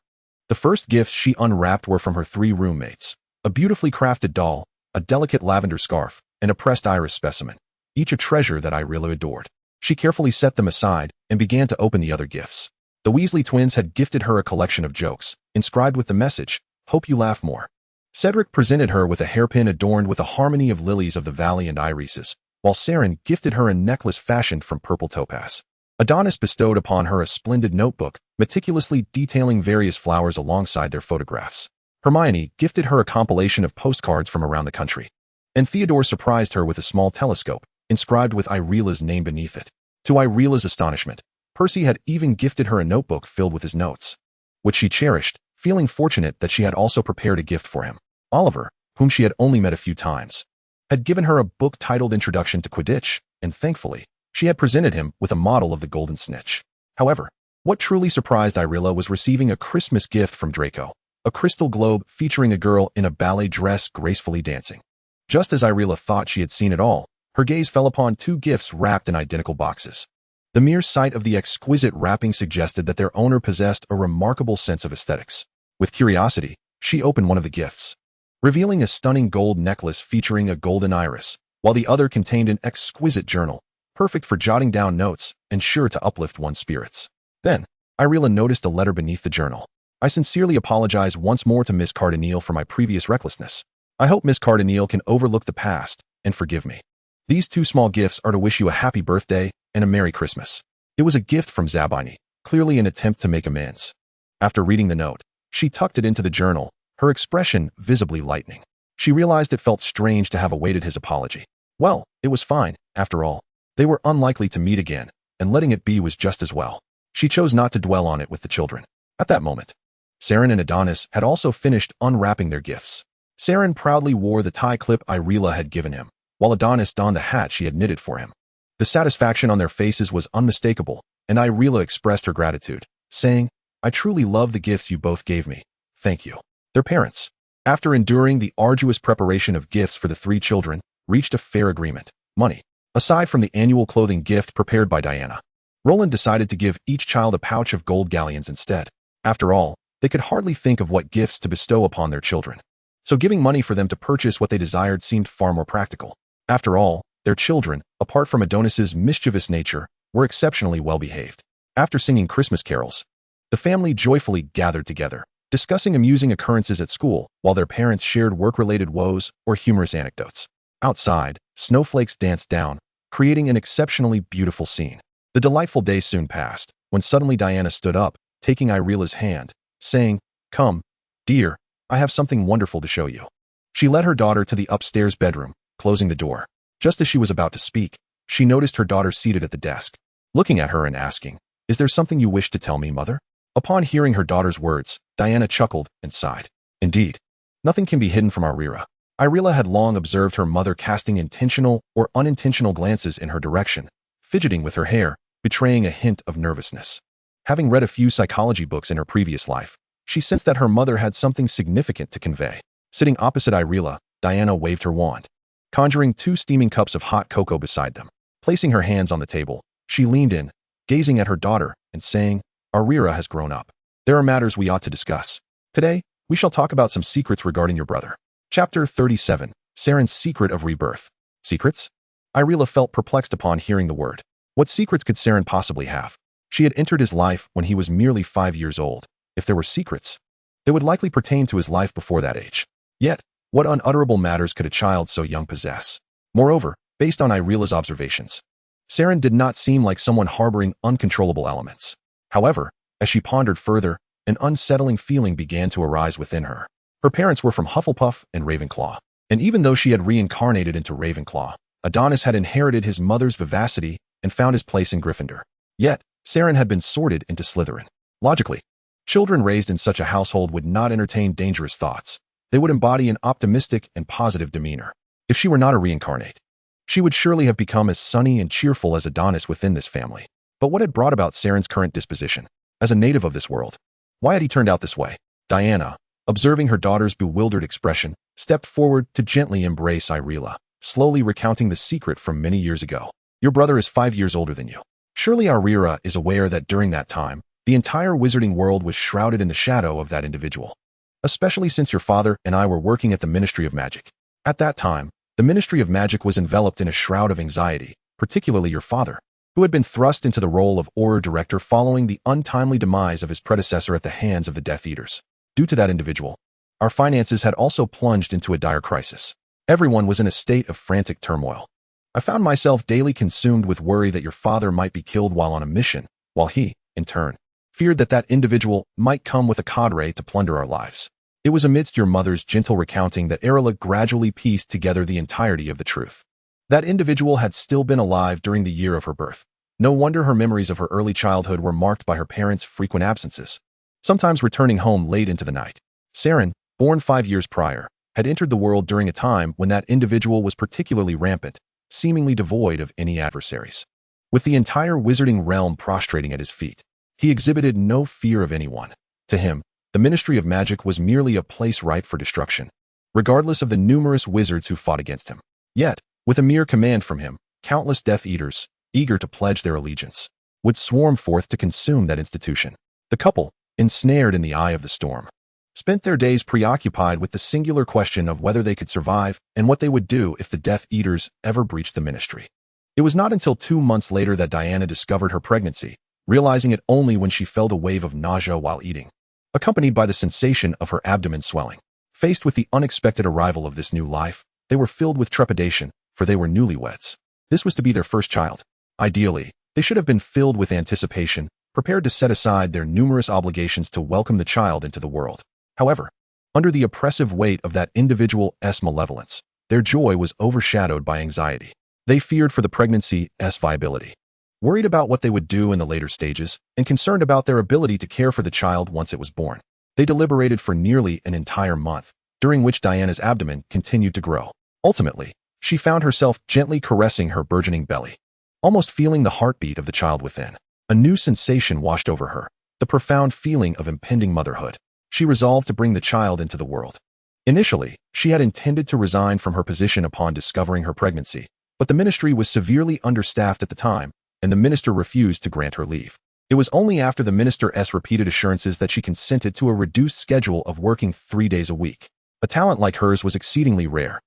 The first gifts she unwrapped were from her 3 roommates, a beautifully crafted doll, a delicate lavender scarf, and a pressed iris specimen, each a treasure that Arilla adored. She carefully set them aside and began to open the other gifts. The Weasley twins had gifted her a collection of jokes, inscribed with the message, "Hope you laugh more." Cedric presented her with a hairpin adorned with a harmony of lilies of the valley and irises, while Saren gifted her a necklace fashioned from purple topaz. Adonis bestowed upon her a splendid notebook, meticulously detailing various flowers alongside their photographs. Hermione gifted her a compilation of postcards from around the country, and Theodore surprised her with a small telescope, inscribed with Irilla's name beneath it. To Irilla's astonishment, Percy had even gifted her a notebook filled with his notes, which she cherished, feeling fortunate that she had also prepared a gift for him. Oliver, whom she had only met a few times, had given her a book titled Introduction to Quidditch, and thankfully, she had presented him with a model of the Golden Snitch. However, what truly surprised Arilla was receiving a Christmas gift from Draco, a crystal globe featuring a girl in a ballet dress gracefully dancing. Just as Arilla thought she had seen it all, her gaze fell upon 2 gifts wrapped in identical boxes. The mere sight of the exquisite wrapping suggested that their owner possessed a remarkable sense of aesthetics. With curiosity, she opened one of the gifts, revealing a stunning gold necklace featuring a golden iris, while the other contained an exquisite journal, perfect for jotting down notes and sure to uplift one's spirits. Then, Irilla noticed a letter beneath the journal. I sincerely apologize once more to Miss Cardinale for my previous recklessness. I hope Miss Cardinale can overlook the past and forgive me. These 2 small gifts are to wish you a happy birthday and a Merry Christmas. It was a gift from Zabini, clearly an attempt to make amends. After reading the note, she tucked it into the journal, her expression visibly lightening. She realized it felt strange to have awaited his apology. Well, it was fine, after all. They were unlikely to meet again, and letting it be was just as well. She chose not to dwell on it with the children. At that moment, Saren and Adonis had also finished unwrapping their gifts. Saren proudly wore the tie clip Irilla had given him, while Adonis donned the hat she had knitted for him. The satisfaction on their faces was unmistakable, and Irilla expressed her gratitude, saying, "I truly love the gifts you both gave me. Thank you." Their parents, after enduring the arduous preparation of gifts for the 3 children, reached a fair agreement. Money. Aside from the annual clothing gift prepared by Diana, Roland decided to give each child a pouch of gold galleons instead. After all, they could hardly think of what gifts to bestow upon their children. So giving money for them to purchase what they desired seemed far more practical. After all, their children, apart from Adonis's mischievous nature, were exceptionally well behaved. After singing Christmas carols, the family joyfully gathered together, discussing amusing occurrences at school while their parents shared work-related woes or humorous anecdotes. Outside, snowflakes danced down, creating an exceptionally beautiful scene. The delightful day soon passed, when suddenly Diana stood up, taking Irilla's hand, saying, "Come, dear, I have something wonderful to show you." She led her daughter to the upstairs bedroom, closing the door. Just as she was about to speak, she noticed her daughter seated at the desk, looking at her and asking, "Is there something you wish to tell me, mother?" Upon hearing her daughter's words, Diana chuckled and sighed. Indeed, nothing can be hidden from Arilla. Irilla had long observed her mother casting intentional or unintentional glances in her direction, fidgeting with her hair, betraying a hint of nervousness. Having read a few psychology books in her previous life, she sensed that her mother had something significant to convey. Sitting opposite Irilla, Diana waved her wand, conjuring 2 steaming cups of hot cocoa beside them. Placing her hands on the table, she leaned in, gazing at her daughter and saying, "Arilla has grown up. There are matters we ought to discuss. Today, we shall talk about some secrets regarding your brother." Chapter 37. Saren's Secret of Rebirth. Secrets? Irilla felt perplexed upon hearing the word. What secrets could Saren possibly have? She had entered his life when he was merely 5 years old. If there were secrets, they would likely pertain to his life before that age. Yet, what unutterable matters could a child so young possess? Moreover, based on Irilla's observations, Saren did not seem like someone harboring uncontrollable elements. However, as she pondered further, an unsettling feeling began to arise within her. Her parents were from Hufflepuff and Ravenclaw, and even though she had reincarnated into Ravenclaw, Adonis had inherited his mother's vivacity and found his place in Gryffindor. Yet, Saren had been sorted into Slytherin. Logically, children raised in such a household would not entertain dangerous thoughts. They would embody an optimistic and positive demeanor. If she were not a reincarnate, she would surely have become as sunny and cheerful as Adonis within this family. But what had brought about Saren's current disposition? As a native of this world, why had he turned out this way? Diana, observing her daughter's bewildered expression, stepped forward to gently embrace Irilla, slowly recounting the secret from many years ago. "Your brother is 5 years older than you. Surely Arilla is aware that during that time, the entire wizarding world was shrouded in the shadow of that individual. Especially since your father and I were working at the Ministry of Magic. At that time, the Ministry of Magic was enveloped in a shroud of anxiety, particularly your father, who had been thrust into the role of Auror Director following the untimely demise of his predecessor at the hands of the Death Eaters. Due to that individual, our finances had also plunged into a dire crisis. Everyone was in a state of frantic turmoil. I found myself daily consumed with worry that your father might be killed while on a mission, while he, in turn, feared that that individual might come with a cadre to plunder our lives. It was amidst your mother's gentle recounting that Arilla gradually pieced together the entirety of the truth. That individual had still been alive during the year of her birth. No wonder her memories of her early childhood were marked by her parents' frequent absences, sometimes returning home late into the night. Saren, born 5 years prior, had entered the world during a time when that individual was particularly rampant, seemingly devoid of any adversaries. With the entire wizarding realm prostrating at his feet, he exhibited no fear of anyone. To him, the Ministry of Magic was merely a place ripe for destruction, regardless of the numerous wizards who fought against him. Yet, with a mere command from him, countless Death Eaters, eager to pledge their allegiance, would swarm forth to consume that institution. The couple, ensnared in the eye of the storm, spent their days preoccupied with the singular question of whether they could survive and what they would do if the Death Eaters ever breached the ministry. It was not until 2 months later that Diana discovered her pregnancy, realizing it only when she felt a wave of nausea while eating, accompanied by the sensation of her abdomen swelling. Faced with the unexpected arrival of this new life, they were filled with trepidation, for they were newlyweds. This was to be their first child. Ideally, they should have been filled with anticipation, prepared to set aside their numerous obligations to welcome the child into the world. However, under the oppressive weight of that individual's malevolence, their joy was overshadowed by anxiety. They feared for the pregnancy's viability, worried about what they would do in the later stages, and concerned about their ability to care for the child once it was born. They deliberated for nearly an entire month, during which Diana's abdomen continued to grow. Ultimately, she found herself gently caressing her burgeoning belly, almost feeling the heartbeat of the child within. A new sensation washed over her, the profound feeling of impending motherhood. She resolved to bring the child into the world. Initially, she had intended to resign from her position upon discovering her pregnancy, but the ministry was severely understaffed at the time, and the minister refused to grant her leave. It was only after the minister's repeated assurances that she consented to a reduced schedule of working 3 days a week. A talent like hers was exceedingly rare,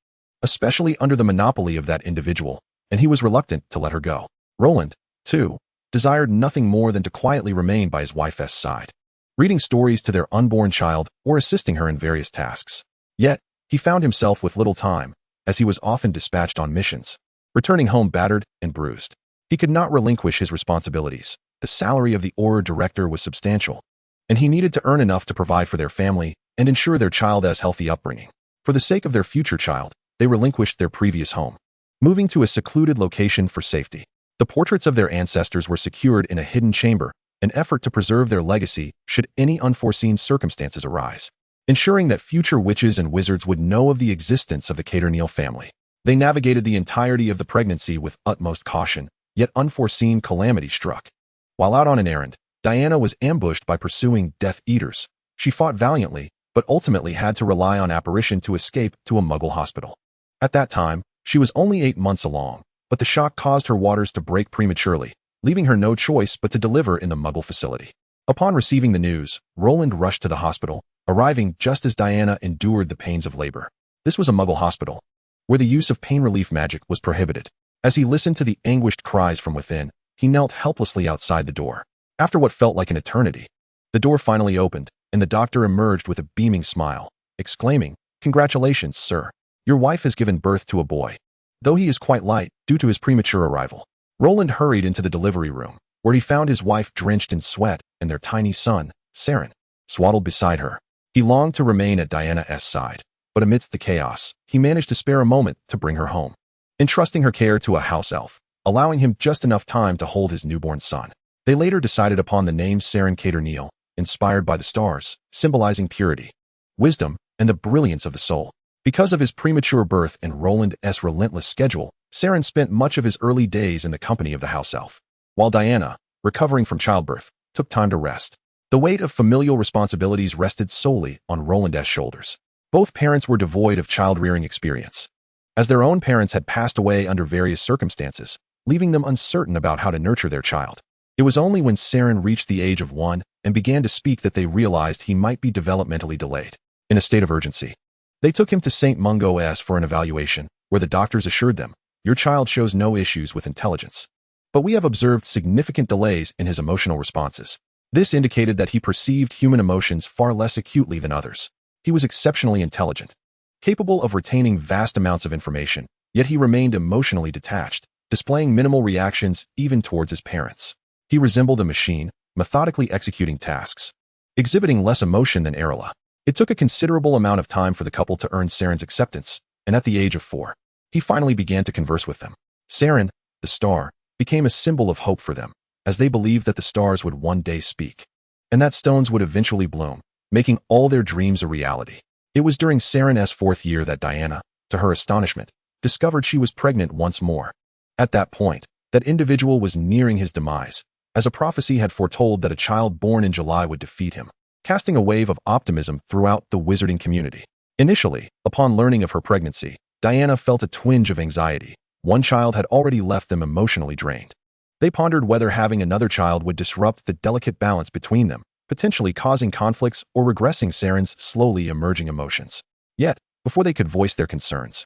especially under the monopoly of that individual, and he was reluctant to let her go. Roland, too, desired nothing more than to quietly remain by his wife's side, reading stories to their unborn child or assisting her in various tasks. Yet, he found himself with little time, as he was often dispatched on missions, returning home battered and bruised. He could not relinquish his responsibilities. The salary of the Aurora director was substantial, and he needed to earn enough to provide for their family and ensure their child's healthy upbringing. For the sake of their future child, they relinquished their previous home, moving to a secluded location for safety. The portraits of their ancestors were secured in a hidden chamber, an effort to preserve their legacy should any unforeseen circumstances arise, ensuring that future witches and wizards would know of the existence of the Caternil family. They navigated the entirety of the pregnancy with utmost caution, yet unforeseen calamity struck. While out on an errand, Diana was ambushed by pursuing Death Eaters. She fought valiantly, but ultimately had to rely on apparition to escape to a Muggle hospital. At that time, she was only 8 months along, but the shock caused her waters to break prematurely, leaving her no choice but to deliver in the Muggle facility. Upon receiving the news, Roland rushed to the hospital, arriving just as Diana endured the pains of labor. This was a Muggle hospital, where the use of pain relief magic was prohibited. As he listened to the anguished cries from within, he knelt helplessly outside the door. After what felt like an eternity, the door finally opened, and the doctor emerged with a beaming smile, exclaiming, "Congratulations, sir. Your wife has given birth to a boy, though he is quite light due to his premature arrival." Roland hurried into the delivery room, where he found his wife drenched in sweat and their tiny son, Saren, swaddled beside her. He longed to remain at Diana's side, but amidst the chaos, he managed to spare a moment to bring her home, entrusting her care to a house elf, allowing him just enough time to hold his newborn son. They later decided upon the name Saren Caternil, inspired by the stars, symbolizing purity, wisdom, and the brilliance of the soul. Because of his premature birth and Roland's relentless schedule, Saren spent much of his early days in the company of the house elf, while Diana, recovering from childbirth, took time to rest. The weight of familial responsibilities rested solely on Roland's shoulders. Both parents were devoid of child-rearing experience, as their own parents had passed away under various circumstances, leaving them uncertain about how to nurture their child. It was only when Saren reached the age of 1 and began to speak that they realized he might be developmentally delayed. In a state of urgency, they took him to St. Mungo's for an evaluation, where the doctors assured them, "Your child shows no issues with intelligence, but we have observed significant delays in his emotional responses." This indicated that he perceived human emotions far less acutely than others. He was exceptionally intelligent, capable of retaining vast amounts of information, yet he remained emotionally detached, displaying minimal reactions even towards his parents. He resembled a machine, methodically executing tasks, exhibiting less emotion than Arilla. It took a considerable amount of time for the couple to earn Saren's acceptance, and at the age of 4, he finally began to converse with them. Saren, the star, became a symbol of hope for them, as they believed that the stars would one day speak, and that stones would eventually bloom, making all their dreams a reality. It was during Saren's 4th year that Diana, to her astonishment, discovered she was pregnant once more. At that point, that individual was nearing his demise, as a prophecy had foretold that a child born in July would defeat him, casting a wave of optimism throughout the wizarding community. Initially, upon learning of her pregnancy, Diana felt a twinge of anxiety. One child had already left them emotionally drained. They pondered whether having another child would disrupt the delicate balance between them, potentially causing conflicts or regressing Saren's slowly emerging emotions. Yet, before they could voice their concerns,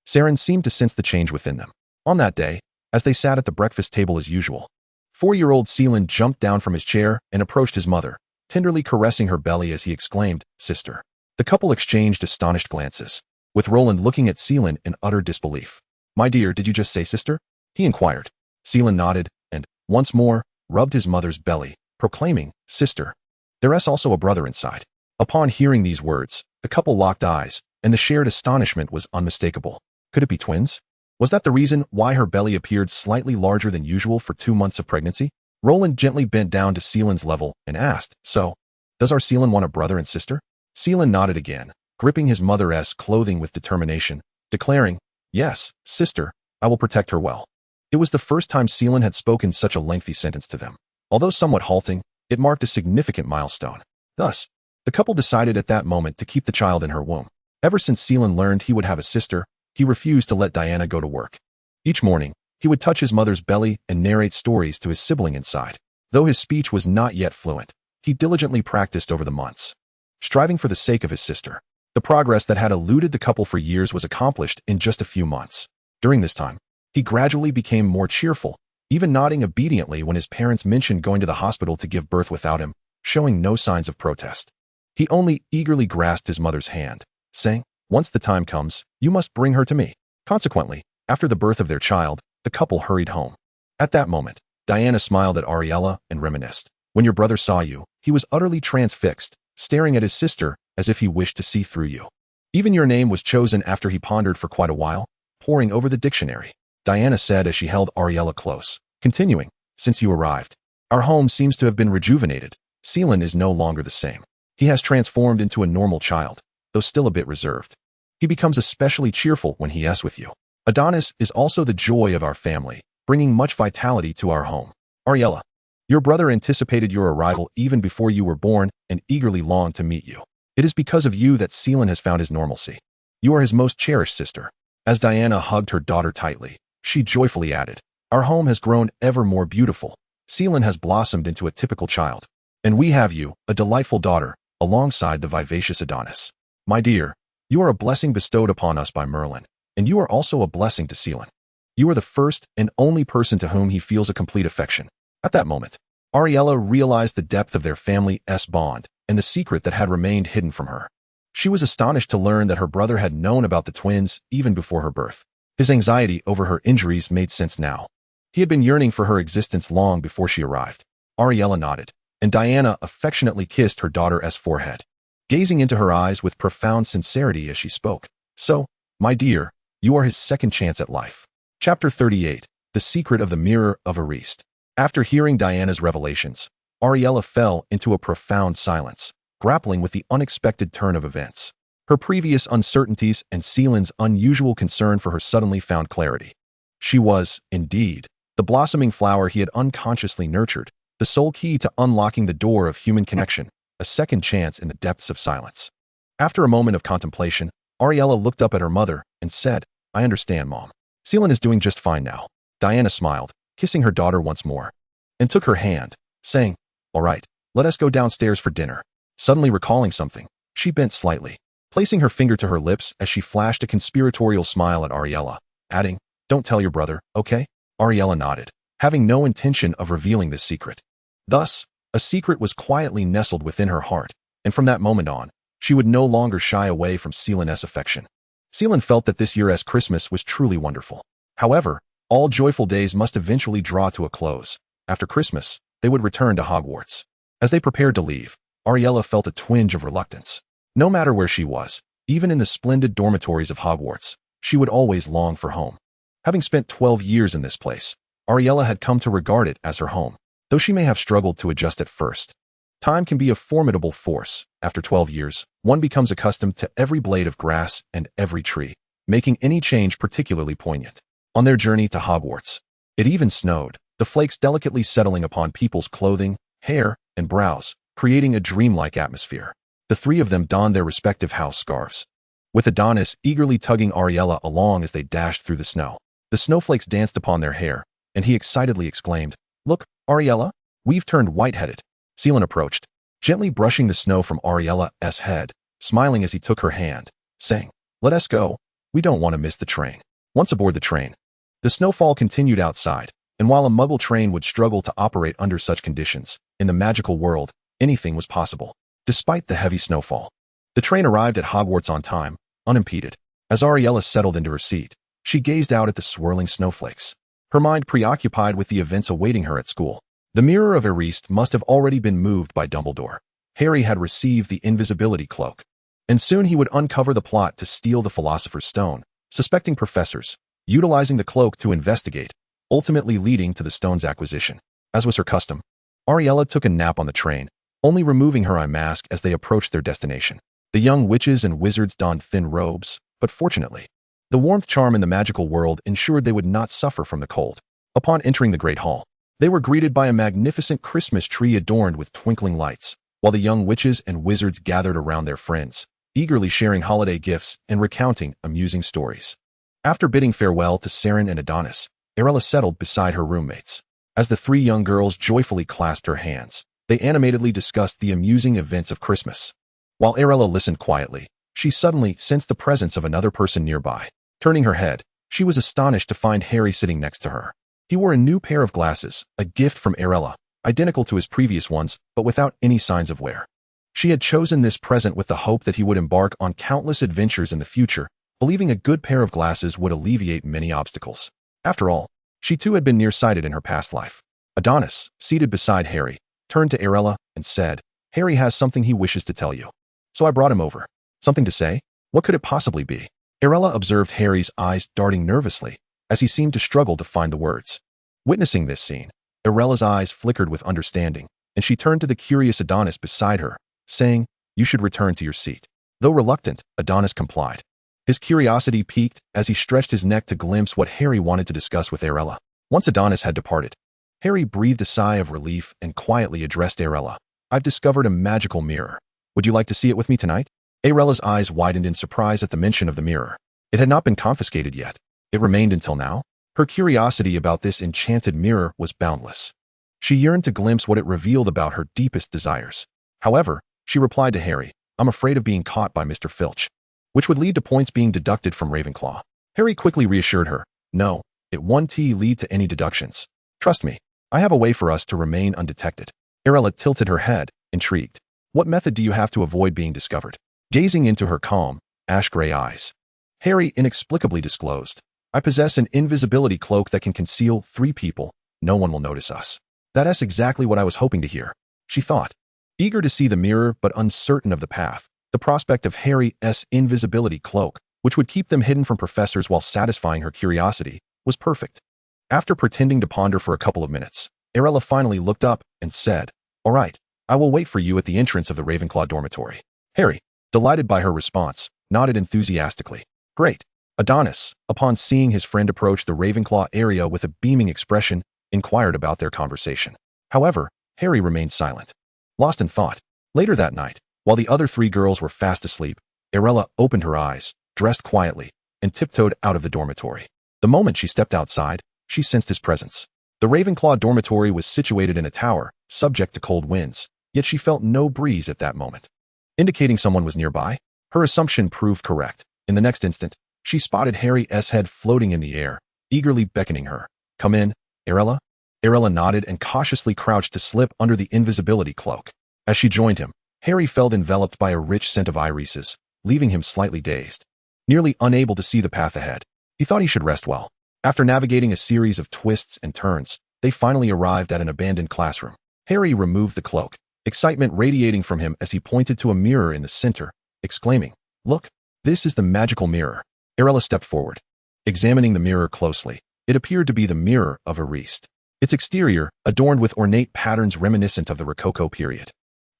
Saren seemed to sense the change within them. On that day, as they sat at the breakfast table as usual, 4-year-old Seelan jumped down from his chair and approached his mother, tenderly caressing her belly as he exclaimed, "Sister." The couple exchanged astonished glances, with Roland looking at Seelan in utter disbelief. "My dear, did you just say sister?" he inquired. Seelan nodded and, once more, rubbed his mother's belly, proclaiming, "Sister. There's also a brother inside." Upon hearing these words, the couple locked eyes, and the shared astonishment was unmistakable. Could it be twins? Was that the reason why her belly appeared slightly larger than usual for 2 months of pregnancy? Roland gently bent down to Seelan's level and asked, "So, does our Seelan want a brother and sister?" Seelan nodded again, gripping his mother's clothing with determination, declaring, "Yes, sister, I will protect her well." It was the first time Seelan had spoken such a lengthy sentence to them. Although somewhat halting, it marked a significant milestone. Thus, the couple decided at that moment to keep the child in her womb. Ever since Seelan learned he would have a sister, he refused to let Diana go to work. Each morning, he would touch his mother's belly and narrate stories to his sibling inside. Though his speech was not yet fluent, he diligently practiced over the months, striving for the sake of his sister. The progress that had eluded the couple for years was accomplished in just a few months. During this time, he gradually became more cheerful, even nodding obediently when his parents mentioned going to the hospital to give birth without him, showing no signs of protest. He only eagerly grasped his mother's hand, saying, "Once the time comes, you must bring her to me." Consequently, after the birth of their child, the couple hurried home. At that moment, Diana smiled at Arilla and reminisced. "When your brother saw you, he was utterly transfixed, staring at his sister as if he wished to see through you. Even your name was chosen after he pondered for quite a while, poring over the dictionary," Diana said as she held Arilla close, continuing, "Since you arrived, our home seems to have been rejuvenated. Seelan is no longer the same. He has transformed into a normal child, though still a bit reserved. He becomes especially cheerful when he is with you. Adonis is also the joy of our family, bringing much vitality to our home. Arilla, your brother anticipated your arrival even before you were born and eagerly longed to meet you. It is because of you that Seelan has found his normalcy. You are his most cherished sister." As Diana hugged her daughter tightly, she joyfully added, "Our home has grown ever more beautiful. Seelan has blossomed into a typical child. And we have you, a delightful daughter, alongside the vivacious Adonis. My dear, you are a blessing bestowed upon us by Merlin, and you are also a blessing to Seelan. You are the first and only person to whom he feels a complete affection." At that moment, Arilla realized the depth of their family's bond and the secret that had remained hidden from her. She was astonished to learn that her brother had known about the twins even before her birth. His anxiety over her injuries made sense now. He had been yearning for her existence long before she arrived. Arilla nodded, and Diana affectionately kissed her daughter's forehead, gazing into her eyes with profound sincerity as she spoke. "So, my dear, you are his second chance at life." Chapter 38, The Secret of the Mirror of Arist. After hearing Diana's revelations, Arilla fell into a profound silence, grappling with the unexpected turn of events. Her previous uncertainties and Seelan's unusual concern for her suddenly found clarity. She was, indeed, the blossoming flower he had unconsciously nurtured, the sole key to unlocking the door of human connection, a second chance in the depths of silence. After a moment of contemplation, Arilla looked up at her mother and said, "I understand, Mom. Seelan is doing just fine now." Diana smiled, kissing her daughter once more, and took her hand, saying, "All right, let us go downstairs for dinner." Suddenly recalling something, she bent slightly, placing her finger to her lips as she flashed a conspiratorial smile at Arilla, adding, "Don't tell your brother, okay?" Arilla nodded, having no intention of revealing this secret. Thus, a secret was quietly nestled within her heart, and from that moment on, she would no longer shy away from Seelan's affection. Seelan felt that this year's Christmas was truly wonderful. However, all joyful days must eventually draw to a close. After Christmas, they would return to Hogwarts. As they prepared to leave, Arilla felt a twinge of reluctance. No matter where she was, even in the splendid dormitories of Hogwarts, she would always long for home. Having spent 12 years in this place, Arilla had come to regard it as her home, though she may have struggled to adjust at first. Time can be a formidable force. After 12 years, one becomes accustomed to every blade of grass and every tree, making any change particularly poignant. On their journey to Hogwarts, it even snowed, the flakes delicately settling upon people's clothing, hair, and brows, creating a dreamlike atmosphere. The three of them donned their respective house scarves, with Adonis eagerly tugging Arilla along as they dashed through the snow. The snowflakes danced upon their hair, and he excitedly exclaimed, "Look, Arilla, we've turned white-headed." Seelan approached, gently brushing the snow from Arilla's head, smiling as he took her hand, saying, "Let us go. We don't want to miss the train." Once aboard the train, the snowfall continued outside, And while a Muggle train would struggle to operate under such conditions, in the magical world, anything was possible. Despite the heavy snowfall, the train arrived at Hogwarts on time, unimpeded. As Arilla settled into her seat, she gazed out at the swirling snowflakes, her mind preoccupied with the events awaiting her at school. The mirror of Erist must have already been moved by Dumbledore. Harry had received the invisibility cloak, and soon he would uncover the plot to steal the Philosopher's Stone, suspecting professors, utilizing the cloak to investigate, ultimately leading to the stone's acquisition. As was her custom, Arilla took a nap on the train, only removing her eye mask as they approached their destination. The young witches and wizards donned thin robes, but fortunately, the warmth charm in the magical world ensured they would not suffer from the cold. Upon entering the Great Hall, they were greeted by a magnificent Christmas tree adorned with twinkling lights, while the young witches and wizards gathered around their friends, eagerly sharing holiday gifts and recounting amusing stories. After bidding farewell to Saren and Adonis, Arilla settled beside her roommates. As the three young girls joyfully clasped her hands, they animatedly discussed the amusing events of Christmas. While Arilla listened quietly, she suddenly sensed the presence of another person nearby. Turning her head, she was astonished to find Harry sitting next to her. He wore a new pair of glasses, a gift from Arilla, identical to his previous ones, but without any signs of wear. She had chosen this present with the hope that he would embark on countless adventures in the future, believing a good pair of glasses would alleviate many obstacles. After all, she too had been nearsighted in her past life. Adonis, seated beside Harry, turned to Arilla and said, "Harry has something he wishes to tell you. So I brought him over." "Something to say? What could it possibly be?" Arilla observed Harry's eyes darting nervously, as he seemed to struggle to find the words. Witnessing this scene, Arilla's eyes flickered with understanding, and she turned to the curious Adonis beside her, saying, "You should return to your seat." Though reluctant, Adonis complied. His curiosity piqued as he stretched his neck to glimpse what Harry wanted to discuss with Arilla. Once Adonis had departed, Harry breathed a sigh of relief and quietly addressed Arilla. "I've discovered a magical mirror. Would you like to see it with me tonight?" Arilla's eyes widened in surprise at the mention of the mirror. It had not been confiscated yet. It remained until now. Her curiosity about this enchanted mirror was boundless. She yearned to glimpse what it revealed about her deepest desires. However, she replied to Harry, "I'm afraid of being caught by Mr. Filch," which would lead to points being deducted from Ravenclaw. Harry quickly reassured her, "No, it won't lead to any deductions. Trust me, I have a way for us to remain undetected." Arilla tilted her head, intrigued. "What method do you have to avoid being discovered?" Gazing into her calm, ash-gray eyes, Harry inexplicably disclosed, "I possess an invisibility cloak that can conceal 3 people. No one will notice us." "That's exactly what I was hoping to hear," she thought. Eager to see the mirror but uncertain of the path, the prospect of Harry's invisibility cloak, which would keep them hidden from professors while satisfying her curiosity, was perfect. After pretending to ponder for a couple of minutes, Arilla finally looked up and said, "All right, I will wait for you at the entrance of the Ravenclaw dormitory." Harry, delighted by her response, nodded enthusiastically. "Great." Adonis, upon seeing his friend approach the Ravenclaw area with a beaming expression, inquired about their conversation. However, Harry remained silent, lost in thought. Later that night, while the other 3 girls were fast asleep, Arilla opened her eyes, dressed quietly, and tiptoed out of the dormitory. The moment she stepped outside, she sensed his presence. The Ravenclaw dormitory was situated in a tower, subject to cold winds, yet she felt no breeze at that moment, indicating someone was nearby. Her assumption proved correct. In the next instant, she spotted Harry's head floating in the air, eagerly beckoning her. "Come in, Arilla." Arilla nodded and cautiously crouched to slip under the invisibility cloak. As she joined him, Harry felt enveloped by a rich scent of irises, leaving him slightly dazed, nearly unable to see the path ahead. He thought he should rest well. After navigating a series of twists and turns, they finally arrived at an abandoned classroom. Harry removed the cloak, excitement radiating from him as he pointed to a mirror in the center, exclaiming, "Look, this is the magical mirror." Arilla stepped forward. Examining the mirror closely, it appeared to be the mirror of Erist. Its exterior, adorned with ornate patterns reminiscent of the Rococo period,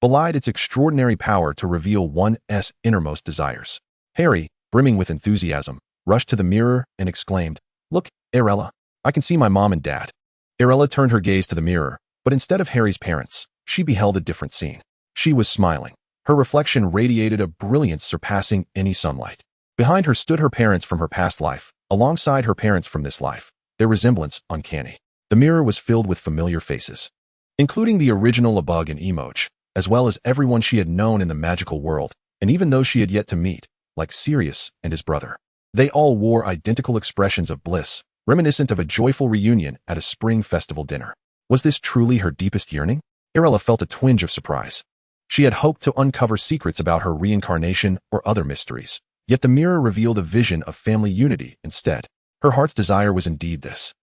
belied its extraordinary power to reveal one's innermost desires. Harry, brimming with enthusiasm, rushed to the mirror and exclaimed, "Look, Arilla, I can see my mom and dad." Arilla turned her gaze to the mirror, but instead of Harry's parents, she beheld a different scene. She was smiling. Her reflection radiated a brilliance surpassing any sunlight. Behind her stood her parents from her past life, alongside her parents from this life, their resemblance uncanny. The mirror was filled with familiar faces, including the original Abug and Emoj, as well as everyone she had known in the magical world, and even those she had yet to meet, like Sirius and his brother. They all wore identical expressions of bliss, reminiscent of a joyful reunion at a spring festival dinner. Was this truly her deepest yearning? Arilla felt a twinge of surprise. She had hoped to uncover secrets about her reincarnation or other mysteries, yet the mirror revealed a vision of family unity instead. Her heart's desire was indeed this.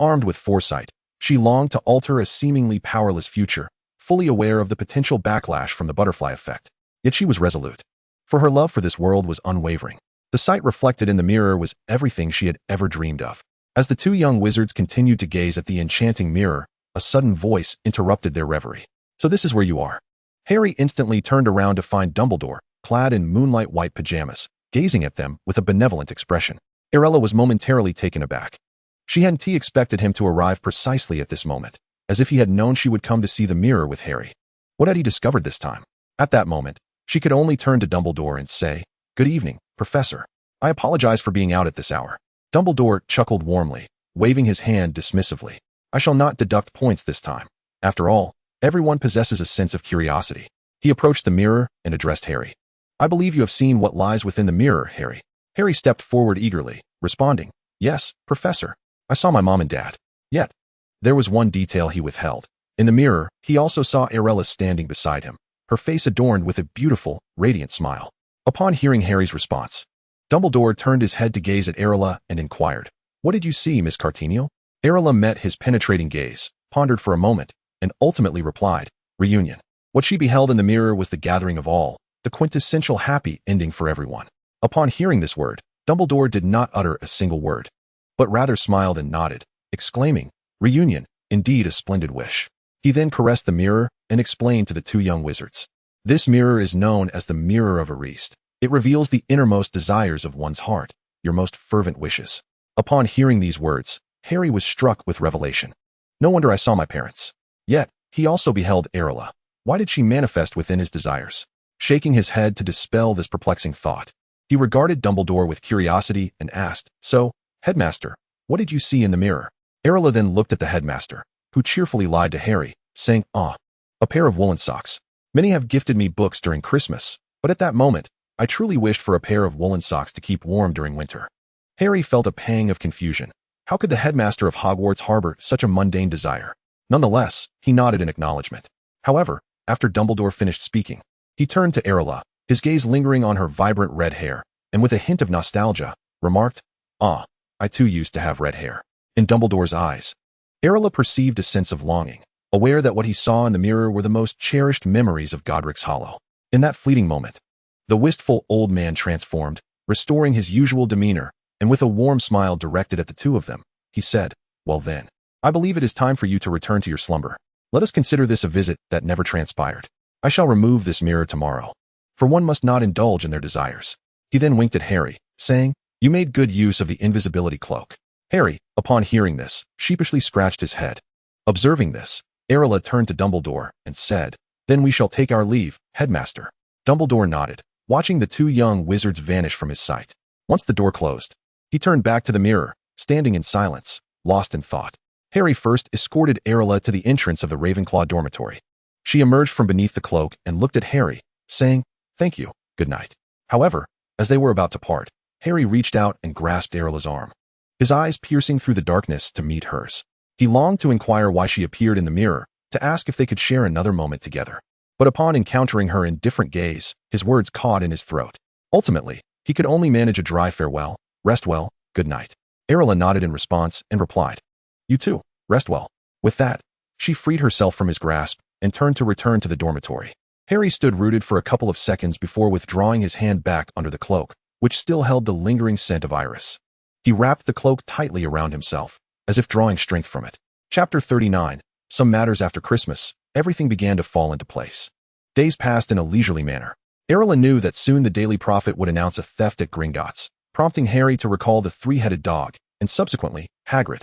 Armed with foresight, she longed to alter a seemingly powerless future, fully aware of the potential backlash from the butterfly effect. Yet she was resolute. For her love for this world was unwavering. The sight reflected in the mirror was everything she had ever dreamed of. As the two young wizards continued to gaze at the enchanting mirror, a sudden voice interrupted their reverie. "So this is where you are." Harry instantly turned around to find Dumbledore, clad in moonlight white pajamas, gazing at them with a benevolent expression. Arilla was momentarily taken aback. She hadn't expected him to arrive precisely at this moment, as if he had known she would come to see the mirror with Harry. What had he discovered this time? At that moment, she could only turn to Dumbledore and say, "Good evening, Professor. I apologize for being out at this hour." Dumbledore chuckled warmly, waving his hand dismissively. "I shall not deduct points this time. After all, everyone possesses a sense of curiosity." He approached the mirror and addressed Harry. "I believe you have seen what lies within the mirror, Harry." Harry stepped forward eagerly, responding, "Yes, Professor. I saw my mom and dad." Yet, there was one detail he withheld. In the mirror, he also saw Arilla standing beside him, her face adorned with a beautiful, radiant smile. Upon hearing Harry's response, Dumbledore turned his head to gaze at Arilla and inquired, "What did you see, Miss Cartenial?" Arilla met his penetrating gaze, pondered for a moment, and ultimately replied, "Reunion." What she beheld in the mirror was the gathering of all, the quintessential happy ending for everyone. Upon hearing this word, Dumbledore did not utter a single word, but rather smiled and nodded, exclaiming, "Reunion, indeed a splendid wish." He then caressed the mirror and explained to the two young wizards. "This mirror is known as the Mirror of Ariste. It reveals the innermost desires of one's heart, your most fervent wishes." Upon hearing these words, Harry was struck with revelation. No wonder I saw my parents. Yet, he also beheld Arilla. Why did she manifest within his desires? Shaking his head to dispel this perplexing thought, he regarded Dumbledore with curiosity and asked, "So, Headmaster, what did you see in the mirror?" Arilla then looked at the headmaster, who cheerfully lied to Harry, saying, "Ah, a pair of woolen socks. Many have gifted me books during Christmas, but at that moment, I truly wished for a pair of woolen socks to keep warm during winter." Harry felt a pang of confusion. How could the headmaster of Hogwarts harbor such a mundane desire? Nonetheless, he nodded in acknowledgement. However, after Dumbledore finished speaking, he turned to Arilla, his gaze lingering on her vibrant red hair, and with a hint of nostalgia, remarked, "Ah, I too used to have red hair." In Dumbledore's eyes, Arilla perceived a sense of longing, aware that what he saw in the mirror were the most cherished memories of Godric's Hollow. In that fleeting moment, the wistful old man transformed, restoring his usual demeanor, and with a warm smile directed at the two of them, he said, "Well then, I believe it is time for you to return to your slumber. Let us consider this a visit that never transpired. I shall remove this mirror tomorrow, for one must not indulge in their desires." He then winked at Harry, saying, "You made good use of the invisibility cloak." Harry, upon hearing this, sheepishly scratched his head. Observing this, Arilla turned to Dumbledore and said, "Then we shall take our leave, Headmaster." Dumbledore nodded, watching the two young wizards vanish from his sight. Once the door closed, he turned back to the mirror, standing in silence, lost in thought. Harry first escorted Arilla to the entrance of the Ravenclaw dormitory. She emerged from beneath the cloak and looked at Harry, saying, "Thank you, good night." However, as they were about to part, Harry reached out and grasped Arilla's arm, his eyes piercing through the darkness to meet hers. He longed to inquire why she appeared in the mirror, to ask if they could share another moment together. But upon encountering her indifferent gaze, his words caught in his throat. Ultimately, he could only manage a dry farewell, "Rest well, good night." Arilla nodded in response and replied, "You too, rest well." With that, she freed herself from his grasp and turned to return to the dormitory. Harry stood rooted for a couple of seconds before withdrawing his hand back under the cloak, which still held the lingering scent of iris. He wrapped the cloak tightly around himself, as if drawing strength from it. Chapter 39. Some matters after Christmas, everything began to fall into place. Days passed in a leisurely manner. Arilla knew that soon the Daily Prophet would announce a theft at Gringotts, prompting Harry to recall the three-headed dog, and subsequently, Hagrid.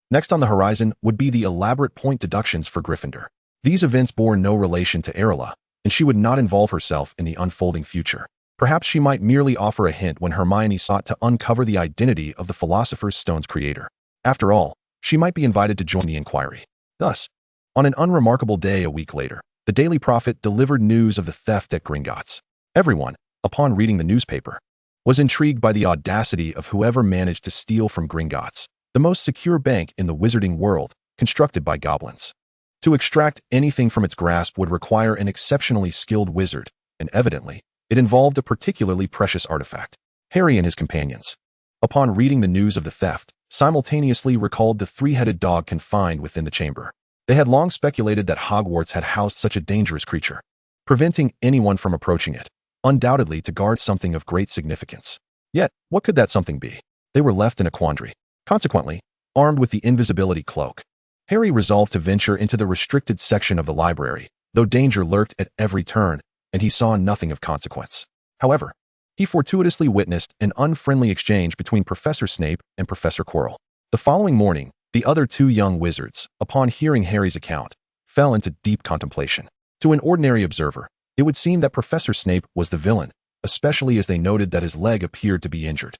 Next on the horizon would be the elaborate point deductions for Gryffindor. These events bore no relation to Arilla, and she would not involve herself in the unfolding future. Perhaps she might merely offer a hint when Hermione sought to uncover the identity of the Philosopher's Stone's creator. After all, she might be invited to join the inquiry. Thus, on an unremarkable day a week later, the Daily Prophet delivered news of the theft at Gringotts. Everyone, upon reading the newspaper, was intrigued by the audacity of whoever managed to steal from Gringotts, the most secure bank in the wizarding world, constructed by goblins. To extract anything from its grasp would require an exceptionally skilled wizard, and evidently, it involved a particularly precious artifact. Harry and his companions, upon reading the news of the theft, simultaneously recalled the three-headed dog confined within the chamber. They had long speculated that Hogwarts had housed such a dangerous creature, preventing anyone from approaching it, undoubtedly to guard something of great significance. Yet, what could that something be? They were left in a quandary. Consequently, armed with the invisibility cloak, Harry resolved to venture into the restricted section of the library, though danger lurked at every turn, and he saw nothing of consequence. However, he fortuitously witnessed an unfriendly exchange between Professor Snape and Professor Quirrell. The following morning, the other two young wizards, upon hearing Harry's account, fell into deep contemplation. To an ordinary observer, it would seem that Professor Snape was the villain, especially as they noted that his leg appeared to be injured.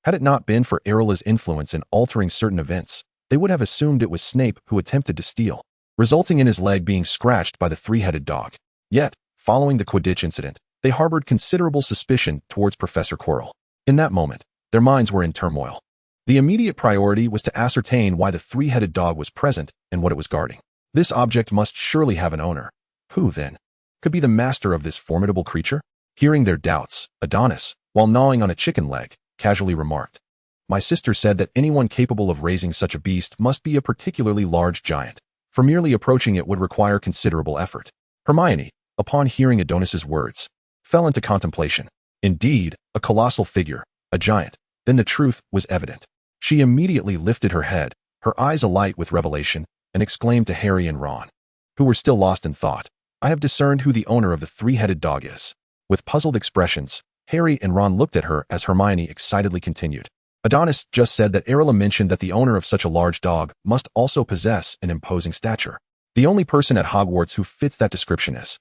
Had it not been for Arilla's influence in altering certain events, they would have assumed it was Snape who attempted to steal, resulting in his leg being scratched by the three-headed dog. Yet, following the Quidditch incident, they harbored considerable suspicion towards Professor Quirrell. In that moment, their minds were in turmoil. The immediate priority was to ascertain why the three-headed dog was present and what it was guarding. This object must surely have an owner. Who, then, could be the master of this formidable creature? Hearing their doubts, Adonis, while gnawing on a chicken leg, casually remarked, "My sister said that anyone capable of raising such a beast must be a particularly large giant, for merely approaching it would require considerable effort." Hermione, upon hearing Adonis's words, fell into contemplation. Indeed, a colossal figure, a giant. Then the truth was evident. She immediately lifted her head, her eyes alight with revelation, and exclaimed to Harry and Ron, who were still lost in thought, "I have discerned who the owner of the three-headed dog is." With puzzled expressions, Harry and Ron looked at her as Hermione excitedly continued. "Adonis just said that Arilla mentioned that the owner of such a large dog must also possess an imposing stature. The only person at Hogwarts who fits that description is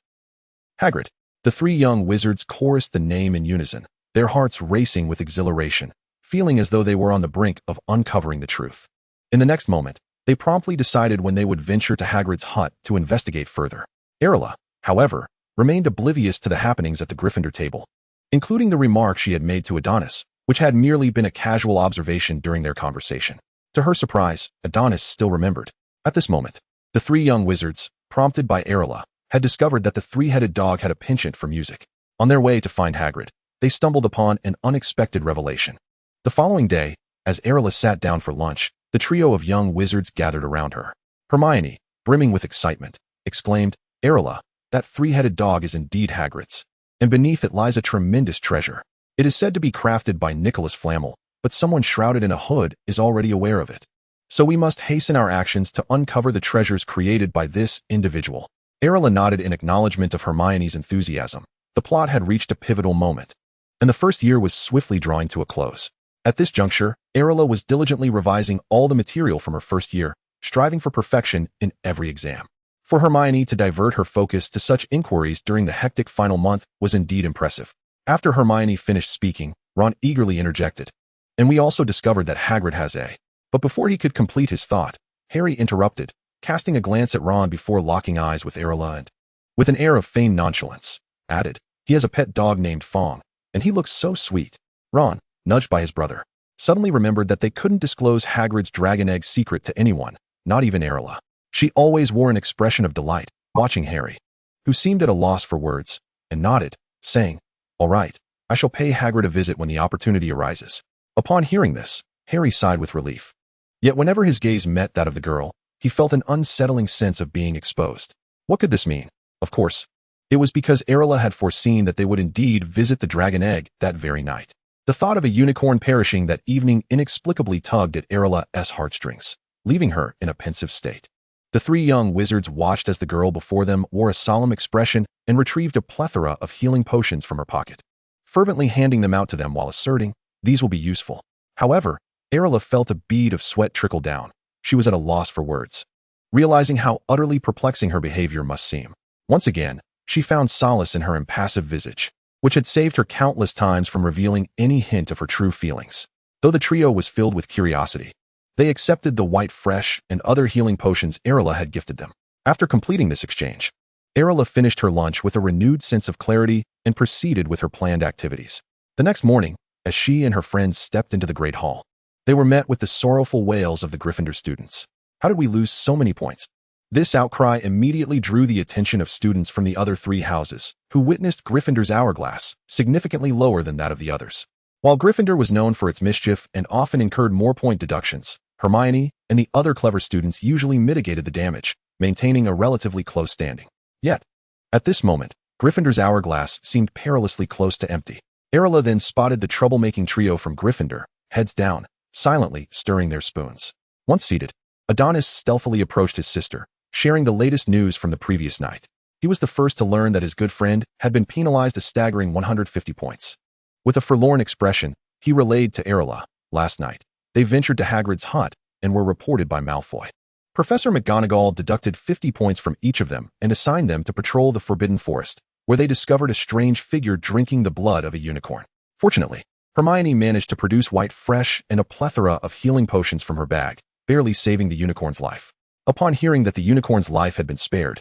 Hagrid." The three young wizards chorused the name in unison, their hearts racing with exhilaration, feeling as though they were on the brink of uncovering the truth. In the next moment, they promptly decided when they would venture to Hagrid's hut to investigate further. Arilla, however, remained oblivious to the happenings at the Gryffindor table, including the remark she had made to Adonis, which had merely been a casual observation during their conversation. To her surprise, Adonis still remembered. At this moment, the three young wizards, prompted by Arilla, had discovered that the three-headed dog had a penchant for music. On their way to find Hagrid, they stumbled upon an unexpected revelation. The following day, as Arilla sat down for lunch, the trio of young wizards gathered around her. Hermione, brimming with excitement, exclaimed, "Arilla, that three-headed dog is indeed Hagrid's, and beneath it lies a tremendous treasure. It is said to be crafted by Nicholas Flamel, but someone shrouded in a hood is already aware of it. So we must hasten our actions to uncover the treasures created by this individual." Arilla nodded in acknowledgement of Hermione's enthusiasm. The plot had reached a pivotal moment, and the first year was swiftly drawing to a close. At this juncture, Arilla was diligently revising all the material from her first year, striving for perfection in every exam. For Hermione to divert her focus to such inquiries during the hectic final month was indeed impressive. After Hermione finished speaking, Ron eagerly interjected, "And we also discovered that Hagrid has a..." But before he could complete his thought, Harry interrupted, casting a glance at Ron before locking eyes with Arilla and, with an air of feigned nonchalance, added, "He has a pet dog named Fong, and he looks so sweet." Ron, nudged by his brother, suddenly remembered that they couldn't disclose Hagrid's dragon egg secret to anyone, not even Arilla. She always wore an expression of delight, watching Harry, who seemed at a loss for words, and nodded, saying, "All right, I shall pay Hagrid a visit when the opportunity arises." Upon hearing this, Harry sighed with relief. Yet whenever his gaze met that of the girl, he felt an unsettling sense of being exposed. What could this mean? Of course, it was because Arilla had foreseen that they would indeed visit the dragon egg that very night. The thought of a unicorn perishing that evening inexplicably tugged at Arilla's heartstrings, leaving her in a pensive state. The three young wizards watched as the girl before them wore a solemn expression and retrieved a plethora of healing potions from her pocket, fervently handing them out to them while asserting, "These will be useful." However, Arilla felt a bead of sweat trickle down. She was at a loss for words, realizing how utterly perplexing her behavior must seem. Once again, she found solace in her impassive visage, which had saved her countless times from revealing any hint of her true feelings. Though the trio was filled with curiosity, they accepted the white fresh and other healing potions Arilla had gifted them. After completing this exchange, Arilla finished her lunch with a renewed sense of clarity and proceeded with her planned activities. The next morning, as she and her friends stepped into the Great Hall, They were met with the sorrowful wails of the Gryffindor students. How did we lose so many points? This outcry immediately drew the attention of students from the other 3 houses, who witnessed Gryffindor's hourglass, significantly lower than that of the others. While Gryffindor was known for its mischief and often incurred more point deductions, Hermione and the other clever students usually mitigated the damage, maintaining a relatively close standing. Yet, at this moment, Gryffindor's hourglass seemed perilously close to empty. Arilla then spotted the troublemaking trio from Gryffindor, heads down, silently stirring their spoons. Once seated, Adonis stealthily approached his sister, sharing the latest news from the previous night. He was the first to learn that his good friend had been penalized a staggering 150 points. With a forlorn expression, he relayed to Arilla, last night, they ventured to Hagrid's hut and were reported by Malfoy. Professor McGonagall deducted 50 points from each of them and assigned them to patrol the Forbidden Forest, where they discovered a strange figure drinking the blood of a unicorn. Fortunately, Hermione managed to produce White fresh and a plethora of healing potions from her bag, barely saving the unicorn's life. Upon hearing that the unicorn's life had been spared,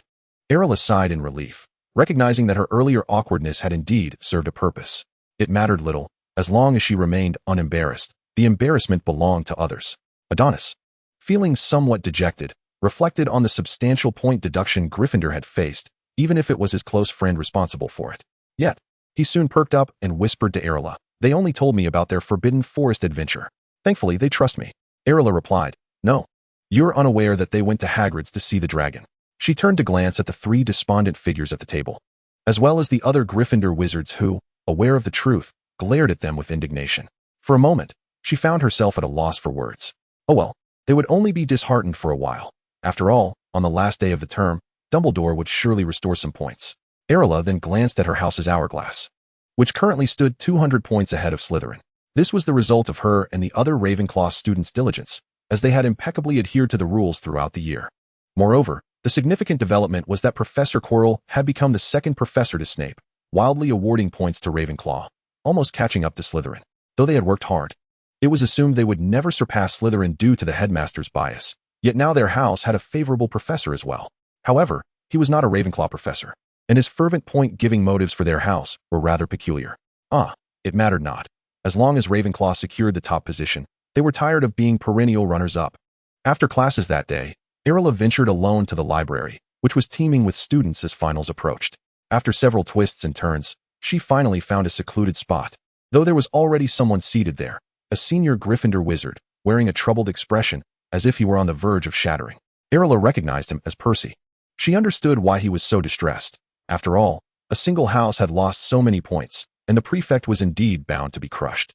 Arilla sighed in relief, recognizing that her earlier awkwardness had indeed served a purpose. It mattered little, as long as she remained unembarrassed. The embarrassment belonged to others. Adonis, feeling somewhat dejected, reflected on the substantial point deduction Gryffindor had faced, even if it was his close friend responsible for it. Yet, he soon perked up and whispered to Arilla, they only told me about their Forbidden Forest adventure. Thankfully, they trust me. Arilla replied, no. You're unaware that they went to Hagrid's to see the dragon. She turned to glance at the 3 despondent figures at the table, as well as the other Gryffindor wizards who, aware of the truth, glared at them with indignation. For a moment, she found herself at a loss for words. Oh well, they would only be disheartened for a while. After all, on the last day of the term, Dumbledore would surely restore some points. Arilla then glanced at her house's hourglass, which currently stood 200 points ahead of Slytherin. This was the result of her and the other Ravenclaw students' diligence, as they had impeccably adhered to the rules throughout the year. Moreover, the significant development was that Professor Quirrell had become the second professor to Snape, wildly awarding points to Ravenclaw, almost catching up to Slytherin. Though they had worked hard, it was assumed they would never surpass Slytherin due to the headmaster's bias, yet now their house had a favorable professor as well. However, he was not a Ravenclaw professor, and his fervent point-giving motives for their house were rather peculiar. It mattered not. As long as Ravenclaw secured the top position, they were tired of being perennial runners-up. After classes that day, Arilla ventured alone to the library, which was teeming with students as finals approached. After several twists and turns, she finally found a secluded spot. Though there was already someone seated there, a senior Gryffindor wizard, wearing a troubled expression, as if he were on the verge of shattering. Arilla recognized him as Percy. She understood why he was so distressed. After all, a single house had lost so many points, and the prefect was indeed bound to be crushed.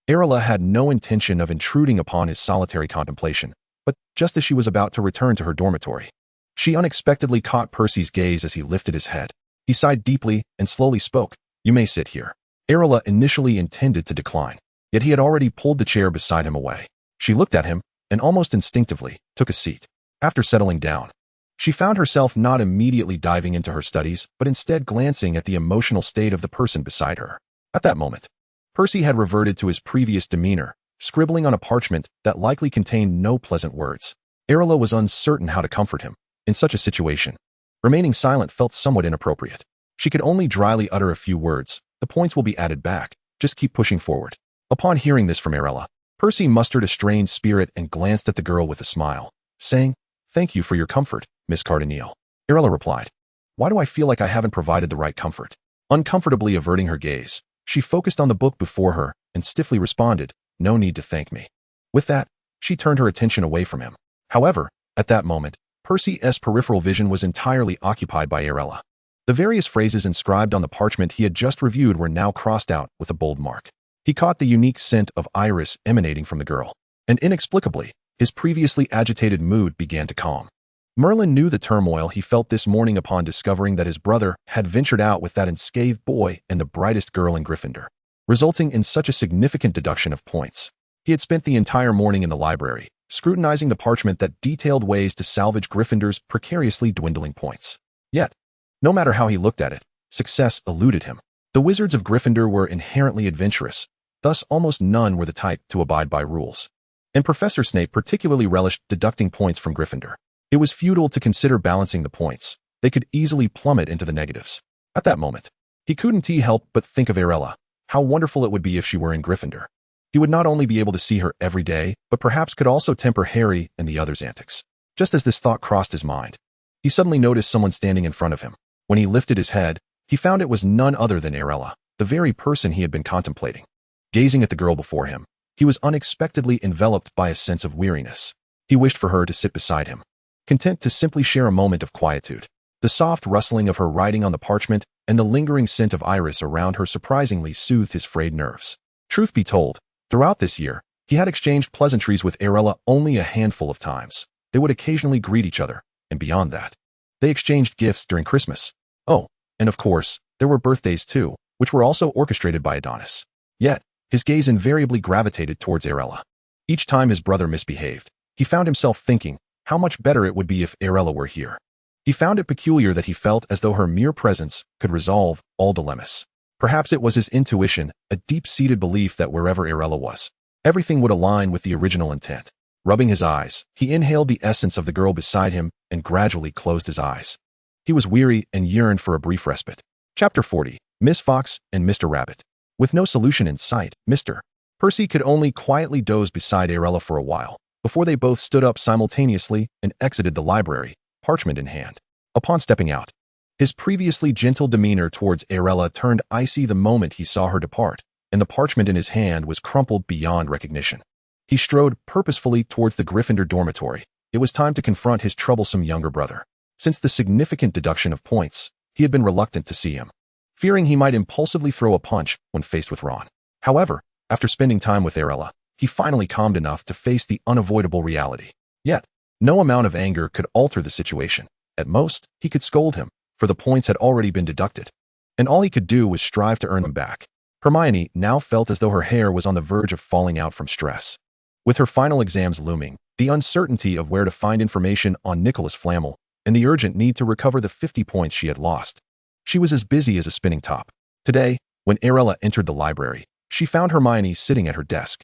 Arilla had no intention of intruding upon his solitary contemplation, but just as she was about to return to her dormitory, she unexpectedly caught Percy's gaze as he lifted his head. He sighed deeply and slowly spoke, "You may sit here." Arilla initially intended to decline, yet he had already pulled the chair beside him away. She looked at him and almost instinctively took a seat. After settling down, she found herself not immediately diving into her studies, but instead glancing at the emotional state of the person beside her. At that moment, Percy had reverted to his previous demeanor, scribbling on a parchment that likely contained no pleasant words. Arilla was uncertain how to comfort him. In such a situation, remaining silent felt somewhat inappropriate. She could only dryly utter a few words. The points will be added back. Just keep pushing forward. Upon hearing this from Arilla, Percy mustered a strained spirit and glanced at the girl with a smile, saying, "Thank you for your comfort, Miss Cardinale." Arilla replied, "Why do I feel like I haven't provided the right comfort?" Uncomfortably averting her gaze, she focused on the book before her and stiffly responded, "No need to thank me." With that, she turned her attention away from him. However, at that moment, Percy's peripheral vision was entirely occupied by Arilla. The various phrases inscribed on the parchment he had just reviewed were now crossed out with a bold mark. He caught the unique scent of iris emanating from the girl, and inexplicably, his previously agitated mood began to calm. Merlin knew the turmoil he felt this morning upon discovering that his brother had ventured out with that unscathed boy and the brightest girl in Gryffindor, resulting in such a significant deduction of points. He had spent the entire morning in the library, scrutinizing the parchment that detailed ways to salvage Gryffindor's precariously dwindling points. Yet, no matter how he looked at it, success eluded him. The wizards of Gryffindor were inherently adventurous, thus almost none were the type to abide by rules. And Professor Snape particularly relished deducting points from Gryffindor. It was futile to consider balancing the points. They could easily plummet into the negatives. At that moment, he couldn't help but think of Arilla. How wonderful it would be if she were in Gryffindor. He would not only be able to see her every day, but perhaps could also temper Harry and the others' antics. Just as this thought crossed his mind, he suddenly noticed someone standing in front of him. When he lifted his head, he found it was none other than Arilla, the very person he had been contemplating. Gazing at the girl before him, he was unexpectedly enveloped by a sense of weariness. He wished for her to sit beside him, content to simply share a moment of quietude. The soft rustling of her writing on the parchment and the lingering scent of iris around her surprisingly soothed his frayed nerves. Truth be told, throughout this year, he had exchanged pleasantries with Arilla only a handful of times. They would occasionally greet each other, and beyond that, they exchanged gifts during Christmas. Oh, and of course, there were birthdays too, which were also orchestrated by Adonis. Yet, his gaze invariably gravitated towards Arilla. Each time his brother misbehaved, he found himself thinking how much better it would be if Arilla were here. He found it peculiar that he felt as though her mere presence could resolve all dilemmas. Perhaps it was his intuition, a deep-seated belief that wherever Arilla was, everything would align with the original intent. Rubbing his eyes, he inhaled the essence of the girl beside him and gradually closed his eyes. He was weary and yearned for a brief respite. Chapter 40. Miss Fox and Mr. Rabbit. With no solution in sight, Mr. Percy could only quietly doze beside Arilla for a while, before they both stood up simultaneously and exited the library, parchment in hand. Upon stepping out, his previously gentle demeanor towards Arilla turned icy the moment he saw her depart, and the parchment in his hand was crumpled beyond recognition. He strode purposefully towards the Gryffindor dormitory. It was time to confront his troublesome younger brother. Since the significant deduction of points, he had been reluctant to see him, fearing he might impulsively throw a punch when faced with Ron. However, after spending time with Arilla, he finally calmed enough to face the unavoidable reality. Yet, no amount of anger could alter the situation. At most, he could scold him, for the points had already been deducted, and all he could do was strive to earn them back. Hermione now felt as though her hair was on the verge of falling out from stress. With her final exams looming, the uncertainty of where to find information on Nicholas Flamel, and the urgent need to recover the 50 points she had lost, she was as busy as a spinning top. Today, when Arilla entered the library, she found Hermione sitting at her desk,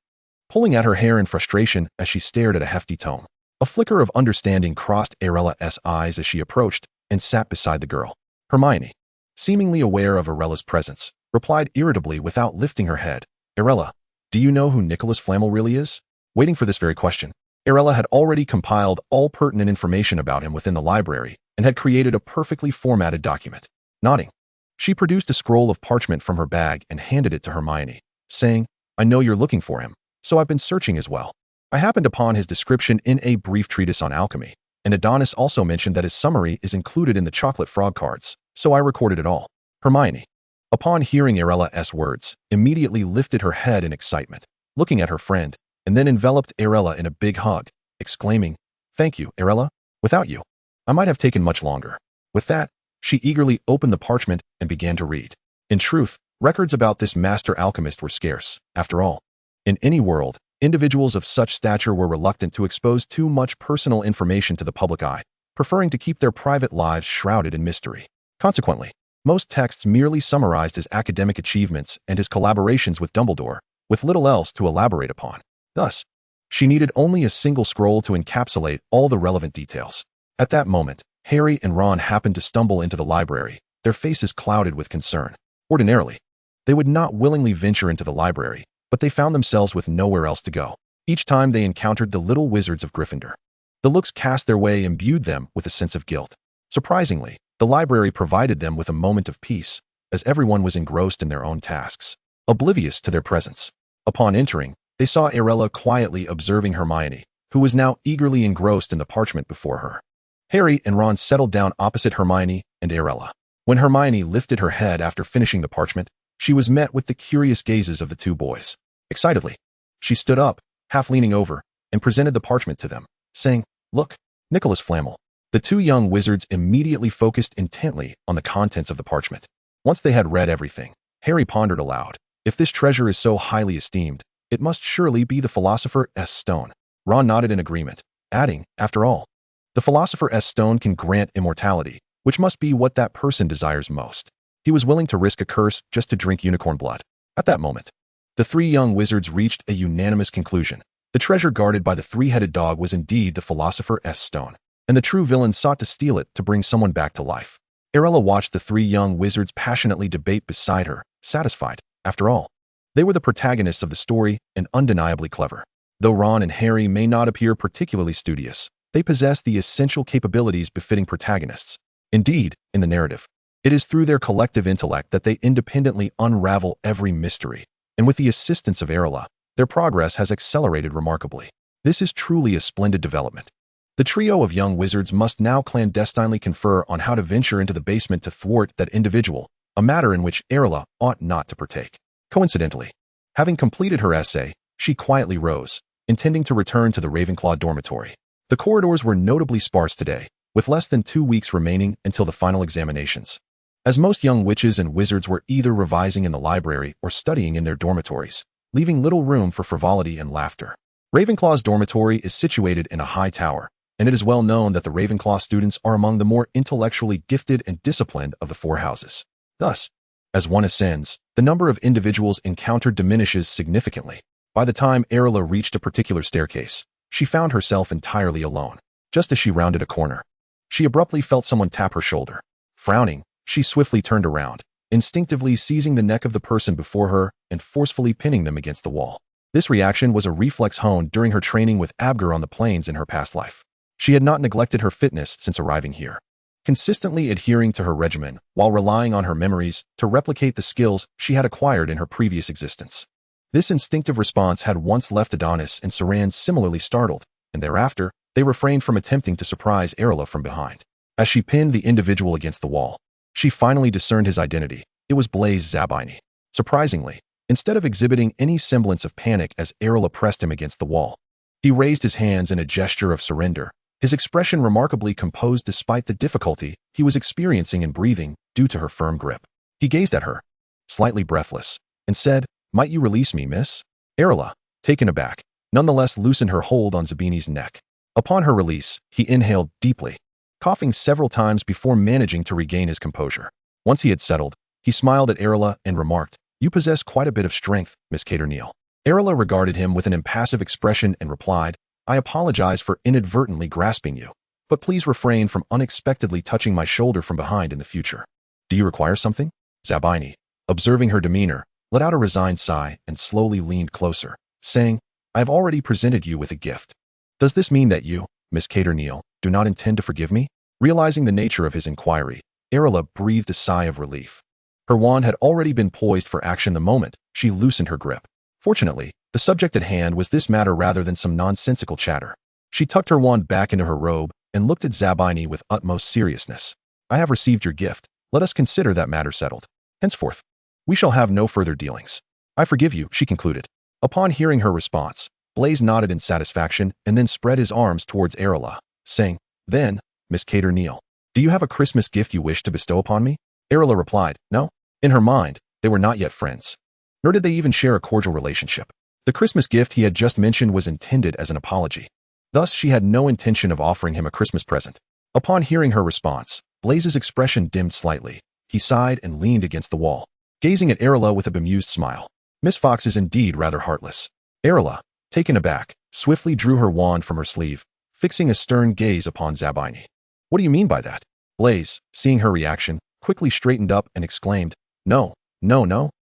pulling at her hair in frustration as she stared at a hefty tome. A flicker of understanding crossed Arilla's eyes as she approached and sat beside the girl. Hermione, seemingly aware of Arilla's presence, replied irritably without lifting her head. Arilla, do you know who Nicholas Flamel really is? Waiting for this very question, Arilla had already compiled all pertinent information about him within the library and had created a perfectly formatted document. Nodding, she produced a scroll of parchment from her bag and handed it to Hermione, saying, I know you're looking for him, so I've been searching as well. I happened upon his description in a brief treatise on alchemy, and Adonis also mentioned that his summary is included in the chocolate frog cards, so I recorded it all. Hermione, upon hearing Arilla's words, immediately lifted her head in excitement, looking at her friend, and then enveloped Arilla in a big hug, exclaiming, Thank you, Arilla. Without you, I might have taken much longer. With that, she eagerly opened the parchment and began to read. In truth, records about this master alchemist were scarce. After all, in any world, individuals of such stature were reluctant to expose too much personal information to the public eye, preferring to keep their private lives shrouded in mystery. Consequently, most texts merely summarized his academic achievements and his collaborations with Dumbledore, with little else to elaborate upon. Thus, she needed only a single scroll to encapsulate all the relevant details. At that moment, Harry and Ron happened to stumble into the library, their faces clouded with concern. Ordinarily, they would not willingly venture into the library, but they found themselves with nowhere else to go. Each time they encountered the little wizards of Gryffindor, the looks cast their way imbued them with a sense of guilt. Surprisingly, the library provided them with a moment of peace, as everyone was engrossed in their own tasks, oblivious to their presence. Upon entering, they saw Arilla quietly observing Hermione, who was now eagerly engrossed in the parchment before her. Harry and Ron settled down opposite Hermione and Arilla. When Hermione lifted her head after finishing the parchment, she was met with the curious gazes of the two boys. Excitedly, she stood up, half leaning over, and presented the parchment to them, saying, Look, Nicholas Flamel. The two young wizards immediately focused intently on the contents of the parchment. Once they had read everything, Harry pondered aloud, If this treasure is so highly esteemed, it must surely be the Philosopher's Stone. Ron nodded in agreement, adding, After all, the Philosopher's Stone can grant immortality, which must be what that person desires most. He was willing to risk a curse just to drink unicorn blood. At that moment, the three young wizards reached a unanimous conclusion. The treasure guarded by the three-headed dog was indeed the Philosopher's Stone, and the true villain sought to steal it to bring someone back to life. Arilla watched the three young wizards passionately debate beside her, satisfied. After all, They were the protagonists of the story and undeniably clever. Though Ron and Harry may not appear particularly studious, they possess the essential capabilities befitting protagonists. Indeed, in the narrative, it is through their collective intellect that they independently unravel every mystery, and with the assistance of Arilla, their progress has accelerated remarkably. This is truly a splendid development. The trio of young wizards must now clandestinely confer on how to venture into the basement to thwart that individual, a matter in which Arilla ought not to partake. Coincidentally, having completed her essay, she quietly rose, intending to return to the Ravenclaw dormitory. The corridors were notably sparse today, with less than 2 weeks remaining until the final examinations. As most young witches and wizards were either revising in the library or studying in their dormitories, leaving little room for frivolity and laughter. Ravenclaw's dormitory is situated in a high tower, and it is well known that the Ravenclaw students are among the more intellectually gifted and disciplined of the 4 houses. Thus, as one ascends, the number of individuals encountered diminishes significantly. By the time Arilla reached a particular staircase, she found herself entirely alone. Just as she rounded a corner, she abruptly felt someone tap her shoulder. Frowning, she swiftly turned around, instinctively seizing the neck of the person before her and forcefully pinning them against the wall. This reaction was a reflex honed during her training with Abgar on the plains in her past life. She had not neglected her fitness since arriving here, consistently adhering to her regimen while relying on her memories to replicate the skills she had acquired in her previous existence. This instinctive response had once left Adonis and Saran similarly startled, and thereafter, they refrained from attempting to surprise Arilla from behind. As she pinned the individual against the wall, she finally discerned his identity. It was Blaise Zabini. Surprisingly, instead of exhibiting any semblance of panic as Arilla pressed him against the wall, he raised his hands in a gesture of surrender, his expression remarkably composed despite the difficulty he was experiencing in breathing due to her firm grip. He gazed at her, slightly breathless, and said, "Might you release me, miss?" Arilla, taken aback, nonetheless loosened her hold on Zabini's neck. Upon her release, he inhaled deeply, coughing several times before managing to regain his composure. Once he had settled, he smiled at Arilla and remarked, "You possess quite a bit of strength, Miss Caterneill." Arilla regarded him with an impassive expression and replied, "I apologize for inadvertently grasping you, but please refrain from unexpectedly touching my shoulder from behind in the future." "Do you require something?" Zabini, observing her demeanor, let out a resigned sigh and slowly leaned closer, saying, "I have already presented you with a gift. Does this mean that you, Miss Caterneill, do not intend to forgive me?" Realizing the nature of his inquiry, Arilla breathed a sigh of relief. Her wand had already been poised for action the moment she loosened her grip. Fortunately, the subject at hand was this matter rather than some nonsensical chatter. She tucked her wand back into her robe and looked at Zabini with utmost seriousness. "I have received your gift. Let us consider that matter settled. Henceforth, we shall have no further dealings. I forgive you," she concluded. Upon hearing her response, Blaise nodded in satisfaction and then spread his arms towards Arilla, saying, "Then, Miss Caterneill, do you have a Christmas gift you wish to bestow upon me?" Arilla replied, "No." In her mind, they were not yet friends, nor did they even share a cordial relationship. The Christmas gift he had just mentioned was intended as an apology. Thus, she had no intention of offering him a Christmas present. Upon hearing her response, Blaise's expression dimmed slightly. He sighed and leaned against the wall, gazing at Arilla with a bemused smile. "Miss Fox is indeed rather heartless." Arilla, taken aback, swiftly drew her wand from her sleeve, fixing a stern gaze upon Zabini. "What do you mean by that?" Blaise, seeing her reaction, quickly straightened up and exclaimed, No,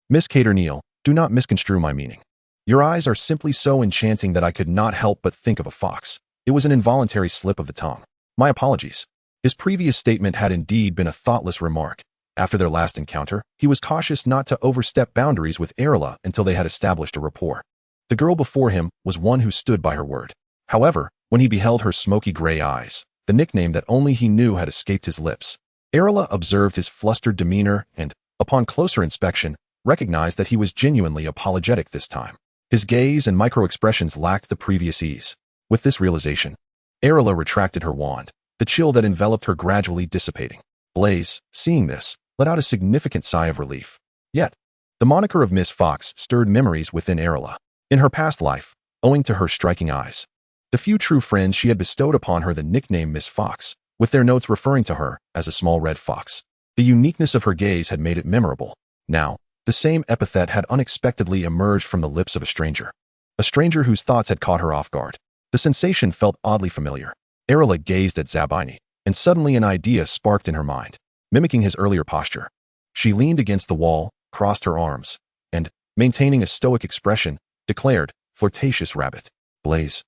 Miss Caterneill, do not misconstrue my meaning. Your eyes are simply so enchanting that I could not help but think of a fox. It was an involuntary slip of the tongue. My apologies." His previous statement had indeed been a thoughtless remark. After their last encounter, he was cautious not to overstep boundaries with Arilla until they had established a rapport. The girl before him was one who stood by her word. However, when he beheld her smoky gray eyes, the nickname that only he knew had escaped his lips. Arilla observed his flustered demeanor and, upon closer inspection, recognized that he was genuinely apologetic this time. His gaze and micro-expressions lacked the previous ease. With this realization, Arilla retracted her wand, the chill that enveloped her gradually dissipating. Blaise, seeing this, let out a significant sigh of relief. Yet, the moniker of Miss Fox stirred memories within Arilla. In her past life, owing to her striking eyes, the few true friends she had bestowed upon her the nickname Miss Fox, with their notes referring to her as a small red fox. The uniqueness of her gaze had made it memorable. Now, the same epithet had unexpectedly emerged from the lips of a stranger whose thoughts had caught her off guard. The sensation felt oddly familiar. Arilla gazed at Zabini, and suddenly an idea sparked in her mind. Mimicking his earlier posture, she leaned against the wall, crossed her arms, and, maintaining a stoic expression, declared, "Flirtatious rabbit." Blaze.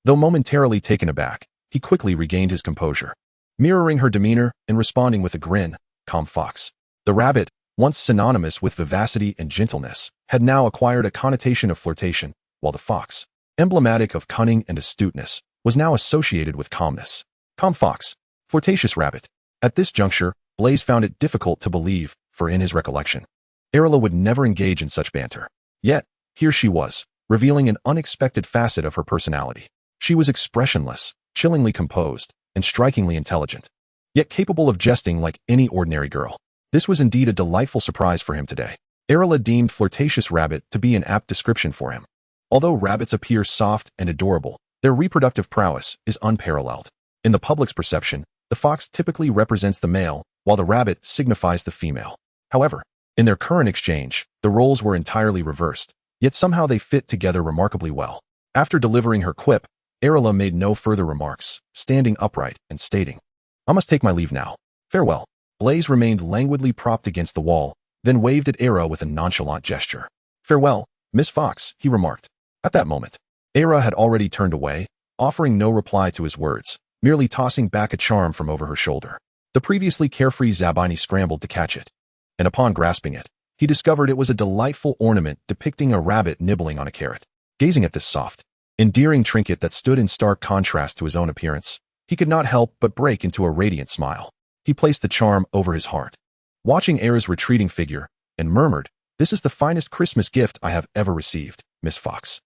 Though momentarily taken aback, he quickly regained his composure. Mirroring her demeanor and responding with a grin, "Calm fox." The rabbit, once synonymous with vivacity and gentleness, had now acquired a connotation of flirtation, while the fox, emblematic of cunning and astuteness, was now associated with calmness. Calm fox. Flirtatious rabbit. At this juncture, Blaze found it difficult to believe, for in his recollection, Arilla would never engage in such banter. Yet, here she was, revealing an unexpected facet of her personality. She was expressionless, chillingly composed, and strikingly intelligent, yet capable of jesting like any ordinary girl. This was indeed a delightful surprise for him today. Arilla deemed flirtatious rabbit to be an apt description for him. Although rabbits appear soft and adorable, their reproductive prowess is unparalleled. In the public's perception, the fox typically represents the male, while the rabbit signifies the female. However, in their current exchange, the roles were entirely reversed, yet somehow they fit together remarkably well. After delivering her quip, Arilla made no further remarks, standing upright and stating, "I must take my leave now. Farewell." Blaze remained languidly propped against the wall, then waved at Arilla with a nonchalant gesture. "Farewell, Miss Fox," he remarked. At that moment, Arilla had already turned away, offering no reply to his words, merely tossing back a charm from over her shoulder. The previously carefree Zabini scrambled to catch it, and upon grasping it, he discovered it was a delightful ornament depicting a rabbit nibbling on a carrot. Gazing at this soft, endearing trinket that stood in stark contrast to his own appearance, he could not help but break into a radiant smile. He placed the charm over his heart, watching Ara's retreating figure, and murmured, "This is the finest Christmas gift I have ever received, Miss Fox."